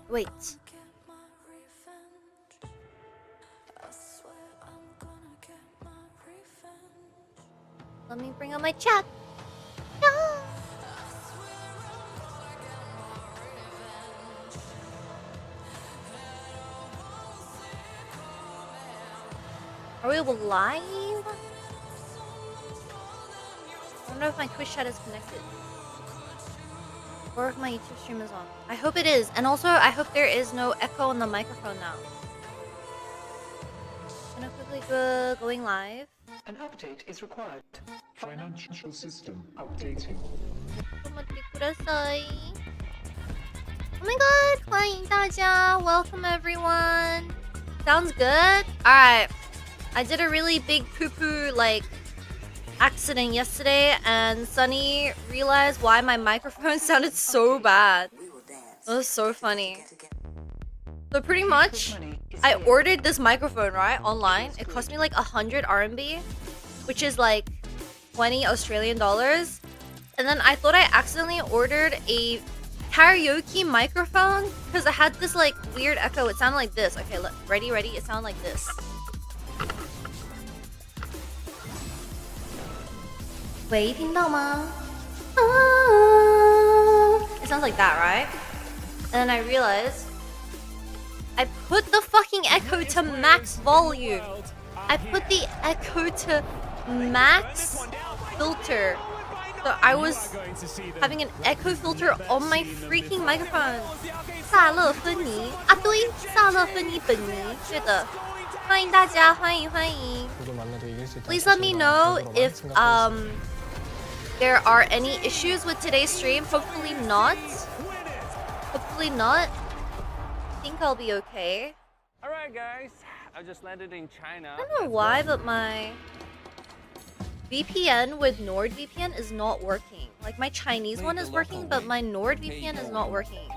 Wait. Let me bring up my chat. No. Are we live? I wonder if my Twitch chat is connected. Or if my YouTube stream is on. I hope it is. And also, I hope there is no echo on the microphone now. I'm gonna quickly go going live. An update is required. Financial system updating. Oh my god! 欢迎大家! Welcome everyone! Sounds good? Alright. I did a really big poo-poo accident yesterday, and Sunny realized why my microphone sounded so bad. It was so funny. So pretty much, I ordered this microphone, right, online. It cost me like 100 RMB, which is like 20 Australian dollars. And then I thought I accidentally ordered a karaoke microphone because it had this like weird echo. It sounded like this. Okay, look, ready? It sounded like this. Wait, 听到吗? It sounds like that, right? And then I realized I put the fucking echo to max volume. I put the echo to max filter. So I was having an echo filter on my freaking microphone. 萨勒芬妮啊，对，萨勒芬妮本尼，是的。欢迎大家，欢迎。Please let me know if there are any issues with today's stream. Hopefully not. Hopefully not. I think I'll be okay. Alright guys, I just landed in China. I don't know why, but my VPN with NordVPN is not working. Like my Chinese one is working, but my NordVPN is not working.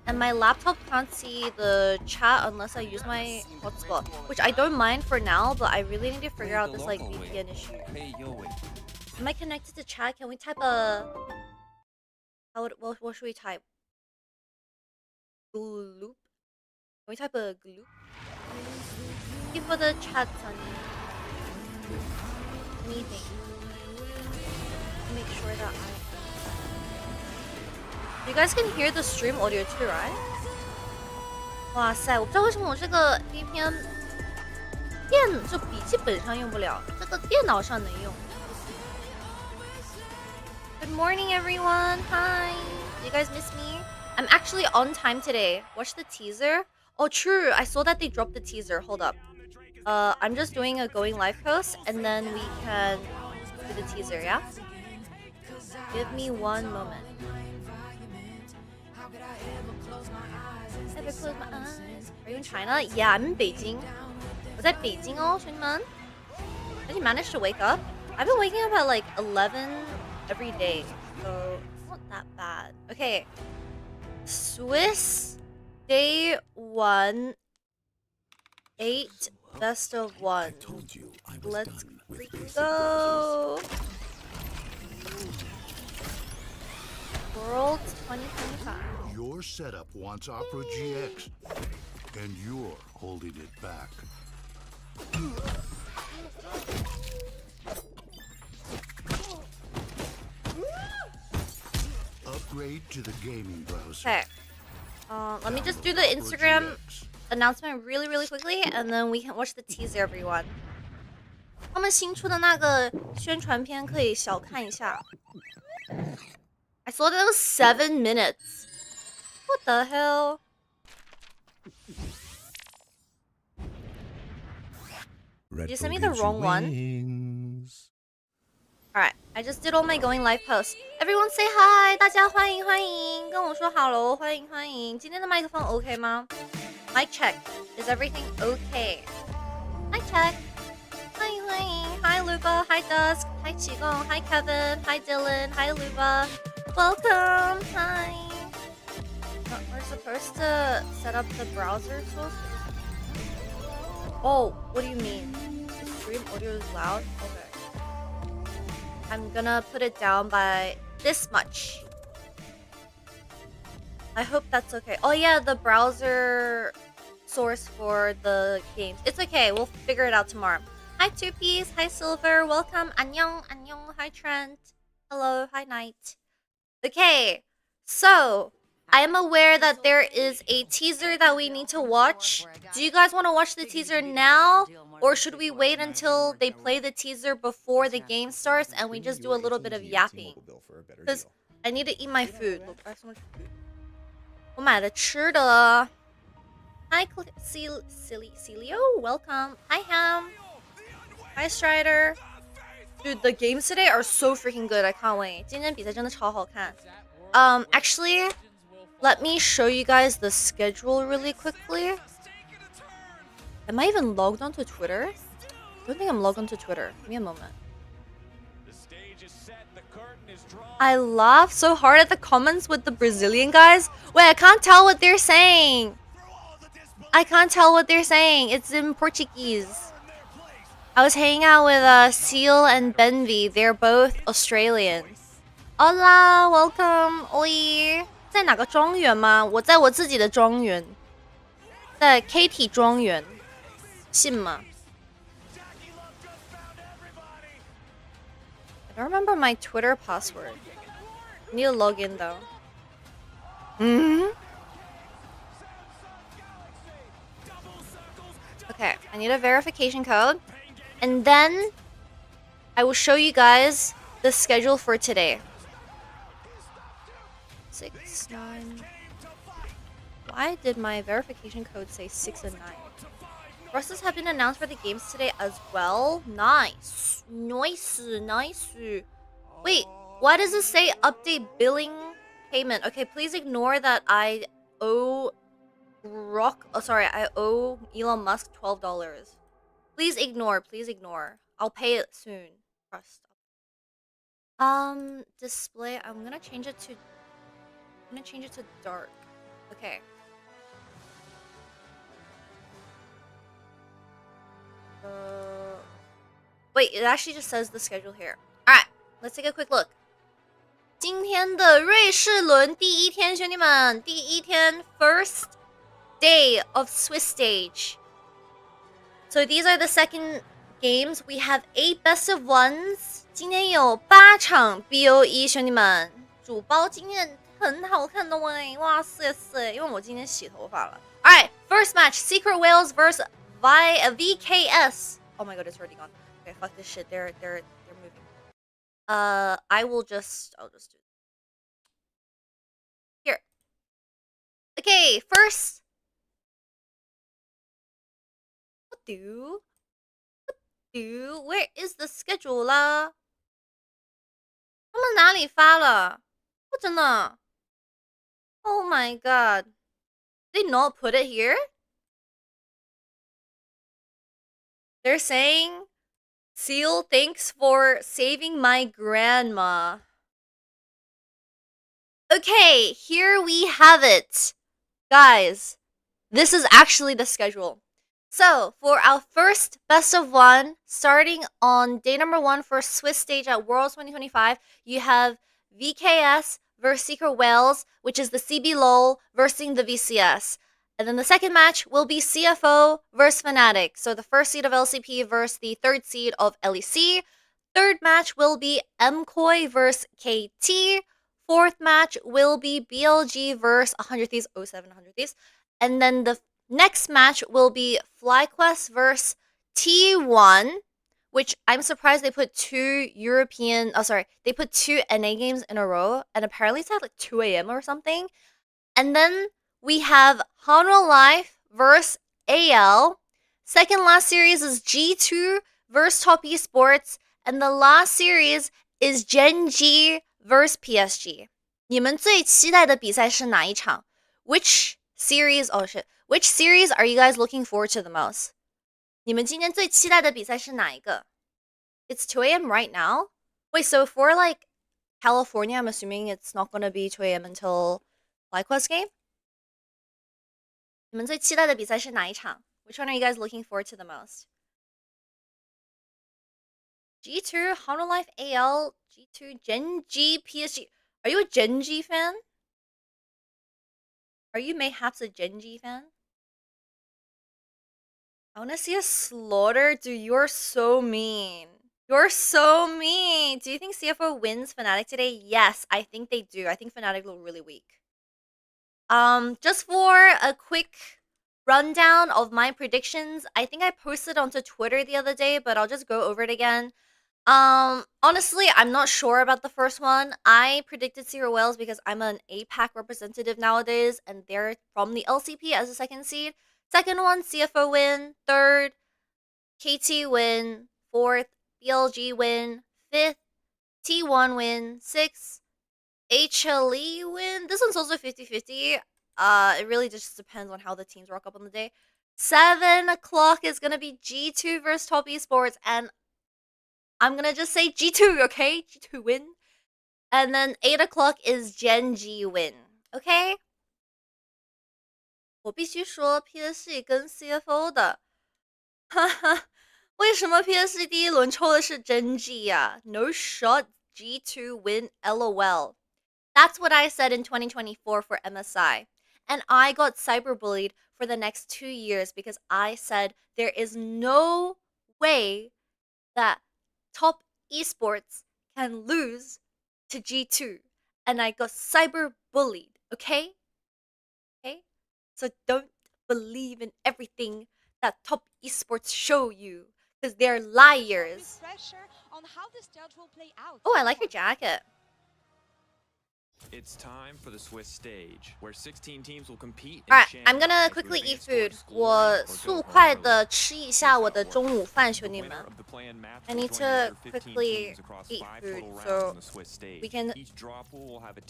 And my laptop can't see the chat unless I use my hotspot, which I don't mind for now, but I really need to figure out this like VPN issue. Am I connected to chat? Can we type a... What should we type? Gloop? Can we type a gloop? Thank you for the chat, Sunny. Anything. Make sure that you guys can hear the stream audio too, right? 哇塞，我不知道为什么我这个 VPN 就笔记本上用不了，这个电脑上能用。Good morning, everyone. Hi. Did you guys miss me? I'm actually on time today. Watch the teaser. Oh, true. I saw that they dropped the teaser. Hold up. I'm just doing a going live post, and then we can do the teaser, yeah? Give me one moment. Ever close my eyes? Are you in China? Yeah, I'm in Beijing. Was that Beijing, oh, 兄弟们? Did you manage to wake up? I've been waking up at like 11 every day, so it's not that bad. Okay. Swiss day 1 8 best of 1. Let's freaking go. World 2025. Your setup wants Opera GX, and you're holding it back. Upgrade to the gaming browser. Okay. Let me just do the Instagram announcement really quickly, and then we can watch the teaser, everyone. 他们新出的那个宣传片可以小看一下。I saw that it was 7 minutes. What the hell? Did you send me the wrong one? Alright, I just did all my going live posts. Everyone say hi! 大家欢迎欢迎，跟我说 hello， 欢迎欢迎。今天的麦克风 OK 吗？ Mic check. Is everything okay? Mic check. 欢迎欢迎。Hi Luba, hi Dusk, hi Qigong, hi Kevin, hi Dylan, hi Luba. Welcome. Hi. We're supposed to set up the browser source. Oh, what do you mean? The stream audio is loud? Okay. I'm gonna put it down by this much. I hope that's okay. Oh yeah, the browser source for the games. It's okay. We'll figure it out tomorrow. Hi Two Piece. Hi Silver. Welcome. Annyeong. Annyeong. Hi Trent. Hello. Hi Night. Okay. So I am aware that there is a teaser that we need to watch. Do you guys want to watch the teaser now? Or should we wait until they play the teaser before the game starts and we just do a little bit of yapping? Because I need to eat my food. Look, I have so much food. 我买了吃的. Hi, Celio. Welcome. Hi, Ham. Hi, Strider. Dude, the games today are so freaking good. I can't wait. 今天比赛真的超好看. Actually, let me show you guys the schedule really quickly. Am I even logged onto Twitter? I don't think I'm logged onto Twitter. Give me a moment. I laugh so hard at the comments with the Brazilian guys. Wait, I can't tell what they're saying. I can't tell what they're saying. It's in Portuguese. I was hanging out with Seal and Benvi. They're both Australian. Hola, welcome. Oi. 在哪个庄园吗？我在我自己的庄园，在 Katie 庄园，信吗？ I don't remember my Twitter password. I need to log in though. Okay, I need a verification code. And then I will show you guys the schedule for today. 6, 9. Why did my verification code say 6 and 9? Rosters have been announced for the games today as well. Nice. Nice. Nice. Wait, why does it say update billing payment? Okay, please ignore that I owe I owe Elon Musk $12. Please ignore. Please ignore. I'll pay it soon. Trust. Display. I'm gonna change it to dark. Okay. Wait, it actually just says the schedule here. Alright, let's take a quick look. 今天的瑞士轮第一天，兄弟们，第一天 first day of Swiss stage. So these are the second games. We have 8 best of ones. 今天有8场 BOE， 兄弟们，主包今天很好看的喂，哇塞塞！因为我今天洗头发了。Alright, first match: Secret Whales vs VKS. Oh my god, it's already gone. Okay, fuck this shit. They're moving. I'll just do here. Okay, first. Where is the schedule 啦？他们哪里发了？我真的 Oh my god. They not put it here? They're saying, Seal, thanks for saving my grandma. Okay, here we have it. Guys, this is actually the schedule. So, for our first best of one, starting on day number 1 for Swiss stage at Worlds 2025, you have VKS versus Secret Whales, which is the CB LOL versus the VCS. And then the second match will be CFO versus Fnatic. So the first seed of LCP versus the third seed of LEC. Third match will be MCOY versus KT. Fourth match will be BLG versus 100 Thieves, 07 100 Thieves. And then the next match will be FlyQuest versus T1, which I'm surprised they put 2 they put 2 NA games in a row, and apparently it's at like 2 a.m. or something. And then we have Honor Life versus AL. Second last series is G2 versus Top Esports, and the last series is GenG versus PSG. 你们最期待的比赛是哪一场? Which series are you guys looking forward to the most? 你们今天最期待的比赛是哪一个? It's 2 a.m. right now? Wait, so for like California, I'm assuming it's not going to be 2 a.m. until FlyQuest game? 你们最期待的比赛是哪一场? Which one are you guys looking forward to the most? G2, Honor Life AL, G2, GenG, PSG. Are you a GenG fan? Are you mayhaps a GenG fan? I want to see a slaughter. Dude, you're so mean. You're so mean. Do you think CFO wins Fnatic today? Yes, I think they do. I think Fnatic look really weak. Just for a quick rundown of my predictions, I think I posted onto Twitter the other day, but I'll just go over it again. Honestly, I'm not sure about the first one. I predicted Zero Whales because I'm an APAC representative nowadays, and they're from the LCP as a second seed. Second one, CFO win. Third, KT win. Fourth, BLG win. Fifth, T1 win. Sixth, HLE win. This one's also 50-50. It really just depends on how the teams rock up on the day. 7 o'clock is gonna be G2 versus Top Esports, and I'm gonna just say G2, okay? G2 win. And then 8 o'clock is GenG win, okay? 我必须说 PSG 跟 CFO 的，哈哈，为什么 PSG 第一轮抽的是 GenG 呀 ？No shot G2 win LOL. That's what I said in 2024 for MSI. And I got cyberbullied for the next 2 years because I said there is no way that Top Esports can lose to G2. And I got cyberbullied, okay? Okay? So don't believe in everything that Top Esports show you because they're liars. Oh, I like your jacket. It's time for the Swiss stage, where 16 teams will compete. Alright, I'm gonna quickly eat food. 我速快的吃一下我的中午饭，兄弟们。I need to quickly eat food so we can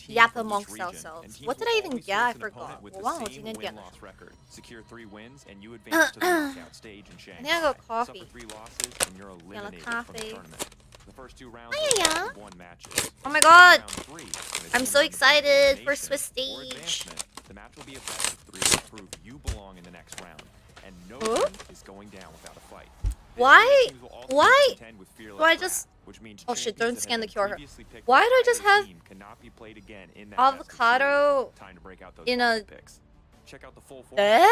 yap amongst ourselves. What did I even get? I forgot. 我忘了我今天点了什么。I think I got coffee. 点了咖啡。Oh my god! I'm so excited for Swiss stage. The match will be a best of 3 to prove you belong in the next round, and no one is going down without a fight. Why? Why? Do I just... Oh shit, don't scan the QR. Why do I just have avocado in a... Check out the full format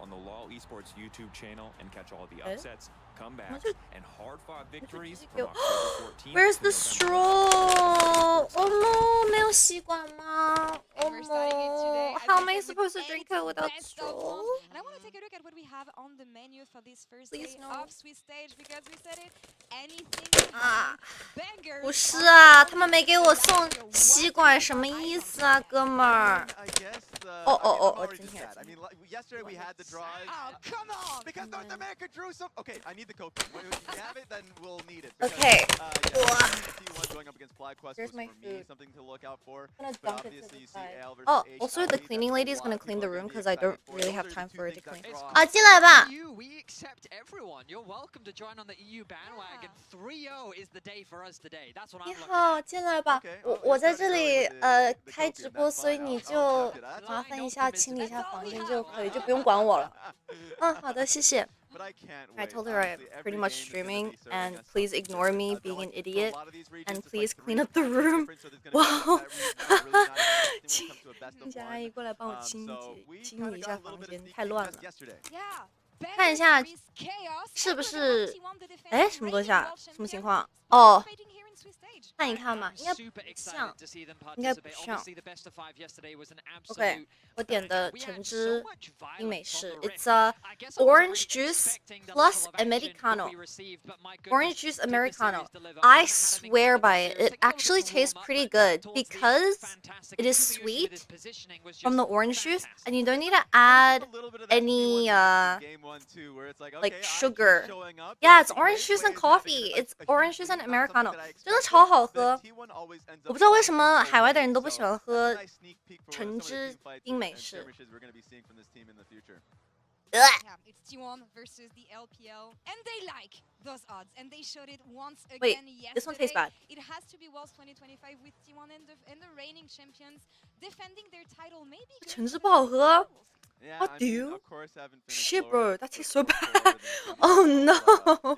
on the LoL Esports YouTube channel and catch all the upsets, comebacks, and hard-fought victories from October 14th. Where's the straw? Oh no, 没有吸管吗? Oh no. How am I supposed to drink it without straw? And I want to take a look at what we have on the menu for this first Please day no. of Swiss stage because we said it. Anything bangers. 不是啊，他们没给我送吸管，什么意思啊，哥们儿？ it's in here. I mean, yesterday we had the draw. Oh, come on! Because North America drew some. Okay, I need the code. If you have it, then we'll need it. Because, okay. T1 going up against FlyQuest was for me something to look out for. I'm but dunk obviously, you see AL versus oh, H. also the cleaning lady is gonna clean the room because I don't really have time for her to clean. 啊，进来吧。 We accept everyone. You're welcome to join on the EU bandwagon. 3-0 is the day for us today. That's what I'm 你 looking 好，进来吧。我在这里开直播，所以你就麻烦一下清理一下房间就可以，就不用管我了。好的，谢谢。 I told her I'm pretty much streaming, and please ignore me being an idiot, and please clean up the room. Wow! 清洁阿姨过来帮我清理一下房间，太乱了。看一下是不是？哎，什么东西啊？什么情况？哦。 看一看嘛，应该不像，应该不像。OK， 我点的橙汁冰美式 ，It's a orange juice plus americano. Orange juice americano. I swear by it. It actually tastes pretty good because it is sweet from the orange juice, and you don't need to add any like sugar. Yeah, it's orange juice and coffee. It's orange juice and americano. 真的超好喝，我不知道为什么海外的人都不喜欢喝橙汁冰美式。Yeah, it's T1 versus the LPL, and they like those odds, and they showed it once again yesterday. This one tastes bad. It has to be Worlds 2025 with T1 and the reigning champions defending their title. Maybe 橙汁不好喝。What do you? Shit, bro, that tastes so bad. Oh no.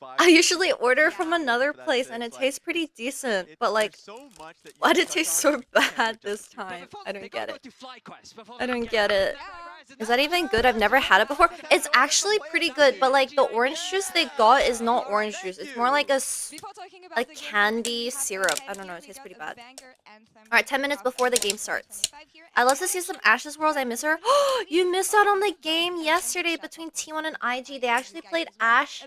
5. I usually order from another place and it tastes pretty decent, but like, why did it taste so bad this time? I don't get it. I don't get it. Is that even good? I've never had it before. It's actually pretty good, but like the orange juice they got is not orange juice. It's more like a candy syrup. I don't know. It tastes pretty bad. All right, 10 minutes before the game starts. I love to see some Ashes Worlds. I miss her. You missed out on the game yesterday between T1 and IG. They actually played Ash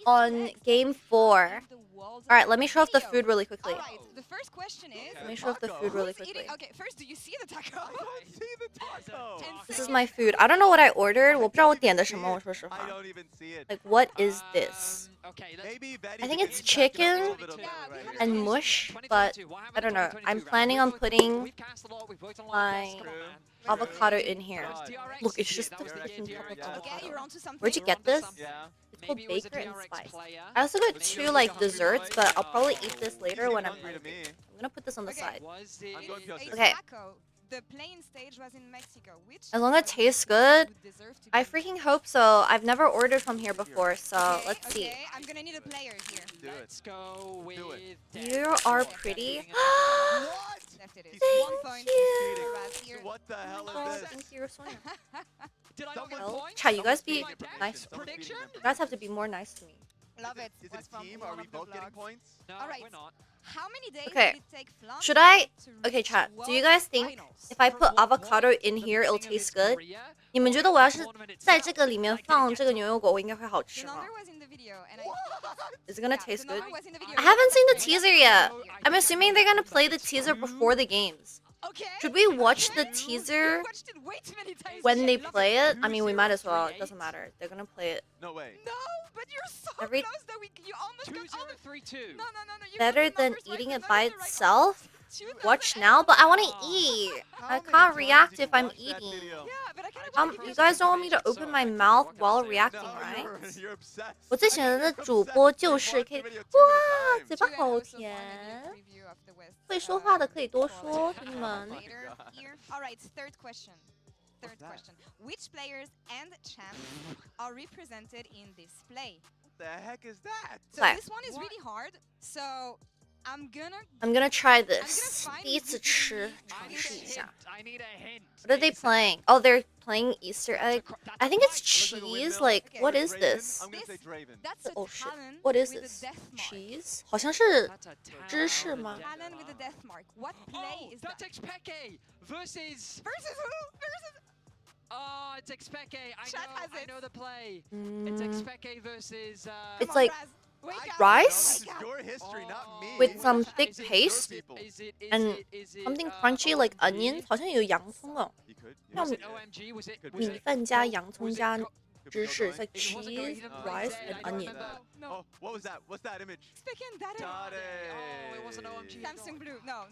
on game 4. All right, let me show off the food really quickly. The first question is, Let me show off the food really quickly. okay, first, do you see the taco? This is my food. I don't know what I ordered. 我不知道我点的什么，我说实话。 I don't even see it. Like, what is this? Maybe I think it's chicken and mush, but I don't know. I'm planning on putting my avocado in here. Look, it's just the freaking cup of avocado. Where'd you get this? It's called Baker and Spice. I also got 2 like desserts, but I'll probably eat this later when I'm hungry. I'm gonna put this on the side. Okay. The playing stage was in Mexico, which As long as it tastes good, I freaking hope so. I've never ordered from here before, so let's see. Okay, I'm gonna need a player here. Let's go with You are pretty. Left it is. Thank 1 point. you. Raz here. What the hell Oh, is this? thank you, Sonia. Did I not get Well, points? Chai, you guys be nice. Prediction? You guys have to be more nice to me. Love it. Is it Was a from team? one Are we of the both getting vlogs. points? No, All right. we're not. How many days Okay. did it take Fnatic Should I? to Okay, reach chat. Do you World guys think Finals? if I put avocado in here, it'll taste good? 你们觉得我要是在这个里面放这个牛油果，我应该会好 The 吃吗 number was in the video, and？Is it gonna yeah, taste the good? number was in the video. I haven't seen the teaser yet. I'm assuming they're gonna play the teaser before the games. Okay. Should we watch the teaser You watched it way too many times. when they Love play it? I Who's mean, we here might for as well. It 3-8? doesn't matter. They're gonna play it. No way. No, but you're so Every- close that you almost got all the 2032. No. You Better got the than numbers right, eating but it not by in the right itself. order. Watch now, but I want to eat. I can't react if I'm eating. Yeah, but I kind of You guys don't want me to open my mouth while reacting, No, right? you're obsessed. 我最喜欢的主播就是可以哇，嘴巴好甜，会说话的可以多说，兄弟们。 All right, third question. Third question. Which players and champs are represented in this play? What the heck is that? So Play. this one is really hard. So I'm gonna I'm gonna try I'm gonna this. find 第一次吃， I 尝 need 试 a 一下。 hint. I need a hint. What are they playing? Oh, they're playing Easter egg. I think it's cheese. Like, what is this? I'm gonna say Draven. That's a Oh shit. talon What is with this? a death mark. Cheese? 好像是 That's a talent 芝士吗？ Talon with a death mark. What play Oh, is that? that's Expeke versus. Versus who? Versus Oh, it's Expeke. Chat has I it. know the play. It's Mm, Expeke versus. It's Come on, like Raz. Wake up. rice? This is your history, not me. With some Is it- thick is it- paste is it- is and it- is it, something crunchy like OMG? onions. 好像有洋葱哦。 You could. Was Yeah. it OMG? Was it? Could Was 米 it? 饭加洋葱 was it 加 co- 芝士。It's like It wasn't cheese, even rice, like and that. onion. No. Oh, what was that? What's that image? Speaking that Got it. Oh, it wasn't OMG. Samsung Blue. No.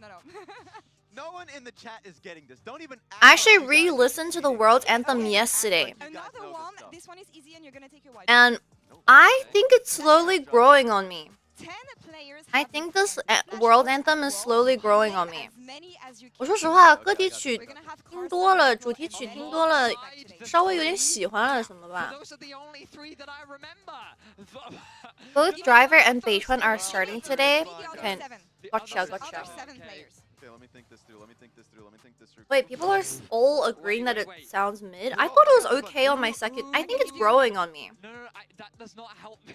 No one in the chat is getting this. Don't even. act I like actually you guys are re-listened to the cheating. World Anthem Don't act yesterday. like you guys know Another this one. stuff. This one is easy, and you're gonna take your wife. And Nope. I think it's slowly growing on me. 10 players. I have think this represented World Flash Anthem is World. slowly growing on Play me. as many as you 我 can. 说实话， Okay, 歌 I 体 got 曲 We're gonna have 听 cards 多了， and 主题曲 and 听多了， actually. 稍微有点喜欢了，怎么办 Those are the only 3 that I remember.？Both Driver and 北川 are starting today. Three out of Okay, seven. gotcha, Out gotcha. of 7 Okay. players. Okay, let me think this through. Let me think this through. Let me think this through. Wait, people are all agreeing that it Wait. sounds mid. I thought it was okay on my second. I think it's growing on me. No, that does not help me.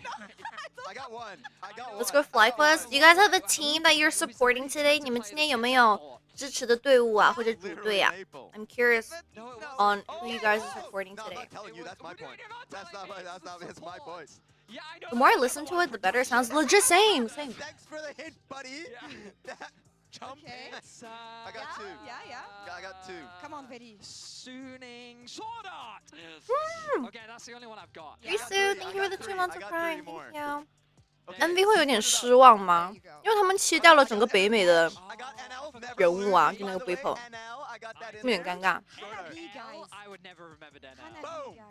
I got one. I got one. Let's go FlyQuest. Do you guys have a team that you're supporting today? 你们今天有没有支持的队伍啊，或者组队啊 Literally an April. I'm curious No, it wasn't. on who you guys are supporting No, I'm today. not telling you. That's my point. That's not my. That's my point. Yeah, I know. The more I listen to it, the better it sounds. Legit, same. Thanks for the hint, buddy. That jump. Okay. It's, I got two. Yeah. I got two. Come on, Betty. Sooning Sword Art. Okay, that's the only one I've got. Risu, thank you for the 2 months of I got Prime. three more. Thank you. Okay. MV 会有点失望吗？因为他们切掉了整个北美的 I got NL. Never 人物啊， lose. 就那个 By the way, People， NL, I got that in 有点 there. 尴尬。 Hannah B, L, guys. I would never remember that now. Hannah B, guys.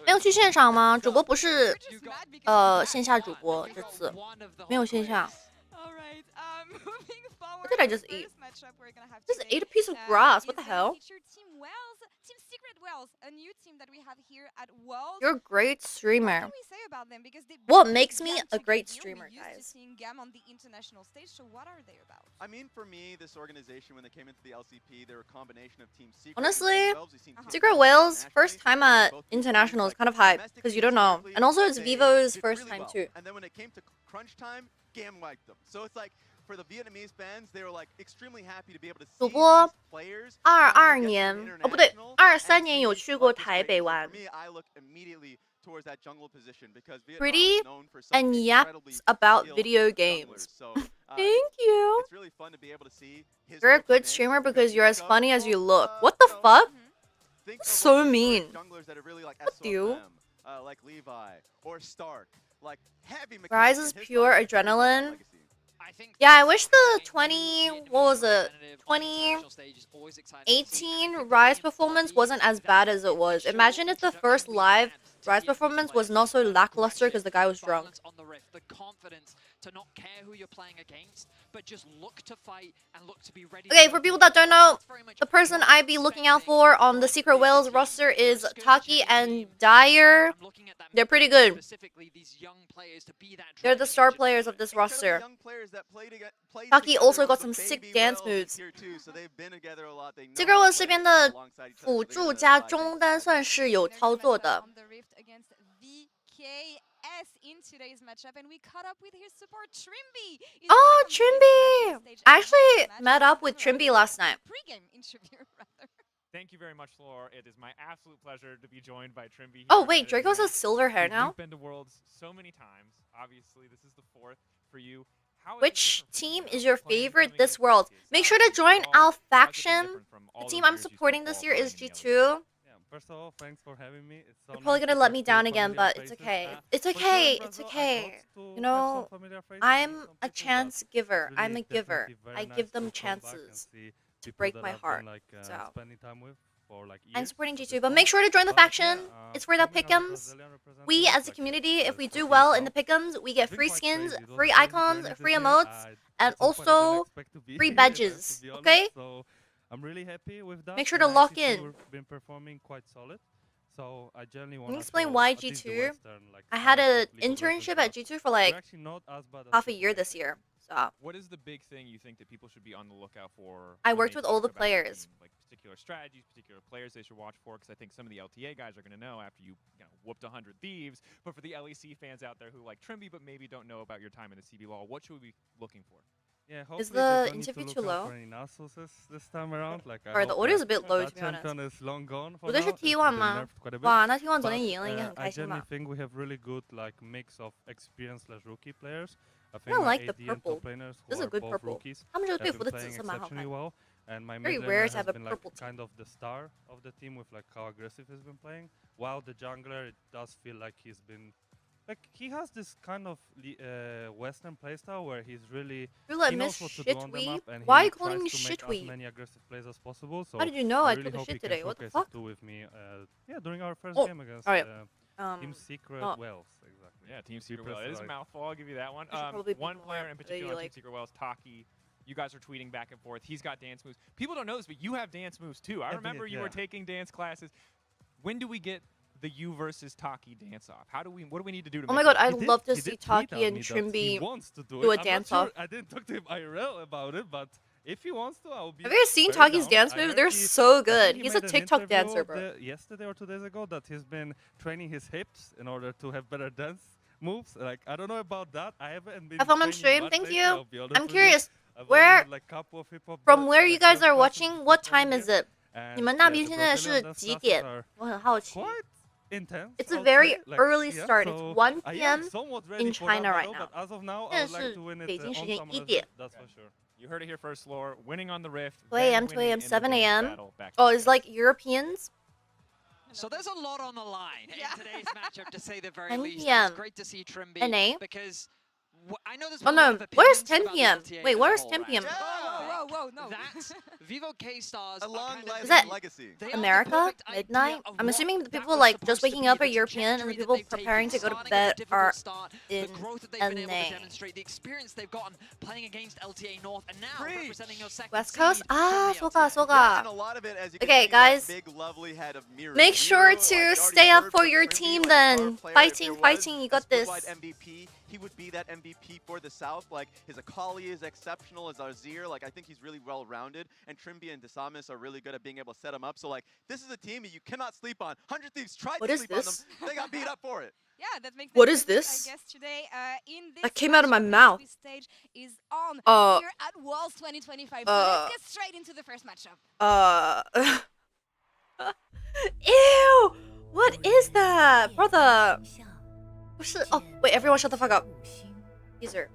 没有去现场吗？主播不是 We're just mad because 线下主播这次 One of the 没有线下。 All right. Moving forward. What did I just the eat? first matchup we're gonna have Just today, ate a piece of grass. What the is gonna hell? feature Team Wells, Team Secret Wells, a new team that we have here at World. You're a great What streamer. can we say about them? Because they What brought makes me GEM a to great the deal. streamer, We're used guys? to seeing GEM on the international stage, so what are they about? I mean, for me, this organization, when they came into the LCP, they were a combination of Team Secret. Honestly, and We've seen Team Secret Secret Wales, first internationally, time at both these teams, international is like, kind of hype domestically because you don't know. historically, And also it's they Vivo's did first really time well. too. And then when it came to crunch time, GAM wiped them. So it's like, for the Vietnamese fans, they were like extremely happy to be able to see 主播 these players 22 finally get to 年 an 哦不对 international 23 and 年有 see 去过 FlyQuest 台北 break. So 玩 for me, I look immediately towards that jungle position because Vietnam Pretty is known for some and incredibly yaps about skilled video junglers. games. So, Thank you. it's really fun to be able to see his You're a go-to good names streamer because because you're as think of, funny as you well, look. What the fuck? think of, So like, mean. junglers that are really like Fuck you. SOM, like Levi or Stark, like heavy mechanics Rise and is his pure life is really adrenaline. legacy. I think Yeah, I wish the having a new 20 Vietnamese what was it? representative on the international stage is always exciting to see, and I 18 think Rise the performance Thieves, wasn't as that bad as it was. initial Imagine if the first introduction we live had to Rise Vietnamese performance was players, not so the lackluster because aggression, the guy was drunk. violence on the rift, the confidence to not care who you're playing against, but just look to fight and look to be ready. Okay, to for go people for that don't it. know, That's very much the person what I'd I'm be looking out expecting for on the from Secret this Wales team. roster is They're a skirmish Taki heavy and team. Dyer. I'm looking at that They're pretty midfield, good. specifically these young players to be that They're the driving star engine. players of this Incredibly roster. young players that played Taki together. also got The some sick baby dance Wells is moves. here too, so they've been together a lot. They know Secret how to Wales 这 play 边的 alongside each other, 辅 so they're 助 gonna 加 fight 中单 things 算是有 They're 操 gonna 作 match 的 up。on the Rift against VKS in today's matchup, and we caught up with his support Trimby. He's Oh, back on the Trimby! international stage I and actually has a match met up with similar Trimby last night. Pre-game interview, rather. Thank you very much, Laura. It is my absolute pleasure to be joined by Trimby. Oh wait, Draco's has silver hair now. We've been to Worlds so many times. Obviously, this is the fourth for you. How is it Which different for you team now is your playing favorite coming this into world? LCS? Make sure to join Overall, our how's it been faction. different from all The those team I'm years you've been supporting this year is qualifying in the G2. Yeah, first of all, thanks for having me. It's so They're probably nice gonna to let talk me to down again, familiar but it's faces. okay. It's For sure, okay. as It's well, I okay. got to You have know, some familiar faces, I'm meet some a people, but chance giver. really I'm a giver. definitely very I nice give them to come back and chances see to people break that my I've been, heart. like, So spending time with for like I'm years supporting at this G2, but point. make sure to join the But faction. yeah, It's for the coming as a pick'ems. Brazilian We representative, as a like, community, if we do pretty well in the tough. pick'ems, we get It's been free quite skins, crazy. It was free a crazy icons, journey free this year. emotes, and At some point I didn't also expect to be free here, to badges. be honest, Okay? So I'm really happy with that. Make sure and to lock I actually in. we've been performing quite solid. So I generally want Can you to explain why G2? I had an internship at G2 for like half a year this year. So What is the big thing you think that people should be on the lookout for? I when worked they with all talk the about your players. team? Like particular strategies, particular players they should watch for? Because I think some of the LTA guys are going to know after you whooped 100 Thieves. But for the LEC fans out there who like Trimby but maybe don't know about your time in the CB Law, what should we be looking for? Yeah, is hopefully they the don't need to interview look too out low? for any Nasus this time around. Like, I Or the hope order is a that bit low, to that be honest. champion is long gone for 我的是 now. It's T1 been 吗？ nerfed quite a bit. 哇，那 T1 昨 But 天赢了，应该很 I 开心 generally 吧？ think we have really good like mix of experienced rookie players. I I think don't my like the AD and purple. top laners This is who a are good both purple. rookies 他们这个队 have 服 been 的紫 playing 色蛮好看 exceptionally 的。 well. And my Very mid rare laner to has have a been like purple team. kind of the star of the team with like how aggressive he's been playing. While the jungler, it does feel like he's been like he has this kind of Western playstyle where he's really You let he Miss knows what to do on the Shitweeb? map and Why are he you calling me tries to make as Shitweeb? many aggressive plays as possible. So How did you know I really took a hope shit he can today? What the showcase fuck? it too with me. Yeah, during our first Oh, game against alright. Team Secret oh. Wales, exactly. Yeah, Team Secret Deepest Well. It is a right. mouthful. I'll give you that one. I should probably pick One more player in that particular you on like. Team Secret Well is Taki. You guys are tweeting back and forth. He's got dance moves. People don't know this, but you have dance moves too. I I remember did, you were yeah. taking dance classes. When do we get the you versus Taki dance off? What do we need to do to Oh make my god, it? I'd He love to he see did tweet Taki at and me that he Trimby. wants to do do a it. I'm dance not sure. off. I didn't talk to him IRL about it, but if he wants to, I'll be. Have you ever seen very Taki's down. dance I moves? heard They're he- so I think good. he He's a made an TikTok interview dancer, bro. Yesterday or 2 days ago, that he's been training his hips in order to have better dance moves. Like I don't know about that. I haven't been. Have fun on training stream, much thank lately, you. I'll be honest I'm with you. curious, I've where- only had, like, couple of hip-hop from like, where you guys dance are classes watching, before what coming time is here. it? And 你们那 yeah, 边 the 现在 Brazilian 是 dance 几 classes 点？ are 我很好奇。 quite intense. It's a I would very say. Like, early yeah, start. It's so 1 I am p.m. somewhat ready in for that China right battle, now. but as of now, I 现 would 在 like 是 to win it 北京 on 时间 some 1 level, 点。 that's for sure. You heard it here first, Lore. Winning on the Rift. 2 then a.m., 2 winning a.m., in the 7 dance a.m. battle back Oh, to it's back. like Europeans? So there's a lot on the line Yeah. in today's matchup, to say the very 10 least. PM. It's great to see Trimby NA? because I know there's Oh been a lot no, of where's opinions 10 about the p.m.? LTA Wait, as a where's whole, 10 p.m.? right? Whoa, whoa, whoa, no. That Vivo K-Stars A long Is that legacy. America? Midnight? I'm assuming the people like just waking up are European and the people preparing to go to bed are in LA. The experience they've gotten playing against LTA North and now representing your second West Coast? seed Ah, from the soga, LTA. soga. And a lot of it, as you can Okay, see, that guys. big, lovely head of Miru. Make sure Miru, to like, you stay already up heard for from your Trimby, team like, then. star player. If Fighting, there fighting, was you a got this. split-wide MVP, he would be that MVP for the South. Like, his Akali is exceptional as Azir. Like, I think he's really well-rounded. And Trimby and Desamis are really good at being able to set him up. So, like, this is a team that you cannot sleep on. 100 Thieves tried What to is sleep this? on them. They got beat up for it. Yeah, that makes What sense, is this? I guess today, in this That came out of my matchup, mouth. this stage is on here at Worlds 2025. So let's get straight into the first matchup. Ew! What is that? Brother! Oh, wait, everyone shut the fuck up. Teaser.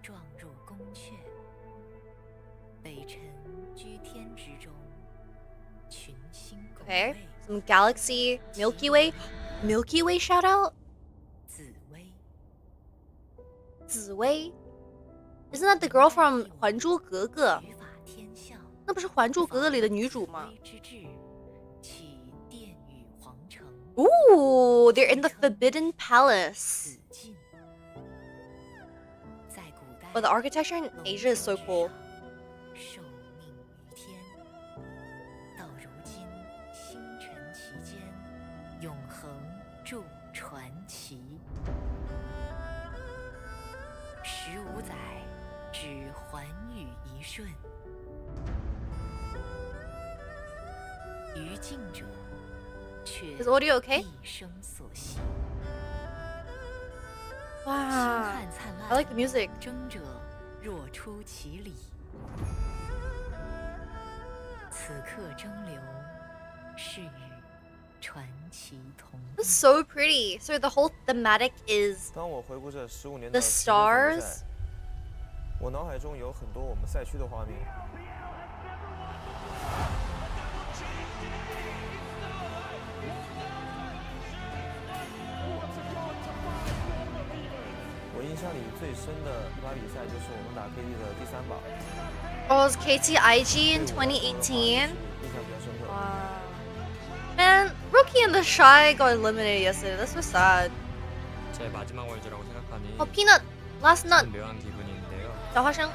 Okay, some galaxy, Milky Way. Milky Way shout out? Ziwei? Isn't that the girl from 还珠格格? 那不是还珠格格里的女主吗? Ooh, they're in the Forbidden Palace. But the architecture in Asia is so cool. Is audio okay? Wow, I like the music. This is so pretty. So the whole thematic is the stars. 我脑海中有很多我们赛区的画面。我印象里最深的一把比赛就是我们打 KT 的第3把。Oh, it was KTIG in 2018. Wow. Man, Rookie and the Shy got eliminated yesterday. That's so sad. 제 마지막 월드라고 생각하니 Oh, Peanut, last nut. 묘한 기분인데요. 小花生.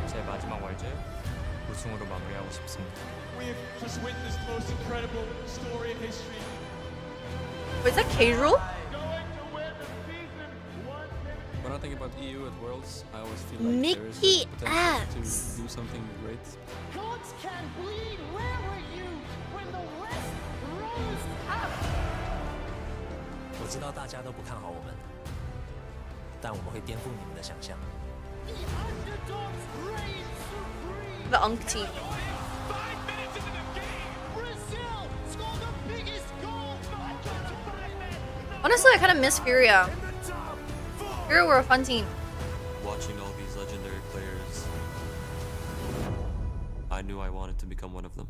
제 마지막 월드 우승으로 마무리하고 싶습니다. We've just witnessed the most incredible story in history. Wait, is that K-Rool? When I think about EU at Worlds, I always feel like Mickey there is a potential X. to do something great. Gods can bleed. Where were you when the West rose up? 我知道大家都不看好我们，但我们会颠覆你们的想象。 The underdogs reign supreme. The Unk team. 5 minutes into the game, Brazil scored the biggest goal. Honestly, I kind of miss Furia. Furia were a fun team. Watching all these legendary players, I knew I wanted to become one of them.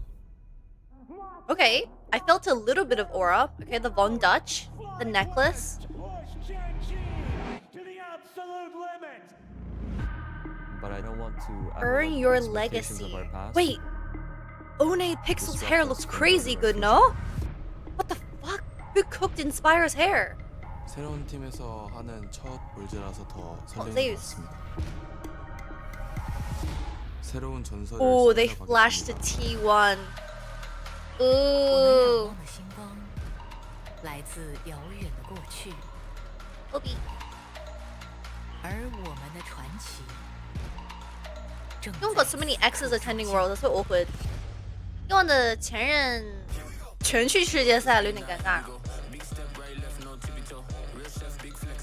Okay, I felt a little bit of aura. Okay, the Von Dutch, the necklace. Push GenG to the absolute limit. But I don't want to Earn overlook your the expectations legacy. of our past. Wait, One Pixel's Disrupt hair us looks from crazy our good, future. no? What the fuck? Who cooked Inspire's hair? 새로운 팀에서 하는 첫 월드라서 더 설레는 것 Thieves. 같습니다. 새로운 전설을 Oh, they 쌓아가겠습니다. flashed to T1. Ooh. Obi. You got so many exes attending World, that's so awkward. 因为我的前任全去世界赛了，有点尴尬。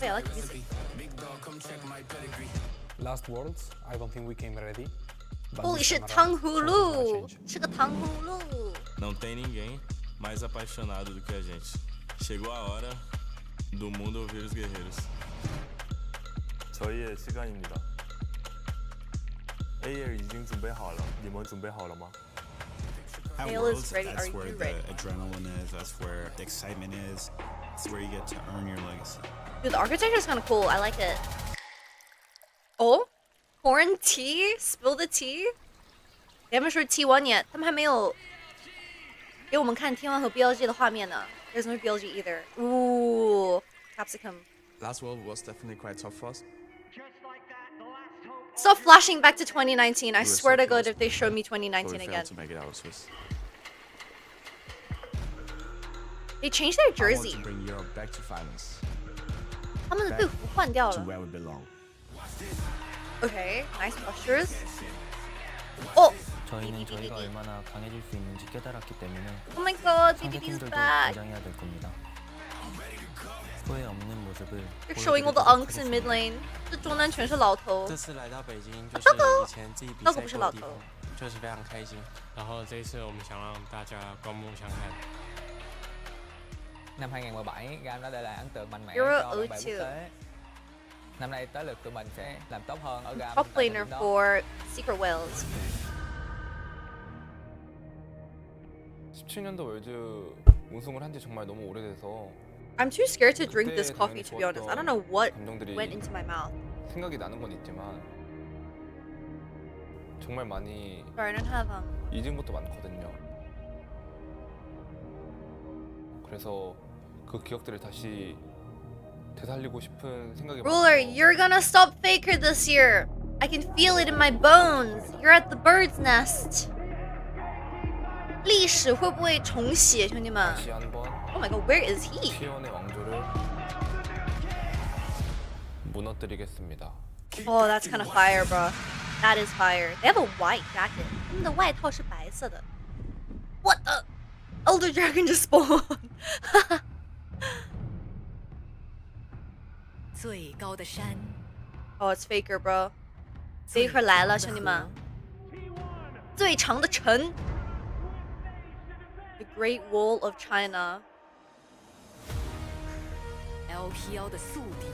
Wait, I like the music. Last Worlds, I don't think we came ready. but Holy this shit, time Tang around, Hulu! something's gonna change. 是个糖葫芦。 Não tem ninguém mais apaixonado do que a gente. Chegou a hora do mundo ouvir os guerreiros. 저희의 시간입니다. AL 已经准备好了，你们准备好了吗？ At AL is Worlds, ready. that's Are where you the ready? adrenaline is. That's where the excitement is. It's where you get to earn your legacy. Dude, the architecture is kind of cool. I like it. Oh? Corn tea? Spill the tea? They haven't showed T1 yet. 他们还没有给我们看 T1 和 BLG 的画面呢。There's no BLG either. Ooh, capsicum. Last world was definitely quite tough for us. Stop flashing back to 2019. I swear to God, if they show me 2019 again. To make it out of Swiss. They changed their jersey. I want to bring Europe back to finals. 他们的队服换掉了。 To where we belong. Okay, nice postures. Oh. 저희는 저희가 얼마나 강해질 수 있는지 깨달았기 때문에 Oh my God, BDD's 상대팀들도 back. 긴장해야 될 겁니다. 후회 없는 모습을 They're showing all the unks in mid lane. 这中单全是老头。这次来到北京就是以前自己比赛过的地方，就是非常开心。然后这一次我们想让大家刮目相看。 Năm 2017, GAM đã để lại ấn tượng mạnh mẽ Euro cho bạn bè quốc 02. tế. Năm nay tới lượt tụi mình sẽ làm tốt hơn ở GAM. Top laner for Secret Whales. 17년도 월드 우승을 한 지 정말 너무 오래돼서 I'm too scared to drink this coffee, to be honest. I don't know what went into my mouth. 생각이 나는 건 있지만 정말 많이 Sorry, I don't have 잊은 것도 많거든요. 그래서 그 기억들을 다시 되살리고 싶은 생각이 Ruler, you're gonna stop Faker this year. I can feel it in my bones. You're at the bird's nest. 历史会不会重写，兄弟们 다시 한번 Oh my God, where is he? T1의 왕조를 무너뜨리겠습니다. Oh, that's kind of fire, bro. That is fire. They have a white jacket. 他们的外套是白色的。What the? Elder Dragon just spawned. 最高的山。 Oh, it's Faker, bro. Faker 来了，兄弟们。最长的城。The Great Wall of China. LPL 的宿敌。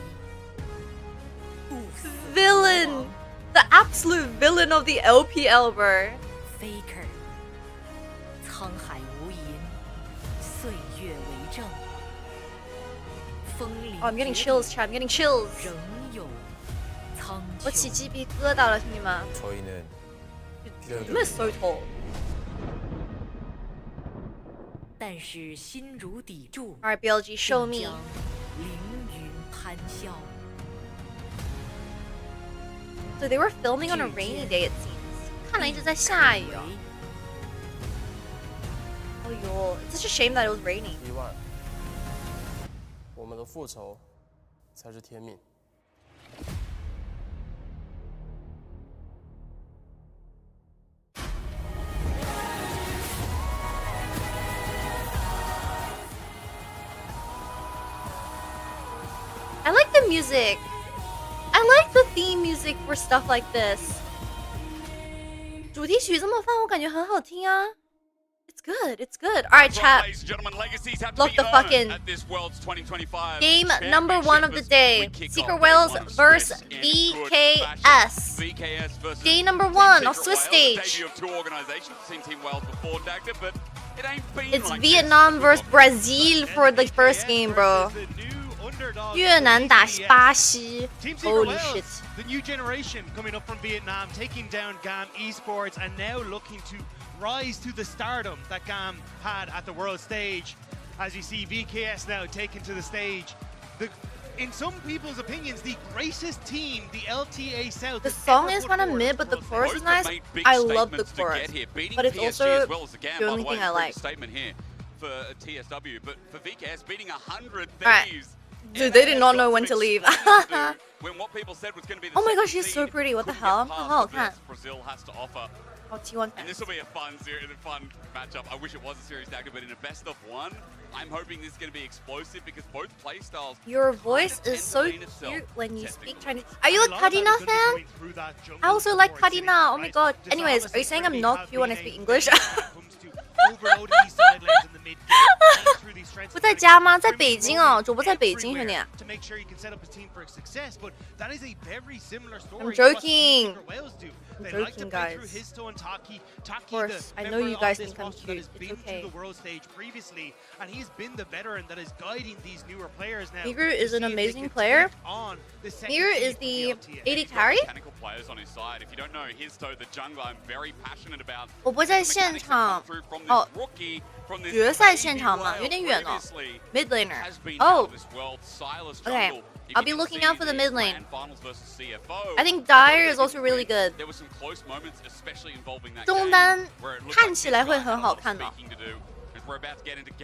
Villain, the absolute villain of the LPL, bro. Faker. 沧海无垠，岁月为证。风里。Oh, I'm getting chills, chat. I'm getting chills. 仍有苍穹。我起鸡皮疙瘩了，兄弟们。 저희는 You are so tall. 但是心如砥柱。 Alright, BLG, show me. 凌云攀霄。 So they were filming on a rainy day, it seems. 看来一直在下雨啊。哎呦 it's such a shame that it was raining. 意外，我们的复仇才是天命。 I like the music. I like the theme music for stuff like this. 主题曲这么放，我感觉很好听啊。It's good. It's good. All right, chat. Lock the fuck in. Game number 1 of the day. Secret Whales vs VKS. Day number 1 on Swiss stage. It's Vietnam vs Brazil for the first game, bro. 越南打巴西 Holy shit. The new generation coming up from Vietnam, taking down GAM Esports and now looking to rise to the stardom that GAM had at the world stage. As you see VKS now taken to the stage. In some people's opinions, the greatest team, the LTA South. The song is kind of mid, but the chorus is nice. I love the chorus, but it's also the only thing I like. Statement here for TSW, but for VKS beating 100 Right. Thieves. Dude, they did not know when to leave. When what people said was going to be the Oh my gosh, she's so pretty. What the hell? Oh, can't. Brazil has to offer. Oh, T1 And this will be a fun matchup. I wish it was a series dagger, but in a best of 1, I'm hoping this is going to be explosive because both playstyles. Your voice is so cute when you speak Chinese. Are you a Karina fan? I also like Karina. Oh my god. Anyways, are you saying I'm not cute when I speak English? Overloading these side lanes in the mid. 不在家吗？在北京哦，主播在北京，兄弟。 To make sure you can set up a team for success, but that is a very similar story. I'm joking. They I'm like to joking, play guys. through Histo and Taki. Of course, I know you guys think I'm cute. It's okay. The world stage previously, and he's been the veteran that is guiding these newer players now. Migru is an amazing player. Migru is the AD carry. Technical players on his side. If you don't know Histo, the jungler, I'm very passionate about. 我不在现场哦，决赛现场嘛，有点远哦。Mid laner. Oh. Okay. I'll be looking out for the mid lane. I think Dyer is also really good. 中单看起来会很好看的。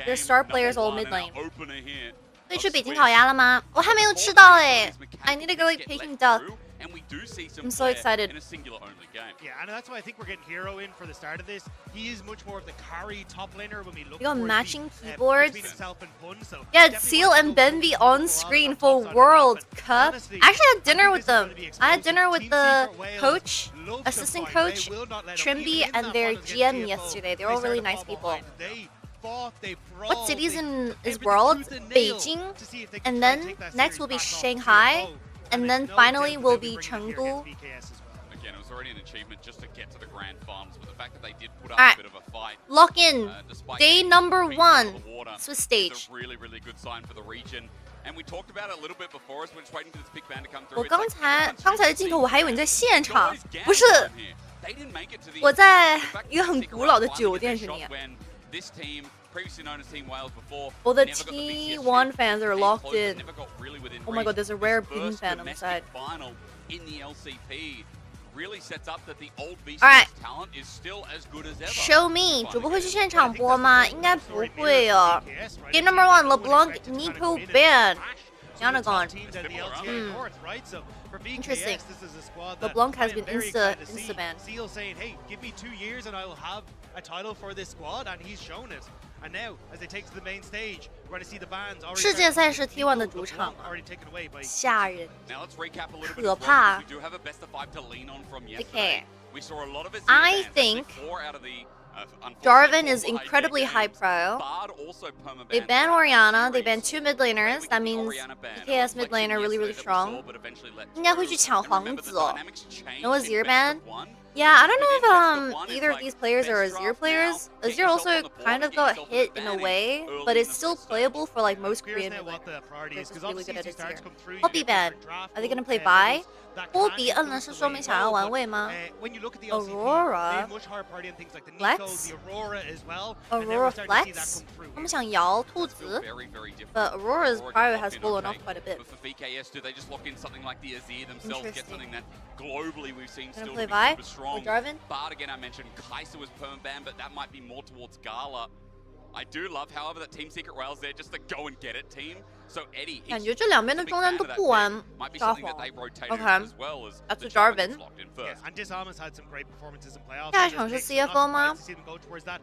The star players all mid lane. 可以去北京烤鸭了吗？我还没有吃到哎。I need to go eat Peking duck. I'm so excited. Yeah, and that's why I think we're getting Hero in for the start of this. He is much more of the carry top laner when we look. You got towards matching the, keyboards. between himself and Pun, so Yeah, it's Seal and Benvi on screen for World Cup. I actually had dinner with them. I had dinner with the coach, assistant coach, Trimby, and their GM yesterday. They're all really nice people. What cities is World? Beijing, and then next will be Shanghai, and then finally will be Chengdu. Again, it was already an achievement just to get to the grand finals, but the fact that they did put up Alright. a bit of a fight. Lock in. Day getting number beaten 1. out of the water Swiss is stage. a really, really good sign for the region. And we talked about it a little bit before, as we're just waiting for this big band to come through. 我 It's 刚 like 才 everyone's 的镜头我还以为你在现场， gamble 不是， from here. They didn't make it to the 我在 The fact 一个 that 很 Secret 古老的 Wales 酒 finally 店 get 是 their 你 shot。when this team, previously known as Team Wales before, All the never got the BCS T1 chip, fans are came locked close, in. but never got really within Oh my reach. god, there's a rare This Pin first fan on the domestic side. final in the LCP really sets up that the old BCS Alright. talent is still as good as ever. Show me，主播会去现场播吗？应该不会哦。Game number 1, LeBlanc Nipo ban. Yanagon. Interesting. LeBlanc has been insta banned. Seal saying, "Hey, give me 2 years and I will have a title for this squad," and he's shown it. And now, as they take to the main stage, we're going to see the bans already. 世界赛是 T1 的主场吗？吓人， Now let's recap a little bit 可 as well, 怕 because we do have a best of 5 to lean on from Okay. yesterday. We saw a lot of it. I think Jarvan is incredibly high pro. They ban Orianna, they ban 2 mid laners. That means BKS mid laner really, really strong. 应该会去抢皇子哦。No Azir ban? Yeah, I don't know if either of these players are Azir players. Azir also kind of got hit in a way, but it's still playable for like most Korean mid laners. They're just really good at Azir. Poppy ban. Are they gonna play Vi? 波比摁了是说明想要玩位吗 ？Aurora, Flex, Aurora Flex， 他们想摇兔子 ，but Aurora's prio has fallen off quite a bit. But for VKS, do they just lock in something like the Azir themselves, get something that globally we've seen still play be Vi super or strong? Jarvan? Bard again, I mentioned Kai'Sa was permaban, but that might be more towards Gala. I do love, however, that Team Secret Wales there just the go and get it team. So Eddie, 感觉这两边的中单都不玩沙皇。Okay, that's a Jarvan. And Disarmor's had some great performances in playoffs. 下一场是 CFO 吗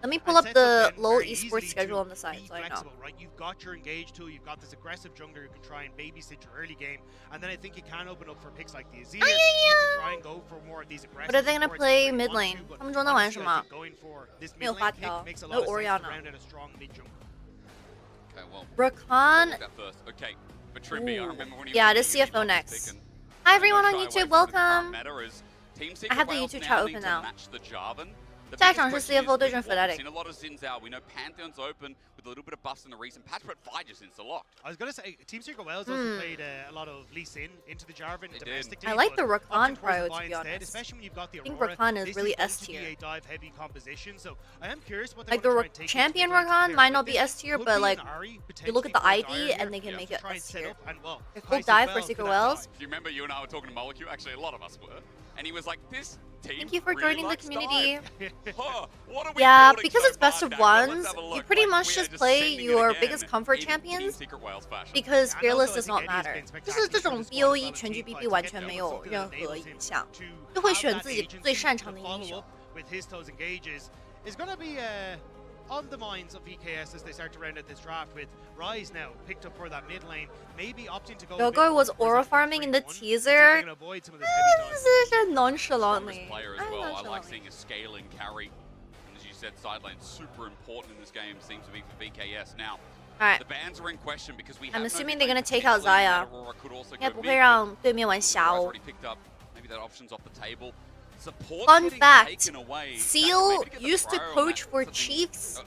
Let me pull up the LoL Esports schedule on the side so I know. Right, you've got your engage tool, you've got this aggressive jungler who can try and babysit your early game, and then I think you can open up for picks like the Azir. You can try and go for more of these aggressive. But are they gonna play mid lane? 他们中单玩什么？ Going for this 没有 mid 花 lane 条 pick makes a ，No lot of sense to Orianna. round out a strong mid jungle. Okay, well, Rakan. okay, but Trimby, I remember when he Yeah, was this really CFO pick next. and Hi everyone on shy away YouTube, from the welcome. current meta as Team Secret I have the Wales YouTube now chat need open to now. match the Jarvan. The 下一 biggest 场是 question is CFO 对 with 阵 what? We've Fnatic. seen a lot of Zins out. We know Pantheon's open with a little bit of bust in the recent patch, but Fi just insta-locked. I was going to say, Team Secret Wales also played a lot of Lee Sin into the Jarvan domestically. I like the but Rakan opted for prio the to buy be instead, honest. especially when you've got the I think Aurora. Rakan is This really going S to be tier. a dive-heavy composition, so I am curious what they Like want the to try and take champion into account Rakan here. might not This be S tier, could but be like an Ahri, you look at the potentially ID Dire and they here, can make to it try and S set tier. up and, well, They full Kai'Sa dive for well Secret that Wales. dive. If you remember, you and I were talking to Molecule, actually a lot of us were, and he was like, this team Thank you for really joining the likes community. dive. Huh, what are we Yeah, building because so it's best far, of Dak? Let's ones, have a you look. pretty Like, much we are just just play sending it your again biggest comfort in champions Team Secret Wales fashion. because And fearless also, I does think not Eddie's matter. been 就是 spectacular 这 for 种 the squad BOE development 全局 team BP fight 完 to 全 get 没 one 有 foot in 任 the 何 middle 影 team 响， to 就会 have 选 that 自己 agency 最擅长 to 的英 follow 雄 up。with his toes engages is going to be on the minds of VKS as they start to round out this draft with Rise now picked up for that mid lane, maybe opting to go. Gogo was aura farming in the teaser. This is nonchalantly. Player as well. I like seeing a scaling carry. And as you said, side lane super important in this game seems to be for VKS. Now, Alright. the bans are in question because we I'm have assuming no they're gonna take potentially out Xayah. Aurora could also 应该 go 不 mid, 会让对面玩霞 I've 哦。 already picked up maybe that option's off the table. Support Fun getting fact, taken away. Seal used to coach for Chiefs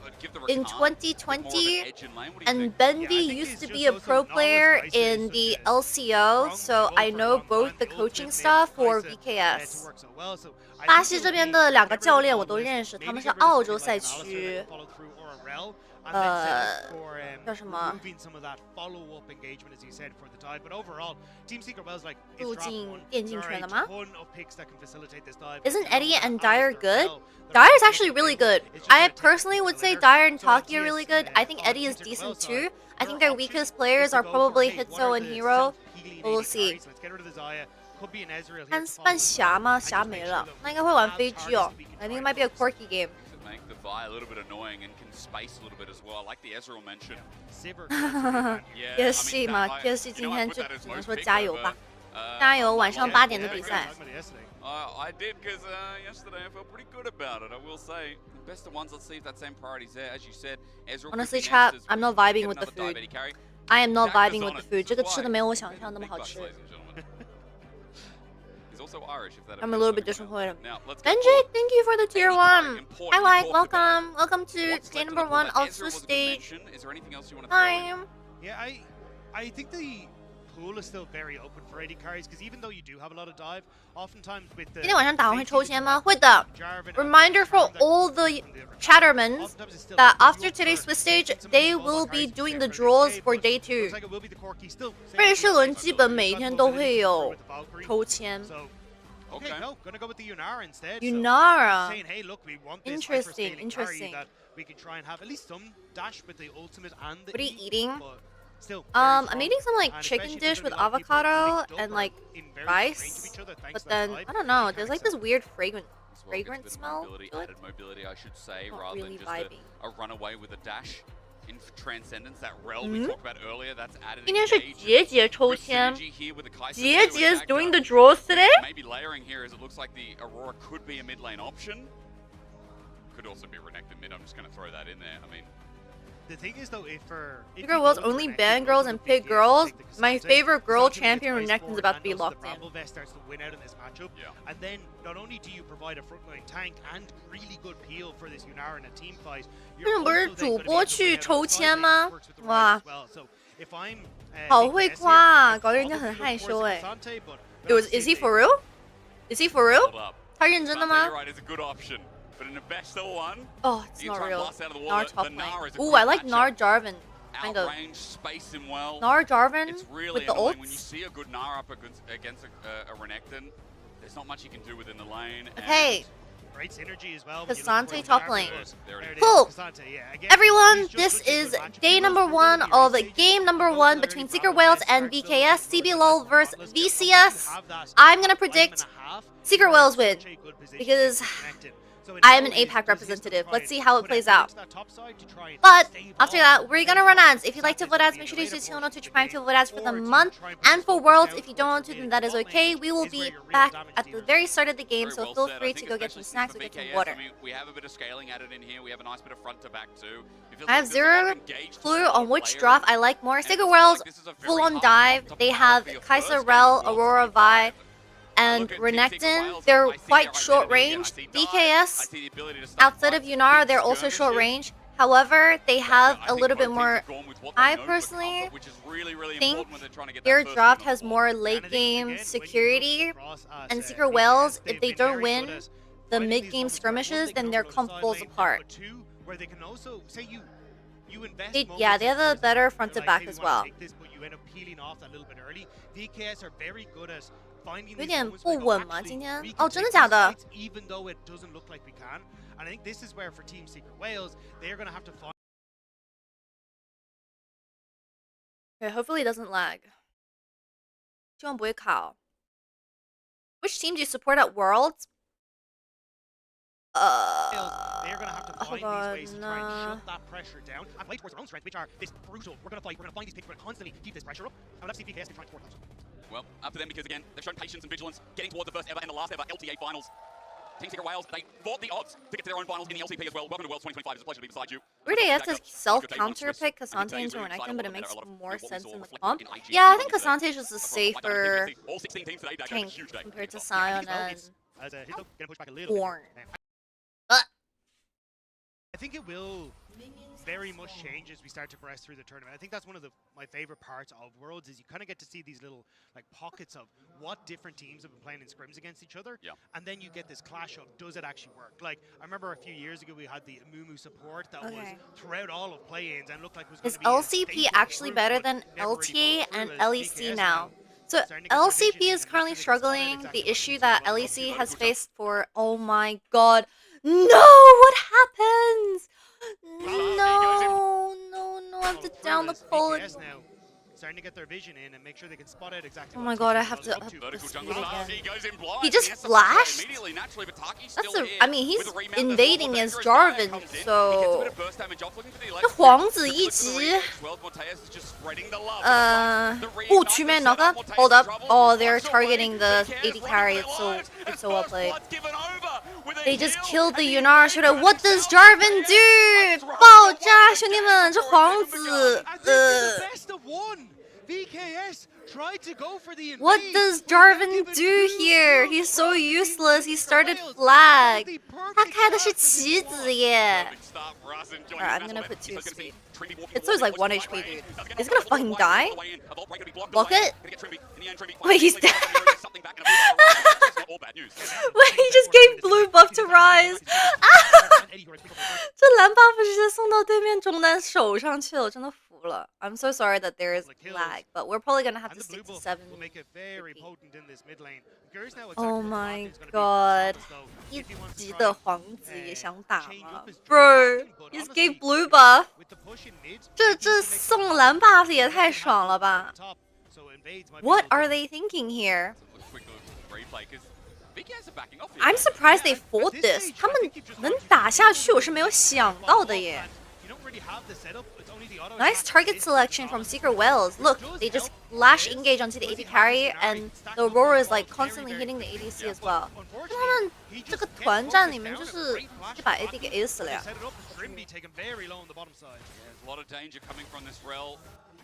in 2020, and Bendy used to be a pro player in the LCO, so I know both the coaching staff for VKS. 巴西这边的2个教练我都认识，他们是澳洲赛区。叫什么？入境电竞圈的吗 ？Isn't Eddie and Dyer good? Dyer is actually really good. I personally would say Dyer and Taki are really good. I think Eddie is decent too. I think their weakest players are probably Hitso and Hero. But we'll see. 看半霞吗？霞没了，那应该会玩飞机哦。I think it might be a quirky game. Make the Vi a little bit annoying and can space a little bit as well. I like the Ezreal mention. PSG 嘛 ，PSG 今天就只能说加油吧，加油！晚上8点的比赛。I did because yesterday I felt pretty good about it. I will say, the best of ones. Let's see if that same priority's there. As you said, Ezreal. Honestly, chat, I'm not vibing with the food. I am not vibing with the food. 这个吃的没有我想象那么好吃。I'm a little bit disappointed. Benji, thank you for the tier 1. Hi, like, welcome. Welcome to day number 1 Ultra Stage. Hi. Yeah, I think the pool is still very open for AD carries because even though you do have a lot of dive, oftentimes with the 今天晚上打完会抽签吗？会的。Reminder for all the chattermans that after today's Swiss stage, they will be doing the draws for day 2. 瑞士轮基本每一天都会有抽签。Okay, no, gonna go with the Yunara instead. Yunara. Saying, hey, look, we want this Interesting, interesting. that we can try and have at least some dash with the ultimate and the What are you eating? Still I'm eating some like chicken dish with avocado and like rice, but then I don't know. There's like this weird fragrant smell to it. Added mobility, I should say, Not rather really than just a runaway with a dash. In Transcendence, that rel we talked about earlier, that's added. 今天是杰杰抽签。杰杰 is doing the draws today. Maybe layering here as it looks like the Aurora could be a mid lane option. Could also be Renekton mid. I'm just going to throw that in there. I mean, the thing is though, if Figure Worlds only ban girls and pick girls. My favorite girl champion Renekton's about to be locked in. Starts to win out in this matchup, and then not only do you provide a frontline tank and really good peel for this Yunara in a team fight. 这种不是主播去抽签吗？哇，好会夸啊，搞得人家很害羞哎。Is he for real? Is he for real? 他认真的吗？ But in the best of one, oh, it's not real. Nar top lane. Ooh, I like Nar Jarvan. Kind of. Space him well. Nar Jarvan it's really with the ults. ults. When you see a good Nar up against a Renekton, there's not much you can do within the lane. Okay. Great synergy as well. Kasante top lane. Cool. Everyone, this is day number 1 of game number 1 between Secret Whales and VKS. CBLOL versus VCS. I'm gonna predict Secret Whales win because I am an APAC representative. Let's see how it plays out. But after that, we're gonna run ads. If you like to vote ads, make sure to use channel Twitch Prime to vote ads for the month and for Worlds. If you don't want to, then that is okay. We will be back at the very start of the game, so feel free to go get some snacks or get some water. I mean, we have a bit of scaling added in here. We have a nice bit of front to back too. I have zero clue on which draft I like more. Secret Worlds, full-on dive. They have Kai'Sa, Rel, Aurora, Vi, and Renekton. They're quite short range. VKS, outside of Yunara, they're also short range. However, they have a little bit more. I personally think their draft has more late game security, and Secret Whales, if they don't win the mid game skirmishes, then their comp falls apart. Yeah, they have a better front to back as well. 有点不稳吗？今天？哦，真的假的？ Okay, hopefully it doesn't lag. 希望不会卡哦。Which team do you support at Worlds? They're gonna have to find these ways to try and shut that pressure down and play towards their own strengths, which are this brutal. We're gonna fight. We're gonna find these picks. We're gonna constantly keep this pressure up. And let's see if VKS can try and thwart that. Well, up to them because again, they've shown patience and vigilance, getting towards the first ever and the last ever LTA finals. Team Secret Wales, they fought the odds to get to their own finals in the LCP as well. Welcome to Worlds 2025. It's a pleasure to be beside you. Really, have to self-counter pick Cassante into Renekton, but it makes more sense in the comp. Yeah, I think Cassante is just a safer tank compared to Sion and Born. I think it will very much change as we start to progress through the tournament. I think that's one of my favorite parts of Worlds is you kind of get to see these little like pockets of what different teams have been playing in scrims against each other, and then you get this clash of does it actually work? Like I remember a few years ago we had the Amumu support that was throughout all of play-ins and looked like it was going Is LCP actually better than LTA and LEC now? So LCP is currently struggling. The issue that LEC has faced for, oh my god, no, what happens? No, I have to down the pole. Starting to get their vision in and make sure they can spot out exactly. Oh my god, I have to up the speed again. He just flashed? That's a, I mean, he's invading as Jarvan, so... 这皇子一直... Oh, two-man knockup? Hold up. Oh, they're targeting the AD carry. It's so well played. They just killed the Yunara shooter. What does Jarvan do? 爆炸，兄弟们，这皇子。What does Jarvan do here? He's so useless. He started flag. 他开的是棋子耶。Alright, I'm gonna put 2 speed. It's always like 1 HP, dude. Is he gonna fucking die? Block it? Wait, he's dead. Wait, he just gave blue buff to Rise. 这蓝 buff 直接送到对面中单手上去了，真的服了。I'm so sorry that there is lag, but we're probably gonna have to stick to 7. Oh my god. 一级的皇子也想打吗 ？Bro, he just gave blue buff. 这送蓝 buff 也太爽了吧 ？What are they thinking here? I'm surprised they fought this. 他们能打下去，我是没有想到的耶。Nice target selection from Secret Wales. Look, they just flash engage onto the AD carry, and the Aurora is like constantly hitting the ADC as well. 他们这个团战里面就是把 AD 给 A 死了呀。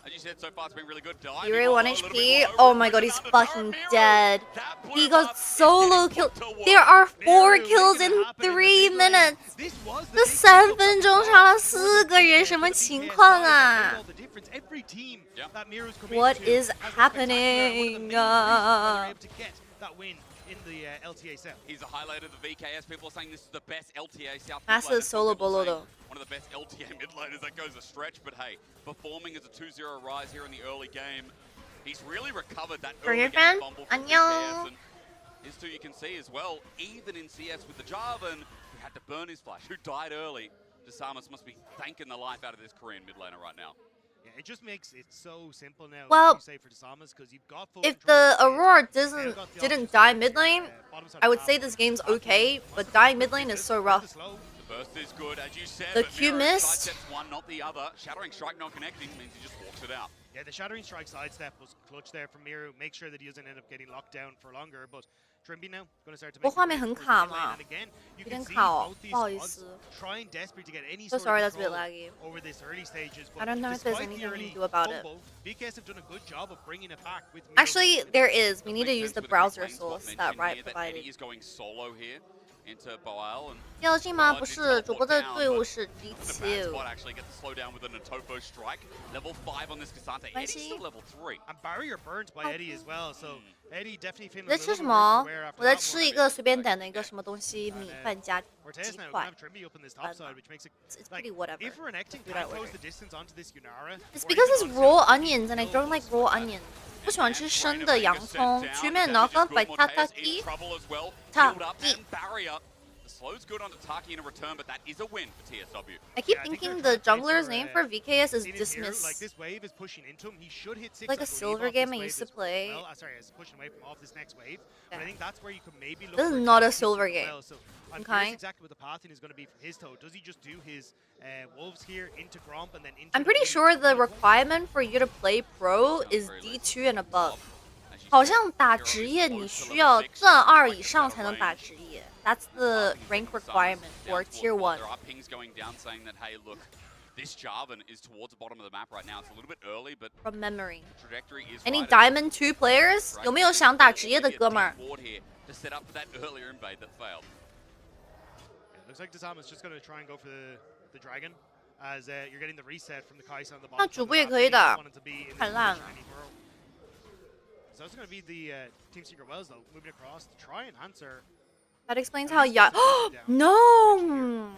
As you said, so far it's been really good. Yuri 1 HP. Oh my god, he's fucking dead. He got solo kill. There are 4 kills in 3 minutes. 这3分钟杀了4个人，什么情况啊 ？What is happening? In the LTA South. He's a highlight of the VKS. People are saying this is the best LTA South. Massive solo bolo though. One of the best LTA mid laners. That goes a stretch, but hey, performing as a 2-0 rise here in the early game. He's really recovered that early game fumble from VKS. And his two you can see as well, even in CS with the Jarvan, who had to burn his flash, who died early. Desamas must be thanking the life out of this Korean mid laner right now. Yeah, it just makes it so simple now. Well, you say for Desamas, because you've got full if the Aurora didn't die mid lane, I would say this game's okay, but dying mid lane is so rough. The burst is good, as you said. The Q missed. One, not the other. Shattering Strike not connecting means he just walks it out. Yeah, the Shattering Strike sidestep was clutch there from Miru. Make sure that he doesn't end up getting locked down for longer, but Trimby now going to start to make 画面很卡嘛，有点卡哦，不好意思。 So sorry, that's a bit laggy. Over this early stages, I don't know if there's anything we can do about it. VKS have done a good job of bringing it back with Actually, there is. We need to use the browser source that Riot provided. Is going solo here into Boal and 要进吗？不是，主播的队伍是 D2。 actually get the slow down with a Natofo strike. Level 5 on this Cassante. Eddie's still level 3. And barrier burns by Eddie as well, so Eddie definitely feeling 你在吃什么？我在吃一个随便点的一个什么东西，米饭加鸡块。It's pretty whatever. It's because it's raw onions and I don't like raw onions. 不喜欢吃生的洋葱。全面 knock off by Tataki. Slow's good on Taki in a return, but that is a win for TSW. I keep thinking the jungler's name for VKS is Dismiss. Like this wave is pushing into him. He should hit 6 like a silver game I used to play. Well, sorry, it's pushing away from off this next wave. But I think that's where you could maybe look. This is not a silver game. So I'm curious exactly what the pathing is going to be from his toe. Does he just do his wolves here into Gromp and then into I'm pretty sure the requirement for you to play pro is D2 and above. 好像打职业你需要钻2以上才能打职业。That's the rank requirement for tier 1. There are pings going down saying that, hey, look, this Jarvan is towards the bottom of the map right now. It's a little bit early, but from memory. The trajectory is Any right. Diamond 2 players? 有没有想打职业的哥们儿？ To set up for that earlier invade that failed. It looks like Dasama's just going to try and go for the dragon, as you're getting the reset from the Kai'Sa on the bottom. 那主播也可以的，太烂了。 So it's going to be the Team Secret Wells though, moving across to try and answer. That explains how no!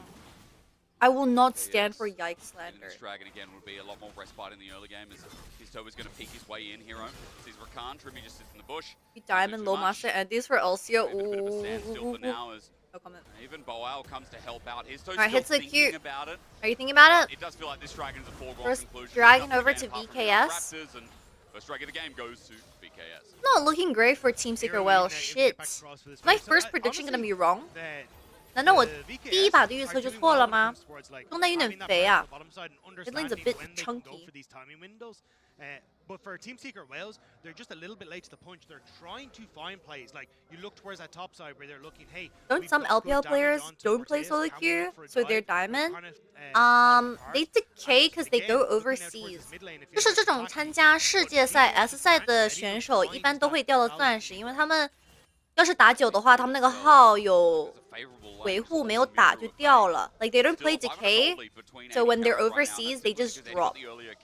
I will not stand for Yikes slander. This dragon again would be a lot more respite in the early game as Histo is going to peek his way in. Hero sees Rakan, Trimmy just sits in the bush. Diamond low master and these for Elsia. Still for now as no comment. Even Boao comes to help out. Histo's Alright, still hits so thinking cute. about it. Are you thinking about it? It does feel like this dragon's a foregone First conclusion. dragon over to VKS. And first dragon of the game goes to VKS. Not looking great for Team Secret Wells. Shit. My first prediction gonna be wrong? 难道我第一把的预测就错了吗？中单有点肥啊 ，His lane's a bit chunky. But for Team Secret Wales, they're just a little bit late to the punch. They're trying to find plays. Like, you look towards that top side where they're looking, hey, don't some LPL players don't play solo queue, so they're diamond? They decay because they go overseas. 就是这种参加世界赛 S 赛的选手，一般都会掉到钻石，因为他们要是打久的话，他们那个号有维护没有打就掉了。Like they don't play decay, so when they're overseas, they just drop.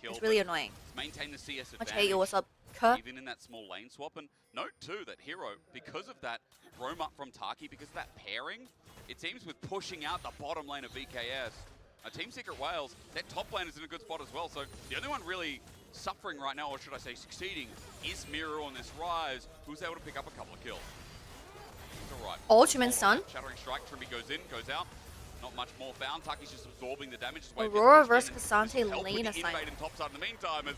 It's really annoying. Maintain the CS advantage. Hey, what's up, Kuh? Even in that small lane swap, and note too that Hero, because of that roam up from Taki, because of that pairing, it seems with pushing out the bottom lane of VKS, Team Secret Wales, their top lane is in a good spot as well. So the only one really suffering right now, or should I say succeeding, is Miru on this rise, who's able to pick up a couple of kills. Alright. Ultimate stun. Shattering strike, Trimby goes in, goes out. Not much more found. Taki's just absorbing the damage. Aurora versus Cassante lane assignment. In the meantime, as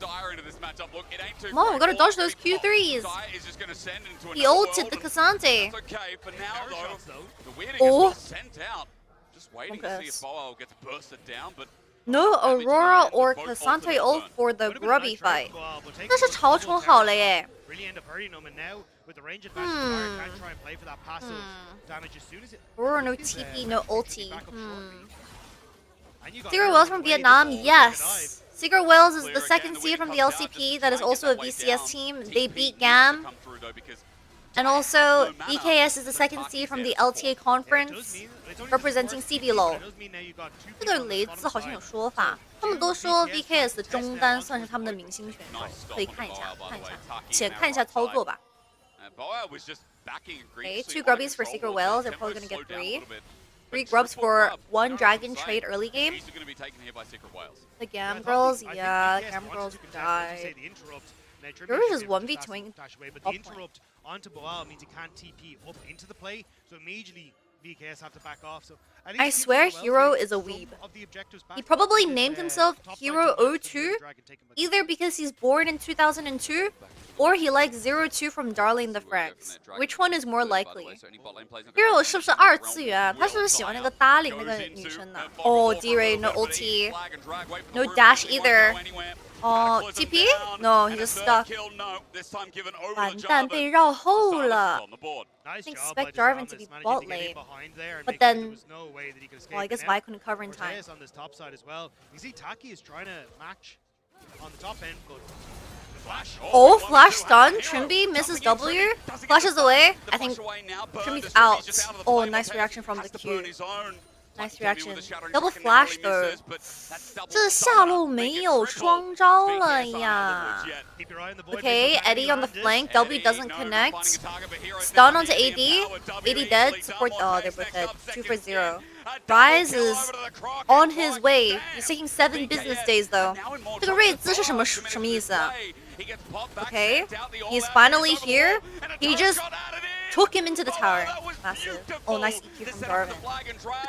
Dire into this matchup. Look, it ain't too. Come on, we gotta dodge those Q3s. Is just gonna send into he ulted the Cassante. That's okay for now, though. The weirding is sent out. Just waiting to see if Boao gets bursted down, but. No Aurora or Cassante ult for the grubby fight. 但是潮冲好了耶。 Really end up hurting them, and now with the range advantage, Fire can try and play for that passive damage as soon as it. Aurora no TP, no ulti. Secret Wells from Vietnam, yes. Secret Wells is the second seed from the LCP that is also a VCS team. They beat GAM. And also, VKS is the second seed from the LTA conference, representing CBLOL. 这个雷子好像有说法，他们都说 VKS 的中单算是他们的明星选手，可以看一下，且看一下操作吧。Okay, 2 grubbies for Secret Wells. They're probably gonna get 3. 3 grubs for 1 dragon trade early game. The Gam girls, yeah, Gam girls died. You're just 1v2ing but the interrupt onto Boao means he can't TP up into the play, so immediately VKS have to back off. So I swear Hero is a weeb. He probably named himself Hero 02 either because he's born in 2002 or he likes 02 from Darling the Franxx. Which one is more likely? Hero 是不是二次元？他是不是喜欢那个 Darling 那个女生呢？ Oh, D-Ray, no ulti, no dash either. Oh, TP? No, he's just stuck. 完蛋，被绕后了。I expect Jarvan to be bot lane, but then, well, I guess Vi couldn't cover in time. On this top side as well. You see Taki is trying to match on the top end, but flash. Oh, flash stun. Trimby misses W. Flashes away. I think Trimby's out. Oh, nice reaction from the Q. Nice reaction. Double flash though. 这下路没有双招了呀。Okay, Eddie on the flank. W doesn't connect. Stun onto AD. AD dead. Support. Oh, they're both dead. 2 for 0. Rise is on his way. He's taking 7 business days though. 这个瑞兹是什么意思啊 Okay, he's finally here. He just took him into the tower. Massive. Oh, nice EQ from Jarvan.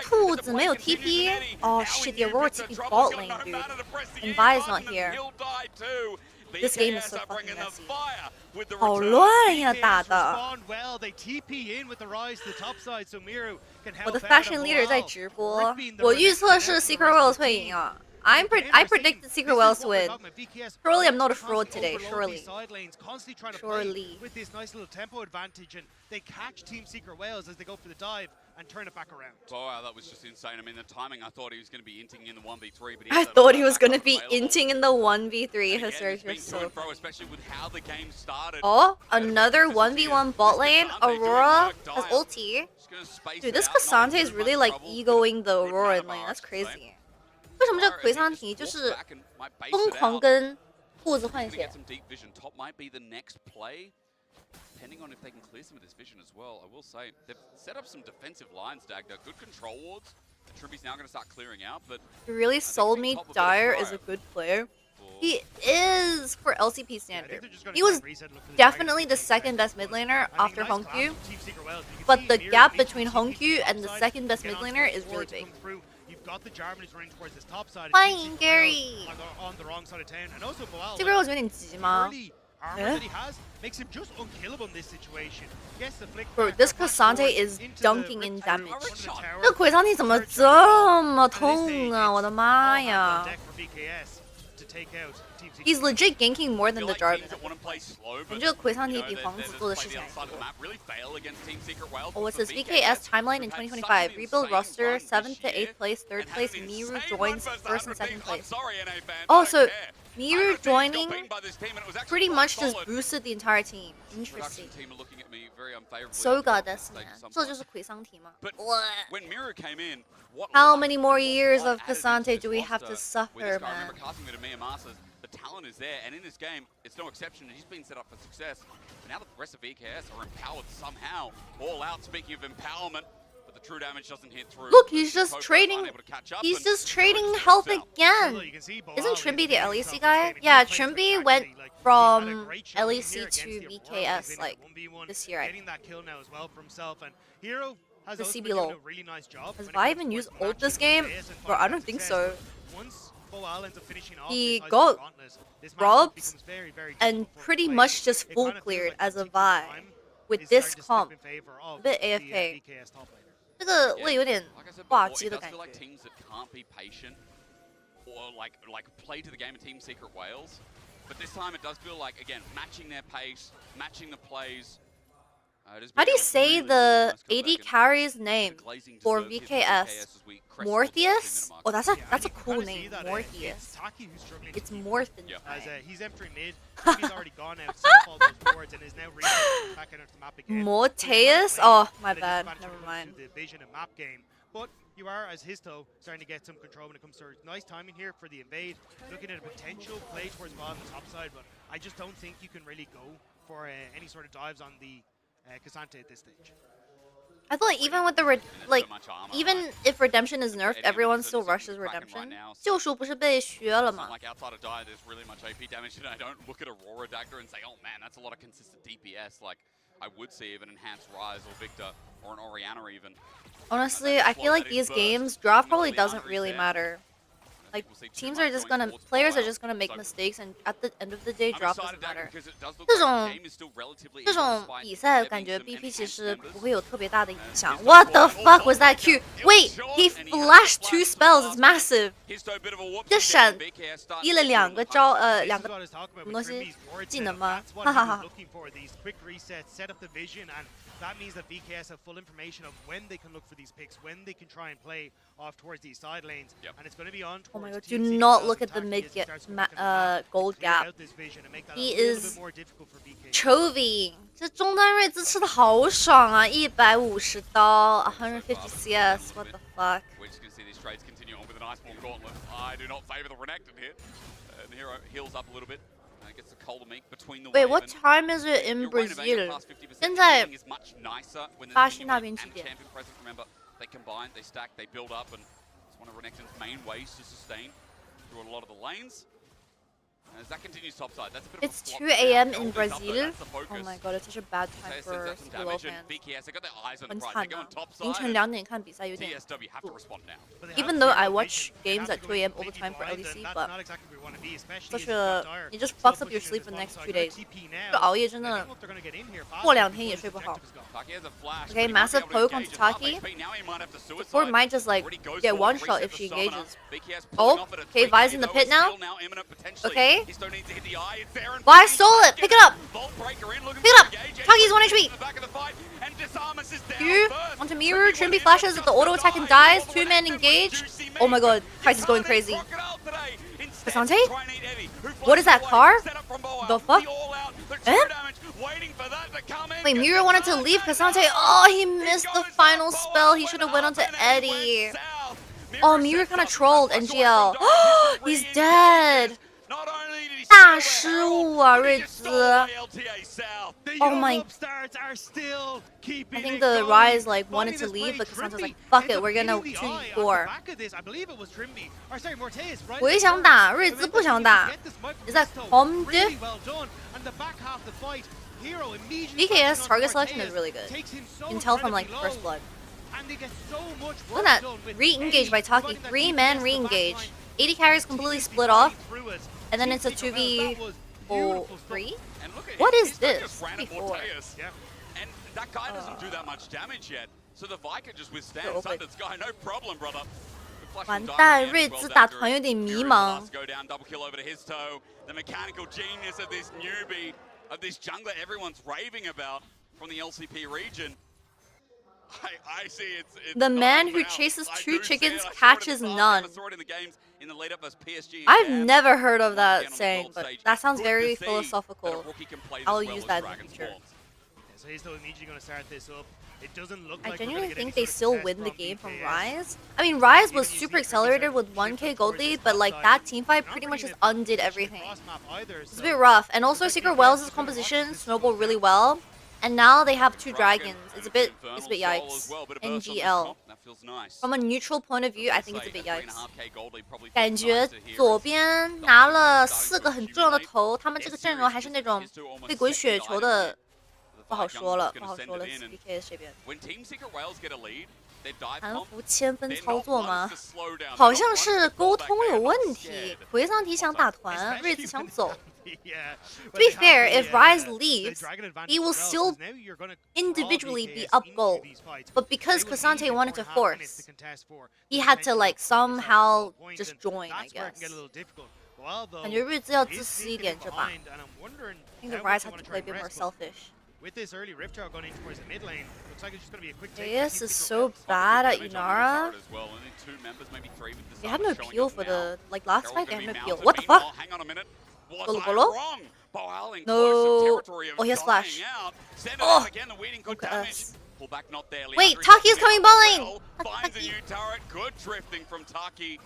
兔子没有 TP. Oh shit, the Aurora TP bot lane, dude. And Vi is not here. This game is so fucking messy. 好乱呀，打的。我的 Fashion Leader 在直播，我预测是 Secret Worlds 会赢啊。I predicted Secret Wales to win. Surely I'm not a fraud today. Surely. Constantly trying to Surely. play with this nice little tempo advantage, and they catch Team Secret Wales as they go for the dive and turn it back around. Oh, wow, that was just insane. I mean, the timing, I thought he was going to be inting in the 1v3, but I thought he was gonna be inting in the 1v3. Hussars, you're so funny. Especially with how the game started. Oh, another 1v1 bot lane. Aurora has ulti. Dude, this Cassante is really like egoing the Aurora in lane. That's crazy. 为什么这个奎桑提就是疯狂跟兔子换血？ Top might be the next play. Depending on if they can clear some of this vision as well, I will say they've set up some defensive lines, Dagda. Good control wards. Tribby's now going to start clearing out, but He really sold me Dyer is a good player. He is for LCP standard. He was definitely the second best mid laner after Hongkyu, but the gap between Hongkyu and the second best mid laner is really big. You've got the Jarvan's running towards this top side. 欢迎 Gary。 On the wrong side of town, and also Boal. 这个 Rose 有点急吗？ Armor that he has makes him just unkillable in this situation. Gets the flick. Bro, this Cassante is dunking in damage. 这个奎桑提怎么这么痛啊？我的妈呀！ He's legit ganking more than the Jarvan. 你这个奎桑提比皇子做的事情还多。Oh, what's this VKS timeline in 2025? Rebuild roster, 7th to 8th place, 3rd place. Miru joins 1st and 2nd place. Oh, so Miru joining pretty much just boosted the entire team. Interesting. So goddess, man. 这就是奎桑提吗？ when Miru came in, How many more years of Cassante do we have to suffer, man? The talent is there, and in this game, it's no exception. He's been set up for success. But now the rest of VKS are empowered somehow. All out, speaking of empowerment, but the true damage doesn't hit through. Look, he's just trading. He's just trading health again. Isn't Trimby the LEC guy? Yeah, Trimby went from LEC to VKS like this year. I think. That kill now as well for himself, and Hero has The also CB been low. doing a really nice job. Has Vi even used ult this game? Bro, I don't think so. Once Boal ends up finishing off He this nice got Dauntless, this matchup robbed becomes very, very and difficult for pretty him to much play. just It full kinda feels cleared like as a taking Vi time with is this starting to slip comp. in favor A of bit the, AFK. VKS top laner. 这个我有点挂 It 机的 does 感 feel like 觉。 teams that can't be patient or like play to the game of Team Secret Wales. But this time it does feel like, again, matching their pace, matching the plays. How do you say the AD carry's name for VKS? Morpheus? Oh, that's a cool name, Morpheus. It's Morphin. He's entering mid. He's already gone out, set up all those boards, and is now back into the map again. Morteus? Oh, my bad. Never mind. The vision and map game. But you are, as Histo, starting to get some control when it comes to nice timing here for the invade. Looking at a potential play towards bottom top side, but I just don't think you can really go for any sort of dives on the Cassante at this stage. I feel like even with the even if redemption is nerfed, everyone still rushes redemption. 救赎不是被削了吗？ Like outside of Dire, there's really much AP damage, and I don't look at Aurora Dagda and say, oh man, that's a lot of consistent DPS. Like, I would see even enhanced Rise or Victor or an Orianna even. Honestly, I feel like these games, draft probably doesn't really matter. Like, players are just gonna make mistakes, and at the end of the day, draft doesn't matter. 这种比赛感觉 BP 其实不会有特别大的影响。What the fuck was that Q? Wait, he flashed 2 spells. It's massive. 这闪滴了2个招，2个什么东西技能吗？哈哈哈。 That means that VKS have full information of when they can look for these picks, when they can try and play off towards these side lanes, and it's going to be on. Oh my god! Do not look at the mid gold gap. He is Chovy. 这中单瑞兹吃的好爽啊！150刀，150 CS. What the fuck? We're just going to see these trades continue on with an Iceborne Gauntlet. I do not favor the Renekton here. And the hero heals up a little bit. Gets the cold meat between the Wait, what time is it in Brazil? 现在巴西那边几点？ Remember, they combine, they stack, they build up, and it's one of Renekton's main ways to sustain through a lot of the lanes. As that continues topside, that's a bit It's of a 2 a.m. in Brazil. Oh my god, it's such a bad time TSW for sends out some CBLOL damage, and fans. VKS, they got their eyes on the 很 prize. 惨 They go 啊 on topside. 凌晨 and 2点看比赛有点 TSW have to respond now. Even though I watch games at 2 a.m. all the time for LEC, but such a it just fucks up your sleep for the next 2 days. 就熬夜真的过2天也睡不好。Okay, massive poke onto Taki. Support might just like get one shot if she engages. Oh, okay, Vi's in the pit now. Okay. Vi stole it. Pick it up. Pick it up. Taki's 1 HP. Q onto Mirror. Trimby flashes at the auto attack and dies. 2-man engage. Oh my god, Kai's is going crazy. Cassante? What is that car? The fuck? Eh? Wait, Mirror wanted to leave Cassante. Oh, he missed the final spell. He should have went on to Eddie. Oh, Mirror kind of trolled NGL. He's dead. 大失误啊，瑞兹。Oh my. I think the Rise like wanted to leave, but Cassante was like, fuck it, we're gonna 2v4. 我也想打，瑞兹不想打。Is that home diff? BKS target selection is really good. You can tell from like first blood. Look at that re-engage by Taki. 3-man re-engage. 80 carries completely split off. And then it's a 2v3? What is this? 2v4. And that guy doesn't do that much damage yet. So the Vi can just withstand Thunder's guy, no problem, brother. 完蛋，瑞兹打团有点迷茫。 Go down, double kill over to his toe. The mechanical genius of this newbie, of this jungler everyone's raving about from the LCP region. I see it's the man who chases 2 chickens catches none. I've never heard of that saying, but that sounds very philosophical. I'll use that in the future. So he's still immediately going to start this up. It doesn't look I like genuinely think they still win the game from Rise. I mean, Rise was super accelerated with 1k gold lead, but like that teamfight pretty much just undid everything. It's a bit rough. And also Secret Wells' composition snowballed really well. And now they have 2 dragons. It's a bit yikes. NGL. From a neutral point of view, I think it's a bit yikes. 感觉左边拿了4个很重要的头，他们这个阵容还是那种被滚雪球的，不好说了，不好说了。BKS 这边。韩服千分操作吗？好像是沟通有问题。奎桑提想打团，瑞兹想走。 To be fair, if Rise leaves, he will still individually be up gold. But because Cassante wanted to force, he had to like somehow just join, I guess. 感觉瑞兹要自私一点这把。I think the Rise had to play a bit more selfish. With this early Rift Trail going in towards the mid lane, looks like it's just going to be a quick take. JS is so bad at Inara. They had no peel for the like last fight. They had no peel. What the fuck? Bolo Bolo? No. Oh, he has flash. Oh, look at us. Wait, Taki is coming bot lane. Good drifting from Taki.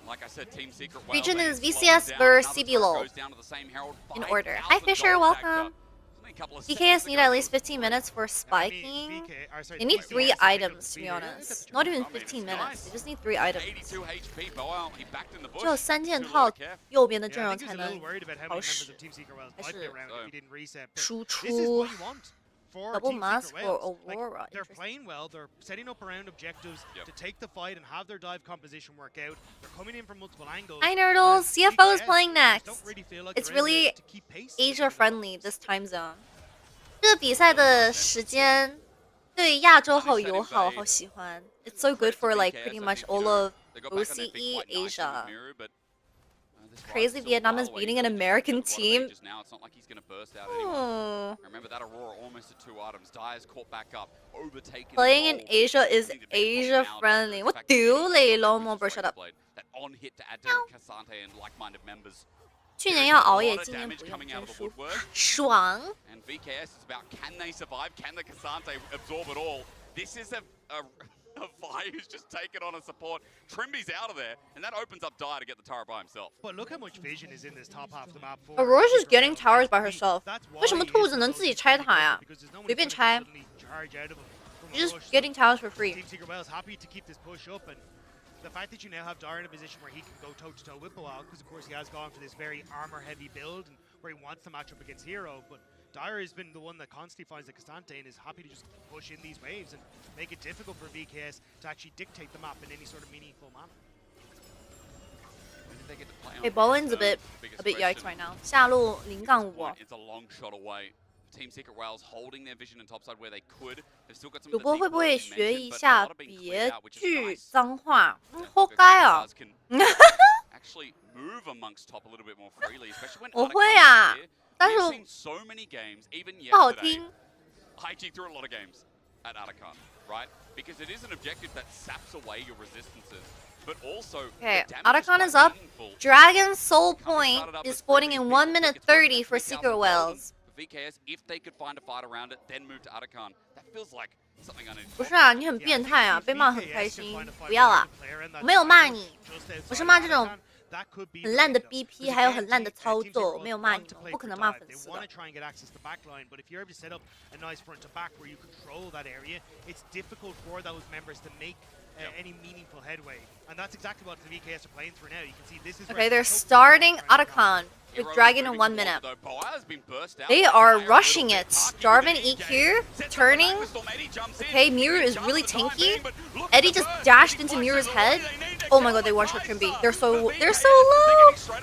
Like I said, Team Secret Region is VCS versus CBLOL. In order. Hi Fisher, welcome. BKS need at least 15 minutes for spiking. They need 3 items, to be honest. Not even 15 minutes. They just need 3 items. 只有3件套，右边的阵容才能好使，还是输出。Double mask for Aurora. They're playing well. They're setting up around objectives to take the fight and have their dive composition work out. They're coming in from multiple angles. Hi Nerdles, CFO is playing next. It's really Asia friendly this time zone. 这个比赛的时间对亚洲好友好，好喜欢。It's so good for like pretty much all of OCE Asia. Crazy Vietnam is beating an American team. Remember that Aurora almost at 2 items. Dyer's caught back up, overtaken. Playing in Asia is Asia friendly. What do they Lomo bro shut up? That on hit to add to Cassante and like-minded members. 去年要熬夜，今年不用，真舒服，爽。 And VKS is about can they survive? Can the Cassante absorb it all? This is a Vi who's just taken on a support. Trimby's out of there, and that opens up Dyer to get the tower by himself. But look how much vision is in this top half of the map. Aurora's just getting towers by herself. 为什么兔子能自己拆塔呀？随便拆。You're just getting towers for free. Team Secret Wells happy to keep this push up, and the fact that you now have Dyer in a position where he can go toe-to-toe with Bilal, because of course he has gone for this very armor-heavy build and where he wants to match up against Hero, but Dyer has been the one that constantly finds the Castante and is happy to just push in these waves and make it difficult for VKS to actually dictate the map in any sort of meaningful manner. Hey, Bowen's a bit yikes right now. 下路0.5. It's a long shot away. Team Secret Whales holding their vision in topside where they could. They've still got some 主 of the 播 deep 会不会 balls you 学 mentioned, 一 but a 下 lot have been 别 cleared out, which is 句 nice. 脏话？活该啊！ Actually move amongst top a little bit more freely, especially when 我会啊，但是 We've seen so many games, even 不好 yesterday. 听。 IG threw a lot of games at Atakan, right? Because it is an objective that saps away your resistances, but also Okay, the damage Atakan quite is up. meaningful. Dragon's Soul Point is spawning in 1 minute 30 for Secret Whales. VKS, if they could find a fight around it, then move to Atakan. That feels like something I need. 不是啊，你很变态啊，被骂很开心。不要啊，我没有骂你，我是骂这种很烂的 BP 还有很烂的操作，没有骂你，不可能骂粉丝的。 But if you're able to set up a nice front to back where you control that area, it's difficult for those members to make any meaningful headway. And that's exactly what the VKS are playing through now. You can see this is Okay, they're starting Atakan with Dragon in 1 minute. They are rushing it. Jarvan EQ, turning. Okay, Miru is really tanky. Eddie just dashed into Miru's head. Oh my god, they one-shot Trimby. They're so low.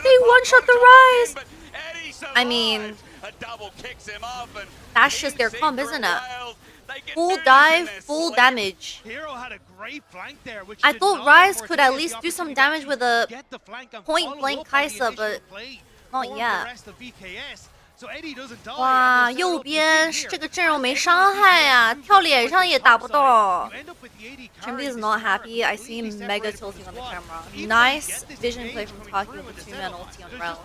They one-shot the Rise. I mean, that's just their comp, isn't it? Full dive, full damage. I thought Rise could at least do some damage with a point-blank Kaisa, but not yet. 哇，右边这个阵容没伤害呀，跳脸上也打不动。Trimby is not happy. I see him mega tilting on the camera. Nice vision play from Taki with the 2-man ulti on Rel.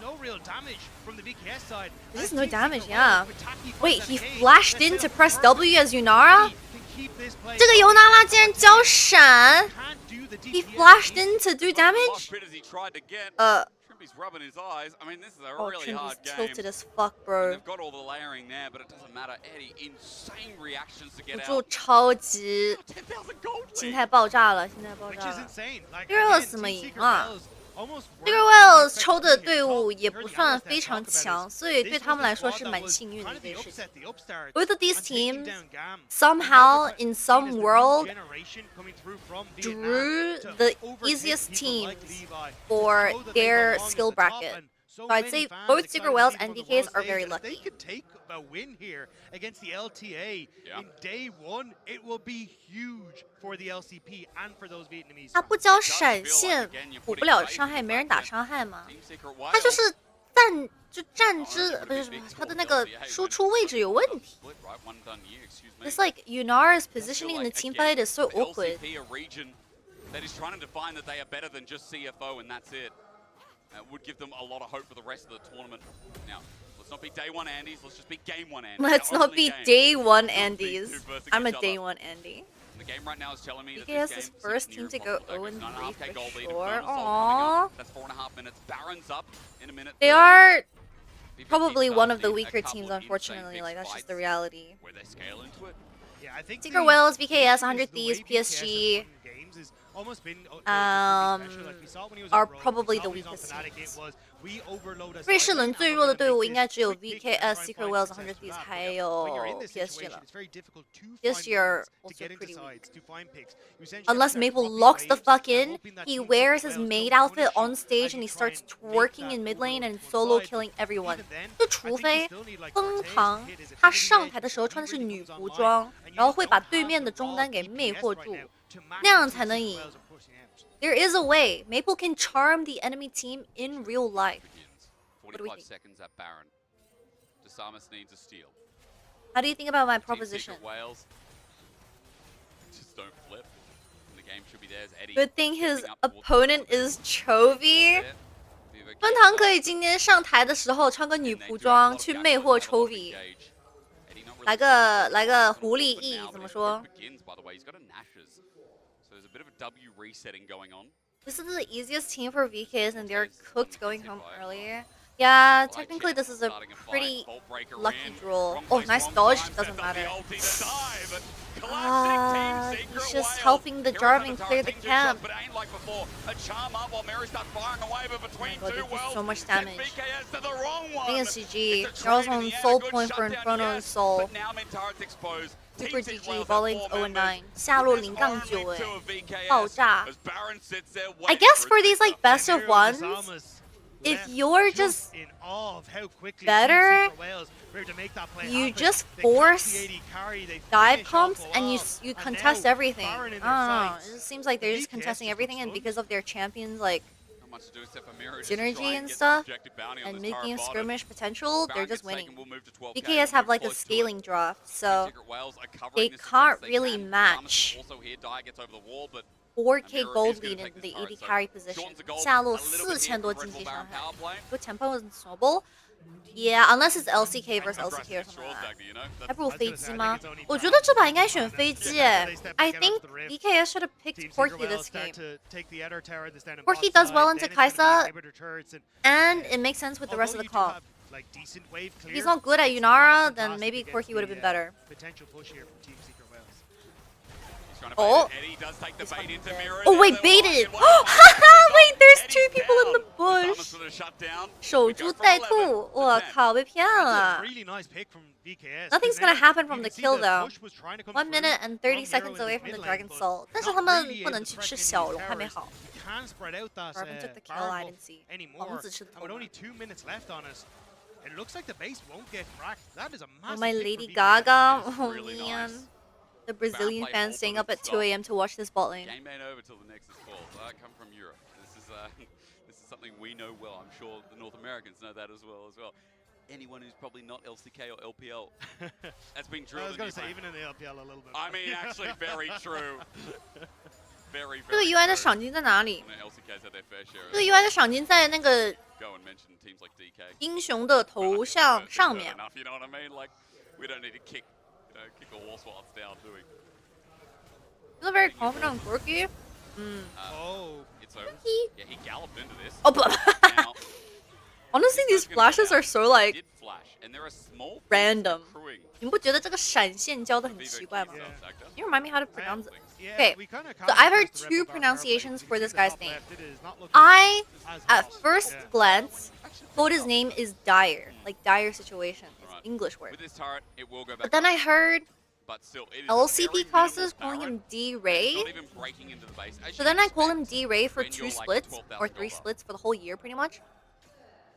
There's no damage, yeah. Wait, he flashed in to press W as Yunara? 这个尤娜拉竟然交闪 He flashed in to do damage? Trimby's rubbing his eyes. I mean, this is a Oh, really Trimby's hard game. tilted as fuck, bro. They've got all the layering there, but it doesn't matter. Eddie, insane reactions to 辅 get 助 out. 超级心态爆炸了，心态爆炸了。Heroes 怎么赢啊？ Secret Whales 抽的队伍也不算非常强，所以对他们来说是蛮幸运的一件事情。Both of these teams somehow in some world drew the easiest teams for their skill bracket. So I'd say both Secret Whales and DKs are very lucky. They could take a win here against the LTA in day one. It will be huge for the LCP and for those Vietnamese. 他不交闪现，补不了伤害，没人打伤害吗？他就是站姿，不是他的那个输出位置有问题。It's like Yunara's positioning in the team fight is so awkward. That is trying to define that they are better than just CFO, and that's it. Would give them a lot of hope for the rest of the tournament. Now, let's not be day one Andes, let's just be game one Andes. Let's not be day one Andes. I'm a day one Andy. The game right now is telling me that BKS this is game first sits team near to go top. 0-3 9.5k for gold lead, sure. Infernal Soul coming Aww. up. That's 4.5 minutes. Baron's up in a minute. They are probably one of the weaker teams, unfortunately. Like, that's just the reality. Where they scale into it. Yeah, I think Secret Whales, VKS, 100 Thieves, PSG are probably the weakest teams. 瑞士轮最弱的队伍应该只有 VKS, Secret Whales, 100 Thieves 还有 PSG 了。PSG are also pretty weak. Unless Maple locks the fuck in, he wears his maid outfit on stage and he starts twerking in mid lane and solo killing everyone. 就除非封堂他上台的时候穿的是女仆装，然后会把对面的中单给魅惑住，那样才能赢。There is a way. Maple can charm the enemy team in real life. What do we 45 think? seconds at Baron. DeSamus needs a steal. How do you think about my Team proposition? Secret Whales just don't flip. The game should be theirs. Eddie Good thing his picking up towards opponent is Chovy. 分堂可以今天上台的时候穿个女仆装去魅惑 Chovy， 来个狐狸翼怎么说？ begins, by the way. He's got a Nash's. So there's a bit of a W resetting going on. This is the easiest team for VKs and they're cooked going home early. Yeah, technically this is a pretty lucky draw. Oh, nice dodge. Doesn't matter. He's just helping the Jarvan clear the camp. But ain't like before. A charm up while Mary starts firing away, but between two worlds, so much damage. VKS to the wrong one. I think it's GG. They're also on soul point for Inferno and Soul. But now Mintaro's exposed. Super GG, bowling 0-9. 下落0杠9 爆炸. I guess for these like best of ones, if you're just better, you just force dive comps and you contest everything. I don't know. It just seems like they're just contesting everything, and because of their champions like synergy and stuff and mid-game skirmish potential, they're just winning. BKS have like a scaling draft, so they can't really match 4K gold lead in the AD carry position. 下落4000多经济伤害. Good tempo and snowball. Yeah, unless it's LCK versus LCK or something like that. 还不如飞机吗？我觉得这把应该选飞机哎。I think BKS should have picked Corki this game. Corki does well into Kai'Sa, and it makes sense with the rest of the comp. If he's not good at Yunara, then maybe Corki would have been better. Oh. Oh wait, baited! Wait, there's 2 people in the bush. 守株待兔，我靠，被骗了。Nothing's gonna happen from the kill though. 1 minute and 30 seconds away from the Dragon Soul. 但是他们不能去吃小龙，还没好。Dragon took the kill, I didn't see. 王子吃的头。Oh my Lady Gaga, oh man. The Brazilian fans staying up at 2 AM to watch this bot lane. Game ain't over till the Nexus falls. I come from Europe. This is something we know well. I'm sure the North Americans know that as well. Anyone who's probably not LCK or LPL, that's been true. I was going to say even in the LPL a little bit. I mean, actually, very true. Very. 这个 UI 的赏金在哪里？ LCK's had their fair share. 这个 UI 的赏金在那个 Go and mention teams like DK. 英雄的头像上面。 You know what I mean? Like, we don't need to kick a wall swats down, do we? You look very confident on Corki. It's over. Yeah, he galloped into this. Oh, but honestly, these flashes are so like random. 你们不觉得这个闪现教的很奇怪吗？ Can you remind me how to pronounce it? Okay, so I've heard 2 pronunciations for this guy's name. I, at first glance, thought his name is Dire, like dire situation. It's an English word. But then I heard LCP causes calling him D-Ray. So then I called him D-Ray for 2 splits, or 3 splits for the whole year pretty much.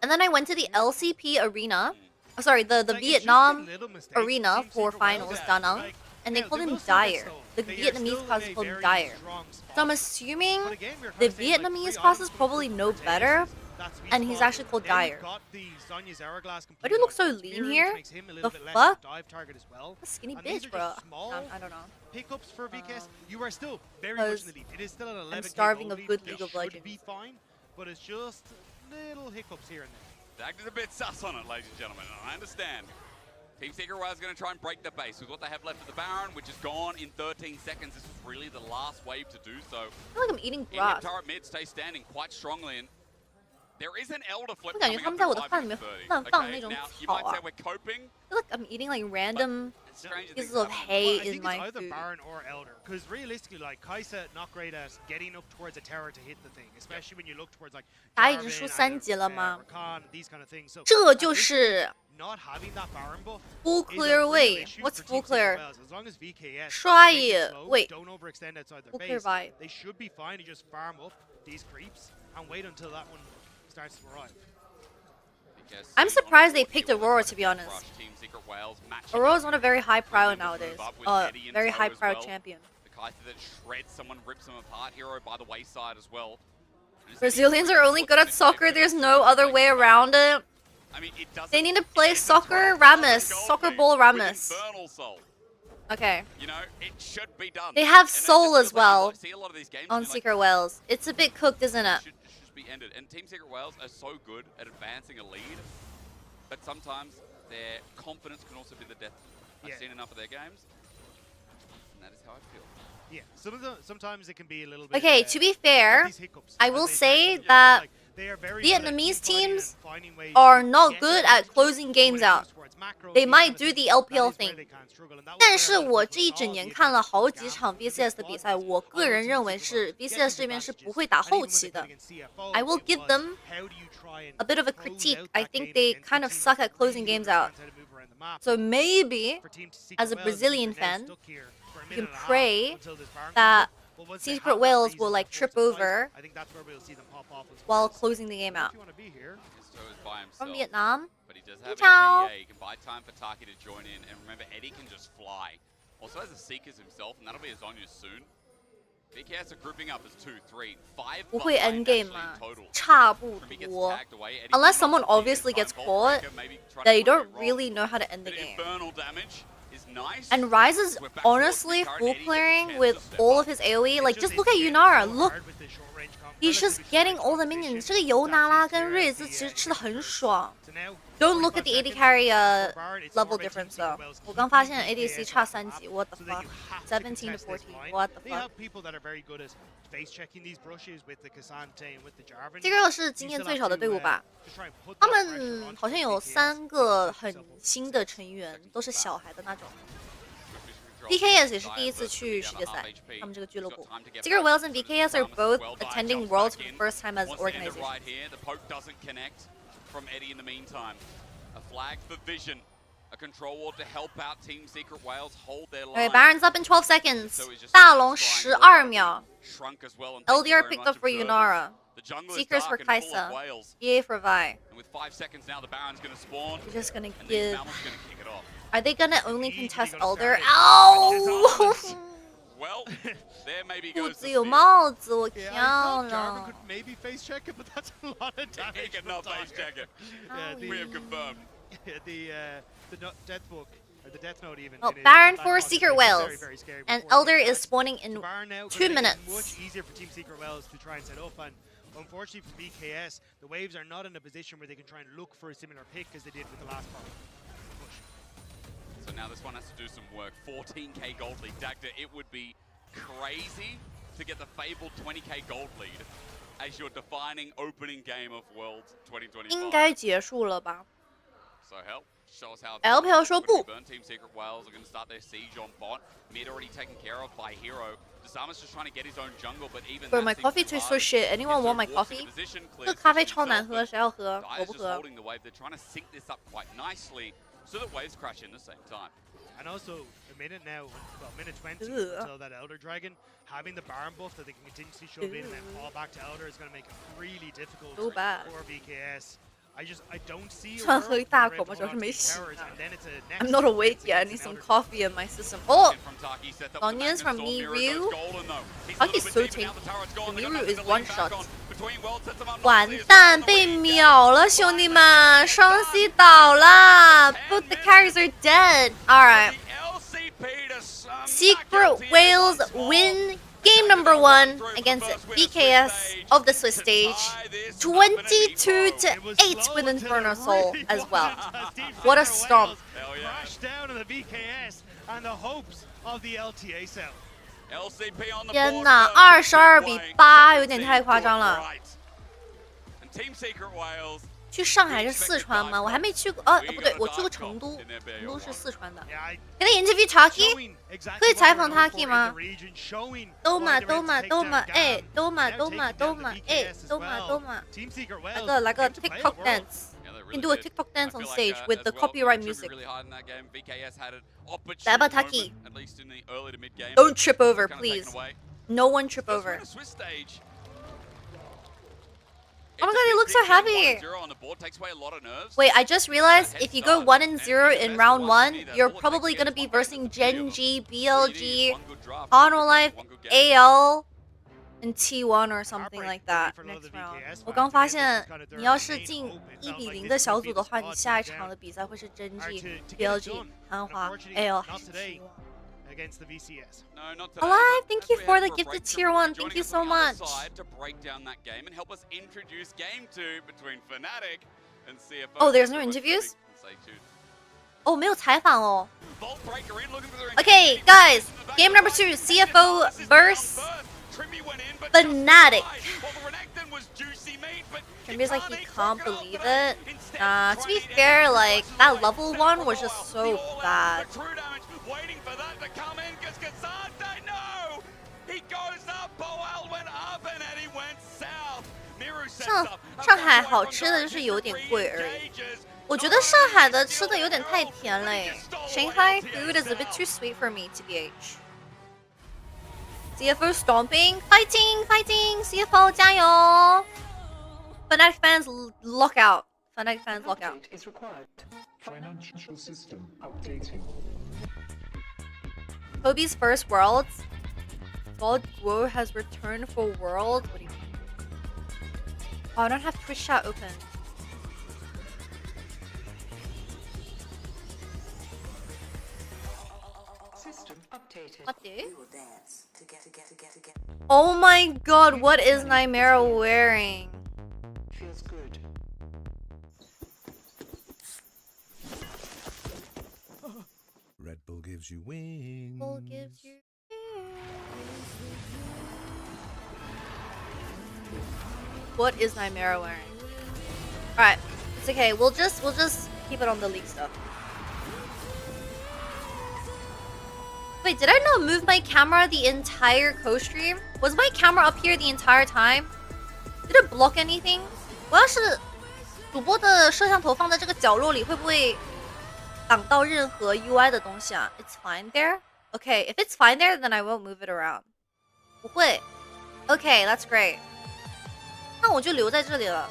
And then I went to the LCP arena, the Vietnam arena for finals, Da Nang, and they called him Dire. The Vietnamese causes called him Dire. So I'm assuming the Vietnamese causes probably know better, and he's actually called Dire. Why do you look so lean here? The fuck? A skinny bitch, bro. I don't know. Pickups for VKS, you are still very much in the lead. It is still an 11K. I'm starving of good League of Legends. Be fine, but it's just little hiccups here and there. Dag is a bit sus on it, ladies and gentlemen. I understand. Team Secret is going to try and break the base with what they have left of the Baron, which is gone in 13 seconds. This is really the last wave to do so. I feel like I'm eating grass. Turret mid stays standing quite strongly, and there is an Elder Flip 我感觉他们在我的饭里面乱放那种草啊。 we're coping. I feel like I'm eating like random pieces of hay in my either food. Baron or Elder, because realistically, like Kai'Sa not great at getting up towards a tower to hit the thing, especially when you look towards like 他已经出3级了吗？ Rakan, these kind of things. So 这就是 not having that Baron buff full is clear a real way. issue What's for full Team clear? Secret Wales. As long as VKS Try take it. slow, Wait. don't overextend outside their Full clear base, vibe. they should be fine to just farm up these creeps and wait until that one starts to arrive. I'm surprised they picked Aurora, to be honest. Aurora's not a very high prio nowadays. Very high prio champion. The Kai'Sa that shreds someone, rips them apart. Hero by the wayside as well. Brazilians are only good at soccer. There's no other way around it. I mean, it doesn't. They need to play soccer Ramus. Soccer ball Ramus. Okay. You know, it should be done. They have Soul as well See a lot of these games on like, Secret Wales. It's a bit cooked, isn't it? should be ended. And Team Secret Wales are so good at advancing a lead, but sometimes their confidence can also be the death. I've seen enough of their games. and that is how I feel. Yeah, sometimes it can be a little bit. Okay, to be fair, I will say that Vietnamese teams are not good at closing games out. They might do the LPL thing. 但是我这一整年看了好几场 VCS 的比赛，我个人认为是 VCS 这边是不会打后期的。I will give them a bit of a critique. I think they kind of suck at closing games out. So maybe, as a Brazilian fan, you can pray that Secret Whales will like trip over while closing the game out. From Vietnam. But he does have a GA. He can buy time for Taki to join in. And remember, Eddie can just fly. Also has a Seekers himself, and that'll be his Zonya soon. BKS are grouping up as 2, 3, 5 不会 endgame 吗？差不多。Unless someone obviously gets caught, they don't really know how to end the game. And Ryze is honestly full clearing with all of his AoE. Like, just look at Yunara. Look, he's just getting all the minions. 这个尤娜拉跟瑞兹其实吃的很爽。Don't look at the AD carry level difference though. 我刚发现 ADC 差3级 What the fuck? 17 to 14. What the fuck? Secret 是今年最少的队伍吧？他们好像有3个很新的成员，都是小孩的那种。BKS 也是第一次去世界赛，他们这个俱乐部。Secret Whales and BKS are both attending Worlds for the first time as organizations. From Eddie in the meantime. A flag for Vision. A control ward to help out Team Secret Whales hold their line. Okay, Baron's up in 12 seconds. 大龙12秒. LDR picked up for Yunara. Seekers for Kaisa. EA for Vi. And with 5 seconds now, the Baron's going to spawn. They're just going to and give... Malmon's going to kick it off. Are they going to only contest Elder? Ow! Well, there maybe 裤 goes 子 the 有 steal. 帽子，我 Yeah, 跳 I thought 了 Jarvan。could maybe face check it, but that's a lot of damage. He cannot from face check it. Yeah, We have confirmed. The death book, or the death note even. Well, in his Baron back for pocket Secret is Whales. very, very scary And before Elder he is starts. spawning in Baron now 2 gonna make it minutes. much easier for Team Secret Whales to try and set up, and unfortunately for BKS, the Waves are not in a position where they can try and look for a similar pick as they did with the last part. So now this one has to do some work. 14k gold lead. Dagda, it would be crazy to get the fabled 20k gold lead as your defining opening game of Worlds 2025. 应该结束了吧？ So hell, show us how it's LPL 说不。 burn. Team Secret Whales are going to start their siege on bot. Mid already taken care of by Hero. Desama's just trying to get his own jungle, but even Bro, that my seems coffee too tastes hard. so shit. Anyone want my Walks coffee? into position, 这 clears 个咖啡 position 超难 himself, 喝， but 谁要喝？ Dire's 我不 just 喝。 holding the wave. They're trying to sync this up quite nicely so that waves crash in the same time. And also, a minute now, well, minute 20 Ugh. until that Elder Dragon, having the Baron buff that they can continuously shove in and then fall back to Elder is going to make it really difficult So bad. for BKS. I don't see a 突然 world 喝一 where 大 they're 口 able 吧， to 主要 hold 是 on 没 to 醒 towers, 啊 and then it's a next I'm not awake phase yet. I against need an some Elder coffee in my system. Oh! From Taki, set up Onions with the from Magnum Storm. Miru. Miro goes golden, though. He's a Taki little is so bit deep now. tanky. The turret's gone. The They've got Miru nothing is to one lean back shot. on. Between worlds, sets them up 完 nicely as 蛋， well. 被秒了，兄弟们，双 C 倒了 ，Both the carries are dead. All right. Secret Whales win game number 1 against BKS of the Swiss stage, 22 to 8 with Inferno Soul as well. What a stomp! Crash down on the BKS and the hopes of the LTA cell. LCP on the 天 board 哪 first. ，22比8有点太夸张了。 And Team Secret Whales 去上海是四川吗？我还没去过，不对，我去过成都，成都是四川的。Can I interview Taki？ 可以采访 Taki 吗？都嘛，哎，都嘛，来个 TikTok dance。You can do a TikTok dance on stage with the copyright music. 来吧 Taki。Don't trip over, please. No one trip over. Oh my god, they look so happy! Wait, I just realized if you go 1-0 in round 1, you're probably gonna be versing GenG, BLG, Life, AL, and T1 or something like that next round. 我刚发现，你要是进1比0的小组的话，你下一场的比赛会是 GenG, BLG, 韩华, AL 还是 T1. Against the VCS. No, not today. Alive, thank you for the gifted tier 1. Thank you so much. To break down that game and help us introduce game 2 between Fnatic and CFO. Oh, there's no interviews? Oh, 没有采访哦。 Vault breaker in, looking for the Okay, guys, Game number 2, CFO versus Fnatic. Trimby's like he can't believe it. Nah, to be fair, like that level 1 was just so bad. Waiting for that to come in because Kazante, no! He goes up, Boal went up and he went south. Miru sets up. 上海好吃的就是有点贵而已。我觉得上海的吃的有点太甜了诶。Shanghai food is a bit too sweet for me, tbh. CFO stomping, fighting, fighting. CFO 加油 Fnatic fans lock out. Fnatic fans lock out. Is required. Financial system updating. Kobe's first Worlds. God Guo has returned for Worlds. What do you mean? Oh, I don't have Twitch chat open. System updated. What do? Oh my god, what is Nightmare wearing? Feels good. Red Bull gives you wings. Bull gives you What is Nightmare wearing? Alright, it's okay. We'll just keep it on the league stuff. Wait, did I not move my camera the entire co-stream? Was my camera up here the entire time? Did it block anything? 我要是主播的摄像头放在这个角落里，会不会挡到任何 UI 的东西啊？ It's fine there? Okay, if it's fine there, then I won't move it around. 不会 Okay, that's great. 那我就留在这里了。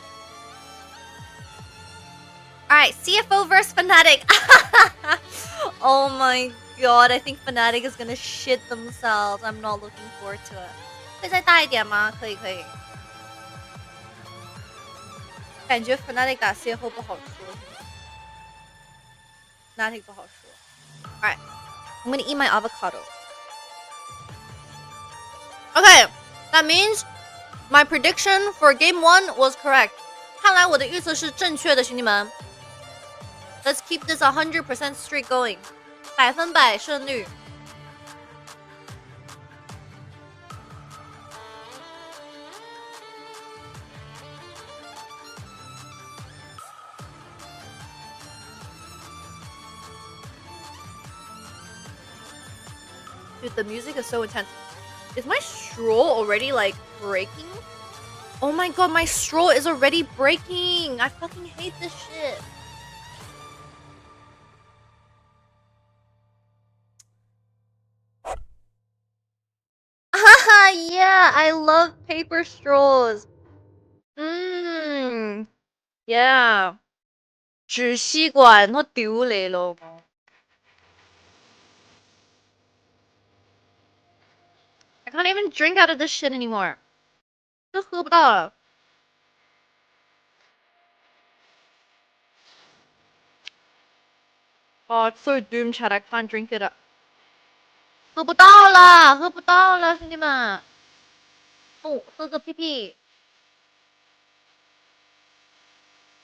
Alright, CFO vs Fnatic. Oh my god, I think Fnatic is gonna shit themselves. I'm not looking forward to it. 可以再大一点吗？可以可以。感觉 Fnatic 打 CFO 不好说。Fnatic 不好说。Alright, I'm gonna eat my avocado. Okay, that means my prediction for game 1 was correct. 看来我的预测是正确的，兄弟们。Let's keep this 100% streak going. 100%胜率。Dude, the music is so intense. Is my straw already like breaking? Oh my god, my straw is already breaking. I fucking hate this shit. Haha, yeah, I love paper straws. Yeah. 紙吸管我丟你咯。I can't even drink out of this shit anymore. 都喝不到了。Oh, it's so doom chat. I can't drink it up. 喝不到了，喝不到了，兄弟们。哦，喝个屁屁。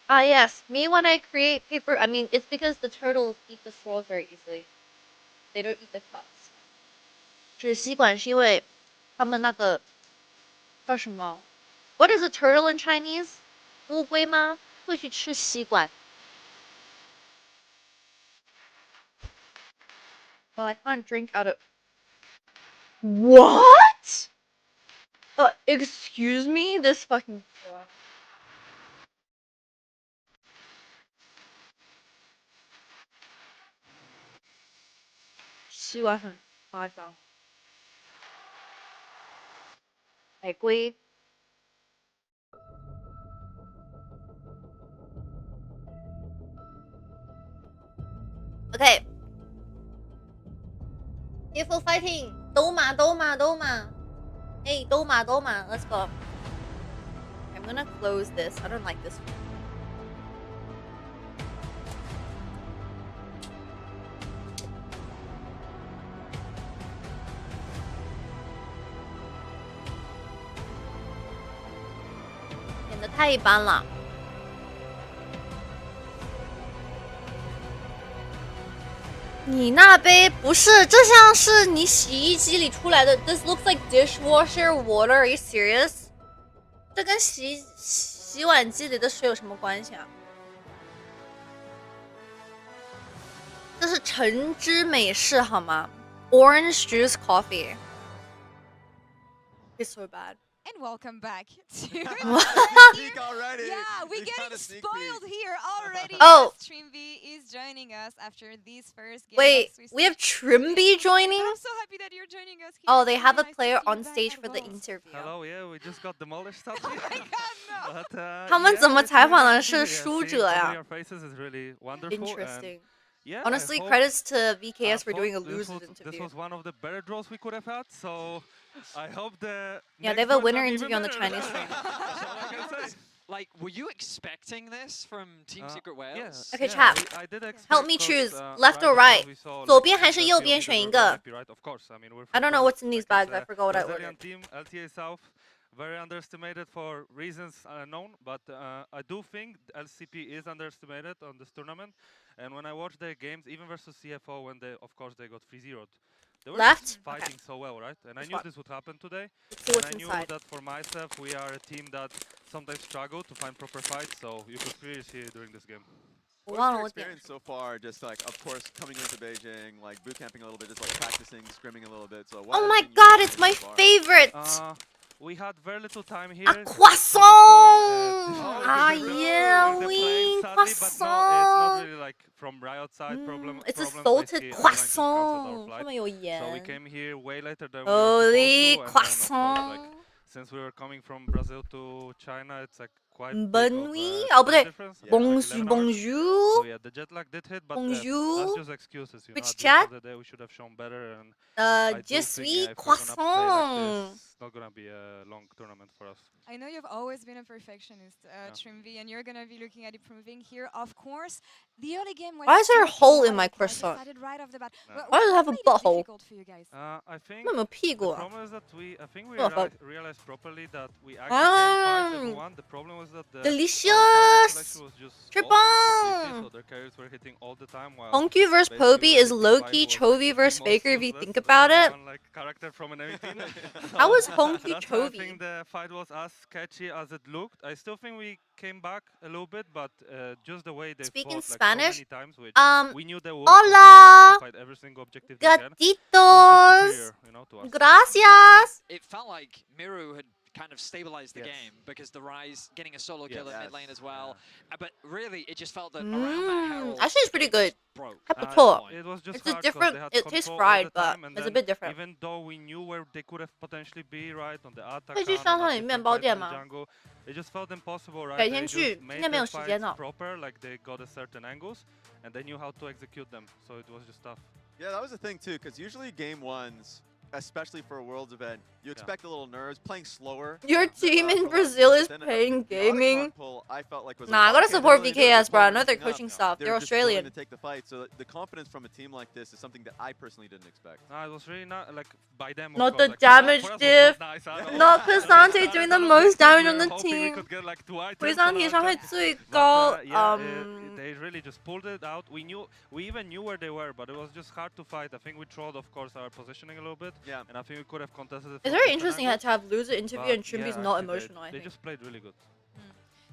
Ah, yes. Me when I create paper, I mean, it's because the turtles eat the straws very easily. They don't eat the cups. 纸吸管是因为他们那个叫什么 What is a turtle in Chinese? 乌龟吗？会去吃吸管。Well, I can't drink out of... What? Excuse me? This fucking...吸管很夸张。海龟。Okay. Careful fighting. 斗马，斗马，斗马。Hey, 斗马，斗马。Let's go. I'm gonna close this. I don't like this one.演得太一般了。你那杯不是，这像是你洗衣机里出来的。This looks like dishwasher water. Are you serious? 这跟洗碗机里的水有什么关系啊？这是橙汁美式好吗 ？Orange juice coffee. It's so bad. And welcome back to already. Yeah, we're getting spoiled here already. Oh. Trimby is joining us after these first games. Wait, we have Trimby joining? I'm so happy that you're joining us here. Oh, they have a player on stage for the interview. Hello, yeah, we just got demolished. Oh my god, no! 他们怎么采访的是输者呀 Your faces is really wonderful. Interesting. Yeah, honestly, credits to VKS for doing a losers interview. This was one of the better draws we could have had, so I hope the yeah, they have a winner interview on the Chinese stream. Like, were you expecting this from Team Secret Wales? Yeah, Okay, chat. Help me choose left or right. 左边还是右边选一个 I don't know what's in these bags. I forgot what I ordered. Team LTA South, very underestimated for reasons unknown, but I do think LCP is underestimated on this tournament. And when I watched their games, even versus CFO, when they, of course, they got 3-0'd. They were Left? fighting so well, right? And I knew this would happen today. See what's and I knew inside. that for myself, we are a team that sometimes struggle to find proper fights, so you could clearly see it during this game. What's your experience so far? Just like, of course, coming into Beijing, like boot camping a little bit, just like practicing, scrimming a little bit. So Oh my god, it's my favorite! We had very little time here. A croissant! Ah yeah, oui, croissant! It's not really like from Riot side problem. It's a salted croissant. So we came here way later than Holy we were supposed to, croissant! and then, of course, like, since we were coming from Brazil to China, it's like quite Bonne big nuit. of Oh, a but difference. Yeah, bonjour, like 11 hours. bonjour. So yeah, the jet lag did hit, but Bonjour. that's just excuses. You know, Which at the end chat? of the day, we should have shown better. And I do je think, suis if we're gonna play like croissant. this, it's not gonna be a long tournament for us. I know you've always been a perfectionist, Trimby, and you're gonna be looking at improving here. Of course, the early game was Why is there a so hole in chaotic. my I croissant? decided right off the bat. Why does it have a What made it butthole? difficult for you guys? I think 那么有屁股 the 啊 problem is that I think we Oh, fuck. realized properly that we actually can fight everyone. The problem was that the Delicious! selection was just Très off bon! completely, so their carries were hitting all the time. While Honky vs basically Poby we is were low-key hitting Chovy like vs the Faker if you most think useless, about it. one, like character from an enemy team. How was So Honky that's why I Chovy? think the fight was as sketchy as it looked. I still think we came back a little bit, but just the way they Speaking fought, like, Spanish, so many times, which we knew they would. hola, fight every single objective they can. gatitos, You know, to us. gracias. It felt like Miru had kind of stabilized the game because the Rise getting a solo kill in mid lane as well. But really, it just felt that around that Herald, Actually, it's pretty good. broke.还不错 It was just It's a hard 'cause different. they had It tastes control all fried, the but time, and it's a then bit different. Even though we knew where they could have potentially be right on the attack, 可以去商场里面包店吗？ jungle, it just felt impossible, right? 改 They 天 just 去， made 今天没有 their 时间 fights 呢。 proper, like they got a certain angles, and they knew how to execute them. So it was just tough. Yeah, that was the thing too, because usually game ones, especially for a Worlds event, you expect a little nerves, playing slower. Your team in Brazil is playing gaming. I felt like was Nah, I gotta support VKS, bro. I know they're coaching stuff. They're just willing Australian. to take the fight, so the confidence from a team like this is something that I personally didn't expect. No, it was really not like by them. of Not course, the like, damage for us, it was diff. not nice, I don't know. Not Cassante doing the most damage on the Hoping we team. could get, like, 2 items 回上 or 体 like 伤害 that. 最 But, 高 yeah, they really just pulled it out. We even knew where they were, but it was just hard to fight. I think we trolled, of course, our positioning a little bit. Yeah. And I think we could have contested it. It's from very different interesting angles. to have loser interview But and Trimby's yeah, not actually, emotional, I they think. just played really good.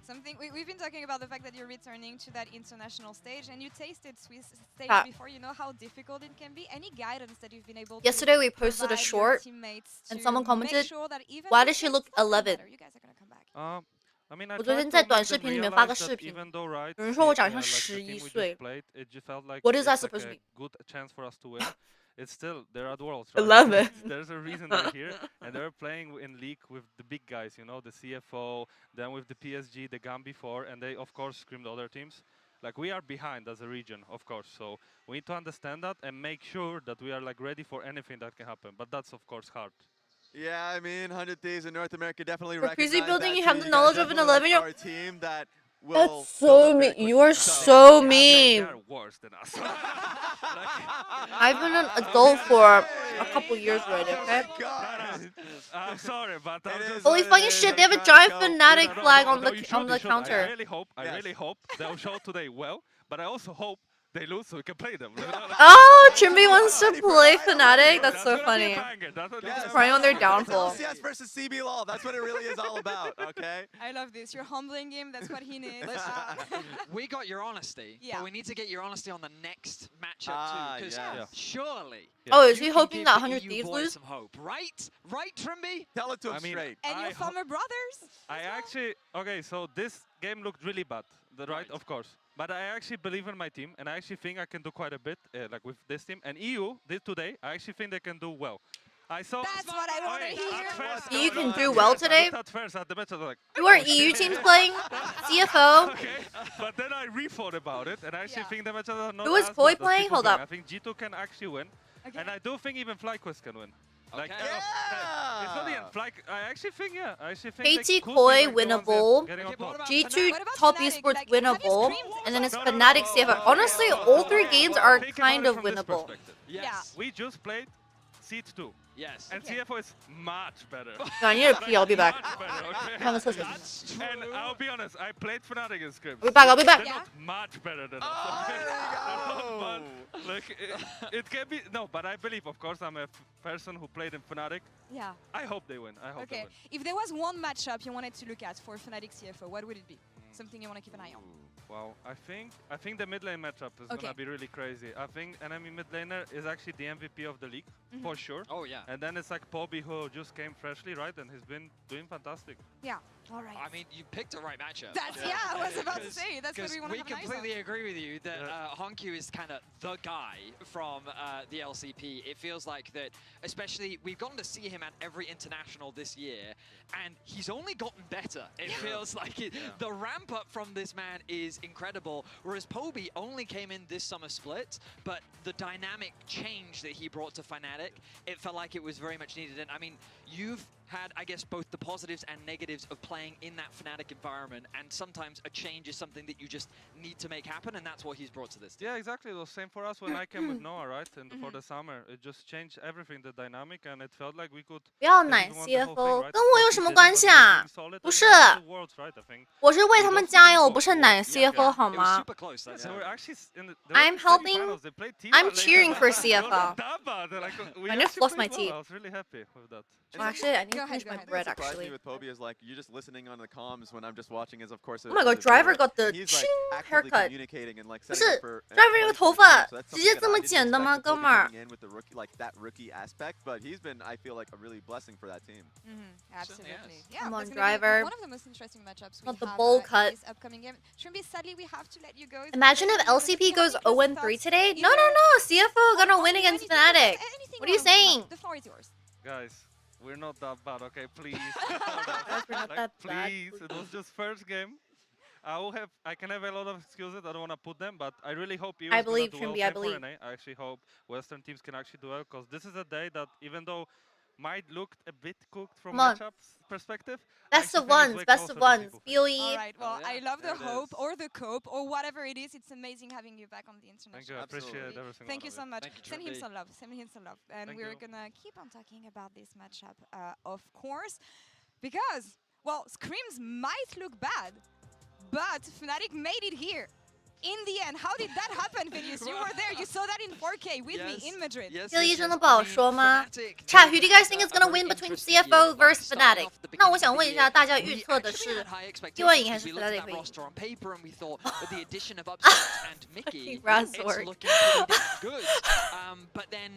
Something we've been talking about the fact that you're returning to that international stage, and you tasted Swiss stage Ah. before. You know how difficult it can be. Any guidance that you've been able to Yesterday we posted a provide your short teammates and to someone make commented, sure that even why if does she things look don't 11? matter, you guys are gonna come back. I mean, I 我昨 tried 天 to 在 make 短 them 视频里面发个 realize that 视频， even though, right, 有人说我长 like 像 the 11 team we just 岁。 played, it just felt like What is that it's like supposed to a be? good chance for us to win. It's still, they're at Worlds, right? 11. There's a reason they're here, and they're playing in League with the big guys, you know, the CFO, then with the PSG, the GAM before, and they, of course, screamed other teams. Like, we are behind as a region, of course, so we need to understand that and make sure that we are, like, ready for anything that can happen, but that's, of course, hard. Yeah, I mean, 100 Thieves in North America definitely For recognize PC building, that you have too. the guys knowledge of an definitely 11-year-old. are a team that will That's so mean. You are so They mean. are worse than us. I've been an adult for a couple years already, okay? I'm sorry, but I'm just Holy fucking shit, they have a giant Fnatic No, flag no, on no, the you should, you should. counter. I really hope they'll show today well, but I also hope they lose, so we can play them. Oh, Trimby wants to play Fnatic. That's so funny. Yes. Preying on their downfall. LCS versus CB LOL. That's what it really is all about, okay? I love this. You're humbling him. That's what he needs. We got your honesty, Yeah. but we need to get your honesty on the next matchup too. Because surely. Oh, is he you hoping can that give 100 the Thieves EU boys lose? some hope, right? Right, Trimby? Tell it to him straight. And your former brothers? I actually, okay, so this game looked really bad, right? Of course. But I actually believe in my team, and I actually think I can do quite a bit, like with this team. And EU did today. I actually think they can do well. I saw. That's what I want to hear. You can do well today? At first, at the match, I was like, Who are EU teams playing? CFO. Okay, but then I rethought about it, and I actually think the matches are not. Who is as Koi bad as playing? people Hold think. up. I think G2 can actually win, Okay. and I do think even FlyQuest can win. Like, Okay. it's not the end. I actually think, yeah. I actually think KT they could Koi be like the ones winnable. getting on top. G2 What about top Fnatic? esports Like, have you winnable. screamed? And then it's No, Fnatic CFO. Honestly, all three games are Think kind about of it from this winnable. perspective. Yes. We just played Seed 2. Yes. And CFO is much better. No, I need to pee. I'll be back. Much better, okay? Thomas, listen. That's true. And I'll be honest, I played Fnatic in scrims. I'll be back. I'll be back. They're not much better than us. But, like, it can be. No, but I believe, of course, I'm a person who played in Fnatic. Yeah. I hope they win. I hope they Okay. win. If there was one matchup you wanted to look at for Fnatic CFO, what would it be? Something you want to keep an eye on? Wow, I think the mid lane matchup is gonna be really crazy. I think enemy mid laner is actually the MVP of the league for sure. Oh yeah. And then it's like Poby who just came freshly, right? And he's been doing fantastic. Yeah. All right. I mean, you picked the right matchup. That's I was about to say. That's what we want to have an eye on. completely agree with you that Honkyu is kind of the guy from the LCP. It feels like that, especially we've gotten to see him at every international this year, and he's only gotten better. It feels like it. The ramp up from this man is incredible. Whereas Poby only came in this summer split, but the dynamic change that he brought to Fnatic, it felt like it was very much needed. And I mean, you've had, I guess, both the positives and negatives of playing in that Fnatic environment, and sometimes a change is something that you just need to make happen, and that's what he's brought to this team. Yeah, exactly. It was same for us when I came with Noah, right? And for the summer, it just changed everything, the dynamic, and it felt like we could. 不要奶 CFO，跟我有什么关系啊？不是，我是为他们加油，不是奶 CFO 好吗 ？I'm helping. I'm cheering for CFO. I need to floss my teeth. I was really happy with that. Well, actually, I need to finish my bread. Surprised Actually. me with Poby is like you just listening on the comms when I'm just watching is of course. Oh my god, Driver got the he's like actively haircut. communicating and like 不 setting 是 up for. Driver 这个头发直接这么剪的吗，哥们儿？ In with the rookie, like that rookie aspect, but he's been, I feel like, a really blessing for that team. Absolutely. Yeah. Come on, that's gonna be Driver. One of the most interesting matchups we Not the have bowl in cut. this upcoming game. Trimby, sadly, we have to let you go. Imagine if LCP goes 0-3 today. No, CFO gonna win against Fnatic. What are you saying? The floor is yours. Guys, we're not that bad, okay? Please. Guys, we're not that bad. Please, it was just first game. I can have a lot of excuses. I don't want to put them, but I really hope you. I believe, do well Trimby, I for believe. NA. I actually hope Western teams can actually do well, because this is a day that, even though might look a bit cooked from matchups perspective. Best of ones, best of ones. BOE. All right, well, I love the hope or the cope or whatever it is. It's amazing having you back on the international. Thank you, I appreciate everything. Thank you so much. Thank you, Send him Trimby. some love. Send him some love. And Thank we're you. gonna keep on talking about this matchup, of course, because well, scrims might look bad, but Fnatic made it here. In the end, how did that happen, Vinicius? You were there. You saw that in 4K with me in Madrid. 这一真的不好说吗 ？Chat, who do you guys think is gonna win between CFO versus Fnatic？ 那我想问一下，大家预测的是地位赢还是 Fnatic 会赢 roster on paper, and we thought with the addition of Upset and Mickey, it's Razork. looking pretty damn good. But then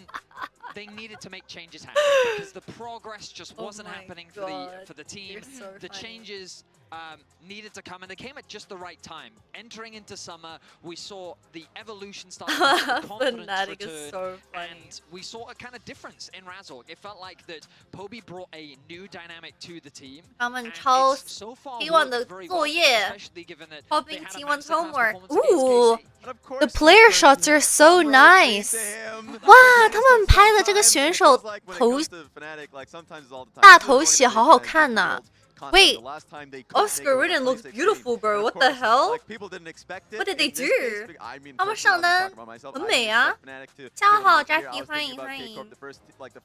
they needed to make changes happen because the progress just wasn't happening for the team. So The funny. changes needed to come, and they came at just the right time. Entering into summer, we saw the evolution start, the confidence Fnatic is return, so funny. and we saw a kind of difference in Razork. It felt like that Poby brought a new dynamic to the team. 他们抄 So far, T1 的 worked very 作 well, 业 especially given that they，copying had a T1's massive homework. performance against Ooh, KC. the player shots are so nice. 哇，他们拍的这个选手头大头血好好看呐。Wait, Oscar Ridden looks beautiful, bro. What the hell? What did they do? 他们上单很美啊！下午好 ，Jackie，欢迎欢迎。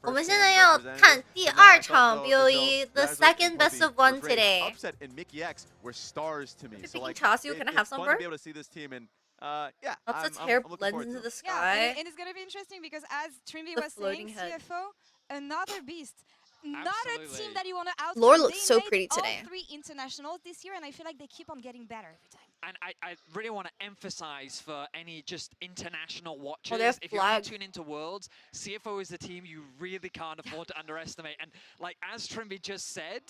我们现在要看第二场 BOE, the second best of one today. Upset and Mickey X were stars to me. So like, Chasu, can I have some, bro? Be able to see this team and Yeah, Lots of I'm hair looking blends forward into to the it. sky. Yeah, and it's gonna be interesting because as Trimby The was floating saying, head. CFO, another beast. Not a team that you want to out. Lore looks They so made pretty all today. 3 internationals this year, and I feel like they keep on getting better every time. And I really want to emphasize for any just international watchers, Oh, they have if you're going flags. to tune into Worlds, CFO is the team you really can't afford to underestimate. And like as Trimby just said,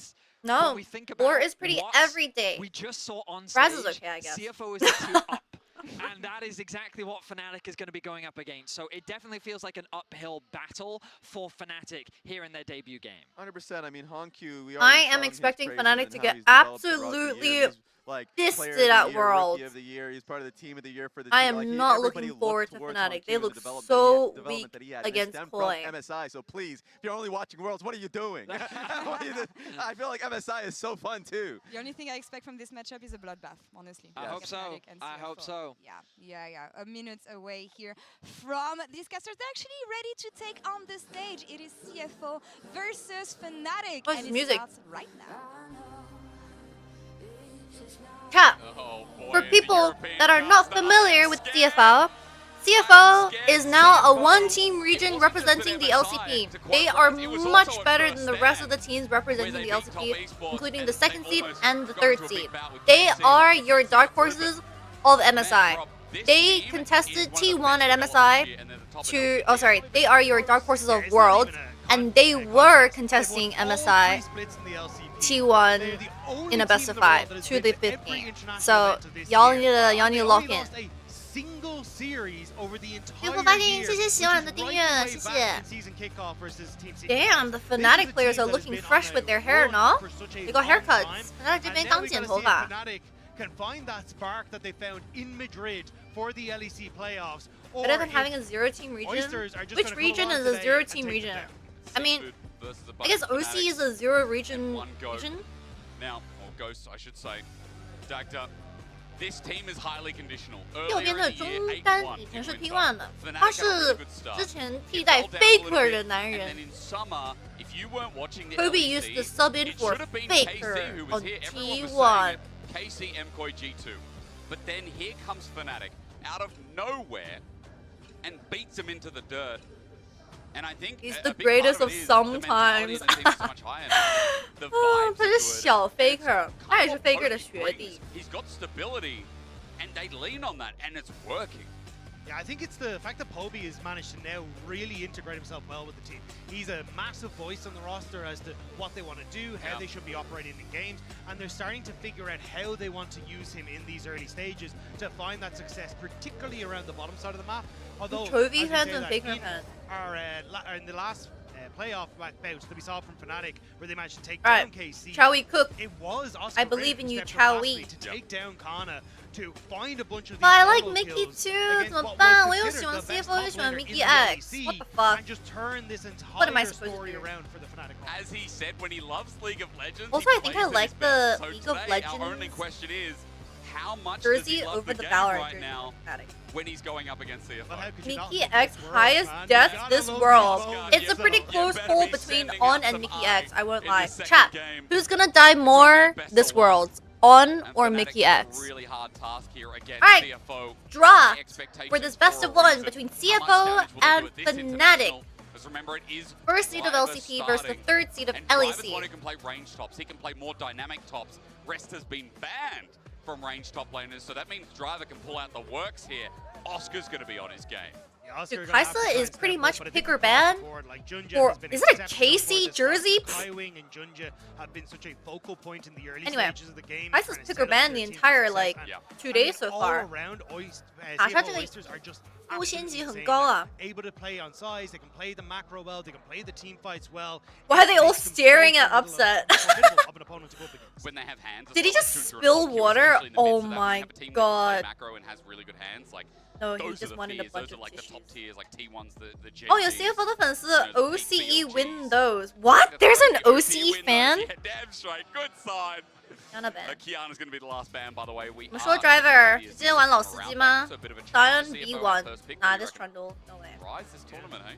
No, when we think about Lore is pretty what every day. we just saw on Raz stage, is okay, I guess. CFO is the team up. And that is exactly what Fnatic is going to be going up against. So it definitely feels like an uphill battle for Fnatic here in their debut game. 100%. I mean, Hongq, I am expecting Fnatic to get absolutely fisted at Worlds. Of the year. He's part of the team of the year for the I team. am not looking forward to Fnatic. They look so weak against MCOY. MSI, so please, if you're only watching Worlds, what are you doing? I feel like MSI is so fun too. The only thing I expect from this matchup is a bloodbath, honestly. I hope so. I hope so. Yeah. A minute away here from these casters. They're actually ready to take on the stage. It is CFO versus Fnatic. What's and the music? It starts right now. Cap, for people that are not familiar with CFO, CFO is now a one-team region representing the LCP. They are much better than the rest of the teams representing the LCP, including the 2nd seed and the 3rd seed. They are your dark horses of MSI. They contested T1 at MSI they are your dark horses of Worlds, and they were contesting MSI T1 in a best of 5 to the 5th game. So y'all need to lock in. Single series over the 幸福 entire 发现， year. 谢谢喜欢的订阅，谢 This 谢 is right back in season kickoff versus Team Secret. Damn, the Fnatic players are looking fresh with their hair, no? They got haircuts. Fnatic 这边刚剪头发。 Fnatic can find that spark that they found in Madrid for the LEC playoffs. Or Better than having a 0-team region? Oysters are just Which gonna region come is along a today 0-team and take region? them I mean, I guess OC is a 0 region region? Now, or Ghost, I should say. Dagged up. This team is highly conditional. 右边 Earlier 的 in the 中 year, 单 8-1 以前是 in T1 的， Fnatic 他 got a 是 really good start. 之前替代 It fell down a Faker little 的 bit, 男 and 人。 then in summer, if you weren't watching the Kobe LEC, used to sub in it for should have been Faker KC who was on here. Everyone was T1. saying it. KC, MCOY, G2. But then here comes Fnatic out of nowhere and beats them into the dirt. And I think He's a the big greatest part of it is the mentality sometimes. of the team is so much higher now. The vibes 他 are 是 good. 小 Faker，他也是 Faker 的 Kobe 学 brings. 弟。 He's got stability, and they lean on that, and it's working. Yeah, I think it's the fact that Poby has managed to now really integrate himself well with the team. He's a massive voice on the roster as to what they want to do, how they should be operating in games, and they're starting to figure out how they want to use him in these early stages to find that success, particularly around the bottom side of the map. Although, Trophy as we fans say and that Faker in fans. in the last playoff bouts that we saw from Fnatic, where they managed to take All down right, KC. Chow Wee Cook. It was Oscar I believe in who you, stepped up Chow last Wee. week to take down Kana, to find a bunch of these But I like solo Mickey kills too， against 怎么 what 办？ was 我又 considered 喜欢 the best CFO，又 top 喜欢 laner in Mickey the X。 LEC, What the fuck? and just turn this What am I entire supposed to story do? around for the Fnatic. As he said, when he loves League of Legends, Also, he I think plays I at like his the best. So League of today, our only Legends question is, how much jersey does he love over the game Valorant right jersey now Fnatic. when he's going up against CFO? Mickey X highest death this world. It's a pretty close poll between On and Mickey X, I won't lie. Chat, who's gonna die more this world? On or Mickey X? Really hard task here against Alright, CFO. draw Expectations for this best of one between CFO and Fnatic. Because remember, it is First seed of Driver LCP versus the starting, third seed of and Driver's LEC. one who can play range tops. He can play more dynamic tops. Rest has been banned from range top laners, so that means Driver can pull out the works here. Oscar's going to be on his game. Dude, Kaisa is pretty much pick or ban. Or is it a KC jersey? Kaiwing and Junja have been such a focal point in the early Anyway, stages of the game. Kaisa's pick or ban the entire like 2 days so far. Ah, 他这个优先级很高啊。 Able to play on size, they can play the macro well, they can play the team fights well. Why are they all staring at Upset? When they have hands, Did he just spill water? Oh my god. Macro and has really good hands. Like, No, he those just are the wanted a fears. bunch Those are of like the tissues. top tiers, like T1s, the GenG. Oh, 有 CFO 的粉丝 OCE win those. What? There's an OCE fan? Yeah, damn straight. Good sign. Not bad. Kiana's going to be the last ban, by the way. 我们说 Driver 是今天玩老司机吗？当然 B1 拿 this trundle no way. Rise this tournament, hey?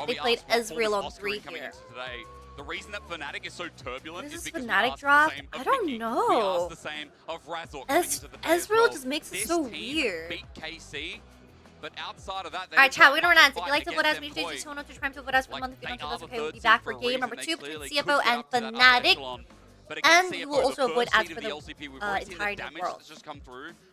bet they Robbie played asked, what Ezreal form on is Oscar 3 coming here. into today? The reason that Fnatic is so turbulent What is is this because Fnatic we asked drop? the same of I don't Mickey. We know. asked the same of Razor coming into the day as Ezreal well. just makes it This so team weird. beat KC, but outside of that, Alright, chat, we're gonna run ads. If you like to vote as me, JC 2 on Twitch Prime to vote as for the month. If you don't, that's okay. We'll be back for game number 2 between CFO and Fnatic. And we will also avoid ads for the entirety of the world. That's just come through.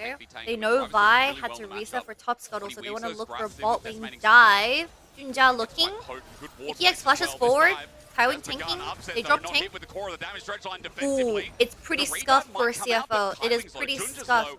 Okay. be taken. They know Obviously, Vi really had well to in the reset matchup. for top scuttle, When so he they weaves want to those look for a grabs, bot that's lane managing to dive. Junja looking. Good ward ETX plays as flashes well this forward. time. Tywin That's the gun tanking. upset, They though, drop not tank. hit with the core of the damage stretch line Ooh, defensively. it's pretty The revive scuffed for a might come out, but CFO. It is timing's low. pretty Junja's scuffed. low.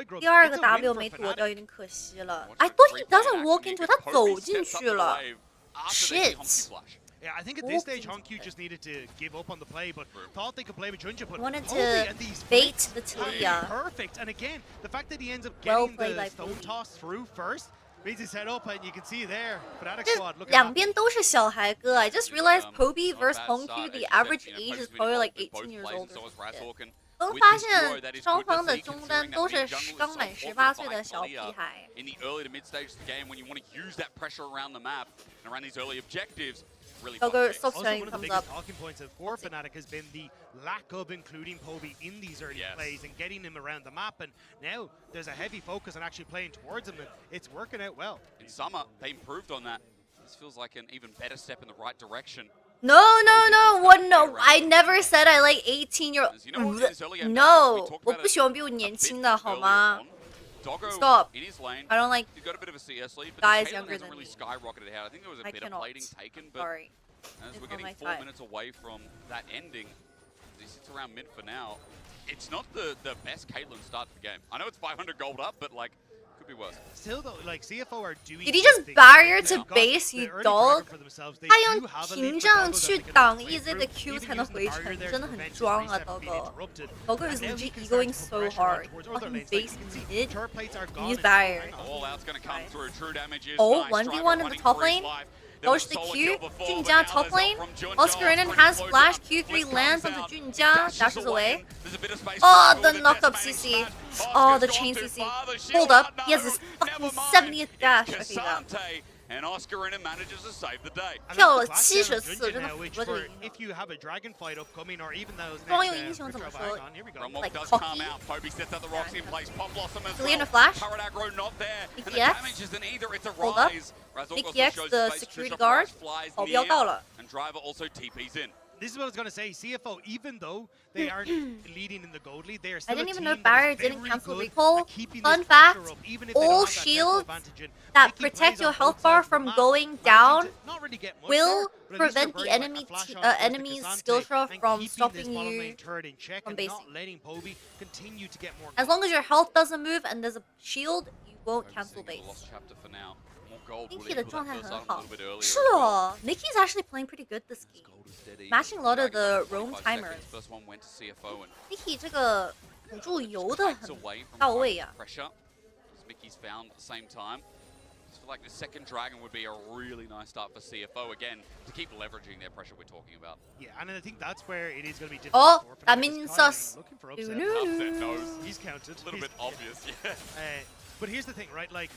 MCOY group. 第二 It's 个 a win W for 没躲 Fnatic. 掉，有点可惜了。I thought he doesn't walk into， 他 Kobe 走进 steps up 去 the 了。 wave after they see Shit. Honky Splash. Yeah, I think at this stage, Honky just needed to give up on the play, but thought they could play with Junja. But Wanted Kobe to and these bait flicks the have been Talia. Perfect. And again, the fact that he ends up Well getting played the by stone Kobe. toss through first, Beats is set up, and you can see there, Fnatic 这 squad looking 两边都是小孩哥。I just realized Poby versus Hongq, the average age is probably like 18 years old or something. 刚发现双方的中单都是刚满18岁的小屁孩。 In the early to mid stage of the game, when you want to use that pressure around the map and around these early objectives, really fun to fix. Also, one of the biggest talking points for Fnatic has been the lack of including Poby in these early plays and getting him around the map. And now there's a heavy focus on actually playing towards him, and it's working out well. In summer, they improved on that. This feels like an even better step in the right direction. No, what? No, I never said I like 18-year-old. No, 我不喜欢比我年轻的，好吗？ Stop. I don't like He's got a bit of a CS lead, but guys the younger hasn't than really me. skyrocketed out. I think there was a bit of plating taken, but Sorry. as we're It's not getting my 4 type. minutes away from that ending, he sits around mid for now. It's not the best Caitlyn start to the game. I know it's 500 gold up, but like, could be worse. Still though, like CFO are doing. Did he just barrier to base, you dog? 他用屏障去挡 EZ 的 Q 才能回城，真的很装啊，刀哥。刀哥 is legit egoing so hard. Fucking base mid, use barrier. All out's gonna come through. True damage is Oh, nice. 1v1 in the top lane. Dodge the Q. Junjia top lane. Oscar in and has flash. Q3 lands onto Junjia. Dashes away. Oh, the knocked up CC. Oh, the chain CC. Hold up. He has his fucking 70th dash. Okay, that. And Oscar in manages to save the day. 跳了74，真的服了这个 If you have a dragon fight upcoming, or even those 光用英雄怎么说 Like does come out. Poby sets out the Roxy in place. Pop Blossom as Julian well. a flash. Turret aggro not there. And the BTX. damage isn't either. It's a Hold up. rise. Razork also BTX, shows the face. security Trisha guard. flies 保镖 near, 到了。 and Driver also TPs in. This is what I was gonna say. CFO, even though they aren't leading in the gold lead, they are I still didn't a even team know that barrier is didn't very cancel good recall. at keeping Fun this fact, pressure up, even if they don't all have that shields advantage. And that making protect plays your on health both bar sides of the from map, going managing down to not really get much will there, but at least prevent they're the bringing, enemy like, a flash shot enemy's towards skill Kasante shot and from keeping stopping this bottom you lane turret in check from and not basing. letting Poby continue to get more As long as your health doesn't move and there's a shield, you won't cancel base. Lost chapter for now. More gold. Nikki 的状态很好。 bit earlier. 是哦 Nikki's actually playing pretty good this game. Matching a lot of the roam timers. First one went to CFO and Nikki 这个辅助游的 takes 很 away from 到位啊。 pressure. As Mickey's found at the same time. I feel like the second dragon would be a really nice start for CFO again to keep leveraging their pressure we're talking about. Yeah, and I think that's where it is going to be difficult. Oh, for that Fnatic. means It's kind of us. looking for upset. Upset knows. He's counted. A little bit obvious, yeah. But here's the thing, right? Like,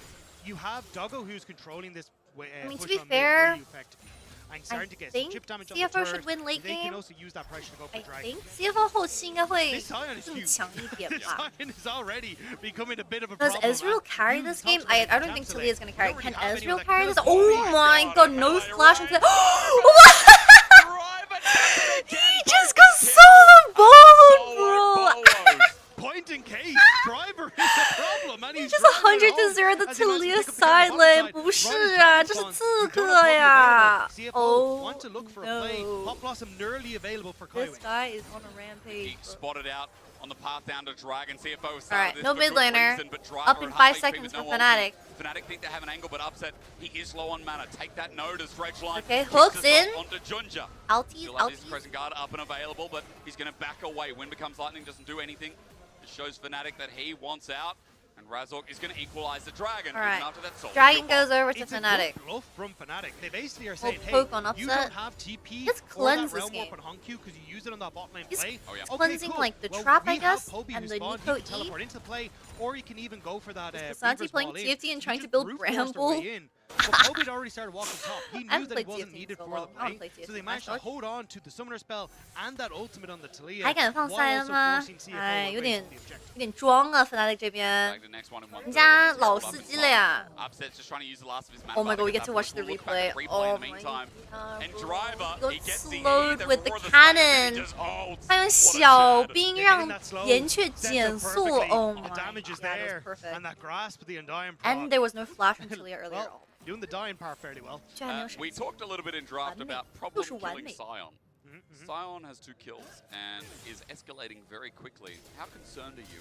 you have Doggo who's controlling this I mean, to push be on mid fair, really effectively. And starting to get think chip damage on the CFO turret. should win late They game. can also use that pressure to go for I dragon. think CFO 后期应该会 This Sion is 更 huge. 强一点 This 吧。 Sion is already becoming a bit of a Does problem. Ezreal and carry you this talked game? about I the don't think encapsulate. Talia is going to carry. Don't Can really have Ezreal anyone carry that this? kills Oh my god, no flash into He just got solo balled, bro. Point in case, Driver is a problem, and he's just driving 100 home to 0的as he manages to Talia pick up the side bottom lane， side. 不是 Right 啊， as 这是 Jackson, 刺 you don't 客 have Poby 呀 available. CFO！Oh want to look for a play. no. Pop Blossom nearly available for This Kaiwing. guy is on a rampage. He spotted out on the path down to Dragon. CFO was Alright, this no for mid good laner. reason, but Driver Up in at 5 half HP seconds with for no ulti. Fnatic. Fnatic think they have an angle, but upset. He is low on mana. Take that node as Dredgeline. Okay, kicks hooks us in. Onto Junja. Altis, Still have his Altis. present guard up and available, but he's going to back away. Wind becomes lightning, doesn't do anything. It shows Fnatic that he wants out, and Razork is going to equalize the Dragon. Alright. Even after that solo Dragon kill. goes over to It's a Fnatic. good bluff from Fnatic. They basically are saying, hey, poke on you upset. don't have TP Let's or that cleanse this realm warp game. on Hongq because you use it on that bot lane He's play. Oh, yeah. cleansing, cool. like, the Well, trap, we I guess, have Poby and who's the spawned. Nico He can E. teleport into play, or you can even go for that Kasante Reaver's playing Ball in. TFT and trying to just build brute forced their Bramble? way in. But Poby had already started walking top. He I knew haven't that he played wasn't TFT needed so for long. the I don't play, play so they TFT managed to much. hold on to the Summoner Spell and that ultimate on the Talia. 还敢放 while 赛 also 吗 forcing？ CFO 哎， away 有 from 点 the objective. 有点装啊，Fnatic 这边 Drag the next one in 1-3. 人家老司机了呀。 Upset's just trying to use the last of his mana. Oh my bar god, we to get to up. watch the We'll look back at replay. in Oh the my meantime. god, And bro. Driver, He he got gets the E, slowed the with the roar of the cannon. He just holds. 他用 What a 小 Chad. 兵 Getting 让 that slow, 岩雀 sets up 减速 perfectly. Oh The my damage is god, that there, was perfect. and that grasp of the Undying And there was no flash from Talia earlier at well, all. doing the dying part fairly well. We talked a little bit in draft about problem killing Sion. Sion has 2 kills and is escalating very quickly. How concerned are you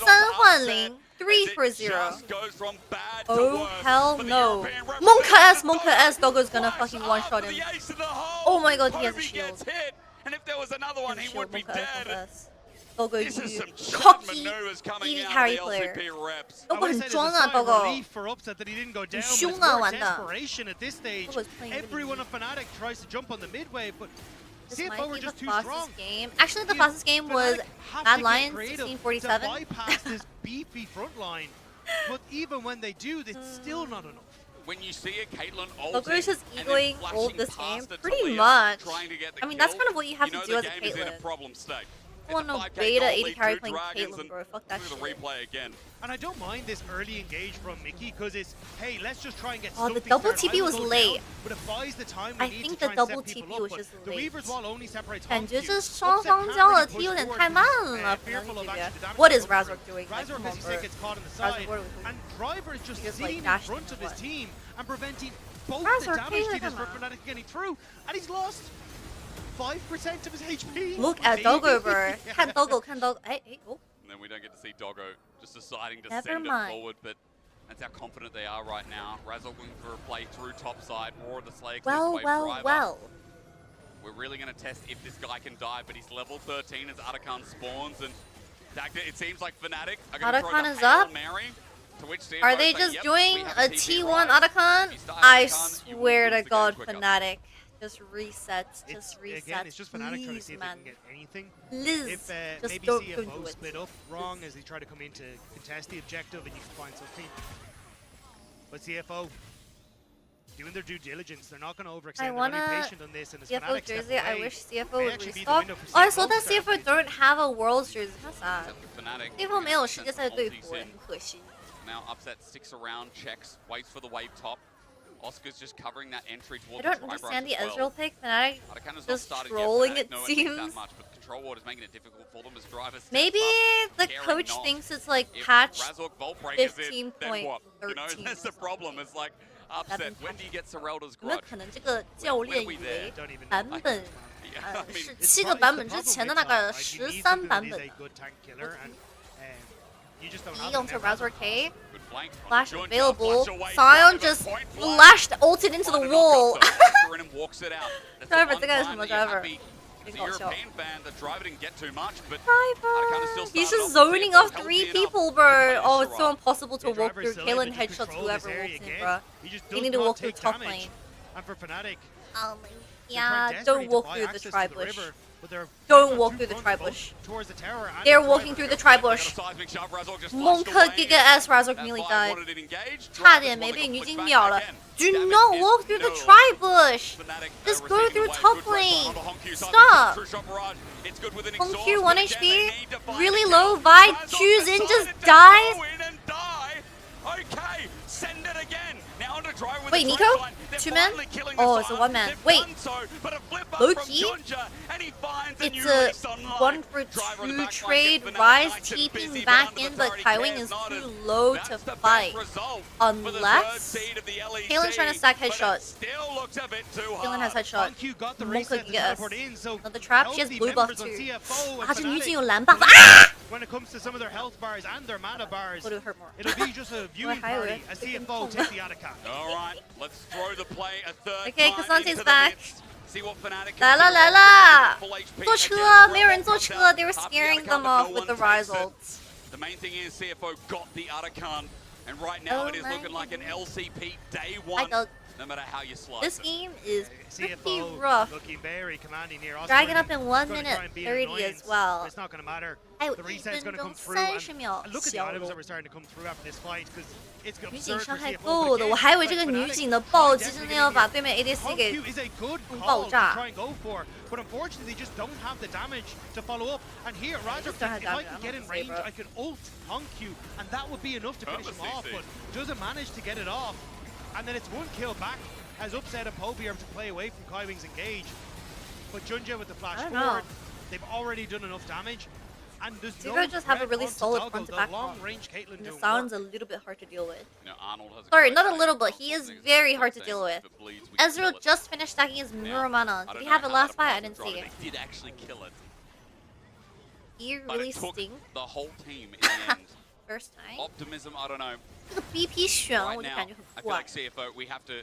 3换0 3 for 0. Oh hell no. Monka S, Doggo's gonna fucking one-shot him. Oh my god, he has a shield. And if there was another one, he would be dead. This is some cocky maneuvers coming AD out carry of the player. LCP reps. Dogo 很装啊 ，Dogo。 for upset that he didn't go down, 很 but 凶 it's 啊， more 玩的。 desperation at this stage. Dogo's playing really Everyone of Fnatic tries to jump on the mid wave, but This CFO might were be just the too strong. fastest game. Actually, the fastest game was Mad Lions 1647. To bypass this beefy front line, but even when they do, it's still not enough. When you see a Caitlyn Logo is just egoing ult this game pretty Talia, much. trying to get the I mean, that's kill, kind of what you have you know to do the as a game is in a Caitlyn. problem state. I want no 5K beta goal 80 lead, carry 2 playing dragons, Caitlyn, and bro. Fuck that through shit. the replay again. And I don't mind this early engage from Mickey because it's, hey, let's just try and get Oh, the something double started. TP I will was go late. down, but it buys the time we I need think to the try and double set people TP up, was but just the late. Weaver's Wall only separates 感觉 Hongq. 这双 Upset 方 can't 交 really 了 push T 有点 forward 太 because 慢 he's, 了 fearful of actually the damage What is coming through. Razork doing? Razork, Come as on, you say, bro. gets caught on the Razork, side, what are we doing? and Driver is just He just, sitting in dashed front of his what? team and preventing both Razork, the damage hey, dealers come for on. Fnatic getting through, and he's lost 5% of his HP. Look at Dogo, bro. 看 Dogo, 看 Dogo. Hey, hey, oh. And then we don't get to see Doggo just deciding to Never send mind. it forward, but that's how confident they are right now. Razork looking for a play through top side, more of the Slayer Well, wave well, driver. well. We're really going to test if this guy can die, but he's level 13 as Atakan spawns, and it seems like Fnatic are going to throw Atakan the is Hail up. Mary, to which CFO Are they say, just yep, doing we have a TP T1 right. Atakan? If you start I Atakan, you will swear lose to the game God, quicker. Fnatic. Just reset. Just reset. Again, it's just Fnatic trying to Please, see if man. they can get anything. Please, If just maybe don't CFO do it. split up wrong as they try to come in to contest the objective and you can find something. But CFO doing their due diligence, they're not going to overextend. I They're wanna gonna be patient on this, and as CFO Fnatic step jersey. I away, wish CFO may would actually be the restock. window for Oh, I saw CFO that strategy. CFO don't have a World's jersey. How sad. Fnatic CFO 没有世 sent 界赛队 ultis 服， in. 很可惜。 Now Upset sticks around, checks, waits for the wave top. Oscar's just covering that entry I towards don't the try understand the brush as Ezreal pick. Fnatic Atakan's not just started trolling, yet. it Fnatic know anything seems. that much, but control ward is making it difficult for them as drivers. Maybe the coach thinks it's like patch Razork Vault Breakers in, 15.13. then what? You know, that's the problem. It's like Upset. When do you get Sorelda's 有没有 grudge? 可能这个教练以为 Don't even 版本 Yeah, I mean, 是7个版本之前的那个13版本的？ he onto Razor K. Flash available. Sion just flashed ulted into the wall. Driver 这个什么 driver？ 挺搞笑。 He's just zoning off 3 people, bro. Oh, it's so impossible to walk through. Kaylin headshots whoever walks in, bro. You need to walk through top lane. And for Fnatic, Yeah, don't walk through the tri-bush. Don't walk through the tri-bush. towards the tower. They're walking through the tri-bush. Monka Giga S Razork nearly died. 差点没被女警秒了. Do not walk through the tri-bush. Just go through top lane. Stop. Hongq 1 HP, really low. Vi choose in, just dies. Okay, send it again. Now on to drive with Wait, the Nico? frontline. They're 2 men? finally killing Oh, the it's a Silence. 1 man. They've Wait. done so, but a flip up Low from key? GenG, and he finds a It's new a race on life. 1 for Driver in the 2 back trade. line, Rise Fnatic busy, TPing but back under in, the but turret, Kaiwing cares is not too as low that's to the best fight. result for the Unless third seed of the LEC, Kalen's trying to stack but it headshot. still looks a bit too Kalen hard. has headshot. Hongq got the Monka reset to Giga S. teleport in, so Another trap. She has healthy blue buff members on too. CFO and 她这女警有 Fnatic 蓝 buff. Ah! when it comes to some of their health bars and their mana bars, Would have hurt more. it'll be just a viewing higher. party as CFO take the Ataka. All right, let's throw the play a third Okay, time Kasante's into the back. midst. See what Fnatic 来 can 了 do. 来了 Full HP 坐 again. 车没有人坐车 Round They were up the scaring Ataka, them but off no with the one takes rise it. ults. The main thing is CFO got the Atakan, and right now Oh it is my looking like an LCP day I 1, thought no matter how you slice this it. game is pretty CFO rough. looking very commanding here. Drag it up in 1 Gonna minute try and be an 30 annoyance, as well. but it's not going to matter. 还有 The 1 reset's going 分 to 钟 come through. And 30秒 look at the 小 items 龙 that were starting to come through after this fight because it's 女警 absurd 伤 for 害 CFO. 够的，我还以为这个女警的暴击真的要把对面 ADC 给 Hongq is a good 爆 call to 炸。 try and go for, but unfortunately they just don't have the damage to follow up. And here, Roger, just don't have if I damage, can I'm get gonna in say, range, bro. I can ult Hongq, and that would be enough to finish him off, but doesn't manage to get it off. And then it's 1 kill back as Upset and Poby are able to play away from Kaiwing's engage. But Junja with the flash I don't know. forward, they've already done enough damage. And there's You no guys just have a threat really onto solid Doggo. front to The back long comp. range Caitlyn And the doing sound's work. a little bit hard to deal with. You know, Arnold has a Sorry, great not a game. little bit. Couple He is things very that hard to say deal with. if it bleeds, we can kill Ezreal it. just finished stacking his Now, Mirror Mana. I Did don't he know have it how last that fight? I applies didn't to see Driver. it. They did actually kill it, He but really it took sting the whole team in the end. first time. Optimism, I don't know. 这个 BP 选 Right 我就 now, 感觉 I 很 feel 怪 like。CFO, we have to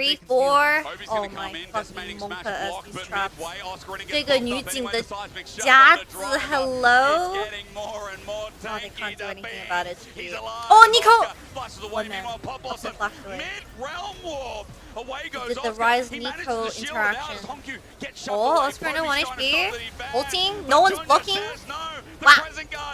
3, 4. Oh my fucking Monka as these traps. 这个女警的夹子 hello. Oh, they can't do anything about it. Oh, Nico! Oh man, also flashed away. Did the Rise Nico interaction. Oh, Oscar 1 HP. Ulting. No one's blocking. Wow.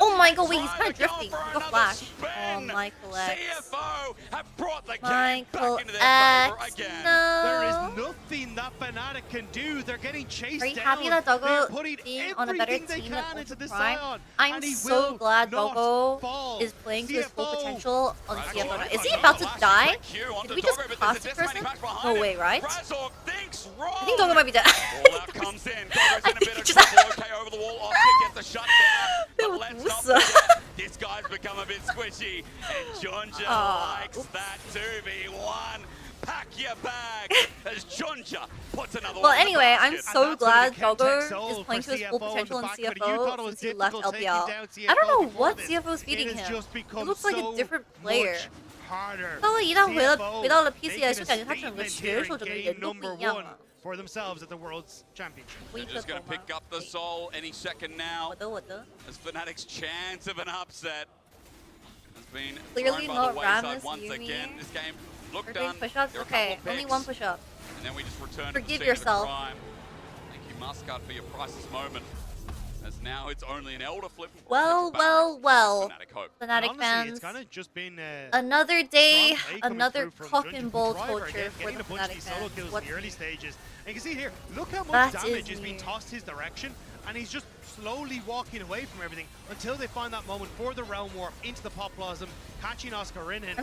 Oh Michael, wait, he's kind of drifting. Go flash. Oh, Michael X. CFO have brought the game Michael back into their favor X. again. There is No. nothing that Fnatic can do. They're getting chased Are you down. happy that They're Doggo putting being on a better everything they team than can into Ultra the Prime? Scion, I'm and he so will glad not Doggo fall. is playing to his full CFO. potential on Razork CFO. Is he another about to last die? quick cue onto Did we just Doggo, but pass there's a the decimating person? match behind No him. way, right? Razork thinks wrong. I think Doggo might be dead. All out comes in. Doggo's in a bit of trouble. Okay, over the wall. Oscar gets the shut down. But let's not forget, this guy's become a bit squishy. And Jonja likes that 2v1. Pack your bag as Jonja puts another Well, one in the anyway, I'm basket. so glad Doggo Chemtech is soul playing for to his full CFO potential in and the fact that you CFO thought it was since he left difficult taking LPL. down I don't know CFO what before CFO is this. feeding It has him. just He become looks like a so different player. much harder. 他一旦回 CFO 到了 making PCS， a 就感觉他整个 statement 选 here 手 in 整个 game 人都不 number 一样 one 了。 for themselves at the World's Championship. They're just going to pick up the soul any second now. 我的 As Fnatic's chance of an upset has been Clearly thrown by not the wayside Rammus, once Yumi. again. This game looked Or done. doing push-ups? There were a Okay, couple of only picks, one push-up. and then we just returned Forgive to the yourself. scene of the crime. Thank you, Muscat, for your priceless moment. As now it's only an elder flip. Well, Fnatic hope. Fnatic Honestly, fans. it's kind of just been Another day, strong play coming another through from cock Junji and ball Driver torture again, for getting the a bunch of Fnatic these solo fans. kills What in the early stages. And you can see here, look how much That damage is is being new. tossed his direction, and he's just slowly walking away from everything until they find that moment for the realm warp into the pop blossom, catching Oscar in. And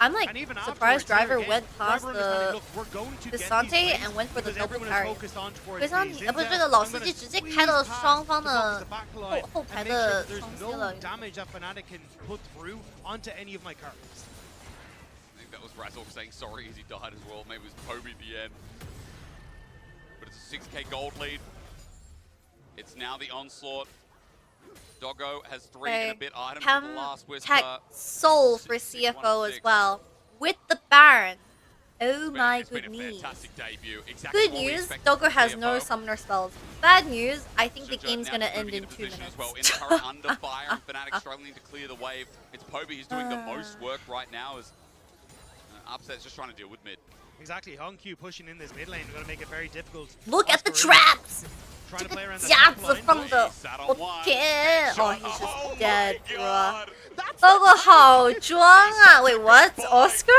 I'm like and even surprised afterwards, Driver again, went past Driver understanding, the look, we're going to get these Sante plays and went for the because double everyone is carry. focused on towards 非常 these. 不是 Zinza, 这个老 I'm 司 gonna 机直接 squeeze 开了 past 双方 to focus 的 the back line 后 and 排 make 的 sure there's 双 no 击了。 damage that Fnatic can put through onto any of my cards. I think that was Razork saying sorry as he died as well. Maybe it was Kobe at the end. But it's a 6k gold lead. It's now the onslaught. Doggo has 3 and a bit items for the last whisper. Tech Soul for CFO as well, with the Baron. Oh my goodness. Fantastic debut. Exactly Good what we news, expected Doggo from has CFO. no summoner spells. Bad news, I think the Junja game's now gonna moving end in into 2 position minutes. as well. In the current under fire, and Fnatic struggling to clear the wave. It's Poby who's doing the most work right now as Upset's just trying to deal with mid. Exactly, Hongq pushing in this mid lane, going to make it very difficult. Look at the Oscar traps! trying to play around the 夹 top 子 line. 放的 okay. Oh, he's Oh just dead, bro. Doggo 好装啊! Wait, what? Oscar?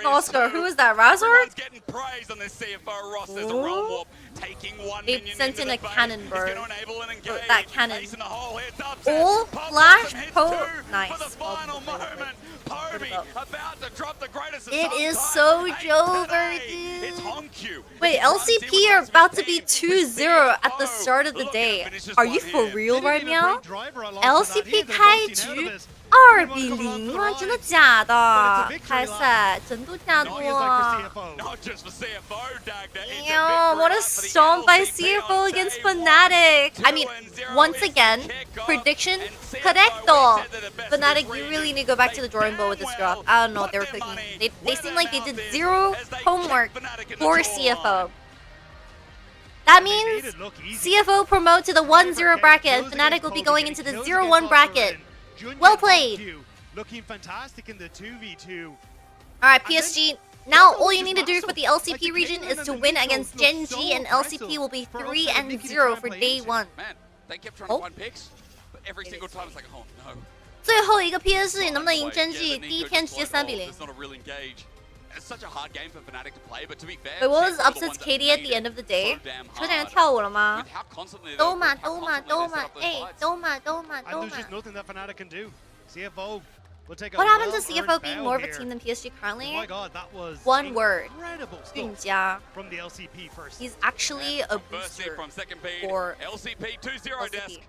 Oscar, who is that? Razor? Everyone's getting praised on this CFO roster. There's a realm warp taking one They minion sent into in the a base. cannon, It's bro. going to enable an engage. That cannon. Ace in the hole here. It's Upset. All Pop flash hits po. two Nice. For the final moment. Poby about to drop the greatest of It some is time. so Jover, It's dude. Hongq. Wait, LCP are about to be 2-0 at the start of the day. Are you for real right now? LCP 开局2比0吗？真的假的？开赛真的假的？ Not just for CFO, Dagda. It's a Damn, what a victory stomp by LCP on CFO against day one. Fnatic. I mean, 2-0 once is again, kickoff, prediction and CFO, correcto. we said they're the best Fnatic, in this you region. really need to go back to the drawing board with this draft. I don't know what they were cooking. They seem like they did zero homework for CFO. That means CFO promote to the 1-0 bracket, and Fnatic will be going into the 0-1 bracket. Well played. Looking fantastic in the 2v2. Alright, PSG. Now all you need to do for the LCP region is to win against GenG, and LCP will be 3-0 for day 1. Man, they kept trying to find picks, but every single time it's like, oh no. 最后一个 PSG 能不能赢GenG？第一天直接3比0。 It's not a real engage. It's such a hard game for Fnatic to play, but to be fair, Wait, what was CFO are the Upset's ones that KD at made the end it of the day? so damn 车点 hard. 跳舞了吗 With how constantly they 都 how 嘛 constantly 都嘛 they 都 set 嘛 up those 哎 fights. 都嘛都嘛 And 都 there's 嘛 just nothing that Fnatic can do. CFO will take a What happened to well-earned CFO being bow more of a here. team than PSG Oh currently? my god, that was One word. incredible stuff 俊佳 from the LCP first. He's actually a First hit booster from second beat, for LCP 2-0 LCP. desk.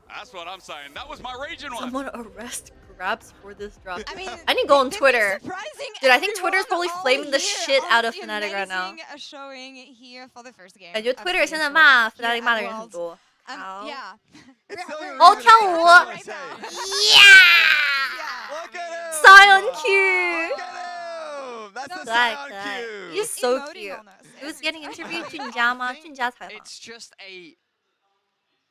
That's what I'm saying. That was my region one. Someone arrest grabs for this drop. I mean, I need to go on Twitter. surprising Dude, I think Twitter's probably everyone flaming the all shit year out of on the Fnatic right now. amazing showing here for the first game. 感觉 of Twitter the 现在 Esports 骂 here Fnatic at 骂的人很 Worlds. 多。好 Yeah. 哦，跳舞 ！Yeah！Sion Q。 That's 可爱可爱。He's so cute. He was getting interviewed 俊佳吗？俊佳采访。 It's just a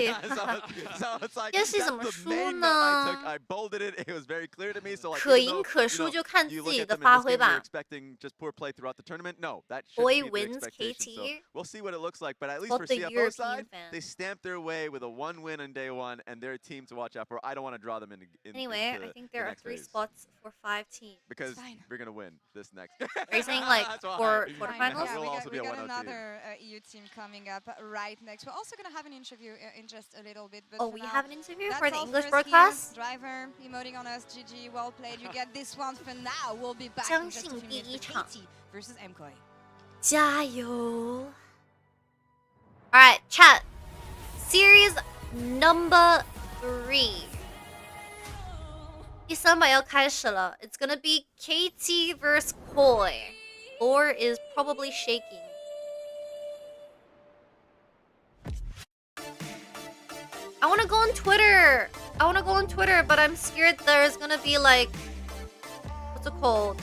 戏。 So it's like 这戏 that's 怎么 the 输 main note I 呢 took. I bolded it. It was very clear to me. So like 可 even 赢 though, 可 you 输 know, 就看 you 自 look 己 at 的 them in 发 this 挥 game, you're 吧。 expecting just poor play throughout the tournament. No, that Boy shouldn't be the wins expectation. So KT. we'll see what it looks like. But at least Both for the CFO European side, fans. they stamped their way with a 1 win on day 1, and they're a team to watch out for. I don't want to draw them Anyway, into I think the there are next 3 phase. spots for 5 teams. Because we're gonna win this next. Are you saying like That's why. for Fine, quarterfinals? Yeah, We'll we also got, be we a got 1-0 team. another EU team team coming up right next. We're also gonna have an interview in just a little bit. But Oh, for we now, have an interview that's for the all English for us broadcast? here. Driver emoting on us. GG, well played. You get this one for now. We'll be back in just a few minutes with KT versus MCOY. 加油! Alright, chat. Series number 3. 第3把要开始了. It's gonna be KT versus Koi. Floor is probably shaking. I wanna go on Twitter. But I'm scared there's gonna be like, what's it called?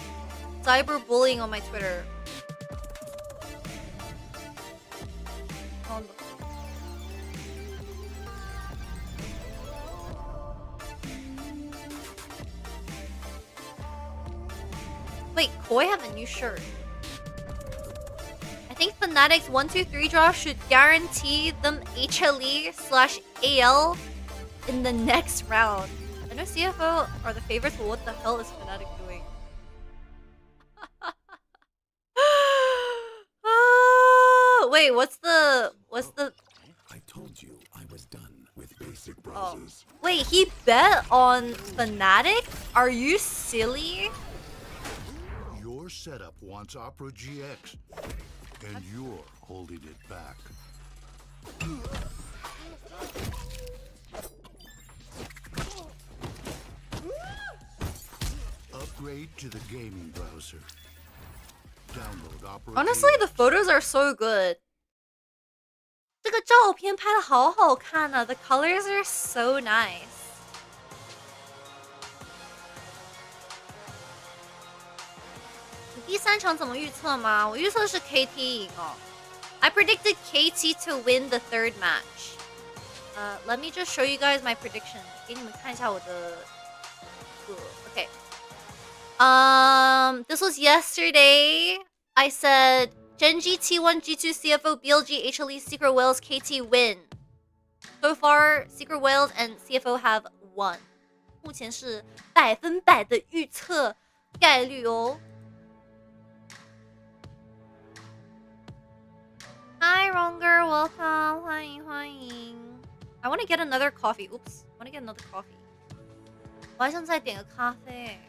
Cyberbullying on my Twitter. Wait, Koi have a new shirt. I think Fnatic's 1-2-3 draw should guarantee them HLE/AL in the next round. I know CFO are the favorites, but what the hell is Fnatic doing? Wait, what's the I told you I was done with basic Oh. browsers. Wait, he bet on Fnatic? Are you silly? Your setup wants Opera GX, and you're holding it back. Upgrade to the gaming browser. Download Opera Honestly, the photos are so good. 这个照片拍得好好看啊, the colors are so nice.第3场怎么预测吗？我预测是 KT 赢哦。I predicted KT to win the 3rd match. Let me just show you guys my prediction. 给你们看一下我的 Okay. This was yesterday. I said GenG, T1, G2, CFO, BLG, HLE, Secret Whales, KT win. So far, Secret Whales and CFO have won. 目前是100%的预测概率哦。Hi, Ronger, welcome. 欢迎欢迎。I want to get another coffee. Oops. I want to get another coffee. 我还想再点个咖啡。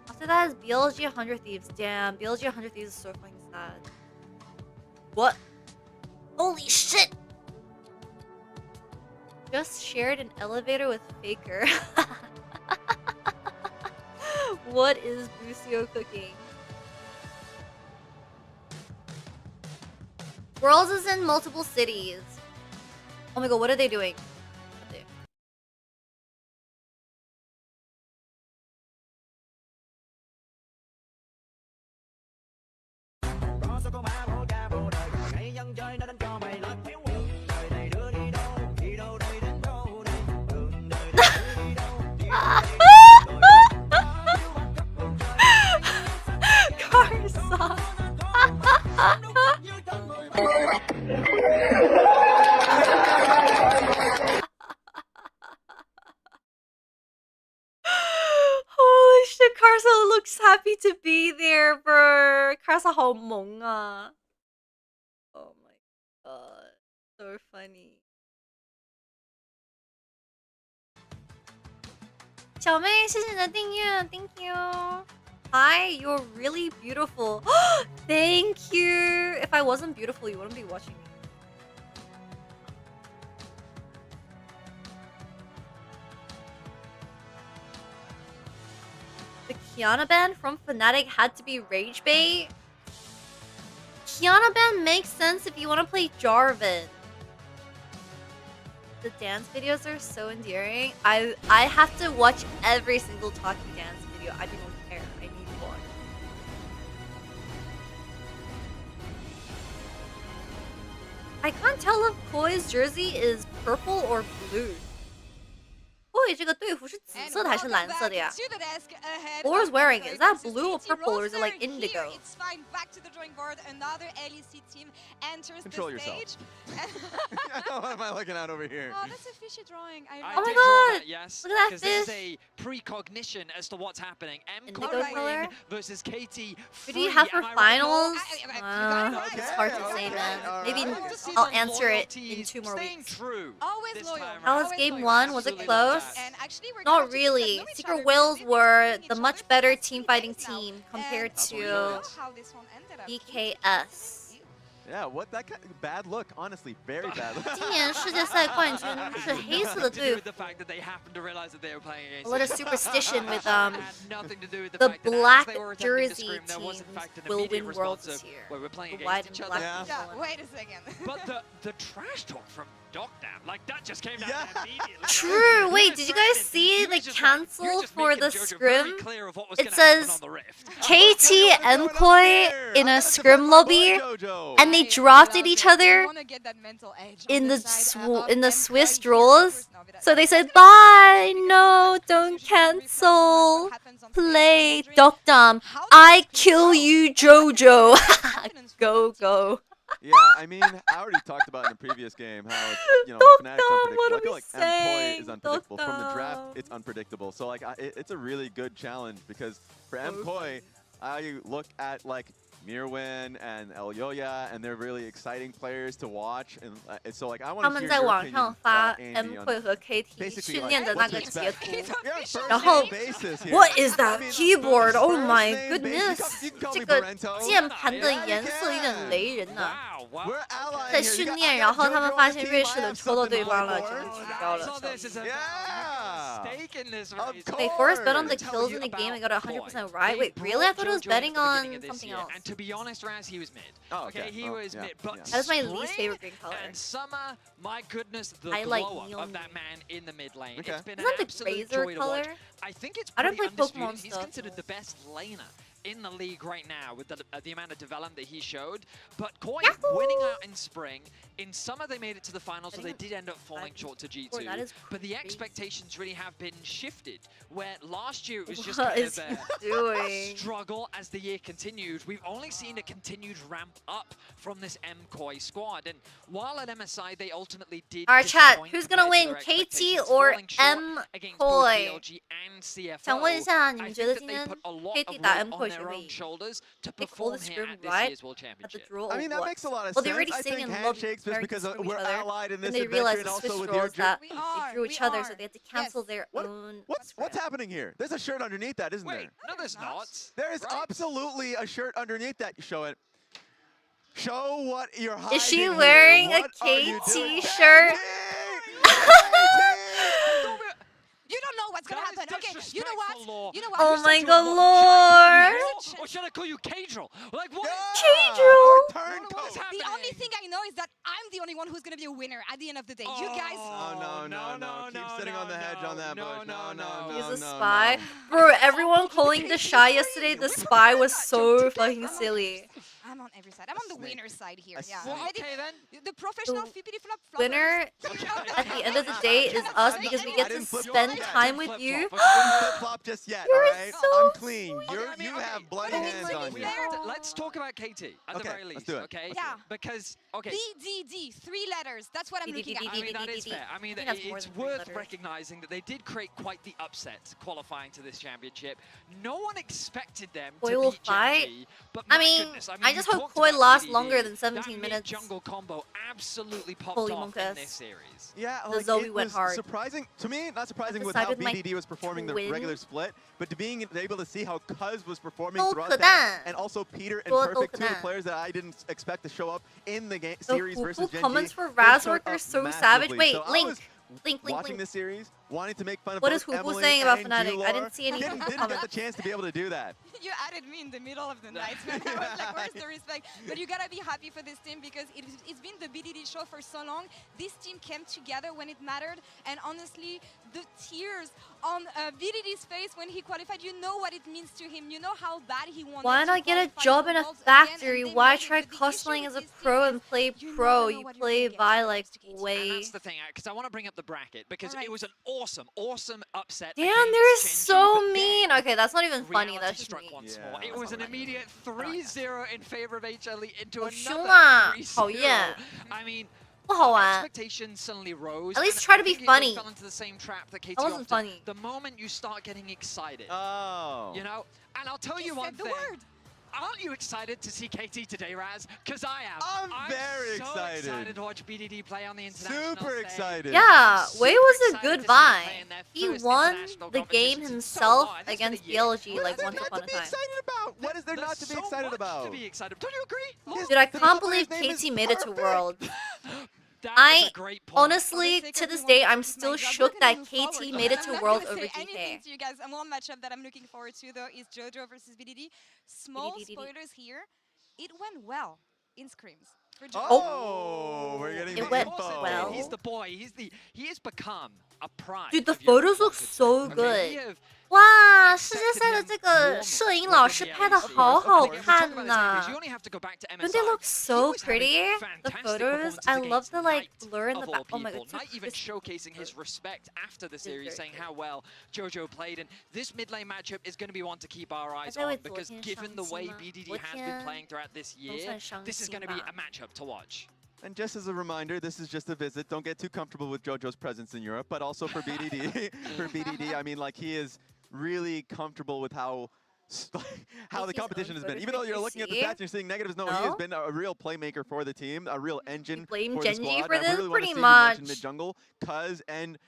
After that is BLG 100 Thieves. Damn, BLG 100 Thieves is so fucking sad. What? Holy shit! Just shared an elevator with Faker. What is Busio cooking? Worlds is in multiple cities. Oh my god, what are they doing? Holy shit, Carsa looks happy to be there, bro. Carsa 好萌啊. Oh my god, so funny. 小妹，谢谢你的订阅 ，Thank you. Hi, you're really beautiful. Thank you. If I wasn't beautiful, you wouldn't be watching me. The Kiana ban from Fnatic had to be rage bait. Kiana ban makes sense if you want to play Jarvan. The dance videos are so endearing. I have to watch every single talking dance video. I don't care. I need to watch. I can't tell if Koi's jersey is purple or blue. Koi MCOY 这个队服是紫色的还是蓝色的呀 ？Or is wearing it? Is that blue or purple or is it like indigo? It's fine. Back to the drawing board. Another LEC team enters Control the yourself. stage. What am I looking at over here? Oh, that's a fishy drawing. Oh my god! Yes, Look at that because this is fish. a precognition as to what's happening. Indigo MCOY color? versus KT. Who do you have for Am I right, Noel? finals? It's hard to say, man. Maybe I'll answer it in 2 more weeks. Always loyal. How was game 1? Was it close? Not really. Secret Wills were the much better team fighting team compared to BKS. Yeah, what that kind of bad look, honestly, very bad look. 今年世界赛冠军是黑色的队服。 A lot of superstition with the black jersey teams will win worlds this year. The white and black. Yeah, wait a second. But the trash talk from Docdown, like that just came down immediately. True. Wait, did you guys see the cancel for the scrim? It says KT MCOY in a scrim lobby, and they drafted each other in the Swiss draws. So they said, "Bye, no, don't cancel. Play Docdom. I kill you, Jojo. Go." Yeah, I mean, I already talked about in the previous game how it's, Fnatic's unpredictable. I feel like MCOY is unpredictable. From the draft, it's unpredictable. So like, it's a really good challenge because for MCOY, I look at like Mirwin and Elyoya, and they're really exciting players to watch. And so like, I want to hear your opinion, Andy, on 和 KT basically 训练的那个 like, 截图， yeah, 然后 basis here. What is that I mean, keyboard? Oh first my name goodness! basis. You can call 这 me 个 Barento. 键盘的颜色有点雷人呐。 We're allies 在 here. You 训 got- 练， I 然 got 后他们 JoJo 发 on 现 the 瑞 team. 士 I 的 have 抽到 something 对 to 方 live 了，只 for. 能取消了。 So this is a Yeah. stake in this Of race. They first bet on the course. kills in the game and got it 100% right. Wait, really? I thought it was betting on something else. And to be honest, Raz, he was mid. Oh, Okay, he was mid. But That is my least Spring favorite green color. And Summer, my goodness, the I like glow up neon of that man in the mid lane. Okay. It's been Isn't that an the absolute Razor joy to watch. color? I think it's I don't pretty play undisputed. Pokemon He's stuff. considered the best laner in the league right now with the amount of development that he showed. But Koi winning out in Spring. In Summer, they made it to the finals, so they did end up falling short to G2. That is But the expectations really have been shifted, where last year it was just What kind is of he a doing? struggle as the year continued. We've only seen a continued ramp up from this MCOY squad. And while at MSI, they ultimately did Alright, chat. disappoint Who's gonna compared win, to their KT expectations, or falling short against both MCOY? BLG and CFO. 想问一下，你 I 们 think 觉得 that 今 they 天 put a lot KT of 打 weight on MCOY their 谁会 own 赢 shoulders to They call perform the here scrim at this right year's World at the Championship. draw? I mean, that what? makes a lot of Well, sense. they're already I sitting think in lobby handshakes just very because screw we're each other. allied in this And they adventure realized and the also Swiss with draws your that We they are, drew we each other, are. so they had to cancel Yes. their own. What's happening here? There's a shirt underneath that, isn't Wait, there? no, there's not. There is absolutely a shirt underneath that. Show it. Show what you're hiding. Is she here. wearing What a are you doing? KT shirt? You don't know what's gonna happen. Okay, you know what? You know what? Oh my Should god, I Lord! Or should I call you Cadril? Like, what? The only thing I know is that I'm the only one who's gonna be a winner at the end of the day. You guys. Oh, no. Keep sitting on the hedge on that bush. No. He's a spy. Bro, everyone calling the shy yesterday the spy was so fucking silly. I'm on every side. I'm on the winner's side here. Yeah. Well, okay then. The professional flippity flop. Winner at the end of the day is us because we get to spend time with you. Flip-flop just yet, You're alright? so I'm clean. You have bloody hands on you. Let's talk about KT at the very least. let's do it. Okay. Yeah. Because okay. D, 3 letters. That's what I'm looking at. I mean, that is fair. I mean, think that's more it's than 3 worth letters. recognizing that they did create quite the upset qualifying to this championship. No one expected them Koi to will beat fight. GenG, but I my mean, goodness, I just you hope talked Koi about lasts BDD. longer than That 17 minutes. mid-jungle combo absolutely popped Holy off monkus. in this series. Yeah, The like, Zoe it went was hard. surprising to me. Not surprising That's with the how side with my BDD was performing the twin. regular split, but to being able to see how Cuz was performing So throughout could that, that. and also Peter and So Perfect, could two of the that. players that I didn't expect to show up in the game The series Hupu versus GenG. comments for they Razork showed are up so savage. massively. Wait, So I Link. was Link. watching this series, wanting to make fun of What both is Hupu Emily saying about and Fnatic? I Julor. didn't see any Didn't get the comments. chance to be able to do that. You added me in the middle of the night, man. I was like, where's the respect? But you gotta be happy for this team because it's been the BDD show for so long. This team came together when it mattered, and honestly, the tears on BDD's face when he qualified, you know what it means to him. You know how bad he wanted Why to not get a qualify job for in a Worlds again, and factory? they Why made it. try But the issue cosplaying as with a this pro team and play you pro? never know You what you're play gonna get Vi when it like comes to KT. way. And that's the thing, because I want to bring up the bracket because Alright. it was an awesome, awesome upset. Damn, against they're GenG, so but mean. Okay, that's not even funny. reality That's just struck mean. once more. It was an immediate 3-0 in favor of HLE into Oh, another 凶啊，讨 3-0. 厌。 I mean, 不好玩。 expectations suddenly rose. At least and try I to be think they funny. fell into the same trap that KT That wasn't often. funny. The moment you start getting excited, Oh. you know, and I'll tell you one thing. Aren't you excited to see KT today, Raz? Because I am. I'm very so excited to watch BDD play on the international Super stage. excited. Yeah, Wei was a good to see them play vibe. in their He first won international the game competitions. himself So what? It's against been a year. BLG like once upon a time. Excited about? What is there not to be excited about? To be excited. Don't you agree? Dude, I can't believe KT made it to World. I honestly, to this day, I'm still shook that KT made it to World over Anything DK. to you guys. And one matchup that I'm looking forward to though is JoJo versus BDD. Small spoilers here. It went well in scrims. For JoJo. Oh, we're getting It the went info. well. He's the boy. He has become a pride. Dude, the of Europe photos look once so again. good. We have 哇，世界赛的这个摄影老师拍的好好看呐 You only have to go back to Don't MSI. they look so pretty? The fantastic photos, I love the like blur in the of back. all Oh my people, god, Knight even showcasing his respect after the series, saying how well JoJo played, and this mid lane matchup is going to be one to keep our eyes on because given the way BDD has been playing throughout this year, this is going to be a matchup to watch. And just as a reminder, this is just a visit. Don't get too comfortable with JoJo's presence in Europe, but also for BDD. For BDD, I mean, like he is really comfortable with how the competition has been. Even though you're looking at the stats and you're seeing negatives, no, he has been a real playmaker for the team, a real engine for the GenG squad. for I this? really want to Pretty see him much. mention mid-jungle,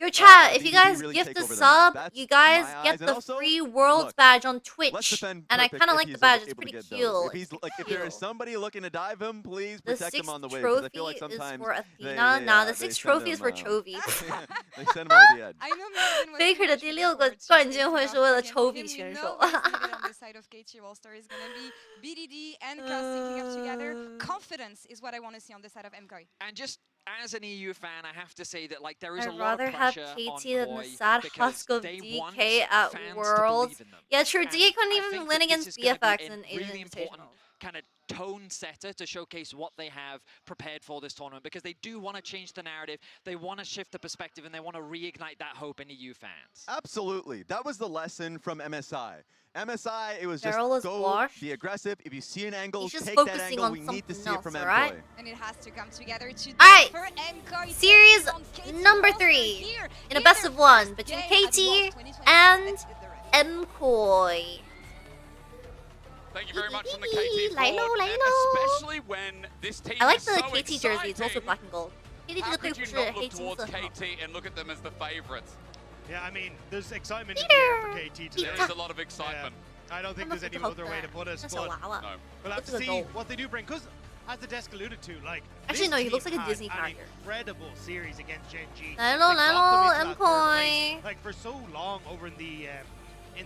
Yo, chat, if you BDD guys really gift take a over them. sub, That's you guys my get eyes. And the also, free Worlds look, badge on let's Twitch. defend And I Perfect kind of if like the he's, badge, it's able to pretty get those. cute. If he's if there is somebody looking to dive him, please The protect him on the way. sixth 'Cause I feel like trophy is sometimes for they, Athena. Nah, the they sixth send trophy is him, for Chovy. they send him over the edge. I know Maven was Faker 的第6个冠军会是为了 Chovy 选手。 on the side of KT Roster is going to be BDD and Cast syncing up together. Confidence is what I want to see on the side of MCOY. And just as an EU fan, I have to say that like there is a I'd lot rather of have pressure KT on than the Koi sad because husk of they want DK at fans to Worlds. believe in them. Yeah, true. And DK couldn't I even think win that against this is gonna be BFX a in Asian really important Invitational. kind of tone setter to showcase what they have prepared for this tournament because they do want to change the narrative, they want to shift the perspective, and they want to reignite that hope in EU fans. Absolutely. That was the lesson from MSI. MSI, it was just Daryl is go, washed. be aggressive. If you see an angle, He's just take that focusing angle. on We need to see something it from else, MCOY. alright? And it has to come together today Alright, for MCOY. series number 3 in a best of 1 between KT and MCOY. Thank you very much from the KT Lilo, board, and Lilo. especially when this team I like is the so KT jersey, it's also exciting. black and gold. KT How 这个队 could 服 you 是 not 黑 look 金 towards 色很好。 KT and look at them as the favorites? Yeah, I mean, there's excitement in the air for KT today. There is a lot of excitement. I don't think there's any other way to put it, but No. we'll have to Look at the see gold. what they do bring. Because, as the desk alluded to, like, Actually, this no, he team looks like a had Disney an character. incredible series against GenG. Lilo, They got them Lilo, into that third place. MCOY. Like, for so long over in the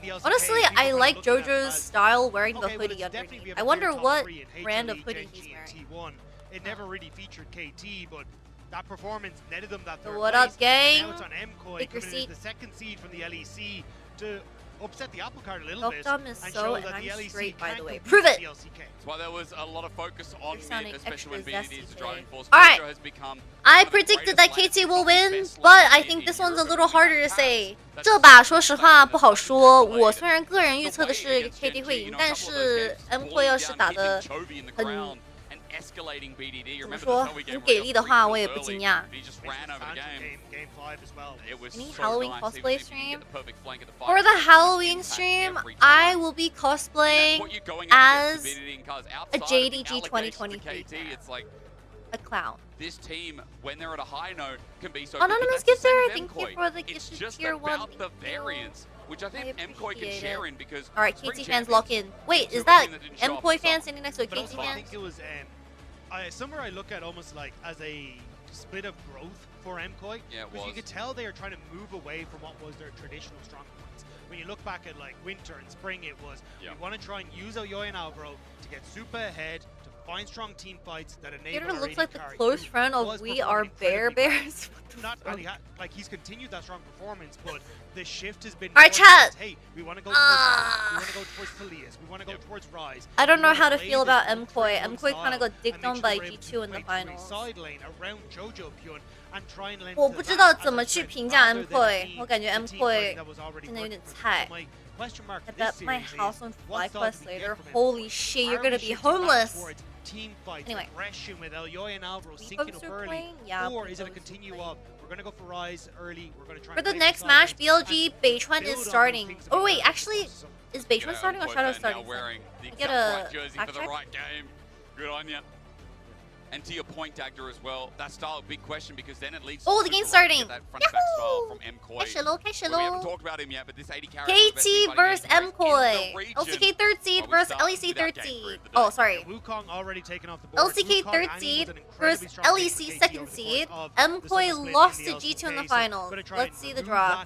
LCK, Honestly, people I were like looking at them JoJo's as, style wearing the okay, well, hoodie it's definitely underneath. be I a wonder top what 3 in brand of HLE, hoodie GenG, he's and wearing. T1. It never really featured KT, but that performance netted them that So third what place. up, gang? And now it's on MCOY Take your coming in seat. as the second seed from the LEC to upset the apple cart a little Milk bit Dom is and so, show and that I'm the LEC straight, by can the way. compete Prove with it! the LCK. That's why there was a lot of focus on You're sounding mid, especially when extra BDD is the zesty driving today. force. Alright. JoJo has become I predicted that KT will win, but I think this one's a little harder to say. 这把说实话不好说。我虽然个人预测的是 KT 会赢，但是 MCOY 要是打得很 escalating BDD. 怎么 Remember 说 the 很给力的话，我也不惊讶。 He just ran over the game. Game 5 as well. It was Any so Halloween nice. cosplay He was able to stream? get the perfect flank at the For the Halloween stream, I will be cosplaying what you're going up as against BDD in cars a outside of the JDG allegations 2023 to KT. It's like a clown. this team, when they're at a high note, can be so Anonymous good. But that's the gifter, same with thank you MCOY. for the It's gifted just tier 1. about the variance, which I think MCOY can appreciate share it. in because Alright, Spring KT fans Champions lock in. Wait, to is a that team that didn't show up MCOY for fan some. standing next to a But KT also, I fan? think it was somewhere I look at almost like as a split of growth for MCOY. Yeah, it because you was. could tell they are trying to move away from what was their traditional strong points. When you look back at like winter and spring, it was we want to try and use Oyoy and Alvaro to get super ahead, to find strong team fights that enable Theater our looks AD like the carry, close who friend was of We Are performing Bear incredibly well. Bears. he's continued that strong performance, but the shift has been. Alright, chat. Hey, we want to go towards Thieves. We want to go towards Rise. I don't know how to feel about MCOY. MCOY kind of got dicked on by G2 in the finals. 我不知道怎么去评价 MCOY， 我感觉 MCOY 真的有点菜。I bet my house on FlyQuest later. Holy shit, you're gonna be homeless. Anyway, yeah. For the next match, BLG Beichuan is starting. Oh wait, actually, is Beichuan starting or Shadow starting? I get a fact check. Good on you. And to your point, Dagda, as well, that style, big question, because then it leads to the game's starting. That front back style from MCOY. We haven't talked about him yet, but this 80 carry KT versus MCOY. LCK third seed versus LEC third seed. Oh, sorry. Wukong already taken off the board. LCK third seed versus LEC second seed. MCOY lost to G2 in the finals. Let's see the draw.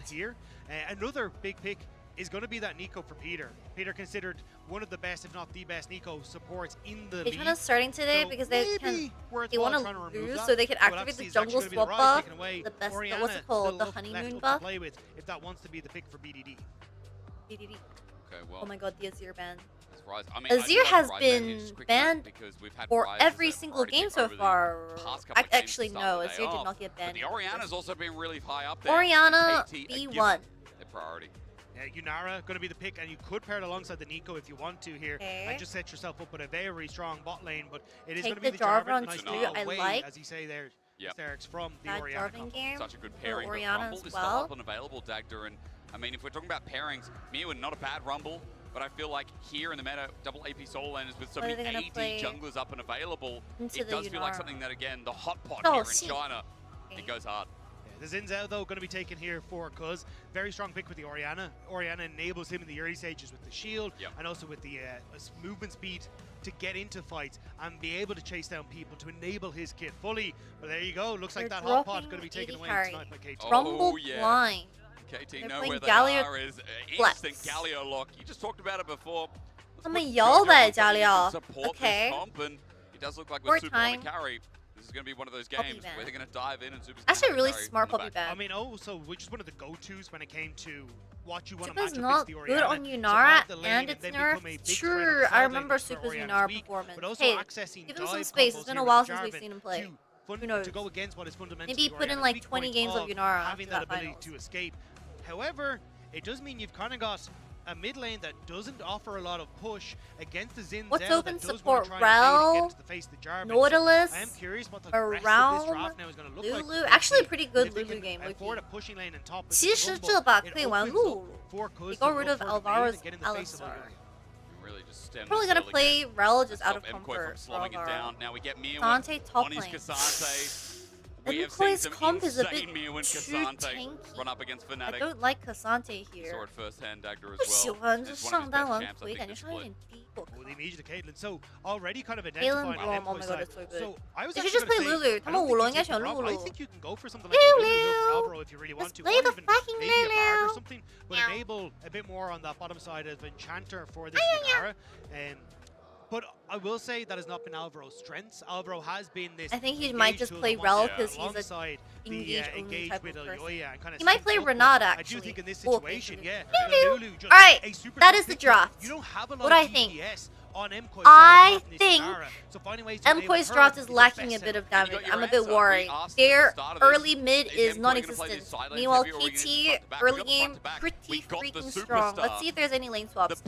Another big pick is going to be that Nico for Peter. Peter considered one of the best, if not the best, Nico supports in the league. They're starting today because they want to lose, so they can activate the jungle swap buff. The best, what's it called? The honeymoon buff. If that wants to be the pick for BDD. BDD. Okay, well. Oh my god, the Azir ban. I mean, Azir has been banned for every single game so far. Actually, no, Azir did not get banned. The Oriana's also been really high up there. Oriana B1. Their priority. Yunara going to be the pick, and you could pair it alongside the Nico if you want to here, and just set yourself up with a very strong bot lane. But it is going to be the Jarvan. Nice away, as you say there, Eric's from the Oriana. Such a good pairing. Oriana Rumble is still up and available, Dagda, and I mean, if we're talking about pairings, Miu, not a bad Rumble, but I feel like here in the meta, double AP solo laners with so many AD junglers up and available, it does feel like something that, again, the hot pot here in China, it goes hard. The Xin Zhao, though, going to be taken here for Cuz. Very strong pick with the Oriana. Oriana enables him in the early stages with the shield and also with the movement speed to get into fights and be able to chase down people to enable his kit fully. But there you go. Looks like that hot pot going to be taken away tonight by KT. Rumble blind. KT know where they are is instant Galio lock. You just talked about it before. I'm a yell by Galio. Okay. And it does look like we're super on the carry. This is going to be one of those games where they're going to dive in and super. Actually, a really smart puppy ban. I mean, also, which is one of the go-tos when it came to what you want to match up not against the good on Yunara and its nerf. True, I remember Super's Yunara performance. Hey, give him some space. It's been a while since we've seen him play. Who knows? To go against what is fundamentally maybe put in like 20 games of Yunara having that ability to escape. However, it does mean you've kind of got a mid lane that doesn't offer a lot of push against the Xin Zhao. What's open support? Rel, Nautilus, I am curious what the rest of this draft now is going to look like. Lulu, actually a pretty good Lulu game. 其实这把可以玩露露。They got rid of Alvaro's Alistar. Probably gonna play Rel just out of comfort for Alvaro. Kasante top lane. MCOY's comp is a bit too tanky. I don't like Kasante here. 不喜欢就上单玩腿，感觉上有点低。So already kind of identifying oh my god, it's so good. So I was they should just play Lulu. 他们5龙应该选露露。I think you can go for something like Lulu if you really want to. Play the fucking Lulu. Or something, but enable a bit more on that bottom side of Enchanter for this Yunara. But I will say that has not been Alvaro's strengths. Alvaro has been this. I think he might just play Rel because he's a engage type of person. He might play Renata actually. I do think in this situation, Alright, that is the draft. What do I think? I think MCOY's draft is lacking a bit of damage. I'm a bit worried. Their early mid is non-existent. Meanwhile, KT early game pretty freaking strong. Let's see if there's any lane swaps.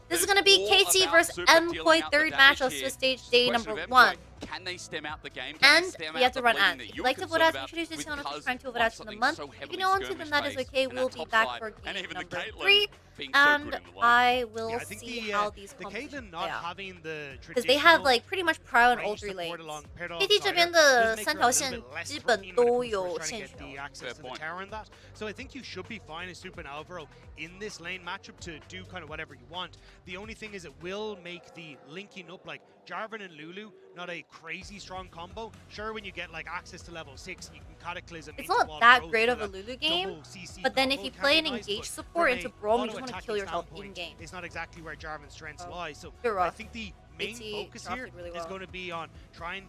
This is gonna be KT versus MCOY third match of Swiss stage day number 1. Can they stem out the game? And we have to run ads. If you'd like to vote ads, introduce this channel to Prime to vote ads in the month. If you don't want to, then that is okay. We'll be back for game number 3. And I will see how these combos play out. Because they have like pretty much prio on all 3 lanes. KT 这边的3条线基本都有线选。 So I think you should be fine as Super and Alvaro in this lane matchup to do kind of whatever you want. The only thing is it will make the linking up like Jarvan and Lulu not a crazy strong combo. Sure, when you get like access to level 6, you can Cataclysm. It's not that great of a Lulu game, but then if you play an engage support into Braum, you just want to kill yourself in game. It's not exactly where Jarvan's strengths lie. So I think the main focus here is going to be on trying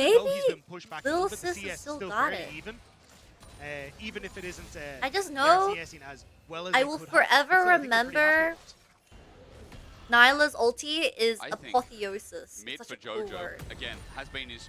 even though he's been pushed back a Lil little bit, the Sis CS has still still got fairly it. even if it isn't. I just they're know CSing as well as I they will could have. forever Still, I think they're pretty happy remember with it. Nyla's ulti is I think apotheosis. Mid Such for a cool JoJo, word. again, has been his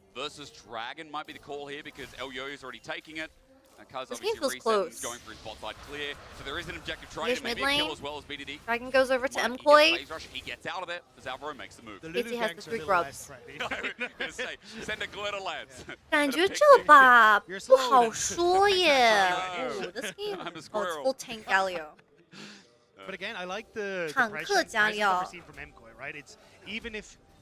versus Dragon might be the call here because Elyo is already taking it. Kaz This obviously game feels reset close. and going for his bot side clear. So there is an objective Here's trade, maybe mid a kill lane. as well as BDD. Dragon goes over to He MCOY. gets phase rush, he gets out of it as Alvaro makes the move. Katie has the 3 grubs. Gonna say, send a glitter lance. 感觉这把不好说耶。Ooh, this game, I'm a oh, it's squirrel. full tank Galio. But again, I like the Tank pressure加料。 we've seen from MCOY, right? It's even if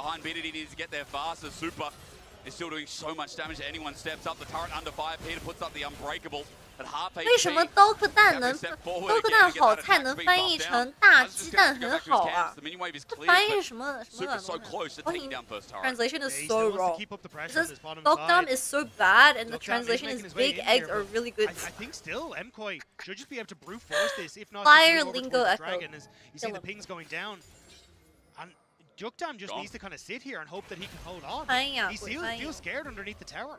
behind. BDD needs to get there faster. Super is still doing so much damage. Anyone steps up. The turret under fire. Peter puts up the unbreakable. 为什么刀客蛋能刀客蛋好菜能翻译成大鸡蛋很好啊？这翻译是什么软东西？ Translation is so wrong. It says Dogdom is so bad, and the translation is big eggs are really good. I think still MCOY should just be able to brute force this. If not, Fire lingo echo. Dragon as you see the pings going down. And Dogdom just needs to kind of sit here and hope that he can hold on. He feels scared underneath the tower.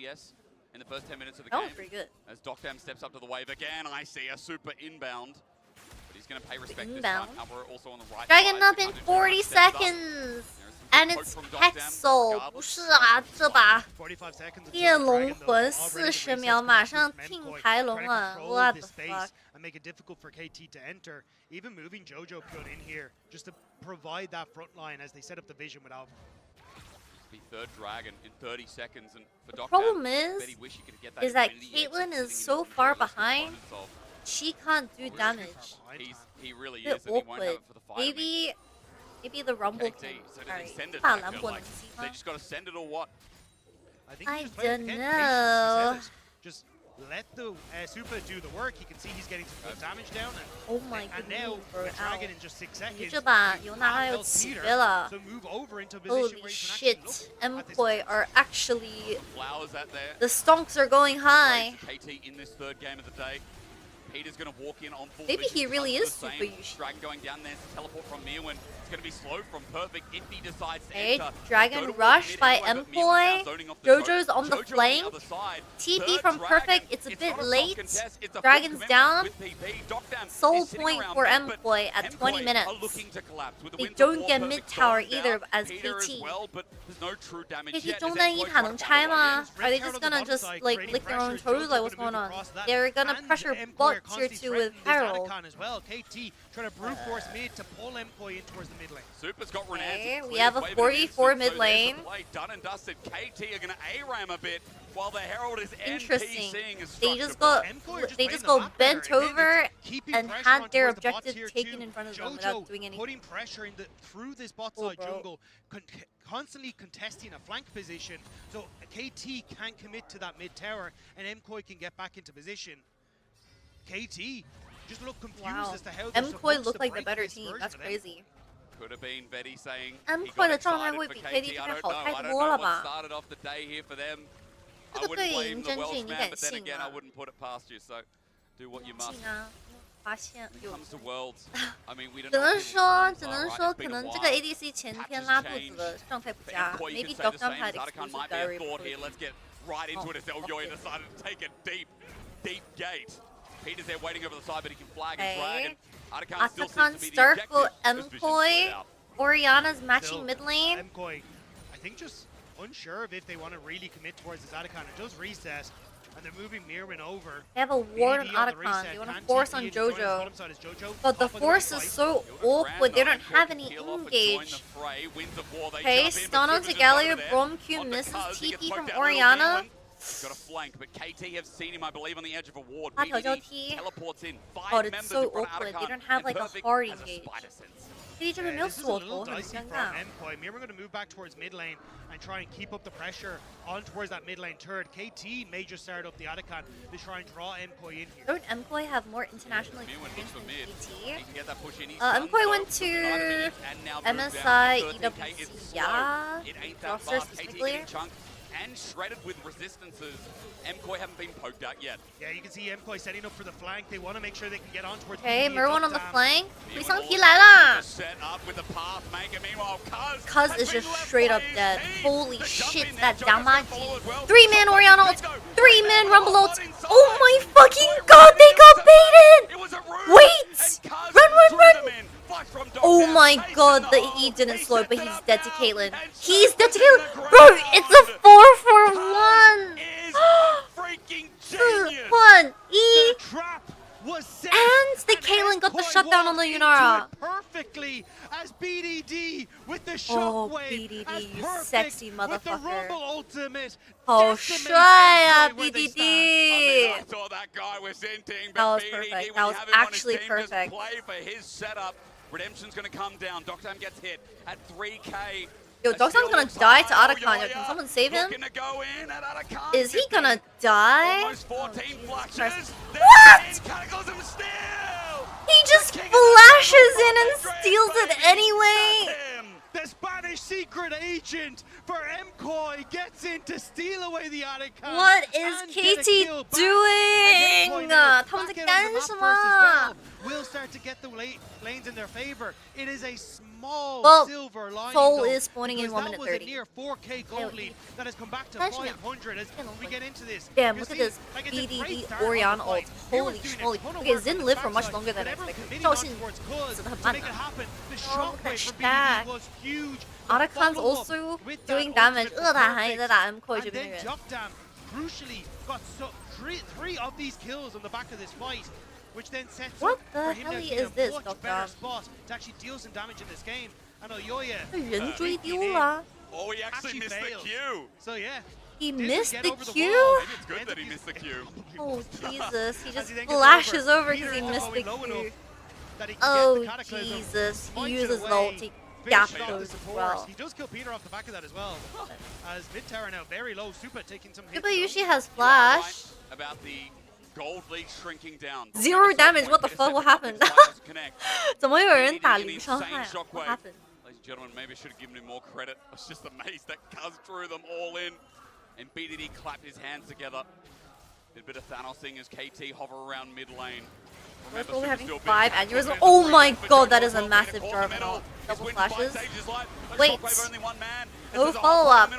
CS in the first 10 minutes of the That game. was pretty good. As Doctam steps up to the wave again, I see a super inbound. But he's going to pay respect this Inbound. time. Alvaro also on the right Dragon side. up in 40 seconds. And it's Hexel， 不是啊，这把电龙魂40秒马上听牌龙啊 ，What the fuck？ And make it difficult for KT to enter. Even moving Jojo Pyun in here just to provide that front line as they set up the vision with Alpha. be third dragon in 30 seconds, and for Doctor, Problem bet he wish he could get that is that Infinity Edge Caitlyn sitting is in so the far list of behind. opponents of. She can't do damage. He really Bit is, and he won't have awkward. it for the fight. I mean, Maybe the Rumble KT, can. so does he send it Sorry, back? Like, they just got to send it or what? I think I he just plays don't again, know. patience, he said it. Just let the Super do the work. You can see he's getting some good damage down. And, Oh my and now bro, the Dragon in just 6 seconds. 这把 he 尤娜还有 outhelps 起 Peter, 飞了 So move over into a position Holy where he can actually shit, look at this MCOY are actually... Flowers out there. The stonks are going high. KT in this third game of the day. Peter's going to walk in on full Maybe vision, he really cuts is the super same. Yushi. Dragon going down there, teleport from Mirwin. It's going to be slow from Perfect if he decides to Okay, enter. Dragon rush by MCOY. Jojo's on the flank. TP from Perfect, it's a bit late. Dragon's down. Soul point for MCOY at 20 minutes. They don't get mid tower either as KT. KT 中单一塔能拆吗? Are they just gonna just like lick their own toes? Like what's going on? They're gonna pressure bot tier 2 with Harold. As well. KT trying to brute force mid to pull MCOY in towards the mid lane. Super's got Okay, we have a 44 mid lane. Done and dusted. KT are going to A-ram a bit while the Herald is Interesting. NPCing. They just got bent over and had their objective taken in front of them without doing anything. Putting pressure in through this bot side jungle, constantly contesting a flank position, so KT can't commit to that mid tower, and MCOY can get back into position. KT just look confused as to how they're supposed MCOY looked to like the break better this team. version That's of them. crazy. Could have been Betty saying MCOY 的状态会比 KT 这边好太多了吧？ started off the day here for them. 这 I 个 wouldn't 对 blame 赢 the 真 Welsh 剧你 man, 敢 but then 信 again, I 吗？ wouldn't put it past you. So do what you must. 信啊，发现 When it 有。 comes to Worlds, I mean, we don't 只 know 能 what people's 说， plans 只 are, 能 right? 说， It's 可 been a 能这 while. 个 ADC 前天拉肚子的状态不佳 MCOY, you，maybe can say the Dokkan same. had Zadakan exclusive might be a diary. thought here. Let's get right into it as Elyoya decided to take a deep gate. Peter's there waiting over the side, but he can flag his dragon. Atakan still seems Atakan to be the start for objective. Suspicion's MCOY. played out. Oriana's matching Still, mid lane. MCOY, I think just unsure of if they want to really commit towards this Atakan. It does reset, and they're moving Mirwin over. They have a ward on BDD the Atakan. reset, They want to can force TP on in to join his Jojo. bottom side as Jojo But the top of force right is fight. so awkward. They don't have any engage. Okay, stun onto Galio. Brom Q misses TP from Oriana. Got a flank, but KT have seen him, I believe, on the edge of a ward. 他调教 BDD T ， teleports in. 哦 Five ，it's members so in front of awkward. They Atakan, don't have and like a Perfect hard has a engage. spider sense. KT 这边没有 This is a 锁 little 头，很 dicey 尴 from 尬。 MCOY. Mirwin going to move back towards mid lane and try and keep up the pressure on towards that mid lane turret. KT may just start up the Atakan to try and draw MCOY in here. Don't MCOY have more international Mirwin experience looks for than mid. KT? He can get that push in. He's MCOY done went so. to United Minutes and now moved MSI, down. 13K is EWC, slow. yeah. It ain't that Roster fast. KT specifically. getting chunked and shredded with resistances. MCOY haven't been poked out yet. Yeah, you can see MCOY setting up for the flank. They want to make sure they can get on towards Okay, BDD. Merwan on the Down. flank. Mirwin 回桑提 also 来啦 set up with the path maker. Meanwhile, Cuz is just straight up dead. Holy shit, that Damaji. 3-man Oriana ult. 3-man Rumble ult. Oh my fucking god, they got baited! Wait! Run! Oh my god, he didn't slow, but he's dead to Caitlyn. He's dead to Caitlyn! Bro, it's a 4-for-1! One E was set, and the Caitlyn got the shutdown on the Yunara. Perfectly as BDD with the Oh, shockwave. BDD, you sexy With the motherfucker. Rumble ultimate. Oh, decimates shy, MCOY where they stand. I BDD. thought that guy was inting, That but was BDD, perfect. when That you was have him on his actually team, perfect. Just play for his setup. Redemption's going to come down. Doctam gets hit at 3K. Yo, Doksan's gonna die to Atakan. Yo, can someone save him? Looking to go in at Atakan. Is he gonna die? Almost 14 flashes. What? Cataclysm still. He just flashes in and steals it anyway. The Spanish secret agent for MCOY gets in to steal away the Atakan. What is and get a KT kill back. doing? And MCOY now 他们在 back 干 into the 什 map 么？ first as well. Will start to get the lanes in their favor. It is a small Well, silver lining. Soul though, is spawning in because 1 that minute was 30. a near 4K gold lead that has come back to That's 500 as we get into this. Damn, You look at see, this like, it's a great BDD start on Orion the ult. fight. Holy Mirwan's doing a schmoly. ton of Okay, work Xin on the lived for much backside, longer than but everyone expected. committing 赵 on 信 towards Cuz 死得很 to 慢 make it 呢。 happen. The Oh, look at shockwave from that BDD was huge. Atakan's Follow up also with that doing damage. ultimate 恶打 for 还在 Perfect. 打 MCOY And 这边 then 的人。 Jokdam crucially got three of these kills on the back of this fight, which then sets What up the for him hell to is be in a this, much Jokdam? better spot to actually deal some damage in this game. And Elyoya 人追丢 sneaking in 了。Oh, he actually missed failed. the Q. So yeah. He Didn't missed get the over Q? wall. Maybe it's good that he missed the Q. Oh Jesus, he As just he then gets flashes over Peter because he ends up missed the going low enough Q. that he can get Oh the Cataclysm, Jesus, he points it uses the away, ulti. finish Gap off the goes as support. well. He does kill Peter off the back of that as well. As mid tower now very low. Super taking some hits. Super usually has flash. About the gold lead shrinking down. 0 damage, what the fuck, what happened? 怎么有人打零伤害 What happened? Ladies and gentlemen, maybe I should have given him more credit. I was just amazed that Cuz drew them all in. And BDD clapped his hands together. Did a bit of Thanosing as KT hover around mid lane. We're probably having 5 aneurysms. Oh my god, that is a massive Jarvan. Double flashes. Wait. No follow-up.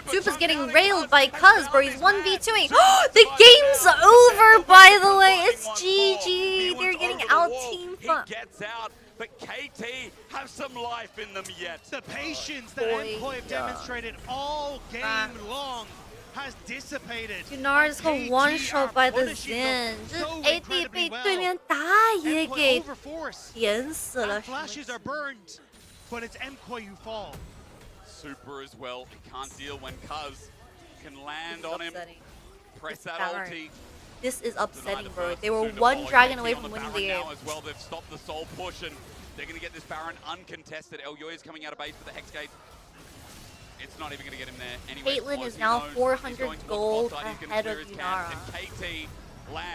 Super's getting railed by Cuz, bro. He's 1v2ing. The game's over, by the way. It's GG. They're getting out-team fun. He gets out, but KT have some life in them yet. The patience that MCOY have demonstrated all game long has dissipated. Gunnar just got one-shot by the Zen. 这 AD 被对面打野给点死了。 Flashes are burned, but it's MCOY who fall. Super as well. He can't deal when Cuz can land on him. Press that ulti. This is upsetting, bro. They were one dragon away from winning the game. As well, they've stopped the soul push, and they're going to get this Baron uncontested. Elyoya is coming out of base for the Hex Gate. It's not even going to get him there anyway. Caitlyn is now 400 gold ahead of Yunara.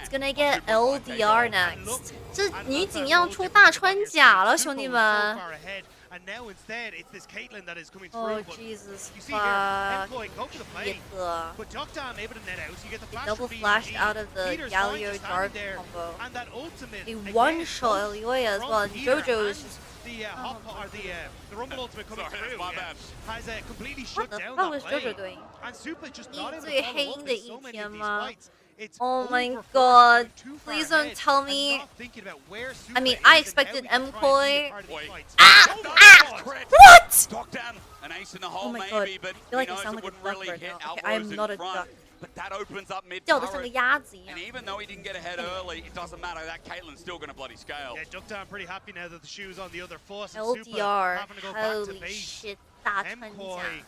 It's gonna get LDR next. 这女警要出大穿甲了，兄弟们。 And now instead, it's this Caitlyn that is coming through. Oh Jesus! You see here, MCOY go for the play, but Dokdam able to net out. So you get the flash double from flashed BDD. out of the Peter's Galio fine, Jarvan there, combo. and that ultimate. They one-shot Elyoya as well, and JoJo is just. The the Rumble ultimate coming through has completely shut down What that was play. JoJo doing? And Super just not able to 最 follow 黑 up 的 in 一 so many 天 of these 吗 fights. It's Oh my over god! too far Please don't ahead tell and me. not thinking about where Super I mean, is I and expected how he can try and be a MCOY. part of these fights. What? Knockdown, an ace in the Oh hole my maybe, god! but I feel like he I knows sound it like a wouldn't duck really right hit now. Okay, Alvarez I'm in not a front. duck. But that opens up mid 叫得像个鸭子一样。 and even though he didn't get ahead early, it doesn't matter. That Caitlyn's still going to bloody scale. Yeah, Dokdam pretty happy now that the shoe's on the other foot. And Super LDR, having to go back to holy base. shit! 大穿甲。 MCOY,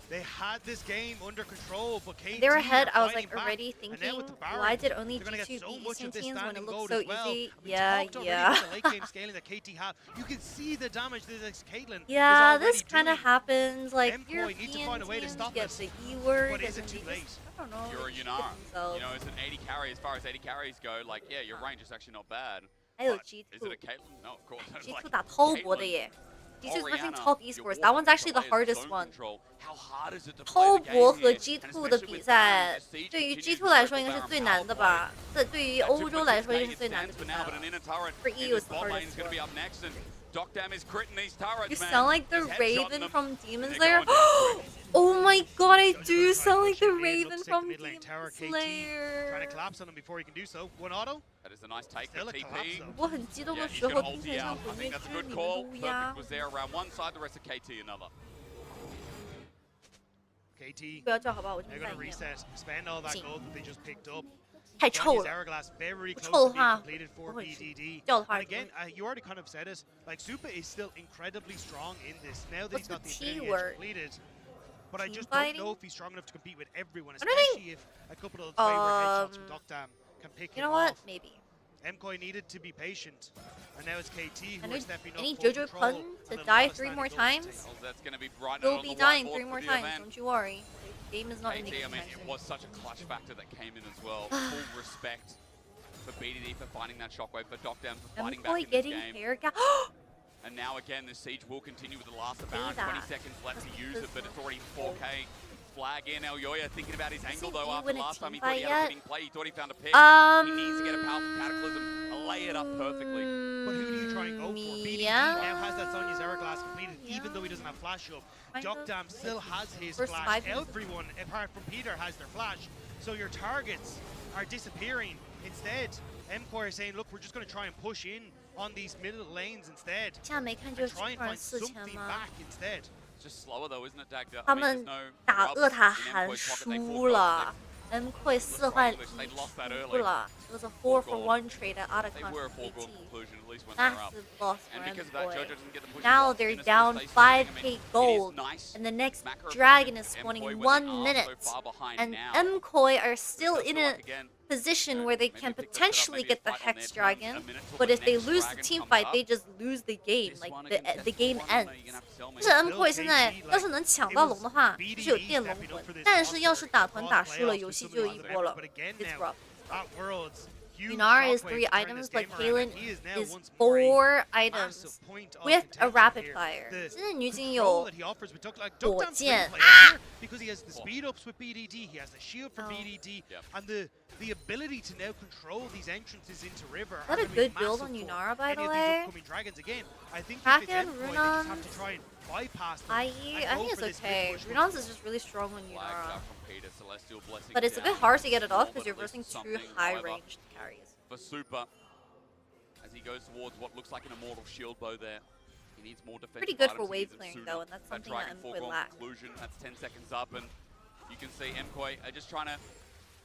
they had this game under control, but KT They were ahead. I was fighting like already back. And thinking, now with the Baron, why did only they're gonna get G2 so beat much Eastern of this teams when standing it looked gold so as well. easy? And we Yeah, talked already yeah. about the late game scaling that KT have. You can see the damage that this Caitlyn Yeah, is this already kind of doing. happens. Like MCOY European need to find a way to teams stop get this. the E word, But and is it then too they late? just, I don't know. You're a shit Yunara. themselves. You know, as an 80 carry, as far as 80 carries go, like, yeah, your range is actually not bad. 还有 But G2 is it a Caitlyn? No, of course. G2 Like, 打滔博的 Caitlyn, 耶。G2 is versus Orianna, top your Esports. wall That one's actually the control is hardest zone one. control. How hard is it to play 滔 the 博 game 和 here? G2 的 And especially 比 with 赛 Baron, the siege 对于 continues G2 to 来 cripple 说应该是 Baron 最难的 power 吧？这对于 That 欧洲来说应该 2.6 是最难的 stands 比 for 赛 now, but 了 an。inner turret For in EU, this it's the bot lane hardest is going to be one. up next, and Dokdam is critting these turrets, You man. sound like the He's headshotting Raven them. from Demon They're Slayer. going quick. Oh my god, I do sound like the Pushing in, Raven looks to take from the mid lane Demon tower. KT trying Slayer. to collapse on him before he can do so. One auto. That is a nice take Still for a collapse TP. though. 我很激动 Yeah, 的 he's 时候， going to 并 ult 且 out. 像 I 鬼 think 灭 that's a 之 good 你们 call. 乌鸦 Perfect。was there around one side, the rest of KT another. KT, 不要叫好吧，我这 they're 边 going to 在念。 reset, spend all that 进 gold that they just picked up. 太臭 Johnny's 了， Hourglass very 不 close 臭 to 的 being 话， completed 我 for 会 BDD. 叫的话 And again, you already kind of said it. Like Super is still incredibly strong in this. Now that What's he's got the the T Infinity Edge word? completed. But I Team just fighting? don't know if he's strong enough to compete with everyone, I don't think- especially if a couple of those wayward headshots from Dokdam can pick You him know what? off. Maybe. MCOY needed to be patient. And now it's KT who I are stepping up need full JoJo control Pun and to a lot die of 3 standing more goals to times. take. Well, that's going to be right He'll on be the dying whiteboard 3 for more the times. event. Don't you worry. The game is not ending KT, I mean, anytime it soon. was such a clutch factor that came in as well. Full respect for BDD for finding that shockwave, for Dokdam for fighting back MCOY in this getting game. hair gap. And now again, the siege will continue with the last of See Baron. that. 20 seconds left to use it, but it's already 4K. Flag in. Elyoya thinking about his angle Doesn't though he after win a last time he team thought he fight had a yet? fitting play. He thought he found a pick. He needs to get a powerful cataclysm and lay it up perfectly. But who do you try and go for? BDD Yeah. now has that Sonya's Hourglass completed, even though he doesn't have flash up. Kind of. Dokdam still has his First flash. 5 minutes. Everyone, apart from Peter, has their flash. So your targets are disappearing. Instead, MCOY are saying, look, we're just going to try and push in on these middle lanes instead. 现在没看就 And 是 try and 突然 find 4000 something 吗？ back instead. It's just slower though, isn't it, Dagda? 他 I mean, there's 们 no 打 rubs 厄塔 in 韩 MCOY's pocket. They 输 forked off. 了。MCOY 4换1 They lost that 输 early. 了. It was a 4-for-1 trade at They were a Otacon foregone KT. conclusion, at least when they were up. Massive loss for And because of that, MCOY. JoJo doesn't get the push Now block. they're Innocent down stays standing. 5k I mean, gold, it is nice. and the next Macro dragon from is spawning MCOY in when they 1 are minute. so far behind And now. MCOY are still Does in feel a like, again, position where they can pick this setup, potentially maybe get a the fight on Hex their terms, Dragon, a minute till but the if they next lose the dragon team comes fight, up. they just lose the game. This Like one, a the contested game one, ends. you're gonna have to sell me. 就是 MCOY 现在要是能抢到龙的话，就是有电龙魂；但是要是打团打输了，游戏就一波了。It's rough. Yunara is 3 items, but Kaylin is 4 items with a rapid fire. 现在女警有火箭 because he has the speed ups with BDD, he has the shield for BDD, and the ability to now control these entrances into River. Is that a good build on Yunara, by the way? Dragons again. I think Kraken, they just have to try and bypass them. I think it's okay. Runon's is just really strong on Yunara. But But it's a bit hard to get it off because you're versing 2 high-ranged carries. For Super, as he goes towards what looks like an immortal shield bow there. He needs more defensive Pretty good items. for He wave needs clearing Sunu. though, and that's something Dragon that MCOY foregone lacks. conclusion. That's 10 seconds up, and you can see MCOY are just trying to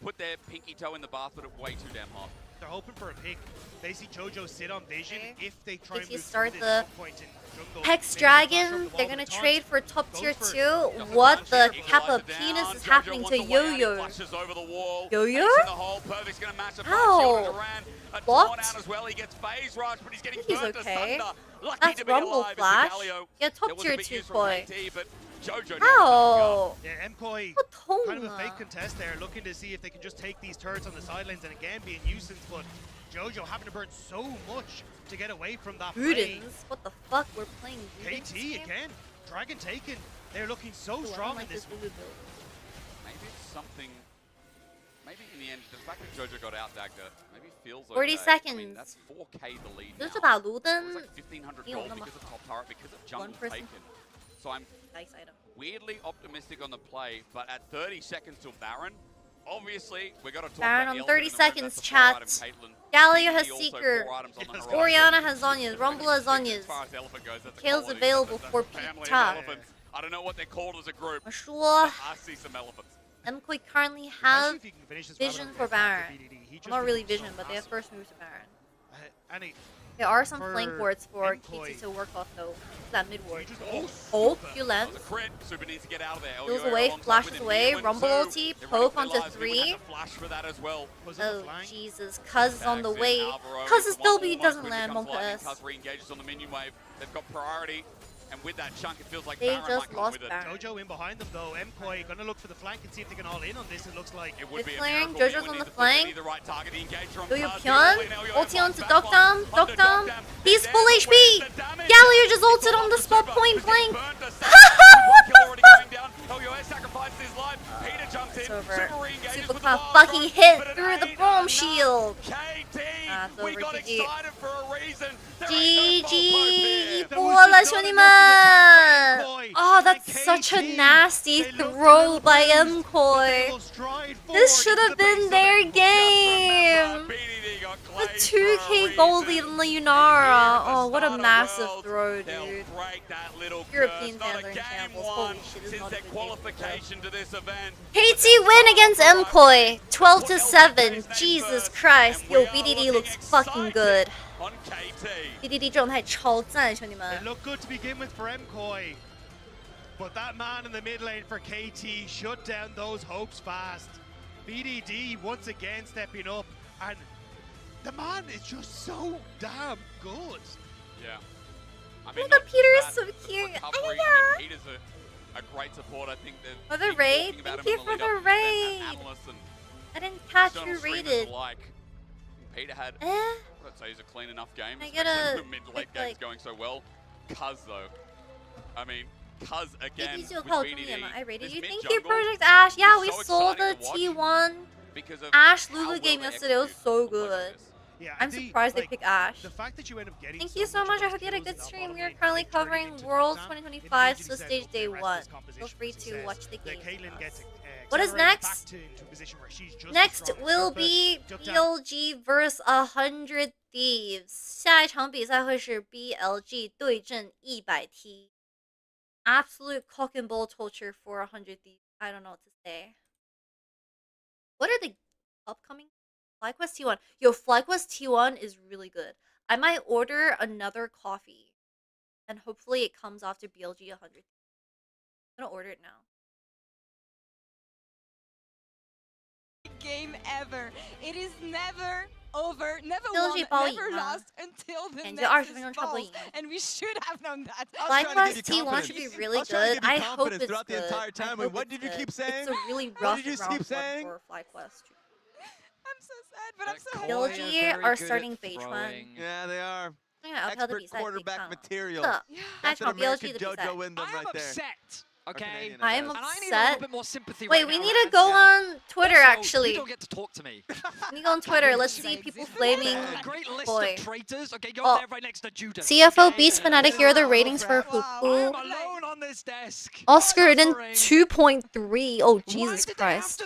put their pinky toe in the bath, but it's way too damn hot. They're hoping for a pick. They see JoJo sit on Vision. If they try If and you move start through the this point in jungle, Hex maybe Dragon, pressure the they're wall gonna with the trade Oh, for top tier 2. What the Kappa penis is happening to Yo-Yo? Flashes over the wall. Yo-Yo? Fakes in the hole. Perfect's gonna match up. Ow. Blocked? Out as well. He gets phase rush, but he's getting I think he's burnt okay. asunder. Lucky That's to be Rumble alive is the Flash. Galio. Yeah, There top was a tier bit 2 used from koi. KT, but JoJo Ow! Yeah, MCOY kind of a fake contest there, looking to see if they can just take these turrets on the sidelines and again be a nuisance, but JoJo having to burn so much to get away from that play. Budens? What the fuck? We're playing Budens KT again, Dragon taken. They're looking so Ooh, I strong don't in like this this Lulu build. Maybe it's something. Maybe in the end, the fact that JoJo got out Dagda maybe feels okay. 40 I mean, seconds. that's 4k the lead 就 now. 是把 It 卢 was 登 like 1,500 没有 gold 那么 because of top turret, because of jungle person. taken. So I'm Nice item. weirdly optimistic on the play, but at 30 seconds till Baron, obviously we got to talk Baron about on the 30 elephant in the room. seconds, That's the 4-item chat. Caitlyn. Galio has BDD also Seeker. 4 items on the horizon. Oriana has Zhonya's. Rumble has Zhonya's. As far as elephant goes, that's a Kale's quality. available That's for a family of Pita. elephants. I don't know what they're called as a group. 我说 but I see some elephants. MCOY currently have Vision for Baron. Well, not really Vision, but they have first move to Baron. There are some flank wards for KT to work off though. That mid ward. Oh, few length. Crit. Super needs to get out of there. Heals LUA away, alongside flashes with him. away, He went Rumble two. ulti, They're poke running for their onto lives. They're gonna 3. have to flash for that as well. Oh, Jesus. Cuz is on the Bags in way. Alvaro. Cuz It's still one be almost doesn't quickly land comes Monka lightning. S. Cuz re-engages on the minion wave. They've got priority. And with that chunk, it feels like They Baron just might come lost with it. Baron. JoJo in behind them though. MCOY gonna look for the flank and see if they can all in on this. It looks like It would be a clearing, miracle. JoJo's He on would the need flank. the right target. He engaged on Yo-Yo Cuz. Pyun, Beautifully. Now ulti Yo-Yo onto finds back Dokdam, one. Under Dokdam. Dokdam. He's And full then HP. where's the damage? Galio just It's ulted still on the up to spot Super, point who's getting blank. burnt aside. One kill already going down. LUA sacrifices his life. Peter jumps It's in. over. Super re-engages Super with the Clown wild fucking run, hit but it through the ain't bomb enough. shield. KT, It's we over, got GG. excited for a reason. There ain't no GG 一 fault 波了，兄弟们！ Oh, that's such a nasty throw by MCOY. This should have been their game. The 2k gold lead on the Yunara. Oh, what a massive throw, dude. European fans are in shambles. Holy shit, this is not a good game. qualification to this event. KT win against MCOY. 12-7. Jesus Christ. Yo, BDD looks fucking good. On KT. BDD 状态超赞，兄弟 It 们。 looked good to begin with for MCOY, but that man in the mid lane for KT shut down those hopes fast. BDD once again stepping up, and the man is just so damn good. Yeah. I Oh my not god, just Peter is that, so the cute. recovery. Yeah. I mean, Peter's a great support. I think that For the raid, thank you for the raid. I didn't catch you rated. Like Peter had, Eh? I'd say, he's a clean enough game. I get especially a when mid-late quick, game's like- going so well. Cuz though, I mean, Cuz again 第 with 就靠中 BDD. 野嘛 I rated this you. mid Thank you, jungle Project Ash. Yeah, is we so saw the exciting to watch T1 because of Ash how Lulu well game they yesterday. It was execute so on plays like good. this. Yeah, I'm surprised they like, picked Ash. The fact that you end up getting Thank you so much. I hope you had a good stream. We are currently covering Worlds 2025 Swiss Stage Day 1. Feel free to watch the game. What is next? Next will be BLG vs 100 Thieves. 下一场比赛会是 BLG 对阵100 T. Absolute cock and ball torture for 100 Thieves. I don't know what to say. What are the upcoming? FlyQuest T1. Yo, FlyQuest T1 is really good. I might order another coffee. And hopefully it comes after BLG 100. I'm gonna order it now. Game ever. It is never over, never BLG won, never lost until the And next falls. 20 And we should have known that. FlyQuest T1 should be really good. I hope it's throughout the entire time. Wait, what did you keep saying? It's a really What rough did you round keep saying? for FlyQuest. I'm so sad, but I'm so happy. BLG are starting phase 1. Yeah, they are. Yeah, Expert quarterback material. Yeah. That's what American BLG JoJo win them right there. Upset. Okay, I am and I need a upset. little bit more sympathy. Wait, right we now, need to Raz. go on Twitter Also, actually. You don't get to talk to me. We need to go on Twitter. Let's see people flaming A great list boy. of traitors. Okay, you're Oh. there right next to Judas. CFO beats Fnatic. Here are the ratings for Fufu. I'm alone on this desk. Oscar in 2.3. Oh Jesus Christ!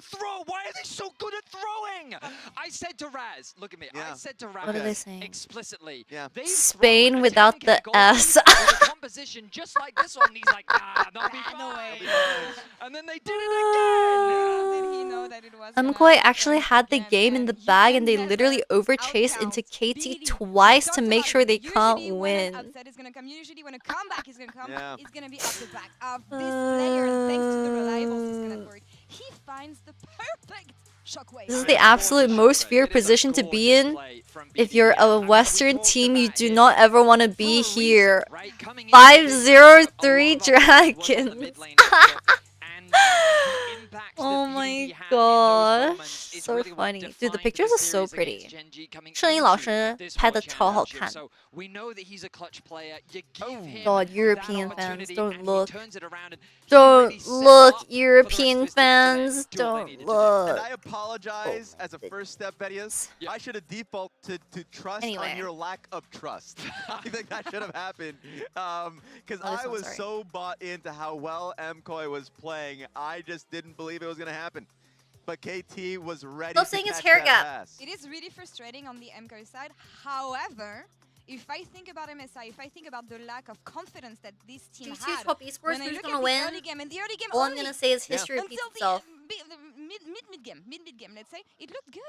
Why are they so good at throwing? I said to Raz, look at me. I said to Raz What are they saying? explicitly. Spain without the S. With a composition just like this one. He's like, they'll be fine. No way. And then they did it again. Did he know that it was MCOY actually had the game in the bag, and they literally overchased into KT twice to make sure they can't win. Upset is gonna come. Usually when a comeback is gonna come, Yeah. it's gonna be up the back of this player. Thanks to the reliables, it's gonna work. He finds the perfect shockwave. This is the absolute most feared position to be in. If you're a Western team, you do not ever want to be here. 503 Dragons. Oh my gosh, so funny. Dude, the pictures are so pretty. 摄影老师拍的超好看。 We know that he's a clutch player. You give him God, European that fans, opportunity don't and look. he turns it around and Don't look, European fans, don't look. And I apologize as a first step, Betias. I should have defaulted to trust Anyway. on your lack of trust. I think that should have happened. Because Oh, this I one's was sorry. so bought into how well MCOY was playing, I just didn't believe it was going to happen. But KT was ready Stop to saying his catch hair that gap. pass. It is really frustrating on the MCOY side. However, if I think about MSI, if I think about the lack of confidence that this team G2 had, top esports, when I who's look gonna at the win? early game, and the early game All I'm only gonna say is history repeats until itself. the mid game, let's say, it looked good.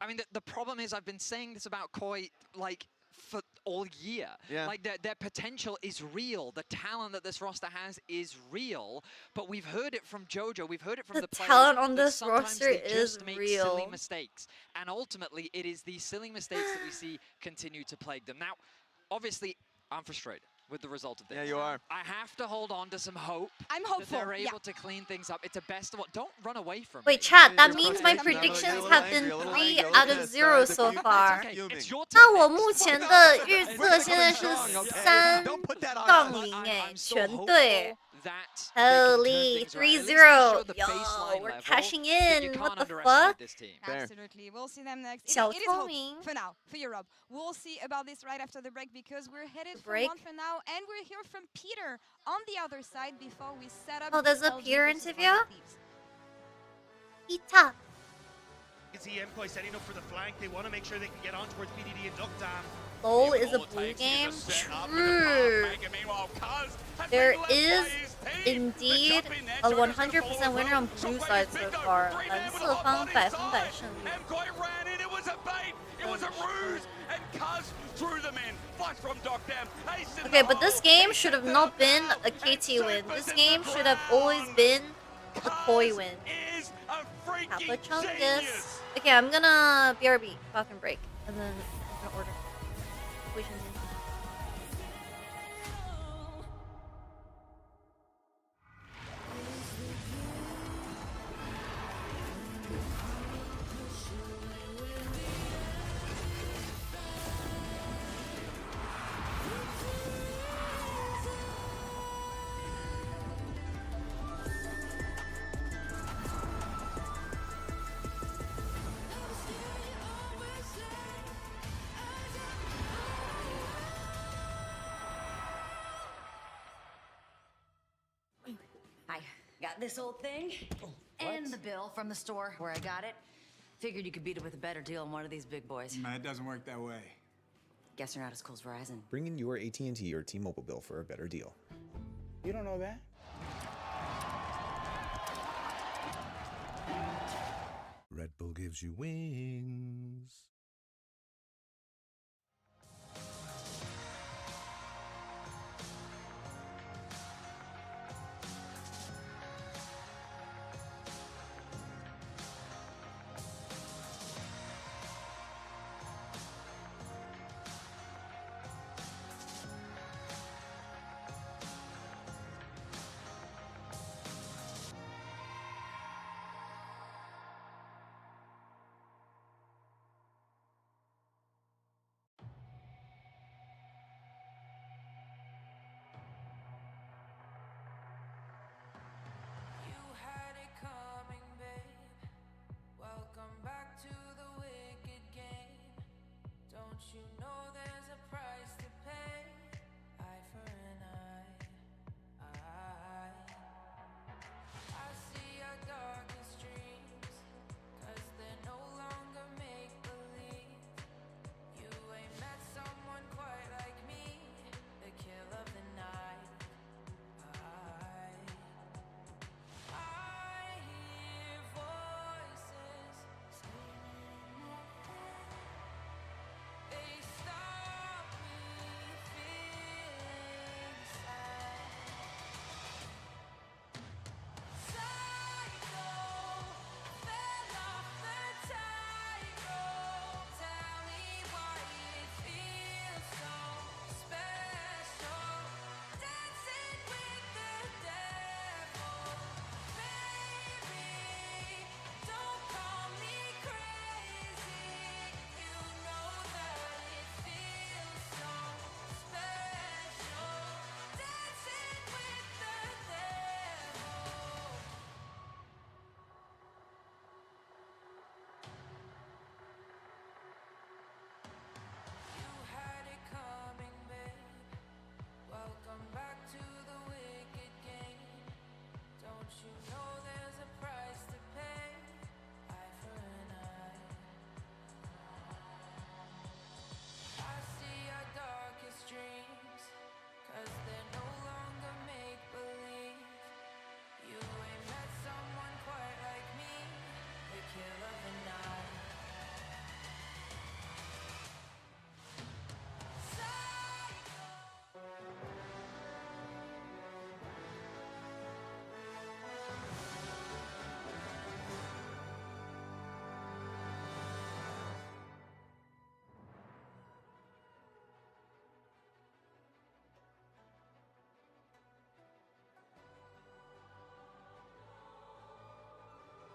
I mean, the problem is I've been saying this about Koi, like, for all year. Yeah. Like, their potential is real. The talent that this roster has is real. But we've heard it from JoJo. We've heard it from The the players. talent on that this sometimes roster they is just make silly real. mistakes. And ultimately, it is these silly mistakes that we see continue to plague them. Now, obviously, I'm frustrated with the result of this. Yeah, you are. I have to hold on to some hope. I'm That hopeful. they're Yeah. able to clean things up. It's a best of what. Don't run away from Wait, me. chat, that Your means my frustration, predictions I'm a have little been angry, a little 3 angry, a out little of pissed, 0 the so fume- far. Okay, fuming. it's your turn 那我 next. 目前的预测现在是 3 Don't put that on 杠 us. 0 I'm 哎， so 全 hopeful 对。 that they can turn Holy, things around. At least they 3-0. showed the Yo, baseline we're level cashing that you in. can't What the underestimate fuck? this team. Fair. Absolutely. We'll see them next. It Xiao is hope Tongming. for now, for Europe. We'll see about this right after the break because we're headed for Break. one for now, and we're here from Peter on the other side before we set up. Oh, there's a LG peer versus interview? Thieves. Ita. You can see MCOY setting up for the flank. They want to make sure they can get on towards PDD and Duck Dam. LOL is a blue game. True. There is indeed a 100% winner on blue side so far. 蓝色方100%胜利。 MCOY ran in, it was a bait, it was a ruse, and Cuz threw them in. Flash from Doc Dam. Okay, but this game should have not been a KT win. This game should have always been a Koi win. Kappa Chungus. Okay, I'm gonna BRB, bathroom break, and then I'm gonna order. Situations in. I got this old thing and the bill from the store where I got it. Figured you could beat it with a better deal than one of these big boys. It doesn't work that way. Guess you're not as cool as Verizon. Bring in your AT&T or T-Mobile bill for a better deal. You don't know that? Red Bull gives you wings.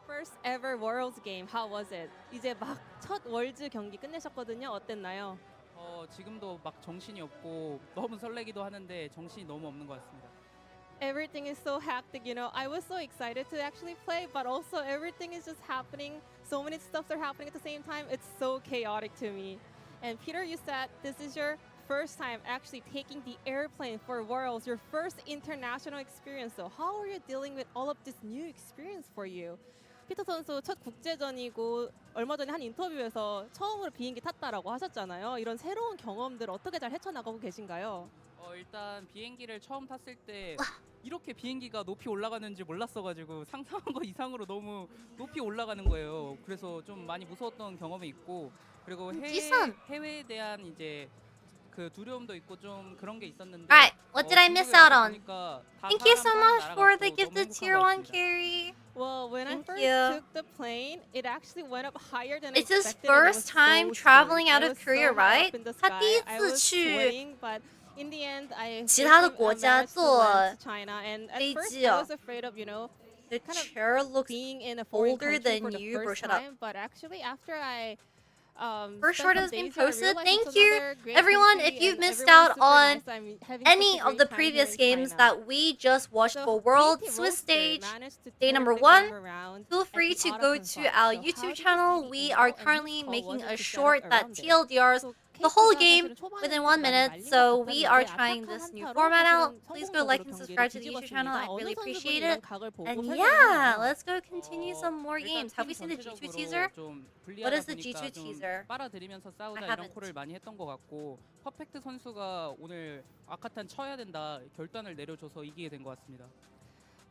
First ever Worlds game. How was it? 이제 막 첫 월즈 경기 끝내셨거든요. 어땠나요? 지금도 막 정신이 없고 너무 설레기도 하는데 정신이 너무 없는 것 같습니다. Everything is so hectic, you know. I was so excited to actually play, but also everything is just happening. So many stuffs are happening at the same time. It's so chaotic to me. And Peter, you said this is your first time actually taking the airplane for Worlds, your first international experience. So how are you dealing with all of this new experience for you? 피터 선수 첫 국제전이고 얼마 전에 한 인터뷰에서 처음으로 비행기 탔다라고 하셨잖아요. 이런 새로운 경험들 어떻게 잘 헤쳐나가고 계신가요? 일단 비행기를 처음 탔을 때 이렇게 비행기가 높이 올라가는지 몰랐어가지고 상상한 거 이상으로 너무 높이 올라가는 거예요. 그래서 좀 많이 무서웠던 경험이 있고 그리고 해외에 대한 이제 그 두려움도 있고 좀 그런 게 있었는데. Alright, what did I miss out on? Thank you so much for the gifted tier 1 carry. Well, when I Thank first you. took the plane, it actually went up higher than It's I his expected. and it first was time so traveling scary. out I of was Korea, so high right? up in the sky. I was 他第一次去 sweating, but in the end, I 其他的 managed 国家 to 坐 land to China. And at first, 飞机 I 哦 was afraid of, you know, The kind of chair looks being in a foreign older country than for the you, bro. first Shut up. time. But actually, after I First short has been posted. Thank it's you, another great everyone. country If you've and missed everyone's out super on nice. I'm having any such a of the great time here previous in games China. that we just watched So for World PT Swiss Roaster Stage, managed to day turn number the 1, game around feel at free the to auto go confirm. to our So how did YouTube you see channel. the We angle are and whose currently call making was it a to set short up that around it? TLDRs So the whole KT가 game 사실은 초반에 within 좀 1 많이 minute. 말린 것 So we are 같았는데 trying 압박한 this new 한타로 format out. 사실은 Please go like and 성공적으로 subscribe to 경기를 the YouTube channel. I 뒤집었습니다. really 어느 선수분이 appreciate 이런 it. 각을 보고 And 설명을 yeah, 하나요? let's go continue some more games. Have we seen the G2 teaser? What is the G2 teaser? 빨아들이면서 I 싸우자 이런 haven't. 콜을 많이 했던 것 같고 퍼펙트 선수가 오늘 아카탄 쳐야 된다 결단을 내려줘서 이기게 된 것 같습니다.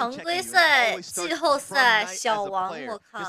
常规赛、季后赛小王，我靠，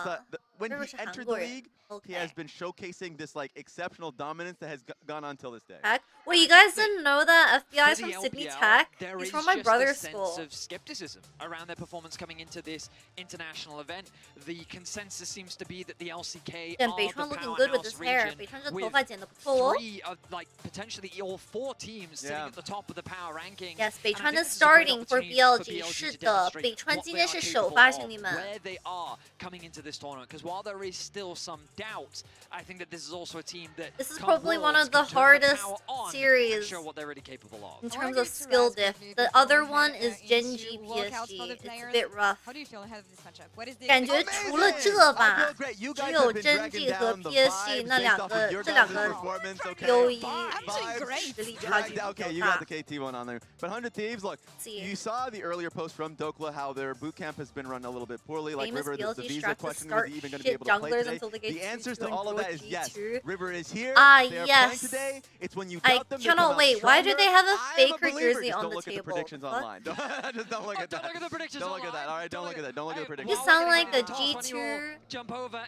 when 这 he 是韩 entered 国 the 人。 league, he has been showcasing this like exceptional dominance that has gone on till this day. Well, you guys didn't know that FBI is from the Sydney LPL, Tech. there He's is from my just brother's a sense school. of skepticism around their performance coming into this international event. The consensus seems to be that the LCK And are Beitran the looking good with his hair. region Beitran 这 with 头发剪得不错哦。 3 of like potentially all 4 teams sitting at the top of the power rankings. Yes, And I Beitran think is this is a great starting for opportunity BLG. to 是的， demonstrate 北川 what 今 they 天 are 是首 capable 发， of, 兄弟们。 where they are coming into this tournament. Because while there is still some doubt, I think that this is also a team that This is come probably one Worlds of the can turn hardest power on and series show what they're really capable of. in terms of skill diff. The other one is GenG PSG. It's a bit rough. How do you feel ahead of this matchup? What is the 感觉除了这吧，只有 GenG 和 PSG 那两个优异实力差距比较 Okay, you 大 got the。KT one on there. But 100 Thieves, look, you saw the earlier post from Dokla how their boot camp has been run a little bit poorly. Like Famous River, the BLG visa strat to question, was start he even going to be shit able to play junglers today? until they get The answers to G2 all of and that is yes. G2. River is here. Ah, they are yes. playing today. It's when you I doubt them, they come cannot out wait. Why do stronger. they have a I'm a Faker believer. jersey Just on don't the look at the table? predictions What? online. Just don't look at that. Don't look at the predictions Don't look at that. All right, don't look at that. Don't look at the You predictions. sound like a G2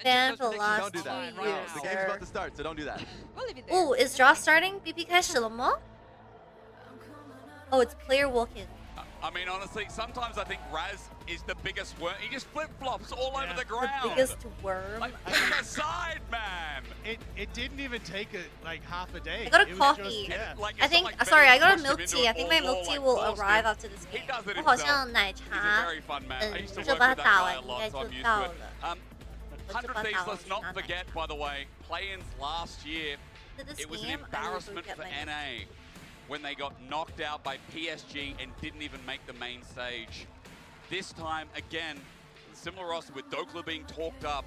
fan for the last Don't do 2 that. years, The game's about to start, so don't do that. Oh, is Josh starting? BP 开始了吗? Oh, it's player walking. I mean, honestly, sometimes I think Raz is the biggest worm. He just flip-flops all over the The ground. biggest worm. Like, pick a side, man. It didn't even take like half a day. I got a It was coffee. just, yeah. Like, I it's think, not like sorry, I got a Benny milk pushed him tea. I into think a my wall, milk tea like, will forced him. arrive after this He game. does it 我好 himself. 像奶 He's a 茶 very fun man. I used to 这 work 把 with that 打 guy 完 a 应 lot, 该 so 就 I'm used 到 to it. 了。 100 Thieves, let's not forget, by the way, play-ins last year, it was an embarrassment for NA when they got knocked out by PSG and didn't even make the main stage. This time, again, similar roster with Dokla being talked up.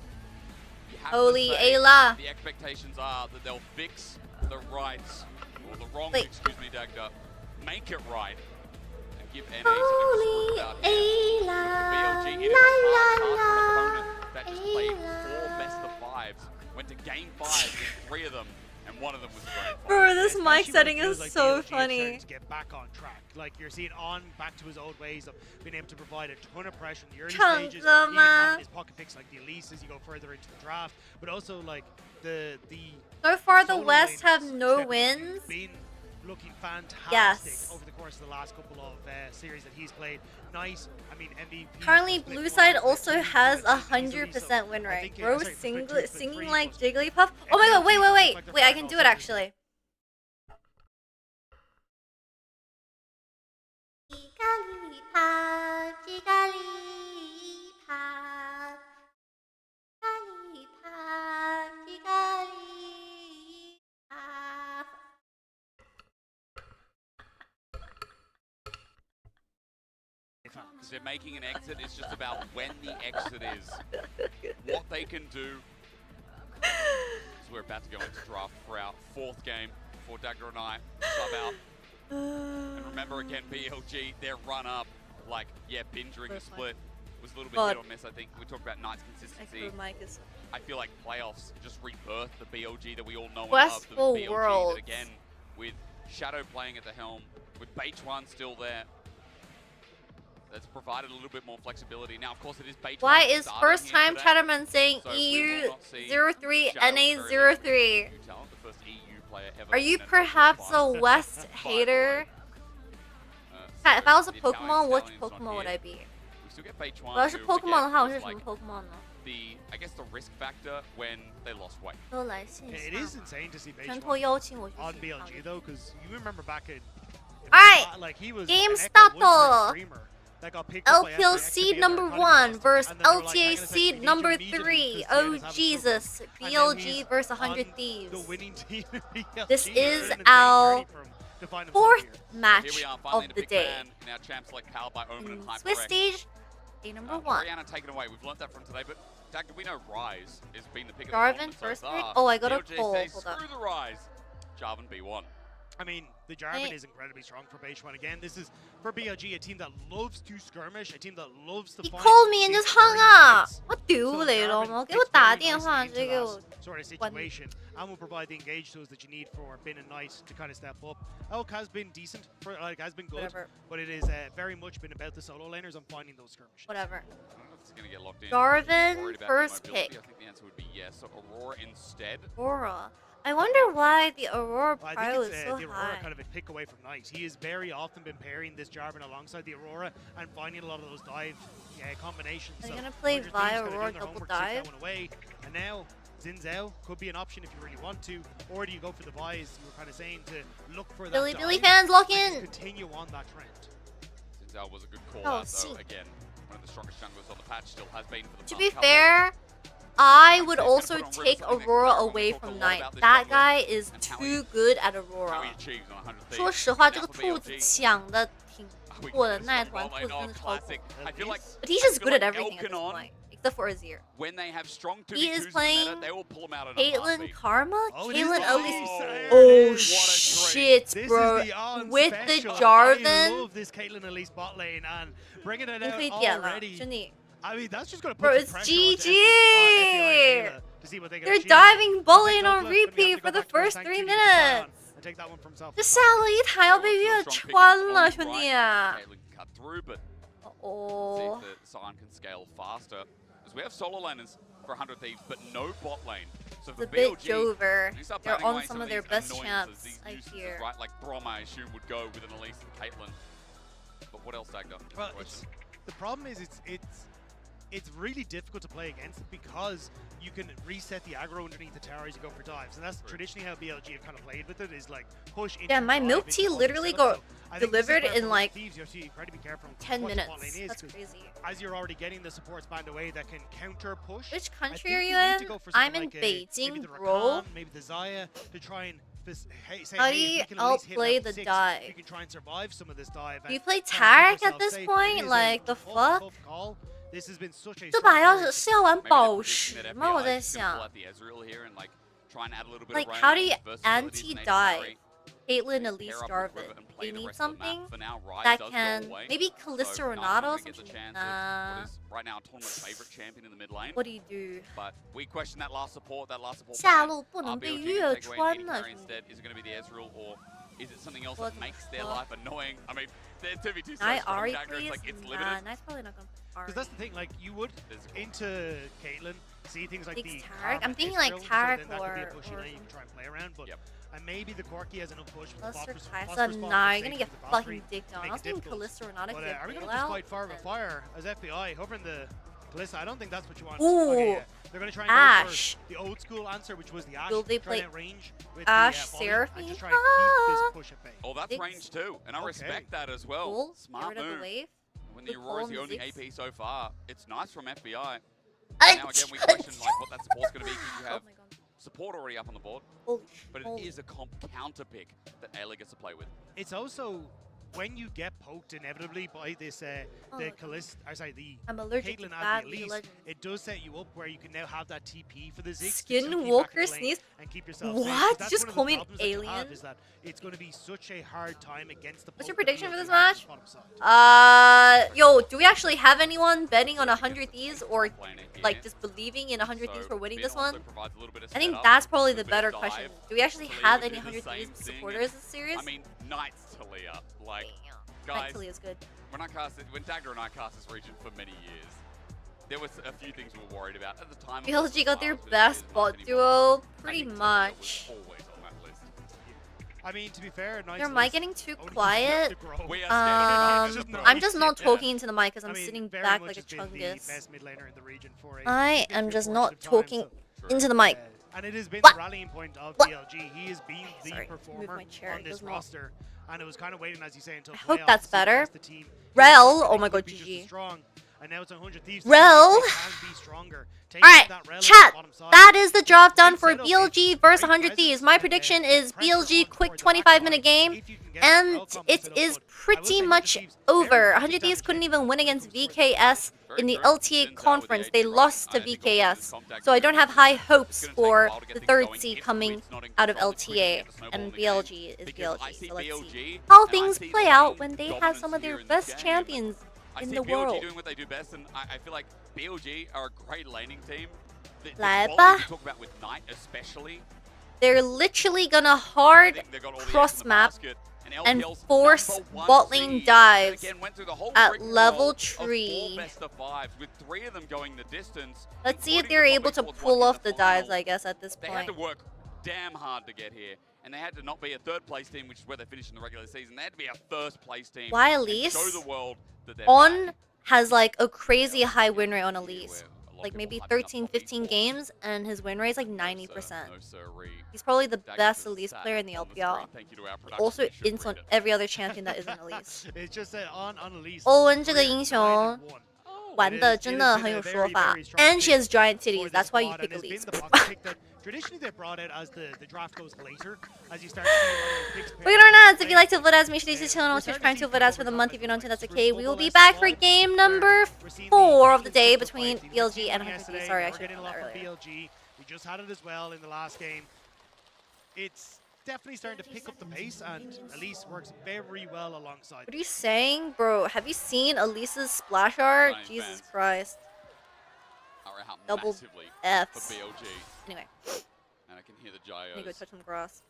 You have Holy to say Ayla. the expectations are that they'll fix the rights, or the wrongs, Wait. excuse me, Dagda. Make it right and give NA Holy something to screw about here. Ayla. For BLG, it is a hard task for an opponent that just played 4 best of 5s, went to game 5 in 3 of them, and 1 of them was the grand final. Bro, this mic Especially when setting it feels is like so BLG is funny. starting to get back on track. Like you're seeing On back to his old ways of being able to provide a ton of pressure in the early stages, even having his pocket picks like the Elise as you go further into the draft, but also like the So far, the solo West laners have no stepping up and wins. been looking fantastic Yes. over the course of the last couple of series that he's played. Nice, I mean MVP. Currently, split blue one, side split also 2, has split 3 easily, 100% win I rate. think, Bro, sorry, split 2, singing split 3 like plus Jigglypuff. Oh my god, wait, wait, wait. Wait, I can do it actually. Because they're making an exit, it's just about when the exit is, what they can do. So we're about to go into draft for our 4th game before Dagger and I sub out. And remember again, BLG, their run up, like, yeah, bin during the split was a little bit hit or miss, I think. We talked about Knight's consistency. I feel like playoffs just rebirth the BLG that we all know and love. The Westful BLG Worlds. that, again, with Shadow playing at the helm, with Beitran still there, that's provided a little bit more flexibility. Now, of course, it is Beitran. Why is first time today, Chatterman saying so we EU will not see 03 Shadow NA very 03? EU talent, the first EU player ever Are to you win an perhaps a Olympic West final. hater? So If I was a the Italian Pokemon, which stallions on Pokemon would here. I be? We still get Beitran, 我要是 who, Pokemon again, 的话，我 was 是什么 like Pokemon 呢？ I guess the risk factor when they lost weight. 都来线 It 下 is insane to see 全 Beitran 托邀请我去 on 现场 BLG though, because you remember back in Alright, like he was game an start. Echo Woodford streamer that got picked up by LPL FNX to seed be at their number cutting 1 edge. versus And then they were like, LTA hang on a second, seed we need number you immediately 3. because Oh Tiana's having Jesus, trouble. And then he's BLG versus on 100 the Thieves. winning team in BLG. This It's is an insane our journey for him to find himself 4th here. match Here we are, of finally in a the big day. man. Now champs like Pal by Omen and HyperX. Swiss stage, day number 1. Rihanna taken away. We've learned that from today, but Dag, we know Rise has been the pick of the Jarvan tournament so first pick? far. Oh, I got a BLG poll. say, Hold up. screw the Rise. Jarvan B1. I mean, the Jarvan is incredibly strong for Beitran. Again, this is for BLG, a team that loves to skirmish, a team that loves to He find called me and these just hung early up. hits. 我丢 So 雷了 Jarvan 吗？给 fits 我打 very 电 nicely 话， into 直接给 that 我 sort of 关。 situation and will provide the engage tools that you need for Bin and Knight to kind of step up. Elk has been decent, has been good, Whatever. but it is very much been about the solo laners and finding those skirmishes. Whatever. It's going to get locked in. Jarvan, first pick. I think the answer would be yes. So Aurora instead. Aurora. I wonder why the Aurora I prio think is it's so the Aurora high. kind of a pick away from Knight. He has very often been pairing this Jarvan alongside the Aurora and finding a lot of those dive combinations. Are you So gonna play 100 Vi Thieves kinda Aurora doing their double homework, take dive? that one away. And now Xin Zhao could be an option if you really want to, or do you go for the buys? You were kind of saying to look for that Billy dive Billy fans lock and in. continue on that trend. Zinzao was a good call Oh, out, though. see. Again, one of the strongest junglers on the patch, still has been for the To past be couple. fair, I would gonna also put on take River, something that Aurora Karen will away talk a from lot Knight. about this That jungler guy is and how too good at How Aurora. he achieves on 100 Thieves. 说实话，这 Now 个 for 兔子 BLG. 抢的挺不错的，那团 Oh, 兔子真的超过。 classic. I feel like But he's just I feel good at like everything at this Elkanon, point, except for Azir. when they have strong 2v2s He is in the playing meta, they will pull them out in a Caitlyn heartbeat. Karma? Oh, Caitlyn nice. Elise. There Oh it is. shit, This bro. is the on With the special. I Jarvan. love this Caitlyn Elise bot lane and bringing it 你 out 可以点了， already. 兄弟。 I mean, that's just going to Bro, put it's some pressure onto GG. FPI to see what they can They're achieve. diving bullying Douglas on gonna have to repeat go for the back to his first tank 3 to use Sion minutes. and take that one for himself. 这下路一塔要被月穿了，兄弟啊！ Caitlyn can cut through, but see 哦 if the Sion can scale faster. As we have solo laners for 100 Thieves, but no bot lane. So It's for a bit BLG, Jover. they start They're batting on away some of these their best annoyances, champs, these I nuisances, hear. right? Like Brom, I assume, would go with an Elise and Caitlyn. But what else, Dagda? Well, the problem is it's really difficult to play against it because you can reset the aggro underneath the tower as you go for dives, and that's traditionally how BLG have kind of played with it. Is like push into Yeah, my dive milk into tea all the literally setups. got So I think this is delivered where in for like Thieves, you have to be incredibly careful on 10 what the bot minutes. lane is, That's 'cause crazy. As you're already getting the supports band away that can counter push. Which I country think are you need to in? go for I'm something in like maybe Beijing, the bro. Rakan, maybe the Zaya to try and say, How hey, do if you we can at least hit outplay level the 6, dive? you can try and survive some of this dive. Do you and play kind of keep Taric at yourself this safe. It point? is a Like the tough, fuck? tough call. This has been such a 这把要 strong 是要玩 Maybe 宝 they're 石 predicting that 吗？我 FBI 在 is just gonna pull 想 out the Ezreal here and like try and add a little bit like of how do range, you versatility to anti-dive carry. Caitlyn Elise Pair up with Jarvan? River and Do play you the need rest of the map. something For now, Ryze that does go can away. maybe Kalista So or Knight's Nado gonna or get the something? chance of what is right now tournament's favorite champion in the mid lane. What do you do? But we question that last support. That last support. 下 ban. 路不能 Are 被 BLG 月 gonna take away an 穿了， carry 兄弟。 instead? Is it going to be the Ezreal or is it something else What that the makes their fuck? life annoying? I mean, their 2v2 so Night strong, Ari, Dagger, it's please? like it's Nah, limited. Night's probably not gonna Because that's the thing, like you would into Caitlyn see things like Thinks the Taric? Karma I'm thinking like Ezreal, so Taric then that could be a or- pushy or lane you can try and play around, but and maybe the Corki has enough push with the Kalista or phosphorus Kaisa? phosphorus bomb Nah, for you're gonna sake get of the fucking Valkyrie dicked to on. make I was it thinking difficult. Kalista or not But get are we a going to just bailout? fight fire with fire as FBI hovering the Kalista? I don't think that's what you want. Ooh, Okay, yeah. They're going to try and Ash. go for the old school answer, which was the Ash. Will they try and play outrange with Ash the volley Seraphine? and just try and keep this push at bay. Oh, that's Ziggs. range too, and I respect that as well. Cool. Get Smart rid of the move. wave. When the Good Aurora is call the on only Ziggs. AP so far, it's nice from FBI. Now again, we question like what that support's going to be because you have support already up on the board. Holy But it is a counter pick that Ayla gets to play with. It's also when you get poked inevitably by this the Kalista, the I'm allergic to Caitlyn bad and the League of Elise, Legends. it does set you up where you can now have that TP for the Ziggs. to keep back Skinwalker in the lane sneeze? and keep yourself safe. 'Cause What? that's Just one of call the me an problems that you have alien? is that it's going to be such a hard time against the. What's your poke that prediction for BLG this has match? on the bottom side. Yo, do we actually have anyone betting on 100 Thieves or like just believing in 100 Thieves for winning this one? I think that's probably the better question. Do we actually have any 100 Thieves supporters this series? I mean, Knights Talia, like Knight guys. Talia's good. When Dagger and I cast this region for many years, there was a few things we were worried about at the time. BLG got their best bot duo, pretty much. Always on that list. I mean, to be fair, Your mic getting too quiet. We are I'm just not talking into the mic because I'm I mean, sitting very back much like a has been the chungus. best mid laner in the region for a I am just significant not portion of time, talking so- into the mic. And it has been What? the rallying point of What? BLG. He has been the Sorry, move performer my chair, on it this does not- roster. And it was kind of waiting, as you say, until I hope playoffs that's to see better. if the team Rel, could oh my god, be just as GG. strong. And now it's 100 Thieves. to see if Rel. they can be stronger. Taking Alright, that Rel on the chat. bottom side. That is the job done for Great setup, BLG versus 100 Thieves. My prediction is BLG quick 25-minute game, and it is pretty much over. 100 Thieves couldn't even win against VKS in the LTA conference. They lost to VKS. So I don't have high hopes for the third seed coming out of LTA, and BLG is BLG. So let's see how things play out when they have some of their best champions I in see the BLG world. doing what they do best, and I feel like BLG are a great laning team. The来quality吧。you talk about with Knight especially. They're literally gonna I hard think they got all the eggs in cross the map basket. and force bot lane dives at level 3. Best of fives, with 3 of them going the distance. Let's see if they're able to pull off the dives, I guess, at this They had point. to work damn hard to get here, and they had to not be a third place team, which is where they finished in the regular season. They had to be a first place team. Why and Elise? show the world that they're On back. has like a crazy high win rate on Elise. Like maybe 13, 15 games, and his win rate is like 90%. He's probably the best Elise player in the LPL. Also ints on every other champion that isn't Elise. It's just that on Elise. 欧文这个英雄玩的真的很有说法 and she has giant titties. That's why you pick Elise. Traditionally, they brought it as the draft goes later, as you start seeing picks. Believe it or not, if you like to vote as, make sure you channel on Twitch Prime to vote as for the month. If you don't, that's okay. We will be back for game number 4 of the day between BLG and Thieves. Sorry, I should have done that earlier. BLG. We just had it as well in the last game. It's definitely starting to pick up the pace, and Elise works very well alongside. What are you saying? Bro, have you seen Elise's splash art? Jesus Christ. Double Fs. Anyway. And I can hear the gyos. Let me go touch some grass.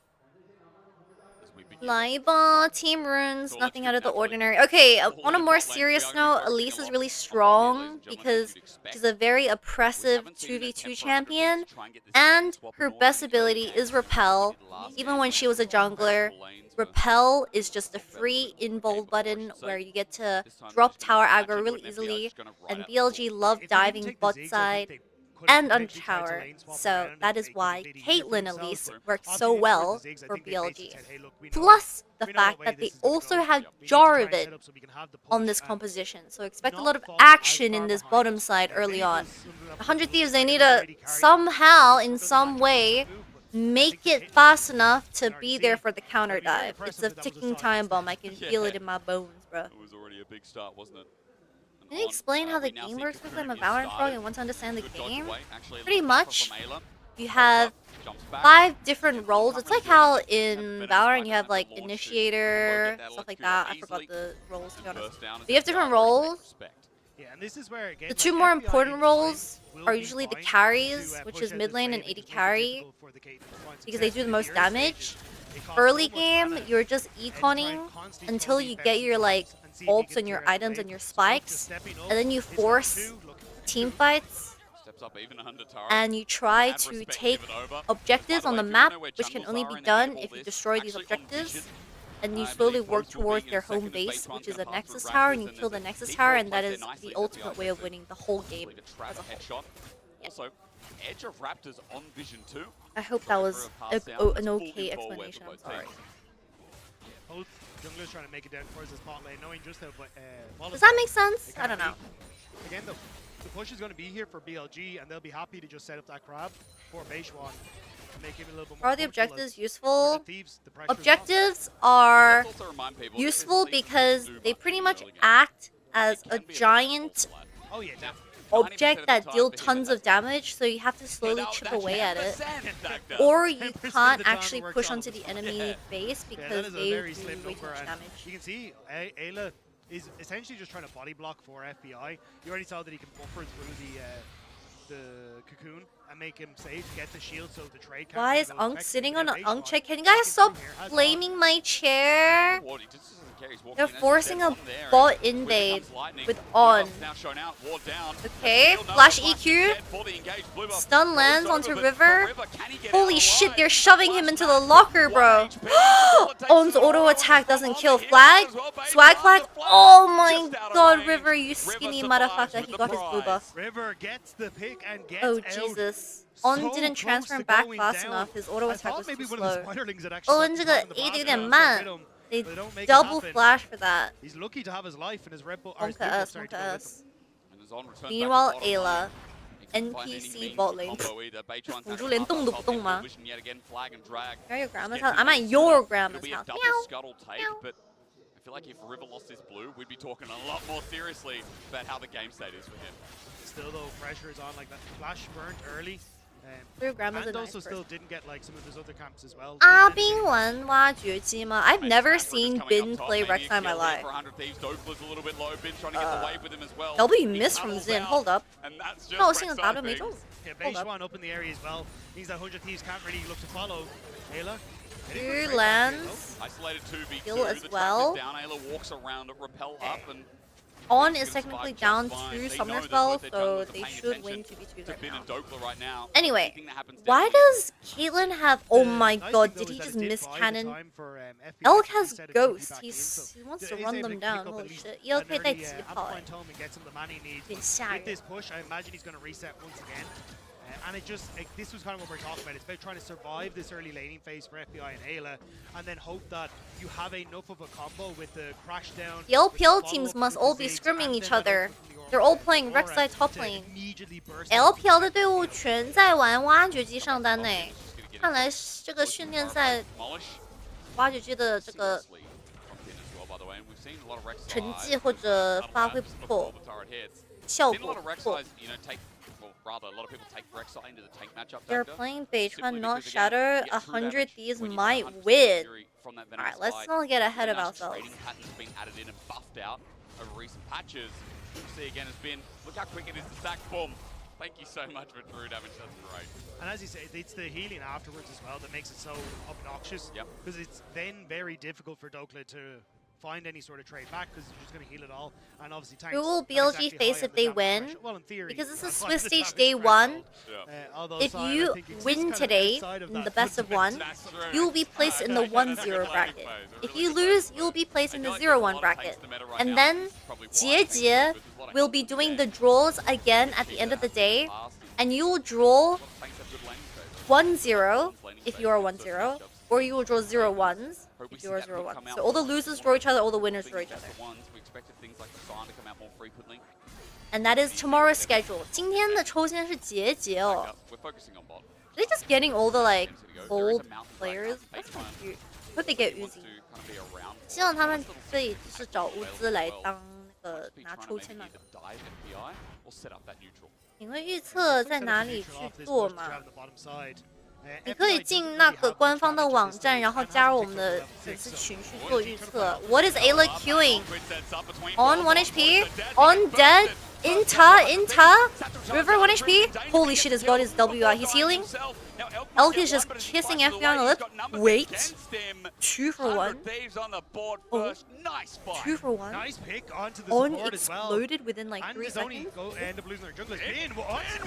Live team runes, nothing out of the ordinary. Okay, on a more serious note, Elise is really strong because she's a very oppressive 2v2 champion, and her best ability is Repel. Even when she was a jungler, Repel is just a free invul button where you get to drop tower aggro really easily, and BLG love diving bot side and under tower, so that is why Caitlyn Elise works so well for BLG. Plus the fact that they also have Jarvan on this composition, so expect a lot of action in this bottom side early on. 100 Thieves, they need to somehow, in some way, make it fast enough to be there for the counter dive. It's a ticking time bomb, I can feel it in my bones, bro. It was already a big start, wasn't it? Can you explain how the game works because I'm a Valorant pro and want to understand the game? Pretty much, you have 5 different roles. It's like how in Valorant you have like Initiator, stuff like that. I forgot the roles to be honest. But you have different roles. Yeah, and this is where The 2 more important roles are usually the carries, which is mid lane and AD carry, because they do the most damage. Early game, you're just econing until you get your like ults and your items and your spikes, and then you force team fights, and you try to take objectives on the map, which can only be done if you destroy these objectives, and you slowly work towards their home base, which is a Nexus tower, and you kill the Nexus tower, and that is the ultimate way of winning the whole game as a whole. Yeah. Also, Edge of Raptors on Vision 2. I hope that was an okay explanation, I'm sorry. Both junglers trying to make it down towards the spot lane, knowing just how Does that make sense? I don't know. Again, though, the push is going to be here for BLG, and they'll be happy to just set up that crab for Beishwan and make him a little bit more. Are the objectives useful? Thieves, the Objectives are useful because they pretty much act as a giant oh, yeah, definitely. object that deal tons of damage, so you have to slowly chip away at it. Or you can't actually push onto the enemy base because they do way too much damage. You can see Ayla is essentially just trying to body block for FBI. You already saw that he can buffer through the cocoon and make him safe, get the shield so the trade can't. Why is Unk sitting on an Unk check? Can you guys stop flaming my chair? They're forcing a bot invade with on. Okay, flash EQ. Stun lands onto River. Holy shit, they're shoving him into the locker, bro. On's auto attack doesn't kill. Flag? Swag flag? Oh my god, River, you skinny motherfucker. He got his blue buff. River gets the pick and gets Oh Jesus. On didn't transfer back fast enough. His auto attack was too slow. On 这个 AD 有点慢. They double flash for that. He's lucky to have his life and his Red Bull. Monka us. Meanwhile, Ayla, NPC bot lane. 辅助连动都不动吗? You're at your grandma's house? I'm at your grandma's house. Meow. But I feel like if River lost his blue, we'd be talking a lot more seriously about how the game state is for him. Still though, pressure is on, like that flash burnt early. Your grandma's and a also nice still didn't get like some of his other camps as well. Bin 玩挖掘机吗? I've never seen Bin play Rek'Sai in my life. W missed from Xin. Hold up. No, 信了 W 没中. Yeah, Beishwan up in the area as well. Means that 100 Thieves can't really look to follow. Ayla Two lands. Isolated 2v2. Kill as The well. track is down. Ayla walks around, repel up, and On is technically down to Summer Spell, so they should win 2v2 right now. Right now. Anyway, why does Caitlyn have... Oh my god, did he just miss cannon? Elk has Ghost. He wants to run them down. Holy shit. ELK 带疾跑 欸 有点吓人。 With this push, I imagine he's going to reset once again. And this was kind of what we're talking about. It's about trying to survive this early laning phase for FBI and Ayla, and then hope that you have enough of a combo with the crash down. The LPL teams must all be scrimming each other. They're all playing Rek'Sai top lane. LPL 的队伍全在玩挖掘机上单内，看来这个训练赛挖掘机的这个成绩或者发挥不错，效果不错。 Rather, a lot of people take Rek'Sai into the tank matchup. They're playing Beichuan, not Shatter. 100 Thieves might win. Alright, let's not get ahead of ourselves. Patterns being added in and buffed out over recent patches. You see again has been, look how quick it is to stack. Boom. Thank you so much for Drew damage. That's great. And as you say, it's the healing afterwards as well that makes it so obnoxious. Yep. Because it's then very difficult for Dokla to find any sort of trade back because you're just going to heal it all. And obviously, who will BLG face if they win? Well, in theory, because this is Swiss Stage Day 1. If you win today in the best of 1, you will be placed in the 1-0 bracket. If you lose, you will be placed in the 0-1 bracket. And then GenG will be doing the draws again at the end of the day, and you will draw 1-0 if you are 1-0, or you will draw 0-1s. If you are 0-1. So all the losers draw each other, all the winners draw each other. And that is tomorrow's schedule. 今天的抽签是结节哦。They're just getting all the like old players. That's kind of cute. Hope they get Uzi. 希望他们可以就是找乌兹来当那个拿抽签那个。你会预测在哪里去做吗？ 你可以进那个官方的网站，然后加入我们的粉丝群去做预测。What is Ayla queuing? On 1 HP? On dead? Inta? River 1 HP? Holy shit, has got his WI. He's healing. Elk is just kissing FBI on the lip. Wait. 2 for 1. Oh. 2 for 1. Nice pick onto the On support as well. exploded within like 3 seconds. End up losing their junglers.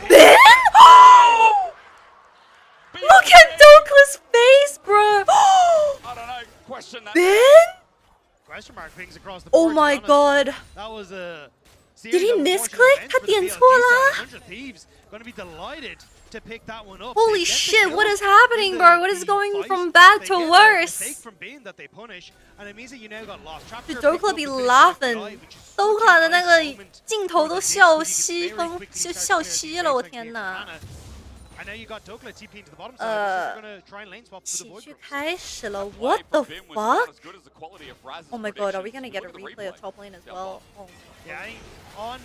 Ben? Look at Dokla's face, bro! I don't know. Question that. Ben? Question mark pings across the Oh board. my god. That was a Did he misclick? 他点错了。 Thieves going to be delighted to pick that one up. Holy shit, what is happening, bro? What is going from bad to worse? From being that they punish, and it means that you now got lost. 就 Dokla 比 laughing Dokla 的那个镜头都笑嘻了，我天哪！ I know you got Dokla TP into the bottom side. We're going to try and lane swap for the void. 开始了 What the fuck? Oh my god, are we gonna get a replay of top lane as well? Oh. Yeah, on.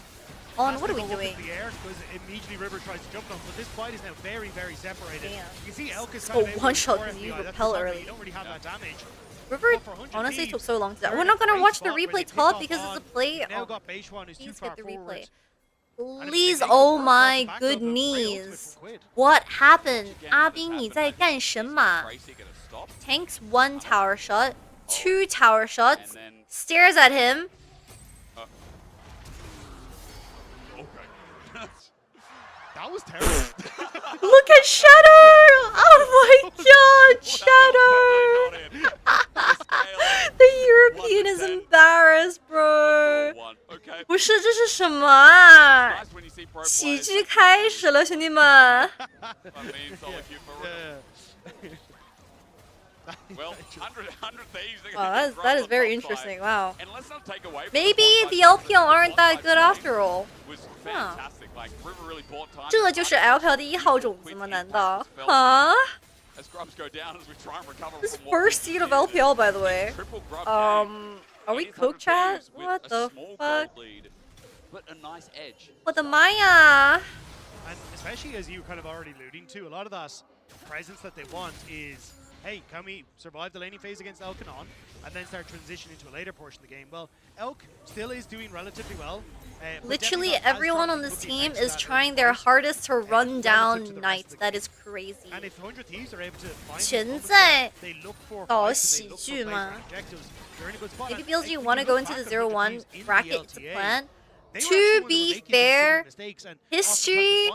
What are we doing? Because immediately River tries to jump on, but this fight is now very, very separated. Damn. You can see Elk is So kind of one shot because you repel early. You don't really have that damage. River honestly took so long to die. We're not gonna watch the replay top because it's a play. Now got Beishwan who's too Please far get the forward. replay. Please, oh my goodness. What happened? 阿斌你在干什么? Tanks 1 tower shot, 2 tower shots, stares at him. That was terrible. Look at Shadow! Oh my god, Shadow! The European is embarrassed, bro. 不是，这是什么啊？喜剧开始了，兄弟们。Well, 100 Thieves. Wow, that is very interesting. Wow. Maybe the LPL aren't that good after all. Huh. 这就是 LPL 的1号种子吗？难道？ Huh? This first seed of LPL, by the way. Are we cooked, chat? What the fuck? 我的妈呀！ And especially as you kind of already alluding to, a lot of that presence that they want is hey, can we survive the laning phase against Elk and on, and then start transitioning to a later portion of the game? Well, Elk still is doing relatively well. Literally everyone on this team is trying their hardest to run down Knight. That is crazy. 全在搞喜剧吗？ Maybe BLG want to go into the 0-1 bracket. It's a plan. To be fair, history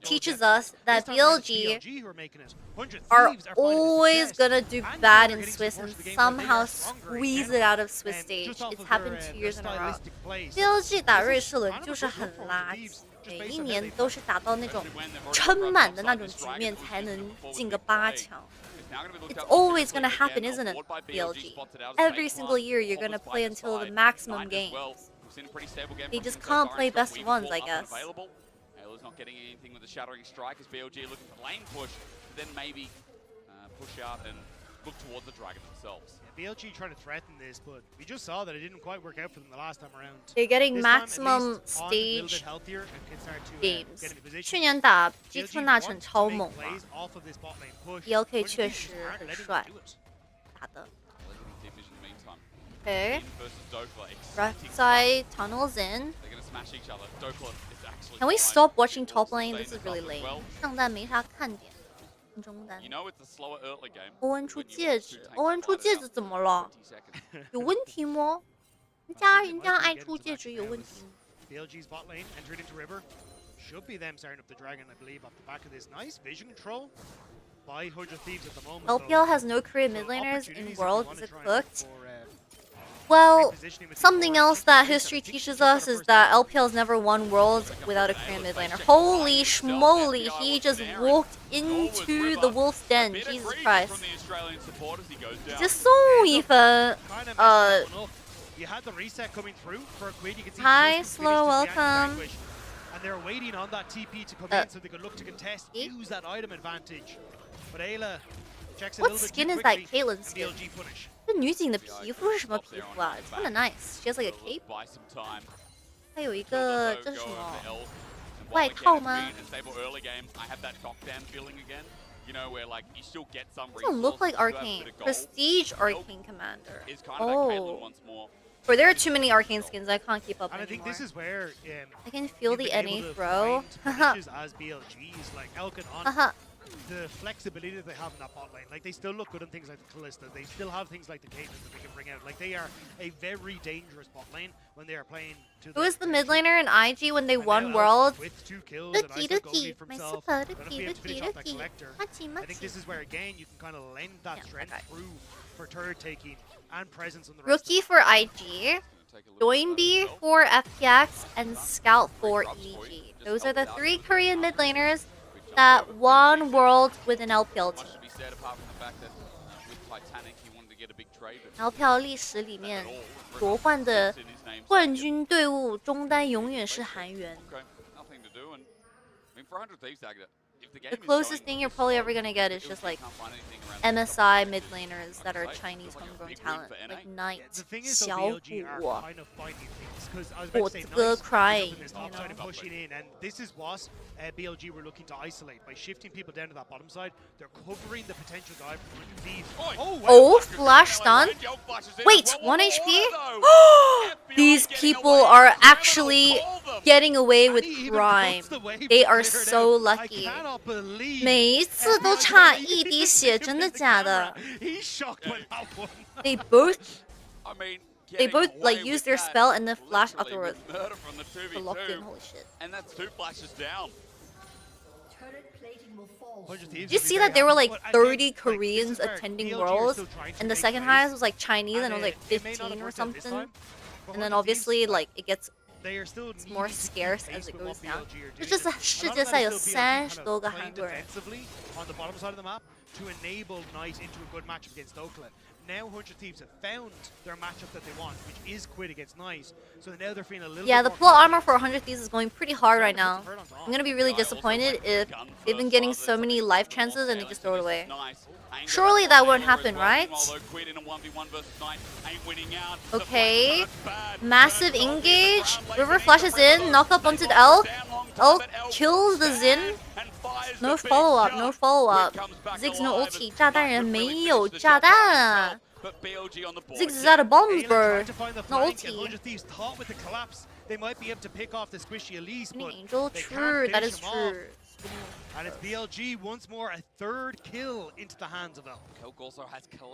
teaches us that BLG are always gonna do bad in Swiss and somehow squeeze it out of Swiss stage. It's happened 2 years in a row. BLG 打瑞士轮就是很垃圾，每一年都是打到那种撑满的那种局面才能进个8强。It's always gonna happen, isn't it, BLG? Every single year you're gonna play until the maximum games. They just can't play best ones, I guess. Ayla's not getting anything with the Shattering Strike as BLG are looking for lane push, then maybe push out and look towards the Dragon themselves. Yeah, BLG trying to threaten this, but we just saw that it didn't quite work out for them the last time around. They're getting this maximum stage games. 去年打基特纳城超猛嘛 ，ELK 确实很帅，打的。Okay. Right side tunnels in. Can we stop watching top lane? This is really lame. 上单没啥看点。中单。欧文出戒指，欧文出戒指怎么了？有问题吗？人家爱出戒指有问题吗 BLG's bot lane entered into river. Should be them starting up the dragon, I believe, off the back of this nice vision control by 100 Thieves at the moment. LPL has no Korean mid laners in World. Is it cooked? Well, something else that history teaches us is that LPL's never won Worlds without a Korean mid laner. Holy schmoly, he just walked into the Wolf's Den. Jesus Christ. 这送一分 You had the reset coming through for a quid. You can see Hi, Slow, welcome. And they're waiting on that TP to come in so they could look to contest, use that item advantage. But Ayla checks a What little bit skin too is that quickly, Caitlyn's skin? BLG punish. 这女警的皮肤是什么皮肤啊 ？It's kind of nice. She has like a cape. 还有一个这是什么？外套吗？ Doesn't look like Arcane. Prestige Arcane Commander. Oh. But there are too many Arcane skins. I can't keep up And I anymore. think this is where I can feel the NA throw. As BLGs like Elkin on the flexibility that they have in that bot lane. Like they still look good on things like the Kalista. They still have things like the Caitlyn that they can bring out. Like they are a very dangerous bot lane when they are playing to Who was the mid laner in IG when they won Worlds? with 2 kills and ISO goal lead for himself. Gonna be able to finish off that collector. I think this is where again you can kind of lend that strength through for turret taking and presence on the rest. Rookie for IG, Doinby for FPX, and Scout for EG. Those are the 3 Korean mid laners that won Worlds with an LPL team. LPL 历史里面夺冠的冠军队伍中单永远是韩援。The closest thing you're probably ever gonna get is just like MSI mid laners that are Chinese homegrown talent, like Knight, 小虎，果子哥 crying, you know. Pushing in, and this is what BLG were looking to isolate by shifting people down to that bottom side. They're covering the potential dive from Thieves. Oh, flash stun. Wait, 1 HP? These people are actually getting away with crime. They are so lucky. 每一次都差一滴血，真的假的 They both like use their spell and then flash afterwards. They're locked in, holy shit. And that's 2 flashes down. Did you see that there were like 30 Koreans attending Worlds, and the second highest was like Chinese, and it was like 15 or something. And then obviously like it gets more scarce as it goes down. 这是世界赛有30多个韩国人。 on the bottom side of the map to enable Knight into a good matchup against Oakland. Now 100 Thieves have found their matchup that they want, which is Quid against Knight. So now they're feeling a little Yeah, the bit plot armor for 100 Thieves is going pretty hard right now. I'm gonna be really disappointed if they've been getting so many life chances and they just throw it away. Surely that won't happen, right? Okay. Massive engage. River flashes in, knock up onto the Elk. Elk kills the Xin. No follow up, no follow up. Ziggs no ulti. 炸弹人没有炸弹啊。Ziggs is out of bombs, bro. No ulti. Thieves thought with the collapse they might be able to pick off the squishy Elise, but Angel, they true, can't that finish is him true. off. And it's BLG once more, a third kill into the hands of Elk.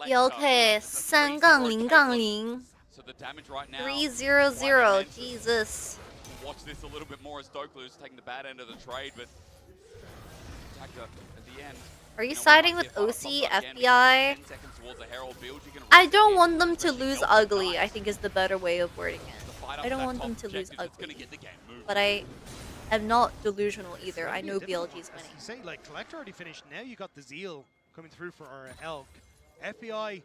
BLK 3-0-0 So the damage right now. 3-0-0. Jesus. Watch this a little bit more as Doklu's taking the bad end of the trade, but Tacta at the end. Are you siding with OC, FBI? I don't want them to lose ugly, I think is the better way of wording it. I don't want them to lose ugly. But I am not delusional either. I know BLG is winning. You say, like, Collector already finished. Now you got the Zeal coming through for our Elk. FBI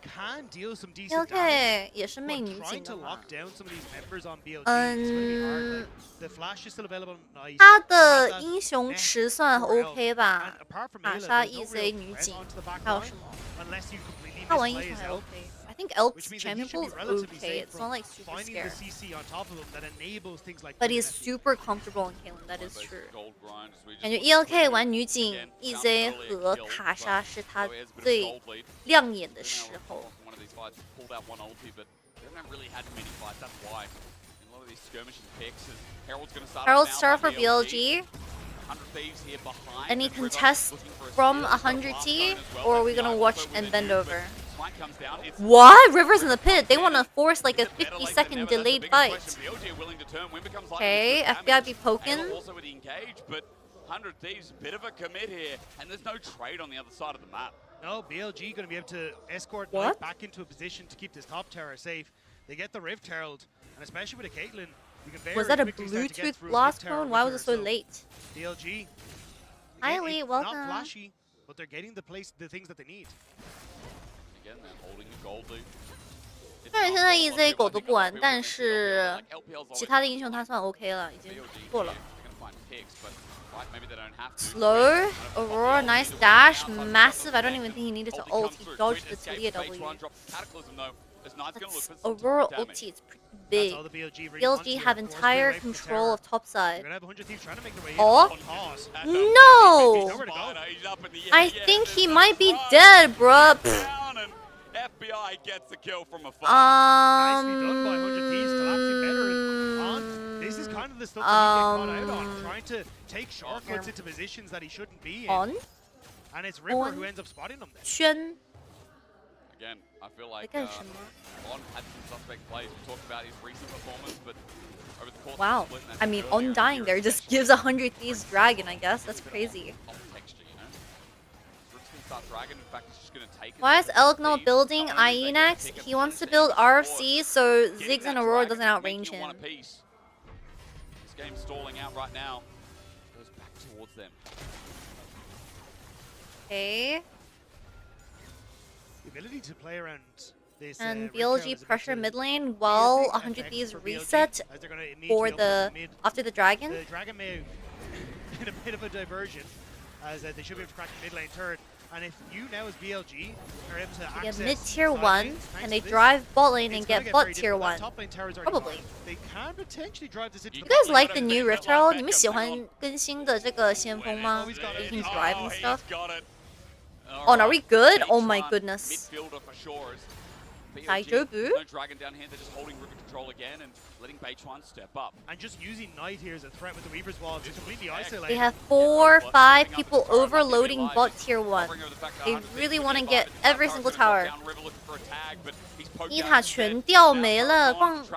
can deal some decent damage. But trying to lock down some of these members on BLG is going to be hard. Like, the flash is still available. Nice. 他的英雄池算 OK 吧？玛莎 EZ 女警还有什么？他玩英雄还 OK。I think Elk's champion pool is okay. It's not like super scary. But he's super comfortable in Caitlyn. That is true. 感觉 ELK 玩女警 EZ 和卡莎是他最亮眼的时候。Herald start for BLG. Any contest from 100T, or are we gonna watch and bend over? What? River's in the pit. They want to force like a 50-second delayed fight. Okay, FBI be poking. 100 Thieves, a bit of a commit here, and there's no trade on the other side of the map. No, BLG going to be able to escort Knight back into a position to keep this top tower safe. They get the Rift Herald, and especially with a Caitlyn, you can very Was that a quickly start to get Bluetooth through blast Rift Tower cone? Why was with it so her, late? BLG. Hi, Lee. Welcome. Not flashy, but they're getting the things that they need. Again, they're holding the gold loop. 虽然现在 EZ 狗都不玩，但是其他的英雄他算 OK 了，已经过了。Slow, Aurora, nice dash, massive. I don't even think he needed to ult. He dodged the Talia W. That's Aurora ulti, it's pretty big. BLG have entire control of top side. Oh? No! I think he might be dead, bruh. FBI gets the kill from afar. Nicely done by 100 Thieves, collapsing better. This is kind of the stuff that he get caught out on, trying to take shortcuts into positions that he shouldn't be in. And it's River who ends up spotting him there. Again, I feel like On had some suspect plays. We talked about his recent performance, but over the course wow. of the split, I mean, on dying there just gives 100 Thieves Dragon, I guess. That's crazy. Why is Elk not building IE next? He wants to build RFC so Ziggs and Aurora doesn't outrange him. This game's stalling out right now. Goes back towards them. Okay. The ability to play around this and BLG pressure mid lane while 100 Thieves reset for the after the dragon. The dragon may in a bit of a diversion as they should be able to crack the mid lane turret. And if you now as BLG are able to access mid tier 1, and they drive bot lane and get bot tier 1. Probably. They can potentially drive this into you guys like the new Rift Herald? 你们喜欢更新的这个先锋吗? You can drive and stuff. Oh, are we good? Oh my goodness. Daijobu? No dragon down here, they're just holding river control again and letting Beichuan step up. And just using Knight here as a threat with the Weaver's Wall to completely isolate. They have 4 or 5 people overloading bot tier 1. They really want to get every single tower. 一塔全掉没了，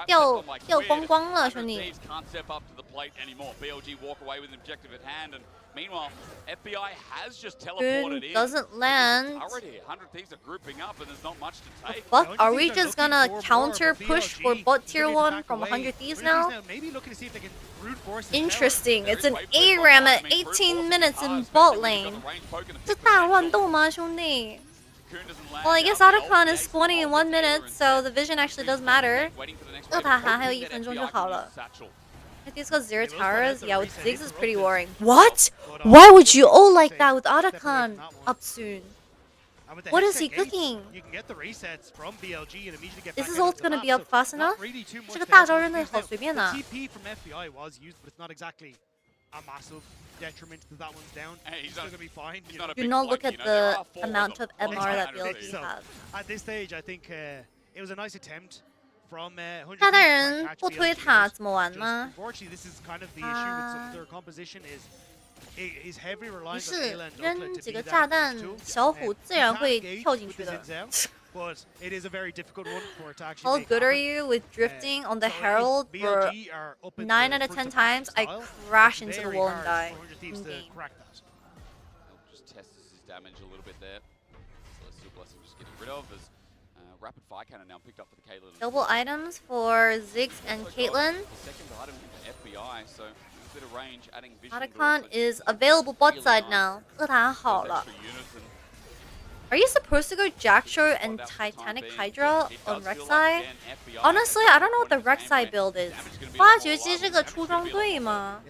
掉光光了，兄弟。 Meanwhile, FBI has just teleported in. Doesn't land. Already, 100 Thieves are grouping up and there's not much to take. Fuck, are we just gonna counter push for bot tier 1 from 100 Thieves now? Interesting. It's an ARAM at 18 minutes in bot lane. 这大乱斗吗，兄弟? Well, I guess Otacon is spawning in 1 minute, so the vision actually does matter. 这塔还有1分钟就好了。 If he's got 0 towers, yeah, with Ziggs is pretty worrying. What? Why would you all like that with Otacon up soon? What is he cooking? You can get the resets from BLG and immediately get This is all gonna be up fast enough? 这个大招真的好随便啊。TP from FBI was used, but it's not exactly a massive detriment that that one's down. Hey, he's still going to be fine. You know? Do not look at the amount of MR that BLG So, has. at this stage, I think it was a nice attempt from 100 他的 Thieves 人 trying to 不 catch 推 BLG. 塔怎么玩 Just 呢？ unfortunately, this is kind of the issue with some of their composition is heavy 于 reliance on 是 Ayla and 扔 Dunklet 几 to 个 be 炸 that 弹 bridge，小虎自然 You 会 can engage 跳进 with 去 the 的。 Zinzao, but it is a very difficult one for it to actually How make good are happen. you with drifting on the so if Herald? For BLG are up in 9 the out of front 10 of times, I style, crash it's into the very wall and hard die. for 100 Thieves to in-game. crack that. He'll just test his damage a little bit there. Celestial Blessing just getting rid of as Rapid Fire Cannon now picked up for the Caitlyn. Double items for Ziggs and Caitlyn. The second item for FBI, so a bit of range, adding vision. Otacon is available bot side now. 恶塔好了。Are you supposed to go Jackshot and Titanic Hydra on Rek'Sai? Honestly, I don't know what the Rek'Sai build is. 挖掘机是个出装队吗？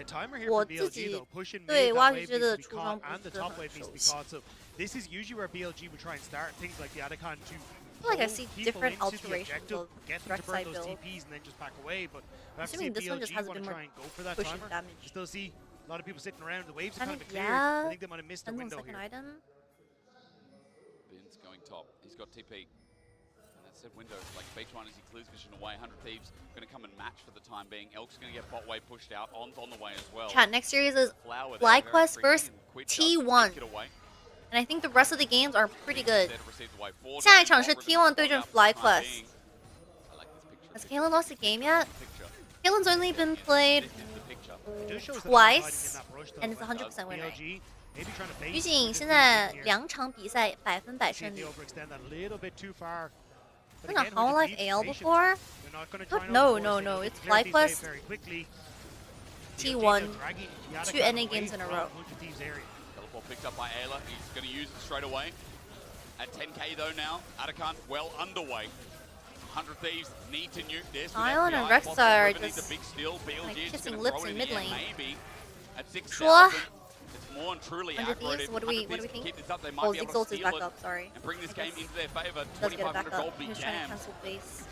我自己对挖掘机的出装不是很熟悉。 This is usually where BLG would try and start things like the Otacon to I feel like I see different alterations of get them to burn Rek'Sai those build. TPs and then just back away. But I have to see Assuming this one just BLG has a want bit to more try and go for that pushing timer. damage. You still see a lot of people sitting around. The waves are kind of clear. Yeah. I think they might have missed the Depends on window second here. item. Bin's going top. He's got TP. And that said window, like Beach1 as he clears vision away. 100 Thieves going to come and match for the time being. Elk's going to get bot way pushed out. On's on the way as well. Chat, next series is Flower there, FlyQuest very versus freaky and Quid T1. does take it away. And I think the rest of the games are pretty good. Instead receives away four 下一 damage. 场是 T1 对阵 FlyQuest. I like this picture. Has Caitlyn lost a game yet? Picture. Caitlyn's only been played This is the picture. It does show us that twice, they're hiding in that brush, though, and it's but 100% win rate. BLG maybe trying to bait 于景 the 现在 here. 2场比赛100%胜 See if 利 they。overextend that a little bit too far. But 真的 again, Hollow with Life the AL patient, before? they're not gonna try and No, overforce no, it. no, They it's can clear these waves FlyQuest. very quickly. T1 Dragging the 2 Otacon NA away games in a from row. 100 Thieves area. Teleport picked up by Ayla. He's going to use it straight away. At 10k though now, Otacon well underway. 100 Thieves need to nuke this. Zion and FBI, Rek'Sai are River needs just a big steal. BLG is kissing gonna lips throw it in in the mid air, lane. maybe. At 6,000, Sure. it's more and truly 100 aggroed. Thieves, If what do we 100 Thieves think? keep this up, they Oh, might be able to Ziggs is steal back it up, sorry. and bring this I game guess into their favor. Does get it back 2,500 up. gold, He big was trying to jam. cancel base.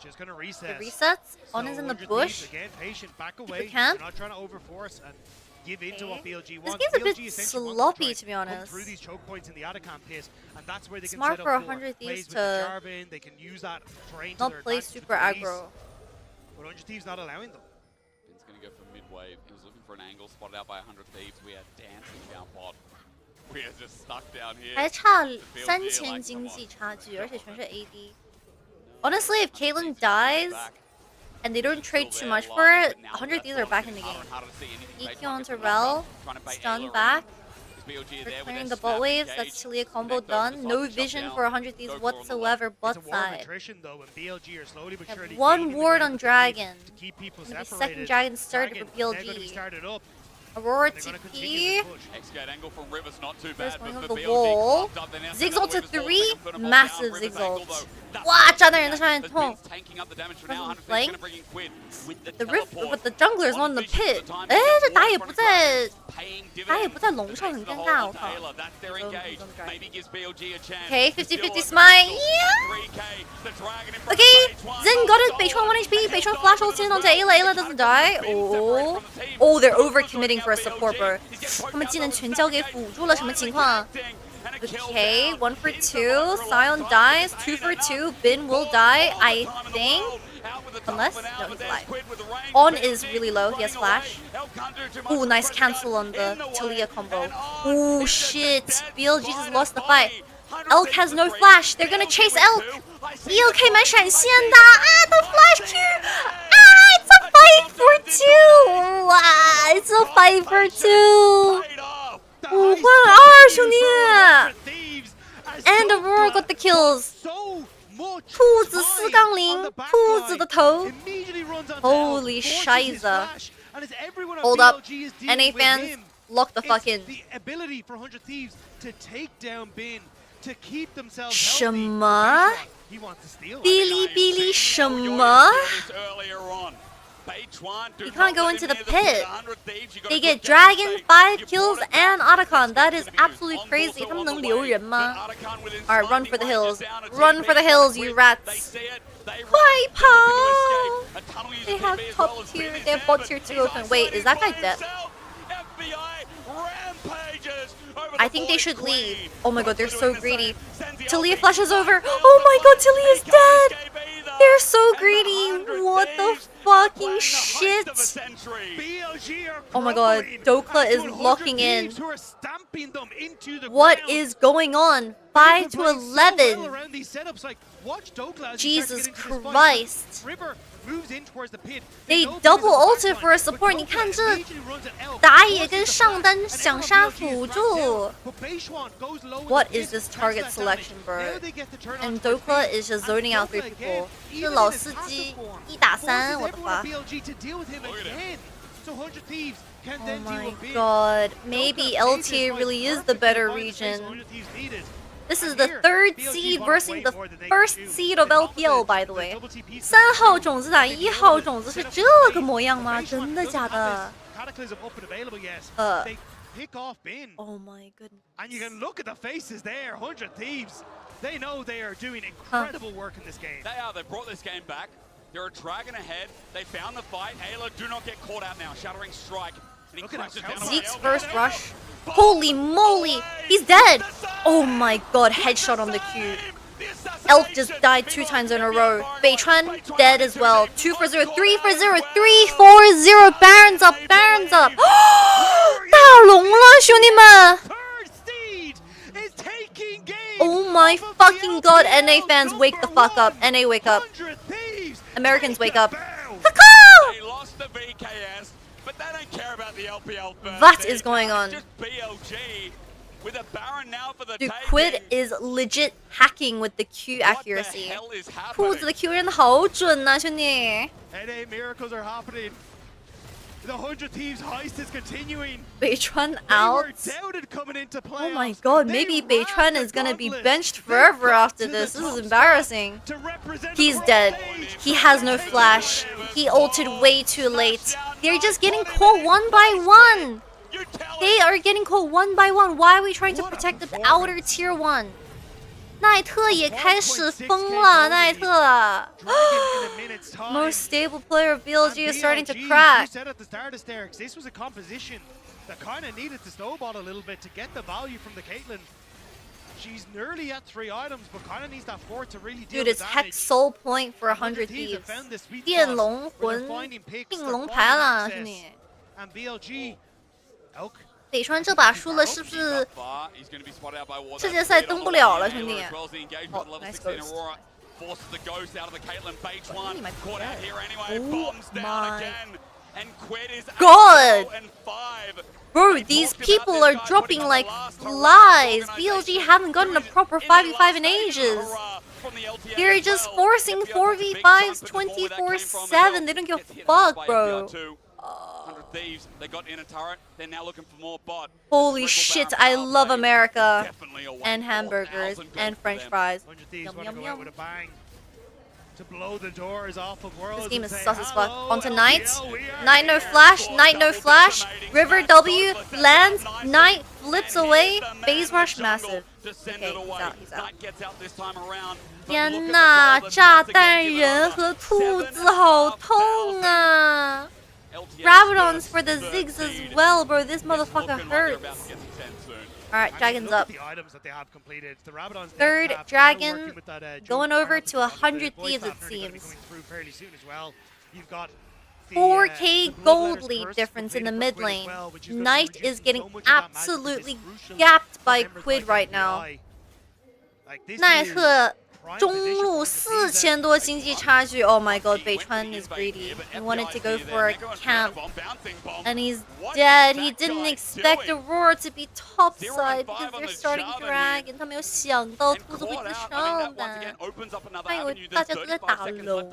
Just gonna The reset. resets. On is in the 100 bush. Thieves again, patient, back Keep away. the camp. They're not trying to overforce and give in to what BLG This wants. game's a bit BLG essentially wants sloppy, try to be and honest. come through these choke points in the Otacon pit, and that's where they can Smart set for up 100 plays Thieves with the to Jarvan. They can use that terrain to not their play advantage super with the base. aggro. But 100 Thieves not allowing them. Bin's going to go for mid-wave. He was looking for an angle, spotted out by 100 Thieves. We are dancing down bot. We are just stuck down here. 还差 The field 3000 here, like,经 come 济 on. 差距，而且全是 AD. Honestly, if Caitlyn dies and they don't trade too much for it, 100 Thieves are back in the game. EQ on Terrell, stun back. They're clearing the bot waves. That's Tilia combo done. No vision for 100 Thieves whatsoever bot It's a war of side. attrition though, and BLG are slowly but surely One gaining the ward ground on to Dragon. keep people Gonna be separated. second Dragon started for Dragon, they're gonna be BLG. started up. Aurora They're gonna continue TP. to push. X-Gate angle from Rivers, not too First bad. one But of for the BLG, wall. clubbed up, they now Ziggs send ult to Rivers wall, 3. they can put them all Massive down. Ziggs Rivers angle, ult. though. That's Wow, the炸弹big人在上面 gap. 痛。 Bin's tanking up the damage for Presence now. 100 Thieves flank. gonna bring in Quid with the The rift, teleport. but the jungler is not in the pit. 哎，这打野不在，打野不在龙上，很尴尬，我靠。 That's their engage. Maybe gives BLG a chance. Okay, Still 50-50 on smite. the Yeah. 3K. The Dragon in front Okay, of Beach1. Zen got it. Beach1 1 HP. Beach1 flash ult in onto Ayla. Ayla doesn't die. Oh, oh, they're overcommitting for a support bro. 他们技能全交给辅助了，什么情况 ？Okay, 1 for 2. Sion dies. 2 for 2. Bin will die, I think. Unless, no, he's alive. On is really low. He has flash. Ooh, nice cancel on the Talia combo. Ooh, shit. BLG just lost the fight. Elk has no flash. They're gonna chase Elk. ELK 买闪现的啊 the flash Q. It's a fight for 2. 哇 it's a fight for 2. 5换2，兄弟。And Aurora got the kills. 兔子4杠0，兔子的头。Holy shiza. Hold up. NA fans, lock the fuck in. The ability for 100 Thieves to take down Bin, to keep themselves 什 healthy. 么？ He wants to steal. 哔哩哔哩什么？ Earlier on. You can't go into the pit. They get Dragon, 5 kills, and Otacon. That is absolutely crazy. 他们能留人吗 Alright, run for the hills. Run for the hills, you rats. 快跑! They have top tier, they have bot tier 2 open. Wait, is that guy dead? I think they should leave. Oh my god, they're so greedy. Taliyah flashes over. Oh my god, Taliyah is dead. They're so greedy. What the fucking shit? Oh my god, Dokla is locking in. What is going on? 5 to 11. Jesus Christ. They double ulted for a support. 你看这打野跟上单想杀辅助。What is this target selection, bro? And Dokla is just zoning out 3 people. 这老司机1打3，我的妈！ Oh my god. Maybe LTA really is the better region. This is the 3rd seed versus the 1st seed of LPL, by the way. 3号种子打1号种子是这个模样吗？真的假的？ Oh my goodness. And you can look at the faces there. 100 Thieves. They know they are doing incredible work in this game. They are. They brought this game back. They're a dragon ahead. They found the fight. Ayla, do not get caught out now. Shattering strike. And he crashes down on Zeke's first rush. Holy moly! He's dead! Oh my god, headshot on the Q. Elf just died 2 times in a row. Beichuan dead as well. 2 for 0, 3 for 0, 3 for 0. Barons up, Barons up. 大龙了，兄弟们! Oh my fucking god, NA fans, wake the fuck up. NA, wake up. Americans, wake up. They lost the VKS, but they don't care about the LPL first. What is going on? Just BLG with a Baron now for the Dude, taking. Quid is legit hacking with the Q accuracy. 兔子的 Q 扔的好准啊，兄弟。 NA miracles are happening. The 100 Thieves heist is continuing. Beichuan out. Oh my god, maybe Beichuan is gonna be benched forever after this. This is embarrassing. He's dead. He has no flash. He ulted way too late. They're just getting caught 1 by 1. They are getting caught 1 by 1. Why are we trying to protect the outer tier 1? 奈特也开始疯了，奈特。Most stable player of BLG is starting to crack. This was a composition that kind of needed to snowball a little bit to get the value from the Caitlyn. She's nearly at 3 items, but kind of needs that 4 to really deal Dude, it's the Hex damage. Soul Point for 100 Thieves. 电龙魂，定龙牌了，兄弟。 And BLG, Elk. 北川这把输了，是不是世界赛登不了了，兄弟？哦 ，nice ghost. Forces the ghost out of the Caitlyn. Beichuan my caught out here anyway. Oh Bombs down my again. And Quid is God! 5. Bro, these people are dropping like flies. BLG haven't gotten a proper 5v5 in ages. They're just forcing 4v5s 24/7. They don't give a fuck, bro. 100 Thieves, they got in a turret. They're now looking for more bot. Holy shit, I love America. And hamburgers and french fries. Yum, yum, yum. To blow the doors off of Worlds. This game is sus as fuck. Onto Knight. Knight no flash. Knight no flash. River W lands. Knight flips away. Phase rush massive. Okay, he's out. Gets out this time around. 天哪，炸弹人和兔子好痛啊！ Rabadons for the Ziggs as well, bro. This motherfucker hurts. Alright, Dragon's up. 3rd Dragon going over to 100 Thieves, it seems. 4k gold lead difference in the mid lane. Knight is getting absolutely gapped by Quid right now. 奈特 中路4000多经济差距 Oh my god, Beichuan is greedy. He wanted to go for a camp. And he's dead. He didn't expect Aurora to be topside because they're starting Dragon. 他没有想到兔子会自上单。他以为大家都在打龙。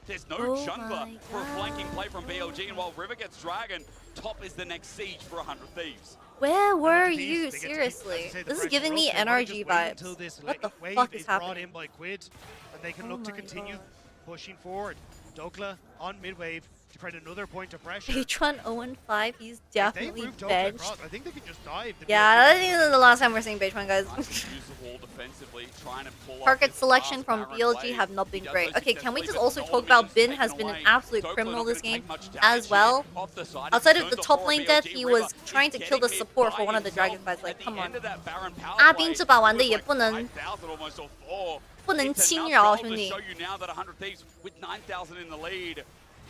There's no jungler for a flanking play from BLG, and while River gets Dragon, top is the next siege for 100 Thieves. Where were you? Seriously. This is giving me NRG vibes. What the fuck is happening? And they can look to continue pushing forward. Dokla on mid-wave to create another point of pressure. Patron 0-5, he's If they definitely move Dokla benched. across, I think they can just dive. The Yeah, I BLG think this is the last time we're seeing Patron, guys. Use the wall defensively, trying to pull off Target this selection fast from Baron BLG wave. have not He been does great. so Okay, can we successfully, just but also the talk Golden about Minions Bin taken has been an away. absolute Dokla criminal not this gonna game take much as damage well. here. Off the side, Outside he of the turns top off lane for death, BLG. he was River trying is to kill the getting hit support by for one of the himself dragon fights. Like, at the come on. end of that Baron power 阿 play. 斌这把玩的 It 也 was 不 like 能 5,000 almost or 4. 不能 It's 轻 enough 饶， gold 兄 to 弟。 show you now that 100 Thieves with 9,000 in the lead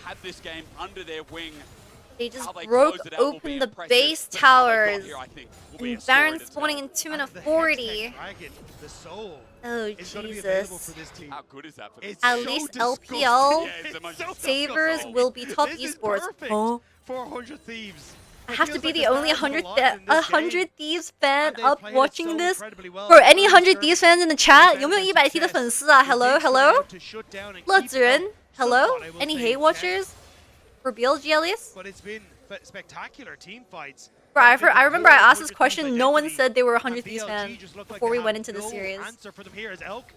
have this game under their wing. They just How they broke close it out will open be the impressive, base but how they got towers. here, I think, will be a And story Baron to spawning tell. in 2 and a The 40. Hextech Dragon, the soul, Oh, is going to be available Jesus. for this team. How good is that for It's them? At so least disgusting. LPL Yeah, it's the most savers disgusting. will be top This is esports. perfect Huh? for 100 Thieves. I It have to feels be like the only stars have 100 aligned in this game, 100 Thieves fan and they've up played it watching so this. incredibly well. Bro, any Early 100 start Thieves to fans in the defend chat? their 有没有100 T 的 success. 粉丝啊 The？Hello, Thieves set hello? out to shut down and 乐 keep 子人 up hello? somewhat, I will Any say, hate check. watchers? For BLG at least? But it's been spectacular team fights. Bro, I remember I asked this 100 question, Thieves no one identity, said they were a and 100 Thieves BLG fan just look like before they we went have into the no series. answer for them here as Elk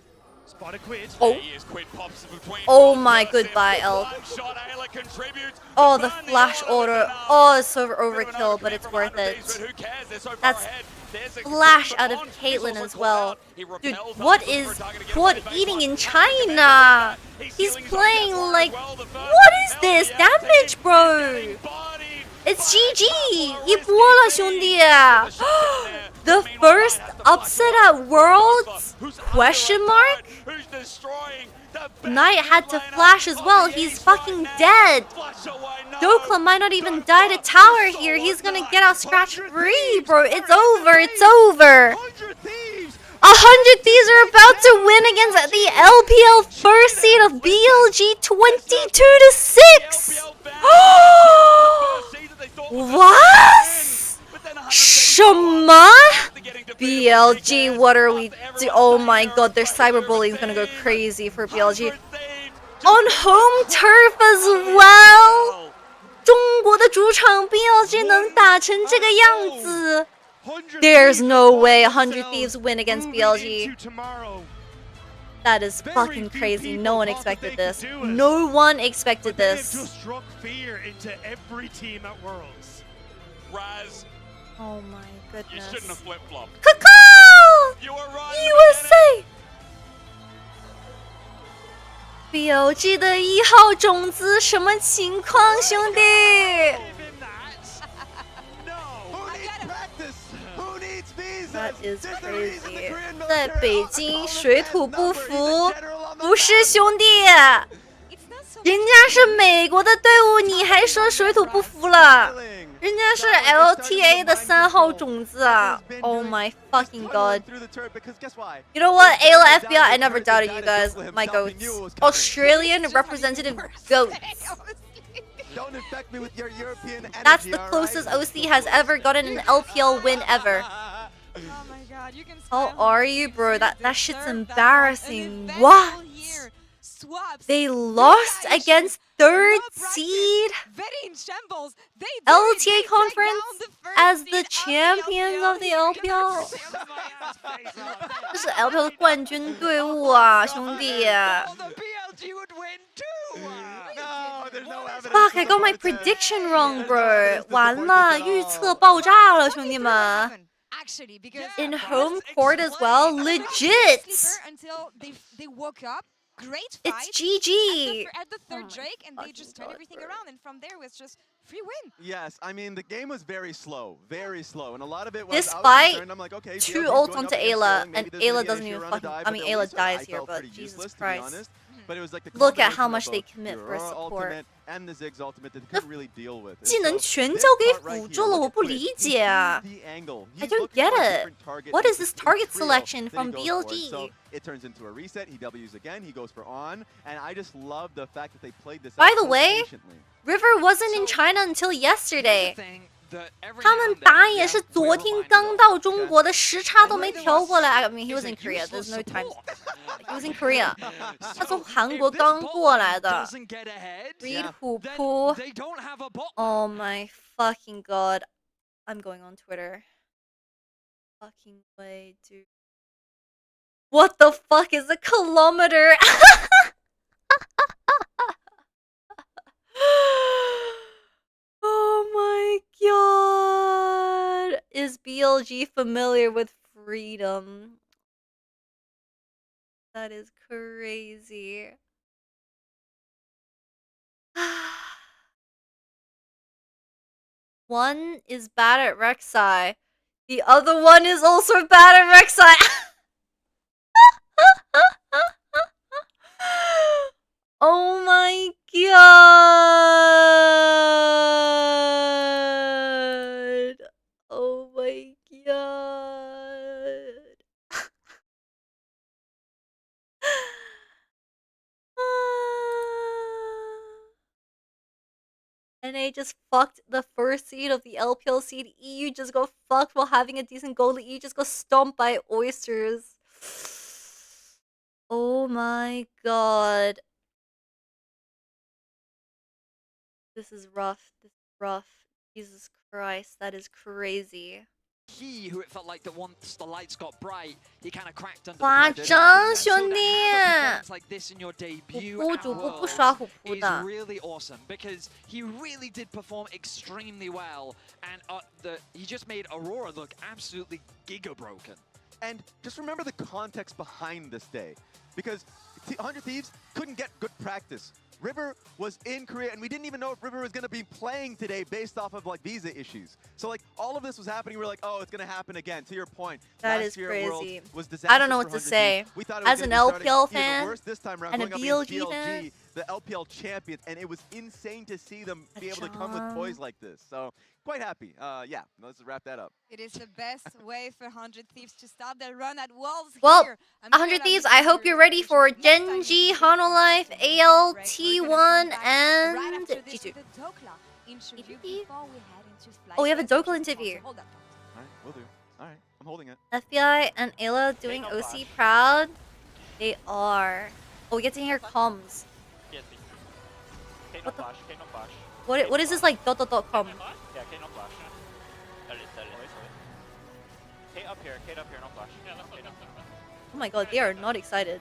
spotted Quid. Oh. He is Quid pops between Oh both my versus goodbye, Elk. one shot. Ayla contributes Oh, to the burn flash order. order. Enough. Oh, it's so Bit of an overkill, but overcommit it's from worth 100 Thieves, it. but who cares? They're so far That's ahead. There's a flash clip out of on. He's Caitlyn also as called well. out. He Dude, repels what up, looking is for a target to get Quad away, but eating in he's China? He's healing his own playing death like, as well. The first what is help, this yeah, damage, he's bro? getting bodied. It's GG! 一波了，兄弟! The first upset at Worlds? Question mark? Who's destroying the Knight had to flash as well. He's fucking dead. Dokla might not even die to tower here. He's gonna get out scratch free, bro. It's over. It's over. 100 Thieves are about to win against the LPL first seed of BLG 22-6. What? 什么? BLG, what are we do? Oh my god, their cyberbullying is gonna go crazy for BLG. On home turf as well. 中国的主场 BLG 能打成这个样子 There's no way 100 Thieves win against BLG. That is fucking crazy. No one expected this. No one expected this. Just struck fear into every team at Worlds. Raz, Oh my you goodness. shouldn't have flip-flopped. Kakao! You were right. USA! BLG 的1号种子什么情况，兄弟？ That is crazy. 在北京水土不服，不是兄弟，人家是美国的队伍，你还说水土不服了？人家是 LTA 的3号种子啊 ！Oh my fucking god! You know what, Ayla FBI, I never doubted you guys. My goats, Australian representative goats. Don't infect me with your European energy. That's the closest OC has ever gotten an LPL win ever. Oh my god, you can How are you, bro? That shit's embarrassing. What? They lost against 3rd seed LTA conference as the champions of the LPL. 这是 LPL 的冠军队伍啊，兄弟。Fuck, I got my prediction wrong, bro. 完了，预测爆炸了，兄弟们。In home court as well, legit. They woke up. Great fight. It's GG. At the third Drake, and they just turned everything around, and from there it was just free win. Yes, I mean the game was very slow, and a lot of it was. This I was fight, concerned, I'm like, okay, 2 BLG's ults going onto up against Ayla, Sterling, maybe and there's gonna Ayla be doesn't an even issue around a fucking. dive, I mean, but at Ayla least dies I here, felt but pretty Jesus useless, to be Christ. honest. But it was like the Look at combination how of much they both commit for Aurora support. ultimate and the Ziggs ultimate that they couldn't really deal with. And 技能 so 全 this 交给 part right 辅 here, 助了， look 我 at 不 Quid. 理 He 解啊。 sees the angle. I He's don't looking get for a it. different target What in is this the target trio selection that he from goes for. BLG? So it turns into a reset. He W's again. He goes for on, and I just love the fact that they played this By out the so way, patiently. River wasn't in China until yesterday. 他们打也是昨天刚到中国的，时差都没调过来。I mean, he was in Korea. There's no time. He was in Korea. 他从韩国刚过来的。Read 虎扑。Oh my fucking god! I'm going on Twitter. Fucking way, dude. What the fuck is a kilometer? BLG familiar with freedom. That is crazy. One is bad at Rek'Sai. The other one is also bad at Rek'Sai. Oh my god. Oh my god. NA just fucked the first seed of the LPL seed. EU just got fucked while having a decent goal. EU just got stomped by oysters. Oh my god. This is rough. This is rough. Jesus Christ, that is crazy. He, who it felt like that once the lights got bright, he kind of cracked under the 夸 pressure. 张 So 兄 to 弟 have a performance like this in your debut 虎扑 at 主播不 Worlds 耍虎扑 is 的 really awesome because he really did perform extremely well, and he just made Aurora look absolutely giga broken. And just remember the context behind this day, because 100 Thieves couldn't get good practice. River was in Korea, and we didn't even know if River was going to be playing today based off of like visa issues. So like all of this was happening. We're like, oh, it's going to happen again. To your point, That last is year at crazy. Worlds was I don't know disastrous what for to 100 say. Thieves. We thought it was As an gonna be LPL starting even fan worse this time around, and a going up against BLG fan. the LPL champions, and it was insane to see them be able to come with toys like this. So quite happy. Yeah, let's wrap that up. It is the best way for 100 Thieves to start their run at Worlds Well, here. 100 Thieves, I hope you're ready for GenG, Hanolife, AL, T1, and G2. Oh, we have a Dokal interview. All right, we'll do. All right, I'm holding it. FBI and Ayla doing OC proud. They are. Oh, we get to hear comms. What is this like ... com? Yeah, K no flash. K up here, no flash. Oh my god, they are not excited.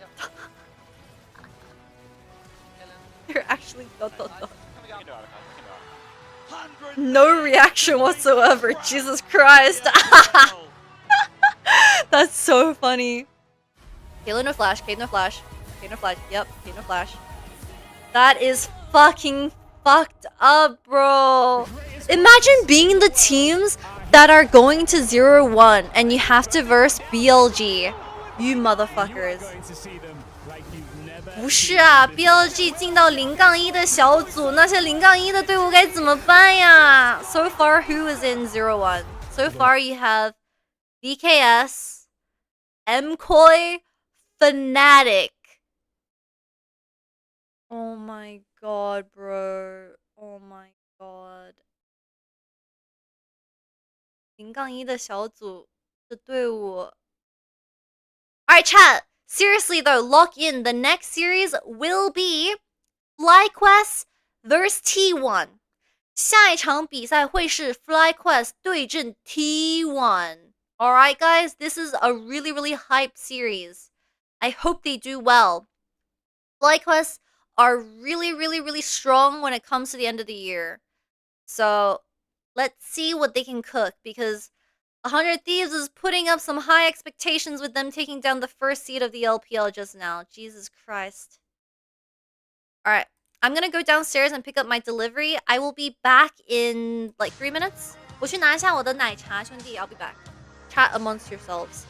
They're actually ... No reaction whatsoever. Jesus Christ. That's so funny. Kayla no flash, Kate no flash. Kate no flash. Yep, Kate no flash. That is fucking fucked up, bro. Imagine being the teams that are going to 0-1 and you have to verse BLG. You motherfuckers. 不是啊 ，BLG 进到0-1的小组，那些0-1的队伍该怎么办呀 ？So far, who is in 0-1? So far, you have BKS, MCOY, Fnatic. Oh my god, bro. Oh my god. 0-1的小组的队伍。Alright, chat. Seriously though, lock in. The next series will be FlyQuest vs T1. 下一场比赛会是 FlyQuest 对阵 T1. Alright guys, this is a really, really hype series. I hope they do well. FlyQuest are really, really, really strong when it comes to the end of the year. So, let's see what they can cook, because 100 Thieves is putting up some high expectations with them taking down the first seed of the LPL just now. Jesus Christ. Alright, I'm gonna go downstairs and pick up my delivery. I will be back in like 3 minutes. 我去拿一下我的奶茶，兄弟，I'll be back. Chat amongst yourselves.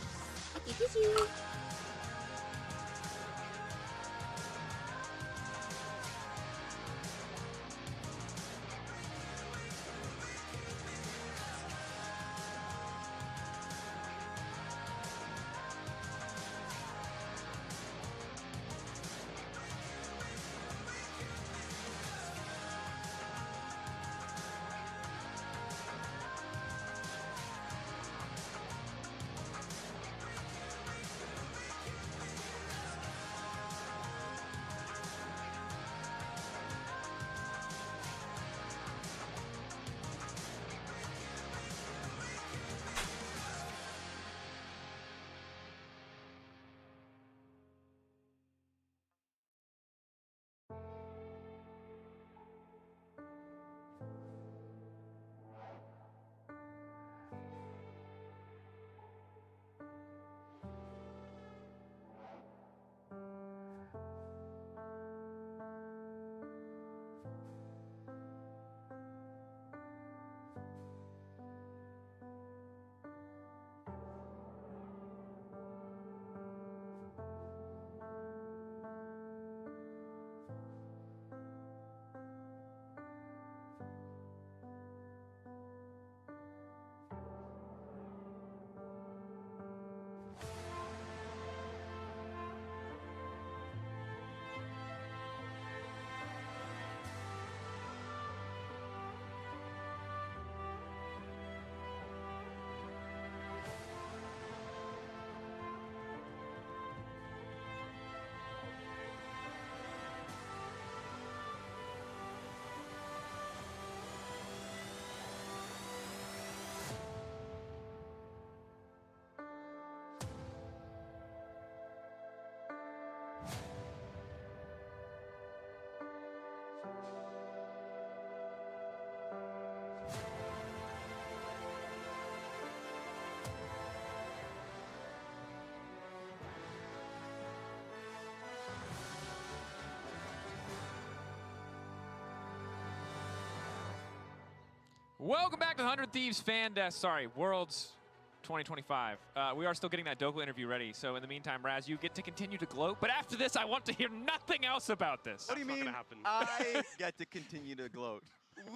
Welcome back to the 100 Thieves Fan Desk. Sorry, Worlds 2025. We are still getting that Doku interview ready. So in the meantime, Raz, you get to continue to gloat. But after this, I want to hear nothing else about this. What do you mean? I get to continue to gloat.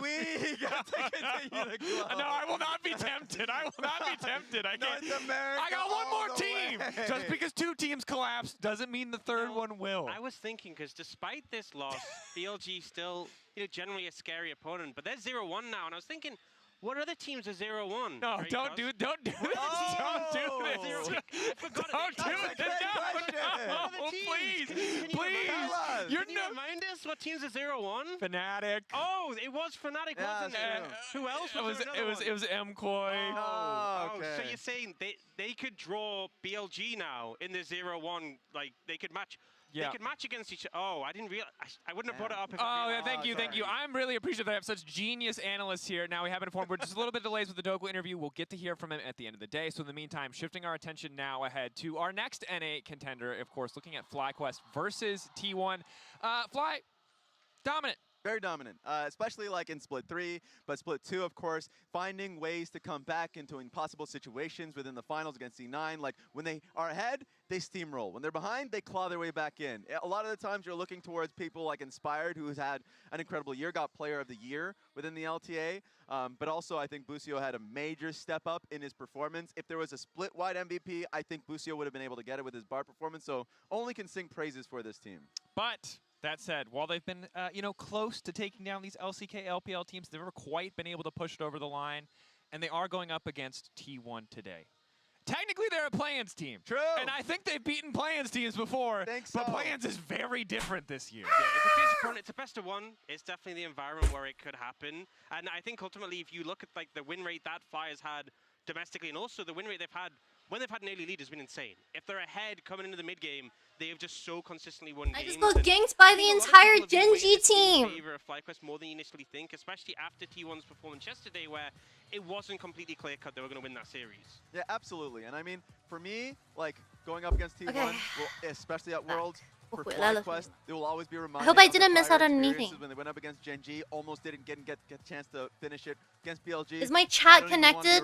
We got to continue to gloat. No, I will not be tempted. I will not be tempted. I can't. North America I got one more all the team. way. Just because 2 teams collapsed doesn't mean the third one will. I was thinking, because despite this loss, BLG still, generally a scary opponent. But they're 0-1 now, and I was thinking, what other teams are 0-1? No, right, don't do this. Don't do this. I forgot Don't do it. No, please. Please. Can you remind us what teams are 0-1? Fnatic. Oh, it was Fnatic, wasn't it? Who else was there? It was MCOY. Oh, okay. so you're saying they could draw BLG now in the 0-1, like they could match. Yeah. They could match against each other. Oh, I didn't realize. I wouldn't have brought it up if Oh, yeah, thank you. I'm really appreciative that I have such genius analysts here. Now we have been informed. We're just a little bit delays with the Doku interview. We'll get to hear from him at the end of the day. So in the meantime, shifting our attention now ahead to our next NA contender, of course, looking at FlyQuest versus T1. Fly, dominant. Very dominant, especially like in Split 3, but Split 2, of course, finding ways to come back into impossible situations within the finals against C9. Like, when they are ahead, they steamroll. When they're behind, they claw their way back in. A lot of the times, you're looking towards people like Inspired, who's had an incredible year, got Player of the Year within the LTA. But also, I think Busio had a major step up in his performance. If there was a split-wide MVP, I think Busio would have been able to get it with his bar performance. So, only can sing praises for this team. But that said, while they've been, close to taking down these LCK LPL teams, they've never quite been able to push it over the line, and they are going up against T1 today. Technically, they're a play-ins team. True. And I think they've beaten play-ins teams before. But play-ins is very different this year. Yeah, it's a fierce opponent. It's a best of one. It's definitely the environment where it could happen. And I think ultimately, if you look at like the win rate that Fire's had domestically, and also the win rate they've had when they've had an early lead has been insane. If they're ahead coming into the mid game, they have just so consistently won games. I just got ganked by the entire GenG team. In favor of FlyQuest more than you initially think, especially after T1's performance yesterday, where it wasn't completely clear cut they were going to win that series. Yeah, absolutely. And I mean, for me, like going up against T1, well, especially at Worlds, for FlyQuest, they will always be reminded. I hope I didn't miss out on anything. When they went up against GenG, almost didn't get a chance to finish it against BLG. Is my chat connected?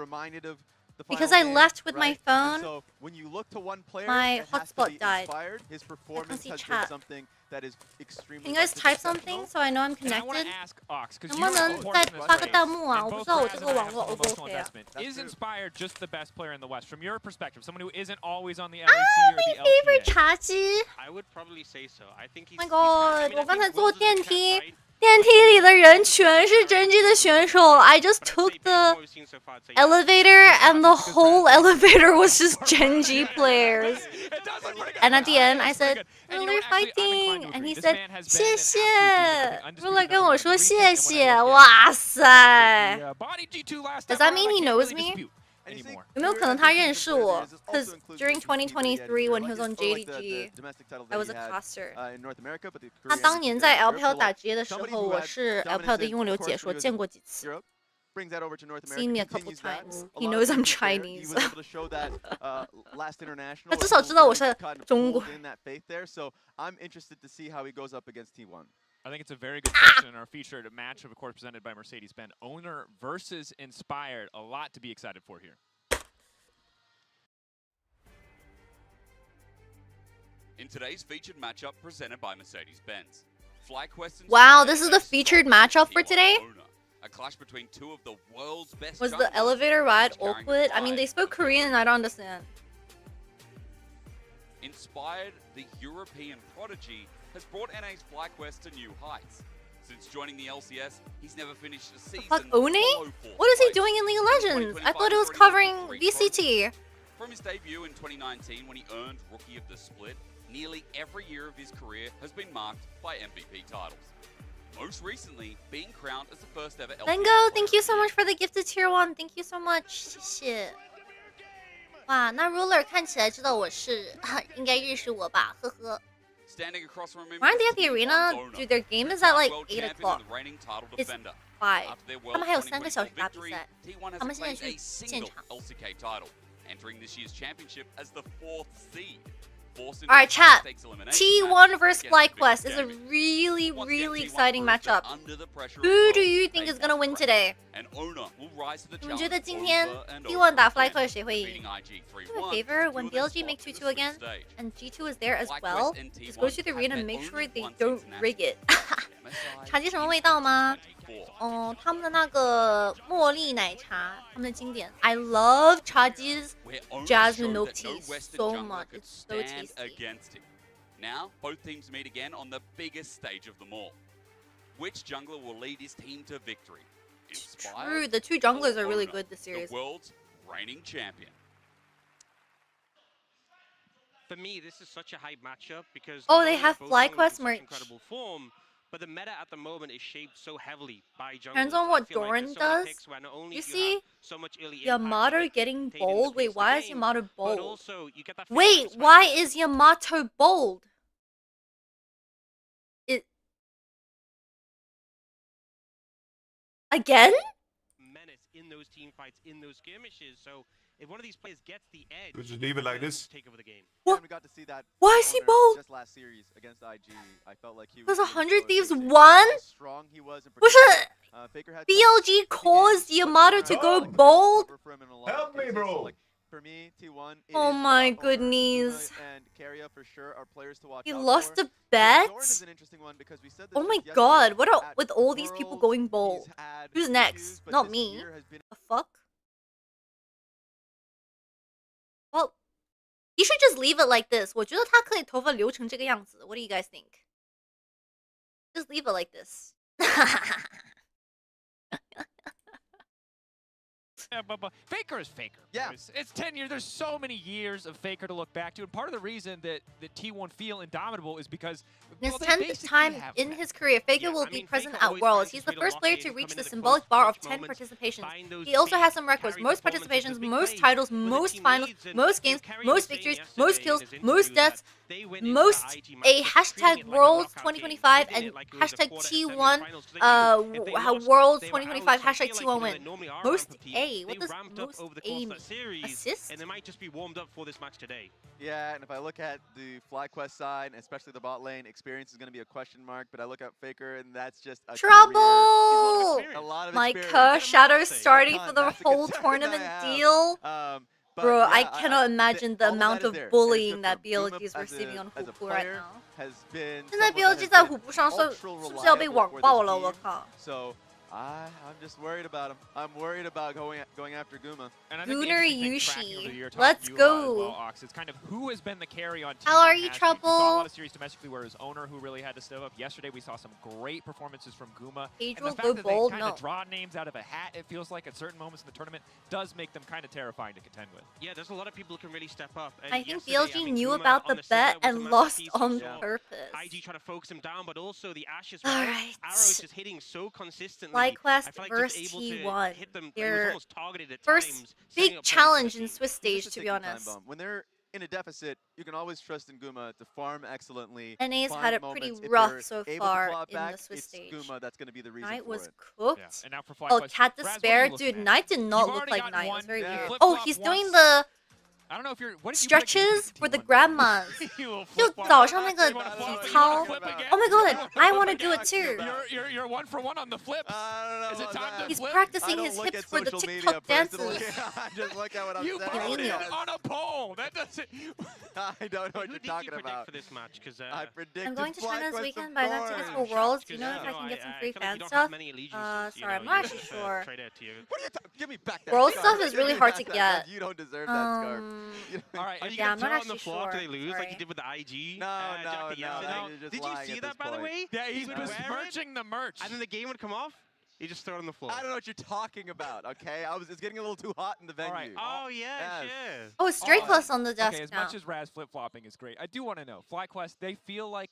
Because I left with my phone. So when you look to one player, my hotspot died. His performance has been something that is extremely. Can you guys type something so I know I'm connected? I want to ask Ox, because 能不能再发个弹幕啊？我不知道我这个网络 O 不 OK 啊。 Is Inspired just the best player in the West? From your perspective, someone who isn't always on the LEC or the LPA? favorite 茶几。 I would probably say so. I think he's. My God！ 我刚才坐电梯。 电梯里的人全是GenG的选手。I just took the elevator and the whole elevator was just GenG players. And at the end, I said, "Ruler fighting," and he said, 谢谢。Ruler 跟我说谢谢。哇塞 ！Does that mean he knows me? 有没有可能他认识我 ？Because during 2023 when he was on JDG, I was a caster. 他当年在 LPL 打职业的时候，我是 LPL 的用流解说，见过几次。Seen me a couple times. He knows I'm Chinese. 他至少知道我是中国。 I'm interested to see how he goes up against T1. I think it's a very good question in our featured match, of course, presented by Mercedes-Benz. Owner versus Inspired. A lot to be excited for here. In today's featured matchup presented by Mercedes-Benz, FlyQuest. Wow, this is the featured matchup for today? A clash between two of the world's best. Was the elevator ride awkward? I mean, they spoke Korean and I don't understand. Inspired, the European prodigy, has brought NA's FlyQuest to new heights. Since joining the LCS, he's never finished a season. Fuck, One? What is he doing in League of Legends? I thought it was covering VCT. From his debut in 2019 when he earned Rookie of the Split, nearly every year of his career has been marked by MVP titles. Most recently, being crowned as the first ever LCS. Mango, thank you so much for the gifted tier 1. Thank you so much. 谢谢。哇，那 Ruler 看起来知道我是，应该认识我吧？呵呵。 Standing across from him, Aren't they at the arena? Dude, their game is at like 8 o'clock. It's 5. 他们还有3个小时打比赛。他们现在去现场。 LCK title, entering this year's championship as the 4th seed. forced into All right, a chat. high-stakes elimination T1 match versus against Big FlyQuest is a Gaming. really, Once really again, T1 exciting proved that matchup. under the pressure of Who worlds, do you think they is gonna won win fresh. today? And Owner will rise to the 你们觉 challenge 得今天 over and T1 over 打 again, FlyQuest 谁会赢 defeating IG Do me a 3-1 favor, to when secure their BLG make spot in the 2-2 again, Swiss stage. and G2 is there as FlyQuest well, and just go T1 to the have arena and met make only sure they once don't rig it. MSI 茶几什么味道吗？ 24. 他们的那个茉莉奶茶，他们的经典。I love 茶几 Where Owner jasmine showed milk that no tea Western so jungler much. could It's so stand tasty. against him. Now, both teams meet again on the biggest stage of them all. Which jungler will lead his team to victory? Inspired True, the two junglers or are really Owner, good this series. The world's reigning champion. For me, this is such a hype matchup because Oh, not they only have are both junglers in FlyQuest such merch. incredible form, but the meta at the moment is shaped so heavily by junglers. Depends on I what feel like Doran there's so many does. picks where not only You do see have so much early impact Yamato that getting dictating the bold. pace Wait, of the why is game, Yamato but bold? also you get that feeling Wait, of why is Yamato bold? It again? menace in those team fights, in those skirmishes. So if one of these players gets the edge, We just leave it like this. take over the game. Yeah, we got to see that. Why is he Owner bold? Just last series against IG, I felt like he Was was. 100 Thieves really won? how strong he was. In Was particular. it Faker had BLG caused Yamato to go like, bold? Help me, bro. Like, for me, T1. it Oh is my Owner, goodness. Guma, and Carrier for sure are players to watch He out lost for. a bet? Doran is an interesting one because we said this Oh my just god, yesterday what are at with all these people going bold? Who's next? but Not this me. year has been The fuck? Well, he should just leave it like this. 我觉得他可以头发留成这个样子。What do you guys think? Just leave it like this. Yeah, but Faker is Faker. Yeah. It's 10 years. There's so many years of Faker to look back to. And part of the reason that T1 feel indomitable is because In his well, they 10th basically time have in that. his career, Faker will be present at Worlds. He's the first player to reach the symbolic bar of 10 participations. He also has some records: most participations, most titles, most finals, most games, most victories, most kills, most deaths, most a hashtag Worlds 2025 and hashtag T1 Worlds 2025 hashtag T1 win. Most A. What does most A mean? Assist? And they might just be warmed up for this match today. Yeah, and if I look at the FlyQuest side, and especially the bot lane, experience is going to be a question mark. But I look at Faker, and that's just a Trouble! a lot of Like experience. Shadow starting Ton, for the that's a whole concern tournament I have. deal. But Bro, yeah, I cannot imagine the all of that amount is of there. And bullying it's that different. BLG is Guma receiving on as a Hupu right player now. has been 现在 someone that BLG has 在 been 虎扑上是 ultra 是不是要被 reliable 网 for 爆 this 了？我 team. 靠！ So I'm just worried about him. I'm worried about going after Guma. And I think the Gunnar interesting thing tracking over the Yushi. year, top Let's you, go. as well, Ox, it's kind of who has been the carry on T1 How are you, has been. We saw a Trouble? lot of series domestically where it was Owner who really had to step up. Yesterday we saw some great performances from Guma. Age And will the go fact that bold? they kind No. of draw names out of a hat, it feels like at certain moments in the tournament, does make them kind of terrifying to contend with. Yeah, there's a lot of people who can really step up. And I think yesterday, BLG mean, knew Guma about on the Sigma bet was a and massive lost piece. on You saw purpose. IG trying to focus him down, but also the Ashe as All well. right. Arrows just hitting so consistently. FlyQuest I feel like versus just able to T1. hit them. It was Their almost targeted at first times, setting big up plays for challenge the in team. Swiss stage, to be Ticking time honest. bomb. When they're in a deficit, you can always trust in Guma to farm excellently. NA's find had it pretty moments. If rough they're so able to far claw in back, the Swiss it's stage. Guma that's going to be the reason Knight for was it. cooked. Yeah. And now for Oh, FlyQuest. Cat Raz, what are Despair? you looking Dude, at? Knight did not You've look already like gotten Knight. It one was very weird. flip-flop Oh, he's doing once. the I don't know if you're. What did you pick stretches for the T1? grandmas. You will 就 flip-flop. 早上那个 You wanna flip- 体 you 操 wanna flip again? Oh my god, You I wanna want to flip do it again? too. You're 1 for 1 on the flips. Is it time to He's flip? practicing I his don't look hips at for the social media TikTok dances. personally. I just look at what I'm You saying. voted Yes. on a poll. That doesn't. I don't know what Who you're did talking you predict about. for this match? Because I predicted I'm going to China this FlyQuest, weekend, of but I got tickets for course. Worlds. Do you know Yeah, if I no, can get some I free feel like fan you don't stuff? have many allegiances, Sorry, I'm you not know, actually sure. Trade it to you. What are you give me back that World scarf. stuff is Give really me hard back to that scarf. get. You don't deserve that scarf. All right. Are you Yeah, I'm gonna not throw it on the actually floor after they sure. lose, like Sorry. you did with the IG? No, Jack the no, Yellow? no, you're just Did you lying see at that, this by the point. way? Yeah, he's would wear it, besmirching the merch. and then the game would come off. You just throw it on the floor. I don't know what you're talking about, okay? It's getting a little too hot in the venue. All right. Oh yeah, Yes. yeah. Oh, it's Stray Plus on the desk Okay, as now. much as Raz flip-flopping is great, I do want to know, FlyQuest, they feel like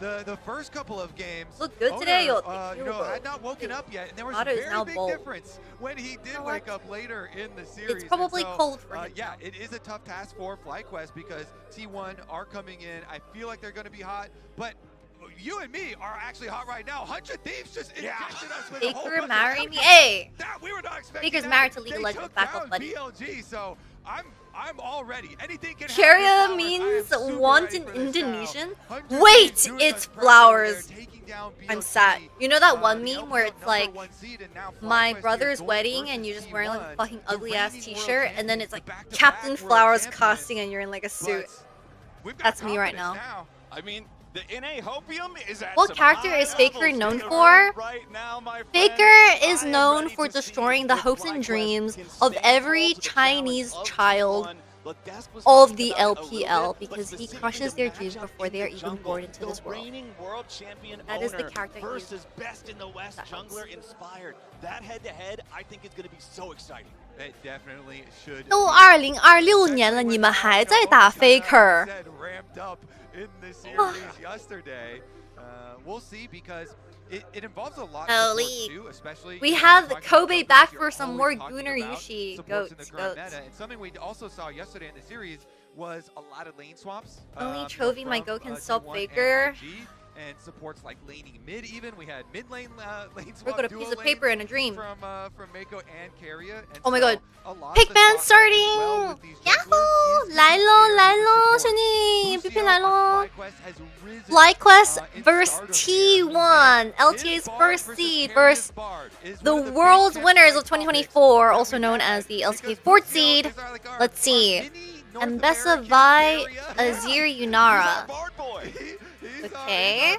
the first couple of games, Look good today, had not woken up yet, and there was a Otter is very now big bold. difference when he did wake up later in the series. It's probably And so, cold for him. Yeah, it is a tough task for FlyQuest because T1 are coming in. I feel like they're going to be hot, but you and me are actually hot right now. 100 Thieves just injected us with a whole Baker bunch marry of me. Hey! that we were not expecting. Baker's that. married to League They of Legends. took Back up, down buddy. BLG, so I'm all ready. Anything can Carrier happen. means Flowers. I am super want ready in for this now. Indonesian? 100 Wait, Thieves doing it's us proud. flowers. They're taking down I'm BLG. sad. You know that one The meme where it's like, #1 seed, and now my FlyQuest brother's is wedding going and you're versus just wearing like a T1, fucking the ugly ass reigning t-shirt world and then it's like champions, the Captain back-to-back Flowers world costing and you're in like a suit. We've got That's me right confidence now. I mean, the NA Hopium is at What some character high is Faker levels known in the for? room right now, my friend. Faker is known for destroying the hopes and dreams of every Chinese child of the LPL because he crushes their dreams before they are even born into this world. World champion That is the owner character versus best in the West that helps. jungler inspired. That head-to-head, I think, is going to be so exciting. It definitely should. 都2026年了，你们还在打 Faker。 ramped up in the series yesterday. We'll see because it involves a lot of Holy. too, especially We have Kobe back for some more Gunnar Yushi. Goats. Meta. And something we also saw yesterday in the series was a lot of lane swaps. Only Chovy my go can stop Faker. And supports like laning mid even. We had mid lane lane swap. We're got a piece of paper and a dream. From Mako and Keria. And Oh my god. so Pickman starting! Yahoo! 来咯，兄弟 ，PP 来咯 ！FlyQuest versus T1, LTA's first seed versus the world's winners of 2024, also known as the LTA 4th seed. Let's see. Mbessa Vi Azir Yunara. Okay.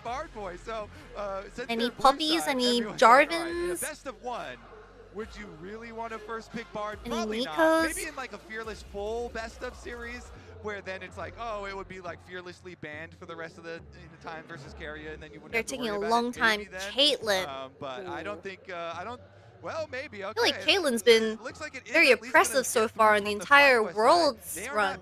Any puppies? Any Jarvins? Best of one. Would you really want to first pick Bard? Any Probably Nikos? not. Maybe in like a Fearless full best of series, where then it's like, oh, it would be like fearlessly banned for the rest of the time versus Keria, and then you wouldn't. They're have to taking worry a about long it. time. Maybe then. Caitlyn. But I don't think. I don't. Well, maybe. Okay. I feel like Caitlyn's been very oppressive so far in the entire Worlds run.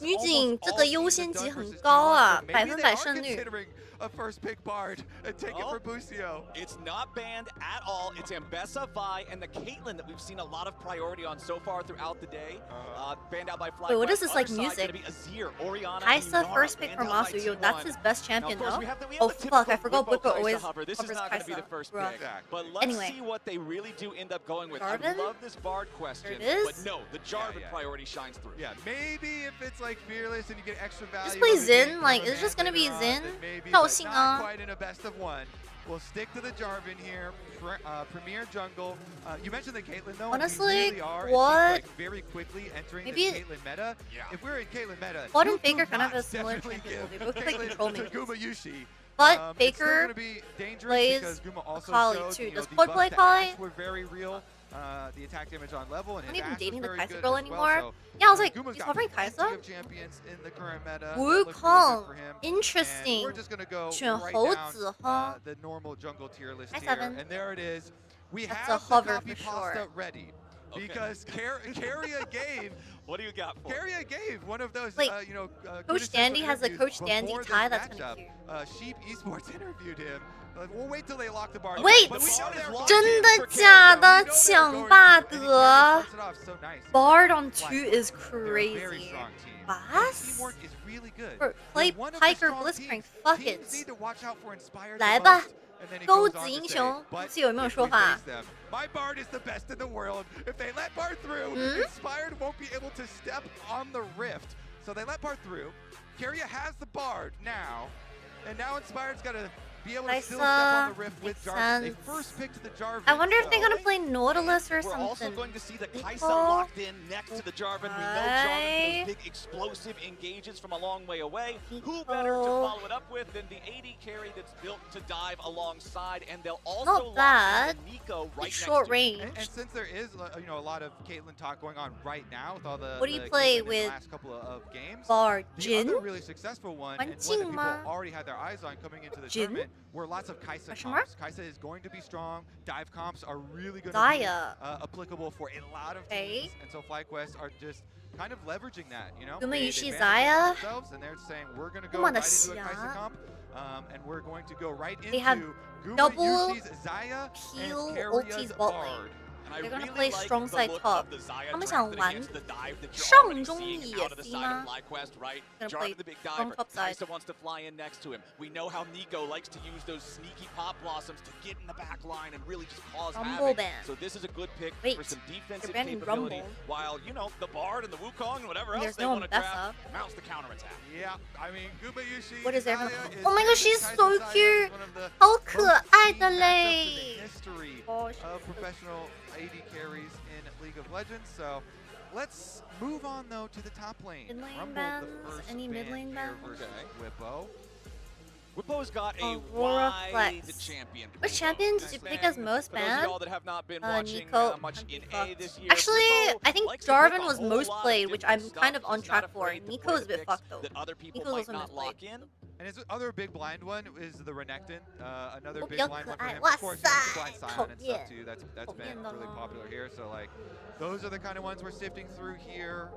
女警这个优先级很高啊，100%胜率。 A first pick Bard and take it for Busio. It's not banned at all. It's Mbessa Vi and the Caitlyn that we've seen a lot of priority on so far throughout the day. Banned out by FlyQuest. Wait, what is this like Other side, music? gonna be Azir, Orianna, Kaisa Yunara, first pick from banned out by Masuyo. T1. That's his best champion, Now, of course, no? we have the Oh typical fuck, I forgot Whippo Whippo Kaisa always hover. This is hovers not going to be the Kaisa. first Rough. pick. But let's Anyway. see what they really do end up going with. Jarvan? I love this Bard question. There it But is. no, the Jarvan priority shines through. Yeah, maybe if it's like Fearless and you get extra value. Just play of the Xin, game like, from a it's just man gonna be later on, Xin. then maybe, No, but Xin not ah. quite in a best of one. We'll stick to the Jarvan here. Premier jungle. You mentioned the Caitlyn though. Honestly, and we really are, it what? seems like very quickly entering Maybe the Caitlyn meta. If we're in Caitlyn meta, Bot you and Faker do kind of have a not similar definitely champion role. They give both play Caitlyn control to minions. Guma Yushi. But It's still Faker gonna be dangerous plays because Guma also Akali showed, too. you know, Does the Pod buffs play to Akali? Ashe were very real. The attack damage on level and I'm his not even Ashe dating was the very Kaisa good girl as well, anymore. so, Yeah, I was like, Guma's he's got hovering plenty Kaisa. of champions in the current meta. Wukong. That looks really good for him. Interesting. And we're just gonna go选 right 猴 down 子哈。 the normal jungle tier list Hi, here, Seven. and there it is. We That's have a the hover copy for pasta sure. ready because Keria gave. What do you got for Keria gave one of those, Like, you know, Coach Dandy has a interviews Coach Dandy before this tie. That's kind matchup. of cute. Sheep Esports interviewed him. We'll wait till they lock the bar. Wait, But we know they're locked 真 in 的 for Keria. 假的？ We know they're 抢 going 霸 to, and he 德 starts it off so nice. Bard on 2 is They're a very crazy. strong team. Bass? Teamwork is really good. For play They're one of the Piker strong Blitzcrank. teams. Fuck Teams it. need to watch out for inspired 来吧 the most. And then he 钩 goes 子 on to 英 say, 雄， but 是有没有 if 说 we 法 face them, my Bard is the best in the world. If they let Bard through, Inspired won't be able to step on the rift. So they let Bard through. Keria has the Bard now. And now Inspired's got to be able to still step on the rift with Jarvan. They first picked the Jarvan. I wonder if they're gonna play Nautilus or We're something. also going to see the Kaisa People. locked in next to the Jarvan. We know Jarvan Right. throws big explosive engages from a long way away. Who better to follow it up with than the AD carry that's built to dive alongside, and they'll also Not lock bad. in Nico right next Short to him. range. And since there is, you know, a lot of Caitlyn talk going on right now with all the What do you the play Caitlyn in the with last couple of games, Bard? the Jin? other really successful one and one that people 吗 already had their eyes on coming into the Jin? tournament were lots of Kaisa Question mark? comps. Kaisa is going to be strong. Dive comps are really going to be Zaya. applicable for a lot of teams, and so FlyQuest are just kind of leveraging that, you know. Guma They Yushi banded Zaya. themselves, and they're saying we're going to go 这么的 right into a 瞎 Kaisa comp, and we're going to go right They have into Guma double Yushi's Zaya and Peel Keria's ultis bot lane. Bard. They're gonna play strong side top. 他们想玩 上 上中野 C 吗 right? Gonna Jarvan play the big strong diver. top side. Kaisa wants to fly in next to him. We know how Nico likes to use those sneaky pop blossoms to get in the back line and really just cause Rumble havoc. ban. So this is a good pick Wait, for some defensive they're banning capability. Rumble. While, you know, the Bard and the Wukong and whatever else There's they no want to grab Mbessa. mounts the counterattack. Yeah, I mean, Guma Yushi. What is Zaya everyone? is Oh my god, she's Kaisa so Zaya is cute. one of the 好可爱的 matchups in 嘞 the history Gosh. of professional AD carries in League of Legends. So let's move on though to the top lane. Mid lane Rumble, bans? the first Any ban mid lane here bans? versus Whippo. Whippo's got a Aurora wide Flex. champion. Which champion did you pick as most For those of banned? y'all that have not been watching Nico. much in A this year, Actually, Whippo I think likes to pick Jarvan a was whole most lot of played, which I'm different kind of stuff. on He's not track for. afraid to Nico play is a the bit picks fucked though. that other people Nico's might also not misplayed. lock in. And his other big blind one is the Renekton, another 我比 big 较 blind 可 one for 爱， him. 哇 Of course, 塞 he has the blind 讨 Sion and 厌 stuff too. That's 讨 been 厌的 really 啦 popular here. So like, those are the kind of ones we're sifting through here.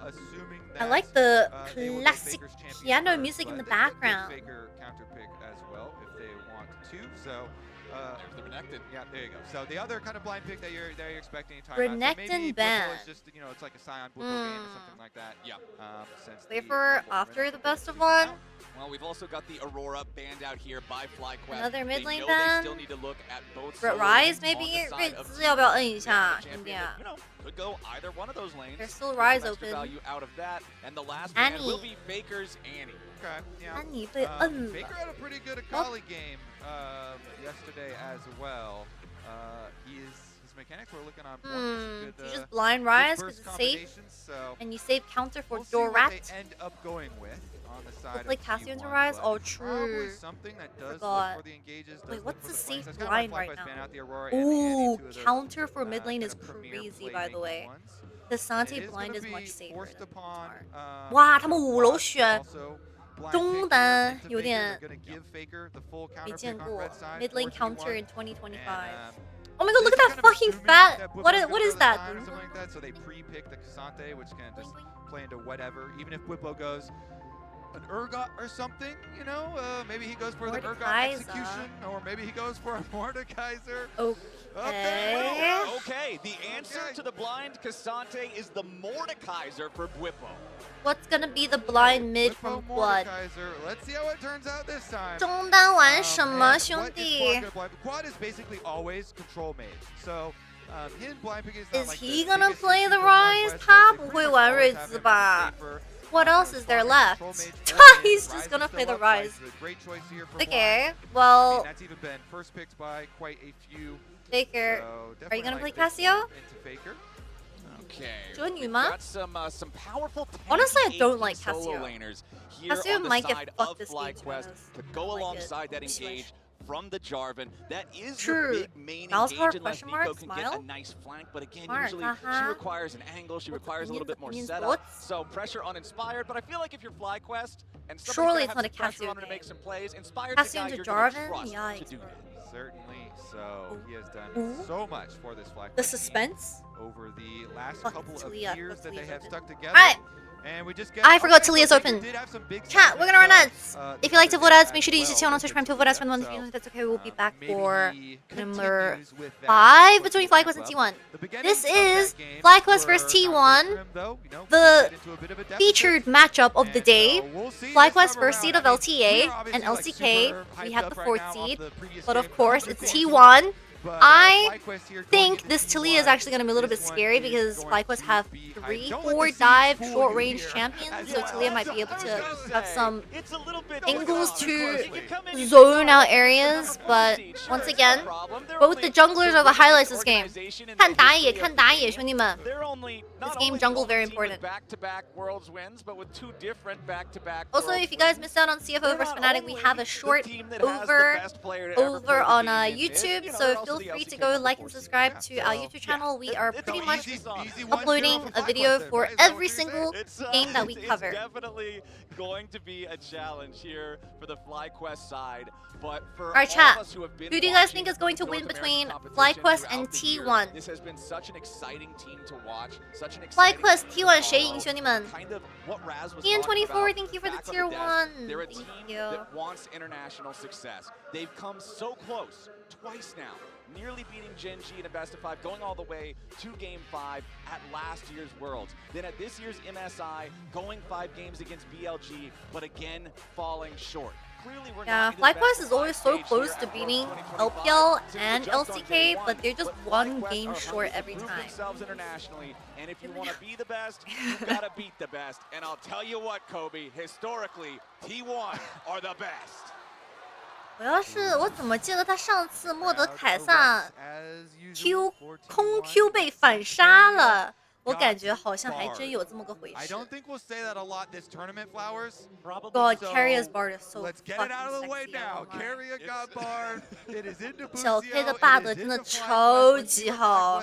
Assuming that I like the they will go classic Faker's champion piano first, music in but the they could get background. Faker counter pick as well if they want to. So. There's the Renekton. Yeah, there you go. So the other kind of blind pick that you're expecting in timeout. Renekton So maybe ban. Blippo is just, you know, it's like a Scion Blippo game or something like that. Yeah. Since Wait the for after the best of one. Well, we've also got the Aurora banned out here by FlyQuest. Another mid They lane know ban. they still need to look at both But solos Rise on maybe the side of 瑞兹 Team 要不要摁一 Champion 下 that 兄弟啊 you know, could go either one of those lanes. There's still Get Rise some extra open. value out of that. And the last ban Annie. will be Faker's Annie. Okay, yeah. 安妮被摁了 Faker had a pretty good Akali game yesterday as well. His mechanics were looking on point. You just blind Rise good because burst it's safe, combinations, so and you save counter for we'll see what Dorat. they end up going with on the side Like of Cassio into T1, Rise? but Oh, probably true. something that does Forgot. look for the engages. Wait, what's the safe That's kinda blind why right FlyQuest ban now? out the Aurora and the Annie, Ooh, two of those, counter for mid lane is kind of premier crazy, by the playmaking way. ones. The It Sante is blind gonna is much be safer forced than upon, Smart. 哇，他们5楼选 blind 中 pick 单 into 有 Faker. 点 They're gonna give Faker the full 没 counter 见 pick on 过 red side mid lane for counter T1. in 2025. And, Oh my god, look at that fucking fat. What is that? Something like that. So they pre-pick the Cassante, which can just play into whatever. Even if Whippo goes an Urgot or something, you know, maybe he goes for the Urgot Mordekaiser. execution, or maybe he goes for a Mordekaiser. Okay. Okay, the answer to the blind Cassante is the Mordekaiser for Bwipo. What's gonna be the blind mid from Quad? Mordekaiser. Let's see how it turns out this time. 中单玩什么 And 兄 what is 弟 Quad gonna blind? Quad is basically always control mage. So hidden blind picking is not Is like he the gonna biggest play issue the for Rise? FlyQuest, 他 but 不 they 会 pretty 玩 much 瑞 always have 兹 him 吧 safer. What else is there left? He's just gonna play the Rise. Great choice here for Okay, blind. well- I mean, that's even been first picked by quite a few. Faker. So Are you definitely gonna play like this Cassio? into Faker. Okay. 这个女 We've 吗 got some powerful Honestly, I tanky don't like solo Cassio. laners here Cassio on the might get side fucked of this game, to be FlyQuest honest. to go like alongside that it. engage from the Jarvan. That is True. the big main Mouse engage heart, unless question Nico mark, can smile? get a nice flank. But again, Smart, usually she haha. requires an angle. She requires a little bit more opinions, setup. thoughts? So pressure on Inspired. But I feel like if you're FlyQuest and somebody's Surely gonna it's have not a some pressure Cassio on her to make game. some plays, Inspired's Cassio the guy into you're gonna Jarvan? trust Yikes. to do that. Certainly. So he has done Ooh. so much for this FlyQuest The team suspense? over the last Fuck, couple of Talia. years Fuck, that they Talia's have open. stuck together. Alright. And we just get I forgot okay, Talia's so Faker open. did have some big Chat, we're gonna run nuts. If you like to vote ads, make sure to use your channel on Twitch Prime to vote ads for the month. If that's okay, we'll be back for number 5 between FlyQuest and T1. This is FlyQuest versus T1, the featured matchup of the day. FlyQuest first seed of LTA and LCK. We have the 4th seed, but of course it's T1. I think this Talia is actually going to be a little bit scary because FlyQuest have 3-4 dive short range champions, so Talia might be able to have some angles to zone out areas. But once again, both the junglers are the highlights of this game. 看打野，看打野，兄弟们。 This game jungle very important. Back-to-back Worlds wins, but with 2 different back-to-back. Also, if you guys missed out on CFO vs Fnatic, we have a short over on YouTube, so feel free to go like and subscribe to our YouTube channel. We are pretty much uploading a video for every single game that we cover. It's definitely going to be a challenge here for the FlyQuest side, but for Alright, all chat. of us who have been Who do you guys watching think is going to win North between American FlyQuest competition and throughout the year, T1? This has been such an exciting team to watch, such an exciting FlyQuest team to T1 follow. 谁赢，兄弟们？ Kind of what Raz was Ian talking 24, about thank you for the back on tier desk. 1. They're a Thank team you. that wants international success. They've come so close twice now, nearly beating GenG in a best of 5, going all the way to Game 5 at last year's Worlds. Then at this year's MSI, going 5 games against BLG, but again falling short. Clearly we're Yeah, not into the best FlyQuest of is always 5 so stage close here to at beating Worlds 2025. LPL Since we're and just on day LCK, but they're just but one FlyQuest game are short hungry to every prove time. themselves internationally, and if you want to be the best, you gotta beat the best. And I'll tell you what, Kobe, historically, T1 are the best. 我怎么记得他上次莫德凯撒 Q 空 Q 被反杀了？我感觉好像还真有这么个回 I 事。 don't think we'll say that a lot this tournament, Flowers. God, So, Carrier's Bard is so let's get it out of the way fucking now. sexy, Carrier got barred. It is into 小 Busio. K 的 It bard is 真的 into 超 FlyQuest. 级好。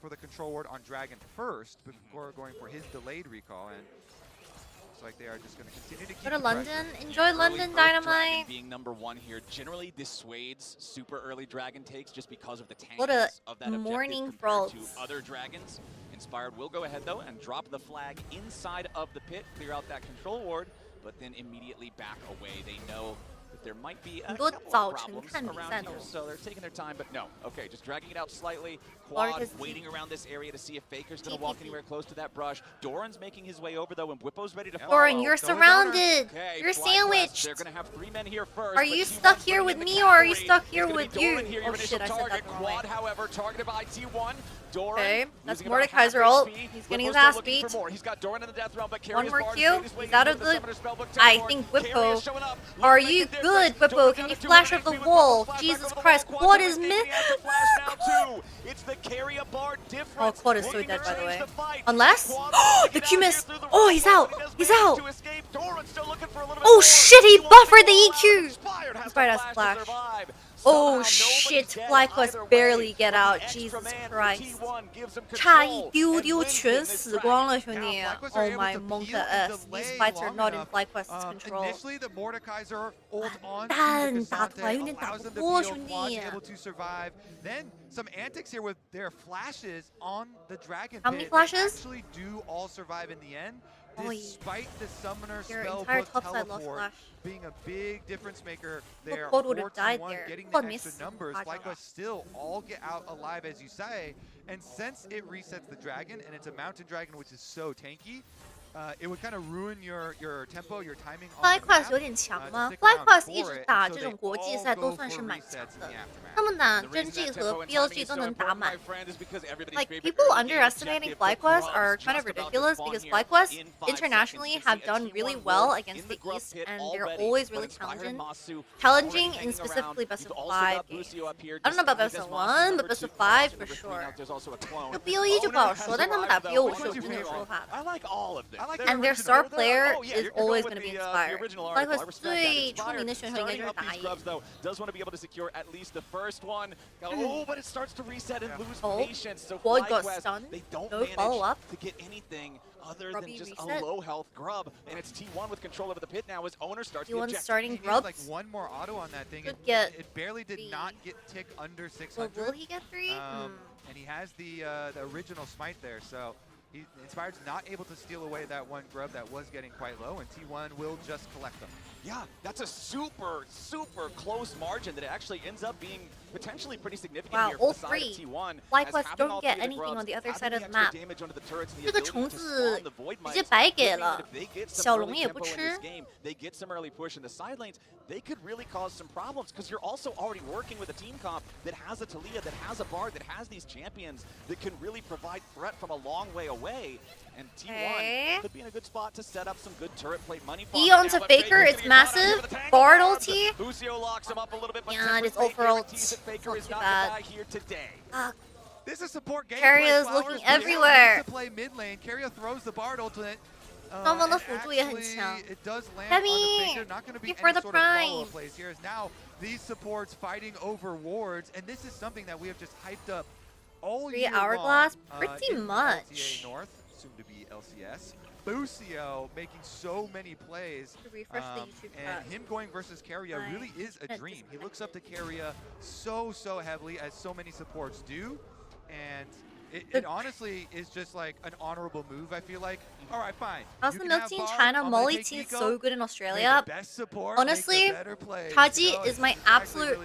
for the control ward on Dragon first before going for his delayed recall. And looks like they are just going to continue to keep Go to the London. pressure. Enjoy London, Earth Dynamite. Dragon being #1 here generally dissuades super early dragon takes just because of the Go to tankiness of that Morning objective compared Frolls. to other dragons. Inspired will go ahead though and drop the flag inside of the pit, clear out that control ward, but then immediately back away. They know that there might be a couple of problems around here, so they're taking their time, but no. Okay, just dragging it out slightly. Quad waiting around this area to see if Faker's going to walk anywhere close to that brush. Doran's making his way over though, and Whippo's ready to follow. Doran, you're surrounded. Okay, You're FlyQuest, sandwiched. They're going to have 3 men here first. Are you stuck here with me or are you stuck here with you? Oh shit, I said that the wrong way. Quad, however, targeted by T1. Doran. Okay, that's Mordekaiser ult. He's getting his ass beat. He's got Doran in the death realm, but One more Q. He's out of the... I think Whippo. Are you good, Whippo? Can you flash up the wall? Jesus Christ, Quad is mid. It's the carrier bar difference. Oh, Quad is so dead, by the way. Unless... the Q miss. Oh, he's out. He's out. Oh shit, he buffered the EQ. Inspired has flash. Oh shit, FlyQuest barely get out. Jesus Christ. 差一丢丢全死光了，兄弟。Oh my Monka S. These fights are not in FlyQuest's control. Initially, the Mordekaiser ult on但打出来有点打不过，兄弟。 able to survive. Then some antics here with their flashes on the dragon. How many pit. flashes? They actually do all survive in the end. Oh, Despite the summoner your spell entire book topside lost teleport flash. being a big difference maker there, Quad would have died 4-1, there. getting Quad the miss. extra numbers, FlyQuest still all get out alive, as you say. And since it resets the dragon, and it's a mountain dragon, which is so tanky, it would kind of ruin your tempo, your timing. FlyQuest 有点强吗 ？FlyQuest 一直打这种国际赛都算是蛮强的，他们打 GenG 和 BLG 都能打满。Like people underestimating FlyQuest are kind of ridiculous because FlyQuest internationally have done really well against the East, and they're always really challenging in specifically best of 5 games. I don't know about best of 1, but best of 5 for sure. 就 BO1 就不好说，但他们打 BO5 是有真的有说法的。 I like all of them. And their star player is always going to be inspired. FlyQuest 最出名的选手应该就是打野。 Does want to be able to secure at least the first one. Oh, but it starts to reset and lose patience. So Quad got FlyQuest, stunned. they don't No manage follow-up. to get anything other Grubby than just reset. a low health grub. And it's T1 with control over the pit now as owner starts the T1 objective. starting He needs grubs. like one more auto on that thing. Could get it barely did not get tick under 600. Well, will he get 3? And he has the original smite there, so Inspired's not able to steal away that one grub that was getting quite low, and T1 will just collect them. Yeah, that's a super, super close margin that it actually ends up being potentially pretty significant Wow, here all for the side 3. of T1. FlyQuest don't get anything on the other side of the map. 这个虫子直接白给了，小龙也不吃。 They get some early push in the side lanes. They could really cause some problems because you're also already working with a team comp that has a Taliyah, that has a Bard, that has these champions that can really provide threat from a long way away. And T1 could be in a good spot to set up some good turret play money. E onto Faker, it's massive. Bard ulti. Busio locks him up a little bit, but yeah, it's over ult. Faker is not bad. here today. This is support game. Keria is looking everywhere. To play mid lane. Keria throws the Bard ultimate. 双方的辅助也很强。Heavy, you for the prime. Here is now these supports fighting over wards, and this is something that we have just hyped up all 3 year hourglass, long, pretty in much. LCA North, soon to be LCS. Busio making so many plays, and him going versus Keria really is a dream. He looks up to Keria so heavily, as so many supports do, and it honestly is just like an honorable move, I feel like. All right, fine. How's the milk tea in China? Molly tea is so good in Australia. Honestly, Taji is my absolute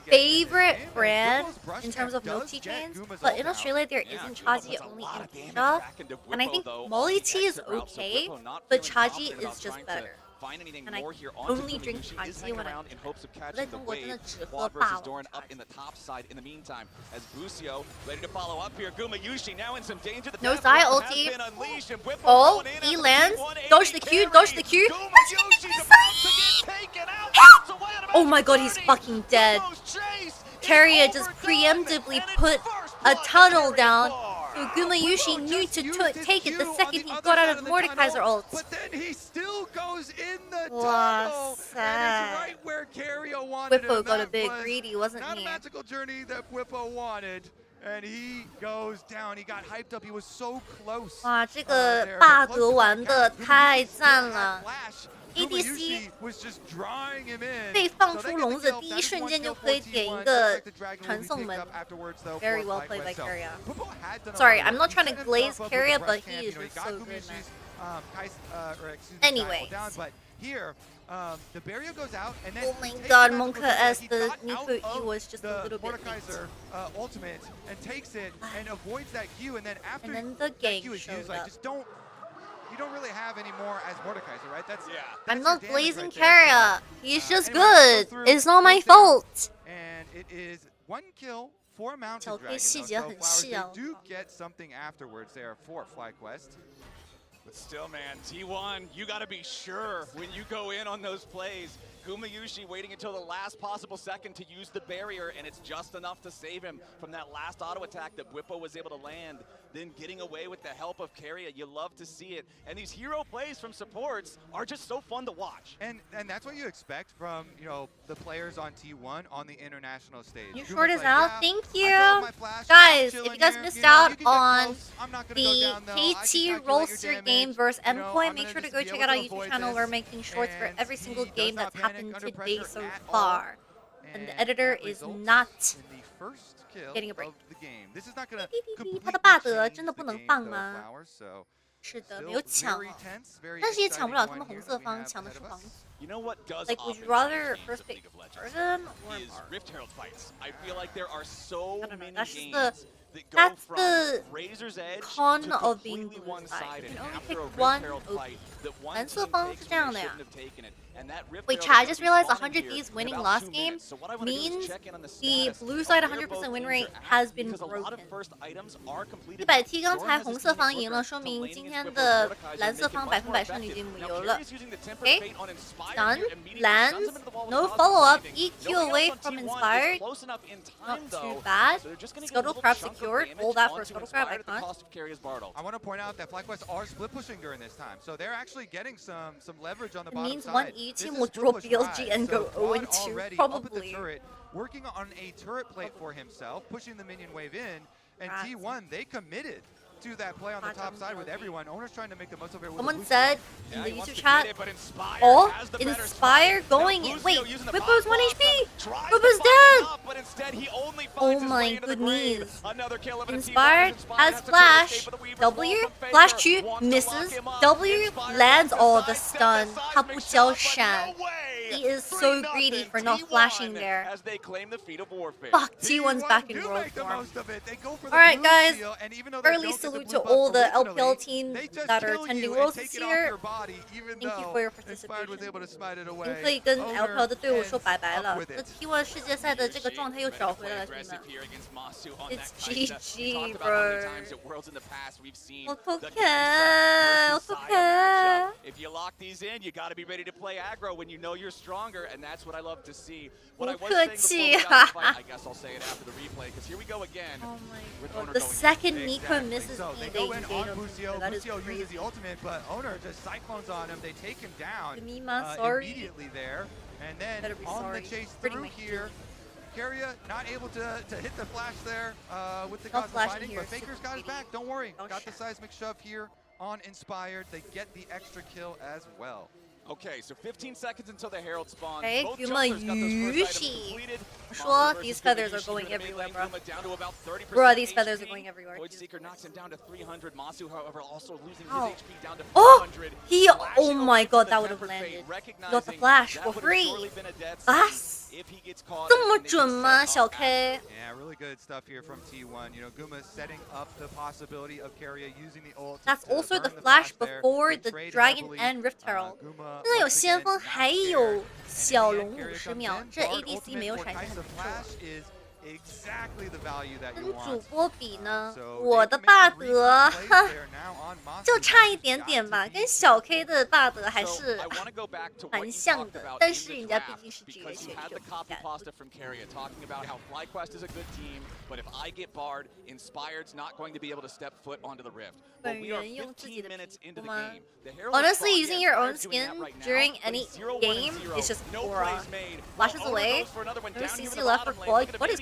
favorite brand in terms of milk tea chains. But in Australia, there isn't Chaji, only in Asia. And I think Molly tea is okay, but Chaji is just better. Find anything And I more here only drink Chaji when around in hopes of catching the 在中国真的 wave. 只喝 Quad 霸 versus 王 Doran up in the top side in the meantime. As Busio ready to follow up here. Gumayushi now in some danger. The No death Zaya grip has ulti. been unleashed, and Whippo Oh, going in he after lands. T1 Dodge the Q, dodge the Q. Oh my god, he's fucking dead. Keria just preemptively put a tunnel down. So Gumayushi knew to take it the second he got out of Mordekaiser ult. But then he still goes in the tunnel, and it's right where Keria wanted Whippo him. got a That bit was greedy, wasn't not he? a magical journey that Whippo wanted. And he goes down. He got hyped up. He was so close. 哇，这个霸德玩的太赞了。ADC 被放出笼子，第一瞬间就可以点一个传送门。Very well played by Keria. Sorry, I'm not trying to glaze Keria, but he is just so good, man. Anyways. Here, the barrier goes out, and then oh my god, Monka as the Nico E was just a little bit Mordekaiser ultimate and takes it and avoids that Q, and then after the that Q is used, like you don't really have any more as Mordekaiser, right? That's I'm not blazing Keria. He's just good. It's not my fault. And it is 1 kill for Mountain Dragon. So they do get something afterwards there for FlyQuest. But still, man, T1, you got to be sure when you go in on those plays. Gumayushi waiting until the last possible second to use the barrier, and it's just enough to save him from that last auto attack that Bwipo was able to land. Then getting away with the help of Keria, you love to see it. And these hero plays from supports are just so fun to watch. And that's what you expect from, you know, the players on T1 on the international stage. You short us out. Thank you. Guys, if you guys missed out on the KT Rollster game versus MCOY, make sure to go check out our YouTube channel. We're making shorts for every single game that's happened today so far. And the editor is not getting a break. 他的霸德真的不能放吗？是的，没有抢，但是也抢不了他们红色方抢的是黄。Like, would you rather first pick Burden or Rift Herald fights? I feel like there are so many games that's the con of being blue side. You can only pick one OP. 蓝色方是这样的呀。Wait, chat, I just realized 100 Thieves winning last game means the blue side 100% win rate has been broken. 100T 刚才红色方赢了，说明今天的蓝色方100%胜率已经没有了。Okay, done. Lands, no follow up, EQ away from Inspired. Not too bad. Scuttle Crab secured. Hold that for Scuttle Crab icon. I want to point out that FlyQuest are split pushing during this time, so they're actually getting some leverage on the it bottom means side. one EU team will drop BLG and go 0-2, probably. Working on a turret plate for himself, pushing the minion wave in, and T1, they committed to that play on the top side with everyone. Owner's trying to make the most of it. Someone said in the YouTube chat, oh, Inspire going in. Wait, Bwipo's 1 HP! Bwipo's dead! Oh my goodness. Inspired has Flash. W, Flash Q, misses. W lands all the stun. 他不交闪. He is so greedy for not flashing there. Fuck, T1's back in world form. Alright guys, early salute to all the LPL teams that are attending Worlds this year. Thank you for your participation. 您可以跟 LPL 的队伍说拜拜了。这 T1 世界赛的这个状态又找回来了，兄弟们。It's GG, bro. 我不看，我不看。 If you lock these in, you got to be ready to play aggro when you know you're stronger, and that's what I love to see. What I was saying before we got the fight, I guess I'll say it after the replay, because here we go again. Oh my god, the second Nico misses they go in on Busio. Busio uses the ultimate, but Owner just cyclones on him. They take him down immediately there. And then on the chase through here, Keria not able to hit the flash there with the Cosmic Binding, but Faker's got his back. Don't worry. Got the seismic shove here on Inspired. They get the extra kill as well. Okay, so 15 seconds until the Herald spawn. Okay, Gumayushi. Sure, these feathers are going everywhere, bro. Bro, these feathers are going everywhere. Voidseeker knocks him down to 300. Masu, however, also losing his HP down to 400. Oh my god, that would have landed. Got the flash for free. That's 这么准吗，小 K? Yeah, really good stuff here from T1. You know, Guma setting up the possibility of Keria using the ult. That's also the flash before the Dragon and Rift Herald. 现在有先锋，还有小龙50秒，这 ADC 没有闪现很不错。 Exactly the value that you 跟 want. 主播比呢，我的霸德就差一点点吧，跟小 K 的霸德还是蛮像的，但是人家毕竟是职业选手。from Keria talking about how FlyQuest is a good team, but if I get barred, Inspired's not going to be able to step foot onto the Rift. But we are 15 minutes into the game. Honestly, using your own skin during any game is just aura. Flashes away. No CC left for Claw. What is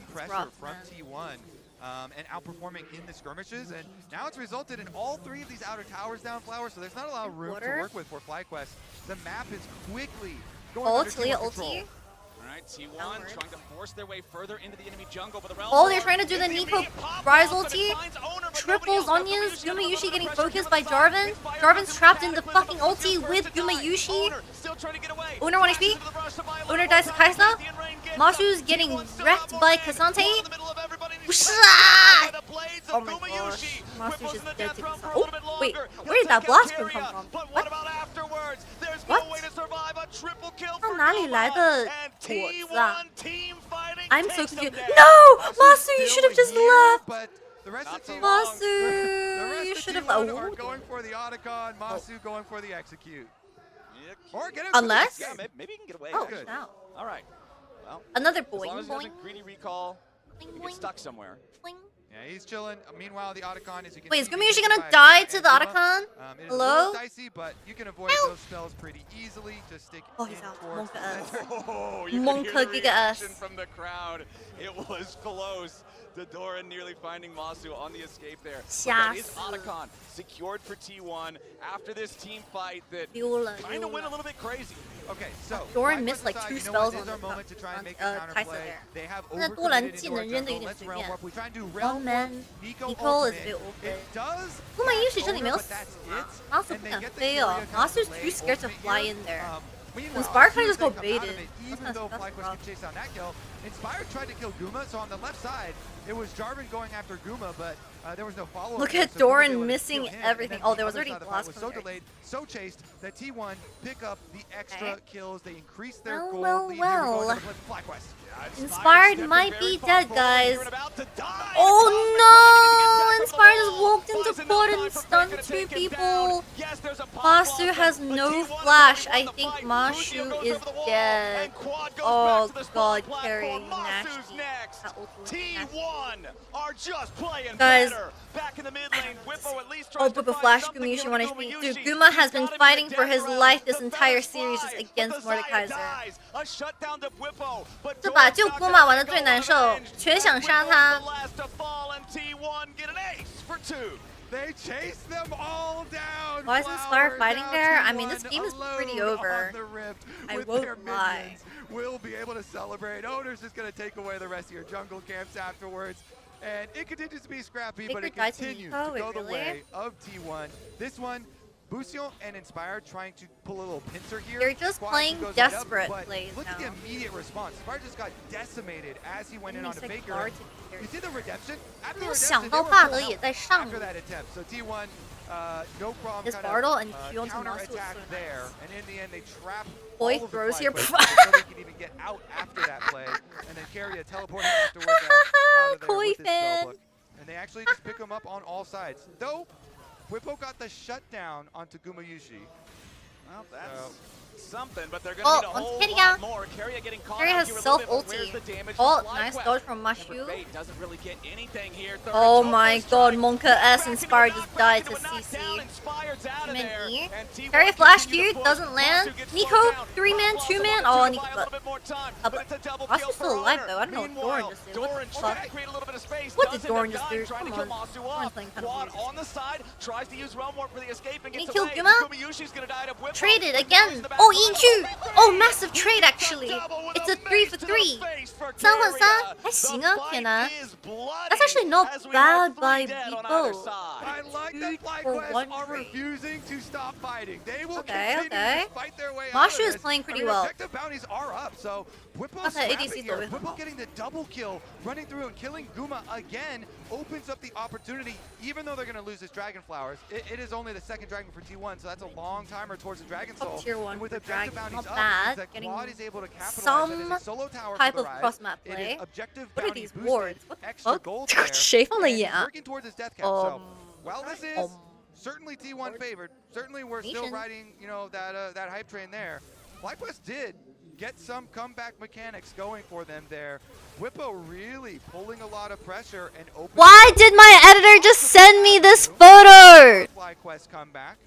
extreme pressure rough, from man. T1 and outperforming in the skirmishes, and now it's resulted in all 3 of these outer towers down, Flower, so there's not a lot of room to work with for FlyQuest. The map is quickly going under Ult, Leah T1 control. ulti. Alright, T1 trying to force their way further into the enemy jungle, but the realm. Oh, they're trying to do the Nico Rise ulti. Triples onions. Gumayushi getting focused by Jarvan. Jarvan's trapped in the fucking ulti with Gumayushi. Owner 1 HP. Owner dies to Kaisa. Masu's getting wrecked by Kasante. Oh my gosh. Masu's just dead to Kasante. Oh, wait. Where did that blast come from? What? What? 从哪里来的果子啊 I'm so confused. No! Masu, you should have just left! The rest of the team, Masu, you should have are going for the Otacon, Masu going for the execute. Or get it. Unless? Yeah, maybe he can get away. Oh, Good. wow. All right. Well, another as long as he boing. has a greedy recall, he gets stuck somewhere. Yeah, he's chilling. Meanwhile, the Otacon is. Wait, is Gumayushi gonna die to the Otacon? Hello? Dicey, but you can avoid those spells pretty easily. Just stick he's out. towards Monka the S. center. Oh, you Monka could hear the Giga reaction S. from the crowd. It was close. Doran nearly finding Masu on the escape there. But that is Otacon secured for T1 after this team fight that kind of went a little bit crazy. Okay, so Doran missed like 2 spells on the Kaisa there. They have 那多兰技能扔的有点随便。One man, Nicole is a bit open. Gumayushi 这里没有死啊 ，Masu 不敢飞哦 ，Masu's too scared to fly in there. Inspire kind of just got baited. Even though FlyQuest can chase down that kill, Inspire tried to kill Guma, so on the left side, it was Jarvan going after Guma, but there was no follow-up. Look at Doran missing everything. Oh, there was already blast was so from there. delayed, so chased that T1 pick up the extra kills. They increase their gold Well. lead. Here we go into FlyQuest. Inspired might be dead, guys. Oh no! Inspired just walked into quad and stunned 2 people. Masu has no flash. I think Masu is dead. Oh god, carry nasty. T1 are just playing guys. better. Back in the mid lane, Whippo at least Oh, Whippo flash, Gumayushi 1 HP. Dude, Guma has been fighting for his life this entire series just against Mordekaiser. 这把救Guma玩的最难受，全想杀他。 They chase them all down. Why is Inspire fighting there? I mean, this game is pretty over. I won't lie. We'll be able to celebrate. Owner's just going to take away the rest of your jungle camps afterwards. And it continues to be scrappy, but it continues to go the way of T1. This one, Busion and Inspire trying to pull a little pincer here. They're just playing desperate plays look now. at the immediate response. Inspire just got decimated as he went in on a Faker. You see the redemption? After the redemption, after that attempt. So T1, no problem. This Bartle and Q onto counter Masu was attack so there, nice. and in the end they trap Boy all of throws the here. before they can even get out after that play, and then carry a teleporting afterwards out of there with his spellbook. And they actually just pick him up on all sides. Though, Whippo got the shutdown onto Gumayushi. Well, that's something, but they're going to need a whole lot more. Carrier getting caught Carrier out has here a self little bit, but where's ulti. the damage Oh, from nice FlyQuest? dodge from Mashu. Doesn't really get anything here. Oh my god, Monka S Inspired just died to CC. Carrier flash Q doesn't land. Nico, 3-man, 2-man. Oh, Nico. Masu's still alive though. I don't know what Doran just did. What the fuck? What did Doran just do? Come on. Doran's playing kind of on the side, tries to use Realm Warp for the escape and Can he gets kill away. Guma? Gumayushi's gonna die to Whippo. Traded again. Oh, EQ. Oh, massive trade actually. It's a 3 for 3. 3换3还行啊，天哪。That's actually not bad by Beepo. I like that FlyQuest are refusing to stop fighting. They will continue to fight their way out of Mashu is this. playing pretty I mean, well. objective bounties are up, so Whippo's scrapping here. Whippo getting the double kill, running through and killing Guma again, opens up the opportunity, even though they're going to lose this Dragon Flowers. It is only the second Dragon for T1, so that's a long timer towards the Dragon Soul. Tier 1 and with for objective Dragon, bounties not up, bad. that Getting Quad is able to capitalize some on it. Solo tower type for the of rise. cross-map It play. is objective What are bounty these boosted, wards? What the extra fuck? gold there, Shape on the and he's yeah. working towards his death cap. So while this is certainly T1 favored, certainly we're still riding, you know, that hype train there. FlyQuest did get some comeback mechanics going for them there. Whippo really pulling a lot of pressure and opening. Why did my editor just send me this photo? FlyQuest comeback.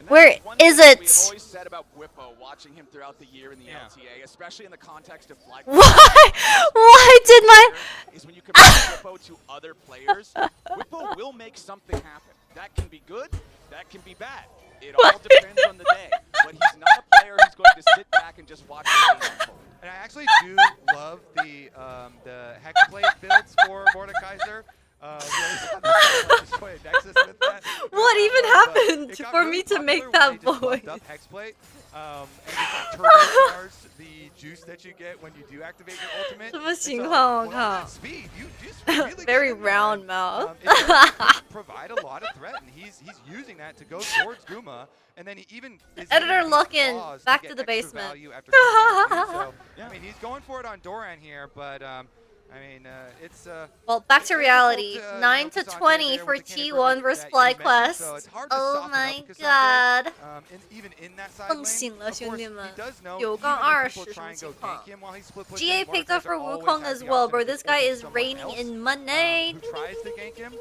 Where is it? We've always said about Whippo, watching him throughout the year in the LTA, especially in the context of FlyQuest. Why did my... Is when you compare Whippo to other players, Whippo will make something happen. That can be good, that can be bad. It all depends on the day. but he's not a player who's going to sit back and just watch the game unfold. And I actually do love the Hexblade builds for Mordekaiser. What even happened for me to make that voice? Hexblade, and it turbocharge the juice that you get when you do activate your ultimate. 什么情况？我靠 Speed, you just really Very round mouth. it does provide a lot of threat, and he's using that to go towards Guma, and then he even is Editor Luckin, back to the basement. So, I mean, he's going for it on Doran here, but I mean, it's well, back to reality. 9 to 20 for T1 versus FlyQuest. Oh my god! even in that side 更 lane, 醒了，兄弟们。 9 9杠20什么情况 GA picked up for Wukong as well, bro. This guy is reigning in money. Who tries to gank him,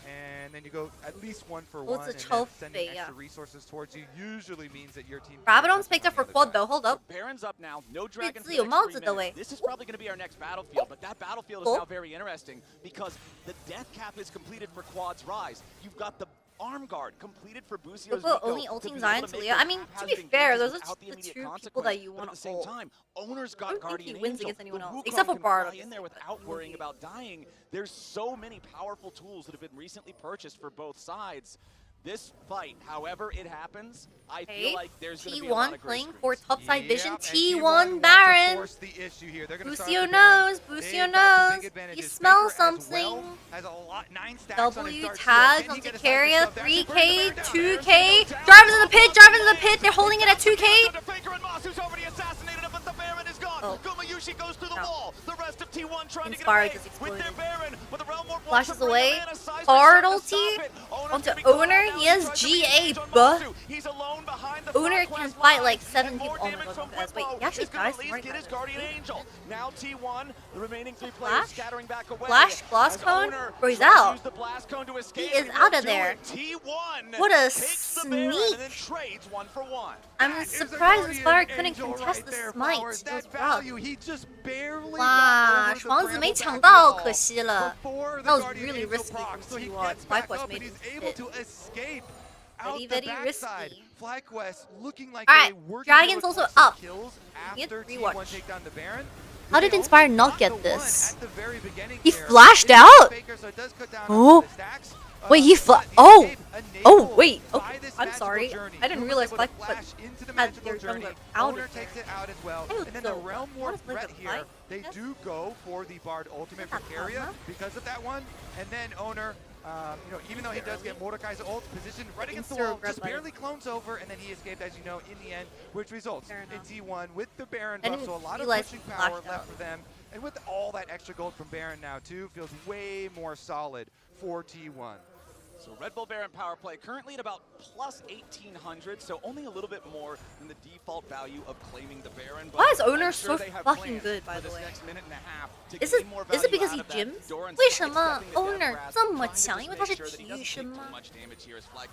and then you go at least 1 for 1, and then 12 sending yeah. extra resources towards you usually means that your team. Rabadon's picked up for Quad though. Hold up. Baron's up now. No dragon for 自己 the 有 next 帽 3 子的 minutes. 喂 This is probably going to be our next battlefield, but that battlefield is now very interesting because the death cap is completed for Quad's Rise. You've got the arm guard completed for Busio's Lupo only ulting Zion to Leah. I mean, to be fair, those are the 2 people that you want to ult. Owner's I got don't think Guardian he wins Angel. against anyone The else, Wukong except for can Bard. fly in there without worrying about dying. There's so many powerful tools that have been recently purchased for both sides. This fight, however it happens, I feel like there's going to be a lot T1 of playing for topside vision. and T1 Baron. Busio knows. Busio knows. He smells something. W tags onto Carrier. 3K, 2K. Drivers in the pit. Drivers in the pit. They're holding it at 2K. Oh. Inspired just exploded. Flashes away. Hard ulti onto Owner. He has GA, but Owner can fight like 7 people. Oh my god, guys. Wait, he actually dies smart. Now T1, the remaining 3 players scattering back away. Flash, Blast Cone. Bro, he's out. He is out of there. What a sneak. I'm surprised Inspire couldn't contest the smite. It was rough. Wow, 皇子没抢到，可惜了。That was really risky from T1. FlyQuest made it. Very, very risky. FlyQuest looking like Alright, Dragon's also up. Get rewatch. How did Inspire not get this? He flashed out? Oh. Wait, he oh! Oh, wait. Okay, I'm sorry. I didn't realize FlyQuest had their jungler out of takes it out as well. And then the Realm War threat here, they do go for the Bard ultimate for Carrier because of that one. And then Owner, you know, even though he does get Mordekaiser ult positioned right against the wall, just barely clones over, and then he escaped, as you know, in the end, which results in T1 with the Baron buff, so a lot of pushing power left for them. And with all that extra gold from Baron now, too, feels way more solid for T1. So Red Bull Baron power play currently at about plus 1,800, so only a little bit more than the default value of claiming the Baron. Why is Owner so fucking good, by the way? Is it because he gyms? 为什么 Owner 这么强？因为他是体育生吗？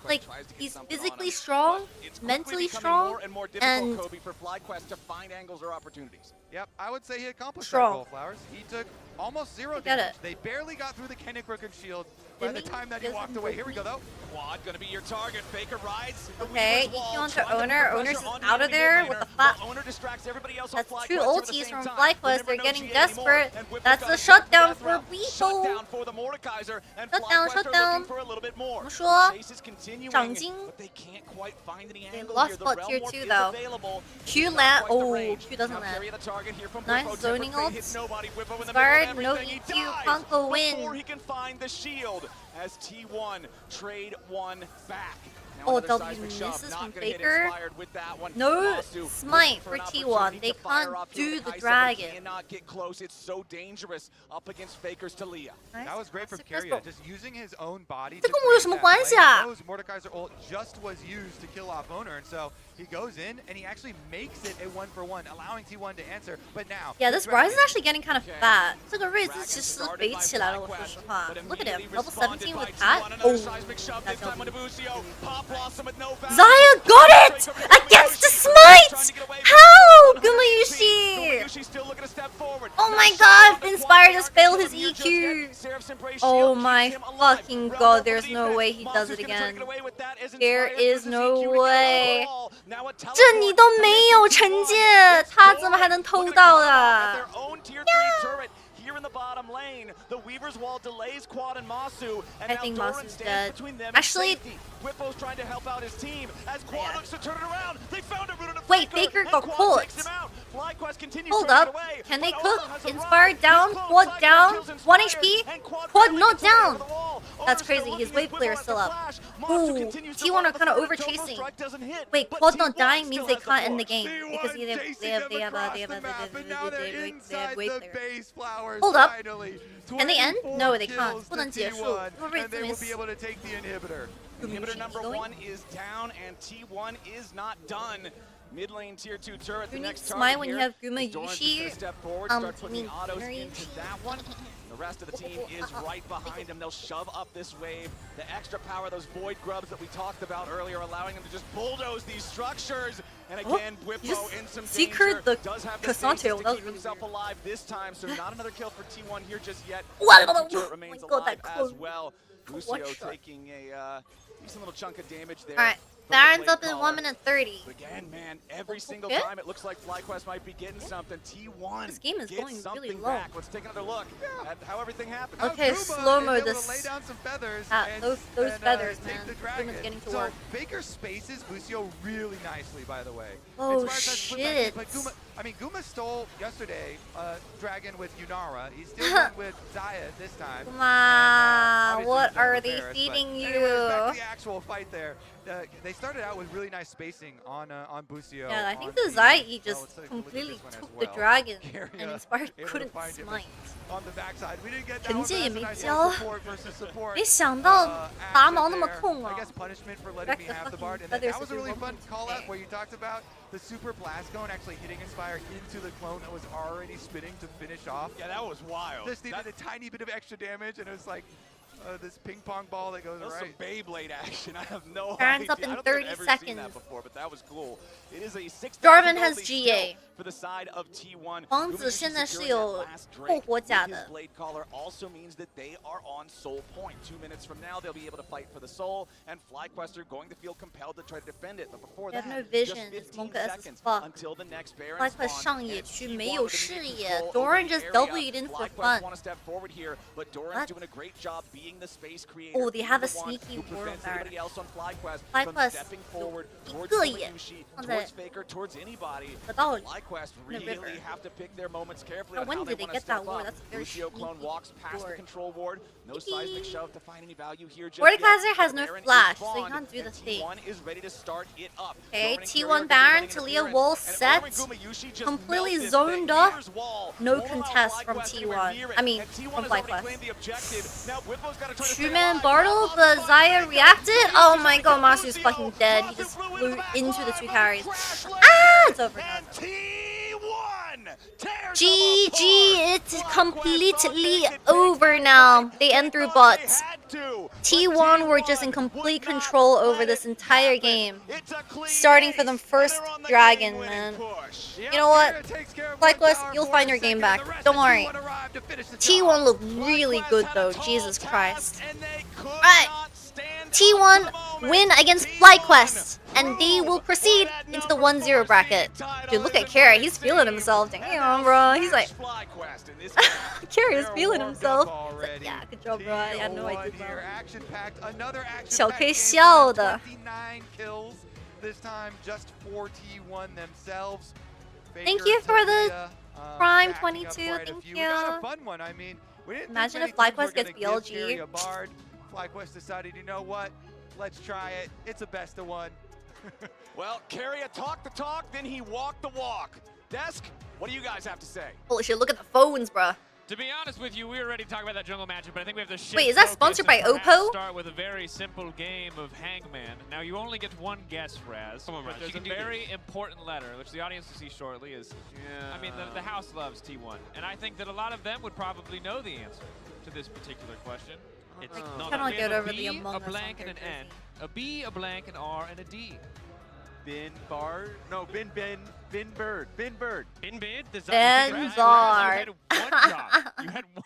Like, he's physically strong, mentally strong, and for FlyQuest to find angles or opportunities. Yep, I would say he accomplished that goal, Flowers. He took almost 0 damage. They barely got through the Kennick Rook and shield by the time that he walked away. Here we go, though. Quad gonna be your target. Faker rides. Okay, EQ onto Owner. Owner's out of there with the flat. That's 2 ultis from FlyQuest. They're getting desperate. That's a shutdown for Beetle. Shutdown, shutdown. 怎么说？长金。They lost spot tier 2 though. Q land. Oh, Q doesn't land. Nice zoning ults. Inspired, no EQ. Conko win. As T1 trade 1 back. Oh, W misses from Faker. No smite for T1. They can't do the dragon. Cannot get close. It's so dangerous up against Faker's Talia. That was great from Carrier, just using his own body. 这跟我有什么关系啊？ He knows Mordekaiser ult just was used to kill off Owner, and so he goes in and he actually makes it a 1-for-1, allowing T1 to answer. But now, yeah, this Ryze is actually getting kind of fat. 这个 Ryze 其实肥起来了，我说实话。Look at him, level 17 with Pat. Oh, that's Zaya got it! Against the smite! How? Gumayushi! Oh my god, Inspire just failed his EQ. Oh my fucking god, there's no way he does it again. There is no way. 这你都没有惩戒，他怎么还能偷到的？ Here in the bottom lane, the Weaver's Wall delays Quad and Masu, and I now think Doran's Masu's standing dead. between them Actually, and safety. Whippo's trying to help out his team as Quad looks to turn it around. They found a route of wait, Faker got caught. FlyQuest continues Hold throwing up. it away, Can they but cook? Olo has Inspire arrived. down, He's Quad close. down, Kills Inspire, 1 HP. and Quad barely not gets away down. over the wall. That's Olo's still crazy. His looking wave as player is Whippo still has up. the flash. Masu Ooh, continues to T1 run, are but kind of the over Total chasing. Strike doesn't hit, Wait, but Quad not T1 dying means still they has the can't end the push. game because they have wave player. Base flowers. Hold up. Finally. Can they end? No, they can't. Kills to 不能结束。 T1, and they will be able to take the inhibitor. Inhibitor number 1 is down, and T1 is not done. Mid lane tier 2 turret. You The need next smite target when you here have is Doran's just gonna Gumayushi. step forward, start putting autos into that one. The rest of the team is right behind him. They'll shove up this wave. The extra power, those void grubs that we talked about earlier, allowing them to just bulldoze these structures. And again, Whippo in some danger. Does have the space to keep himself alive this time, so not another kill for T1 here just yet. Turret remains alive as well. Lucio taking a decent little chunk of damage there. Alright, Baron's up in 1 minute 30. Again, man, every single time it looks like FlyQuest might be getting something. T1 This game is gets going something really low. back. Let's take another look at how everything happened. Okay, slow-mo this. Lay down some feathers those feathers, take man. the dragon. Guma's getting to so work. Baker spaces Lucio really nicely, by the way. Oh, As far as that's put back shit. in, but Guma stole yesterday dragon with Yunara. He's still going with Zaya this time. Come what are they feeding you? Anyways, back to the actual fight there. They started out with really nice spacing on Bucio. Yeah, I think the Zai just completely took the dragon and Inspired couldn't smite. On the backside, we didn't get that one, 人家也 but 没 that's a nice 教 support versus support. 没想到拔毛那么痛 I 啊 guess punishment for letting me have the bard. And that was a really fun call out where you talked about the super blast cone actually hitting Inspire into the clone that was already spinning to finish off. Yeah, that was wild. Just needed a tiny bit of extra damage, and it was like this ping pong ball that goes right. Some Beyblade action. I have no Baron's idea. up in I don't 30 think I've ever seconds. seen that before, but that was cool. It is a 6,000 Jarvan has gold lead GA. still for the side of T1. 王子现在是有复活甲的。 His blade collar also means that they are on soul point. 2 minutes from now, they'll be able to fight for the soul, and FlyQuest are going to feel compelled to try to defend it. But before They have that, no vision. just It's 15 Monka as seconds fuck. until the next Baron FlyQuest spawns, 上野 and 区 T1 没有 with the视 immediate 野 control over Doran the just area. W'd in for FlyQuest fun. want to step forward here, but Doran's What? doing a great job being the space creator. Oh, they have a He's the one sneaky who ward prevents Baron. anybody else on FlyQuest from FlyQuest stepping forward towards 一个眼 Gumayushi, 放在 towards Faker, towards anybody. 得到 FlyQuest in the river. really have to pick their moments carefully Now, on when how did they they want to get step that ward? up. That's a very Lucio clone sneaky walks past the ward. control ward. No seismic shove to find any value here just Mordekaiser yet. has no Baron is flash, so he spawned, can't do the and thing. T1 is ready to start it up. Okay, Doran and T1 Kyria are Baron, getting Talia interference, wall and set. Armin Gumayushi just Completely melted zoned the up. Here's wall. No Won't allow contest from FlyQuest anywhere T1. near it, I mean, and T1 from has already FlyQuest. claimed the objective. Now Whippo's got to try to stay Truman alive. Bartle, the Zaya reacted. Oh my god, Masu's fucking dead. He just flew into the 2 carries. Ah, it's over now. GG, it's completely over now. They end through bots. T1 were just in complete control over this entire game. Starting for the first dragon, man. You know what? FlyQuest, you'll find your game back. Don't worry. T1 looked really good though, Jesus Christ. Alright, T1 win against FlyQuest, and they will proceed into the 1-0 bracket. Dude, look at Kara, he's feeling himself. Damn, bro. He's like, Kara is feeling himself. He's like, yeah, good job, bro. I had no idea. 小 K 笑的。 29 kills this time just for T1 themselves. Thank you for the Prime 22. Thank We got a you. fun one. I mean, we didn't Imagine think if many teams were FlyQuest gets gonna give Carry BLG. a Bard. FlyQuest decided, you know what? Let's try it. It's a best of one. Well, Kyria talked the talk, then he walked the walk. Desk, what do you guys have to say? Holy shit, look at the phones, bruh. To be honest with you, we were ready to talk about that jungle matchup, but I think we have to shift Wait, is that focus sponsored and by perhaps Oppo? Start with a very simple game of Hangman. Now you only get one guess, Raz. Come on, but Raz, there's you a can do very important letter, which the audience will see shortly. Is I mean, the house loves T1, and I think that a lot of them would probably know the answer to this particular question. It's I cannot we get have over the B, Among a Us blank, on and an their N. A B, a blank, an R, and a D. Bin Bar? No, Bin Bird. Bin Bird. Ben You Bard. had one job. You had one.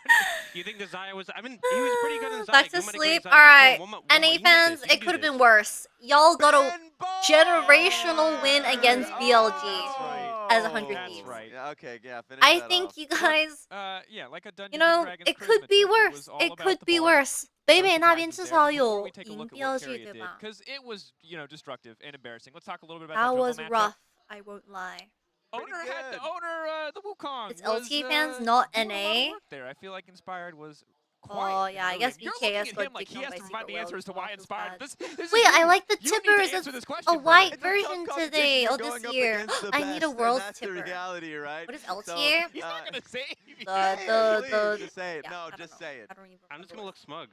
You think Desire was? I mean, he was pretty good in Desire. Back to Guma did sleep. good in All Desire. right. One more, NA you did fans, this, you it do could have this. been worse. Y'all got a generational win against BLG as 100 That's Thieves. right. Yeah, okay, yeah, finish I that think off. you guys, Yeah, like a Dungeons you know, and Dragons it could Charisma be check. It worse. was all It about could the be bard. worse. No北美那边 surprises 至 there. 少 Before 有 we take a 赢 look at what BLG Carrier 对 did, 吧？ because it was, destructive and embarrassing. Let's talk a little bit about That that was jungle matchup. rough. I won't lie. Owner had the the Wukong. It's was, LT fans, not doing a lot of NA. work there. I feel like Inspired was quiet. Oh in yeah, I early guess game. You're looking BKS at got him like dicked he on has by to provide Secret the answer World. as to why Inspired. This is Wait, I you. like the You need to tippers. answer this It's question, a white brother. version today. Oh, this year. I need a world That's tipper. the reality, right? What is L So, tier? He's not gonna say it. Just say it. No, just say it. I'm just gonna look smug.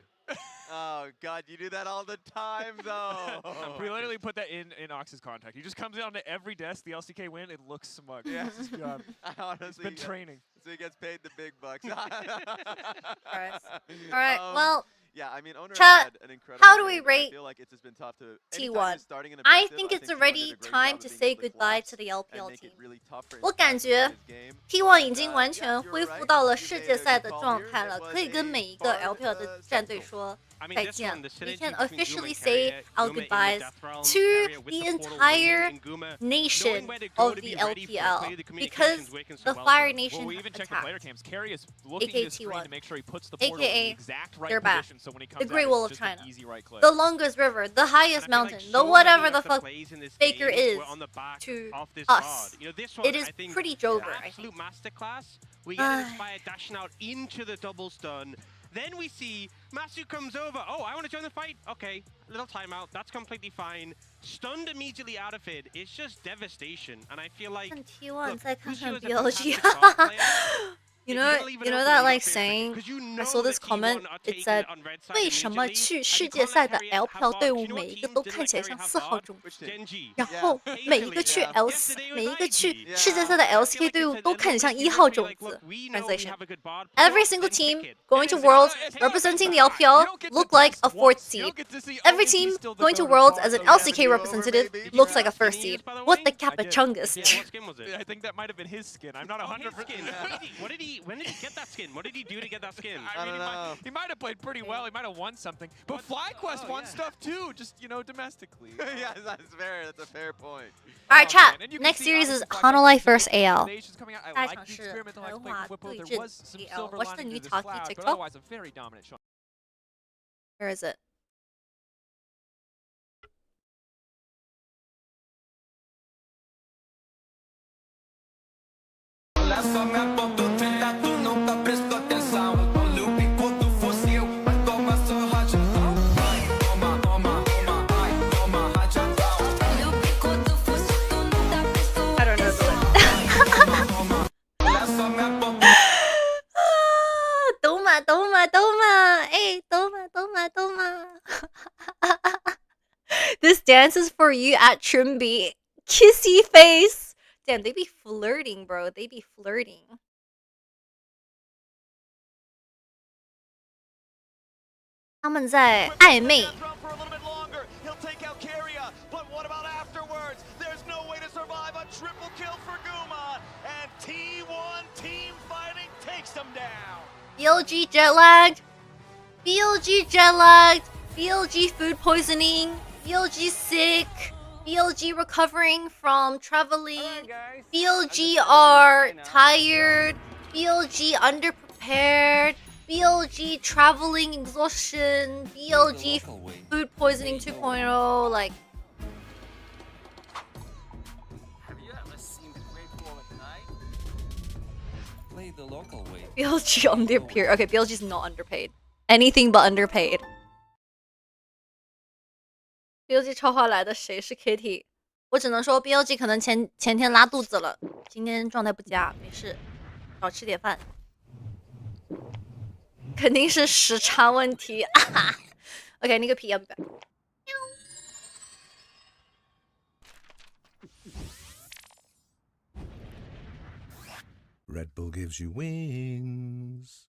Oh God, you do that all the time, though. We literally put that in Ox's contact. He just comes in onto every desk. The LCK win. It looks smug. Yeah. That's his job. Honestly, He's been training. So he gets paid the big bucks. All right. Well. Yeah, I mean, Owner Chat, had an incredible how do we game, and rate I feel like it's just been tough to T1? starting an I objective, think it's T1 already did a great time job to of being say able to goodbye collapse to the and LPL make team. it really tough for 我感 Inspired 觉 to win this game. T1 已经完全恢复到了世界赛的状态了，可以跟每一个 LPL 的战队说 再见。We can officially say our goodbyes to the entire nation of the LPL because the Fire Nation Well, we even checked the player attacked. cams. Carrie is looking AKA at the screen T1. to make sure he puts the portal in the AKA exact right they're back. position, so when he The comes Great out, Wall it's of just an China. easy right click. The longest river, the highest mountain, the whatever the fuck Baker is to us. It is pretty Joker, I think. Absolute masterclass. We get Inspired dashing out into the double stun. Then we see Masu comes over. Oh, I want to join the fight. Okay, little timeout. That's completely fine. Stunned immediately out of it. It's just devastation. And I feel like T1 再看看 Lucio is a BLG. fantastic card player. You know that like saying, I saw this comment, it said, 为什么去世界赛的 LPL 队伍每一个都看起来像4号种子，然后每一个去世界赛的 LCK 队伍都看起来像1号种子。Translation: Every single team going to Worlds representing the LPL look like a 4th seed. Every team going to Worlds as an LCK representative looks like a 1st seed. What the capachungus? I think that might have been his skin. I'm not 100%. When did he get that skin? What did he do to get that skin? I mean, he might have played pretty well. He might have won something. But FlyQuest won stuff too, just, domestically. Yeah, that's fair. That's a fair point. Alright, chat. Next series is Hanalei vs AL. 下一场是恒华对阵 AL. What's the new talkie but TikTok? otherwise a very dominant shot. Where is it? I don't know This dance is for you at Trimby. Kissy face. Damn, they be flirting, bro. They be flirting. They在暧昧. He'll take out Carrier, but what about afterwards? There's no way to survive a triple kill for Guma, and T1 team fighting takes them down. BLG jet lagged. BLG jet lagged. BLG food poisoning. BLG sick. BLG recovering from traveling. BLG are tired. BLG underprepared. BLG traveling exhaustion. BLG food poisoning 2.0. Like, Have you ever seen the Great Wall at night? Play the local way. BLG underpaid. Okay, BLG's not underpaid. Anything but underpaid. BLG 超话来的谁是 Kitty？ 我只能说 BLG 可能前天拉肚子了，今天状态不佳，没事，少吃点饭。肯定是时差问题。OK， 那个皮要不要？ Red Bull gives you wings.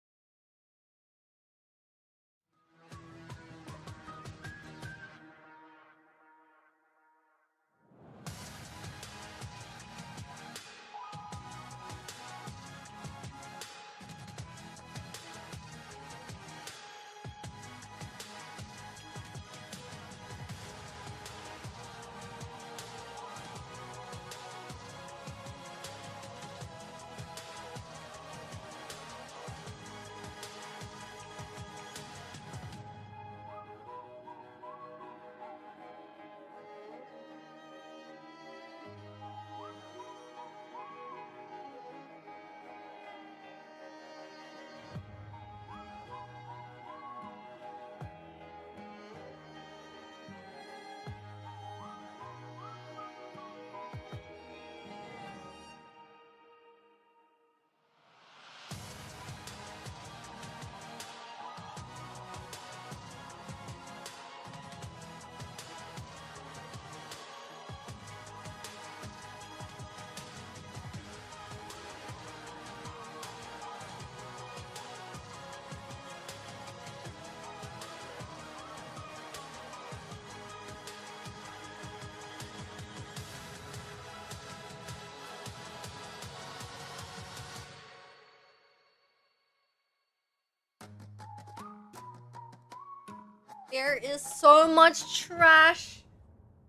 There is so much trash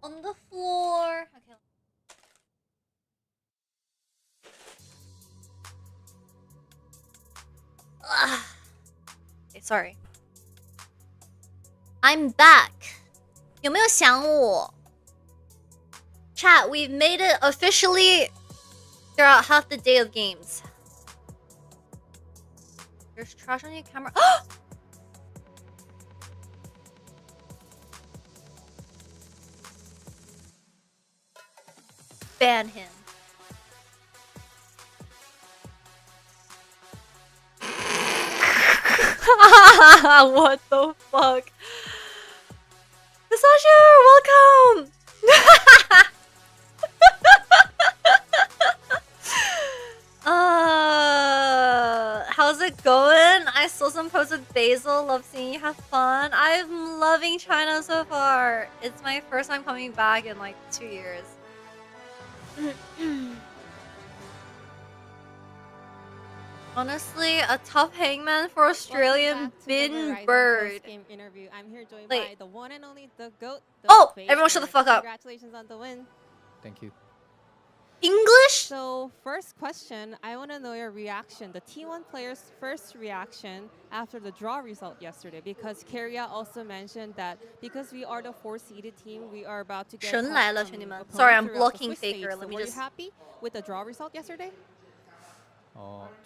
on the floor. Okay. Ugh. Okay, sorry. I'm back. 有没有想我? Chat, we've made it officially throughout half the day of games. There's trash on your camera. Ban him. What the fuck? Pistachio, welcome! How's it going? I saw some posts with Basil. Love seeing you have fun. I'm loving China so far. It's my first time coming back in like 2 years. Honestly, a tough hangman for Australian bin bird. Game interview. I'm here joined Wait. by the one and only the GOAT. Oh, everyone shut the fuck up. Congratulations on the win. Thank you. English? So first question, I want to know your reaction, the T1 players' first reaction after the draw result yesterday, because Keria also mentioned that because we are the 4-seeded team, we are about to get神来了，兄弟们. opponents Sorry, I'm throughout the blocking Swiss stage. Faker. So Let me were you just. happy with the draw result yesterday?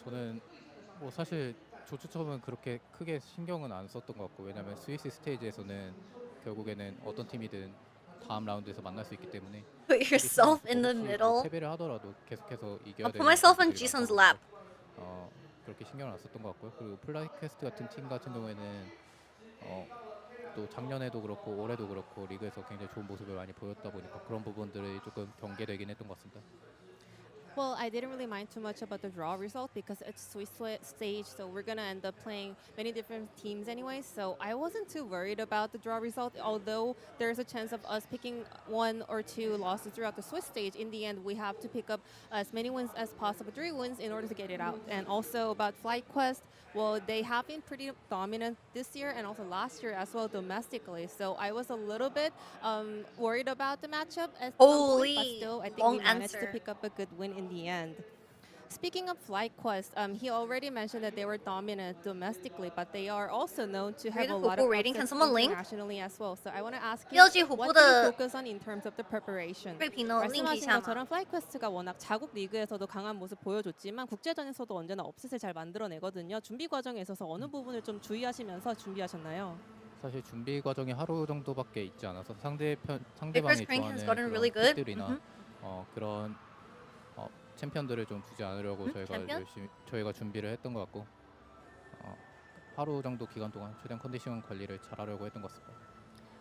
저는 뭐 사실 조추첨은 그렇게 크게 신경은 안 썼던 것 같고, 왜냐면 스위스 스테이지에서는 결국에는 어떤 팀이든 다음 라운드에서 만날 수 있기 때문에 Put yourself in the middle. 패배를 하더라도 계속해서 이겨야 I'll 되는 put myself on 경기들이 Jison's 많다 lap. 보니까 그렇게 신경을 안 썼던 것 같고요. 그리고 플라이퀘스트 같은 팀 같은 경우에는 또 작년에도 그렇고 올해도 그렇고 리그에서 굉장히 좋은 모습을 많이 보였다 보니까 그런 부분들이 조금 경계되긴 했던 것 같습니다. Well, I didn't really mind too much about the draw result because it's Swiss stage, so we're gonna end up playing many different teams anyway. So I wasn't too worried about the draw result, although there's a chance of us picking 1 or 2 losses throughout the Swiss stage. In the end, we have to pick up as many wins as possible, 3 wins in order to get it out. And also about FlyQuest, well, they have been pretty dominant this year and also last year as well domestically. So I was a little bit worried about the matchup at some point, but still, I think we managed to pick up a good win in the end. Speaking of FlyQuest, he already mentioned that they were dominant domestically, but they are also known to have a lot of rating. Can upsets someone link? internationally as well. So I want to ask you, PLG what do you 후보들 focus on in terms of the preparation? 링크 말씀하신 있잖아. 것처럼 FlyQuest가 워낙 자국 리그에서도 강한 모습 보여줬지만 국제전에서도 언제나 업셋을 잘 만들어내거든요. 준비 과정에 있어서 어느 부분을 좀 주의하시면서 준비하셨나요? 사실 준비 과정이 하루 정도밖에 있지 않아서 상대방이 좋아하는 really 그런 픽들이나 그런 챔피언들을 좀 주지 않으려고 저희가 준비를 했던 것 같고 하루 정도 기간 동안 최대한 컨디션 관리를 잘하려고 했던 것 같습니다.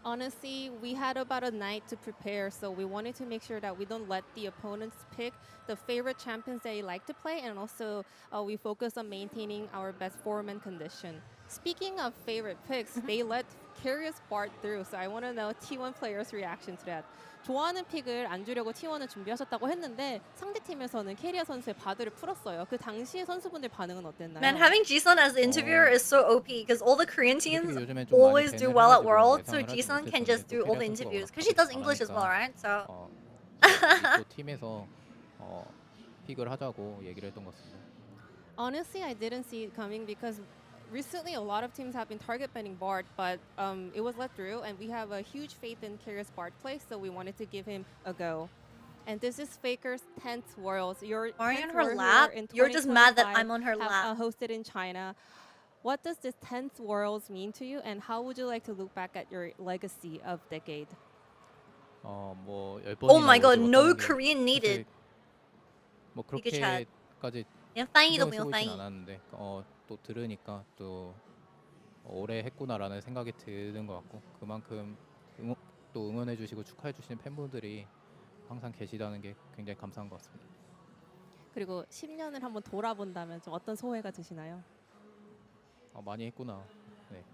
Honestly, we had about a night to prepare, so we wanted to make sure that we don't let the opponents pick the favorite champions they like to play, and also we focus on maintaining our best form and condition. Speaking of favorite picks, they let Curious Bart through, so I want to know T1 players' reaction to that. 좋아하는 픽을 안 주려고 T1을 준비하셨다고 했는데 상대팀에서는 캐리어 선수의 바드를 풀었어요. 그 당시에 선수분들 반응은 어땠나요? Man, having Jisun as the interviewer is so OP because all the Korean teams always do well at Worlds, so Jisun can just do all the interviews because she does English as well, right? So. 또 팀에서 픽을 하자고 얘기를 했던 것 같습니다. Honestly, I didn't see it coming because recently a lot of teams have been target banning Bard, but it was let through, and we have a huge faith in Curious Bard play, so we wanted to give him a go. And this is Faker's 10th Worlds. Are you on her lap? You're just mad that I'm on her lap. Hosted in China. What does this 10th Worlds mean to you, and how would you like to look back at your legacy of decade? Oh my god, no Korean needed. 뭐 그렇게까지 신경 쓰고 있진 않았는데 또 들으니까 또 오래 했구나라는 생각이 드는 것 같고 그만큼 또 응원해 주시고 축하해 주시는 팬분들이 항상 계시다는 게 굉장히 감사한 것 같습니다. 그리고 10년을 한번 돌아본다면 좀 어떤 소회가 드시나요? 많이 했구나. 네.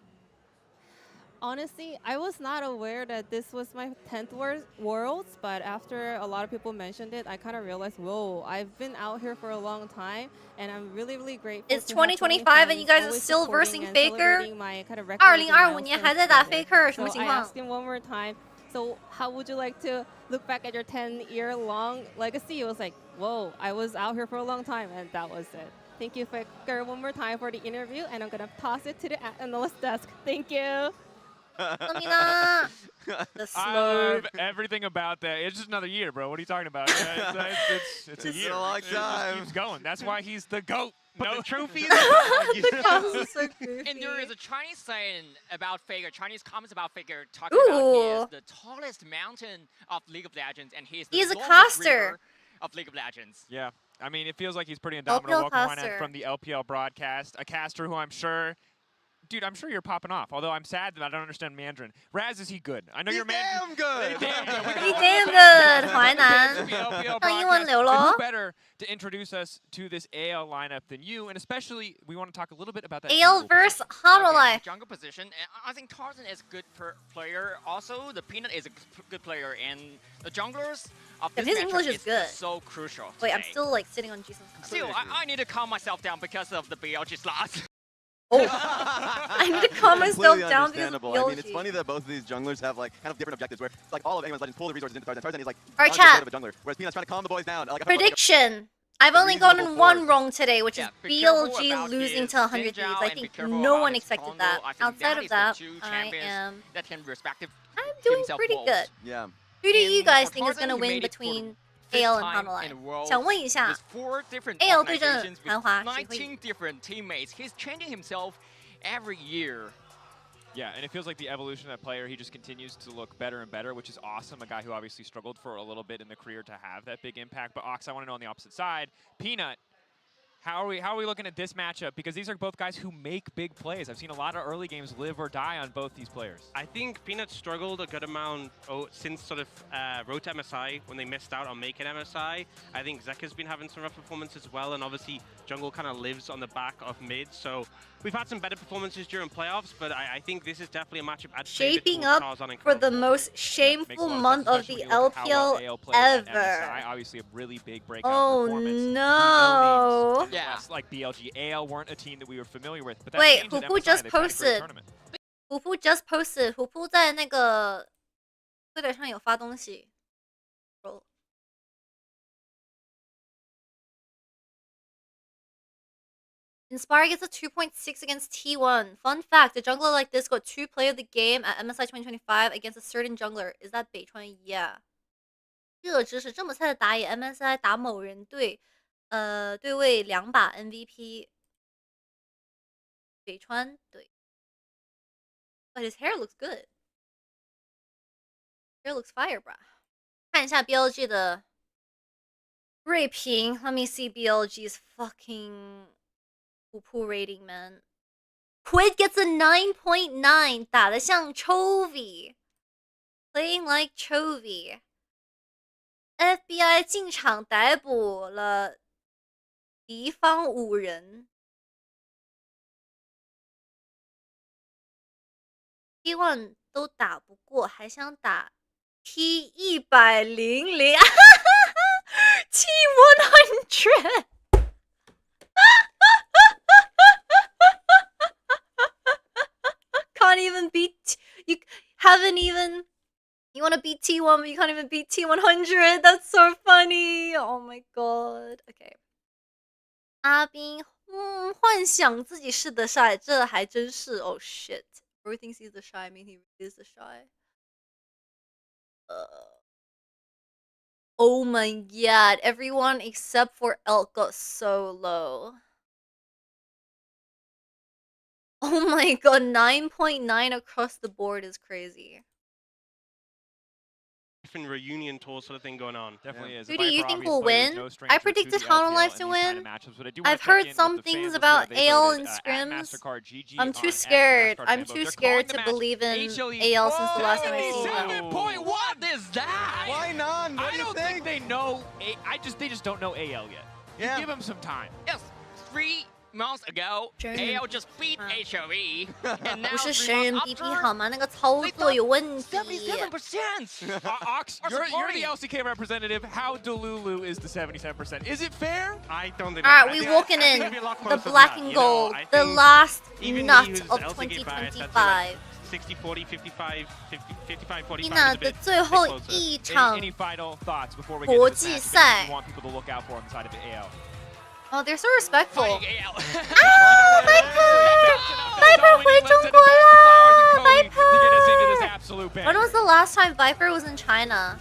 honestly, I was not aware that this was my 10th Worlds, but after a lot of people mentioned it, I kind of realized, whoa, I've been out here for a long time, and I'm really, really grateful. It's 2025 and you guys are still versing Faker. My kind of 2025年还在打 Faker， 什么 So 情 I 况 asked him one more time. So how would you like to look back at your 10-year-long legacy? It was like, whoa, I was out here for a long time, and that was it. Thank you, Faker, one more time for the interview, and I'm gonna toss it to the analyst desk. Thank you. The I slow. love everything about that. It's just another year, bro. What are you talking about? It's a year. a long It time. just keeps going. That's why he's the GOAT. But the trophy The cost is so goofy. And there is a Chinese saying about Faker, Chinese comments about Faker, talking about he is the tallest mountain of League of Legends, and he's the He's a longest caster. river of League of Legends. Yeah. I mean, it feels like he's pretty indomitable. LPL Welcome caster. Ryan from the LPL broadcast. A caster who I'm sure... Dude, I'm sure you're popping off, although I'm sad that I don't understand Mandarin. Raz, is he good? I know you're damn good. He's damn good. He's damn good. 淮南 LPL 上英文流 broadcast. 咯 Who better to introduce us to this AL lineup than you? And especially, we want to talk a little bit about that. AL jungle versus Hololive. Jungle position, and I think Tarzan is a good player. Also, the Peanut is a good player, and the junglers of Yeah, this his matchup English is good. so crucial. Wait, I'm today. still like sitting on Jason's Still, I need to calm myself down because of the BLG slots. I need to calm myself Completely down because of understandable. I mean, it's BLG. funny that both of these junglers have like kind of different objectives. Where it's like all of Anyone's Legends pull the resources into Tarzan. Tarzan is like Alright, not a good chat. of a jungler, whereas Peanut's trying to calm the boys down. Like, Prediction. I've only reasonable gotten one force. wrong today, which is be careful BLG about losing his to 100 Ninja Thieves. I and be think careful no about one his expected combo. that. I think Outside is of the that, two I champions am that can respective I'm doing himself pretty roles. good. Yeah. Who do you And guys for think is Tarzan, going to he win made it for between the AL fifth and time Hololive? in Worlds 想问一下 with 4 different AL 对阵 organizations 韩 with 华谁会 19 different teammates. He's changing himself every year. Yeah, and it feels like the evolution of that player, he just continues to look better and better, which is awesome. A guy who obviously struggled for a little bit in the career to have that big impact. But Ox, I want to know on the opposite side, Peanut, how are we looking at this matchup? Because these are both guys who make big plays. I've seen a lot of early games live or die on both these players. I think Peanut struggled a good amount since sort of Road to MSI when they missed out on making MSI. I think Zeka's been having some rough performance as well, and obviously jungle kind of lives on the back of mid. So we've had some better performances during playoffs, but I think this is definitely a matchup I'd favor Shaping towards up Tarzan and for the Crown. most Makes a shameful lot of month sense, of the especially when you look at how well LPL AL played at ever. MSI. Obviously a really big breakout Oh performance. We no. know names, Yeah. like BLG, AL weren't a team that we were familiar with. But that Wait, changed at Hupu MSI. just They've had a great posted. tournament. 虎扑 just posted，虎扑在那个Twitter 上有发东西。Inspire gets a 2.6 against T1. Fun fact, a jungler like this got 2 Player of the Game at MSI 2025 against a certain jungler. Is that 北川 Yeah. 热知识，这么菜的打野 MSI 打某人队，对位2把 MVP。北川对。But his hair looks good. Hair looks fire, bruh. 看一下 BLG 的锐评。Let me see BLG's fucking Hupu rating, man. Quid gets a 9.9. 打得像 Chovy. Playing like Chovy. FBI 进场逮捕了敌方5人。T1 都打不过，还想打 T100 T100 Can't even beat you. Haven't even. You want to beat T1, but you can't even beat T100. That's so funny. Oh my god. Okay. 阿斌，幻想自己是the shy，这还真是。Oh shit. Bro thinks he's the shy. I mean, he is the shy. Oh my god. Everyone except for Elk got so low. Oh my god. 9.9 across the board is crazy. Reunion tour sort of thing going on. Definitely is. Who do you think will win? I predicted Hololive to win. I've heard some things about AL and scrims. I'm too scared. I'm too scared to believe in AL since the last time I seen them. What is that? Why not? What I do you don't think they know. They just don't know AL yet. Yeah. You give them some time. Yes, 3 months ago, AL just beat HOE, and now 不是 3 神人 months逼逼 after, 好吗？那个操作有问题。 77%. Ox, you're the LCK representative. How Delulu is the 77%? Is it fair? I don't think. Alright, we walking in the black and gold, the last nut of 2025. 60-40, 55, 55, 45. 伊娜的最后一场 Any final thoughts before we get 国 to 际 this match? 赛 You want people to look out for on the side of the AL. Oh, they're so respectful. Viper 回中国了 Viper! When was the last time Viper was in China?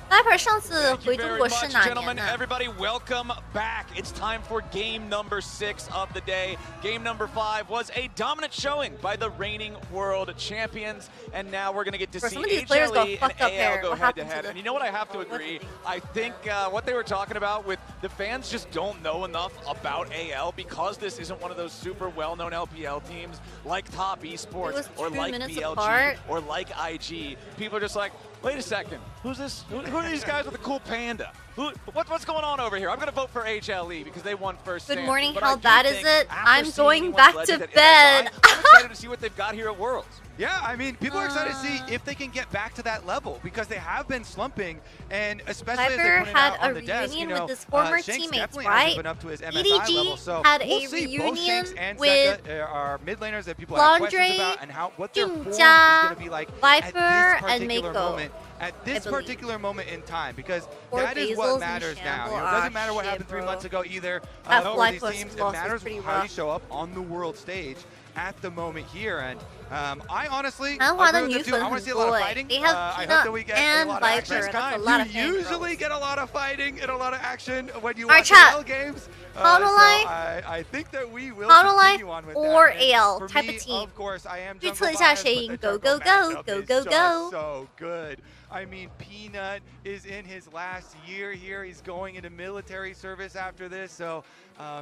Viper 上次回中国是哪年 Gentlemen, 呢？ everybody, welcome back. It's time for game number 6 of the day. Game number 5 was a dominant showing by the reigning world champions, and now we're going to get to see some of these players got HLE and fucked up AL there. go What head to happened to head. them? And you know what, I have to agree. I think what they were talking about with the fans just don't know enough about AL because this isn't one of those super well-known LPL teams like Top Esports or 2 like minutes BLG apart. or like IG. People are just like, wait a second, who's this? Who are these guys with a cool panda? What's going on over here? I'm going to vote for HLE because they won first Good stand. morning, But how I do bad is think it? after I'm seeing going anyone's back legend to at bed. MSI, I'm excited to see what they've got here at Worlds. Yeah, I mean, people are excited to see if they can get back to that level because they have been slumping, and especially as Viper they pointed had out on a the desk, you reunion know, with his former Shank's teammates, definitely right? hasn't been up to his MSI EDG level, so had we'll a see. Both reunion Shanks and with Zeka are mid laners that people have questions Laundry, about and how what their form is Junja, going to be like Viper, at this and particular Mako. moment. At this particular moment in time, because Or that is Basil's what in matters now. shamble. You know, it doesn't Ah, matter what shit, happened 3 bro. months ago either. That For these FlyQuest teams, loss it was matters pretty how you rough. show up on the world stage at the moment here. And I honestly, I want agree with the two. I want to see a lot of fighting. They have I hope Peanut that we get a and lot of Viper. action. That's a lot of You fangirls. usually get a lot of fighting and a lot of action when you Alright, watch chat. AL games. How do I think that we will How do continue on with or that. And AL for type me, of team? Of course, I am 预 jungle 测一下 biased, 谁 but 赢 the ，Go jungle Go Go matchup Go is Go just Go. so good. I mean, Peanut is in his last year here. He's going into military service after this, so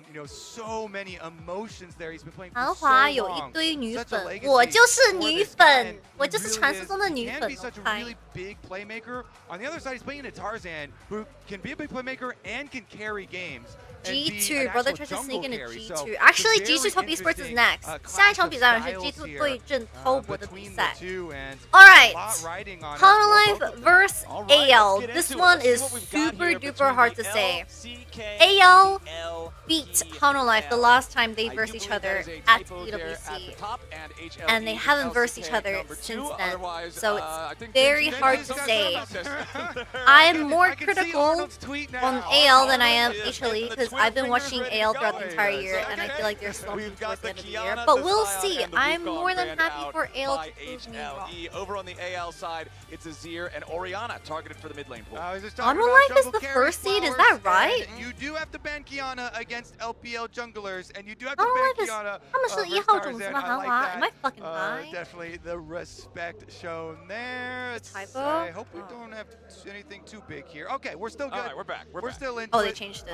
you know, so many emotions there. He's been playing for 韩 so 华有 long. 一堆女 Such a 粉， legacy 我就是 for 女 this guy, 粉 and，我 he 就是 really 传说 is- 中的 he 女 can 粉 be such a ，OK really big playmaker. On the other side, he's playing a Tarzan who can be a big playmaker and can carry games. and be G2 an brother actual tries to jungle sneak into carry. So G2. it's Actually, a very G2 Top Esports is interesting, next. clash 下一场 of 比赛是 styles G2 here, 对阵滔博的比 between the 赛。 two, and All right, a lot riding on it. Hololive versus All right, AL. let's get This into it. one Let's see is what we've got super here duper between hard the to say. LCK AL and beat LPL. Hololive the last time they I versed do each believe that other is a at typo there at the EWC. top, and HLE And they is haven't versed LCK each other number 2. since then. Otherwise, So I it's think very Genji hard has to got say. some I'm more I can see critical Arnold's tweet now. on AL than I am Arnold is HLE getting the because twin I've been fingers watching ready to AL go throughout the entire here. year, and I Okay. feel like they're slumping We've got towards the end of the year. Kiana, But the we'll Sion, see. and the I'm Wukong more than banned happy out for AL by to prove me wrong. HLE. Over on the AL side, it's Azir and Orianna targeted for the mid lane pool. Hololive is the first seed, is that right? You do have to ban Kiana against LPL junglers, and you do have to Hololive ban is Kiana. 他们是 versus 1号种子 Tarzan. 吗？ I 韩 like 华 that. Am I fucking high? Definitely the respect shown there. Typo? I hope we don't have anything too big here. Okay, we're still good. All right, we're back. We're back. still into Oh, they it. changed it.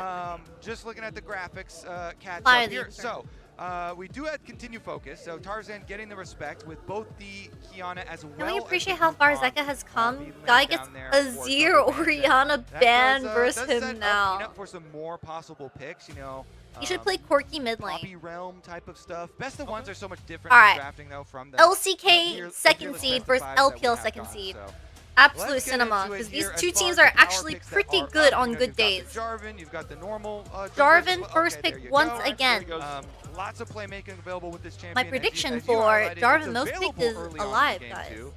Just looking at the graphics, catch Fire up the here. intern. So we do have continue focus. So Tarzan getting the respect with both the Kiana as well. Can we as appreciate the how far Wukong. Zeka has come? Being Guy laid gets down there a for Zero Tarzan. Orianna That ban does, versus does set him up now. Peanut for some more possible picks, you know. You should play Corky mid lane. Poppy Realm type of stuff. Best of ones are so much different All in right. drafting though from the LCK second fearless seed best of versus fives that we LPL have second gone, seed. so. Absolute Let's get cinema, into it because these here as two far teams as are the power actually picks that pretty are good up, on because good you've got the days. Jarvan, you've got the normal Jarvan okay, first there pick you once go. again. Lots of playmaking available with this champion. My and prediction as you for highlighted, Jarvan it's most picked available is early on in the alive, game guys. too.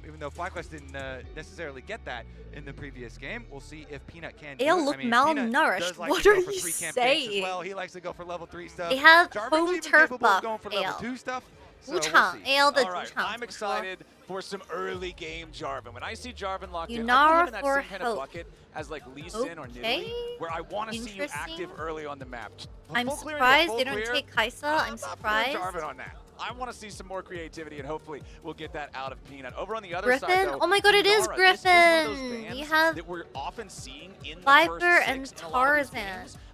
Even though FlyQuest didn't necessarily get that in the previous game, we'll see if Peanut can. do AL it. look I mean, Peanut malnourished. does like What to are go for you 3 camp picks saying? As well. He likes to go for level 3 stuff. They have Jarvan's home even turf capable of buff going for level AL. 2 stuff. So 主 we'll 场 see. AL 的 All right, 主场 I'm excited for some early game Jarvan. When I see Jarvan locked in, I Yunara put him in that for same kind of hope. bucket as like Lee Sin or Okay. Nidalee, where I want to see you Interesting. active early on the map. I'm Full clear, surprised full they don't clear. take Kaisa. I'm not putting surprised. Jarvan on that. I want to see some more creativity, and hopefully we'll get that out of Peanut. Over on the other Griffin? side, though, Oh my god, it is Yunara, this is one of those Griffin! bands We have that we're often seeing in the Viper first and 6 in a lot of these Tarzan. games.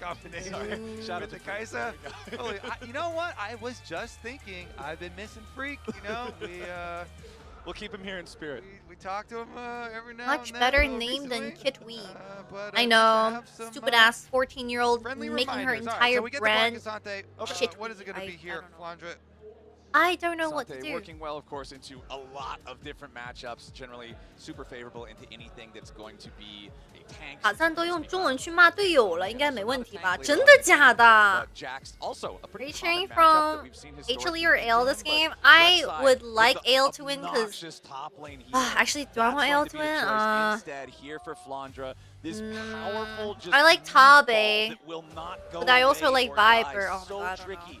combination. Shout out With to the Kai'Sa. You know what? I was just thinking. I've been missing Freak. You know, we'll keep him here in spirit. We talk to him every now Much and then. better a little name than recently. Kitweeb. But, I just to know. have some, Stupid ass 14-year-old friendly making her reminders. All right, entire so we get brand. the Asante. Shit. What is it going to be here, Flandra? I don't know what to Asante do. working well, of course, into a lot of different matchups, generally super favorable into anything that's going to be a tank. 卡赞都用中文去骂队友了，应该没问题吧？真的假的 Jax also a？Are pretty you cheering common matchup from that we've seen Italy historically or between Ale them, this but game? left I side would with like the Ale to win because obnoxious top lane healer. actually, do I want Ale to win? Instead, here for Flandra, this powerful just I like Tabe, that will not go but I also away like or die. Viper. Oh my So god, I don't tricky. know.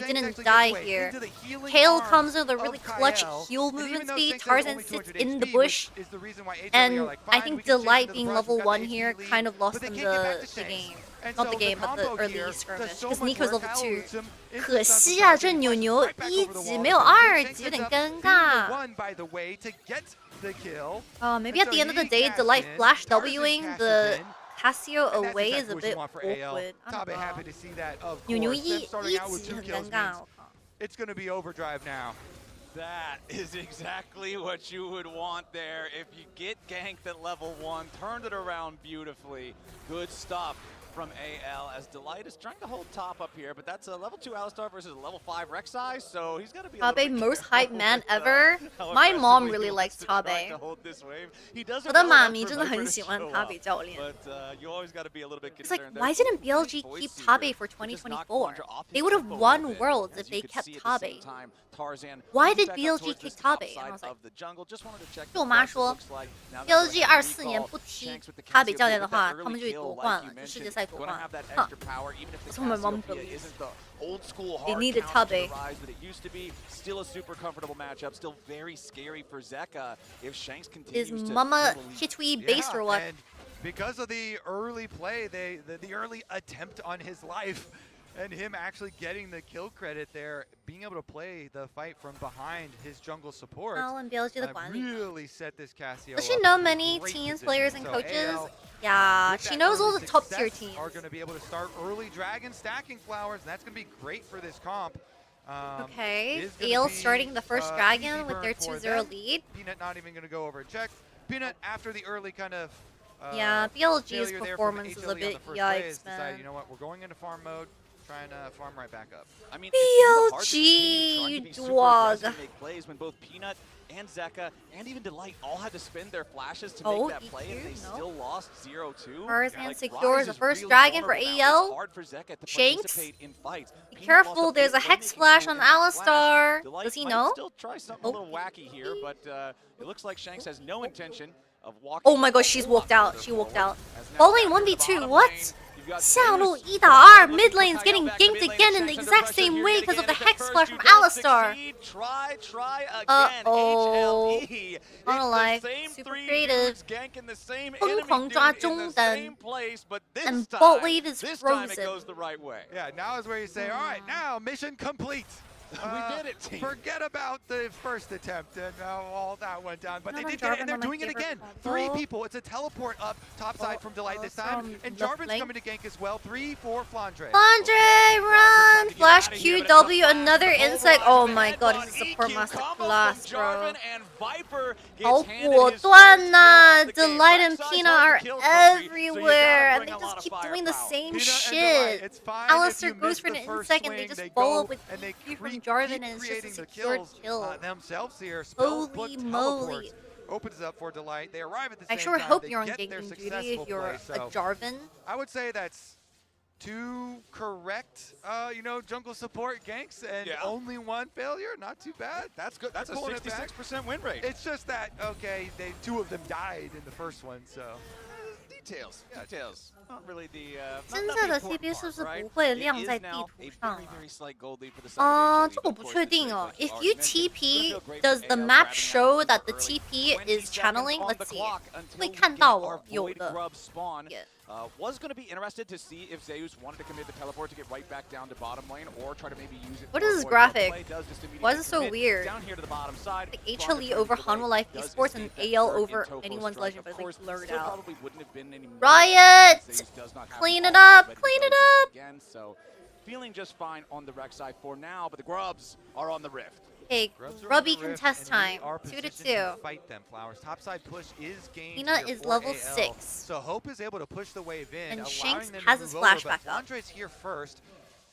actually didn't die here. Kale comes with a really clutch heal movement speed. Tarzan sits in the bush. And I think Delight being level 1 here kind of lost them the game. Not the game, but the early skirmish. Because Nico's level 2. 可惜啊，这扭扭1级没有2级，有点尴尬。Maybe at the end of the day, Delight flash Wing the Casio away is a bit awkward. I don't know. 扭扭1级很尴尬。 It's going to be overdrive now. That is exactly what you would want there. If you get ganked at level 1, turned it around beautifully. Good stuff from AL as Delight is trying to hold top up here, but that's a level 2 Alistar versus a level 5 Rek'Sai, so he's got to be Tabe, most hype man ever. My mom really likes Tabe. 我的妈咪真的很喜欢 Tabe 教练。 It's like, why didn't BLG keep Tabe for 2024? They would have won Worlds if they kept Tabe. Why did BLG kick Tabe? And I was like, 就我妈说 BLG 24年不踢 Tabe 教练的话，他们就夺冠了，就世界赛夺冠了。Huh. That's what my mom believes. Old school they hard needed Tabe. That it used to be. Still a super comfortable matchup. Still very scary for Zeka if Shanks continues Is to Mama Hitui based or what? And because of the early play, the early attempt on his life, and him actually getting the kill credit there, being able to play the fight from behind his jungle support, really set this Casio. Does she know many teams, players, and coaches? Yeah, she knows all the top tier teams. Are going to be able to start early dragon stacking flowers, and that's going to be great for this comp. Okay, Ale starting the first dragon with their 2-0 lead. Peanut not even going to go over a check. Peanut after the early kind of yeah, BLG's performance is a bit yikes, man. Decided, you know what, we're going into farm mode. Trying to farm right back up. I mean, BLG, you dog. Make plays when both Peanut and Zeka and even Delight all had to spend their flashes to make that play, and they still lost 0-2. Tarzan secures the first dragon for AL. Shanks, be careful, there's a Hex Flash on Alistar. Does he know? Still try something a little wacky here, but it looks like Shanks has no intention of walking. Oh my gosh, she's walked out. She walked out. Ball lane 1v2, what? 下路1打2, mid lane's getting ganked again in the exact same way because of the Hex Flash from Alistar. Uh-oh. Not a lie. Super creative. 疯狂抓中单 and bot lane is frozen. Yeah, now is where you say, all right, now mission complete. We did it, team. Forget about the first attempt and all that went down, but they did get it, and they're doing it again. 3 people. It's a teleport up topside from Delight this time, and Jarvan's coming to gank as well. 3 for Flandre. Flandre, run! Flash QW, another insect. Oh my god, this is a support master class, bro. 好果断呐 Delight and Peanut are everywhere, and they just keep doing the same shit. Alistar goes for an insect, and they just follow up with Q from Jarvan, and it's just a secured kill. Themselves here. Holy moly. Opens up for Delight. They arrive at the I same sure time. hope They you're on get their ganking duty successful if you're play, a Jarvan. I would say that's 2 correct, you know, jungle support ganks and only 1 failure. Not too bad. That's good. That's a 66% win rate. It's just that, okay, 2 of them died in the first one, so. Details. Not really the. 现在的 TP 是不是不会亮在地图上啊？这我不确定哦。If you TP, does the map show that the TP is channeling? Let's see. 会看到哦，有的。Was going to be interested to see if Zeus wanted to commit the teleport to get right back down to bottom lane, or try to maybe use it. What is this graphic? Why is it so weird? Down here to the bottom side. Like HLE over Hanwha Life Esports and AL over anyone's legend, but it's like blurred out. Riot! Clean it up! Clean it up! Again, so feeling just fine on the Rek'Sai for now, but the Grubs are on the Rift. Okay, Grubby contest time. 2-2. Fight them, Flowers. Topside push is gained. Peanut is level 6. So Hope is able to push the wave in, and allowing Shanks them has to his move over, flashback up. Flandre's here first.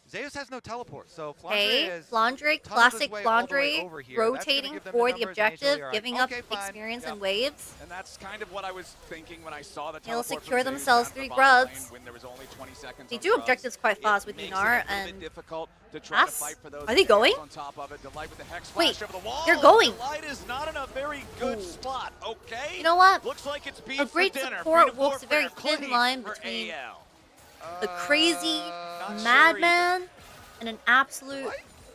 Zeus has no teleport, so Flandre Okay, Flandre, classic Flandre, rotating for the objective, giving up experience and waves. And that's kind of what I was thinking when I saw the They'll teleport. secure themselves 3 grubs. When there was only 20 seconds They do objectives quite fast with Dinar and difficult to try to fight for those. Are they going? On top of it, Delight with the Hex Wait, flash over the wall. they're going. Delight is not in a very good spot. Okay. You know what? Looks like it's beef a great for dinner. support walks a very thin line between the crazy madman and an absolute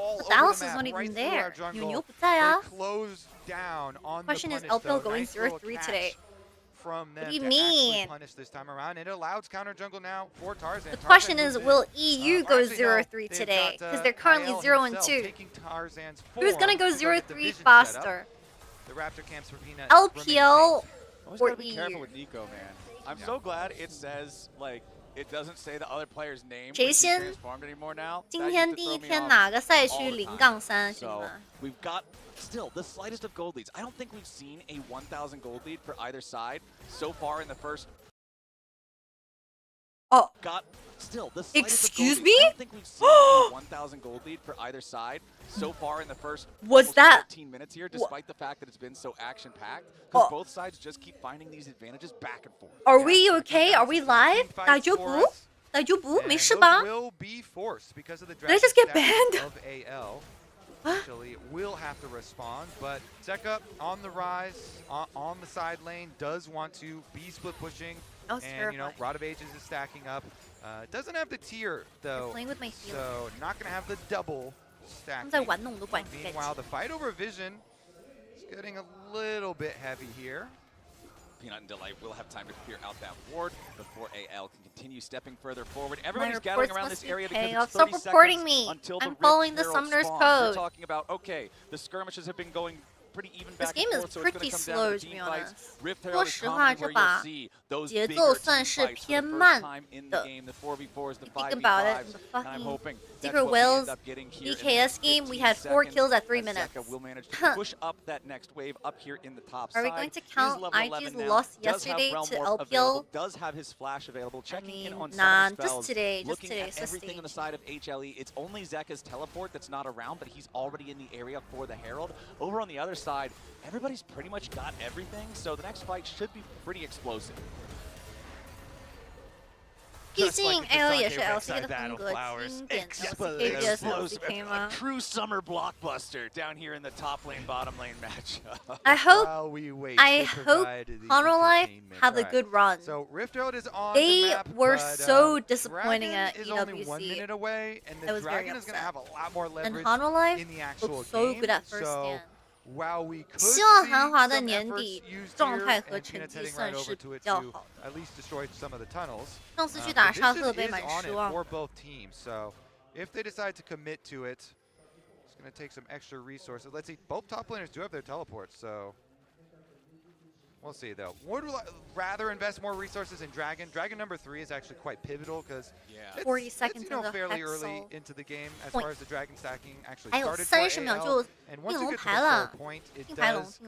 all But over Dallas the is map, not even right through there. our jungle. Nunu 不在啊。 They close down on Question the is punish, LPL though. going Nice little 0-3 catch today. from them What do you to actually mean? punish this time around. It allows counter jungle now for Tarzan. The Tarzan question is, moves will in. EU Or go actually, no, 0-3 they've today? got, Because they're currently Kyle 0-2. himself taking Tarzan's Who's gonna go form to get 0-3 division set faster? up. The Raptor camps for Peanut LPL Always or gotta be careful EU? with Nico, man. I'm so glad it says, like, it doesn't say the other player's name when 谁 he's 先？ transformed anymore now. 今 That 天 used to 第 throw 一 me 天 off 哪个赛 all 区 the 0 time. 杠3是 So 吗？ we've got still the slightest of gold leads. I don't think we've seen a 1,000 gold lead for either side so far in the first Oh. Got still the slightest of Excuse gold me? lead. I don't think we've seen a 1,000 gold lead for either side so far in the first almost 14 minutes here, despite the fact that it's been so action-packed. Because both sides just keep finding these advantages back and forth. Are we okay? Are we live? 大丈夫？大丈夫？没事吧？ will be forced because of the Did I just get dragon banned? of AL. Actually, will have to respond, but Zeka on the rise, on the side lane, does want to be split pushing. And, you know, Rod of Ages is stacking up. Doesn't have the tier, though, playing with my healer. so not going to have the double stacking. 在玩弄我的管 Meanwhile, the fight over Vision is getting a little bit heavy here. Peanut and Delight will have time to clear out that ward before AL can continue stepping further forward. My Everybody's reports gathering around must this be area paying because off. it's 30 Stop reporting seconds me. until I'm the following the Rift summoner's Herald spawns. code. We're talking about, okay, the skirmishes have been going pretty even back game and is forth, so it's pretty going to come slow, down to to be team fights. honest. Rift 说 Herald is 实话， common 这 where 把 you'll see those 节 bigger 奏 team 算是 fights for the 偏 first 慢 time in the 的。 game, the 4v4s, the Think about it,5v5s, the and I'm fucking hoping that's Secret what we end Whales up getting here in the BKS next game, we 15 had 4 seconds, kills at 3 as minutes. Zeka will manage to push up that next wave up here in the top Are side. we going to He is count level IG's 11 now, loss does have yesterday Realm to Warp LPL? available, does have his flash available, checking in on nah, some of the just spells, today, looking at so everything on the side of HLE. It's only Zeka's teleport that's not around, but he's already in the area for the Herald. Over on the other side, everybody's pretty much got everything, so the next fight should be pretty explosive. 毕竟 AL 也是 LCK 的风格，经典 LCK vs LCK 吗 True summer blockbuster down here in the top lane, bottom lane matchup. I hope I hope Life have a good run. So Rift Herald is on They the map, were but, so disappointing Dragon at is only 1 EWC. minute away, and I the was very Dragon is going to upset. have a lot more And leverage Life in the actual looked so game. good at first So stand. while we could 希望 see 韩华的 some 年 efforts 底 used 状 here, 态和 and 成 Peanut's 绩 heading 算 right 是 over 比 to it 较 to 好的。 at least destroy some of the tunnels. 上次去打 The 沙 vision 特杯 is 蛮 on 失 it 望 for。both teams, so if they decide to commit to it, it's going to take some extra resources. Let's see, both top laners do have their teleports, so we'll see though. Would rather invest more resources in Dragon. Dragon number 3 is actually quite pivotal because it's, 40 seconds you know, of the fairly Hexal early into the game as point. far as the Dragon stacking actually 还有 started for 30秒 AL. 就 And 进 once you 龙 get to 牌 the 了 third point, it 进牌龙 does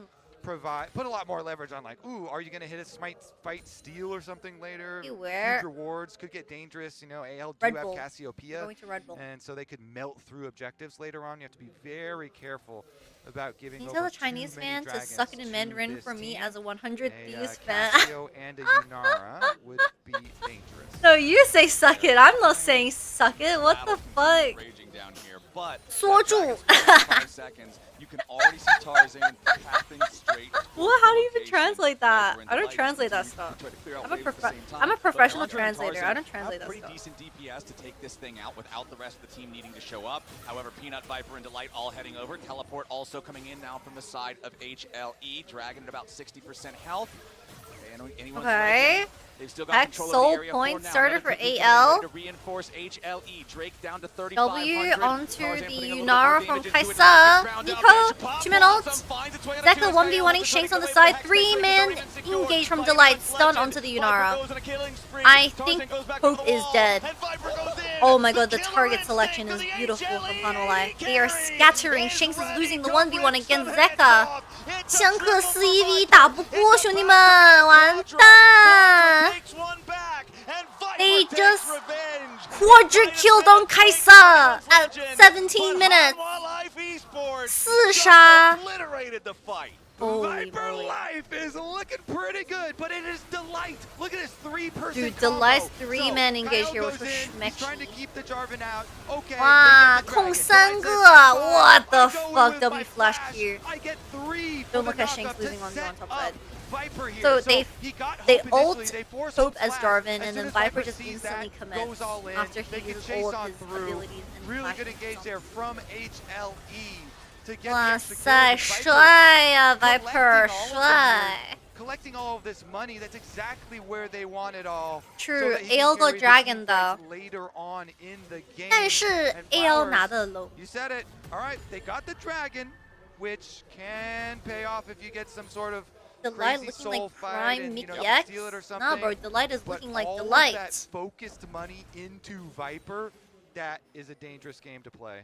put a lot more leverage on like, ooh, are you going to hit a smite fight steal or something later? Beware. Huge rewards could get dangerous. You know, AL do Red have Bull. Cassiopeia, We're going to Red Bull. and so they could melt through objectives later on. You have to be very careful about giving Can you over tell a too Chinese many fan to dragons suck it in to Mandarin this for me team. as a 100 A, Thieves fan? Cassio and a Yunara would be dangerous. No, you say suck it. I'm not saying suck it. What the fuck? Raging down here, but 缩住。 5 seconds, you can already see Tarzan pathing straight. What? How do you even translate that? I don't translate that stuff. I'm a professional translator. I don't translate that pretty stuff. decent DPS to take this thing out without the rest of the team needing to show up. However, Peanut, Viper, and Delight all heading over. Teleport also coming in now from the side of HLE. Dragon at about 60% health. Anyone's Okay. They've still got Hex control Soul of the area point for now. starter Another for quick AL. to reinforce HLE. Drake down to 3,500. W onto Tarzan the putting a little bit Yunara more from damage into it. Kaisa. Ground Nico, down, Pop 2-man Blossom ult. finds its way on Zeka the 1v1ing Shanks on the side. 3-man engage from Delight. Stun onto the Yunara. I think Hope is dead. Oh my god, the target selection is beautiful from Hanwha. They are scattering. Shanks is losing the 1v1 against Zeka. 香克斯 1v 打不过，兄弟们，完蛋！ They just quadra killed on Kaisa at 17 minutes. 4杀。 Obliterated the fight. Holy Viper moly. Life is looking pretty good, but it is Delight. Look at his 3-person Dude, combo. Delight's 3-man engage Kyle here was goes in, he's trying to schmecky. keep the Jarvan out. Okay. 哇， they get the 控 dragon. 3个 Delight says, What the I go fuck? with W my flash flash. here. I get 3 Don't for look the at Shanks knockup to losing on the set on top up side. Viper here. So he got they Hope ult initially, they force Hope some as flash. Jarvan, As and soon then as Viper Viper just sees instantly that, commits goes all in. after They he can uses chase all of on his through. abilities and Really flashes good engage and there from HLE to get the 哇 extra kill. 塞， And Viper 帅呀 collecting Viper， all of them 帅 here, collecting all of this money, that's exactly where they want it all. True, so that he can AL 过 carry the Dragon team fights 的 later on in the game. 但是 And AL Flowers, 拿的 low。 You said it. All right, they got the Dragon, which can pay off if you get some sort of Delight crazy looking soul like fight Prime and, Mickey you know, X. steal it or something. Nah, bro, Delight is But looking like all Delight. of that focused money into Viper, that is a dangerous game to play.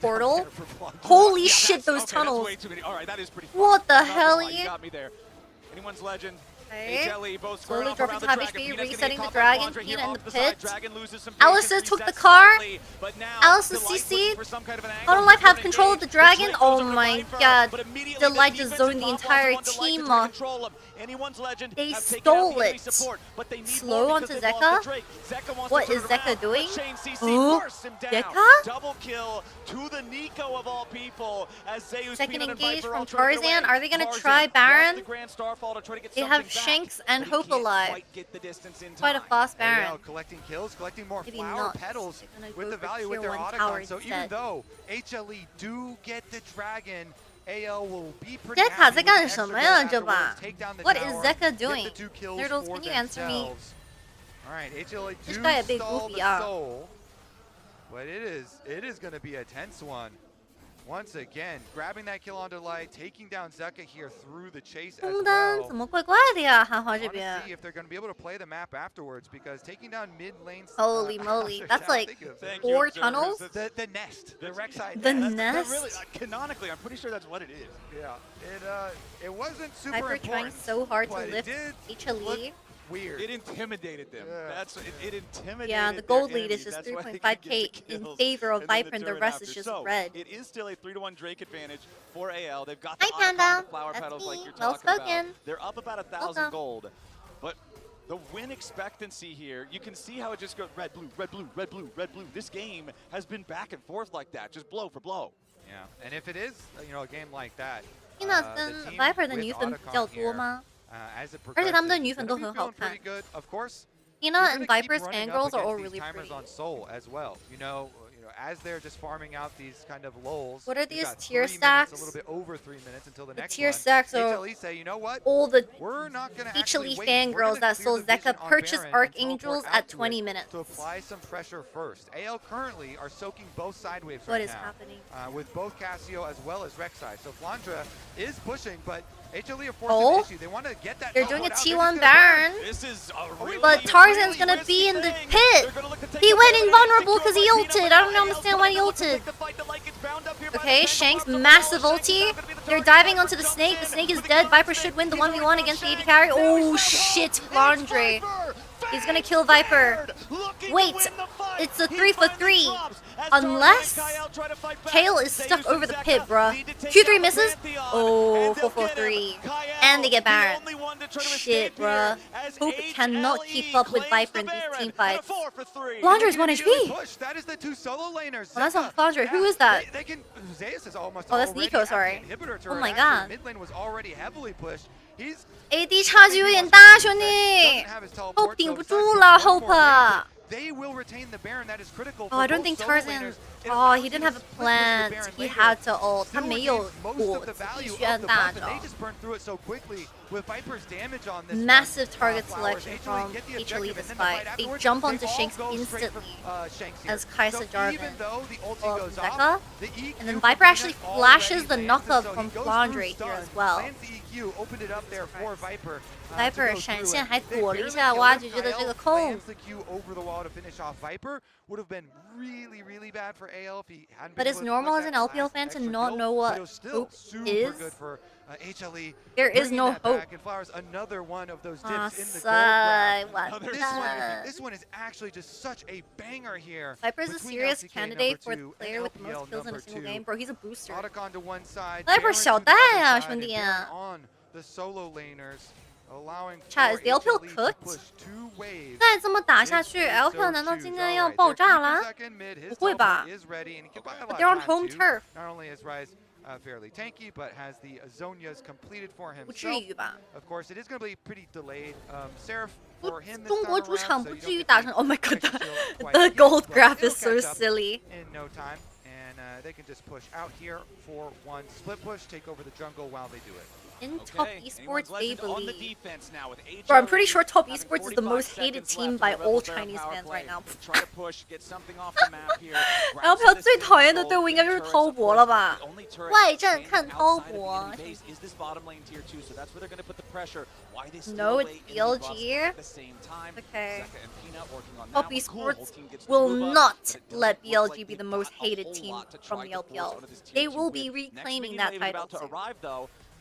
portal. Holy shit, those Okay, tunnels. that's way too many. All right, that is pretty. What the I'm not gonna hell, lie, you got me there. Anyone's legend. Okay. HLE both Slowly off dropping around to the half Dragon. HP, Peanut's gonna resetting get the caught by Dragon. Flandre here Peanut in off the the side. pit. Dragon loses some Alistair patience, took the resets car. slightly, but now Alistair Delight's CC'd. looking for some kind of an How angle. do Life He's have gonna control of the engage. Dragon? Drake Oh goes over my Viper, god. but immediately Delight the just defense zoned in the top wants entire one Delight to team try to off. control him. Anyone's Legend They have taken out the stole enemy it. support, but they need Slow more onto because they've Zeka. lost the Drake. Zeka wants What to turn is it Zeka around, doing? but Shane CC Oh, forced him down. Zeka? Double kill to the Nico of all people as Zeus, Second Peanut, and engage Viper from all try to get Tarzan. away. Are they going to Tarzan try lost Baron? the Grand Starfall to try to get They something have back, Shanks and but he Hope can't alive. quite get the distance in Quite a time. fast AL Baron. collecting kills, collecting more Maybe flower not. petals They're gonna with go the for value with tier their 1 tower Otacon. So even instead. though HLE do get the Dragon, AL will be pretty Zeka happy 在 with 干 the 什 extra 么 gold 呀，这把 afterwards, take down the What is tower, Zeka get doing? the 2 kills Turtles, for can you answer me? themselves. All right, HLE This do guy a bit stall goofy, the yeah. soul, but it is going to be a tense one. Once again, grabbing that kill on Delight, taking down Zeka here through the chase as 中单 well. 怎么怪怪的呀？汉华这 Want to 边 see if they're going to be able to play the map afterwards because taking down mid lane. Holy moly, that's like Thank 4 you, tunnels? The nest, the Rek'Sai The nest. nest? Really, canonically, I'm pretty sure that's what it is. Yeah, it wasn't super Viper important. trying so hard to but it lift did HLE. look weird. It intimidated them. Yeah. That's it intimidated. Yeah, the their gold lead enemies. is just That's why they 3.5k could get the in kills favor of and then Viper, and the turn rest is after. just So, red. It is still a 3-1 Drake advantage for AL. They've got the Hi, Otacon, Panda. the flower That's petals me. like you're Well talking spoken. about. They're up about 1,000 Welcome. gold, but the win expectancy here, you can see how it just goes red, blue, red, blue, red, blue, red, blue. This game has been back and forth like that, just blow for blow. Yeah, and if it is, a game like that, Peanut the 跟 team Viper 的 with 女粉 Otacon 比较多 here, 吗？ as it 而且他们的 progresses, 女粉 is 都 gonna be 很好 feeling 看 pretty good. Of course, Peanut you're and gonna keep Viper's running up fangirls are all against really these timers pretty. on Soul as well. You know, as they're just farming out these kind of lulls. What are we've these got tier 3 minutes, stacks? A little bit over 3 minutes until the The next tier one. stacks are HLE say, you know what? all the We're not gonna HLE actually wait. We're fangirls gonna that clear saw the vision Zeka on purchase Baron and Archangels teleport out at to 20 it minutes. to apply some pressure first. AL currently are soaking both side waves What right is now. happening? With both Cassio as well as Rek'Sai. So Flandre is pushing, but HLE are forcing Oh, an issue. They want to get that. they're doing a teleport out. T1 Baron, This is a really, but Tarzan's gonna be in the pit. He went invulnerable because he ulted. I don't understand why he ulted. Okay, Shanks, massive ulti. They're diving onto the snake. The snake is dead. Viper should win the 1v1 against the AD carry. Oh shit, Flandre. He's gonna kill Viper. Wait, it's a 3-for-3. Unless Kale is stuck over the pit, bruh. Q3 misses. Oh, 4-4-3. And they get Baron. Shit, bruh. Hope cannot keep up with Viper in these team fights. Flandre's 1 HP. That is the 2 solo laners. Well, that's not Flandre. Who is that? They can. Zeus is almost. Oh, that's already Nico, at the sorry. inhibitor Oh turret. my Actually, god. Mid lane was already heavily pushed. He's AD 差距有点大，兄弟。Hope 顶不住了，Hope。 They will retain the Baron. That is critical. Oh, I don't think Tarzan. Oh, he didn't have a plant. He had to ult. 他没有果子，必须按大招。 They just burned through it so quickly with Viper's damage on this. Massive target selection from HLE this fight. They jump onto Shanks instantly as Kaisa Jarvan of Zeka. And then Viper actually flashes the knockup from Flandre here as well. Viper 闪现还躲了一下挖掘的这个空。 would have been really, really bad for AL if he hadn't But been it's able to normal put as an that LPL last fan to extra not kill, know but what it was still hope super is. good for HLE. There is bringing no that hope. back, and Flowers another one of those dips Ah, in the sigh, gold what grab. the- This one is actually just such a banger here. Viper's a between serious LCK candidate for the #2 player and with the most LPL kills in a single #2. game. Bro, he's a booster. Otacon to one side, Viper Baron 小 to the 蛋 other 呀， side, 兄 and 弟。 Baron on the solo laners, allowing Chat, is for the LPL HLE to cooked? push 2 waves. 再这么打下去 ，LPL 难道今天要爆炸啦？不会吧 But they're on home turf. Not only is Rise fairly tanky, but has the Zonias completed for 不 himself. 至于吧？ Of course, it is going to be pretty delayed. Seraph 不 for him this 中 time 国主 around, 场 so 不 you 至于 don't 打 get 成 the Oh my god, extra kill quite the yet, gold but graph it'll is so catch up silly. in no time, and they can just push out here for one split push, take over the jungle while they do it. In top esports, they believe. Bro, Bro, I'm pretty sure top esports is the most hated team by all Chinese fans right now. LPL 最讨厌的队伍应该就是滔博了吧？外战看滔博。No, it's BLG. Okay. Top esports will not let BLG be the most hated team from the LPL. They will be reclaiming that title too.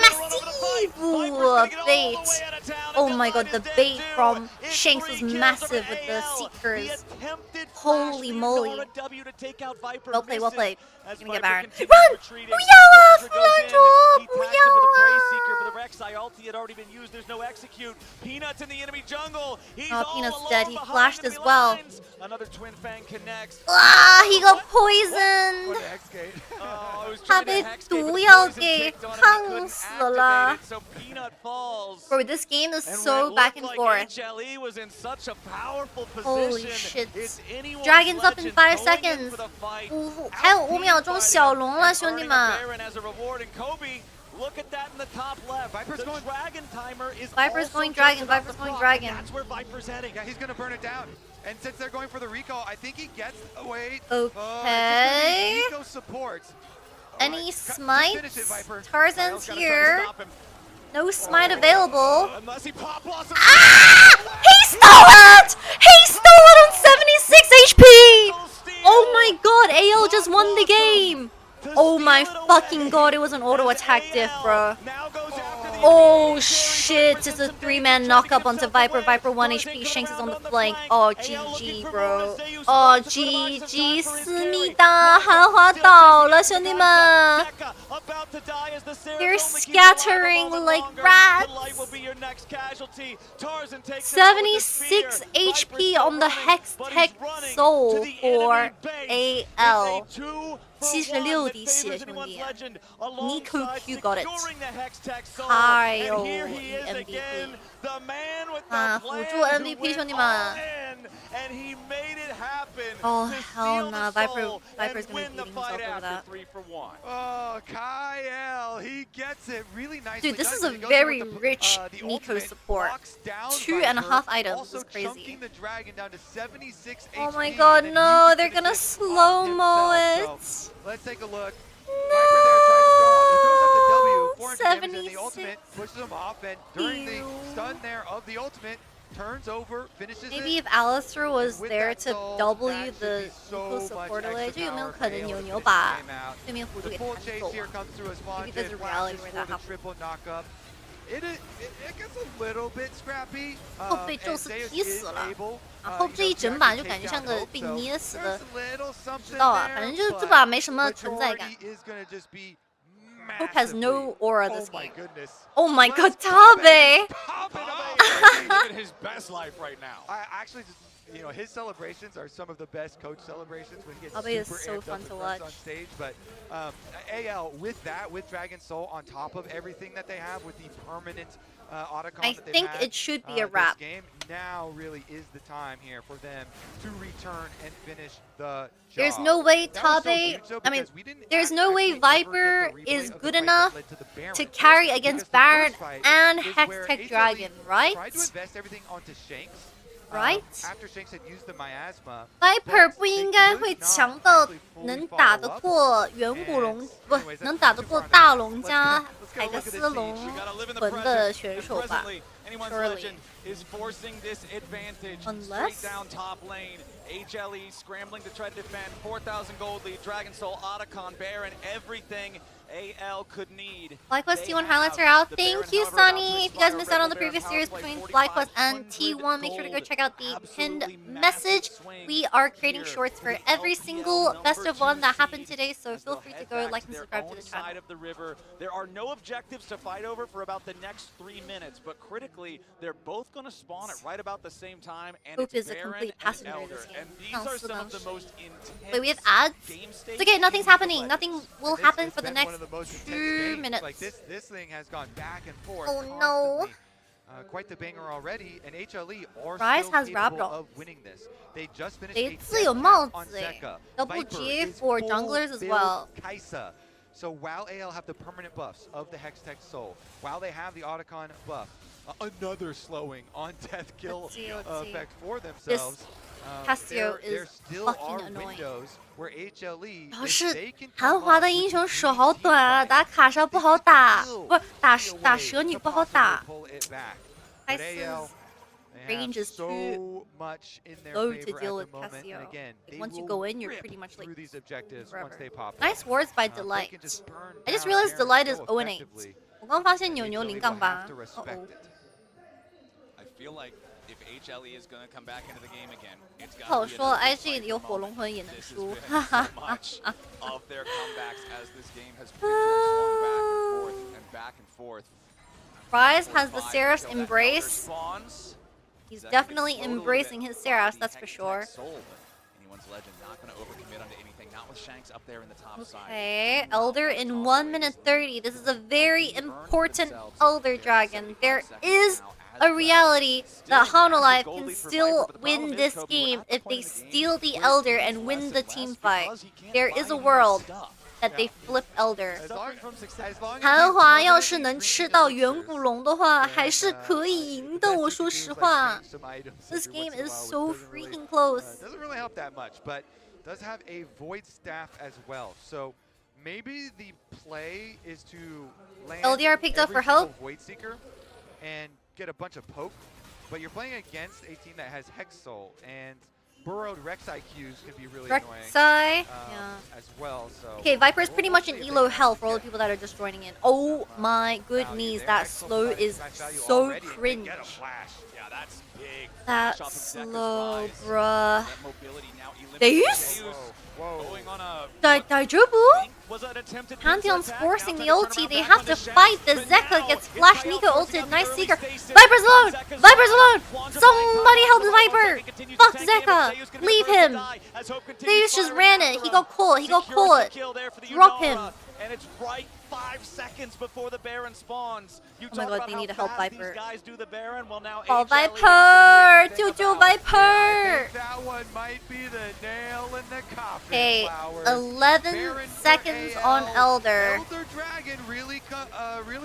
massive! Ooh, bait. Oh my god, the bait from Shanks was massive with the Seekers. Holy moly. Well played, well played. Gonna get Baron. Run! Booyah! Flanto! Booyah! Rek'Sai ulti had already been used. There's no execute. Peanuts in the enemy jungle. He's Oh, Peanut's dead. He flashed as well. Another Twin Fang connects. Ah, he got poisoned.他被毒药给烫死了。Bro, this game is so back and forth. Holy shit. Dragon's up in 5 seconds. 还有5秒钟小龙了，兄弟们。Look at that in the top left. Viper's going dragon timer is Viper's going dragon. Viper's going dragon. That's where Viper's heading. Yeah, he's going to burn it down. And since they're going for the recall, I think he gets away. Okay. Eco support. Any smite? Tarzan's here. No smite available. Ah! He stole it! He stole it on 76 HP! Oh my god, AL just won the game! Oh my fucking god, it was an auto attack diff, bro. Oh shit, it's a 3-man knock-up onto Viper. Viper 1 HP, Shanks is on the flank. Oh, GG, bro. Oh, GG, 思密达，汉华倒了，兄弟们。They're scattering like rats. 76 HP on the Hextech Soul for AL. 76滴血，兄弟。Nico Q got it. Kyle MVP. 啊，辅助 MVP， 兄弟们。Oh hell nah, Viper's gonna be beating himself over that. Oh, Kyle, he gets it really nicely. Dude, this is a very rich Nico support. 2.5 items is crazy. Oh my god, no, they're gonna slow-mo it. Let's take a look. No, 76. Pushes him off, and during the stun there of the ultimate, turns over, finishes Maybe if Alistair was there to W the Nico support away, 就有没有可能牛牛把对面辅助给弹走啊 Maybe there's a reality where that happens. It gets a little bit scrappy. 后被宙斯踢死了，然后这一整把就感觉像个被捏死的，不知道啊，反正就是这把没什么存在感。Hope has no aura this game. Oh my god, Tabe! Living his best life right now. I actually just, you know, his celebrations are some of the best coach celebrations when he gets Tabe is super so amped fun up to and watch. on stage. But AL with that, with Dragon Soul on top of everything that they have, with the permanent Otacon I that they've think had, it should be a this wrap. game, now really is the time here for them to return and finish the job. There's no way That was so Tabe, huge, though, I mean, because we didn't there's no way actually ever Viper get the replay is of the good fight enough that led to the Baron. to carry Because against the first Baron fight and is where Hextech HLE Dragon, right? tried to invest everything onto Shanks. Right? After Shanks had used the miasma, Viper 不应该会强到能打得过远古龙，不能打得过大龙加海格斯龙魂的选手吧 Anyone's ？Surely. legend is forcing this advantage Unless- straight down top lane. HLE scrambling to try to defend 4,000 gold lead. Dragon Soul, Otacon, Baron, everything AL could need. FlyQuest T1 highlights are out. Thank you, Sunny. If you guys missed out on the previous series between FlyQuest and T1, make sure to go check out the pinned message. We are creating shorts for every single best of one that happened today, so feel free to go like and subscribe to the channel. Side of the river. There are no objectives to fight over for about the next 3 minutes, but critically, they're both going to spawn at right about the same time, and Hope it's is a Baron complete and passenger Elder. this game. And these are some of the most intense. Wait, we have ads? It's okay, nothing's happening. Nothing will happen for the next 2 minutes. Like this thing has gone back and forth. Oh no. Quite the banger already, and HLE are Rise still has capable Rabdol. of winning this. They just finished They a still有 death帽 match on 子欸 Zeka. Double Viper G is for full junglers as build well. Kaisa. So while AL have the permanent buffs of the Hextech Soul, while they have the Otacon buff, another slowing on death kill Let's see. effect for themselves. Cassio there is still fucking are annoying. windows where HLE, 主要 if 是 they can 韩 come 华 up 的 with 英雄 the 手好短啊，打卡莎不好打，不是打蛇女不好打。 pull it back. Ice's But AL, they have range is so too much in their low favor to deal at with the moment. Cassio. And again, Like, they once you will go in, you're rip pretty much like through these objectives forever. once they pop. Nice wards by They Delight. can just burn I just down realized Baron Delight is so 0-8. effectively. 我刚发现牛牛 HLE 零 will 杠 have 八 to。respect it. I feel like if HLE is going to come back into the game again, it's 不 got 好 to be 说 another ，IG 有火龙魂也能 This has 输， been 哈哈 so 哈 much 哈。 of their comebacks as this game has swung back and forth and back and forth. Rise has the Seraph Embrace. He's definitely embracing his Seras, that's for sure. Anyone's legend not going to overcommit onto anything, not with Shanks up there in the top side. Okay, Elder in 1 minute 30. This is a very important Elder Dragon. There is a reality that Hanolive can still win this game if they steal the Elder and win the team fight. There is a world that they flip Elder. 韩华要是能吃到远古龙的话，还是可以赢的。我说实话 ，This game is so freaking close. Doesn't really help that much, but does have a Void Staff as well. So maybe the play is to land LDR picked up for help. Void Seeker and get a bunch of poke, but you're playing against a team that has Hex Soul and burrowed Rex IQs can be really Rek'Sai, annoying as well. So okay, Viper is pretty much in elo hell for all the people that are just joining in. Oh my goodness, that slow is so cringe. Yeah, that's big. That slow, bruh. Thieves? Going on a Daijoubu? was an attempted Pantheon's forcing the ulti. They have to fight. The Zeka gets flash Nico ulted. Nice Seeker. Viper's alone! Viper's alone! Somebody help the Viper! Fuck Zeka! Leave him! Thieves just ran it. He got caught. He got caught. Drop him. And it's right 5 seconds before the Baron spawns. Oh my god, they need to help Viper. Guys do the Baron. Well, now Oh, Viper! Jojo Viper! That one might be the nail in the coffin. Okay, 11 seconds on Elder. Elder Dragon really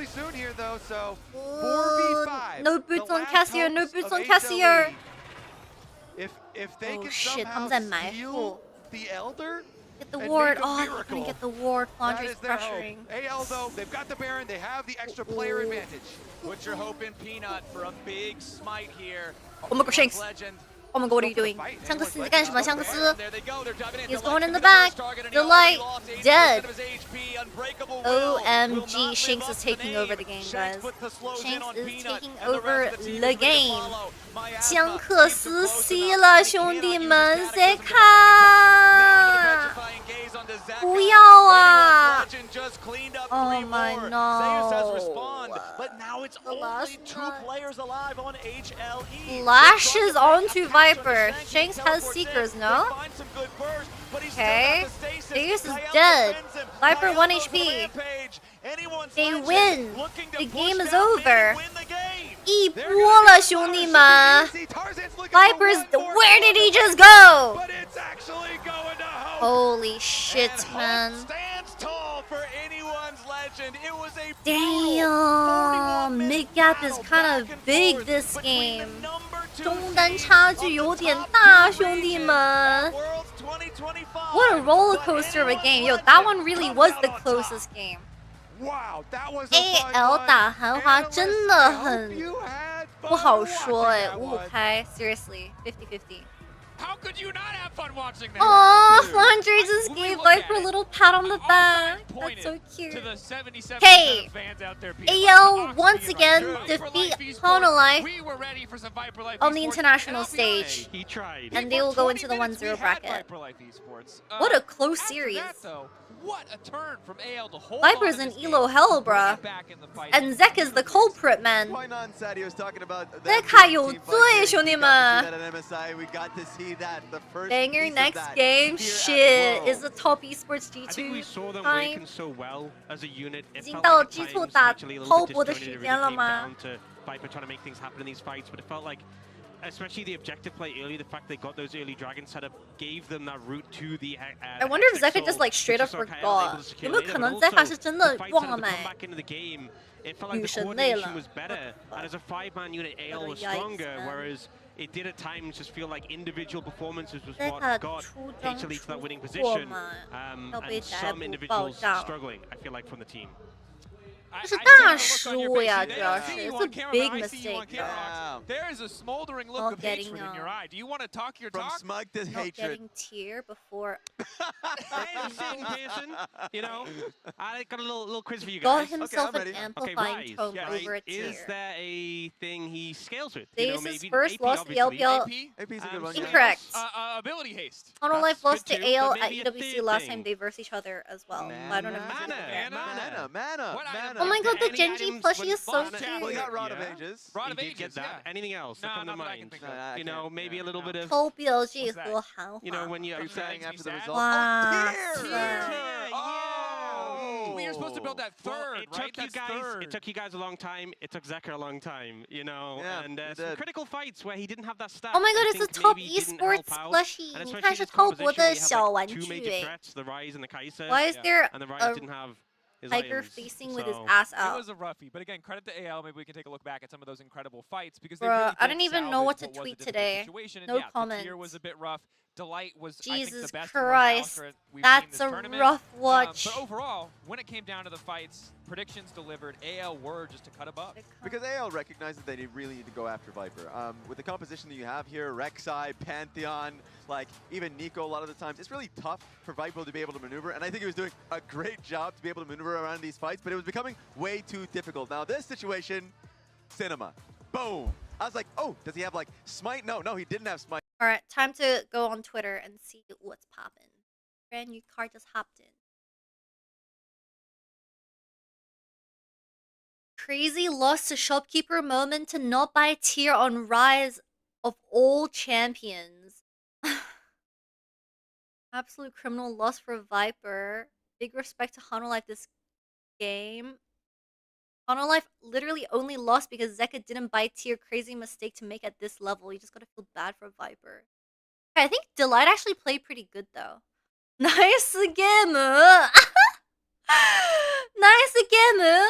soon here though, so 4v5. No boots on Cassier, no boots on Cassier. If they can shit, somehow 他们在埋伏 steal the Elder, Get the and ward. make a Oh, I miracle. couldn't get the ward. That Flandre's is their hope. pressuring. AL though, they've got the Baron, they have the extra player advantage. Put your hope in Peanut for a big smite here. Oh my god, Shanks. Legend. Oh my god, what are you doing? 香克斯，你在干什么？香克斯 He's going in the back. Delight dead. OMG, Shanks is taking over the game, guys. Shanks is taking over the game. 香克斯吸了，兄弟们，谁看？不要啊 ！Oh my no! The last Lashes onto Viper. Shanks has Seekers, no? Okay. Thieves is dead. Viper 1 HP. They win. The game is over. 一波了，兄弟们。Viper's. Where did he just go? Holy shit, man. Damn. Mid gap is kind of big this game. 中单差距有点大，兄弟们。What a roller coaster of a game. Yo, that one really was the closest game. Wow, that was AL 打韩华真的很不好说哎，5-5开 seriously 50-50. How could you not have fun watching that? Aw, Flandre just gave Viper a little pat on the back. That's so cute. Hey, AL once again defeat Hanolife on the international stage. And they will go into the 1-0 bracket. What a close series. What a turn from AL to hold Viper's in elo hell, bruh. And Zek is the culprit, man. Zek 有罪，兄弟们。Banger next game, shit, is the top esports G2 I think we saw them time. working so well as a unit. 已经到 G2 打滔搏的时间了吗？ Viper trying to make things happen in these fights, but it felt like, especially the objective play early, the fact they got those early dragons set up gave them that route to the. I wonder if Zeka just like straight up forgot. 有没有可能 Zeka 是真的忘了买？ It felt like the coordination was better, and as a 5-man unit, AL was stronger, whereas it did at times just feel like individual performances was what got HLE to that winning position, and some individuals struggling, I feel like, from the team. 这是大失误呀，主要是 It's a big mistake. There is a smoldering look of hatred in your eye. Do you want to talk your talk? From smug to hatred. Getting tear before. You know, I got a little quiz for you Got guys. himself an amplifying tone over a tear. Is there a thing he scales with? Thieves You know, maybe first AP, lost to obviously. LPL. AP's a good one. Incorrect. Ability haste. Hanolife lost to too, AL but at maybe a EWC third last thing. time they versed each other as well. I don't know if you Mana. did. Mana. Oh Oh my god, the GenG plushie is so cute. Well, you got Rod of Ages. Rod You of did Ages, get that. yeah. Anything else that come to mind? You know, maybe a little bit of. 投标记和韩华。 You know, when you saying after the result. 哇 We were supposed to build that third, it right? took you guys. It took you guys a long time. It took Zeker a long time. You know, and some critical fights where he didn't have that stat. Oh my god, I it's a think top maybe didn't esports help out. plushie. And 你 especially 看是 this 滔博 composition where 的 you have 小 like 玩 two 具 major 哎。 threats, the Rise and the Kai'Sa. Why is there And the Rise a didn't have his tiger items, facing with his so- ass It out? was a roughie, but again, credit to AL. Maybe we can take a look back at some of those incredible fights because they Bruh, really I did didn't even know what to salvage was a tweet difficult today. situation. And No yeah, the comments. tier was a bit rough. Delight was, I think, Jesus the best Christ, we've seen that's this a tournament. rough watch. But overall, when it came down to the fights, predictions delivered. AL were just a cut above. Because AL recognized that they really need to go after Viper. With the composition that you have here, Rek'Sai, Pantheon, like even Nico a lot of the times, it's really tough for Viper to be able to maneuver. And I think he was doing a great job to be able to maneuver around these fights, but it was becoming way too difficult. Now this situation, Cinema, boom. I was like, oh, does he have like Smite? No, he didn't have Smite. All right, time to go on Twitter and see what's poppin'. Brand new card just hopped in. Crazy lost to shopkeeper moment to not buy tier on Rise of all champions. Absolute criminal loss for Viper. Big respect to Hanolife this game. Hanolife literally only lost because Zeka didn't buy tier. Crazy mistake to make at this level. You just gotta feel bad for Viper. Okay, I think Delight actually played pretty good though. Nice game! Nice game!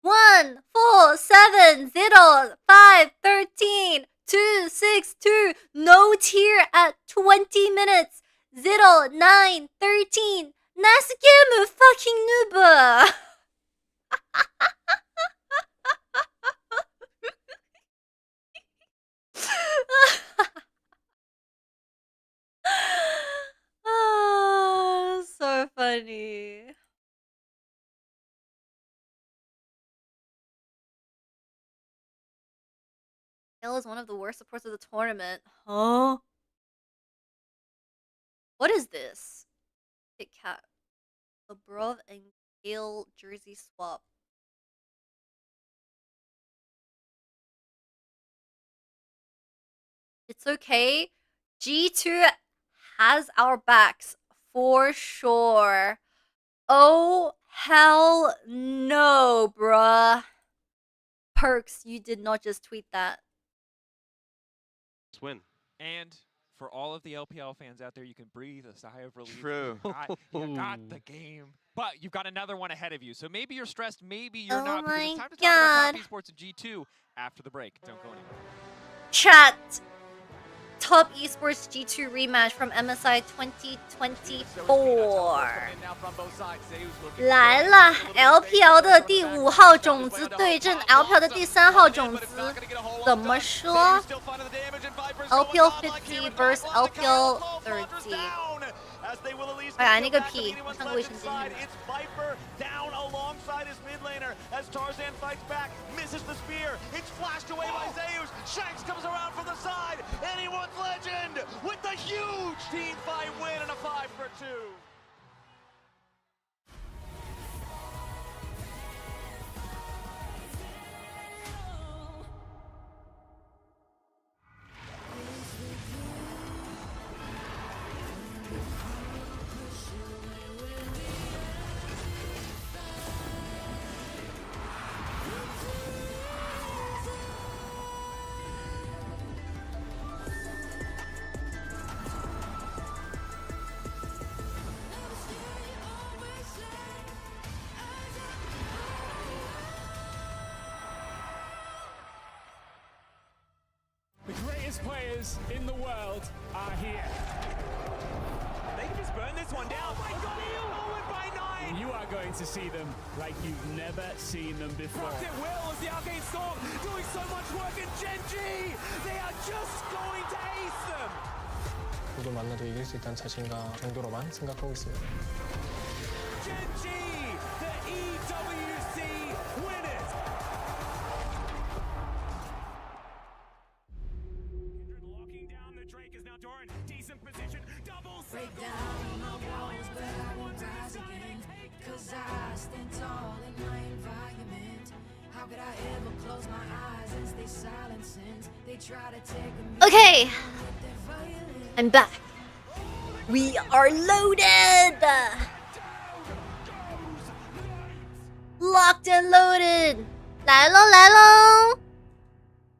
1, 4, 7, 0, 5, 13, 2, 6, 2. No tier at 20 minutes. 0, 9, 13. Nice game, fucking noob! So funny. Gale is one of the worst supports of the tournament. Huh? What is this? Kit Kat. Labrov and Gale jersey swap. It's okay. G2 has our backs for sure. Oh, hell no, bruh. Perks, you did not just tweet that. Win. And for all of the LPL fans out there, you can breathe a sigh of relief. True. You got the game. But you've got another one ahead of you. So maybe you're stressed, maybe you're not. Because it's time to talk about Top Esports and G2 after the break. Don't go anywhere. Chat. Top Esports G2 rematch from MSI 2024 来了 ，LPL 的第5号种子对阵 LPL 的第3号种子，怎么说 ？LPL 50 vs LPL 30。哎呀，那个屁，我上个卫生间。 It's Viper down alongside his mid laner as Tarzan fights back, misses the spear. It's flashed away by Zeus. Shanks comes around from the side. Anyone's legend with the huge team fight win and a 5-for-2. The greatest players in the world are here. They can just burn this one down. Oh my god, forward by 9! You are going to see them like you've never seen them before. It will as the Arcane Storm doing so much work in GenG! They are just going to ace them! 누구 만나도 이길 수 있다는 자신감 정도로만 생각하고 있습니다. GenG, the EWC winners! Locking down the Drake is now Doran. Decent position, double break down the walls, but I won't rise again. Okay, I'm back. We are loaded! Locked and loaded! 来喽来喽！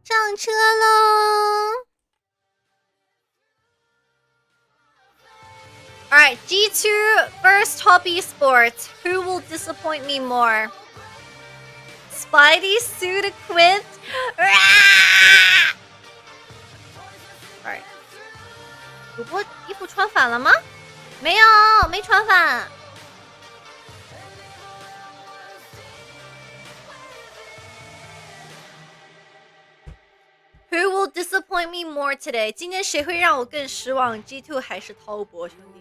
上车喽！ Alright, G2 versus Top Esports. Who will disappoint me more? Spidey suit equipped? Alright. 主播衣服穿反了吗？没有，没穿反。Who will disappoint me more today? 今天谁会让我更失望 ？G2 还是滔博兄弟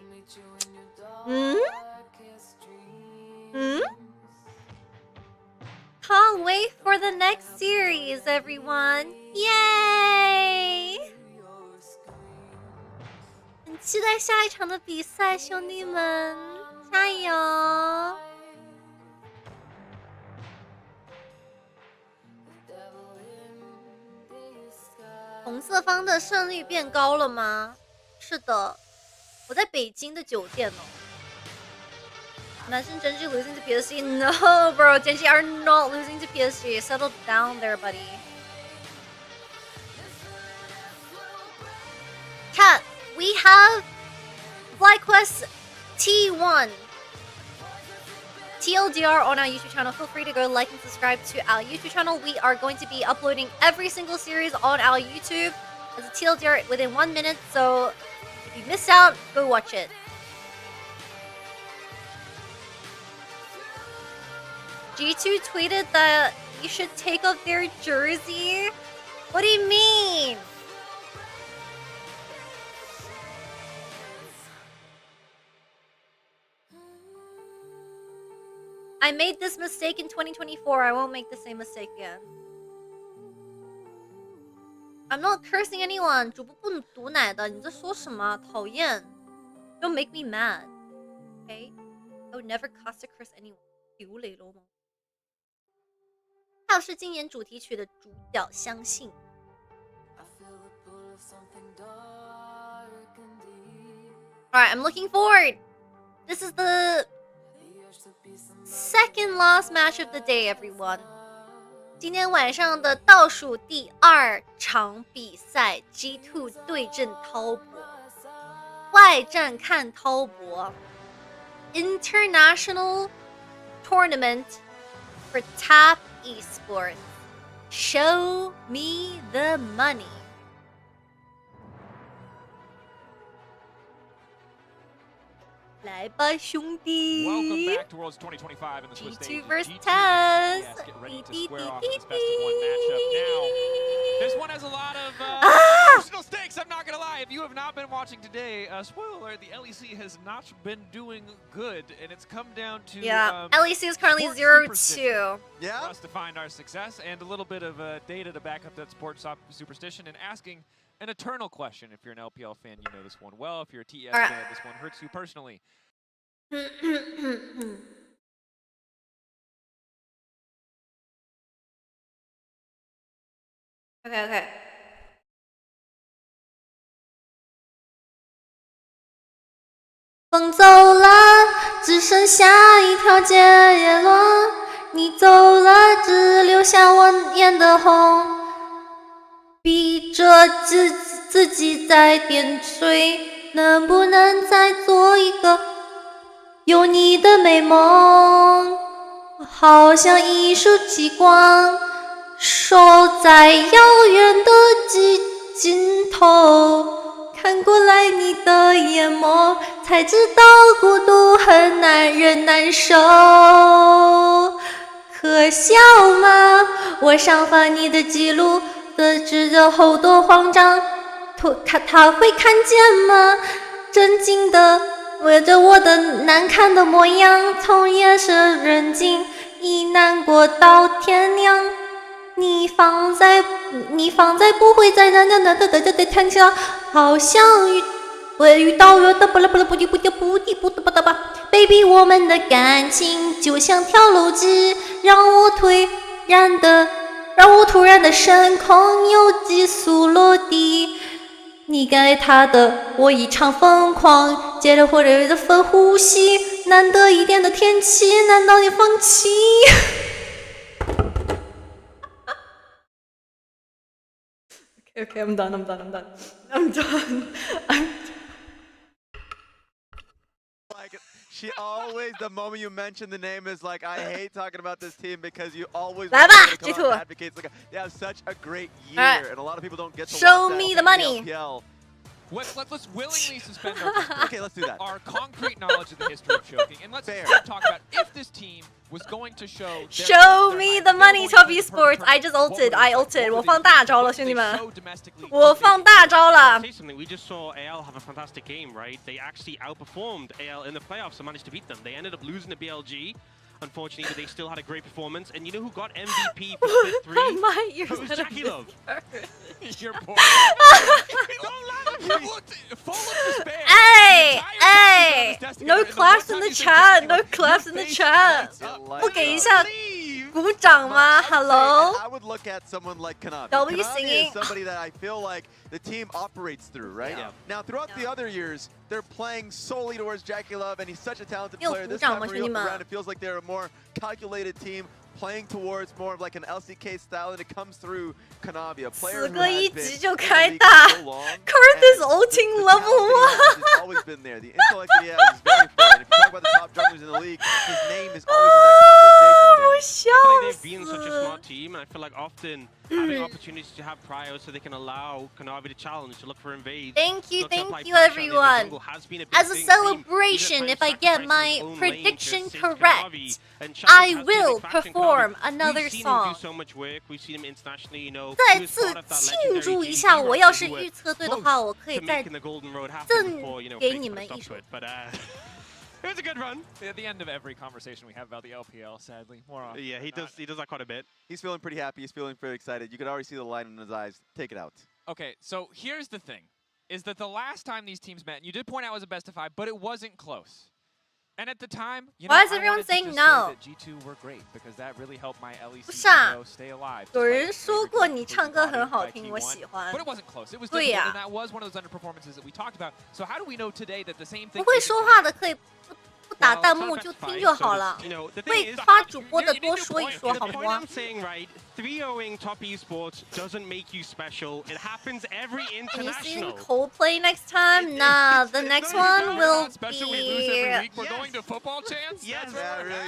？Can't wait for the next series, everyone! Yay! 很期待下一场的比赛，兄弟们，加油！红色方的胜率变高了吗？是的，我在北京的酒店哦。Imagine GenG losing to PSG? No, bro, GenG are not losing to PSG. Settle down there, buddy. Chat, we have FlyQuest T1 TLDR on our YouTube channel. Feel free to go like and subscribe to our YouTube channel. We are going to be uploading every single series on our YouTube as a TLDR within 1 minute. So if you missed out, go watch it. G2 tweeted that you should take off their jersey. What do you mean? I made this mistake in 2024. I won't make the same mistake again. I'm not cursing anyone. 主播不能毒奶的，你在说什么？讨厌 ！Don't make me mad. Okay? I would never cast a curse anyone. 丢雷了吗？他是今年主题曲的主角，相信。Alright, I'm looking forward. This is the second last match of the day, everyone. 今天晚上的倒数第2场比赛 ，G2 对阵滔博，外战看滔博 ，International Tournament for Top Esports. Show me the money. 来吧，兄弟 Welcome back to Worlds 2025 in the Swiss stage. G2 versus Taz. Get ready to square off in this best of 1 matchup now. This one has a lot of emotional stakes, I'm not gonna lie. If you have not been watching today, spoiler alert, the LEC has not been doing good, and it's come down to LEC is currently 0-2. For us to find our success, and a little bit of data to back up that sports superstition, and asking an eternal question. If you're an LPL fan, you know this one well. If you're a TS fan, this one hurts you personally. Okay. 风走了，只剩下一条街叶落。你走了，只留下我眼的红。逼着自己在点缀，能不能再做一个有你的美梦？好像一束极光，守在遥远的尽头，看过来你的眼眸，才知道孤独很难受。可笑吗？我上翻你的记录，得知的后多慌张，他会看见吗？震惊的围着我的难看的模样，从夜深人静，一难过到天亮。你放在不会再的弹跳，好像会遇到热的巴拉巴拉不滴不滴不滴不滴不哒吧 ，baby， 我们的感情就像跳楼机，让我突然的升空，又急速落地。你该他的，我异常疯狂，接着或者的分呼吸，难得一点的天气，难道你放弃？Okay, I'm done. Like, she always, the moment you mention the name, is like, I hate talking about this team because you always来吧come out advocates. Like, they have such a great year, and a lot of people don't get to Show watch me that the money. LPL. Let's willingly suspend Okay, let's do that. Our concrete knowledge of the history of choking, and let's talk about if this team was going to show. Show me the money, Top Esports. I just ulted. I ulted. 我放大招了，兄弟们。我放大招了。 We just saw AL have a fantastic game, right? They actually outperformed AL in the playoffs and managed to beat them. They ended up losing to BLG. Unfortunately, but they still had a great performance. And you know who got MVP for Split 3? My ears it was Jackie Love. Your poor. Hey! No claps in the chat. No claps in the chat. 不给一下鼓掌吗 ？Hello. I would look at someone like Kanavi. W Kanavi singing. is somebody that I feel like the team operates through, right? Yeah. Now, throughout the other years, they're playing solely towards Jackie Love, and he's such a talented 有 player. 鼓 This 掌 time 吗，兄弟们？ around, it feels like they're a more calculated team, playing towards more of like an LCK style, and it comes through Kanavi, a player 死 who 个 has 一 been 局就 in the 开 league 大 for so long. ，Kurth is ulting level He's always been there. The intellect that he has is very fair. If you talk about the top junglers in the league, his name is always in that conversation. I feel like they've been such a smart team, and I feel like often having opportunities to have pryos so they can allow Kanavi to challenge, to look for invades. Thank you, everyone. As a celebration, if I get my prediction correct, I will perform another song. 再次庆祝一下，我要是预测对的话，我可以再赠给你们一首。It was a good run. At the end of every conversation we have about the LPL, sadly, more often. Yeah, he does that quite a bit. He's feeling pretty happy. He's feeling very excited. You could already see the light in his eyes. Take it out. Okay, so here's the thing, is that the last time these teams met, and you did point out it was a best of 5, but it wasn't close. And at the time, you know, Why is everyone saying no? G2 were great because that really helped my LEC 不是啊 stay alive. 有人说过你唱歌很好听，我喜欢。 But it wasn't close. It was 对 difficult, 呀 and that was one of those underperformances that we talked about. So how do we know today that the same 不 thing? 会说话的可以不打弹幕就听就好了。会夸主播的多说一说好 The point 吗 I'm saying, right, 3-0ing top esports doesn't make you special. It happens every Can you sing international. Coldplay next time? Nah, the next one will Especially we lose every be week. We're going to football chance. Yes,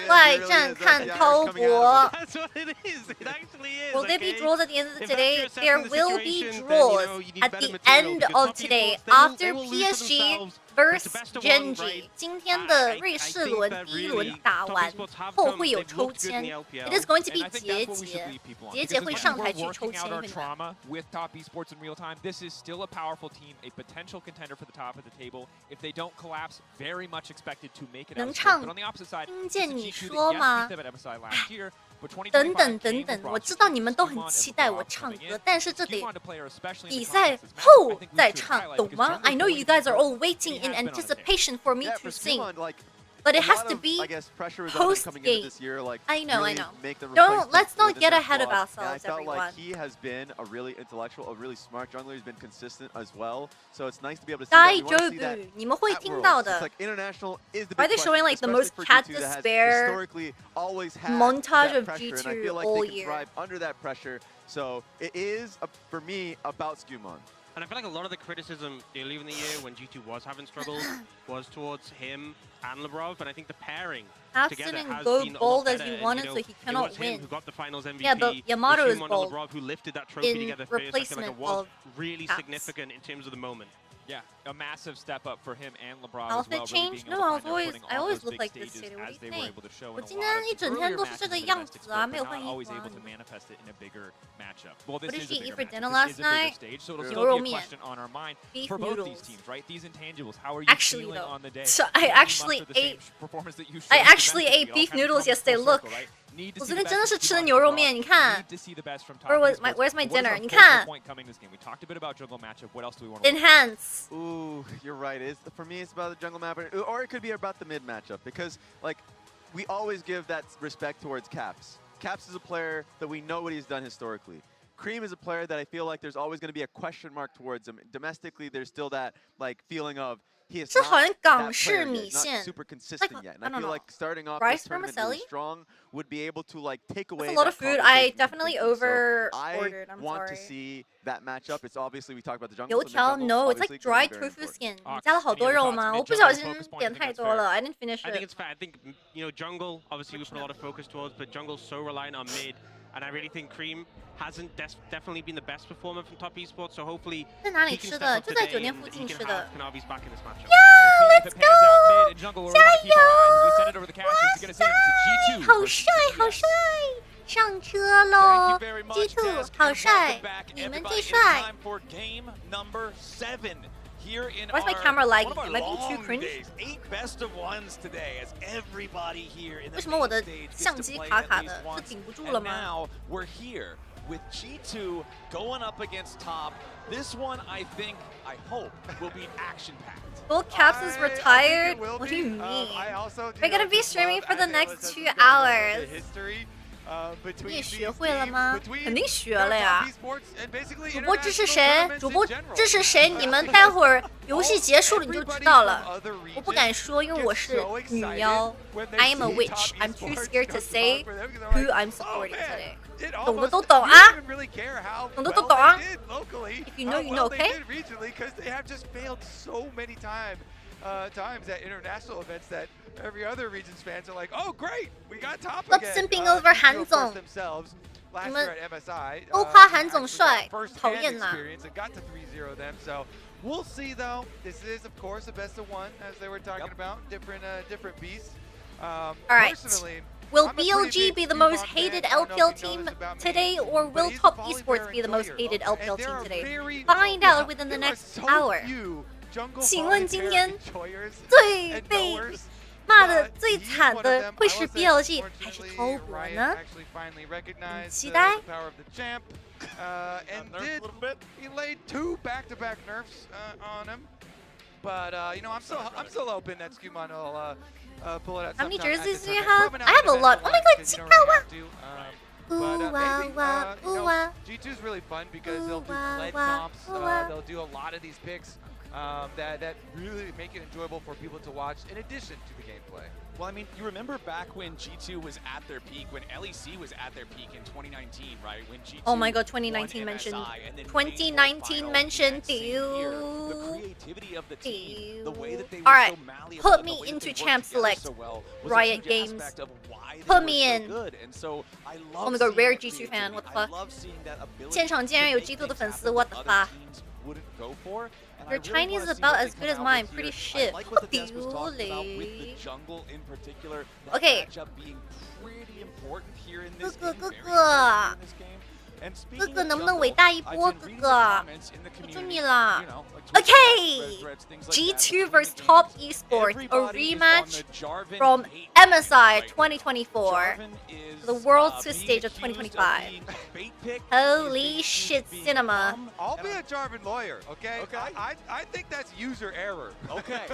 外战看滔博。 That's what it is. It actually is. Will there be okay? draws at the end of If today? after There assessing the will be situation, then, draws you need at better the material, end because of top today esports, after they will lose for PSG themselves. vs It's the best of one, GenG right? 今天的瑞士轮第一轮打完后会有抽签 It is going to be 结节，结节会上台去抽签。 Our trauma with top esports in real time. This is still a powerful team, a potential contender for the top of the table. If they don't collapse, very much expected to make it out. 能唱 But on the opposite side, 听见你 G2 说 that 吗 yes, beat them at MSI last year, but 等 2025等等 came 等， with 我知道 rosters 你们都很 Skewmon 期 and 待我 Frost 唱 coming 歌 in.，但是这得 Skewmon to player, especially in 比 the 赛 context this match, 后 I think we 再 should 唱， highlight 懂 because 吗 Jungle ？I know you Boys guys are is all waiting he in has been on his game. anticipation for me Yeah, to for sing, Skewmon, like, but it a has lot to of, be I guess, pressure was on him post coming game. into this year, like, I know, really I know. make the Don't replacements let's not within get that ahead of squad. ourselves, And I felt everyone. like he has been a really intellectual, a really smart jungler. He's been consistent as well. So it's nice to be able to see that. 大 We want to see that 你们会 at 听 Worlds. 到 It's 的 like international is the Why are big they showing, question, like, the especially most for cat G2 that has despair historically always had montage that of pressure, and I G2 feel like all they can year? thrive under that pressure. So it is, for me, about Skewmon. And I feel like a lot of the criticism earlier in the year when G2 was having struggles was towards him and Lebrov, and I think the pairing Absent together and has go been a lot bold as better. you And, wanted, you know, so he it cannot was him win. who got the finals MVP. Yeah, but Yamato is Shimon and bold Lebrov who lifted that trophy in together first. I feel like replacement it was of really Caps. significant in terms of the moment. Yeah, a massive step up for him and LeBron Outfit as well. change? No, I always look like this today. What do you think? 我今天一整天都是这个样子啊，没有换衣服啊。What did she eat for dinner last night? 牛肉面。Beef noodles. Actually, though, so I actually ate beef noodles yesterday. Look, Need to 我 see 昨 the 天真的 best 是 from 吃的 Team 牛肉 Rocket. 面，你看。 Need to see the best from top Where's esports. my What is dinner? our 你 focal 看。 point coming this game? We talked a bit about jungle matchup. What else do we want to Enhance. Ooh, you're right. For me, it's about the jungle map, or it could be about the mid matchup because, like, we always give that respect towards Caps. Caps is a player that we know what he's done historically. Cream is a player that I feel like there's always going to be a question mark towards him. Domestically, there's still that like feeling of he is not that player yet. He's not super consistent yet. And I feel like starting off this tournament really strong would be able to like take away. That's a lot of food. I definitely over ordered. I I'm want sorry. to see that matchup. It's obviously we talked about the jungle. 油条 no, it's like dried tofu skin. 你加了好多肉吗？我不小心点太多了。I didn't finish it. I think it's fair. I think jungle obviously we put a lot of focus towards, but jungle's so reliant on mid, and I really think Cream hasn't definitely been the best performer from top esports. So hopefully 在哪里 he can 吃 step 的？ up 就在 today 酒店 and 附 he 近 can 吃 have 的。 Kanavi's back in this matchup. Yeah, let's go! 加油！好帅，好帅！上车喽 ！G2 好帅，你们最帅。Why's my camera lagging? Am I being too cringe? 为什么我的相机卡卡的？是顶不住了吗？ We're here with G2 going up against top. This one, I hope, will be action-packed. Both Caps is retired? What do you mean? We're gonna be streaming for the next 2 hours. 你也学会了吗？肯定学了呀。主播支持谁？主播支持谁？你们待会儿游戏结束了你就知道了。我不敢说，因为我是女妖。I am a witch. I'm too scared to say who I'm supporting today. 懂的都懂啊，懂的都懂啊。If you know, you know, okay? Times at international events that every other region's fans are like, oh great, we got top Stop again. simping over 韩总。 Last 你 year 们 at MSI, 都夸韩总帅， first 讨 hand 厌呐。 experience and got to 3-0 them. So we'll see though. This is of course a best of one, as they were talking about. Different beasts. All right. Personally, Will BLG be the most hated LPL team today, or will Top Esports be the most hated LPL team today? Find out within the next hour. 请问今天最被骂的最惨的会是 BLG 还是 Top 呢？期待。He laid 2 back-to-back nerfs on him, but you know I'm still hoping that Scuman will pull it out. How many jerseys do you have? I have a lot. Oh my god, Chikawa! G2 is really fun because they'll do lead comps. They'll do a lot of these picks that really make it enjoyable for people to watch in addition to the gameplay. Well, I mean, you remember back when G2 was at their peak, when LEC was at their peak in 2019, right? When G2 oh my god, 2019 mentioned. 2019 mentioned. The creativity of the team, the way that they were Alright, so malleable, put me into Champ Select. Riot Games. Put me in. Oh my god, rare G2 fan, what the fuck? 现场竟然有 G2 的粉丝 what the fuck? Your Chinese is about as good as mine, pretty shit. Okay. 哥哥能不能伟大一波？哥哥，求求你了。Okay, G2 vs Top Esports, a rematch from MSI 2024, the World Swiss Stage of 2025. Holy shit, cinema! I'll be a Jarvan lawyer, okay? I think that's user error. Okay.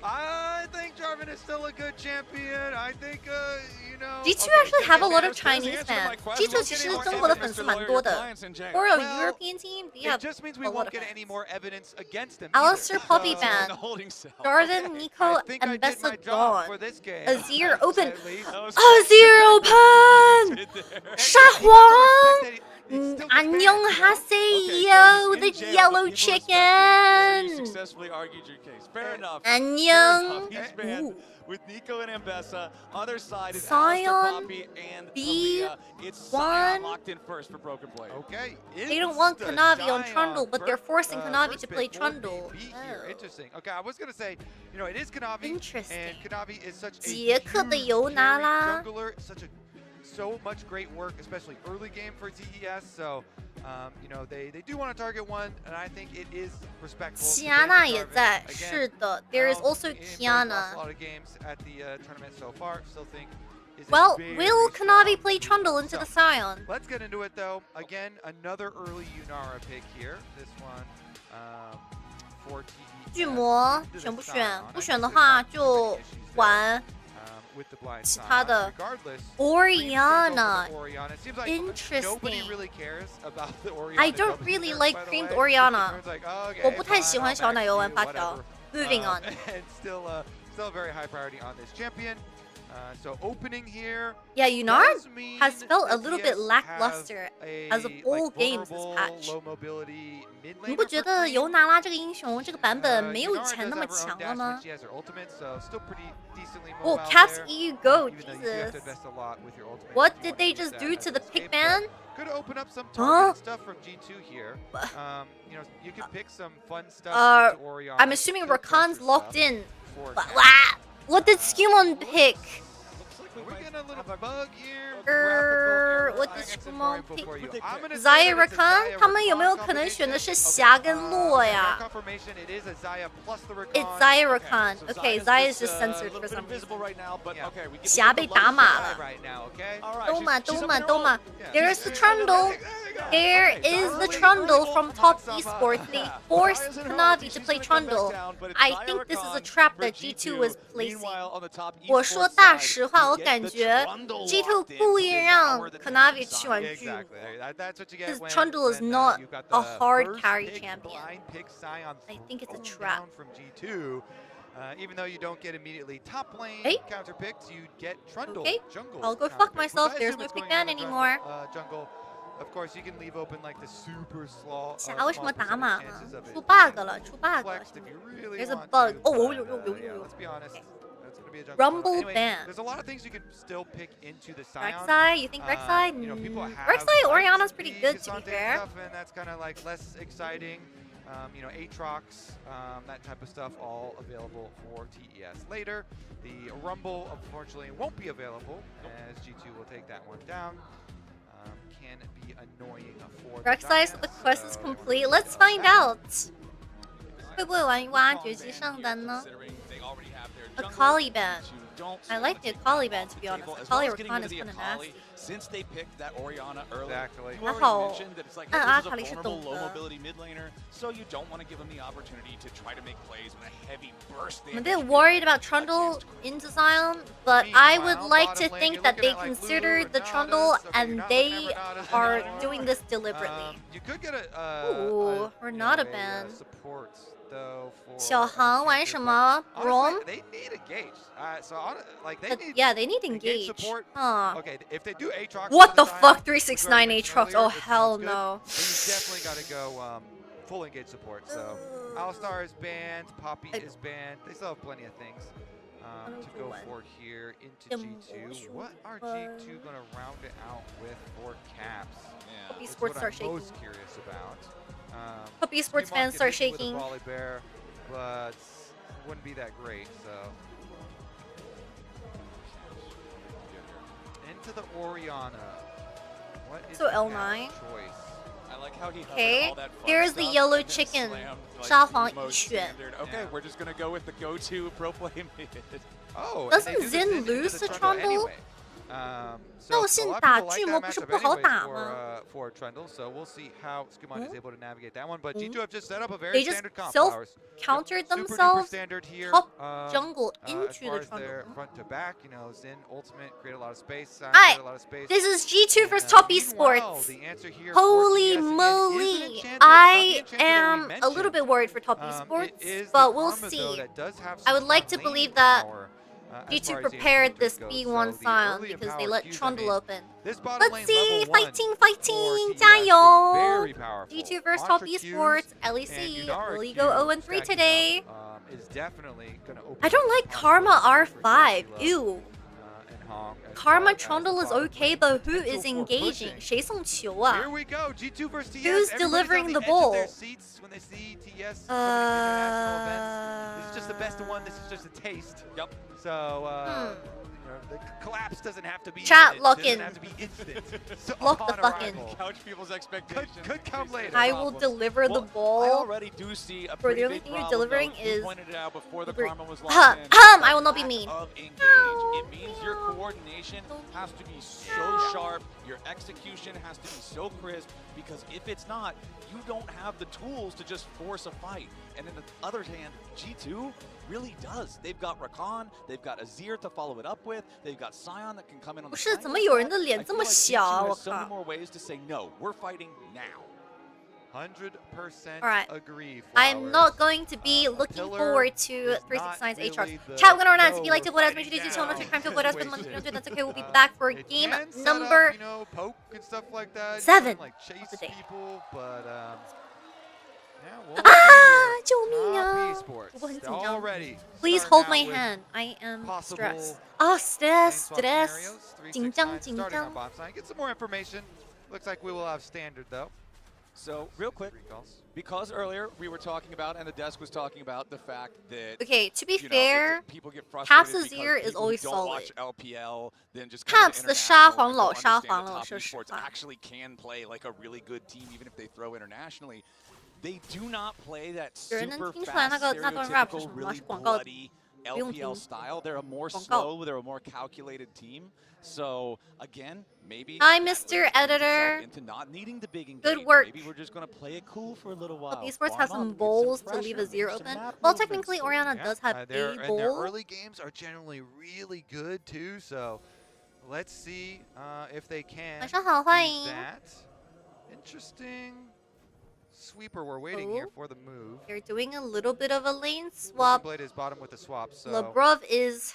I think Jarvan is still a good champion. I think, you know. G2 actually have a lot of Chinese fans. G2 其实中国的粉丝蛮多的。For a European team, we have it just means we won't get any more evidence against them. Alistair Poppy ban. Jarvan, Nico, and Bessa gone. Azir open. Azir open! 沙皇! 안녕하세요, the yellow chicken! Successfully argued your case. Fair enough. 안녕. With Nico and Ambessa, other side is Sion, Poppy and B1. It's Sion locked in first for Broken Blade. Okay. They don't want Kanavi on Trundle, but they're forcing Kanavi to play Trundle. Interesting. Okay, I was gonna say, you know, it is Kanavi, and Kanavi is such a jungler, so much great work, especially early game for ZES. So, you know, they do want to target one, and I think it is respectful. Kiana 也在，是的。There is also Kiana. A lot of games at the tournament so far. Still think Well, will Kanavi play Trundle into the Scion? Let's get into it though. Again, another early Yunara pick here. This one for TES. 巨魔选不选？不选的话就玩其他的 Orianna. Interesting. I don't really like creamed Orianna. 我不太喜欢小奶油玩发条。Moving on. And still very high priority on this champion. So opening here. Yeah, Yunara has felt a little bit lackluster as of all games this patch. 你不觉得尤娜拉这个英雄这个版本没有以前那么强了吗？ Well, Caps EU Go, Jesus. What did they just do to the pick ban? Could open up some targeted stuff from G2 here. You know, you can pick some fun stuff into Orianna. I'm assuming Rakan's locked in. What did Skimon pick? We're getting a little bug here. What did Skimon pick? Zaya Rakan? 他们有没有可能选的是霞跟洛呀？ It's Zaya Rakan. Okay, Zaya is just censored for some reason. 霞被打码了。Doma. There's the Trundle. There is the Trundle from Top Esports. They forced Kanavi to play Trundle. I think this is a trap that G2 was placing. 我说大实话，我感觉 G2 故意让 Kanavi 去玩巨魔。Because Trundle is not a hard carry champion. I think it's a trap. Even though you don't get immediately top lane counter picks, you get Trundle. Okay, jungle I'll go fuck myself. There's no pick ban anymore. Jungle. Of course, you can leave open like the super slaw. 霞为什么打码呢？出 bug 了，出 bug 了。There's a bug. Oh, let's be honest. That's gonna be a jungle. Rumble anyway, ban. There's a lot of things you can still pick into the Scion. Rek'Sai? You think Rek'Sai? Rek'Sai Orianna's pretty good, to be fair. And that's kind of like less exciting. You know, Aatrox, that type of stuff, all available for TES later. The Rumble, unfortunately, won't be available, as G2 will take that one down. Can be annoying for Rek'Sai, so the quest is complete. Let's find out. 会不会玩挖掘机上单呢？ Akali ban. I like the Akali ban, to be honest. Akali Rakan is kind of nasty. Since they picked that Orianna early, exactly. Rory mentioned that it's like, hey, this is a vulnerable low mobility mid laner, so you don't want to give him the opportunity to try to make plays with a heavy burst. I'm a bit worried about Trundle into Zion, but I would like to think that they considered the Trundle and they are doing this deliberately. You could get Ooh, Renata ban. Support though for 小航玩什么 Rom? They need engage. So like they need they need engage. Support. Huh. Okay, if they do Aatrox. What the fuck? 369 Aatrox. Oh hell no. You definitely got to go full engage support. So Alistar is banned, Poppy is banned. They still have plenty of things to go for here into G2. What are G2 going to round it out with for Caps? Hope Esports start shaking. Most curious about. Hope Esports fans start shaking. Bear, but wouldn't be that great. So into the Orianna. What is so L9. Choice? I like how he okay, all that here's the yellow chicken. 沙皇一选. Okay, we're just gonna go with the go-to pro play mid. Oh, doesn't Xin lose to Trundle? 斗信打巨魔不是不好打吗 for Trundle, so we'll see how Skimon is able to navigate that one. But G2 have just set up a very they just standard comp self-countered themselves here. Top jungle into the Trundle. Their front to back, you know, Xin ultimate create a lot of space. Alright, this is G2 versus Top Esports. Holy moly! I am a little bit worried for Top Esports, but we'll see. I would like to believe that G2 prepared this B1 Scion because they let Trundle open. Let's see! Fighting! 加油! G2 versus Top Esports. LEC, will you go 0-3 today? I don't like Karma R5. Ew. Karma Trundle is okay, but who is engaging? 谁送球啊? Here we go. G2 versus TS. Who's delivering the ball? When they see TS, this is just the best of one. This is just a taste. Yep. So the collapse doesn't have to be Chat, imminent, lock doesn't in. have to be instant. So Lock the upon fuck in. arrival, Couch people's expectations. Could come later. I will deliver the I ball. already do see a For pretty the only big thing you're problem, delivering though. You is pointed it out before the Uber- karma was locked in. I will not be mean. Of engage. It means your coordination has to be so sharp. Your execution has to be so crisp, because if it's not, you don't have the tools to just force a fight. And on the other hand, G2 really does. They've got Rakan, they've got Azir to follow it up with, they've got Sion that can come in on the 不是， flank 怎么有人的 side. I 脸这 feel 么 like 小啊？ G2 has 我 so many 靠！ more ways to say no. We're fighting now. 100% Alright. agree. I'm not going to be looking forward to 369's HRs. Chat, we're gonna run out. If you like to vote as much as you do, tell them to crime to vote as but if you don't do that's okay. We'll be back for game number Up, you know, poke and stuff like that. 7 You can, like chase of the day. people, but yeah, we'll 啊！救命啊！ Esports 我很紧张。 already. Please starting hold out my with hand. I am possible stressed. 啊 stress lane swap stress scenarios, 紧张 369紧 starting on 张。 bot side. Get some more information. Looks like we will have standard though. So real quick, because earlier we were talking about, and the desk was talking about the fact that Okay, to be you know, fair, people get Caps frustrated Azir because is always people who don't solid. watch LPL, then just come to Caps 的 international 沙 and 皇 don't 老沙 understand 皇 that 老 top 说实 esports 话。 actually can play like a really good team even if they throw internationally. They do not play that 有人能 super 听出来那 fast, 个那段 rap 是 stereotypical, 什么吗？ really 是广告， bloody 不用 LPL 听。 style. They're a more 广告。 slow, they're a more calculated team. So again, maybe Hi, that Mr. leads itself Editor. into not needing the big Good engage. work. Maybe we're just gonna play it cool for a little while. Hope Esports Farm has up, some get bowls to pressure, leave maybe Azir some open. map Well, movements. technically, Orianna does have a And their bowl. early games are generally really good too. So let's see if they can 晚上好，欢迎。 do that. Interesting sweeper. We're waiting here for the move. They're doing a little bit of a lane swap. Blade is bottom with the swap. So Lebrov is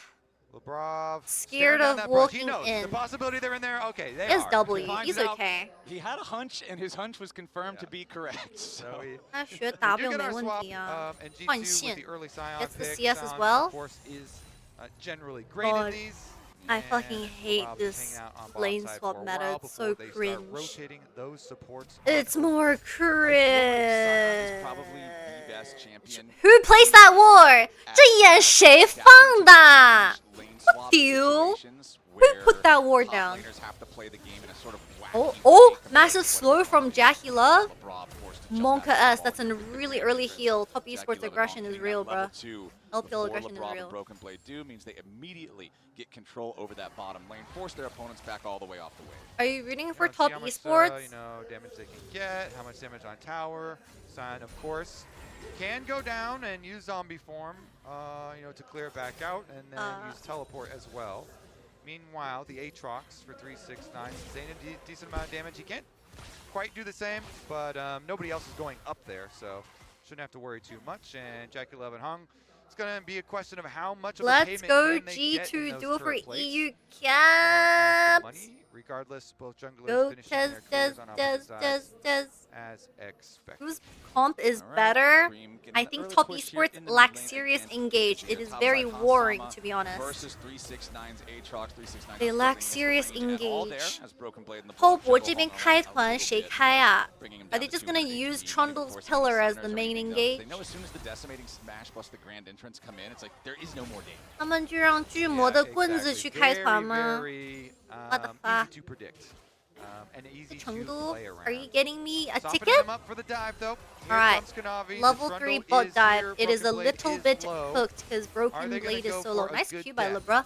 Lebrov scared staring down of that brush. He walking knows in. the possibility they're in there. Okay, they It's are. W. Finds He's out okay. He had a hunch, and his hunch was confirmed to be correct. So 他学We do W get 没 our 问 swap, 题啊。 and G2 换 with 线 the early Sion gets the pick. CS as Sion, well. Of course, is generally great God, in these. I fucking hate Rob's this hanging out on bot lane side swap for a meta. while It's before so they start cringe. rotating those supports. It's more cringe. probably the best champion. Who placed that war? 这眼谁放的 Fuck you. Who put that war down? Oh, massive slow from Jackie Love. Monka S, that's a really early heal. Top Esports aggression is real, bruh. LPL aggression is real. Broken Blade do means they immediately get control over that bottom lane, force their opponents back all the way off the wave. Are you rooting for Let's Top see how much, Esports? you know, damage they can get, how much damage on tower. Sion, of course, can go down and use zombie form, you know, to clear it back out, and then use teleport as well. Meanwhile, the Aatrox for 369 sustained a decent amount of damage. He can't quite do the same, but nobody else is going up there, so shouldn't have to worry too much. And Jackie Love and Hung, it's going to be a question of how much of a Let's payment go can they get in G2 those duel for turret plates. EU Money, caps. regardless, both junglers Go finishing Tez, their Tez, careers on Tez, opposite Tez, sides Tez. as expected. Whose comp is better? I think Top Esports lacks serious engage. It is very warring, to be honest. Versus 369's Aatrox, 369. They lack serious engage. Hope Hope 我这边开团谁开啊 Are they just gonna use Trundle's pillar as the main engage? They know as soon as the decimating smash plus the grand entrance come in, it's like there is no more game. 他们就让巨魔的棍子去开团吗 What the fuck? Easy to predict. And easy to Chengdu, play around. are you getting me a Softening ticket? them up for the dive, though. Here Alright, comes Kanavi. level The 3 Trundle bot is dive. here. It is a Broken Blade little is bit low. cooked because Are Broken they gonna Blade is go so low. for a Nice good Q by death? Lebra.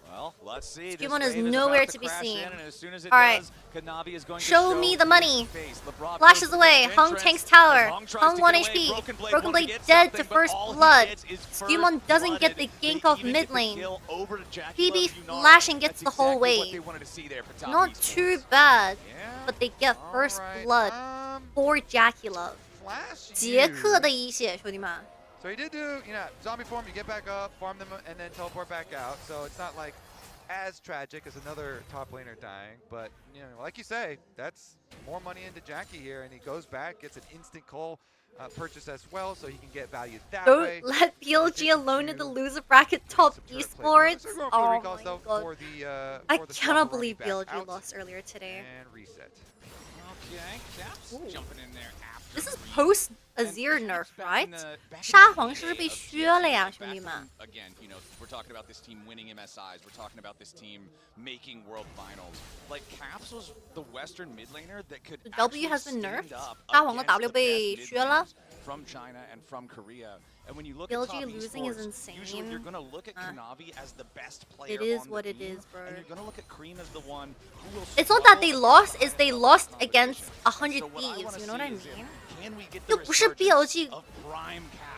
Well, let's see. This This Q1 is raid nowhere about to be crash seen. in, and as soon as it Alright. does, Kanavi is going to Show me the money. face. LeBron Flashes goes for away. the Hung entrance. tanks tower. Hung tries Hung to 1 get away. HP. Broken Blade dead something, to but first all he blood. gets is Skewmon first doesn't get the blooded. gank They off even mid get the lane. kill over to Jackie PB Love, Yunara. flashing gets That's the whole exactly what wave. they wanted to see there for Top Not Esports. too bad, but they get first blood for Jackie Love. 杰克的一血，兄弟们。 So he did do, you know, zombie form, you get back up, farm them, and then teleport back out. So it's not like as tragic as another top laner dying. But, you know, like you say, that's more money into Jackie here. And he goes back, gets an instant call purchase as well, so he can get value that way. Don't let PLG alone in the loser bracket top esports. Oh my god. I cannot believe PLG lost earlier today. And reset. Okay, Caps jumping in there after This is post Azir nerf, right? 沙皇是不是被削了呀，兄弟们？ Again, you know, we're talking about this team winning MSIs. We're talking about this team making world finals. Like Caps was the Western mid laner that could. The W has been nerfed. 沙皇的 W 被削了。 From China and from Korea. And when you look GenG at top losing esports, is insane. usually you're going to look at Kanavi as the best player It is on what the it team, is, bro. and you're going to look at Cream as the one who will It's not that they lost, it's they lost against 100 Thieves. You know what I mean? 又不是 BLG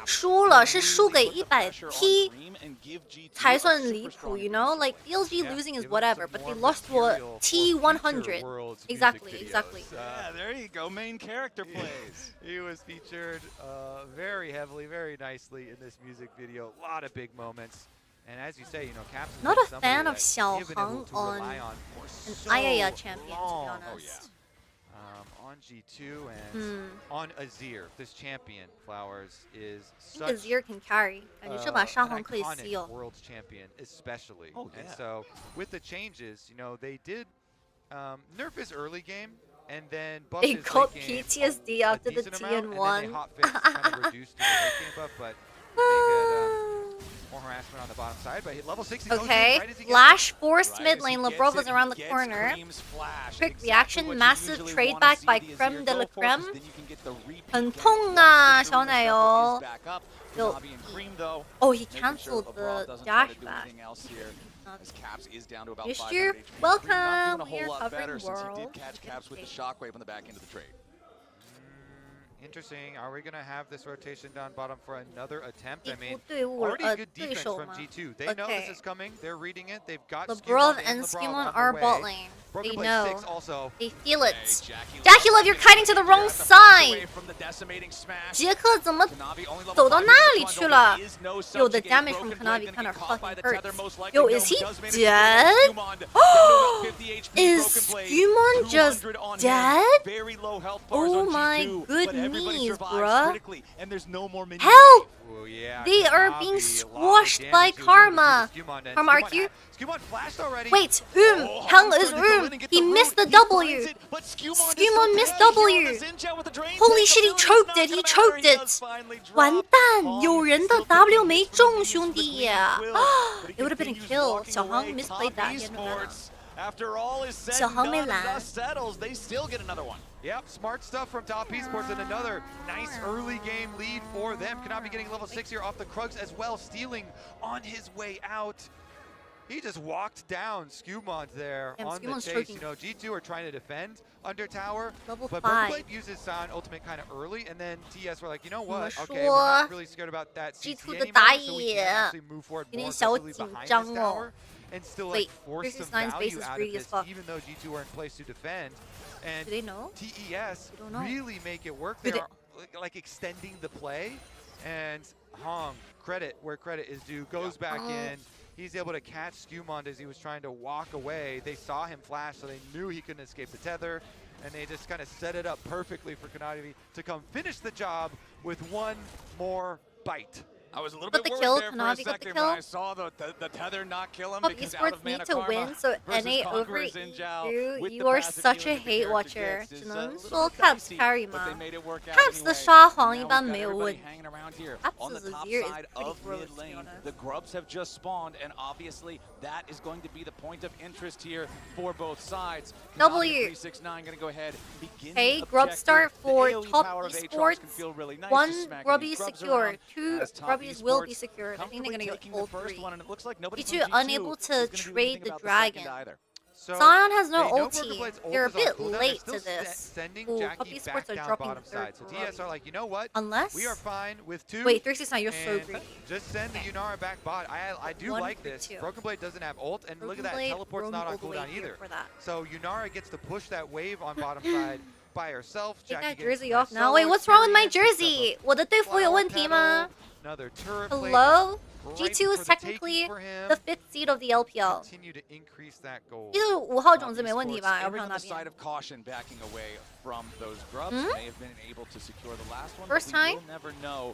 输了，是输给100 T 才算离谱 ，you know? Like BLG losing is whatever, but they lost to a T100. Exactly. Yeah, there you go. Main character plays. He was featured very heavily, very nicely in this music video. A lot of big moments. And as you say, you know, Caps is Not a somebody fan of that Xiao they've been able Heng to on rely on for an so Ayaya champion, to be long. honest. On G2 and on Azir, this champion, Flowers, is I think Azir can carry. 感觉这把沙皇可以 iconic seal. world champion, especially. Oh, And yeah. so with the changes, you know, they did nerf his early game and then buff They his got late game PTSD a after the decent amount, and then TN1. they hotfix kind of reduced to the late game buff, but they get more harassment on the bottom side. But level 60 goes in Okay, right as he gets Lash it. forced mid lane. Labrov was around the corner. Quick reaction, massive trade back by Creme de la Creme. 很痛啊，小奶油。Oh, he cancelled the dash back. Mr. Welcome. We are covering world. He did catch Caps with the shockwave on the back end of the trade. Interesting. Are we going to have this rotation down bottom for another attempt? I mean, 队伍 already good 对 defense 手 from 吗 G2. They know this is coming. They're reading it. They've got Labrov Skewmon and Labrov Skewmon on are the bot way. lane. Broken They Blade know. 6 also. They feel it. Jackie Love, you're kiting to the wrong side. 杰克怎么走到那里去了？Yo, the damage from Kanavi kind of fucking hurts. Yo, is he dead? Is Skewmon just dead? Oh my goodness, bruh. Help! Oh, yeah, They are being squashed by Karma. Karma RQ? Wait, Hang is He missed the W. Skewmon missed W. Holy shit, he choked it. He choked it. 完蛋，有人的 W 没中，兄弟。It would have been a kill. 小航 misplayed that. After all is said 小 and 航没 done, 拦 and dust settles, they still get another one. Yep, smart stuff from Top Esports and another nice early game lead for them. Kanavi getting level 6 here off the Krugs as well, stealing on his way out. He just walked down Skewmon there on the chase. You know, G2 are trying to defend under tower, but Blade uses San ultimate kind of early, and then TS were like, you know what? Okay, we're not really scared about that CC anymore, so we can actually move forward more aggressively behind this tower and still like force some value out of this, even though G2 are in place to defend. And Do they know? TES really make it work. They're like extending the play, and Hong, credit where credit is due, goes back in. He's able to catch Skewmon as he was trying to walk away. They saw him flash, so they knew he couldn't escape the tether, and they just kind of set it up perfectly for Kanavi to come finish the job with one more bite. I was a little bit worried there for a second when I saw the tether not kill him because out of mana need to win, so NA over you. You are such a hate watcher. 只能说 Caps carry 吗 ？Caps 的沙皇一般没有问题。On the top side of mid lane, the grubs have just spawned, and obviously that is going to be the point of interest here for both sides. W. 369 going to go ahead. Hey, grub start for Top Esports. 1 grubby secure, 2 grubbies will be secured. I think they're gonna go all 3. G2 unable to trade the dragon. Zion has no ulti. They're a bit late to this. Top Esports are dropping the third. So TS are like, you know what? Unless we are fine with 2. Wait, 369, you're so greedy. Just send the Yunara back bot. I do like this. Broken Blade doesn't have ult, and look at that, teleport's not on cooldown either. So Yunara gets to push that wave on bottom side by herself. Take that jersey off now. Wait, what's wrong with my jersey? 我的队服有问题吗 Hello? G2 is technically the 5th seed of the LPL. 这个5号种子没问题吧？要不然那边。 caution backing away from those grubs. May have been able to secure the last one. First time? We'll never know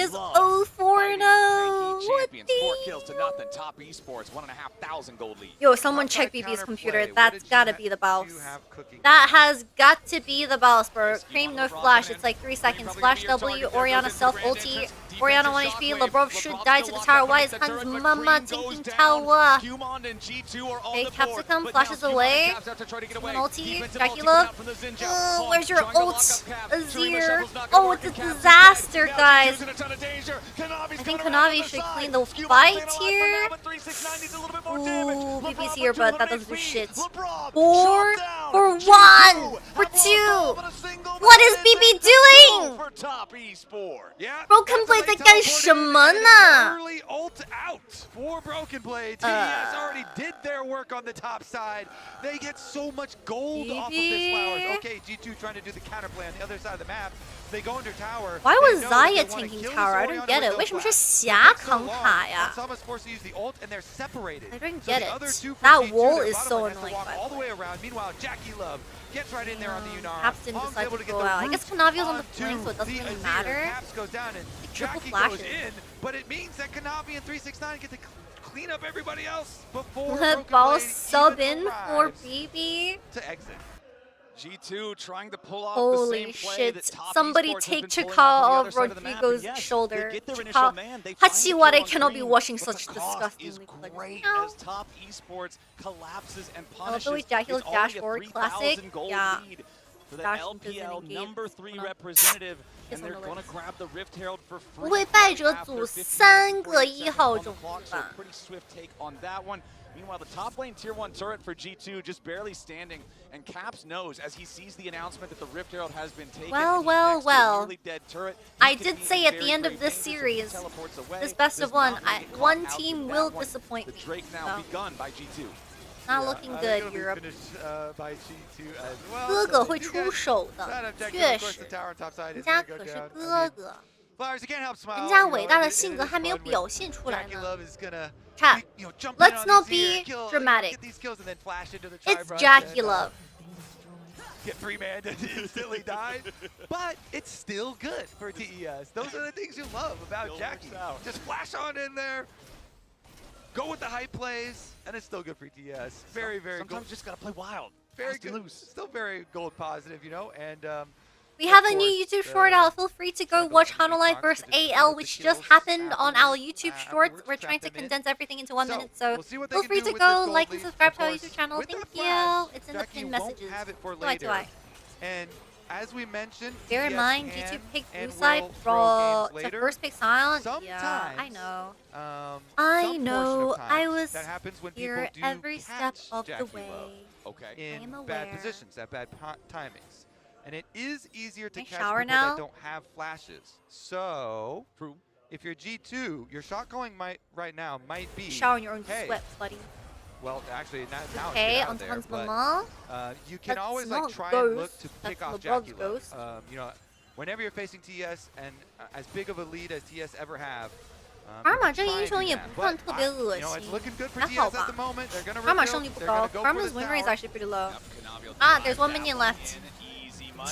is 0-4-0. Champions, 4 kills to nothing. Top Esports, 1,500 gold lead. Yo, someone check BB's computer. That's gotta be the boss. That has got to be the boss, bro. Cream, no flash. It's like 3 seconds. Flash W, Orianna self ulti. Orianna 1 HP, Labrov should die to the tower. Why is Hans Mama taking tower? Okay, Capsicum flashes away. An ulti, Dracula. Where's your ult? Azir. Oh, it's a disaster, guys. I think Kanavi should clean the fight here. Ooh, BB's here, but that doesn't do shit. 4 for 1 for 2. What is BB doing? Broken Blade 在干什么呢 Early ult out for Broken Blade. TES already did their work on the top side. They get so much gold off of this flowers. Okay, G2 trying to do the counterplay on the other side of the map. They go under tower. Why was Xayah taking tower? I don't get it. 为什么是霞扛塔呀 Almost forced to use the ult and they're separated. I don't get it. That wall is so annoying. All the way around. Meanwhile, Jackie Love gets right in there on the Yunar. Caps didn't decide to go out. I guess Kanavi was on the flank, so it doesn't really matter. Caps goes down and Triple Jackie flashes. goes in, but it means that Kanavi and 369 get to clean up everybody else before Let ball sub in for BB to exit. G2 trying to pull off Holy the same play shit. that Top Somebody Esports take has been pulling Chakal off off on the other side of the map. Rodrigo's And yes, shoulder. they get their initial Chakal. man. They find the kill Hachiwara on cannot be green, watching but such the cost disgusting is plays. great No. as Top Esports collapses and I love the way punishes. Jackie It's dash already a forward 3,000 classic. gold Yeah. lead for the Dash into LPL the number game. 3 representative. Kiss And on they're the going to lips. grab the Rift Herald for free. 不会败者组3个1号 on the 种 clock, 子 so 吧 pretty swift take on that one. Meanwhile, the top lane tier 1 turret for G2 just barely standing, and Caps knows as he sees the announcement that the Rift Herald has been taken. Well, and he's well, next to a well. nearly dead turret. I He could did be say in at the very end of grave this danger, so he series, teleports away. this best of Does one, not want to get one caught out team in that will one. disappoint The me. Drake now So. begun by G2. Not looking good, Europe. By G2 as well. 哥哥会出手的，确实。人家可是哥哥， Flowers, you can't help smile. 人家伟大的性格还没有表现出来 Jackie 呢。 Love is gonna, Chat, jump in let's on not these be here, dramatic. Get these kills and then flash into the It's Tribrush Jackie and, Love. Get 3-man to instantly die, but it's still good for TES. Those are the things you love about Still Jackie. works out. Just flash on in there, go with the hype plays, and it's still good for TES. Very, very Sometimes gold. you just got to play wild. Very Fast and good. loose. Still very gold positive, you know, and We have a new YouTube short out. Feel free to go watch Hanno Life vs AL, which just happened on our YouTube shorts. We're trying to condense everything into 1 minute, so feel free to go like and subscribe to our YouTube channel. Thank you. It's in the pinned messages. Have it for Why do I? And as we mentioned, Bear in TES mind, can G2 picked blue and side will throw for games to later. first pick Silent. Yeah, Sometimes, I know. some I portion know. of times I was that happens when here people do every step catch of the Jackie way. Love Okay. I am in bad aware. positions, at bad timings. And it is easier to Can I catch shower people now? that don't have flashes. So, if you're G2, your shot calling right now might be Shower in your own hey, sweat, buddy. well, actually, now Okay, it's on there, Hans but Mama. you can That's always not like try ghost. and look to pick That's off LeBron's Jackie ghost. Love. You know, whenever you're facing TS and as big of a lead as TS ever have. 卡尔玛这 try 个 and 英 do 雄也 that. 不算 But 特别恶 you know, 心 it's looking good，for 还 TS 好 at 吧 the moment. They're gonna 卡尔玛 rebuild, 胜率不 they're 高 gonna go 卡尔 for 玛 this's win rate is tower. actually pretty low. There's 1 minion left.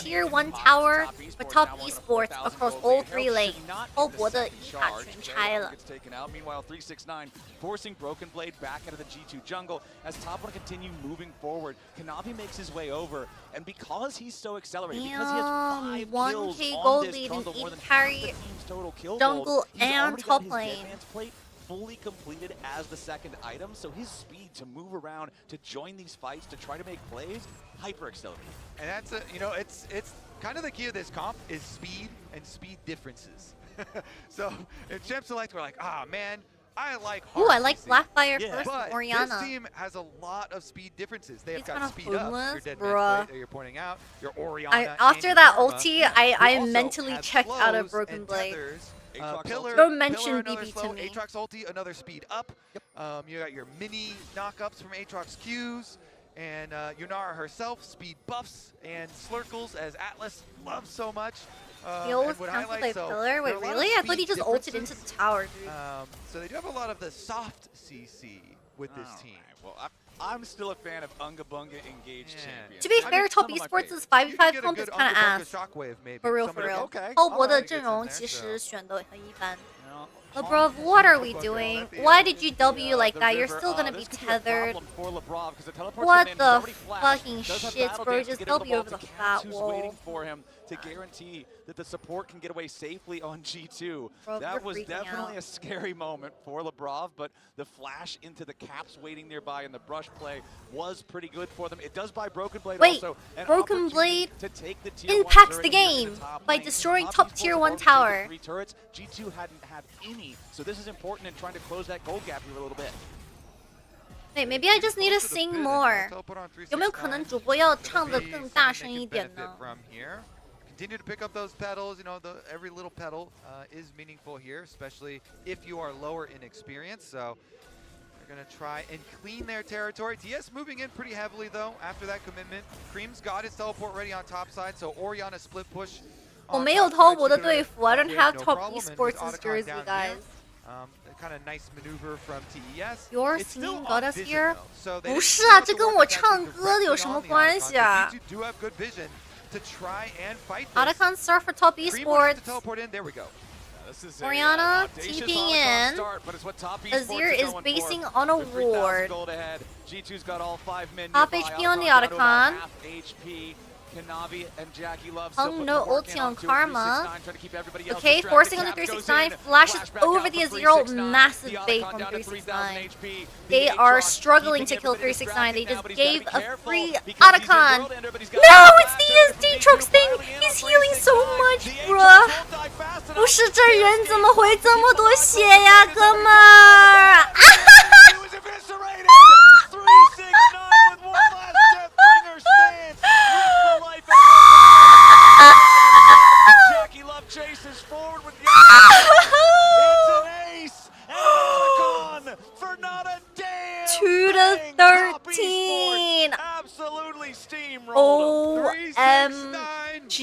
Tier 1 tower for Top Esports across all 3 lanes. 欧博的一塔全拆了。 Gets taken out. Meanwhile, 369 forcing Broken Blade back into the G2 jungle as Top want to continue moving forward. Kanavi makes his way over, and because he's so accelerated, because he has 5 kills 1K on gold this lead jungle, in more than carry half the team's total kill jungle gold, he's and already got top his lane. Deadman's Plate fully completed as the second item, so his speed to move around, to join these fights, to try to make plays, hyper accelerated. And that's you know, it's kind of the key of this comp is speed and speed differences. So if Champ Select were like, man, I like hard Ooh, I like CC. Blackfire first But and Orianna. this team has a lot of speed differences. They have He's got kinda speed up, your homeless, dead bruh. man's plate that you're pointing out, your Orianna. After and that your ulti, Karma, I who also mentally has checked out of slows Broken and Blade. tethers. Aatrox Pillar, Don't mention Pillar, another BB to slow, me. Aatrox ulti, another speed up. You got your mini knockups from Aatrox Qs. And Yunara herself, speed buffs and slurkles, as Atlas loves so much. He always and would cancels highlight, by so pillar? there Wait, are a lot of really? I thought he speed just ulted into differences. the tower, dude. So they do have a lot of the soft CC with this team. Well, I'm still a fan of Unga Bunga engaged champions. To be I fair, mean, Top some of my Esports' favorites. 5v5 comp is kind of ass. Shockwave, maybe. For real, for Somebody- real. Okay. 鲍勃的 Alright, 阵 gets in 容 there, 其实选的很一般。Bro, what are we doing? Why did you W like that? You're still gonna be tethered. What the fucking shit, bro? Just W over the fat wall. Waiting for him to guarantee that the support can get away safely on G2. Bro, that was out. definitely a scary moment for Lebrov, but the flash into the caps waiting nearby and the brush play was pretty good for them. It does buy Broken Blade also. Broken Blade to take the impacts the game by destroying top tier 1 tower. 3 turrets. G2 hadn't had any, so this is important in trying to close that goal gap here a little bit. Wait, maybe I just need to sing more. 有没有可能主播要唱得更大声一点呢？ Continue to pick up those pedals. You know, every little pedal is meaningful here, especially if you are lower in experience. So they're going to try and clean their territory. TS moving in pretty heavily, though, after that commitment. Cream's got his teleport ready on top side, so Orianna split push. 我没有偷我的队服 I don't have top Esports' jersey, guys. Kind of nice maneuver from TES. Your singing got us here? 不是啊，这跟我唱歌的有什么关系啊？ Otacon start for top Esports. Orianna TPing in. Azir is basing on a ward. Half HP on the Otacon. Hung no ulti on Karma. Okay, forcing on the 369. Flashes over the Azir. Massive bait from 369. They are struggling to kill 369. They just gave a free Otacon. No, it's the Aatrox thing. He's healing so much, bruh. 不是这人怎么回这么多血呀，哥们儿？ Chases forward with the it's an ace and an for not a damn 2 to 13. Absolutely steamrolled. OMG.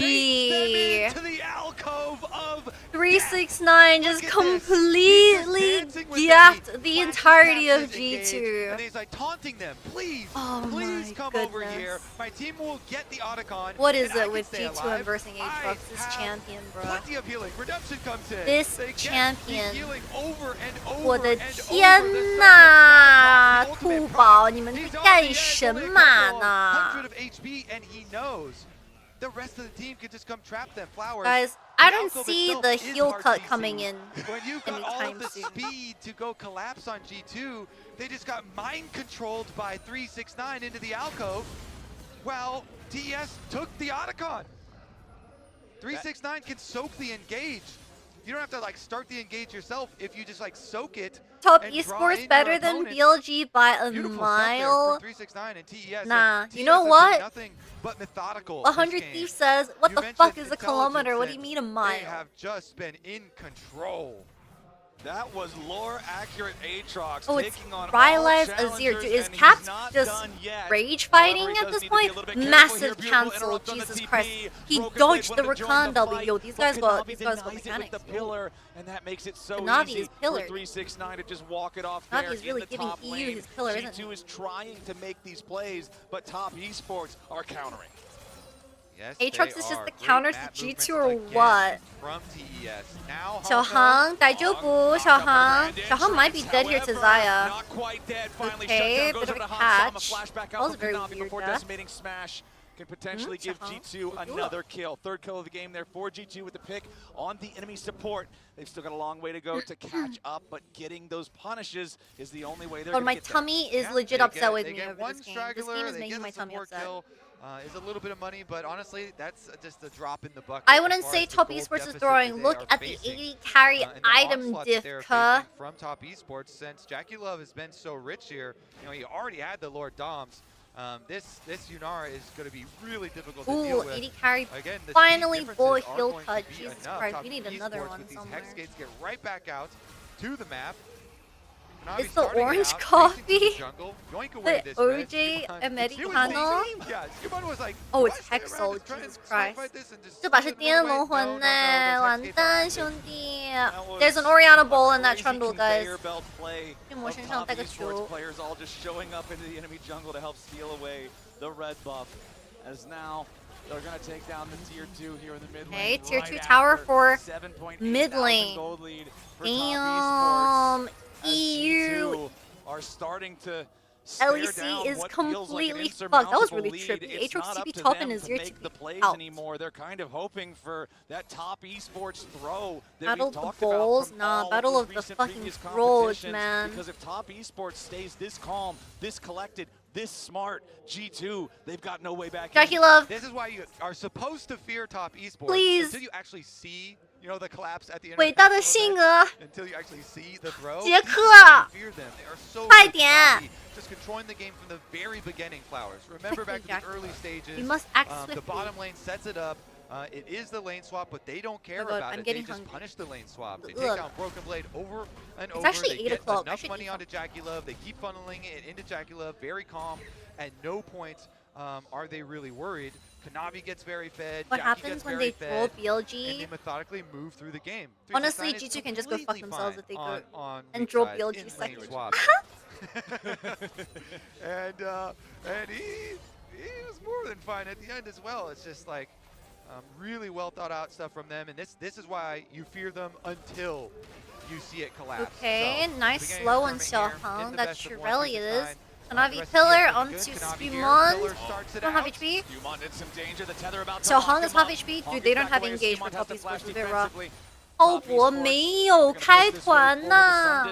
369 just completely gapped the entirety of G2. And he's like taunting them, please, oh please come over here. My team will get the Otacon. What is it with G2 and versing Aatrox? This champion, bro. Plenty of healing. Redemption comes in. This champion. 我的天哪，兔宝，你们在干什么呢？ The rest of the team can just come trap them. Flowers. Guys, I don't see the heal cut coming in when you got all anytime the soon. speed to go collapse on G2, they just got mind controlled by 369 into the alcove. While TS took the Otacon. 369 can soak the engage. You don't have to like start the engage yourself if you just like soak it. Top Esports better than BLG by a mile. Nah, you know what? 100 Thieves says, what the fuck is a kilometer? What do you mean a mile? They have just been in control. That was lore accurate Aatrox taking on Rylai's Azir. Dude, is Caps just rage fighting at this point? Massive cancel, Jesus Christ. He dodged the Rakan W. Yo, these guys got mechanics. The pillar, and that makes it so Navi easy is pillared. for 369 to just walk it off Navi there is really in the giving top EU lane. his pillar, isn't G2 is trying to make these plays, but top Esports are countering. Yes, Aatrox is just the counter to G2 or what? From TES. Now 小航逮住不？小航 might be dead here to Xayah. Okay, bit of a catch. That was very weird. Decimating smash can potentially give G2 another kill. Third kill of the game there for G2 with the pick on the enemy support. They've still got a long way to go to catch up, but getting those punishes is the only way they're going to get my tummy is legit upset with me over this game. This game is they making my tummy upset. Is a little bit of money, but honestly, that's just a drop in the bucket. I wouldn't say Top Esports is throwing. Look at the 80 carry item diff. From Top Esports, since Jackie Love has been so rich here, you know, he already had the Lord Doms. This Yunara is going to be really difficult to deal with. 80 carry. Again, finally, full heal cut. Jesus Christ, we need another one somewhere. Hex gates get right back out to the map. It's the orange coffee, the OJ Americano. Oh, it's Hexol, Jesus Christ. 这把是颠龙魂呢，完蛋兄弟。There's an Orianna bowl in that trundle, guys. 去魔身上带个球。 Players all just showing up into the enemy jungle to help steal away the red buff. As now They're going to take down the tier 2 here in the mid lane. Okay, tier right 2 tower after for 7.8 mid thousand lane. gold lead for Damn, Top Esports, as EU. G2 are starting to stare LEC down is what feels like an completely fucked. That was insurmountable really lead. trippy. It's not up HOCP to top them and to Azir make the TP plays out. anymore. They're kind of hoping for that Top Esports throw that Battle we've of the talked about Bulls? from Nah, all Battle of of the the recent fucking previous Trolls, competitions, man. because if Top Esports stays this calm, this collected, this smart, G2, they've got no way back Jackie in. Love. This is why you are supposed to fear Top Esports Please. until you actually see, you know, the collapse at the end. 伟大的性格， Until you actually see the throw. 杰克， Fear them. They are so 快 good. 点。 Navi just controlling the game from the very beginning, Flowers. Remember back to the Jackie. early stages. We must act the swiftly. bottom lane sets it up. It is the lane swap, but they don't care Oh my God, about I'm it. They getting just hungry. punish the lane swap. They Ugh. take down Broken Blade over and It's over. actually They 8 get o'clock. I enough should money eat onto Jackie Love. They keep funneling it into Jackie Love. Very calm. At no point are they really worried. Kanavi gets very fed. What Jackie happens gets when very they troll fed, BLG? and they methodically move through the game. Honestly, 369 is G2 can just go fuck completely themselves fine if they go on and weak draw sides BLG in lane second. swap. and he was more than fine at the end as well. It's just like really well thought out stuff from them, and this is why you fear them until you see it collapse. Okay, So, nice beginning slow of on tournament here, in Xiaohang. the That's best of Shirelli it 159. is. Kanavi the rest of pillar the game onto looking good. Kanavi here, Spumont. Pillar starts it Don't have out. HP. Dumont in some danger. The tether about to Xiaohang lock is him half up. HP. Hong Dude, they gets don't back have away as engage Dumont for has Top to flash Esports. They're rough. defensively. 后博没有开团呐，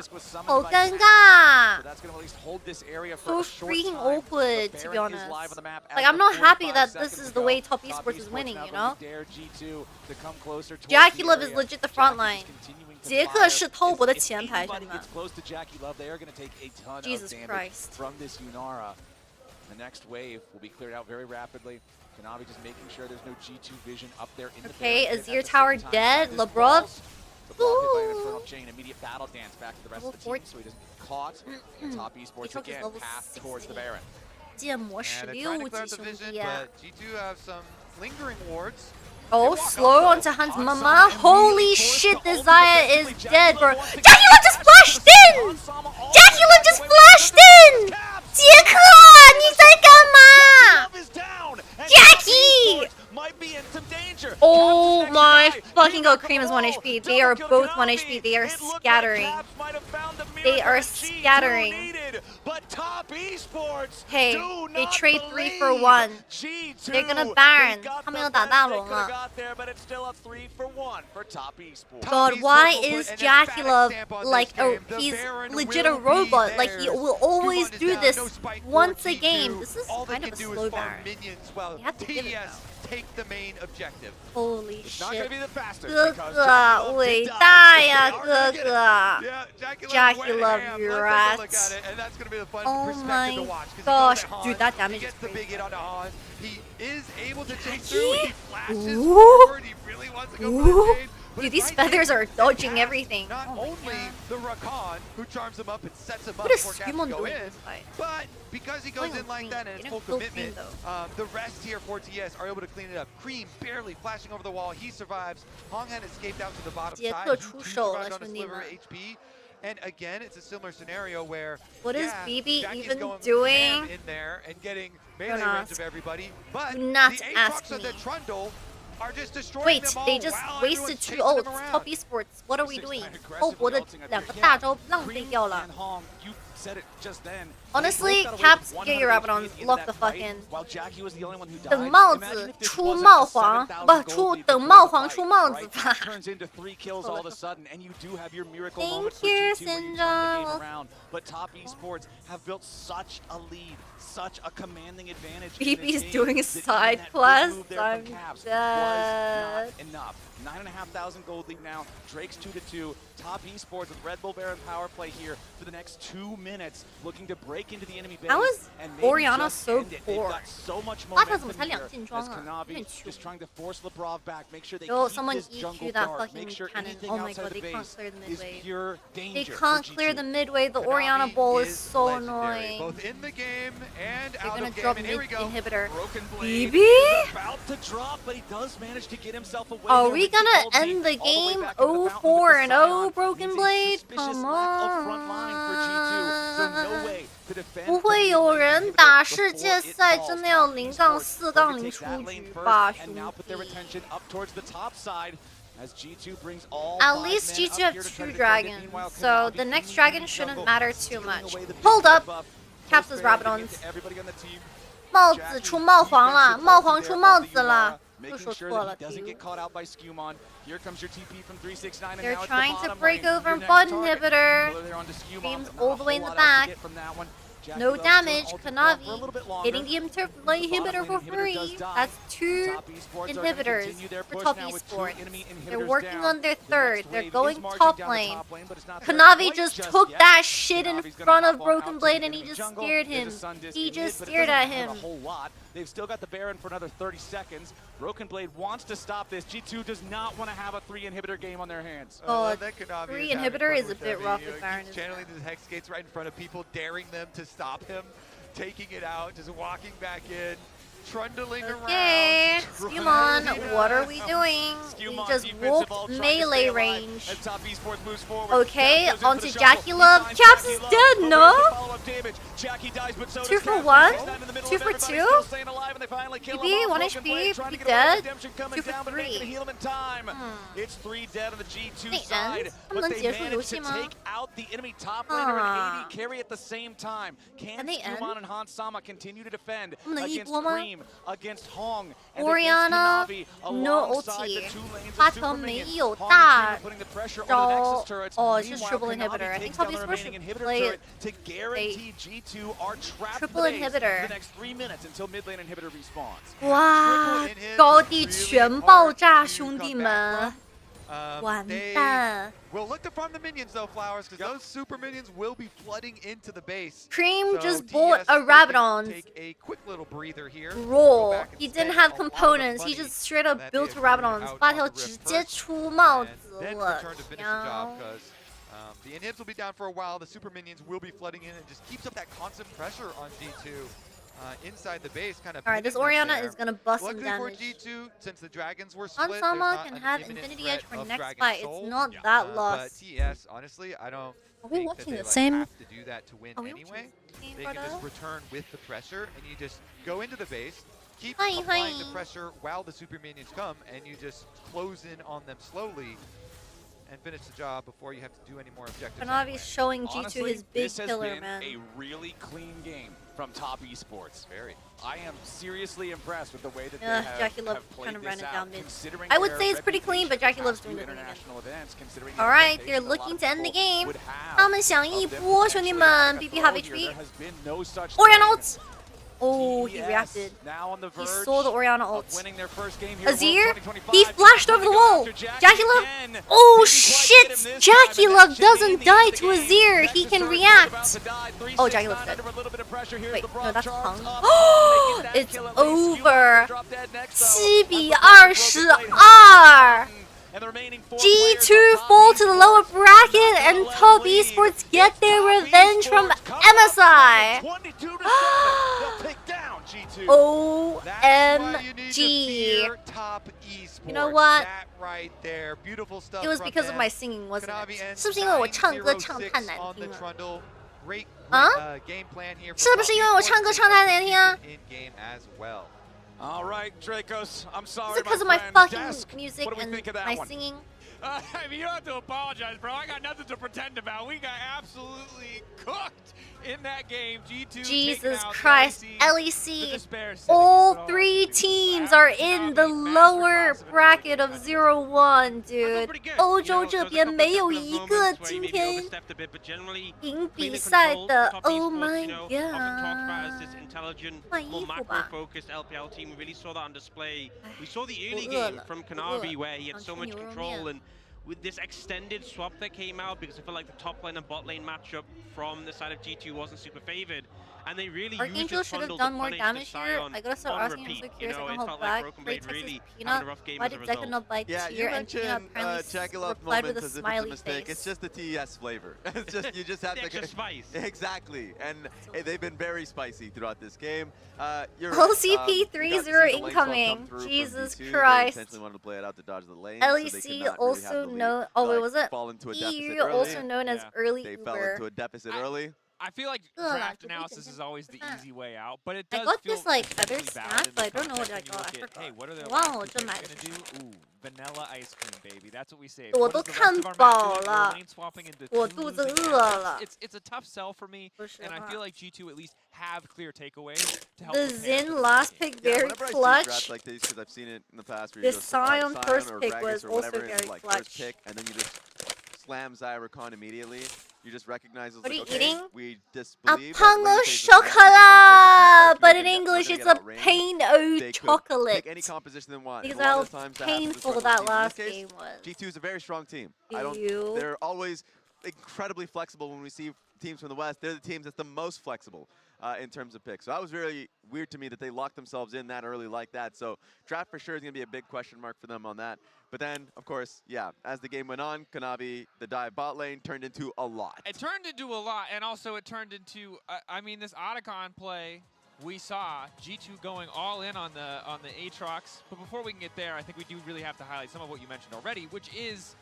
好尴尬。So freaking awkward, to be honest. Like, I'm not happy that this is the way Top Esports is winning, you know? Jackie Love is legit the front line. 杰克是偷博的前排，兄弟们。Jesus Christ. From this Yunara. The next wave will be cleared out very rapidly. Kanavi just making sure there's no G2 vision up there in the Okay, barricade. Azir Tower dead. LeBron. The block hit by an infernal chain. Immediate battle dance back to the rest of the team, so he doesn't get caught. And Top Esports again, path towards the Baron. 建模And they're trying to 16 clear 级 up the 兄 vision, 弟啊！ but G2 have some lingering wards. Oh, slow onto Hans Mama. Holy shit, this Zaya is dead, bro. Jackie Love just flashed in! Jackie Love just flashed in! 杰克，你在干嘛 ？Jackie! Oh my fucking god, Cream is 1 HP. They are both 1 HP. They are scattering. They are scattering. Hey, they trade 3 for 1. They're gonna Baron. 他们要打大龙了。God, why is Jackie Love like he's legit a robot? Like he will always do this once a game. This is kind of a slow Baron. You have to give it though. Take the main objective. Holy shit. 哥哥，伟大呀，哥哥。Jackie Love, you rat. Oh my gosh, dude, that damage is crazy. He is able to take through. He flashes Ooh. forward. He really wants to go for Ooh. the trade. Dude, these feathers are dodging everything. Not Oh my only the Rakan, who charms him up and sets him up What is before Caps Skimon go doing in, in this fight? but because he goes Going in like Cream. that and You it's don't full kill Cream, commitment, the rest here for TS are able to clean it up. Cream barely flashing over the wall. He survives. Honghan escaped out to the bottom杰side. 克 He 出 too 手了， survived on a 兄弟 sliver 们。 HP. And again, it's a similar scenario where What is yeah, BB Jackie's even going doing? ham in there and getting melee Don't range ask. of everybody, but Do not the ask Aatrox of me. the Trundle are just destroying Wait, them all they just while wasted everyone's 2 chasing ults. them around. Top Esports, what are we doing? 后博的2个大招浪费掉了。Honestly, Caps, get your Abaddons, lock the fuck in. 等帽子出帽皇，不出等帽皇出帽子吧。Thank you, Syndrome. But Top Esports have built such a lead, such a commanding advantage. BB's doing a side quest. I'm dead. Was not enough. 9,500 gold lead now. Drake's 2-2. Top Esports with Red Bull Baron power play here for the next 2 minutes, looking to break into the enemy base. How is and maybe Orianna just so end it. They've poor? got so much 他怎么 momentum 才 here 2进装 as 啊？有 Kanavi 点穷。 is trying to force Lebrov back, make sure they Yo, keep someone this jungle EQ that dark, fucking make sure cannon. anything Oh my outside god, the they can't base clear the is midway. pure danger. They can't for clear G2. the midway. The Kanavi Orianna bowl is is so legendary, annoying. both in the game and They're out gonna of game. drop And here we mid go. inhibitor. Broken Blade BB? is about to drop, but he does manage to get himself away. Are there we with the gonna ulti end the all way game back into the fountain with 0-4 the and Scion. 0 Broken Means a Blade? suspicious Come lack of front line for G2. So no 不会有人打世界赛真的要0-4-0出局吧，兄弟。At least G2 have 2 dragons, so the next dragon shouldn't matter too much. Hold up! Caps is Rabadons. 帽子出帽皇了，帽皇出帽子了。又说错了 ，They're trying to break over bot inhibitor. Beams all the way in the back. No damage. Kanavi hitting the inhibitor for free. That's 2 inhibitors for top esports. They're working on their 3rd. They're going top lane. Kanavi just took that shit in front of Broken Blade and he just scared him. He just stared at him. They've still got the Baron for another 30 seconds. Broken Blade wants to stop this. G2 does not want to have a 3 inhibitor game on their hands. Oh, 3 inhibitor is a bit rough with Baron. Channeling these Hex Gates right in front of people, daring them to stop him, taking it out, just walking back in. Trundling okay, Skewmon, what are we doing? We just wolfed melee range. Okay, onto Jackie Love. Caps is dead, no? 2 for 1? 2 for 2? BB, 1 HP, BB dead? 2 for 3. It's 3 dead on the G2 They side, end? but they managed to take out the enemy top laner and AD carry at the same time. Can Skewmon and Hans Sama continue to defend against Cream, against Hong, and Oriana against Kanavi, no alongside ulti. the 2 lanes 他 of 头 Super 没 Minions? 有 Hong 大 is putting the pressure on the 招 Nexus turrets. 哦，是 Meanwhile, triple Kanavi inhibitor. I takes think top down the esports remaining should inhibitor play turret to guarantee G2 are trapped triple in the base inhibitor. for the next 3 minutes until mid lane inhibitor respawns. 哇，高地全爆炸，兄弟们！完蛋。 We'll look to farm the minions though, Flowers, because those super minions will be flooding into the base. Cream so just bought a Rabadon. Take a quick little breather here. Roll. He didn't have components. He just straight up built a Rabadon. 八条直接出帽子了。 The inhibs will be down for a while. The super minions will be flooding in and just keeps up that constant pressure on G2 inside the base. Kind of. All right, this Oriana is gonna bust some Luckily damage. for G2, since the dragons were split, Ansama can have Infinity Edge for next fight. It's not that lost. But TS, honestly, I don't. Are we think watching that the they same? have to do that to win anyway. They can just return with the pressure, and you just go into the base, keep applying the pressure while the super minions come, and you just close in on them slowly. And finish the job before you have to do any more objectives. Kanavi's showing G2 Honestly, his big this has killer, been man. a really clean game from top esports. I am seriously impressed with the way that they have, Jackie Love played kind of ran this it out, down mid. considering I would their say it's pretty clean, but Jackie Love's doing the thing international events, considering All right, they're looking to end the game. 他们想一波，兄弟们。BB have HP. Oriana ult. Oh, he reacted. He saw the Oriana ult. Azir, he flashed over the wall. Jackie Love. Oh shit! Jackie Love doesn't die to Azir. He can react. Oh, Jackie Love's dead. Wait, no, that's Hung. It's over. 7-22. G2 fall to the lower bracket and top esports get their revenge from MSI. OMG. You know what? It was because of my singing, wasn't it? 是不是因为我唱歌唱太难听了？啊？是不是因为我唱歌唱太难听啊？ All right, Dracos, I'm sorry. Is it because of my fucking music and my singing? I mean, you don't have to apologize, bro. I got nothing to pretend about. We got absolutely cooked in that game. G2 Jesus Christ, LEC. All 3 teams are in the lower bracket of 0-1, dude. 欧洲这边没有一个今天赢比赛的。Oh my god. 换衣服吧。 focused LPL team. We really saw that on display. We saw the early game from Kanavi where he had so much control, and with this extended swap that came out, because I feel like the top lane and bot lane matchup from the side of G2 wasn't super favored, and they really used this should have bundle done to more punish damage the here. Sion I gotta start on asking. I'm so repeat. curious. You know, I it don't know felt back. like Broken Blade Texas really Peanut. having a rough game Why as a did result. Zeka not bite Yeah, Tier you and Peanut mentioned apparently Jackie Love replied with moments a as if it's a smiley mistake. face? It's just the TES flavor. It's just you just have the to extra spice. Exactly, and they've been very spicy throughout this game. You're LCP 3-0 incoming. Jesus Christ. They wanted to play it out to dodge the lane. LEC also known. Oh wait, was it? EU also known as early They fell Uber. into a deficit early. I feel like draft analysis is always the easy way out, but it does I got feel this like other completely valid snack, in but I this don't know what I context when got. you I look at, forgot. hey, what are the Wow, last two 我 picks 就买 gonna do? Ooh, vanilla ice cream, baby. That's what we say. 我 What 都 is the rest 看 of our 饱 matches? 了 We're lane swapping into 我 two 肚子 losing 饿 assets. 了。 It's a tough sell for me, and I feel like G2 at least have clear takeaways to help The prepare for Xin this last game. pick Yeah, very whenever I see clutch. drafts like these, because I've seen it in the past, where The you just Sion Sion first or pick Gragas was or whatever, also and very like clutch. first pick, and then you just slam Zyrakan immediately. You just recognize it's What are like, you okay, eating? we A disbelieve. Pango chocolat, but in English it's a pain o chocolate. Pick any composition they want. Because And a lot how of the times that happens with painful struggle that teams. last In this game case, was. G2 is a very strong team. Ew. They're always incredibly flexible when we see teams from the West. They're the teams that's the most flexible in terms of picks. So that was really weird to me that they locked themselves in that early like that. So draft for sure is going to be a big question mark for them on that. But then, of course, yeah, as the game went on, Kanavi, the dive bot lane, turned into a lot. It turned into a lot, and also it turned into, I mean, this Otacon play, we saw G2 going all in on the Aatrox. But before we can get there, I think we do really have to highlight some of what you mentioned already, which is,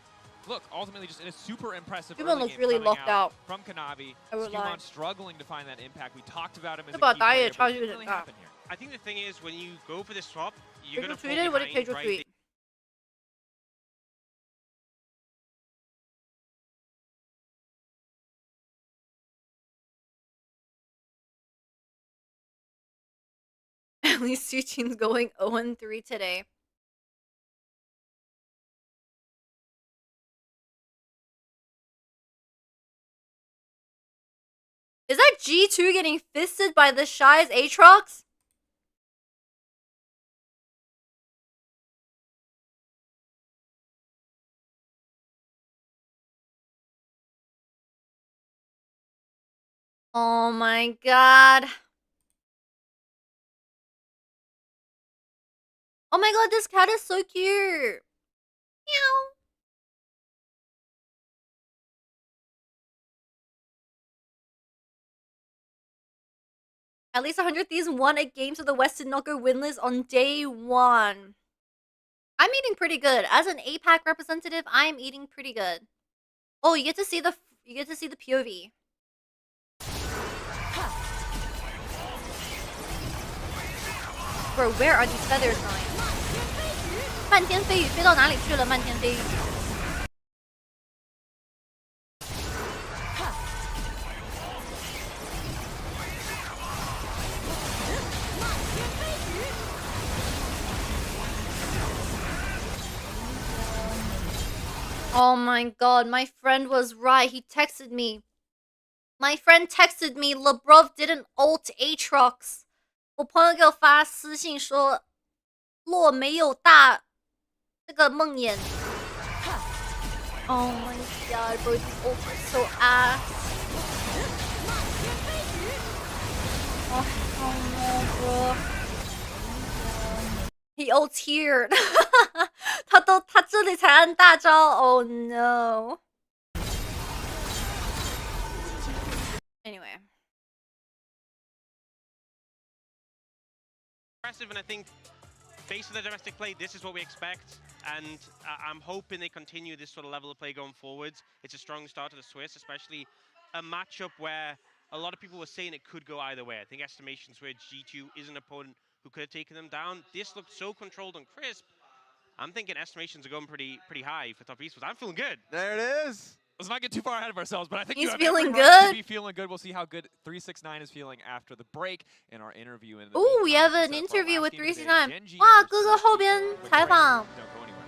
look, ultimately just in a super impressive Skumon early looks game really coming locked out. from Kanavi. I would lie. Skumon struggling to find that impact. We talked about him as a About key that, player, yeah, but charge it you didn't with really that. happen here. I think the thing is, when you go for this swap, you're going to fall tweeted? What did behind, Pedro right? tweet? At least two teams going 0-3 today. Is that G2 getting fisted by the Shy's Aatrox? Oh my god. Oh my god, this cat is so cute. Meow. At least 100 Thieves won a game so the West did not go winless on day one. I'm eating pretty good. As an APAC representative, I'm eating pretty good. Oh, you get to see the POV. Bro, where are these feathers going? 漫天飞羽飞到哪里去了？漫天飞羽。Oh my god, my friend was right. He texted me. My friend texted me, LeBron didn't ult Aatrox. 我朋友给我发私信说，洛没有大这个梦魇。Oh my god, bro, these ults are so ass. Oh no, bro. He ults here. 他这里才按大招。Oh no. Anyway. Impressive, and I think based on the domestic play, this is what we expect, and I'm hoping they continue this sort of level of play going forwards. It's a strong start to the Swiss, especially a matchup where a lot of people were saying it could go either way. I think estimations where G2 is an opponent who could have taken them down. This looked so controlled and crisp. I'm thinking estimations are going pretty high for top Esports. I'm feeling good. There it is. Let's not get too far ahead of ourselves, but I think He's you have feeling every right to good. be feeling good. We'll see how good 369 is feeling after the break in our interview. Ooh, we have an interview with 369. 哇，哥哥后边采访。 Don't go anywhere.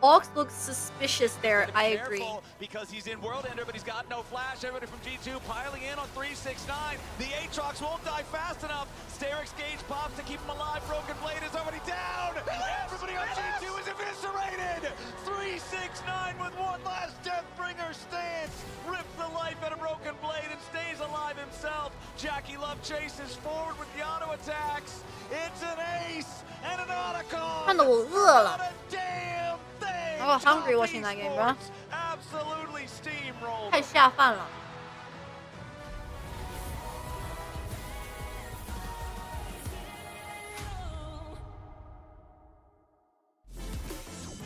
Ox looks suspicious there, I agree. Because he's in World Ender, but he's got no flash. Everybody from G2 piling in on 369. The Aatrox won't die fast enough. Sterix Gage pops to keep him alive. Broken Blade is already down. Everybody on G2 is eviscerated. 369 with one last Deathbringer stance. Rips the life out of Broken Blade and stays alive himself. Jackie Love chases forward with the auto attacks. It's an ace and an Otacon. 看得我饿了。 Damn thing. I got hungry watching that game, bro. Absolutely steamrolled. 太下饭了。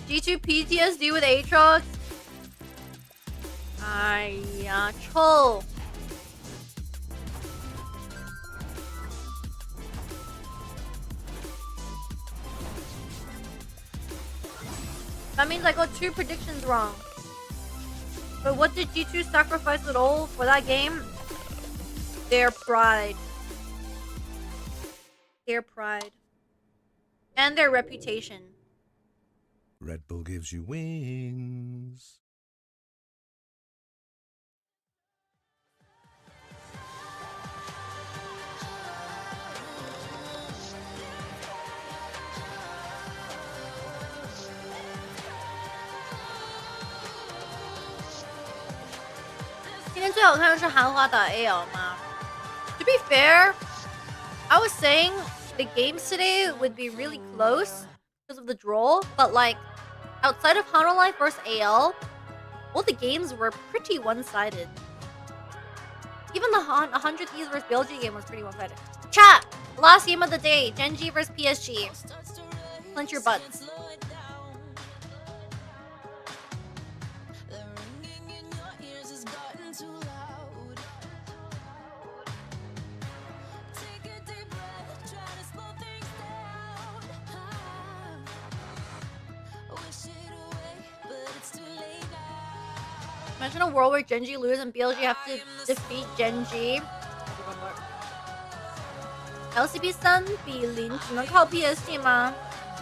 G2 PTSD with Aatrox? Aiya, troll. That means I got 2 predictions wrong. But what did G2 sacrifice at all for that game? Their pride. Their pride. And their reputation. Red Bull gives you wings. To be fair, I was saying the games today would be really close because of the draw, but like outside of Hanwha Life versus AL, all the games were pretty one-sided. Even the 100 Thieves versus BLG game was pretty one-sided. Chat! Last game of the day, GenG versus PSG. Clench your butts. Imagine a world where GenG lose and BLG have to defeat GenG. LCP 3比0只能靠 PSG 吗？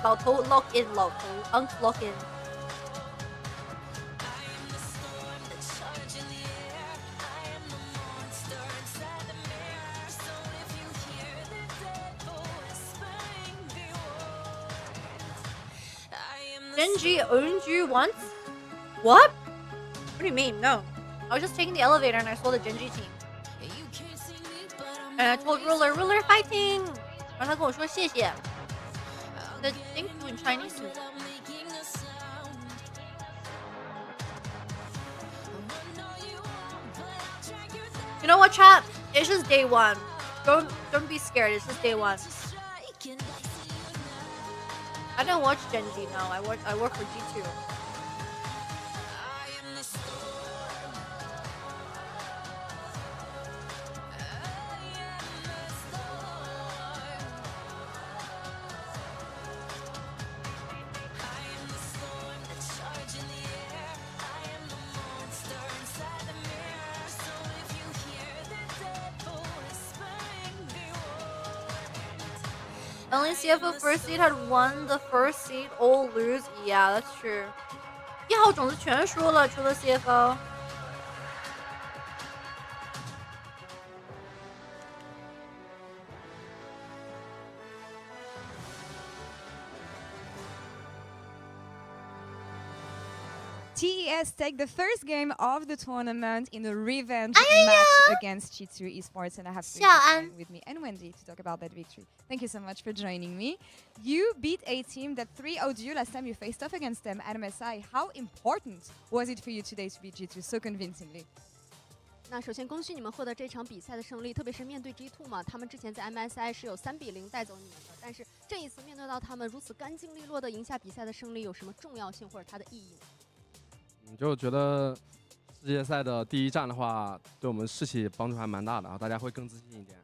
老头 lock in， 老头 unlock in。GenG owned you once? What? What do you mean? No. I was just taking the elevator and I saw the GenG team. And I told Ruler, Ruler fighting! 然后他跟我说谢谢。The thank you in Chinese. You know what, chat? It's just day one. Don't be scared. It's just day one. I don't watch GenG now. I work for G2. Only CFO first seed had won the first seed, all lose. Yeah, that's true. 1号种子全输了，除了 CFO。TES take the first game of the tournament in a revenge match against G2 Esports, and I have Prince with me and Wendy to talk about that victory. Thank you so much for joining me. You beat a team that 3-0'd you last time you faced off against them at MSI. How important was it for you today to beat G2 so convincingly? 那首先恭喜你们获得这场比赛的胜利，特别是面对 G2 嘛，他们之前在 MSI 是有3比0带走你们的，但是这一次面对到他们如此干净利落的赢下比赛的胜利，有什么重要性或者它的意义呢？就觉得世界赛的第一站的话，对我们士气帮助还蛮大的，然后大家会更自信一点。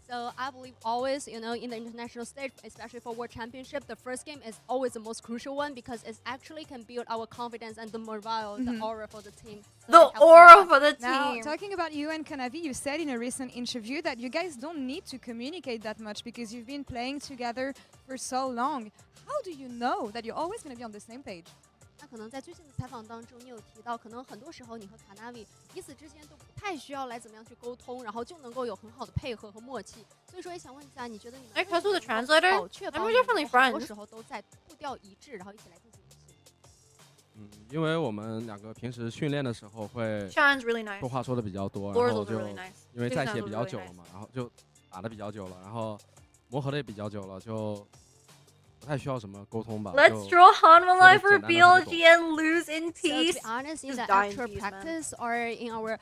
So I believe always, in the international stage, especially for World Championship, the first game is always the most crucial one because it actually can build our confidence and the morale, the aura for the team. So the aura for the team. Now, talking about you and Kanavi, you said in a recent interview that you guys don't need to communicate that much because you've been playing together for so long. How do you know that you're always going to be on the same page? 那可能在最近的采访当中，你有提到，可能很多时候你和卡纳维彼此之间都不太需要来怎么样去沟通，然后就能够有很好的配合和默契。所以说也想问一下，你觉得你们确保确保很多时候都在步调一致，然后一起来进行游戏？因为我们两个平时训练的时候会说话说的比较多，然后就因为在一起也比较久了嘛，然后就打的比较久了，然后磨合的也比较久了，就太需要什么沟通吧。 Let's draw Hanwha Live for BLG and lose in peace. So to be honest, in Just the die in actual peace, practice or in our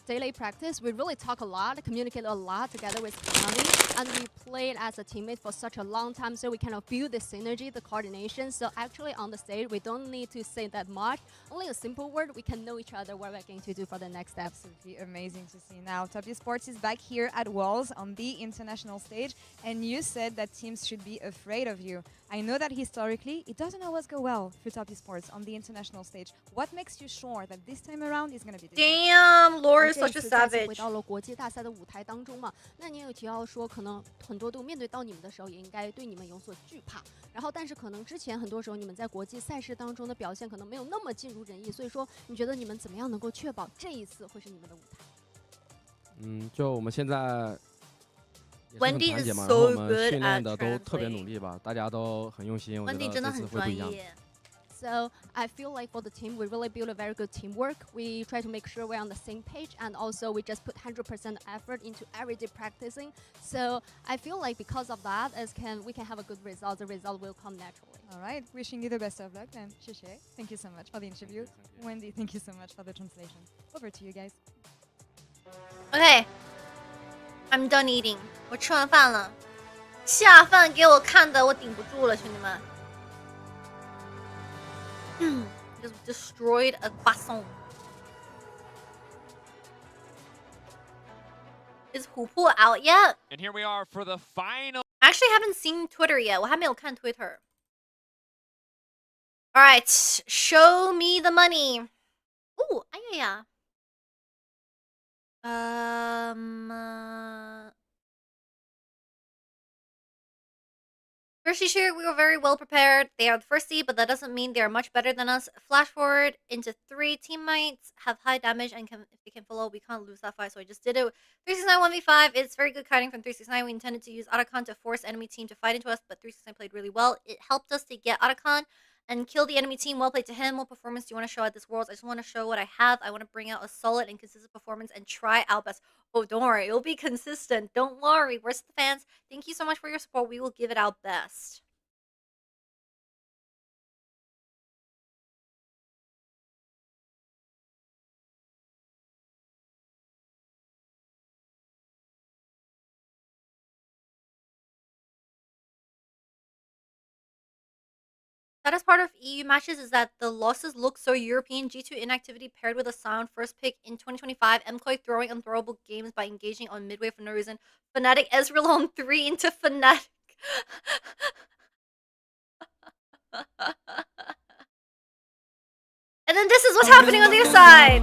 daily practice, we really talk a lot, communicate a lot together with Konami, and we played as a teammate for such a long time, so we kind of build the synergy, the coordination. So actually on the stage, we don't need to say that much. Only a simple word, we can know each other what we're going to do for the next steps. Absolutely amazing to see. Now, Top Esports is back here at Worlds on the international stage, and you said that teams should be afraid of you. I know that historically, it doesn't always go well for Top Esports on the international stage. What makes you sure that this time around is going to be different? Damn, Laura is such a savage. 回到了国际大赛的舞台当中嘛，那你也有提到说，可能很多队面对到你们的时候，也应该对你们有所惧怕。然后，但是可能之前很多时候你们在国际赛事当中的表现可能没有那么尽如人意，所以说你觉得你们怎么样能够确保这一次会是你们的舞台？就我们现在。 Wendy is so good at 都特别努力吧，大家都很用心。Wendy 真的很专业。So I feel like for the team, we really build a very good teamwork. We try to make sure we're on the same page, and also we just put 100% effort into everyday practicing. So I feel like because of that, we can have a good result. The result will come naturally. All right, wishing you the best of luck then. Xie. Thank you so much for the interview. Wendy, thank you so much for the translation. Over to you guys. Okay. I'm done eating. 我吃完饭了，下饭给我看的我顶不住了，兄弟们。Just destroyed a croissant. Is Hupu out yet? And here we are for the final. I actually haven't seen Twitter yet. 我还没有看 Twitter. All right, show me the money. Ooh, 哎呀呀。First year, we were very well prepared. They are the first seed, but that doesn't mean they are much better than us. Flash forward into 3 teammates, have high damage, and if they can follow, we can't lose that fight, so I just did it. 369 1v5, it's very good kiting from 369. We intended to use Otacon to force enemy team to fight into us, but 369 played really well. It helped us to get Otacon and kill the enemy team. Well played to him. What performance do you want to show at this Worlds? I just want to show what I have. I want to bring out a solid and consistent performance and try our best. Oh, don't worry. It'll be consistent. Don't worry. Where's the fans? Thank you so much for your support. We will give it our best. That is part of EU matches is that the losses look so European. G2 inactivity paired with a sound first pick in 2025. MCOY throwing unthrowable games by engaging on midway for no reason. Fnatic Ezreal on 3 into Fnatic. And then this is what's happening on the other side.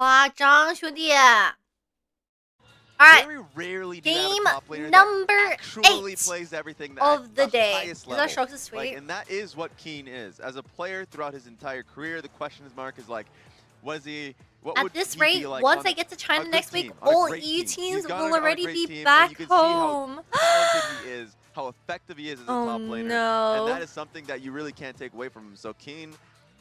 Alright, very rarely do game have a top laner number that actually 8 plays everything of the day. highest Is level. that Strokes' sweet? Like, and that is what Keen is. As a player throughout his entire career, the question mark is like, was he? What At would this he rate, be like once on I get to China next week, team, on a all great EU team? teams He's got will it on a already great be team, and back you can home. See how talented he is, how effective he is as a top laner, no. and that is something that you really can't take away from him. So Keen,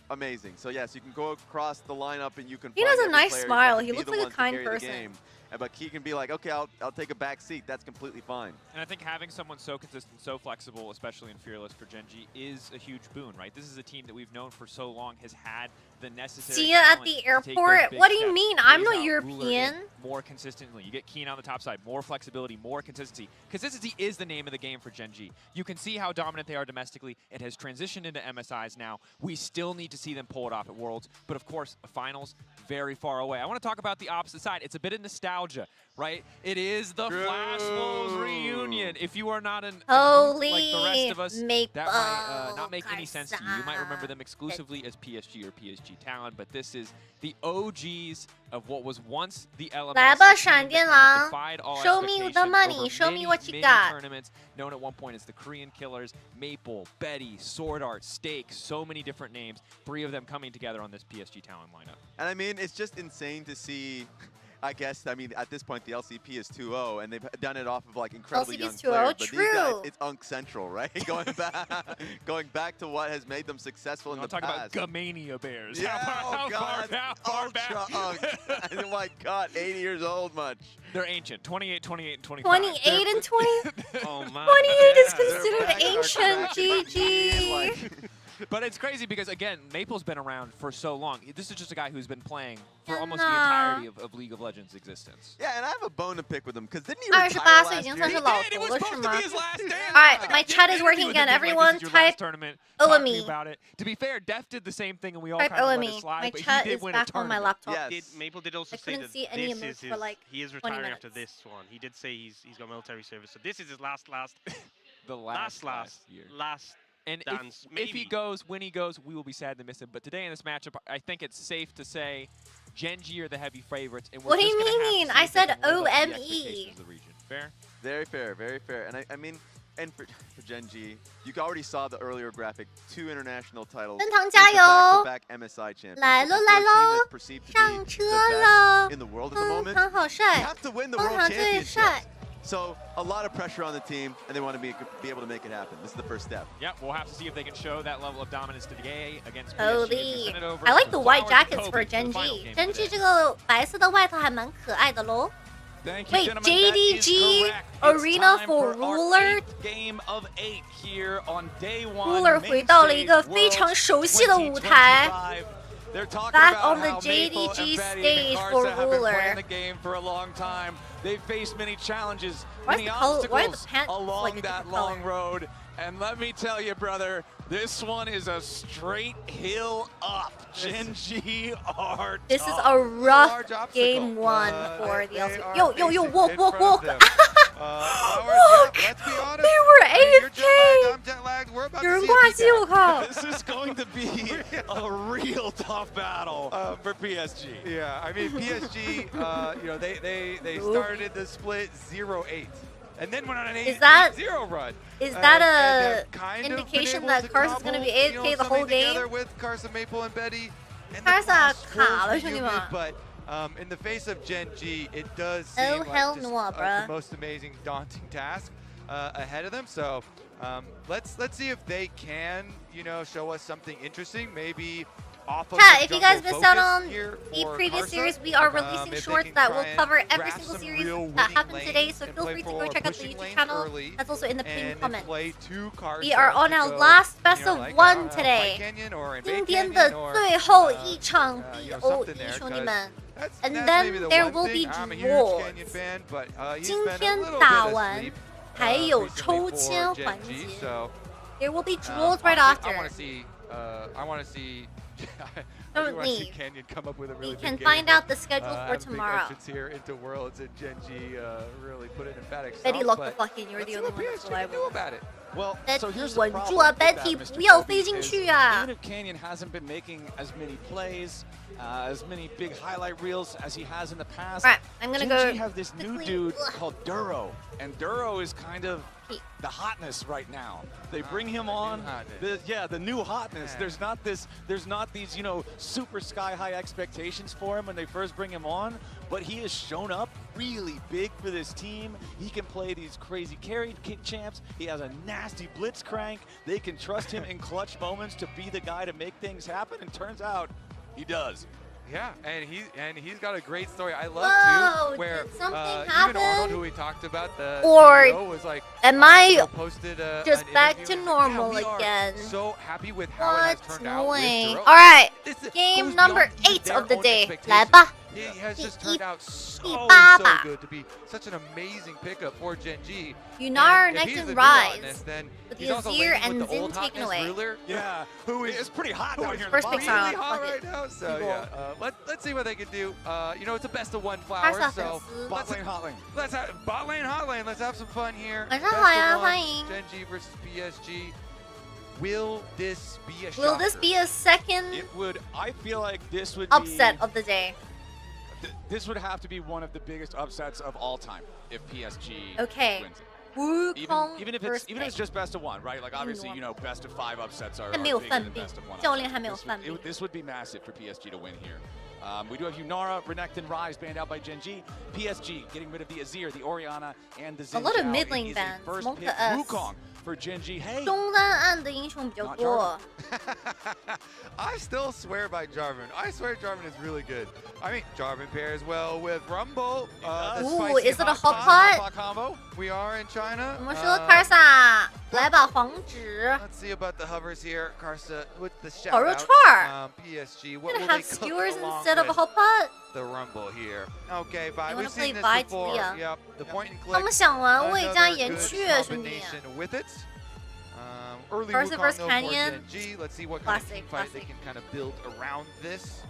amazing. So yes, you can go across the lineup and you can. He find has a every nice player smile. that can He be looks the like a ones to kind carry the person. game. But he can be like, okay, I'll take a back seat. That's completely fine. And I think having someone so consistent, so flexible, especially in Fearless for GenG, is a huge boon, right? This is a team that we've known for so long has had the necessary. See you at the airport? What do you mean? I'm not European. More consistently. You get Keen on the top side, more flexibility, more consistency. Consistency is the name of the game for GenG. You can see how dominant they are domestically. It has transitioned into MSIs now. We still need to see them pull it off at Worlds. But of course, finals, very far away. I want to talk about the opposite side. It's a bit of nostalgia, right? It is the Flash Wolves reunion. If you are not like the rest of us, that might not make any sense to you. You might remember them exclusively as PSG or PSG Talon, but this is the OGs of what was once the LMS. 来吧，闪电狼 defied all，Show me the expectations money. over Show me many, what you many got. tournaments, known at one point as the Korean Killers, Maple, Betty, Sword Art, Stake, so many different names. 3 of them coming together on this PSG Talon lineup. And I mean, it's just insane to see I guess, I mean, at this point, the LCP is 2-0, and they've done it off of like incredibly LCP young is 2-0, players. But true. these guys, it's Unk Central, right? going back to what has made them successful in the past. Talk about Gamania Bears. Yeah, How far back? Unk. Oh my God, 80 years old much. They're ancient. 28, 28, and 25. 28 and 20. Oh my. 28 is considered ancient. GG. But it's crazy because, again, Maple's been around for so long. This is just a guy who's been playing for And, almost the entirety of League of Legends' existence. Yeah, and I have a bone to pick with him because didn't he retire last year? 28岁已经算是老头了是吗 Alright, my chat is working again. Everyone type OME. About it. To be fair, Def did the same thing and we all Type kind of let OME. it slide, My but chat he did is win back a on my tournament. laptop. Maple did also I say couldn't that see any this emotes is his, for like he is 20 retiring minutes. after this one. He did say he's got military service, so this is his last The last year. last And dance. if he goes, when he goes, we will be sad to miss him. But today in this matchup, I think it's safe to say GenG are the heavy favorites. And we're What do just you gonna have to mean? see I if they said can live up to the OME. expectations of the region. Fair? Very fair, very fair. And I mean, and for GenG, you already saw the earlier graphic, 2 international titles. 登堂加油 back MSI champions. 来喽 For a 来 team 喽 that's perceived to be 上 the 车 best 了 in the world at the moment. 很好 You 帅 have to win the 封 world 场最 championships. 帅 So a lot of pressure on the team, and they want to be able to make it happen. This is the first step. Yep, we'll have to see if they can show that level of dominance today against PSG. Holy. Send it over I like to the white Flowers and jackets for Kobe the final GenG. game GenG today. 这个白色的外套还蛮可爱的喽。 Thank you, Wait, gentlemen. That is JDG correct. It's Arena time for our Ruler. 8th game of 8 here on day 1. Ruler 回到了一个非常熟悉的舞台。 They're talking Back about on the how JDG Maple and Betty stage and for Karsa have been Ruler. playing the game for a long time. They've faced many challenges, Why is many the color- why are the obstacles pants along like a that different long color? road. And let me tell you, brother, this one is a straight hill up. GenG are This is tough. a rough game 1 for the LCP. Yo, walk. Look! They were AFK! 有人挂机我靠 This is going to be a real tough battle for PSG. Yeah, I mean PSG, you know, they started the split 0-8. And then went on an 8-0 run. Is that and a kind of indication been able that to Karsa's gonna be cobble, AFK the whole something together game? with Karsa, Maple, and Betty. And Karsa the卡了 scores 兄弟 were 们 good, but in the face of GenG, it does seem Oh, like hell just, no, bruh. the most amazing, daunting task ahead of them. So let's see if they can, you know, show us something interesting. Maybe off of Chat, the if you jungle guys missed out focus on here the for previous Karsa, series, we are if releasing they shorts can that try will and cover every grasp single some series real that winning happened lanes today, so and feel play free to for go check out the pushing YouTube lanes channel. early That's also in the pinned and comment. play to Karsa We are on to our go, last best you know, of like, one Fight today. Canyon or in 今 Bay 天 Canyon 的 or, 最后一场 you know, BOE something there, 兄弟 'cause 们 that's ，and maybe then the there one will be thing. I'm a huge draws. Canyon fan, but he's 今 been a 天 little 打 bit 完 asleep 还有 recently 抽 for 签环 GenG, 节 so There will be draws right honestly, after. I want to see. Come I with want to see me. Canyon come up with a really We big can game find and, out the schedule for have a big tomorrow. entrance here into Worlds and GenG really put an emphatic Betty stop, locked the but fuck in. You're the only one that's PSG can do reliable. about it. Well, so here's the Betty problem 稳住啊 with that, ，Betty Mr. 不要 Kobe, 飞进 is 去啊 Even if Canyon hasn't been making as many plays, as many big highlight reels as he has in the past, Right, I'm gonna GenG go have this new dude called Duro, and Duro is kind of the hotness right now. They bring him on, the new hotness. Yeah. There's not these, you know, super sky high expectations for him when they first bring him on, but he has shown up really big for this team. He can play these crazy carry kick champs. He has a nasty blitz crank. They can trust him in clutch moments to be the guy to make things happen, and turns out he does. Yeah, and he's got a great story. I love Whoa, too where did something even happen? Arnold, who we talked about, the Or CEO, was like, am I posted just an back interview to and normal we are again? So happy with how it has What's turned out with annoying? Duro. Alright, This game goes number beyond 8 their of the own day. expectations. 来吧。 He has just turned out so good to be such an amazing pickup for GenG. Yunar And if next he's in the new Rise hotness, then with he's the also Azir landing and with the Zin old taken hotness away. Ruler. Yeah, who is pretty hot down here in the First bottom. picks are Really on. hot Fuck right it. now, so People. yeah. Let's see what they can do. You know, it's a best of one flower, Karsa so 粉丝 Bot lane, hot lane. let's have bot lane, hot lane. Let's have some fun here. 晚上好呀， Best of one, 欢迎。 GenG versus PSG. Will this be a Will this shocker? be a second It would. I feel like this would upset be, of the day? This would have to be one of the biggest upsets of all time if PSG Okay. wins it. Wukong Even if it's just best of one, right? Like obviously, you know, best of 5 upsets are 还没有 bigger 犯 than 病 best of one 教练 upsets. 还没有犯病 This would be massive for PSG to win here. We do have Yunara, Renekton, Ryze banned out by GenG. PSG getting rid of the Azir, the Orianna, and the Xin A lot of Zhao. mid lane It is a bans. first Multi pick S. Wukong for GenG. Hey, 中单岸的英雄比较多。 I still swear by Jarvan. I swear Jarvan is really good. I mean, Jarvan pairs well with Rumble. The Ooh, spicy is it a hot hot pot? combo? We are in China. 我们说 Karsa 来把黄纸。 Let's see about the hovers here. Karsa with the shout 烤肉 out. 串儿。 PSG. What Gonna will have they cook skewers along instead of a with hot pot. the Rumble here? Okay, Vi. wanna We've play seen this Vi before. Talia. Yep. The point and click. 他们想玩魏加 Another 延 good 续，兄弟。 combination with it. Early Karsa Wukong versus though for Canyon. GenG. Let's see what kind of Classic, team fight they classic. can kind of build around this.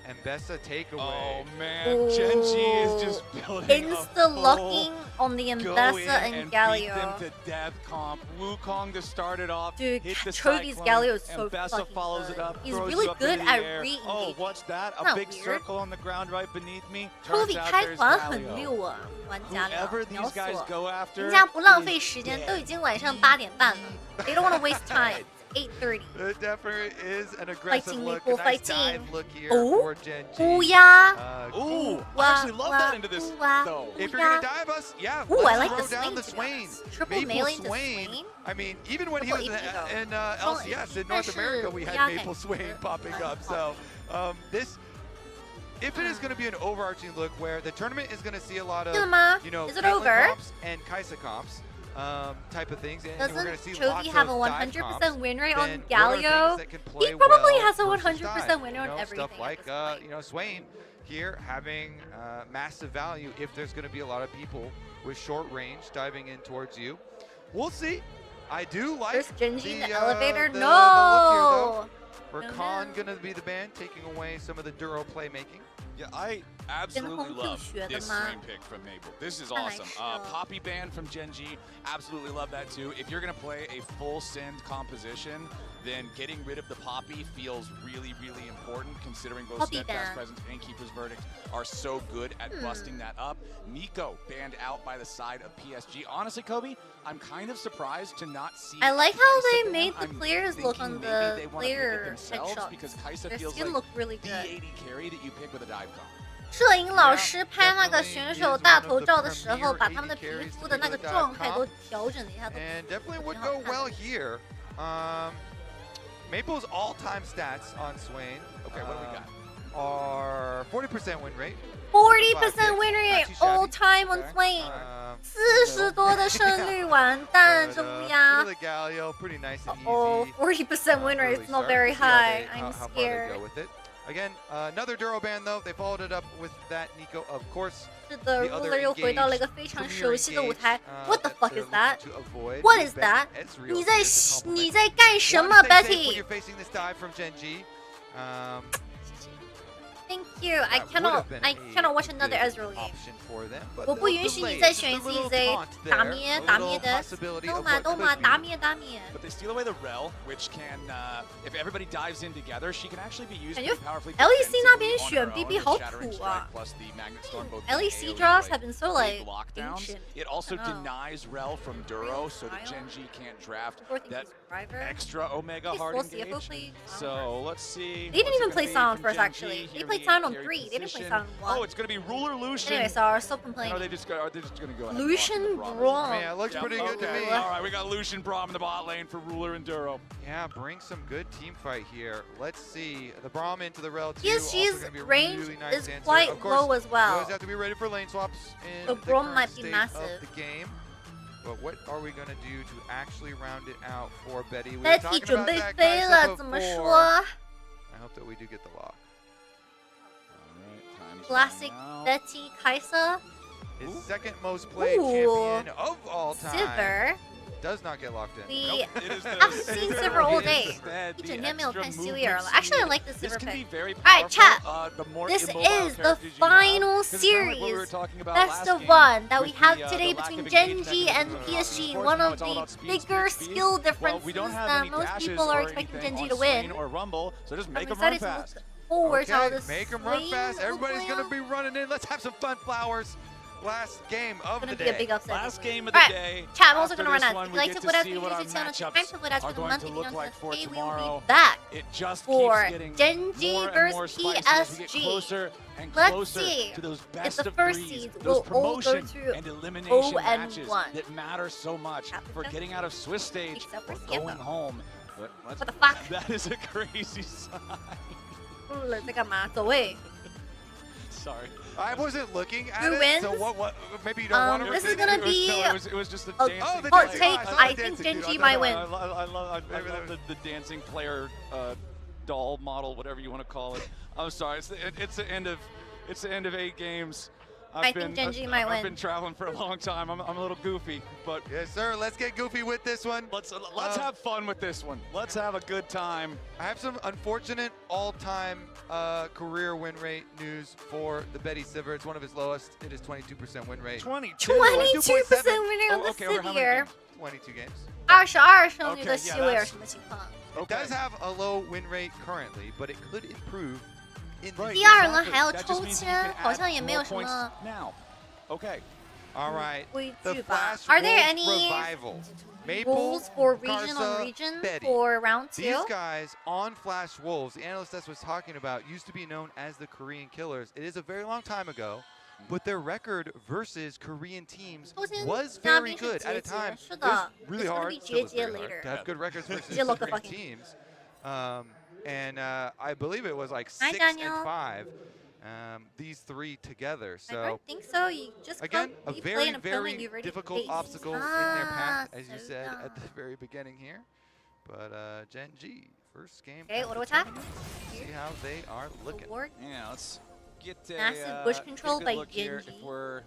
And Bessa takeaway. Oh man, GenG is just building Insta locking on the Go Mbessa in and beat them Galio. to death comp. Wukong to start it off. Dude, hit the Chovy's cyclone, Galio is so and Bessa fucking follows good. it up. He's throws really it up good into the at air. re-engaging. Oh, what's that? Isn't A that big weird? circle on the ground right beneath me. Chovy Turns out 开 there's 团很 Galio. 溜啊，玩家聊 Whoever these 秒 guys 锁。 go after 人家不浪费时间，都已经晚上8点半了。They don't want to waste time. 8:30. It definitely is an aggressive Fighting, look. Maple, A nice fighting. dive look here Oh, for GenG. Booyah. Ooh, I actually love that into this though. If you're gonna dive us, yeah, Ooh, let's I like throw the down the Swain, Swain. Triple Maple melee into Swain. Swain. I mean, even when he was Triple EP in though. LCS in North America, we had Maple Swain popping up. So this, if it is going to be an overarching look where the tournament is going to see a lot of, you know, Is it Caitlyn over? comps and Kaisa comps. Type of things, and we're Doesn't going to see Chovy lots have a of dive 100% comps. win rate Then on what are things Galio? that can He play probably well has a versus 100% dive? win rate You on know, everything. Stuff like you know, Swain here having massive value if there's going to be a lot of people with short range diving in towards you. We'll see. I do like There's GenG in the elevator. the No. look here, though. Rakan going to be the ban, taking away some of the Duro playmaking. Yeah, I absolutely love this Swain pick from Maple. This is awesome. Poppy band from GenG, absolutely love that too. If you're going to play a full Send composition, then getting rid of the Poppy feels really, really important considering both Poppy Steadfast ban. Presence and Keeper's Verdict are so good at busting that up. Nico banned out by the side of PSG. Honestly, Kobe, I'm kind of surprised to not see I like how Kaisa they made ban. the I'm players look thinking on maybe the they wanna pick it player themselves headshots. because Kaisa Their feels skin like look really the good. AD carry that you pick with a dive comp. 摄影老师拍那个选手大头照的时候，把他们的皮肤的那个状态都调整了一下，都 And definitely would go well here. Maple's all-time stats on Swain. Okay, what do we got? Are 40% win rate. 40% win rate all time on Swain. 40多的胜率，完蛋，这乌鸦。 The Galio, pretty nice and easy. Oh, 40% win rate is not very high. I'm How far scared. they go with it. Again, another Duro ban though. They followed it up with that Nico, of course. 是的 the other ，Ruler 又回到了一个 engaged, 非常 premier 熟悉的舞台。 engaged, What the fuck is that? to avoid. What is that? Ezreal 你在干什么 Wanna stay safe when ，Betty? you're facing this dive from GenG. Thank you. I That would have been a cannot watch another good Ezreal game. option for them, but 我不 they'll 允许 delay 你 it. 再 Just 选 a little CZ， taunt 打 there, 灭 a 打 little 灭的， possibility 都 of 马 what 都 could 马 be. 打灭打灭。 But they steal away the Rel, which can, if everybody dives in together, she can actually be used 感 pretty 觉 powerfully. LEC 那边 defensively on 选 her BB own 好 with Shattering 土 Strike 啊 plus the Magnet Storm, both LEC AoE, draws like, have been so big like lockdowns. ancient. It also I know. denies Rel from Duro, so that GenG can't draft that Survivor. extra Omega Please, hard we'll see if we'll engage. play So let's see. They didn't what's it even gonna play be Sound from first, GenG actually. They here played in Sound the on carry 3. They didn't play position. Sound on 1. Oh, it's going to be Ruler Lucian. Anyway, so are still And complaining. are they just going to go ahead and Lucian block the Braum. Braum? Yeah, it looks pretty good to okay. me. All right, we got Lucian Braum in the bot lane for Ruler and Duro. Yeah, bring some good team fight here. Let's see. The Braum into the Rel too. also PSG's gonna be a range really nice is answer. quite Of course, low as You well. always have to be ready for lane swaps in So the Braum current might be state massive. of the game. But what are we going to do to actually round it out for Betty? We were Betty talking 准 about 备 that 飞 guys 了， up 怎么 before. 说 I hope that we do get the lock.？Classic Betty Kaisa. His second most played Ooh. champion of all time. Sivir. Does not get locked in. We Nope. I've seen Sivir all day. 一整天没有看 Sivir 了。Actually, I like the Sivir pick. Alright, chat. This is the final series, best of one, that we have today between GenG and PSG. One of the bigger skill differences that most people are expecting GenG to win. Or Rumble, so just make I'm them run excited to fast. look forward to how Okay, this make them run Swain fast. will Everybody's play going to out. be running in. Let's have some fun, Flowers. last game of the Gonna day. be a big upset. Last game of the day. Chat, I'm also After gonna run this out. one, If you we like get to to put out see what our matchups are going to look like for we will tomorrow. be back It just for keeps getting GenG more and versus more spicy as we get PSG. closer and Let's closer see to those if best the of first threes, seeds those will all go promotion to and elimination 0-1. matches that matter so much for getting out of Swiss stage or for going CFO. home. But What the fuck? That is a crazy sign. 在干嘛？走位。 Sorry. I wasn't looking at Who it, wins? so what? Maybe you don't want to. This is gonna be It was just the a dancing. hot dancing take. guy. I saw I the think dancing dude. GenG I might thought win. I love the dancing player doll model, whatever you want to call it. I'm sorry. It's the end of 8 games. I think GenG might win. I've been traveling for a long time. I'm a little goofy, but yes, sir. Let's get goofy with this one. Let's have fun with this one. Let's have a good time. I have some unfortunate all-time career win rate news for the Betty Sivir. It's one of his lowest. It is 22% win rate. 22% win rate on the Sivir. 22 games. 22你的席位有什么情况？ It does have a low win rate currently, but it could improve. 第二轮还要抽签，好像也没有什么 Okay. All right. 规 The 矩吧 Flash？Are there Wolves any revival. rules for region on Karsa, region Betty. for round 2? These guys on Flash Wolves, the analyst that was talking about, used to be known as the Korean Killers. It is a very long time ago, but their record versus Korean teams was very good at a time. It was really hard, still is very hard to have good records versus Korean teams. And I believe it was like 6 and 5. These three together. So I don't think so. You just again, a you play very, an opponent very you've already difficult faced. obstacle in their path, as you said at the very beginning here. But GenG, first game. Okay, auto attack. See how they are looking. Yeah, let's get Massive bush control get a by good look here. GenG. If we're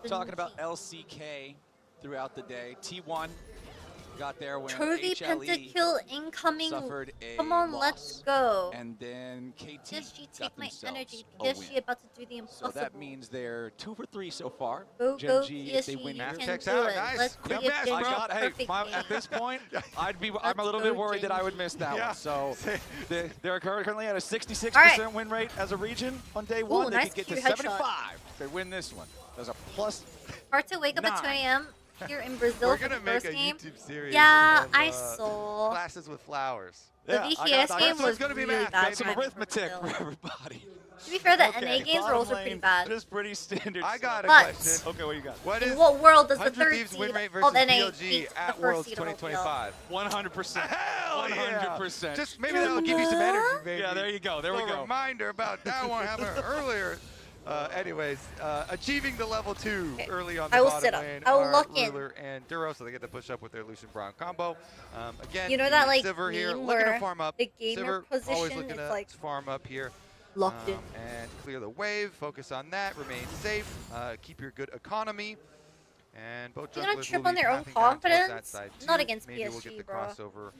talking about LCK throughout the day, T1 got there when Trophy HLE pentakill incoming. suffered a Come on, loss. let's go. And then KT PSG got take my themselves energy. a win. PSG about to do the So impossible. that means they're 2 for 3 so far. Go, GenG, if they PSG, win you here. can do it. Let's Quick give mash, GenG I got, hey, perfect at this point, I'm a little go, bit worried that I would miss that Yeah. one. So they're currently at a 66% right. win rate as a region on day one. Ooh, They nice could get to Q headshot. 75 if they win this one. There's a plus. Hard to wake up at 2 a.m. here in Brazil We're for the gonna make first a game. YouTube series. Yeah, of, I saw. Classes with flowers. The VKS game was gonna be really math, bad. baby. Some timing for arithmetic Brazil. for everybody. To be fair, the Okay, NA games were bottom also lane, pretty bad. It is pretty standard. I got a But- question. Okay, what you got? What In is what world does the 100 third Thieves win seed rate of versus NA PLG beat the at first Worlds seed of OPL? 2025. 100%. Hell 100%. Just maybe that'll give you some energy, baby. Yeah, there you go. There we Little go. reminder about that one happened earlier. Anyways, achieving the level 2 early on the I will bottom sit up. lane I will are lock in. Ruler and Duro, so they get to push up with their Lucian Braun combo. Again, You know that like Sivir here meme looking to where farm up. the gamer Sivir always position looking is to like farm up here. locked in. And clear the wave, focus on that, remain safe, keep your good economy. And both You're gonna junglers trip will on be their own pathing down towards that confidence? side Not too. against Maybe we'll get the PSG, bro. crossover.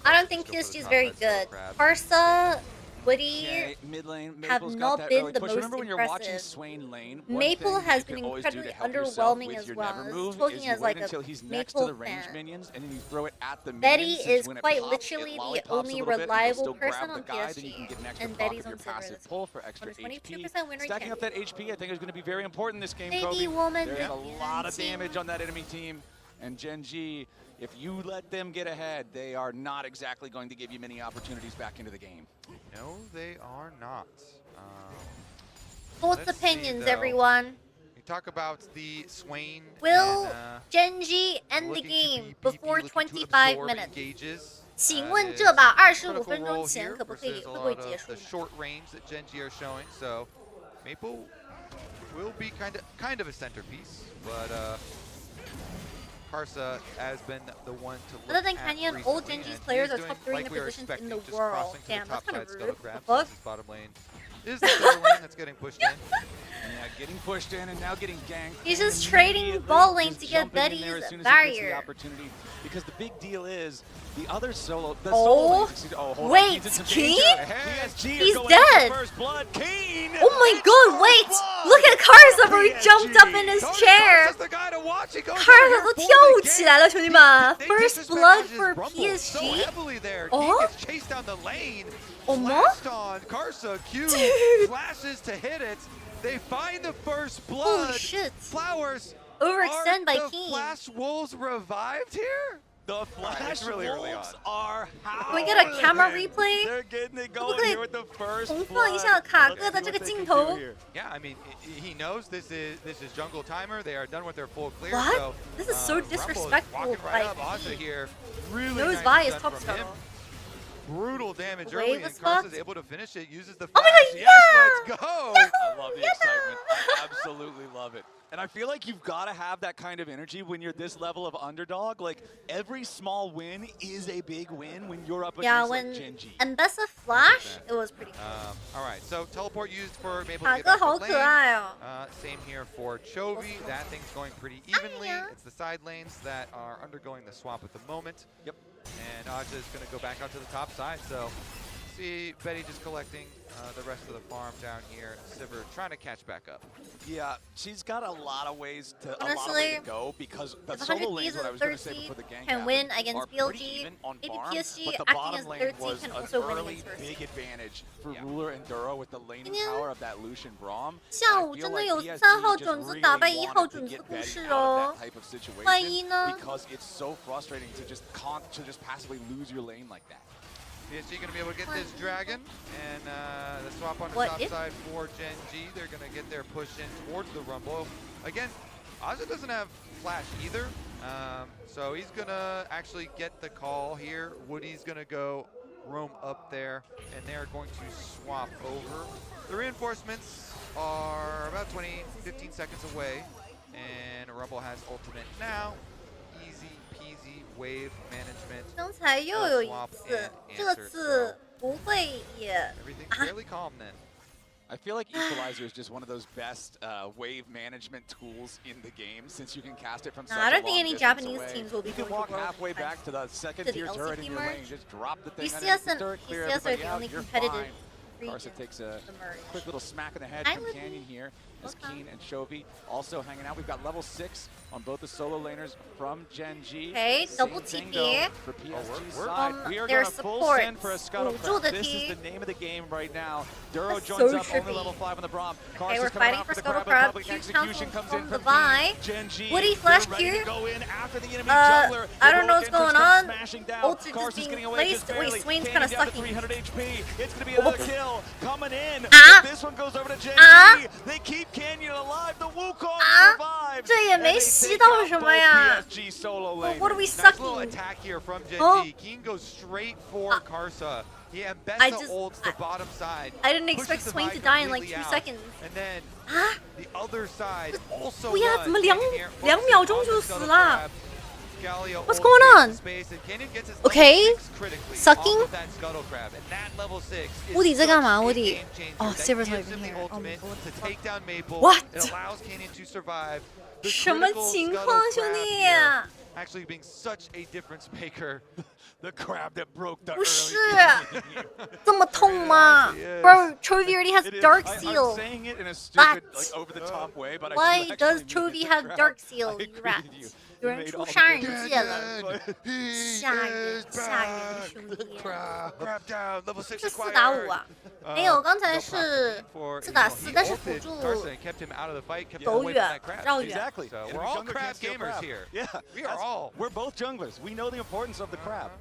I don't think go for the PSG is top very side solo good. grab. Karsa, Woody Okay, mid lane, have Maple's got not that been early the push. most Remember when you're watching impressive. Swain lane, one Maple thing has you been can always do to incredibly help yourself underwhelming with as your well. never I was move talking is you as wait like until a he's next to the Maple ranged fan. minions, and then you throw it at the Betty minions. is Since when it quite pops, literally it the lollipops a only little bit, and you'll reliable still grab person the on guy, then you can PSG, get an extra and block Betty's with your on Sivir passive this pull for extra On a 22% HP. win rate Stacking up that champion. HP, I think, is going to be very important in this game, Baby Kobe. woman, There's a baby lot of team. damage on that enemy team, and GenG, if you let them get ahead, they are not exactly going to give you many opportunities back into the game. No, they are not. Thoughts, Let's see, opinions, though. everyone. You talk about the Swain. Will and, GenG end the looking to game be before BP, looking to 25 absorb minutes? engages. 请 That 问 is 这把25 critical 分 role 钟前 here 可不可以 versus a 会不会 lot 结 of 束 the 呢？ short range that GenG are showing. So Maple will be kind of a centerpiece, but Karsa has been the one to look Other than at Canyon, all recently, GenG's and players he are is top doing 3 in like their we were positions in the expecting, just world. crossing to the Damn, that's top kind of side rude. scuttle grab, What the since his bottom lane is the silver lane that's getting pushed in. Yeah, getting pushed in and now getting ganked. He's just trading ball lane to get Jumping in there Betty's as soon as he gets the barrier. opportunity. because the big deal is the other solo. The Oh, hold wait, on. He's in some Keen? danger. PSG are He's going dead. for first blood. Keen! Oh my god, wait! Look at Karsa where he jumped up in his chair. Karsa 都跳起来了，兄弟们 ！First blood for PSG. Oh? Blast on Karsa, Q flashes to hit it. They find the first blood. Holy shit. Flowers. Overextend by the King. Flash Wolves revived here? The Flash Wolves are how? Can we get a camera replay? They're getting it going here with the first 重放一下卡哥的这个镜头。 Yeah, I mean, he knows this is jungle timer. They are done with their full clear. What? So, This is so disrespectful. Walking right Like, up, Aja here. Really knows nice Vi is defense top from scuttle. him. Brutal damage The early, wave and was Karsa's fucked. able to finish it. Uses the Oh my flash. god, Yes, yeah! let's go! I love the excitement. I absolutely love it. And I feel like you've got to have that kind of energy when you're this level of underdog. Like, every small win is a big win when you're up against like GenG. Mbessa Flash, it was pretty cool. All right, so teleport used for Maple to卡 get 哥 back to 好 lane. 可爱哦。 Same here for Chovy. That thing's going pretty evenly. It's the side lanes that are undergoing the swap at the moment. Yep. And Aja is going to go back onto the top side. So see Betty just collecting the rest of the farm down here. Sivir trying to catch back up. Yeah, she's got a lot of ways to Honestly, go because the if solo 100 lanes, Thieves what I and was going to say 30 before the gang can happened, win are against pretty BLG, even on maybe farm, PSG but the acting bottom as lane 30 was can an also win early against first. big advantage for Ruler and Duro with the laning power of that Lucian Braum. 下午真的有3号种子打败1号种子故事哦。万一呢？ Because it's so frustrating to just passively lose your lane like that. PSG going to be able to get this dragon, and the swap on the top side for GenG. They're going to get their push in towards the Rumble. Again, Aja doesn't have flash either, so he's going to actually get the call here. Woody's going to go roam up there, and they're going to swap over. The reinforcements are about 15 seconds away, and Rumble has ultimate now. Easy peasy wave management. 刚才又有一次，这次不会也 Everything's fairly calm then. I feel like Equalizer is just one of those best wave management tools in the game, since you can cast it from such I don't a think long any distance Japanese away. teams will be You can going walk to world halfway defense back to the second to the tier turret in LCP your lane, merge. just drop the thing UCS underneath the turret, clear UCS are everybody the out, only you're competitive fine. Karsa takes a quick little smack in the head from Canyon here as Keen and Chovy also hanging out. We've got level 6 on both the solo laners from GenG. Okay, double TP. For PSG's side. We are their going to full support. send for a Scuttlecraft. This is the name of the game right now. Duro That's joins so up, only trippy. level 5 on the Braum. Okay, we're Karsa's coming fighting out for the grab, Scuttlecraft. public Q execution council comes from in the from Vi. GenG. Woody flash They're ready Q. to go in after the enemy jungler. I don't know what's Heroic going entrance on. comes smashing down. Ult is just Karsa's being getting away placed. just barely. Wait, Swain's Canyon kind of down to sucking. 300 HP. It's going to be another kill coming in. Ah. But this one goes over to GenG. They keep Canyon alive. The Wukong survives. 这也没吸到什么呀。 PSG solo lane. What are we Nice sucking? little attack here from GenG. Oh. Keen goes straight for Karsa. He embeds ults the bottom side. I didn't expect pushes the Swain Vi to die in like completely 2 out. seconds. And then the other side also 不呀， runs. 怎么2 Canyon here 2秒钟 focusing 就 on 死 the 了 Scuttlecraft. Galio What's ults going into on? space, and Canyon gets his Okay. level 6 critically Sucking? off of that Scuttlecraft. And that level 6 is 乌迪在干嘛？ such a 乌迪 game changer 哦 that ，Silver's not gives even him the here. Oh my ultimate god. to take down Maple. What? It allows Canyon to survive. The 什么 critical 情况，兄 Scuttlecraft 弟？ here actually being such a difference maker. The crab that broke the 不是 early game. 这么痛吗 ？Bro, Chovy already has It is. Dark I'm Seal. saying it in a But stupid, like over the top way, but why I do does actually mean Chovy the have crab. Dark I Seal? agree You rat. with you. 有 You 人 made 出 all 杀 the 人 good 界了， He 吓人 is 吓人，兄弟。 Grab down, level 6是 acquired. 4打5啊？没有，刚才是4打4，但是辅助 Carson kept him out of the fight, kept him 走 away from 远 that crab. 绕远。 Exactly. So And we're a all jungler crab can't steal gamers crab. here. Yeah, We are all. We're both junglers. We know the importance of the crab.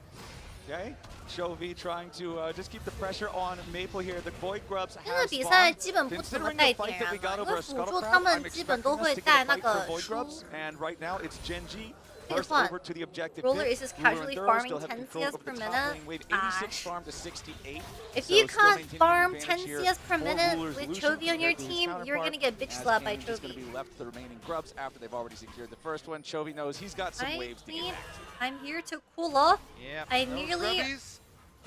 Okay, Chovy trying to just keep the pressure on Maple here. The Void Grubs 这个 has 比赛 spawned. 基本不怎么 Considering 带 the fight 点 that 燃 we got 了，因 over 为 a 辅助 Scuttlecraft, 他们 I'm 基本 expecting 都 us 会 to 带 get 那 a fight 个 for Void 书。 Grubs, and right now it's GenG. Take First one. over to the objective Roller pit. is just Ruler casually and Duro farming still have 10 control CS over per the top minute. lane. Wave 86 Gosh. farm to 68. If So you still can't maintaining farm the 10 advantage here CS per for minute Ruler's with Lucian Chovy on your compared to his team, you're counterpart, gonna get bitch as slapped by Canyon just gonna Chovy. be left to the remaining grubs after they've already secured the first one. Chovy knows he's got some I waves to get mean, back to. I'm here to cool off. Yeah, I those nearly grubbies,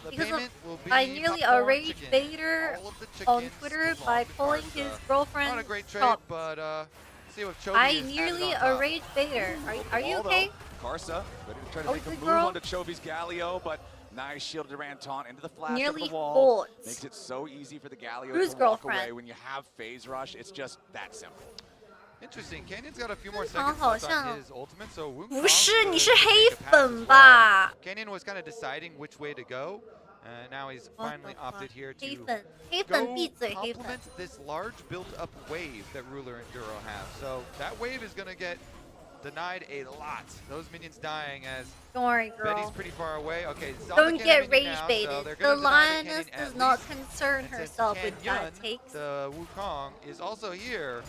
the because payment will be I nearly popcorn rage chicken. baited All of the on chickens Twitter belong by to calling Karsa. his girlfriend Not a great trade, chopped. but See what Chovy I is nearly added on top. arrayed Vader. Are you okay? Karsa ready to try to Oh, make a good move girl. onto Chovy's Galio, but nice shielded Durant taunt into the flash Nearly of the wall. fought. Makes it so easy for the Galio Whose to walk girlfriend? away when you have phase rush. It's just that simple. Interesting. Canyon's got a few more seconds left on his ultimate, so Wu 不是， Kong 你 could 是 make 黑 a pass 粉 as 吧？ well. Canyon was kind of deciding which way to go. Now he's finally opted here 黑 to 粉，黑粉 go 闭嘴，黑粉。 complement this large built-up wave that Ruler and Duro have. So that wave is going to get denied a lot. Those minions dying as Don't worry, girl. Betty's pretty far away. Okay, Don't get rage now, baited. so they're The gonna deny lioness Canyon does at not least. concern And since herself with Canyon, bad takes. the Wukong is also here.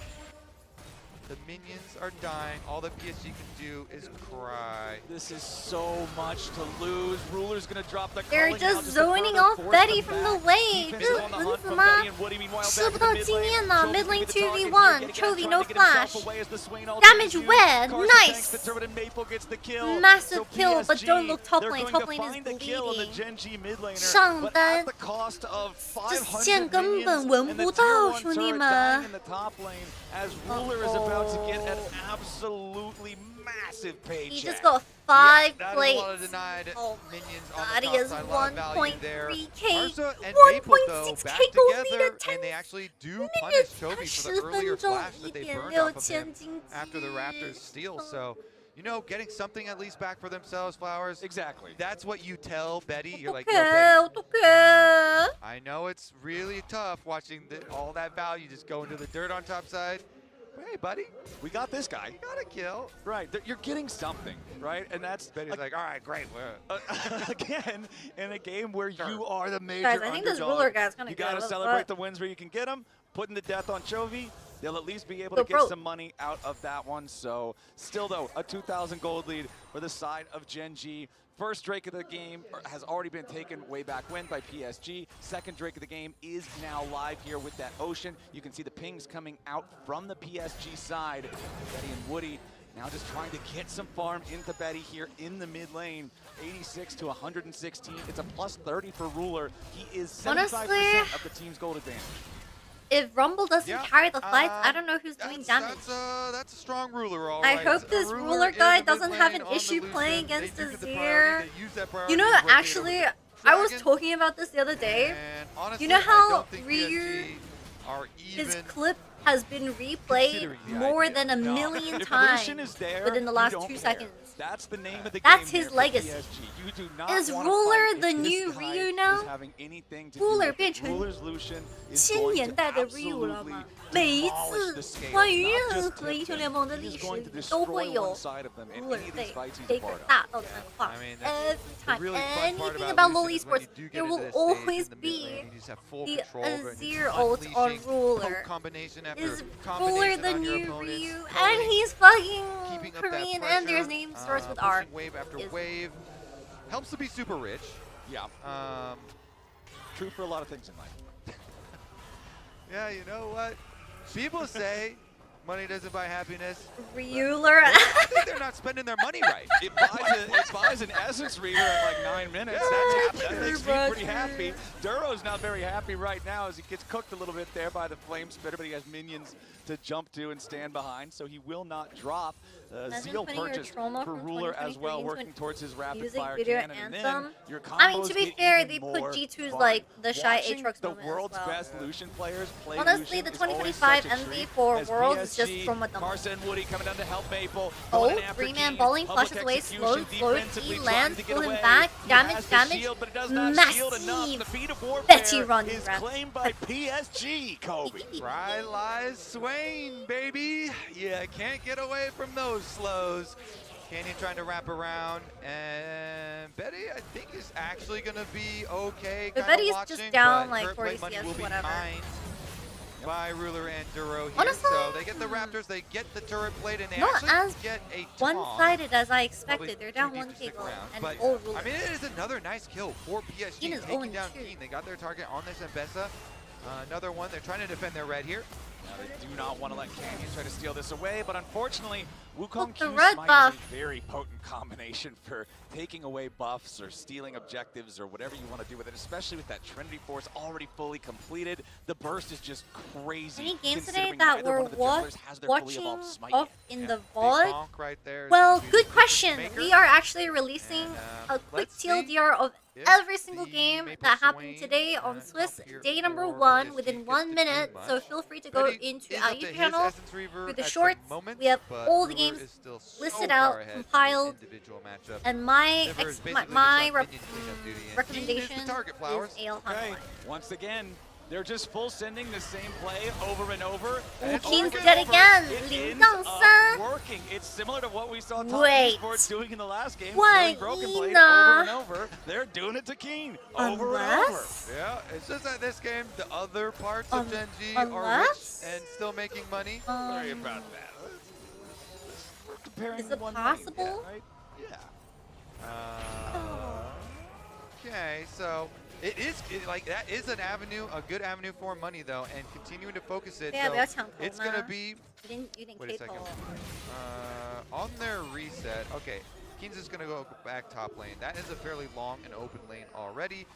The minions are dying. All the PSG can do is cry. This is so much to lose. Ruler's gonna drop the They're calling just out to zoning further off force Betty them from the back. wave. Defense on the 这 hunt 怎 from 么 Betty and Woody. Meanwhile, 吃 back 不 in 到 the mid 经 lane. 验呢 Chovy's ？Mid gonna lane be the target here, 2v1. getting Chovy out, no trying to get himself flash. away as the Swain ultimate Damage is used. web. Karsa Nice. tanks the turret and Maple gets the kill. Massive So kill, but PSG, don't look top they're lane. going Top to lane is find the kill on the bleeding. GenG mid laner, 上 but 单 at the cost of 这 500线根 minions 本闻 and the 不 tier 到， 1兄弟 turret dying 们 in。the top lane as Ruler is about to get an absolutely massive paycheck. He just got 5 That is a plates. lot of denied Oh minions God, on the he top is side. A lot of value there. 1.3k. Karsa and Maple, though, back 1.6k gold lead together, at 10 and they actually do punish Chovy for the earlier flash that they burned off of him 1.6after the Raptors steal. So, you know, getting something at least back for themselves, Flowers. Exactly. That's what you tell Betty. You're like, 어떡해, yo, Betty, 어떡해. I know it's really tough watching all that value just go into the dirt on top side. But hey, buddy, we got this guy. You got a kill. Right, you're getting something, right? And that's Betty's like, all right, great. Again, in a game where you are the major Guys, I think this underdog, Ruler guy's kinda you good. gotta What- celebrate what? the wins where you can get them. Putting the death on Chovy, they'll at least be able Yo, to get bro. some money out of that one. So, still though, a 2,000 gold lead for the side of GenG. First Drake of the game has already been taken way back when by PSG. Second Drake of the game is now live here with that Ocean. You can see the pings coming out from the PSG side. Betty and Woody now just trying to get some farm into Betty here in the mid lane. 86 to 116. It's a plus 30 for Ruler. He is 75% Honestly, of the team's gold advantage. If Rumble doesn't carry the fights, I don't know who's doing damage. That's a strong Ruler, all I right. hope this Ruler guy doesn't have an issue playing against Azir. You know, actually, I was talking about this the other day. Honestly, You know I how don't think Ryu, are his even clip has been replayed more than a million times within the last 2 seconds. That's the name of the That's game his here for legacy. PSG. You do not Is wanna Ruler fight the if this new guy Ryu is now? having anything to Ruler do with 变 it. 成 Ruler's Lucian is 新 going 年 to 代的 Ryu 了 absolutely 吗？每一 demolish the 次 scale, 关于 not 任 just 何英雄 Tipton. 联盟的 He 历 is going 史 to 都会 destroy 有 one side of them in Ruler any of 被 these fights he's 这 a 个 part of. 大到的那个话 I mean, every time. the really fun part Anything about about LoL Lucian is when Esports, you do get there into will this stage always in the mid be lane, you just have full the control over it, and Azir just ult on unleashing Ruler. poke combination after Is Ruler combination the on your new opponents, Ryu? And pulling, he's fucking keeping up that Korean and their pressure, name starts with R. pushing wave after Is- wave. Helps to be super rich. Yeah. True for a lot of things in life. Yeah, you know what? People say money doesn't buy happiness. Ruler. I think they're not spending their money right. It buys an Essence Reader at like 9 minutes. That makes me pretty happy. Duro's not very happy right now as he gets cooked a little bit there by the Flame Spitter, but he has minions to jump to and stand behind, so he will not drop. Imagine Zeal putting your purchased trauma for from Ruler as 2023 well, into working an towards his rapid music fire video cannon, and then anthem. your I mean, to combos be get fair, even they put more G2's fun. like the shy Watching Aatrox the moment world's as well. best Lucian players play Honestly, Lucian the is always 2025 such a treat, MV4 as Worlds is just PSG, from what the Karsa and Woody coming down to help Maple. Oh, going after 3-man King. bowling Public flushes away, execution, slow, defensively he trying lands, to get pull him away. back, He damage, has the damage, shield, but it does not shield enough. The massive feat of warfare Betty run is run. claimed by PSG, Kobe. Right lies Swain, baby. Yeah, can't get away from those slows. Canyon trying to wrap around, and Betty, I think, is actually going to be okay. But Kinda Betty's watching, just down but like her 40 play money CS, will be whatever. mined by Ruler and Duro here. Honestly, so they get the Raptors, they get the turret plate, and they Not actually as get a one-sided as I expected. Probably They're down too deep 1 to stick gold around, and but, old Ruler. I mean, it is another nice kill for PSG, Keen is taking 0-2. down Keen. They got their target on this Mbessa. Another one, they're trying to defend their red here. Now they do not want to let Canyon try to steal this away, but unfortunately, Wukong the Q red Smite buff. is a very potent combination for taking away buffs or stealing objectives or whatever you want to do with it, especially with that Trinity Force already fully completed. The burst is just crazy. Any games today considering that neither we're one of the junglers has their fully watching evolved smite off yet. in the Big VOD? bonk right there is Well, gonna be good the question. difference We maker. are actually releasing And, a quick let's see TLDR of if every single the game Maple that happened Swain, today on up Swiss here day number for 1 PSG within gets 1 to do minute. So much. feel free to go Betty into is our up to YouTube his channel. Essence Reaver For the at shorts, moment, we have but all the Ruler games is still so listed far out, ahead in the compiled, individual matchup. and my Sivir is basically just my on minion cleanup duty, and Keen is recommendation the target, is Flowers. Ale Okay, Hotline. once again, they're just full sending the same play over and over. Ooh, and Keen's over and dead over, again. it Ling ends Dong up San. working. It's similar to what we saw Top Wait. Esports doing in the last game. Why, killing Broken Blade Ina? over and over. They're doing it to Keen over and over. Unless? Yeah, it's just that this game, the other parts of GenG are rich unless? and still making money. Sorry about that. We're comparing Is it one possible? lane, right? Yeah. Okay, so that is an avenue, a good avenue for money though, and continuing to focus it. 对啊， So 不要抢头 it's 嘛。 gonna be 有点 wait a K 头 second. On their reset, okay, Keen's is gonna go back top lane. That is a fairly long and open lane already.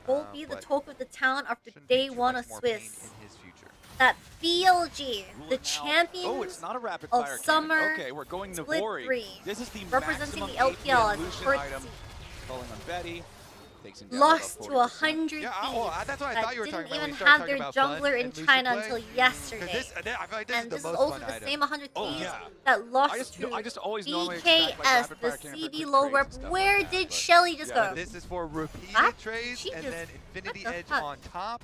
Will be the but talk of the town after shouldn't be day too 1 much of more pain Swiss. in his future. That BLG, the Now- champions Oh, it's not a rapid of fire summer cannon. Okay, we're going split Navori. 3, This is the representing maximum the LPL as a Lucian first item. Calling on Betty. Takes him down lost about to 40%. 100 Yeah, Thieves well, that's what I that thought you were talking didn't about when even you started have talking their about fun jungler in and Lucian China play. until 'Cause yesterday. this, I feel like this is And the this is most also fun the item. same 100 Oh, Thieves yeah. that lost I just always to normally expect, like, BKS, rapid the fire cannon for CD good low trades rep. and stuff Where like that, did but- Shelly just Yeah, go? This is for repeated Huh? trades She and just- then Infinity what the Edge fuck? on top.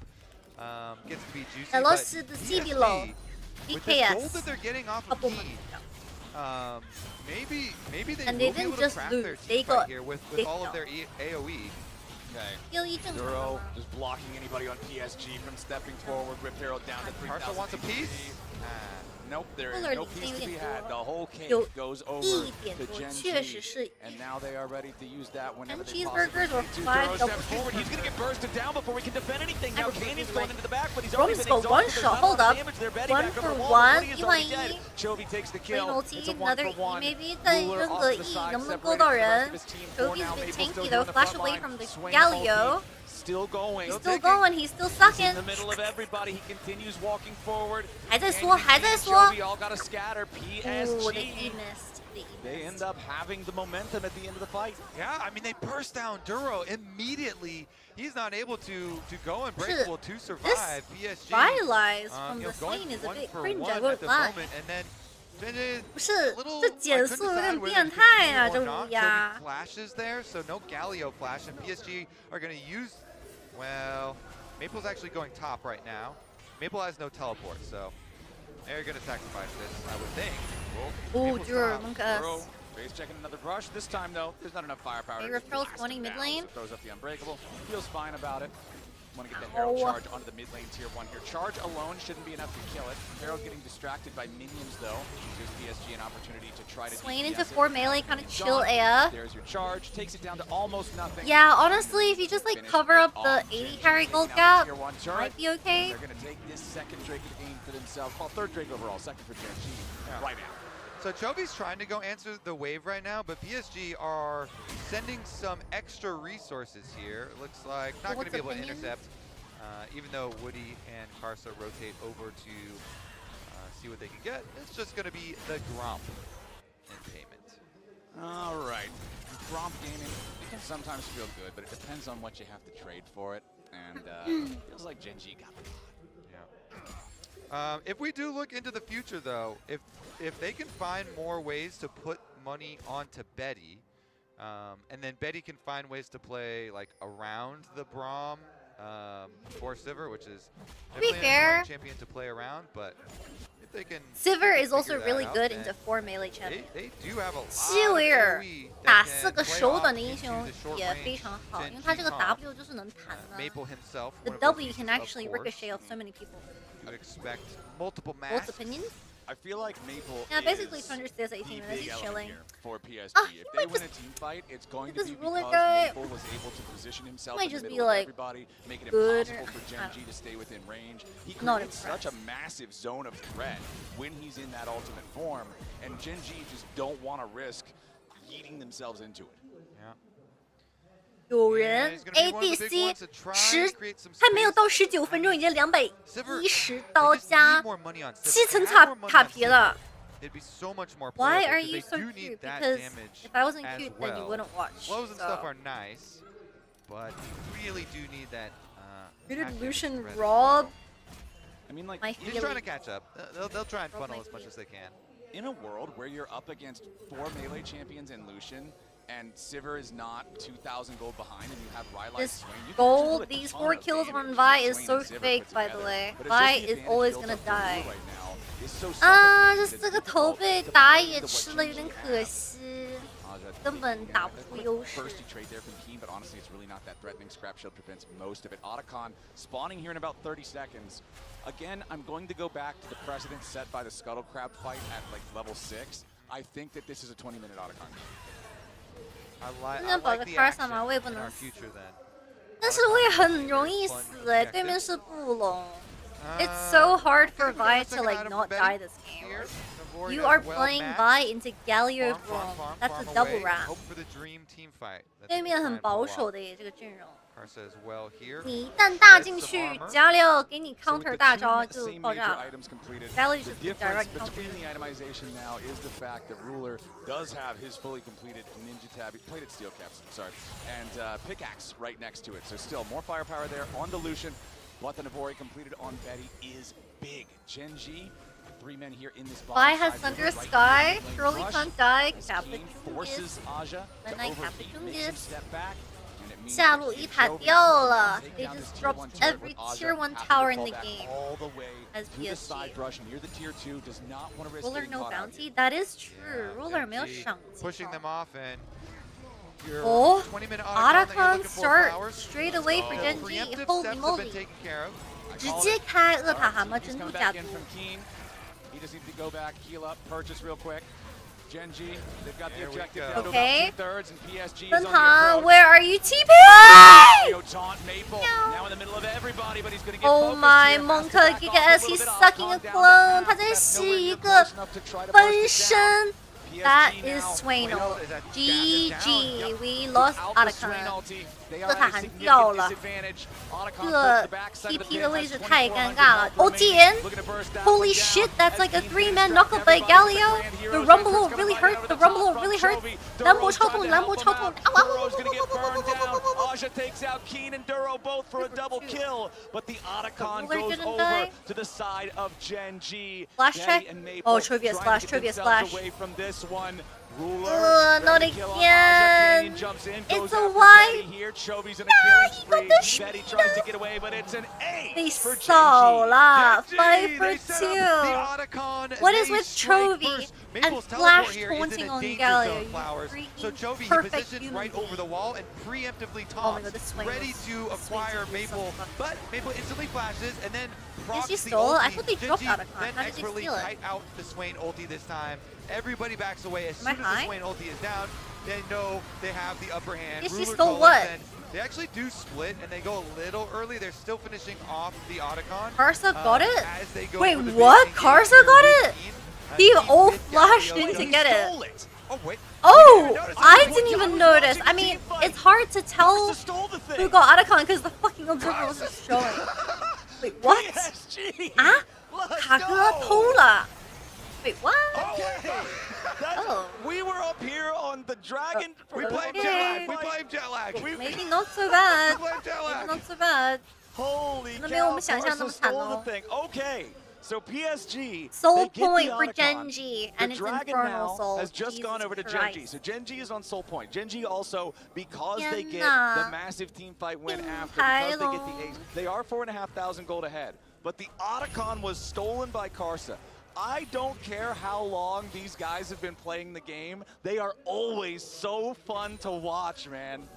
Gets to be juicy. I lost but to the CD PSG, low. with the gold BKS. that they're getting off of Couple Keen, maybe they And will they be didn't able to just craft lose, their they team got fight here with all of their AoE. Okay. 又一正常 Duro just blocking anybody on PSG from stepping forward. Whip Herald down to 3,000. Carso wants a piece. Nope, there is Fuller no 领先 piece 有 to 点 be had. 多 The whole cake 有 goes over 一点 to 多， GenG. 确实是 And now they are ready to use that whenever Ten they cheeseburgers or possibly 5 Duro double steps forward. He's going to get bursted down before he can defend anything. Now Everything Canyon's is going like- into the back, but he's already Rome's been got one exhausted. shot. There's not a Hold lot of up. damage there. Betty 1 back over for the wall. 1, Woody is already 1-1 dead. Chovy takes the kill. Ulti, It's a 1 another for 1. maybe 再 Ruler 扔 off 个 to the E， side, 能不能 separated 勾到 from the rest 人 of his team. Chovy's For now, been Mabel's tanky still though, doing the flash front away line. from the Swing Galio. Still going. He's still going, he's still sucking. In the middle of everybody, he continues walking forward. 还在说，还在说。 Chovy all got to scatter. Ooh, the PSG. E missed. The E They missed. end up having the momentum at the end of the fight. Yeah, I mean they burst down Duro immediately. He's not able to go unbreakable to survive. PSG Rivalize from you know, the going Swain is a 1 bit for cringe, 1 I at won't the lie. moment, and then GenG 不是， little 这 I 减 couldn't 速有 decide 点 whether 变 to 态啊， continue 这 or 乌 not. 鸦 Chovy。 flashes there, so no Galio flash, and PSG are going to use. Well, Maple's actually going top right now. Maple has no teleport, so they're going to sacrifice this, I would think. Ooh, Maple's Duro, top. look at Duro, us. Base checking another rush. This time, though, there's not enough firepower. Hey, to just Referral's blast spawning him mid down, lane. so throws up the Unbreakable. Feels fine about it. Want to get the Herald Oh. charge onto the mid lane tier 1 here. Charge alone shouldn't be enough to kill it. Herald getting distracted by minions, though. Gives PSG an opportunity to try to Swain DPS into it. 4 melee, kind of He's chill gone. AF. There's your charge. Takes it down to almost nothing. Yeah, honestly, if you just like cover up the 80 carry gold gap, might be okay. They're going to take this second Drake of the game for themselves. Well, third Drake overall, second for GenG right now. So Chovy's trying to go answer the wave right now, but PSG are sending some extra resources here. It looks like not going to be able to intercept, even though Woody and Karsa rotate over to see what they can get. It's just going to be the Gromp in payment. All right. Gromp gaming, it can sometimes feel good, but it depends on what you have to trade for it. And feels like GenG got the If we do look into the future, though, if they can find more ways to put money onto Betty, and then Betty can find ways to play like around the Braum for Sivir, which is definitely an annoying champion to play around, but if they can Sivir is also figure that really out, good then into 4 melee champion. They do have a lot of Sivir AoE 打 that 4 can 个 play 手 off 短的英 into 雄 the short 也 range 非常好，因为 GenG 他这个 comp. W 就是能弹的。 Maple himself, The one of those W pieces, can of actually course. ricochet off so many people. You would expect multiple Both masks. opinions? I feel like Maple Yeah, basically is Thunder stays at 18 the minutes. big He's element chilling. here for PSG. He If might they win a just- team fight, it's going to this be ruler because guy Maple was able to position himself might in the just be, middle of like, everybody, make it good impossible for or- I don't GenG to stay within range. He Not creates such a impressed. massive zone of threat when he's in that ultimate form, and GenG just don't want to risk yeeting themselves into it. 有人 ADC 还没有到19分钟，已经210刀加7层塔皮了。 It'd be so much more Why playable, are 'cause you they so do cute? need that Because damage if I wasn't as cute, then you well. wouldn't watch. Flows and stuff so. are nice, but you really do need that. Who did active Lucian threat. rob? I mean, like, My He's healing. trying to catch up. They'll try and Rob funnel my as much as they can. In a world where you're up against 4 melee champions and Lucian, and Sivir is not 2,000 gold behind, and you have Rylai This Swain, you can gold, do a these ton 4 of kills damage on with Vi is Swain so and Sivir fake, put by the together. way. But it's Vi just the is always advantage gonna built up for die. Rule right now is so 啊， suffocating 这 that 这个 it's 头 difficult 被 to 打 play 野 into what 吃了，有 GenG 点 has. 可惜，根本打不出优势。 Bursty trade there from Keen, but honestly, it's really not that threatening. Scrap Shield prevents most of it. Otacon spawning here in about 30 seconds. Again, I'm going to go back to the precedent set by the Scuttle Crab fight at like level 6. I think that this is a 20-minute Otacon. I 能保 like 个 the Karsa action 吗？我也不 in 能 our 死。 future then. 但是我也很容易死哎，对面是布隆。It's so hard for Vi to like not die this game. You are playing Vi into Galio Braum. That's a double round. Hope for the dream team fight. 对面很保守的耶，这个阵容。 Karsa as well here. 你一旦大进去，加六给你 counter 大招就爆炸了。Galio The just difference direct counter. between the itemization now is the fact that Ruler does have his fully completed Ninja Tab, plated steel caps, sorry, and pickaxe right next to it. So still more firepower there on the Lucian. What the Navori completed on Betty is big. GenG, 3 men here in this box. Vi has Thunder Sky, Curly can't die, Kappa forces Aja to overheat, makes him step back. 下路一塔掉了 They just dropped every tier 1 tower in the game. As PSG. Ruler no bounty? That is true. Ruler 没有赏金。 Pushing them off and your Oh, 20-minute Otacon Otacon start straight away for GenG. Preemptive Holy steps have moly. been taken care of. 直接开恶塔蛤蟆珍珠甲毒。 He just needs to go back, heal up, purchase real quick. GenG, they've got the There we objective go. down to Okay. about 2/3, and PSG is 分 on the 堂 approach. where are you TP? Taunt Maple, now in the middle of everybody, but he's gonna get Oh focused my, here. Monk Has to back Giga off a as little he's bit. sucking a Otacon down to clone. half. 他在 That's 吸 nowhere 一 near 个 close enough to try to 分 burst it 身。 down. That PSG is now. Swain. Well, GG. We lost Without the Swain Otacon. ulti, they 恶 are 塔 at a 喊掉 significant 了。 disadvantage. 这 Otacon 个 towards the backside of the TP pit 的 has 位置太 2400尴尬了。 health OT remaining. in. Looking to burst that Holy one shit, down that's as like a Keen 3-man finishes knockup up by everybody. Galio. Grand The Heroes Rumble are will coming really right hurt. over The the Rumble top will really from hurt. Chovy. Lambo Duro's trying to Choton, help Lambo him Choton. out. Duro's gonna get burned down. Aja takes out Keen and Duro both for a double kill, but the Otacon Ruler goes didn't over die. to the side of GenG. Flash Betty check. and Maple Oh, Trivia trying splash, to get Trivia themselves splash. away from this one. Ruler, Not ready to kill off Aja. again. Canyon jumps in, It's goes a after Y. Betty here. Chovy's in a killing spree. Betty tries to get away, but it's an A They for 少 GenG. 了 5 They for set 2. up the Otacon. What is They with strike Chovy first. and Maple's Flash teleport here is in taunting a on danger Galio? zone, You Flowers. So freaking Chovy, he perfect positions human right being. over the wall and preemptively Oh my taunts, god, this Swain ready was- to this Swain acquire took me so Maple. fucking But Maple instantly flashes and then procs she the stole it? I ulti. thought they dropped GenG Otacon. then How did they expertly steal it? kite out the Swain ulti this time. Everybody backs away. As Am I soon as the high? Swain ulti is down, they know they have the upper hand. Yes, she Ruler stole Colas what? then- They actually do split and they go a little early. They're still finishing off the Otacon. Karsa got it? As they go Wait, for the what? big Karsa engage got with it? Keen. He Keen all did flashed Galio, in but to he get it. stole it. Oh, wait. Oh, I didn't even notice. I mean, it's hard to tell who got Otacon because the fucking observer was just showing. Wait, what? PSG. 啊？卡哥偷了。Wait, what? Oh. We were up here on the Dragon. We blame Okay. jet lag. We blame jet lag. Maybe not so bad. We blame jet lag. Maybe not so bad. Holy 可能没有我 cow, 们想象那么 Karsa 惨 stole 哦。 the thing. Okay, so PSG, Soul they get the point for Otacon. GenG, The and it's Dragon Infernal now Soul. has just gone Jesus over to Christ. GenG. So GenG is on Soul Point. GenG also, because they get天哪。 the massive team fight win after, because they get the Tyler. ace, they are 4,500 gold ahead. But the Otacon was stolen by Karsa. I don't care how long these guys have been playing the game. They are always so fun to watch, man.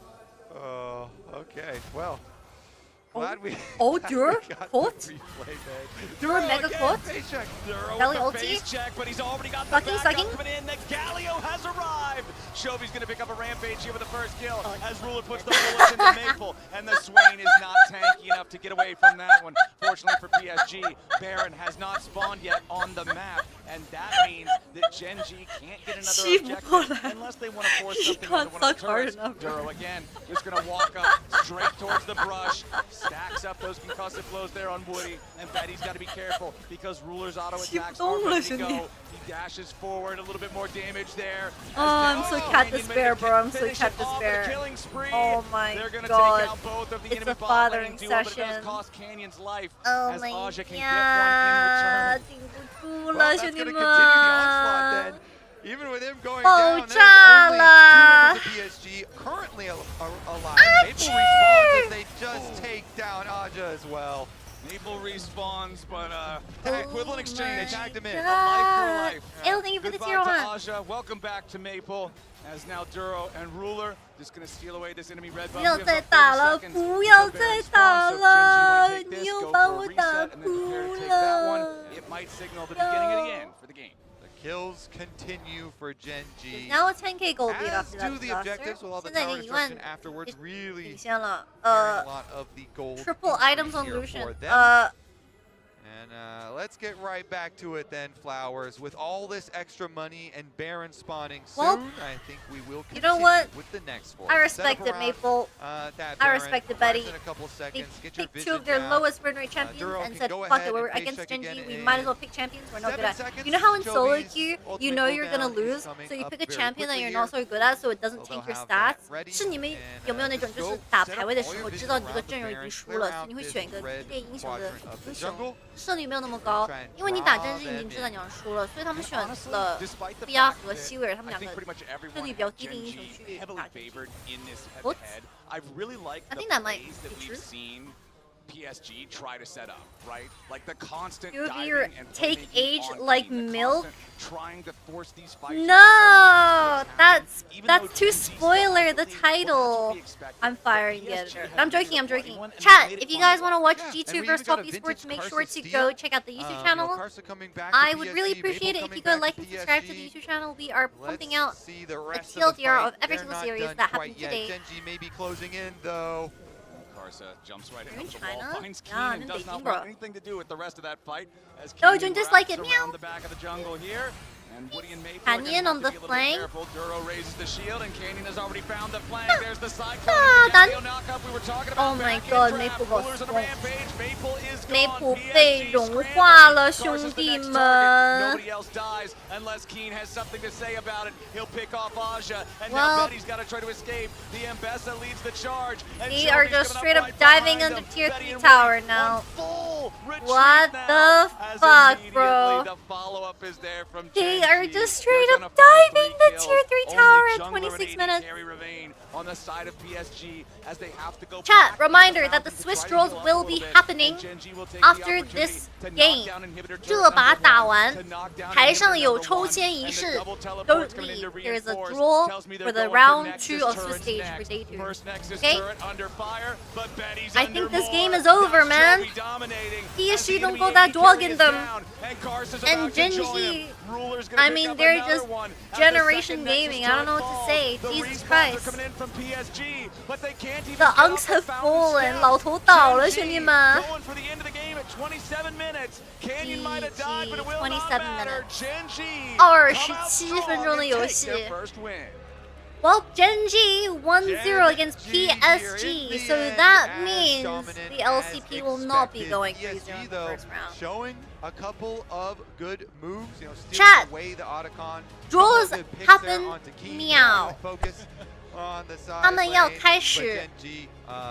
Oh, okay. Well, Glad we Dur? Court? Dur mega court? Belly ulti? Check, but he's already got the Sucking, backup sucking. coming in. The Galio has arrived. Shovi's going to pick up a rampage here with the first kill as Ruler puts the bullets into Maple, and the Swain is not tanky enough to get away from that one. Fortunately for PSG, Baron has not spawned yet on the map, and that means that GenG can't get another objective unless they want to force something into one of the turrets. Duro again just going to walk up straight towards the brush, stacks up those concussive blows there on Woody, and Betty's got to be careful because Ruler's auto attacks are ready to go. He dashes forward, a little bit more damage there. Oh, I'm so cat despair, bro. I'm so cat despair. Oh my god. It's a fathering session. Oh my god. 顶不住了，兄弟们。 Even with him going 爆 down, 炸 there's 了 only 2 members of PSG currently alive. Maple respawns as they just take down Aja as well. Maple respawns, but equivalent exchange. They tagged him in. A life for life. Ew, thank you for the Goodbye tier to 1. Aja. Welcome back to Maple. As now Duro and Ruler just gonna steal away this enemy red 不 buff. 要再打了，不要再打了！你又把我打哭了。 It might signal the beginning of the end for the game. The kills continue for GenG. Now a 10k gold lead As after that do the disaster. objectives with all the 现在 tower 已经1万 destruction afterwards, really 领先了。 carrying a lot of the gold triple increase items on here Lucian. for them. And let's get right back to it then, Flowers. With all this extra money and Baron spawning soon, Well, I think we will continue you know what? with the next four. I respect it, Maple. I respect it, Betty. In a couple seconds, They get your picked 2 of vision their down. lowest win rate champions Duro and can said, go fuck ahead it, we're and against paycheck GenG, again we in might as well pick champions we're not good 7 at. seconds. You know how in solo Jovi's queue, you ultimate know you're gonna cooldown is lose, coming so you up pick a very champion that quickly you're here. not so good at, so it doesn't So tank they'll your have that stats. ready 是你们 and, 有没有那种就是 go 打 set 排 up 位的 all 时 your 候 vision 知道你这个 around the 阵容已 Baron, 经输 clear 了，所 out 以你会 this 选一个 red 猎英雄的 quadrant of the 英雄 jungle. 胜率没有那么高 Try and，因为你打 draw 真是已经 them 知道你要输了，所以他们 And 选 honestly, 了 despite the 利亚 fact 和 that 希维尔他们 I 两 think 个 pretty much 胜 everyone 率比较 has 低的英雄 GenG 去 heavily 打 favored in this What? head-to-head. I've really liked I the think that might plays be that true. we've seen PSG try to set up, right? Like the constant You diving your and take playmaking age on like team, the milk? constant trying to force these fights. No, that's too spoiler the title. I'm firing the editor. I'm joking, I'm joking. Chat, if you guys want to watch G2 vs Top Esports, make sure to go check out the YouTube channel. I would really appreciate it if you go like and subscribe to the YouTube channel. We are pumping out a TLDR of every single series that happened today. GenG may be closing in though. Karsa jumps right You're into in the wall, China? finds Keen Yeah, and I'm does in not Beijing, want bro. anything to do with the rest of that fight. As No, Keen don't dislike it, wraps meow. around the back of the jungle here. And Woody and Maple Canyon on the flank. Duro raises the shield, and Canyon has already found the flank. There's the side done. knockup we were talking about. Oh my god, Maple got Rulers on a swamped. rampage. Maple is gone. Maple PSG 被融 scrambles. 化了， Karsa's 兄 the 弟 next 们 target. Nobody else dies unless Keen has something to say about it. He'll pick off Aja, and now Well, Betty's got to try to escape. The Ambessa leads the charge. And we are Shelby's just coming straight up right diving behind under them. tier Betty 3 and tower Woody now. on full retreat What now, the as fuck, immediately bro? The follow-up is there from They GenG. are just straight They're up gonna find diving 3 the kills. tier 3 Only tower at Jungler 26 and AD minutes. carry remain on the side of PSG as they have to go Chat, back reminder into that the mountain to Swiss try to draws heal up a will little be bit, happening and GenG will take the after opportunity this to knock game. down inhibitor 这把 turret 打 number 完 one, to knock down 台 inhibitor 上有 number 抽 one, 签仪 and the 式 double teleport's Don't coming into leave. There is a reinforce. draw Tells me they're for the going round Nexus 2 of Swiss turrets stage next. for day 2. First Nexus Okay? turret under fire, but Betty's I under think this more. game is over, Now man. Joey dominating as PSG the don't enemy go that AD dog carry in is them. down, and Karsa's And about to join GenG, him. Ruler's gonna I pick mean, up they're another just one as the generation second Nexus gaming. I don't know turret what to falls. say. The Jesus respawns are Christ. coming in from PSG, but they can't even The get off Unks have fountain fallen. step. 老头倒了， GenG 兄弟们。 going for the end of the game at 27 minutes. Canyon might have died, but it will 27 not matter. minutes. GenG 27分钟的游 take 戏。 their first win. Well, GenG 1-0 against PSG, so that means the LCP will not be going 3-0 in the first round. Showing a couple of good moves, you know, Chat. stealing away the Otacon. Draws Couple of good picks happen there onto Keen, meow. focus on the side 他们要 lane, 开 but 始 GenG,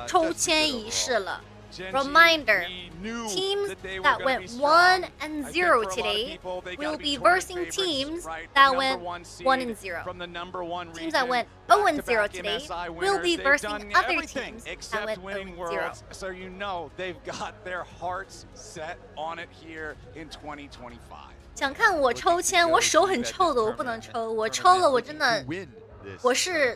抽 just 签 good 仪 overall. 式了。 GenG, Reminder, we knew teams that they were that gonna went be strong. I think 1-0 for a lot of today people, they will gotta be tournament versing favorites, teams right? The that number went one seed 1-0. From the number one Teams region, that went back-to-back 0-0 today MSI will be winners. They've versing done other everything teams that except went winning 0-0. worlds, so you know they've got their hearts set on it here in 2025. 想看我抽签，我手很臭的，我不能抽。我抽了，我真的，我是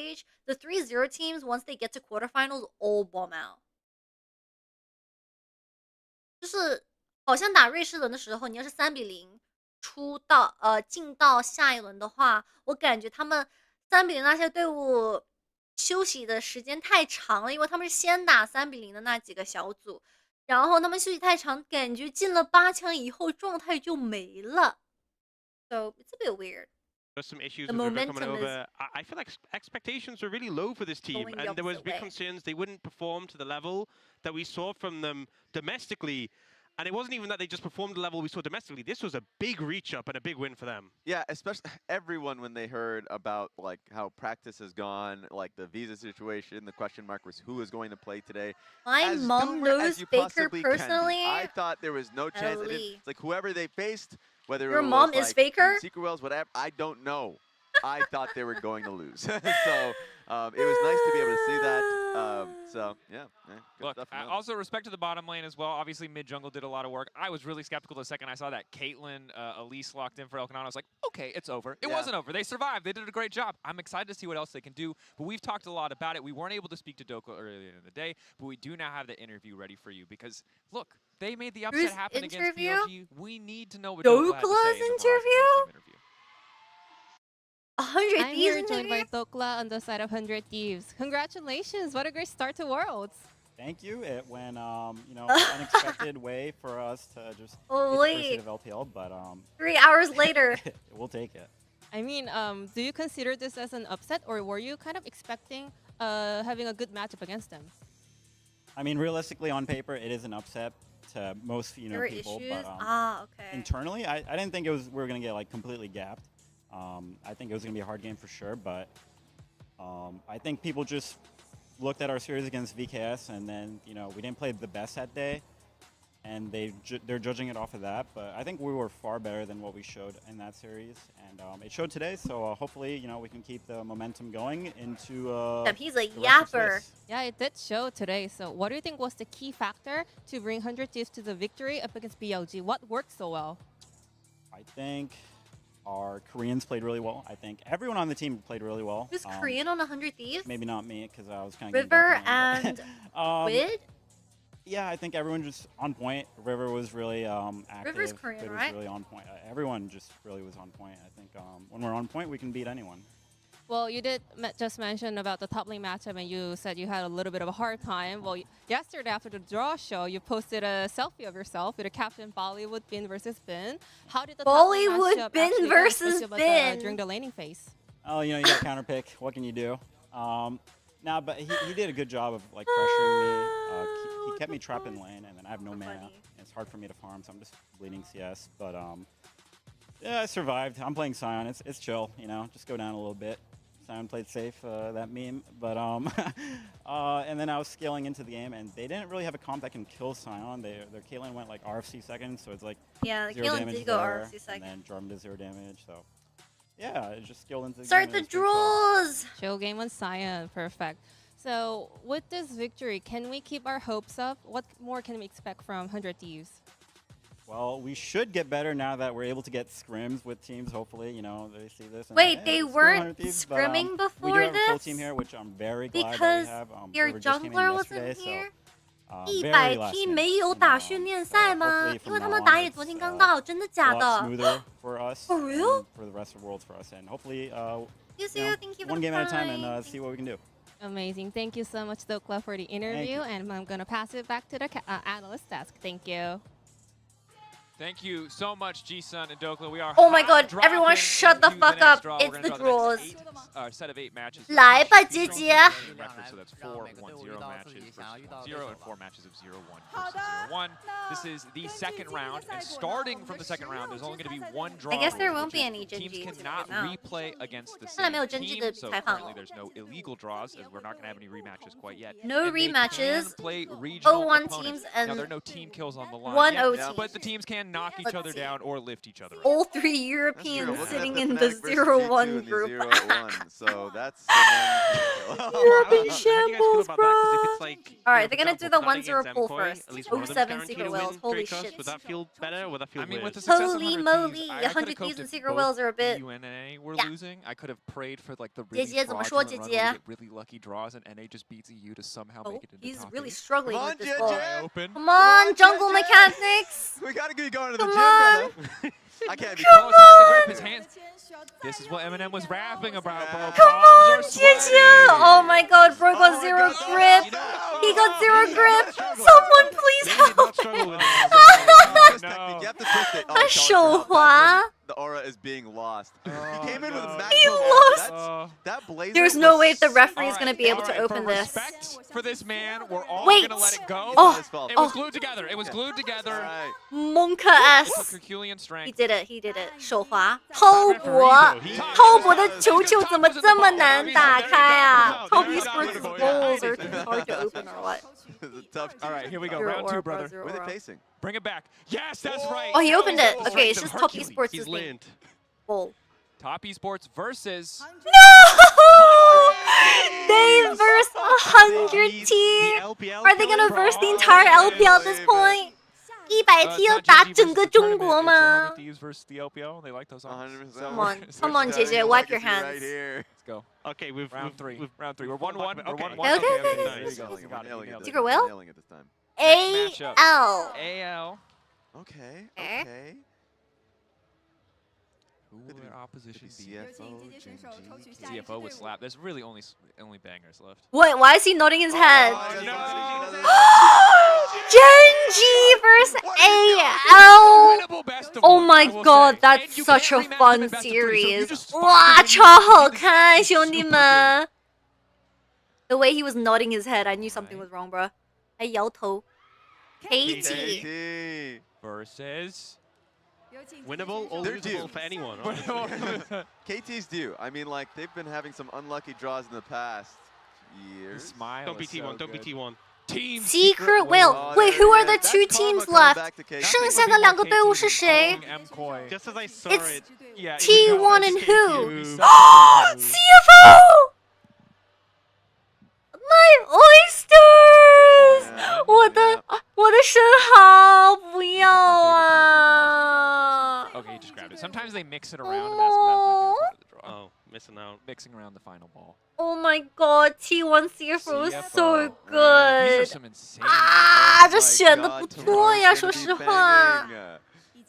stage, the 3-0 teams once they get to quarterfinals all bomb out. 就是好像打瑞士轮的时候，你要是3-0进到下一轮的话，我感觉他们3-0那些队伍休息的时间太长了，因为他们是先打3-0的那几个小组，然后他们休息太长，感觉进了8强以后状态就没了。So it's a bit weird. There's some issues The with River momentum coming is over. I feel like expectations were really low for this team, going the and there was opposite big way. concerns they wouldn't perform to the level that we saw from them domestically. And it wasn't even that they just performed the level we saw domestically. This was a big reach up and a big win for them. Yeah, especially everyone when they heard about like how practice has gone, like the visa situation, the question mark was who is going to play today. My As mom doomer as knows you Faker possibly can be. personally. I thought there was no chance. Holy. It's like whoever they faced, whether Your it was mom is like Faker? Secret Wells, whatever, I don't know. I thought they were going to lose. So it was nice to be able to see that. So yeah, good Look, stuff from them. also respect to the bottom lane as well. Obviously, mid jungle did a lot of work. I was really skeptical the second I saw that Caitlyn Elise locked in for Elkanon. I was like, okay, it's over. It wasn't over. They survived. They did a great job. I'm excited to see what else they can do. But we've talked a lot about it. We weren't able to speak to Dokla earlier in the day, but we do now have the interview ready for you because look, they made the upset happen against BLG. We need to know what Dokla had to say in the Verizon interview. 100 I'm Thieves here joined interview? by Dokla on the side of 100 Thieves. Congratulations! What a great start to Worlds. Thank you. It went, unexpected way for us to just Holy. get the first seed of LPL, but 3 hours later. we'll take it. I mean, do you consider this as an upset, or were you kind of expecting having a good matchup against them? I mean, realistically, on paper, it is an upset to most There were people, issues? but okay. internally, I didn't think we were gonna get like completely gapped. I think it was gonna be a hard game for sure, but I think people just looked at our series against VKS, and then we didn't play the best that day, and they're judging it off of that. But I think we were far better than what we showed in that series, and it showed today. So hopefully, we can keep the momentum going into. He's a the rest of yapper. Swiss. Yeah, it did show today. So what do you think was the key factor to bring 100 Thieves to the victory up against BLG? What worked so well? I think our Koreans played really well. I think everyone on the team played really well. Who's Korean on 100 Thieves? Maybe not me, because I was kind of River and Wid? Yeah, I think everyone just on point. River was really active. River's Korean, Wid was right? really on point. Everyone just really was on point. I think when we're on point, we can beat anyone. Well, you did just mention about the top lane matchup, and you said you had a little bit of a hard time. Well, yesterday after the draw show, you posted a selfie of yourself with a caption Bollywood Bin versus Bin. How did the top lane Bollywood matchup Bin actually go, versus especially Bin during the laning phase? Oh, you got counterpick. What can you do? Nah, but he did a good job of like pressuring me. He kept me trapped in lane, and then I have no mana. And it's hard for me to farm, so I'm just bleeding CS. But yeah, I survived. I'm playing Sion. It's chill. Just go down a little bit. Sion played safe, that meme. But and then I was scaling into the game, and they didn't really have a comp that can kill Sion. Their Caitlyn went like RFC second, so it's like Yeah, zero Caitlyn damage did go there, RFC second. and then Drum did 0 damage. So yeah, it just scaled into the Start game. the and it was pretty chill. draws! Chill game on Sion, perfect. So with this victory, can we keep our hopes up? What more can we expect from 100 Thieves? Well, we should get better now that we're able to get scrims with teams. Hopefully, they see this. And Wait, hey, they let's go weren't 100 Thieves, but, scrimming we before do have a full this? team here, which I'm very glad Because that we have. your River just came in jungler yesterday, wasn't here? very last 100T minute. 没有打训练赛吗？ hopefully 因为 from 他 now 们 on 打野 it's, 昨天刚到，真的假 a lot 的 smoother for us. For real? And for the rest of the world for us, and hopefully, Thank you for one the game at a time fight. and see what we can do. Amazing. Thank you so much, Dokla, for the interview. And I'm going to pass it back to the analyst desk. Thank you. Thank you so much, G-Sun and Dokla. We are Oh my god, dropping everyone shut the into fuck next up. draw. We're It's gonna the draw draws. next set of 8 matches. 来吧，姐姐。 So that's 4-1-0 matches versus 0 and 4 matches of 0-1 versus 0-1. This is the second round, and starting from the second round, there's only going to be one draw. I guess there rule, won't which be is any teams GenG cannot now. replay against the 看来没有 same GenG team, 的 so 采访 currently 了。 there's no illegal draws, as we're not going to have any rematches quite yet. No And they rematches. can play regional 0-1 opponents. teams Now, and there are no team kills on the line 1 yet, OT. but the teams can knock each other down or lift each other up. All 3 Europeans Look at sitting the in the Fnatic versus 0-1 G2 in the group. 0-1, so that's the one. Fucking How do you guys feel shambles, about that? 'Cause bro. if it's like, Alright, for they're gonna do example, the Fnatic 1-0 against pull MCOY, first. at least one of them's 07 guaranteed Secret to Wells. win Holy Dracos. shit. Would that feel better? Would that feel I mean, weird? with the success of Holy 100 moly, Thieves, I 100 could've Thieves coped and if Secret both Wells are a bit... UNA were Yeah. losing. I could have prayed for like the really 姐姐怎么说， fraudulent run 姐姐？ where we get really lucky draws and NA just beats EU to somehow Oh, make it into he's top really 8. struggling Come with on, this JJ. ball. Open. Come on, jungle mechanics! We gotta be going going to the Come gym, on. brother. I can't be Come Oh, it's hard to on. grip his hands. This is what Eminem was rapping about, bro. Come Palms on, are GenG! sweaty. Oh my god, bro got zero grip. He got zero grip. Someone please help him. No. You have to twist it. 他手滑。 The aura is being lost. He came in with a He lost. That blazer. There's no way the was referee is going to be able to open for this. respect for this man, we're all Wait. gonna let it go. Oh. It was glued together. It was glued together. Monka-esque. Herculean strength. He did it. He did it. 手滑。偷博。偷博的球球怎么这么难打开啊 ？Top Esports goals are too hard to open or what? All right, here we go. Zero Round aura, two, brother. zero Where are aura. they facing? Bring it back. Yes, that's right. Oh, he opened it. Strength Okay, it's of just Top Hercules. Esports' He's name. learned. Goal. Top Esports versus. No! They verse 100 team. Are they gonna verse the entire LPL at this point? 100 team 要打整个中国吗 Thieves versus the LPL. They like those songs. 100%. Come on, come on, JJ, wipe your hands. Right here. Let's go. Okay, we've Round three. We've, Round three. We're 1-1. We're 1-1. Okay, okay. There you go. You got it. You nailed it. Secret Will? Nailing it this time. Next matchup. AL. AL. Okay. Okay. Okay. Who will their opposition be? CFO, CFO would slap. There's really only bangers left. Wait, why is he nodding his head? Oh, GenG versus AL. Winnable best of Oh one, my I will god, say. that's And you such a can't rematch them fun in best of three, so if you series. just 哇， find 超好看， this is 兄弟 super 们。The way he was nodding his head, I knew something was wrong, bro. 还摇头。KT. KT. Versus. Winnable or They're losable due. for anyone. KT's due. I mean, like, they've been having some unlucky draws in the past years. Smile Don't be is T1. so Don't be good. T1. Team Secret Will. Wait, who are the two teams left? 剩下的两个队伍是谁 MCOY. Just as I saw It's it. Yeah, T1 and who? T2. CFO! My oysters! 我的生蚝不要啊 Okay, you just grabbed it. Sometimes they mix it around, and that's what part of the draw. Oh, missing out. Mixing around the final ball. Oh my god, T1 CFO is so These are good. some insane. 啊，这选的不错呀，说实话。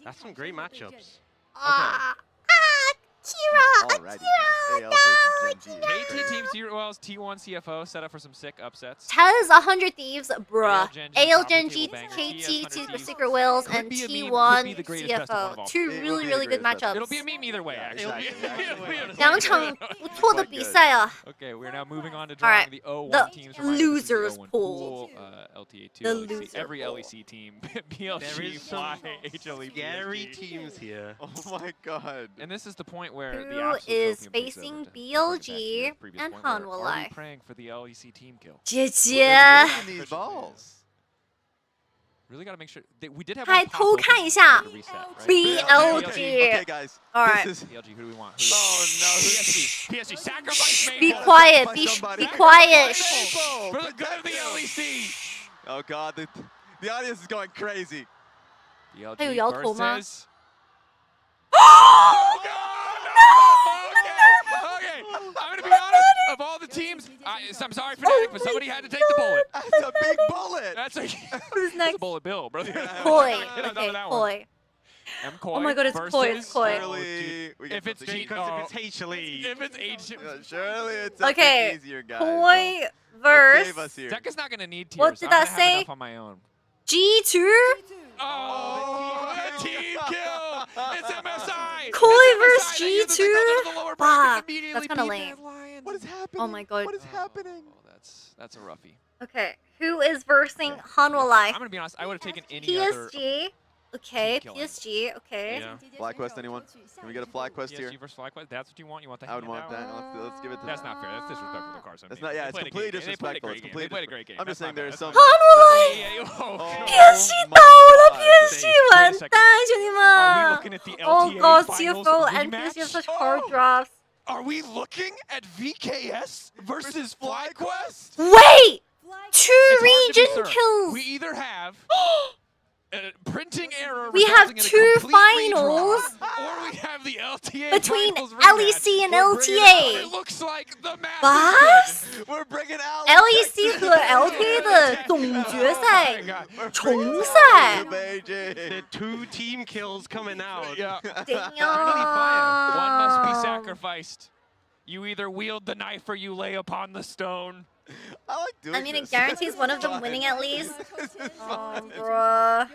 That's some great matchups. 啊 Kira, Alrighty. Akira, AL no, versus GenG. KT Team Zero Wells T1 CFO set up for some sick upsets. That is 100 Thieves, bruh. AL AL GenG, GenG, KT, TS100 for Thieves. Secret Wills, Could and be a meme, could T1 be the greatest best of one of CFO. all. Two It will really, be really the good greatest best. matchups. It'll be a meme either way, actually. Exactly. 两场不错的比赛啊。 Okay, we're now moving on to Alright, drawing the 0-1 the teams from Minus losers 0-1 pool. LTA2, The LEC, loser every pool. LEC team, There BLG, is some Fly, HLE, scary PSG. teams here. Oh my god. And this is the point where the Who absolute is copium takes facing over to bring it back to BLG your previous and point where Hanwha Are we Life? praying for the LEC team kill? 姐姐， Taking these balls. Really got to make sure that we did have 还 one pop 偷 open 看一下 to reset, right? BLG. Okay, guys. Alright. This is BLG, who do we want? Oh no. PSG, sacrifice Be Maple. quiet. By Be somebody. quiet. Maple. For the good of the LEC. Oh god, the audience is going crazy. 还有摇头吗 versus... Oh, okay, I'm gonna be honest. Of all the teams, I'm sorry, Fnatic, but somebody had to take the bullet. That's a big bullet. That's a, Who's that's a next? bullet bill, brother. Koi. Not Okay, that one. Koi. MCOY Oh my god, it's Koi. It's versus- Koi. Surely, we get If it's something G, Because if it's HLE. if it's H, surely it's Okay, something easier, guys. Koi Save verse us here. Tekka's not gonna need tears. What did I'm that gonna say? have enough on my own. G2. Oh, the team kill! It's MSI. Koi It's versus MSI. They use the signal to the G2. lower bracket Fuck, immediately that's kind of beat lame. Mad Lions. What is happening? Oh my god. What is happening? Oh, that's a roughie. Okay, who is versing Hanwha Life? I'm gonna be honest. I would have taken any other. PSG. Okay, team killing. PSG. Okay. Yeah. FlyQuest, anyone? Can we get a FlyQuest here? PSG versus FlyQuest. That's what you want. You want the I would want handout? that. Let's give it to That's not fair. That's disrespectful to Carson. That's not. Yeah, it's completely disrespectful. It's completely. They played a great game. I'm just saying there's some. Hanwha Life. PSG my 倒了 God. ，PSG 完蛋，兄弟 Are we 们 looking at the！Oh LTA god, finals CFO and rematch? PSG have such hard drops. Are we looking at VKS versus FlyQuest? Wait, two It's hard to be region certain. kills. We either have printing error. We have resulting in a 2 complete redraw, finals or we have the LTA between finals rematch. LEC and We're bringing LTA. It looks like the match Bas? is good. We're bringing out LEC 和 LTA 的总决赛重赛。 The 2 team kills coming out. Yeah. Damn. One must be sacrificed. You either wield the knife or you lay upon the stone. I like doing I mean, it this. guarantees one of them winning at least. Oh, bruh.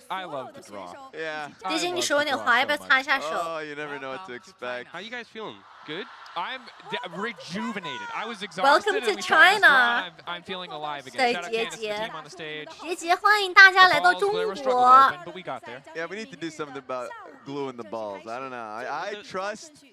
I love the draw. Yeah. 毕竟你手有点滑，要不要擦一下手？ Oh, you never know what to expect. How you guys feeling? Good? I'm rejuvenated. I was exhausted. Welcome and to we saw this China. draw, and I'm feeling alive again. 对， Shout out 杰 Candace and the 杰 team on the stage. 杰杰，欢迎大家来到 The 中 balls, we were struggling 国 open,。but we got there. Yeah, we need to do something about gluing the balls. I don't know. I trust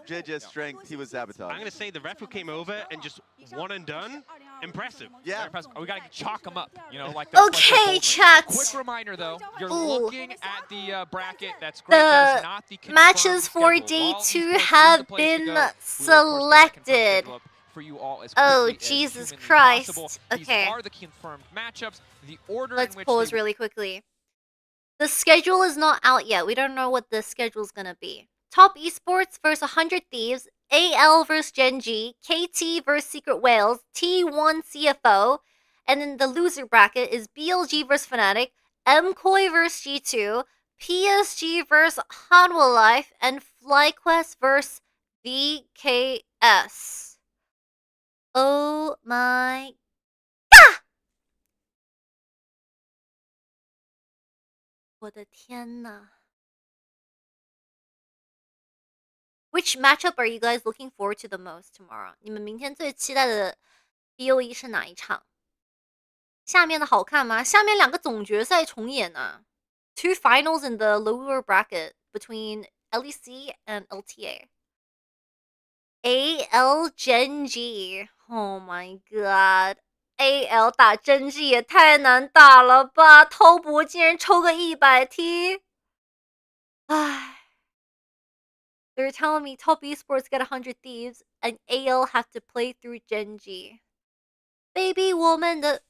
JJ's strength. He was sabotaged. I'm going to say the ref who came over and just one and done. Impressive. Yeah. Impressive. We got to chalk them up. You know, like Okay, chat. Quick reminder though, you're Ooh. looking at the bracket. That's great. That is not the confirmed Matches for schedule. day While 2 Esports is have the place to been go, we will, of course, selected. for you all as Oh, quickly as Jesus humanly Christ. possible. Okay. These are the confirmed matchups. The order Let's in which pause they really quickly. The schedule is not out yet. We don't know what the schedule is gonna be. Top Esports versus 100 Thieves, AL versus GenG, KT versus Secret Whales, T1 CFO, and then the loser bracket is BLG versus Fnatic, MCOY versus G2, PSG versus Hanwha Life, and FlyQuest versus VKS. Oh my god! 我的天呐。Which matchup are you guys looking forward to the most tomorrow? 你们明天最期待的 BOE 是哪一场？下面的好看吗？下面2个总决赛重演呢。2 finals in the lower bracket between LEC and LTA. AL GenG. Oh my god. AL 打 GenG 也太难打了吧！偷博竟然抽个100T。唉。They're telling me top esports get 100 Thieves and AL have to play through GenG. Baby 我们的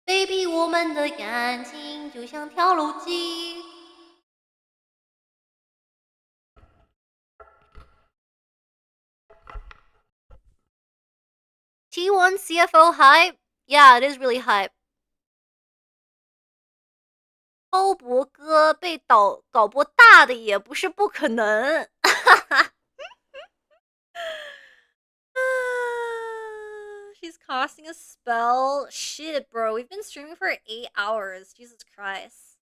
Baby 我们的感情就像跳楼机。T1 CFO hype? Yeah, it is really hype. 超博哥被导播大的也不是不可能。She's casting a spell. Shit, bro. We've been streaming for 8 hours. Jesus Christ.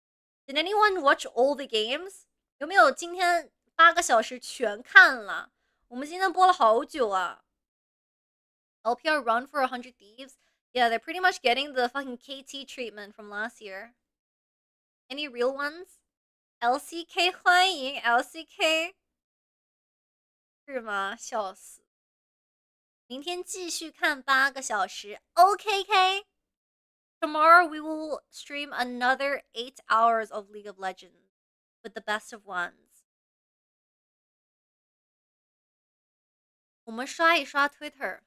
Did anyone watch all the games? 有没有今天8个小时全看了？我们今天播了好久啊。LPR run for 100 Thieves? Yeah, they're pretty much getting the fucking KT treatment from last year. Any real ones? LCK 欢迎 LCK 是吗？笑死！明天继续看8个小时 OKK. Tomorrow we will stream another 8 hours of League of Legends with the best of ones. 我们刷一刷 Twitter.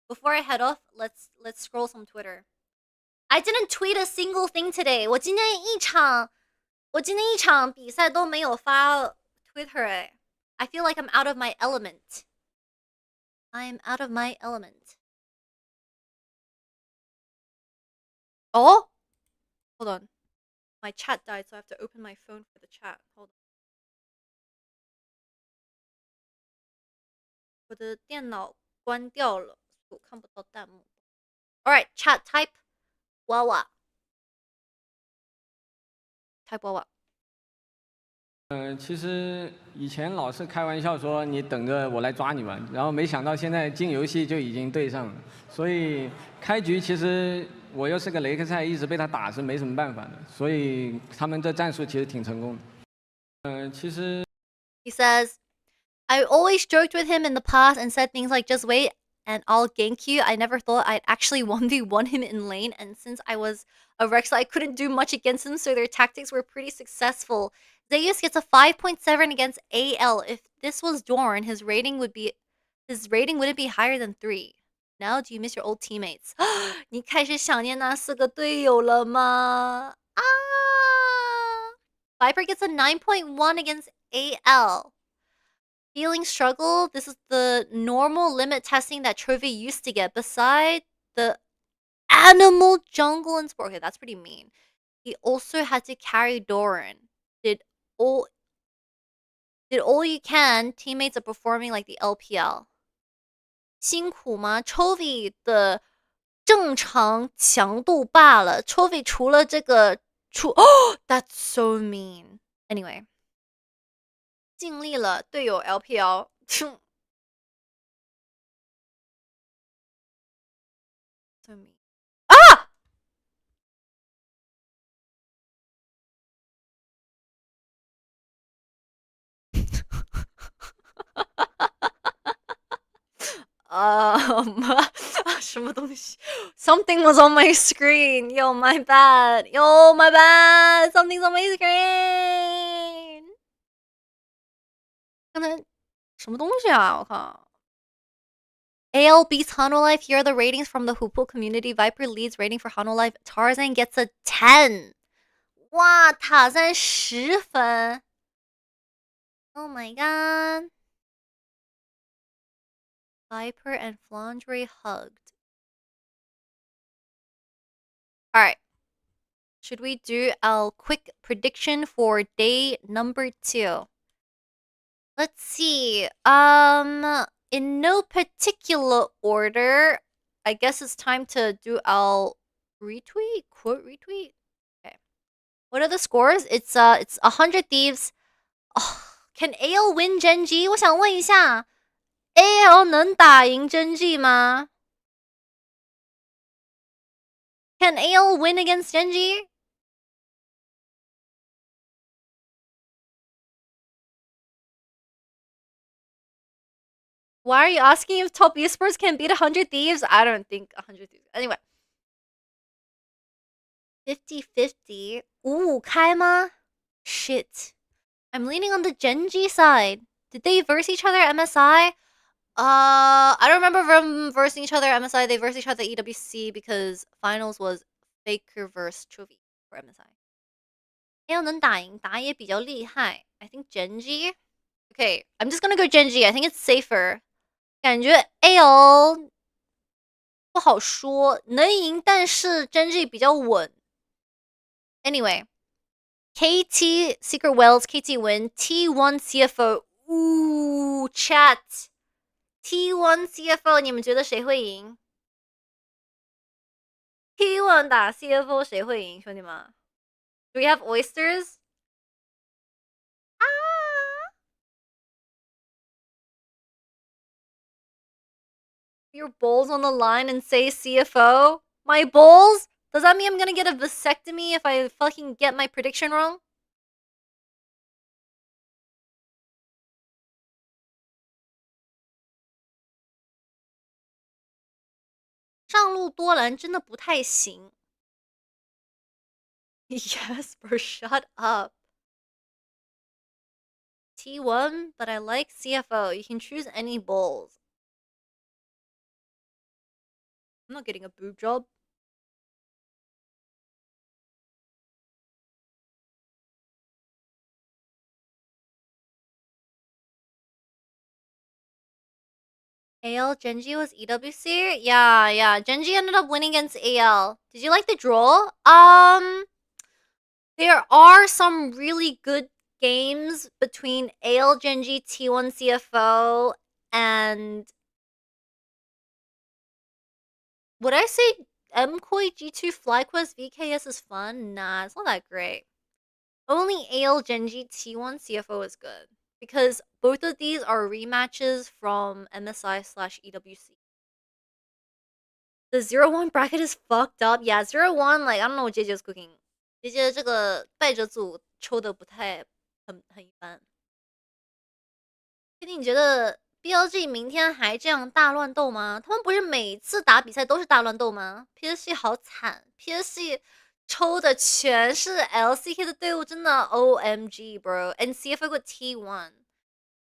Before I head off, let's scroll some Twitter. I didn't tweet a single thing today. 我今天一场比赛都没有发 Twitter 哎。I feel like I'm out of my element. I'm out of my element. Oh? Hold on. My chat died, so I have to open my phone for the chat. Hold on. 我的电脑关掉了，我看不到弹幕。Alright, chat, type Wawa. Type Wawa. 其实以前老是开玩笑说你等着我来抓你们，然后没想到现在进游戏就已经对上了，所以开局其实我又是个雷克赛，一直被他打是没什么办法的，所以他们这战术其实挺成功的。其实 He says, I always joked with him in the past and said things like just wait and I'll gank you. I never thought I'd actually 1v1 him in lane, and since I was a Rex, I couldn't do much against him, so their tactics were pretty successful. Zeus gets a 5.7 against AL. If this was Dorn, his rating wouldn't be higher than 3. Now do you miss your old teammates? 你开始想念那4个队友了吗？啊 Viper gets a 9.1 against AL. Feeling struggle? This is the normal limit testing that Trophy used to get. Beside the animal jungle and sport. Okay, that's pretty mean. He also had to carry Doran. Did all you can teammates are performing like the LPL? 辛苦吗 ？Chovy 的正常强度罢了。Chovy 除了这个that's so mean. Anyway, 尽力了，队友 LPL so mean. 啊！什么东西 ？Something was on my screen. Yo, my bad. Yo, my bad. Something's on my screen. 刚才什么东西啊？我靠 ！AL beats Hanolife. Here are the ratings from the Hoopoe community. Viper leads rating for Hanolife. Tarzan gets a 10. 哇，塔赞10分。Oh my god. Viper and Flandre hugged. Alright. Should we do our quick prediction for day number 2? Let's see. In no particular order, I guess it's time to do our retweet? Quote retweet? Okay. What are the scores? It's 100 Thieves. Oh, can AL win GenG? 我想问一下 AL 能打赢 GenG 吗 Can AL win against GenG? Why are you asking if top esports can beat 100 Thieves? I don't think 100 Thieves. Anyway. 50-50. Ooh, 开吗? Shit. I'm leaning on the GenG side. Did they verse each other at MSI? I don't remember them versing each other at MSI. They versed each other at EWC because finals was Faker vs Chovy for MSI. AL 能打赢，打野比较厉害。I think GenG. Okay, I'm just gonna go GenG. I think it's safer. 感觉 AL 不好说，能赢，但是 GenG 比较稳。Anyway, KT Secret Wells, KT win. T1 CFO. Ooh, chat. T1 CFO, 你们觉得谁会赢 ？T1 打 CFO 谁会赢，兄弟们 ？Do we have oysters? Your balls on the line and say CFO? My balls? Does that mean I'm gonna get a vasectomy if I fucking get my prediction wrong? 上路多蓝真的不太行。Yes, bro, shut up. T1, but I like CFO. You can choose any balls. I'm not getting a boob job. AL GenG was EWC? Yeah. GenG ended up winning against AL. Did you like the draw? There are some really good games between AL GenG, T1 CFO, and would I say MCOY G2 FlyQuest VKS is fun? Nah, it's not that great. Only AL GenG T1 CFO is good. Because both of these are rematches from MSI/EWC. The 0-1 bracket is fucked up. Yeah, 0-1, like, I don't know what JJ's cooking. JJ 这个败者组抽的不太很一般。你觉得 BLG 明天还这样大乱斗吗？他们不是每次打比赛都是大乱斗吗 ？PSG 好惨 ，PSG 抽的全是 LCK 的队伍，真的 OMG bro。And CFO 个 T1，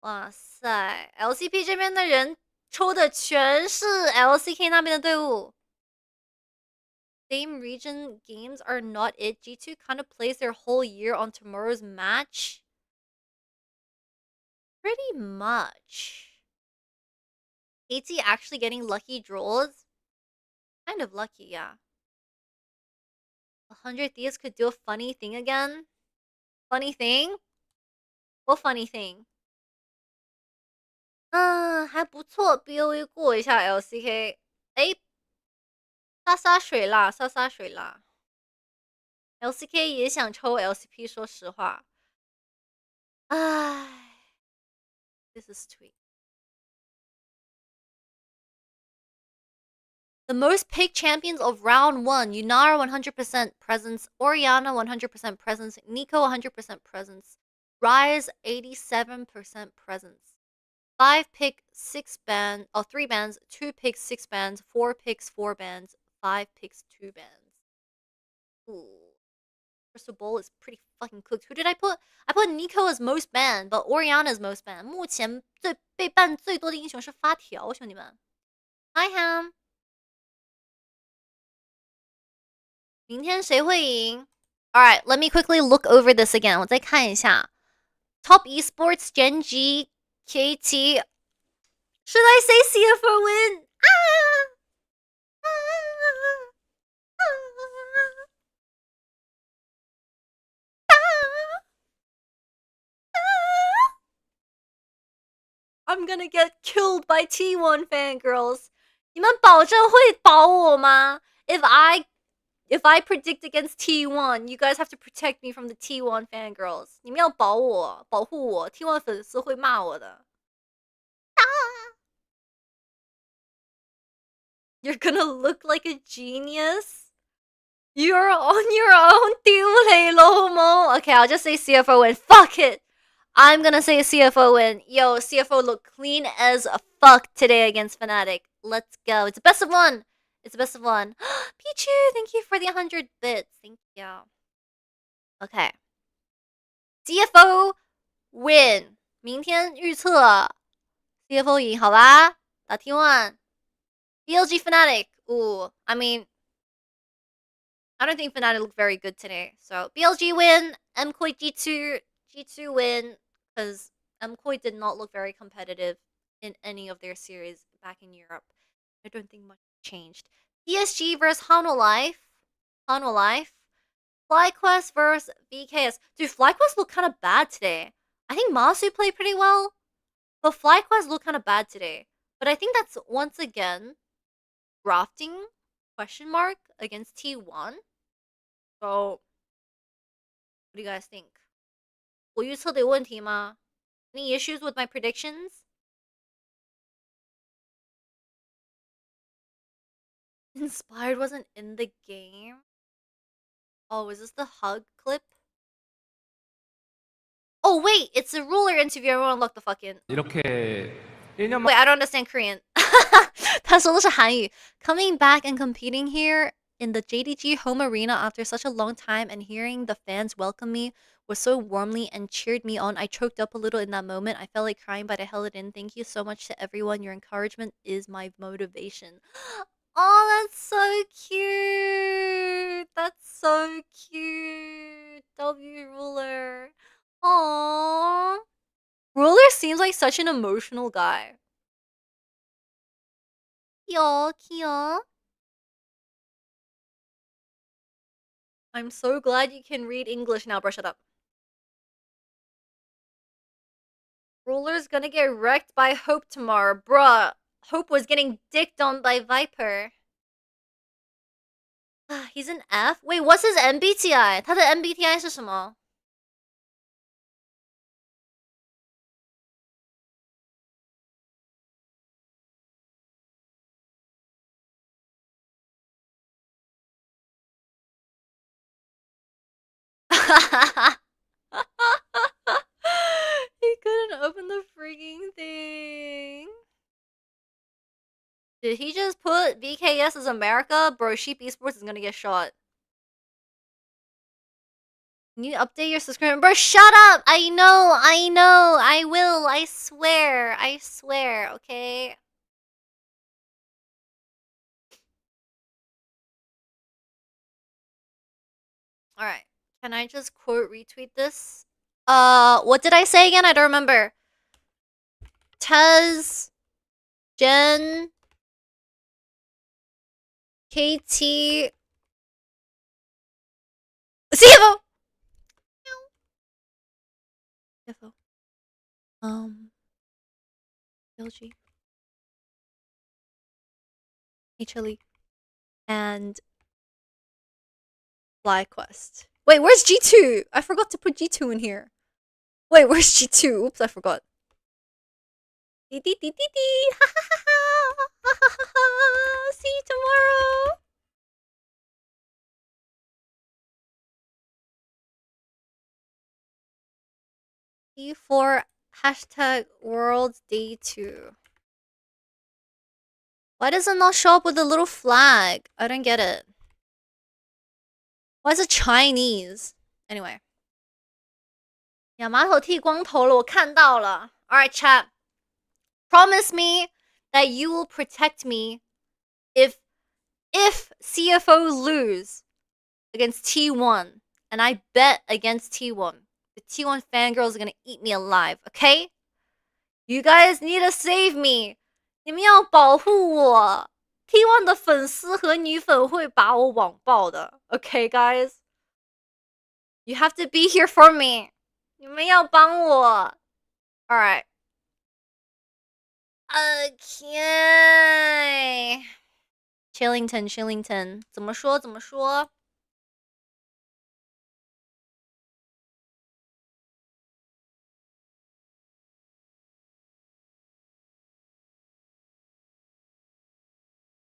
哇塞 ，LCP 这边的人抽的全是 LCK 那边的队伍。Same region games are not it. G2 kind of plays their whole year on tomorrow's match. Pretty much. AT actually getting lucky draws? Kind of lucky, yeah. 100 Thieves could do a funny thing again. Funny thing? What funny thing? 还不错 ，BOE 过一下 LCK。哎，洒水啦，洒水啦。LCK 也想抽 LCP， 说实话。唉 ，This is sweet. The most picked champions of round 1, Yunara 100% presence, Orianna 100% presence, Nico 100% presence, Ryze 87% presence. 5 pick 6 bans, 3 bans, 2 picks 6 bans, 4 picks 4 bans, 5 picks 2 bans. Ooh. Crystal Ball is pretty fucking cooked. Who did I put? I put Nico as most banned, but Orianna is most banned. 目前被ban最多的英雄是发条，兄弟们。Hi Ham. 明天谁会赢 Alright, let me quickly look over this again. 我再看一下 Top Esports, GenG, KT. Should I say CFO win? I'm gonna get killed by T1 fangirls. 你们保证会保我吗 If I predict against T1, you guys have to protect me from the T1 fangirls. 你们要保护我 T1 粉丝会骂我的。You're gonna look like a genius? You're on your own, 丢雷老母 Okay, I'll just say CFO win. Fuck it. I'm gonna say CFO win. Yo, CFO look clean as fuck today against Fnatic. Let's go. It's a best of 1. It's a best of 1. Pichu, thank you for the 100 bits. Thank you. Okay. CFO win. 明天预测 CFO 赢，好吧？打 T1. BLG Fnatic. Ooh, I mean, I don't think Fnatic looked very good today. So BLG win. MCOY G2 win. Because MCOY did not look very competitive in any of their series back in Europe. I don't think much changed. PSG versus Hano Life. FlyQuest versus VKS. Dude, FlyQuest looked kind of bad today. I think Masu played pretty well. But FlyQuest looked kind of bad today. But I think that's once again drafting question mark against T1. So, what do you guys think? 我预测的有问题吗 Any issues with my predictions? Inspired wasn't in the game? Oh, is this the hug clip? Oh, wait! It's a ruler interview. Everyone look the fuck in. 이렇게 Wait, I don't understand Korean. 他说的是韩语. Coming back and competing here in the JDG home arena after such a long time and hearing the fans welcome me was so warmly and cheered me on. I choked up a little in that moment. I felt like crying, but I held it in. Thank you so much to everyone. Your encouragement is my motivation. Oh, that's so cute. That's so cute. W Ruler. Aww. Ruler seems like such an emotional guy. Kyo. I'm so glad you can read English now, brush it up. Ruler's gonna get wrecked by Hope tomorrow. Bruh, Hope was getting dicked on by Viper. He's an F? Wait, what's his MBTI? 他的 MBTI 是什么？He couldn't open the freaking thing. Did he just put VKS as America? Bro, Sheep Esports is gonna get shot. Can you update your subscription? Bro, shut up! I know, I will, I swear, okay? Alright. Can I just quote retweet this? What did I say again? I don't remember. Tez, Jen, KT, CFO! CFO. LG. HLE. And FlyQuest. Wait, where's G2? I forgot to put G2 in here. Wait, where's G2? Oops, I forgot. Dee dee dee dee dee. Ha ha ha ha. Ha ha ha ha. See you tomorrow. E4 hashtag World Day 2. Why does it not show up with a little flag? I don't get it. Why is it Chinese? Anyway. 亚麻头剃光头了，我看到了。Alright, chat. Promise me that you will protect me if CFO lose against T1 and I bet against T1. The T1 fangirls are gonna eat me alive, okay? You guys need to save me. 你们要保护我。T1 的粉丝和女粉会把我网爆的 ，okay, guys? You have to be here for me. 你们要帮我。Alright. Okay. Chillington. 怎么说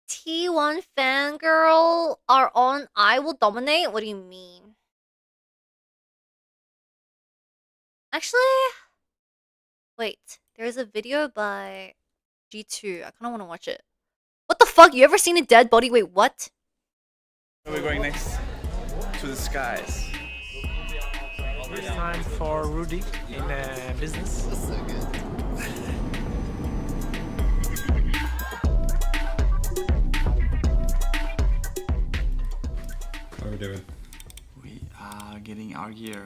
？T1 fangirl are on I will dominate? What do you mean? Actually, wait. There's a video by G2. I kind of want to watch it. What the fuck? You ever seen a dead body? Wait, what? Where are we going next? To the skies. It's time for Rudy in business. What are we doing? We are getting our gear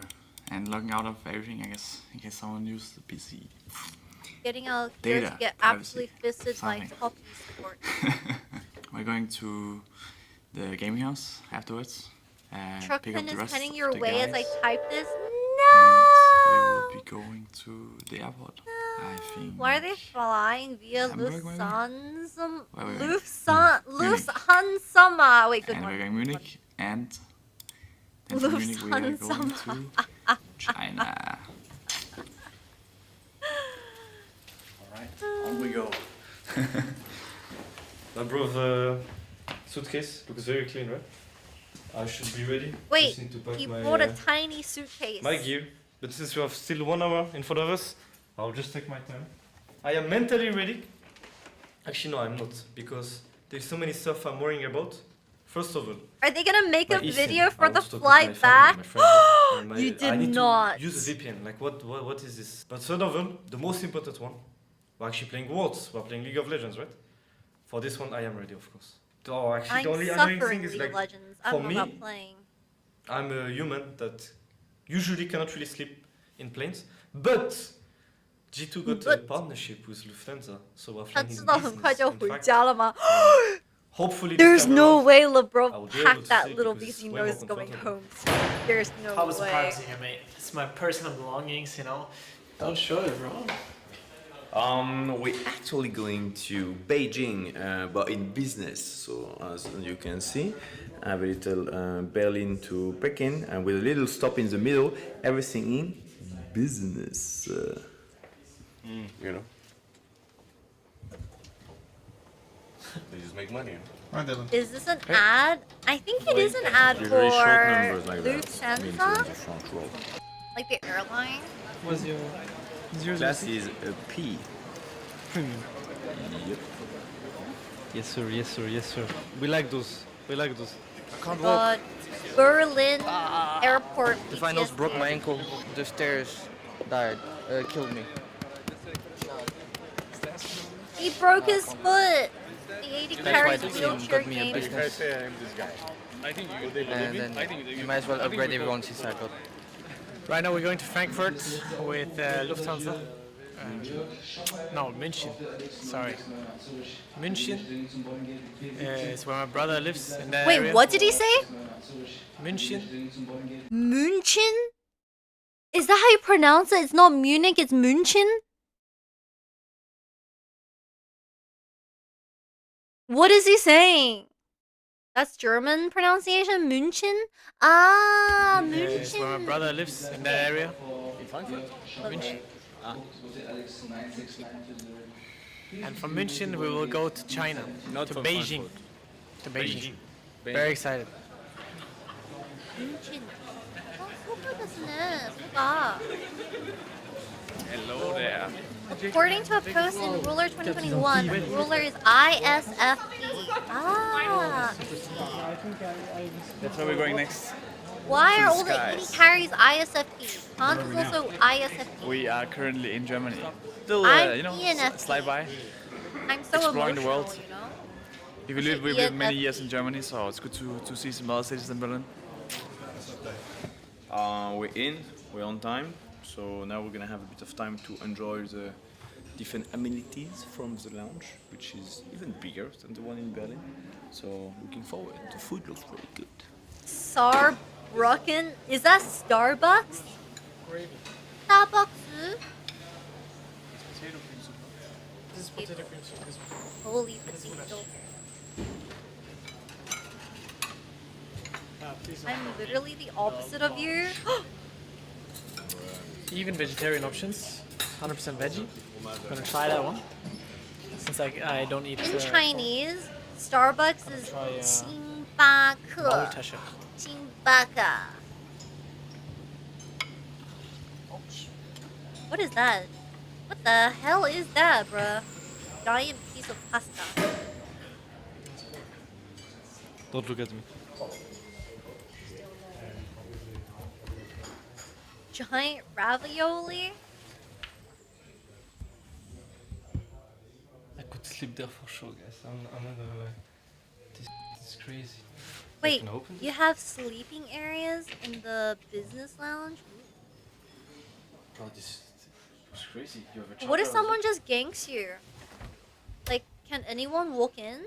and logging out of everything, I guess, in case someone used the PC. Getting out here to get absolutely fisted by top esports. We're going to the gaming house afterwards. Pick up Truckman the is rest heading of your the way as I guys. type this. We will be going to the airport. I think. Why are they flying via Hamburg, maybe? Lufthansa? Wait. Lufthansa. Wait, good And one. we're going Munich, and then from Munich we are going to China. Alright, on we go. That bro, the suitcase looks very clean, right? I should be ready. Wait, Just need to pack he my, bought a tiny suitcase. my gear. But since we have still 1 hour in front of us, I'll just take my time. I am mentally ready. Actually, no, I'm not, because there's so many stuff I'm worrying about. First of all, Are they gonna make a my video eSIM. for I the want to talk with my flight family, back? my friends, and You I did need not. to use a VPN. Like, what is this? But third of all, the most important one, we're actually playing Worlds. We're playing League of Legends, right? For this one, I am ready, of course. Oh, actually, I'm the only annoying suffering thing is League like, of Legends. I for don't me, know about playing. I'm a human that usually cannot really sleep in planes, but G2 got a partnership with Lufthansa, so we're 他 flying 知 in 道很快 business. 就 In 回 fact, 家了吗 hopefully There's this time no around, way I LeBron will be able packed to that sleep little because because he it's way knows more he's going comfortable. home. So there's no How was the way. privacy here, mate? It's my personal belongings, you know. Don't show it, bro. We're actually going to Beijing, but in business. So as you can see, I have a little Berlin to Peking, and with a little stop in the middle, everything in business. You know. They just make money. Is this an ad? I think it is an ad Usually for short numbers like that means Lufthansa, you're in the front row. like the airline. What's your Class is a P. premium? Yep. Yes, sir. Yes, sir. Yes, sir. We like those. We like those. I can't God, Berlin airport. The finals PTSD. broke my ankle. The stairs died. Killed me. He broke his foot. The 80 That's why carries the team wheelchair got me a game. business. I'm this guy. and then you might as well upgrade everyone's cycle. Right now we're going to Frankfurt with Lufthansa. No, München. Sorry. München is where my brother lives in that area. Wait, what did he say? München. München? Is that how you pronounce it? It's not Munich, it's München? What is he saying? That's German pronunciation? München? Ah, München. It's where my brother lives in that area. In Frankfurt? München. And from München we will go to China, to Beijing. To Beijing. Very excited. München. 아, Hello there. according to a post in Ruler 2021, Ruler is ISFP. Ah. That's where we're going next. Why To are the all the skies. indie carries ISFP? Hans is also ISFP. We are currently in Germany. Still, I'm you know, ENFP. slide by, I'm so exploring the emotional, world. you know? We've lived many years in Germany, so it's good to see some other cities than Berlin. We're on time, so now we're gonna have a bit of time to enjoy the different amenities from the lounge, which is even bigger than the one in Berlin. So looking forward. The food looks very good. Saarbrücken? Is that Starbucks? Starbucks? This is potato cream soup. Holy potato. I'm literally the opposite of you. Even vegetarian options, 100% veggie. I'm gonna try that one. Since I don't eat. In Chinese, Starbucks is try, Xinbake. Maultasche. Xinbake. What is that? What the hell is that, bruh? Giant piece of pasta. Don't look at me. Giant ravioli? I could sleep there for sure, guys. I'm not gonna lie. This is crazy. Wait, Can I open you have sleeping areas in the business lounge? Bro, this is crazy. You have a What if chakra someone just ganks you? Like, can anyone walk in?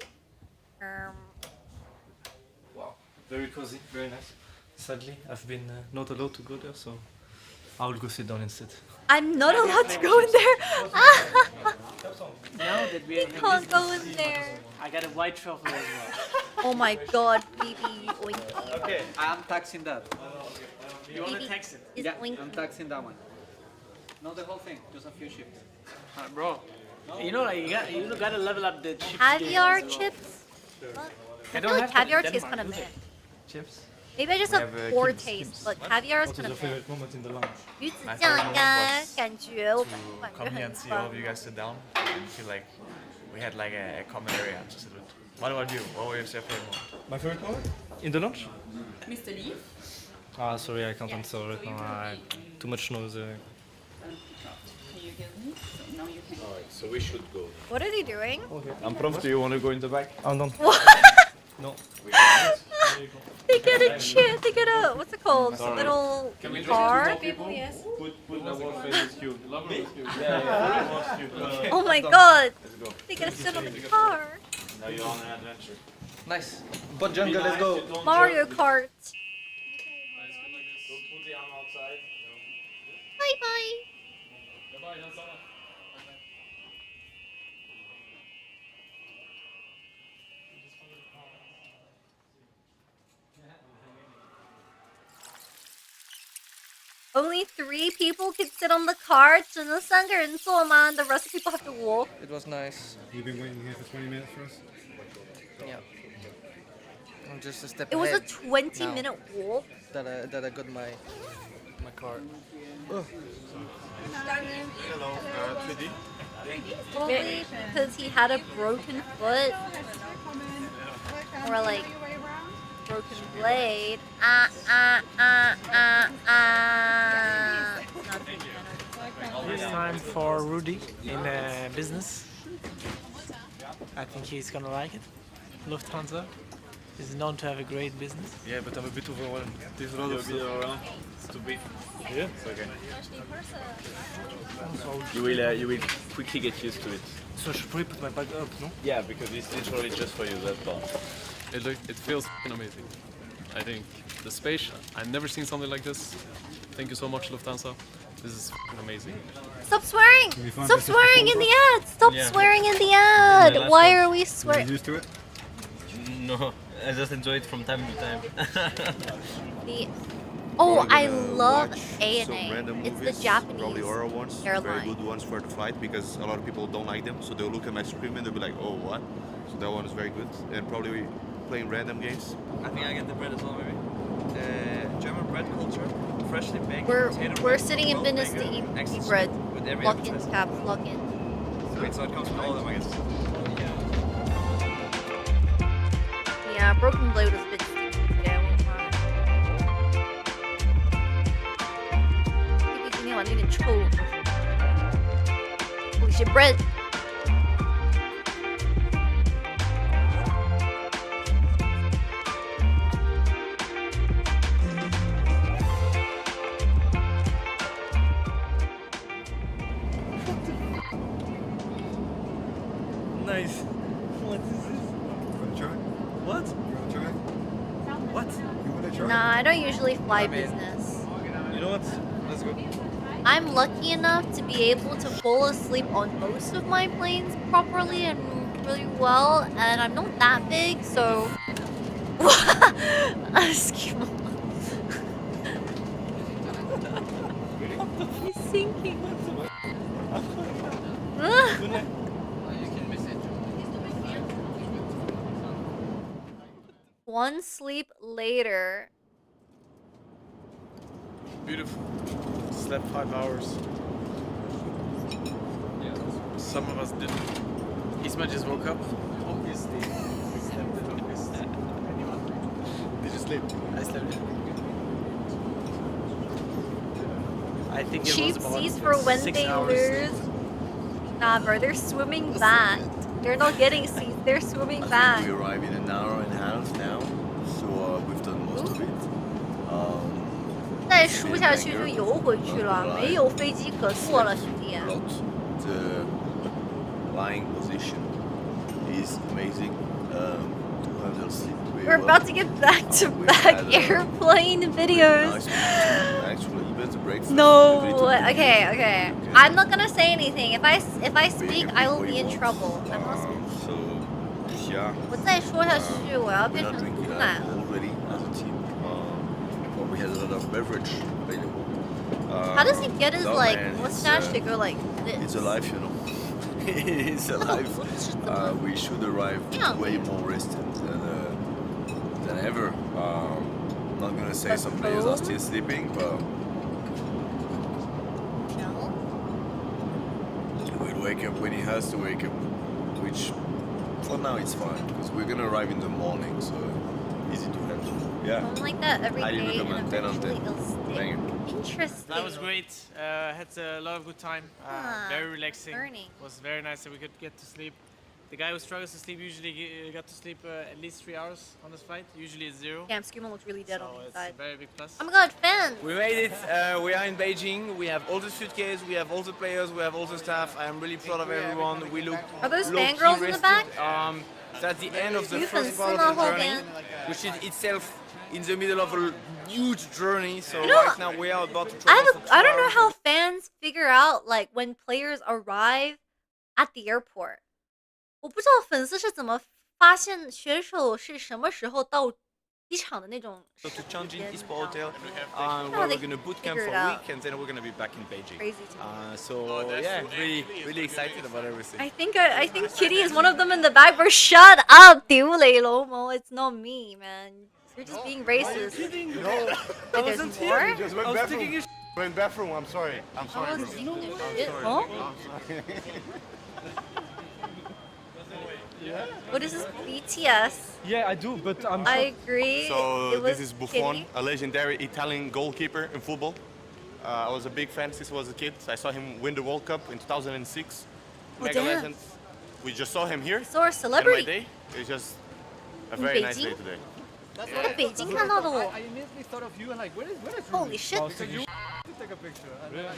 Wow, very cozy, very nice. Sadly, I've been not allowed to go there, so I will go sit down instead. I'm not allowed to go in there. Now that we're You can't go in there. I got a white truffle as well. Oh my god, baby oinky. Okay, I'm taxing that. You want to Baby tax it? is Yeah, oinky. I'm taxing that one. Not the whole thing, just a few chips. Bro, You know, like you gotta level up the chips. Caviar game as well. chips? I I don't feel like have caviar that in tastes kind Denmark, of do meh. they? Chips? Maybe I just We have have, poor kids- taste, kids. but caviar is What kind was of your meh. favorite moment in the lounge? 鱼子 My 酱 favorite 应 moment 该 was 感觉我 to 感觉 come here 很 and see all 棒 of you guys sit down and feel like we had like a common area to sit with. What about you? What was your favorite moment? My favorite moment? In the lounge? Mr. Lee? Ah, sorry, I can't answer right now. Too much noise. Can you hear me? So now you can. Alright, so we should go. What are they doing? I'm prompt. Do you want to go in the back? I'm done. No. They get a chair, they get a, what's it called? Sorry. Little Can we car? Put the one famous cube. Oh my god! Let's go. They gotta sit on the car. Now you're on an adventure. Nice. But jungle, let's go. Mario Kart. Don't put the arm outside. Bye bye. Only 3 people can sit on the cart, 只能3个人坐吗? The rest of the people have to walk. It was nice. You've been waiting here for 20 minutes for us? Yeah. I'm just a step It was a ahead 20-minute walk. that I got my card. Hello, 3D. Probably because he had a broken foot. Or like broken blade. It's time for Rudy in business. I think he's gonna like it. Lufthansa. is known to have a great business. Yeah, but I'm a bit overwhelmed. There's a lot of stuff. Overwhelmed. It's too big. Yeah, it's okay. You will quickly get used to it. So I should probably put my bag up, no? Yeah, because it's literally just for you, that part. It feels amazing. I think the space, I've never seen something like this. Thank you so much, Lufthansa. This is amazing. Stop swearing! Stop swearing in the ad! Stop swearing in the ad! Why are we swearing? Used to it? No, I just enjoy it from time to time. Oh, I love Some A&A. random It's the movies, Japanese probably horror ones, very airline. good ones for the flight because a lot of people don't like them. So they'll look at my stream and they'll be like, "Oh, what?" So that one is very good. And probably playing random games. I think I get the bread as well, maybe. German bread culture, freshly baked. We're sitting in business to eat bread. With every Lock in, appetizer. tab, lock in. Wait, so it comes with all of them, I guess. Yeah, Broken Blade was a bit sticky today. I won't lie. 因为今天晚上有点臭。Holy shit, bread. Nice. What is this? What? What? Nah, I don't usually fly business. You know what? Let's go. I'm lucky enough to be able to fall asleep on most of my planes properly and really well, and I'm not that big, so... Excuse me. He's sinking. One sleep later. Beautiful. Slept 5 hours. Yeah, some of us didn't. Isma just woke up. Obviously. We slept in August. Did you sleep? I slept. I think it Cheap was about seats for when 6 they hours lose. Nah, bro, they're swimming back. They're not getting seats, they're swimming back. We arrive in an hour and a half now, so we've done most of it. 再输下去就游回去了，没有飞机可坐了，兄弟。 The flying position is amazing. We're about to get back-to-back airplane videos. Actually, even the breakfast. No, okay. I'm not gonna say anything. If I speak, I will be in trouble. I'm not speaking. So, yeah. 我再说下去，我要变成毒奶了。 Already as a team, but we had a lot of beverage available. How does he get his no, like man, mustache to go like this? It's alive, you know. It's alive. We should arrive way more rested than ever. Not gonna say some players are still sleeping, but we'll wake up when he has to wake up, which for now it's fine because we're gonna arrive in the morning, so easy to handle. Yeah. Something like that every Highly day, and recommend 10 on 10. eventually it'll stick. Banger. Interesting. That was great. Had a lot of good time. Very relaxing. Burning. It was very nice that we could get to sleep. The guy who struggles to sleep usually got to sleep at least 3 hours on this flight. Usually it's 0. Damn, Skuma looks really dead on the inside. It's a very big plus. Oh my god, fans! We made it. We are in Beijing. We have all the suitcases. We have all the players. We have all the staff. I am really proud of everyone. We look. Are those low-key fangirls in the back? rested. That's the end of the You first can part of smell the journey, Hogan. which is itself in the middle of a huge journey. So You know, right now we are about to travel for 2 I don't know hours. how fans figure out like when players arrive at the airport. 我不知道粉丝是怎么发现选手是什么时候到机场的那种。 So to GenG Esports Hotel, How where they we're gonna boot camp figure for it a out. week, and then we're gonna be back in Beijing. Crazy to me. So yeah, really excited about everything. I think Kitty is one of them in the back. But shut up, 丢雷龙mo. It's not me, man. You're just being racist. No, Wait, there's more? You just went bathroom. Went bathroom. I'm sorry. I'm sorry. was bro. thinking I'm shit. sorry. Oh? I'm sorry. What is this BTS? Yeah, I do, but I'm. I agree. So it was this is Buffon, Kitty. a legendary Italian goalkeeper in football. I was a big fan since I was a kid. I saw him win the World Cup in 2006. Oh, Mega damn. legend. We just saw him here. So a celebrity. On my day. It's just a very nice day today. 在北京看到的我。 I immediately thought of you and like, where is Holy shit! Because you to take a picture. And then I-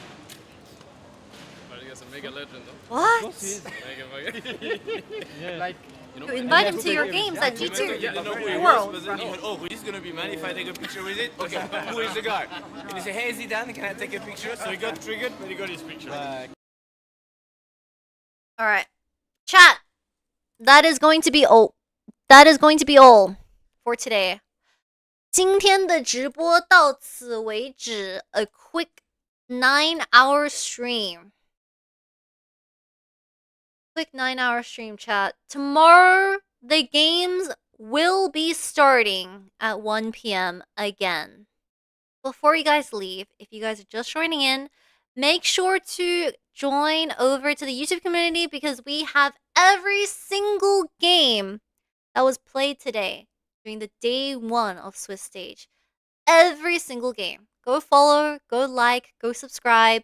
I guess a mega legend, though. What? Mega. Like, You invite him to your games at You G2 didn't know who he World. was, but then you heard, oh, who's gonna be man if I take a picture with it? Okay, who is the guy? And he said, hey Zidane, can I take a picture? So he got triggered, but he got his picture. Alright. Chat! That is going to be all. That is going to be all for today. 今天的直播到此为止. A quick 9-hour stream. Quick 9-hour stream, chat. Tomorrow, the games will be starting at 1 p.m. again. Before you guys leave, if you guys are just joining in, make sure to join over to the YouTube community because we have every single game that was played today during the day 1 of Swiss Stage. Every single game. Go follow, go like, go subscribe.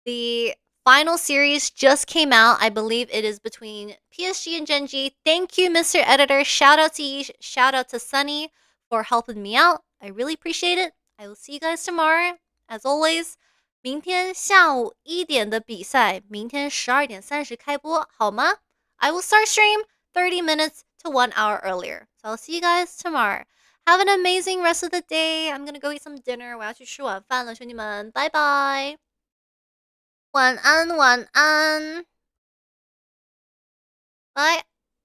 The final series just came out. I believe it is between PSG and GenG. Thank you, Mr. Editor. Shout out to Yish. Shout out to Sunny for helping me out. I really appreciate it. I will see you guys tomorrow. As always, 明天下午1点的比赛，明天12点30开播，好吗？ I will start stream 30 minutes to 1 hour earlier. So I'll see you guys tomorrow. Have an amazing rest of the day. I'm gonna go eat some dinner. 我要去吃晚饭了，兄弟们，拜拜。晚安，晚安。Bye,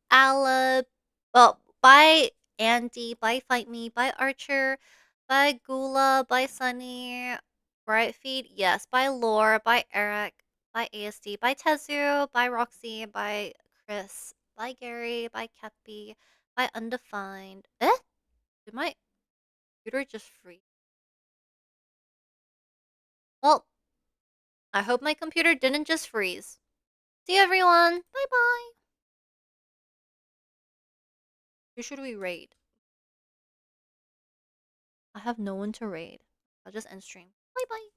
Ala. Well, bye, Andy. Bye, Fight Me. Bye, Archer. Bye, Gula. Bye, Sunny. Brightfeed. Yes. Bye, Lore. Bye, Eric. Bye, ASD. Bye, Tezu. Bye, Roxy. Bye, Chris. Bye, Gary. Bye, Cappy. Bye, Undefined. Eh? Did my computer just freeze? Well, I hope my computer didn't just freeze. See you, everyone. Bye-bye. Who should we raid? I have no one to raid. I'll just end stream. Bye-bye.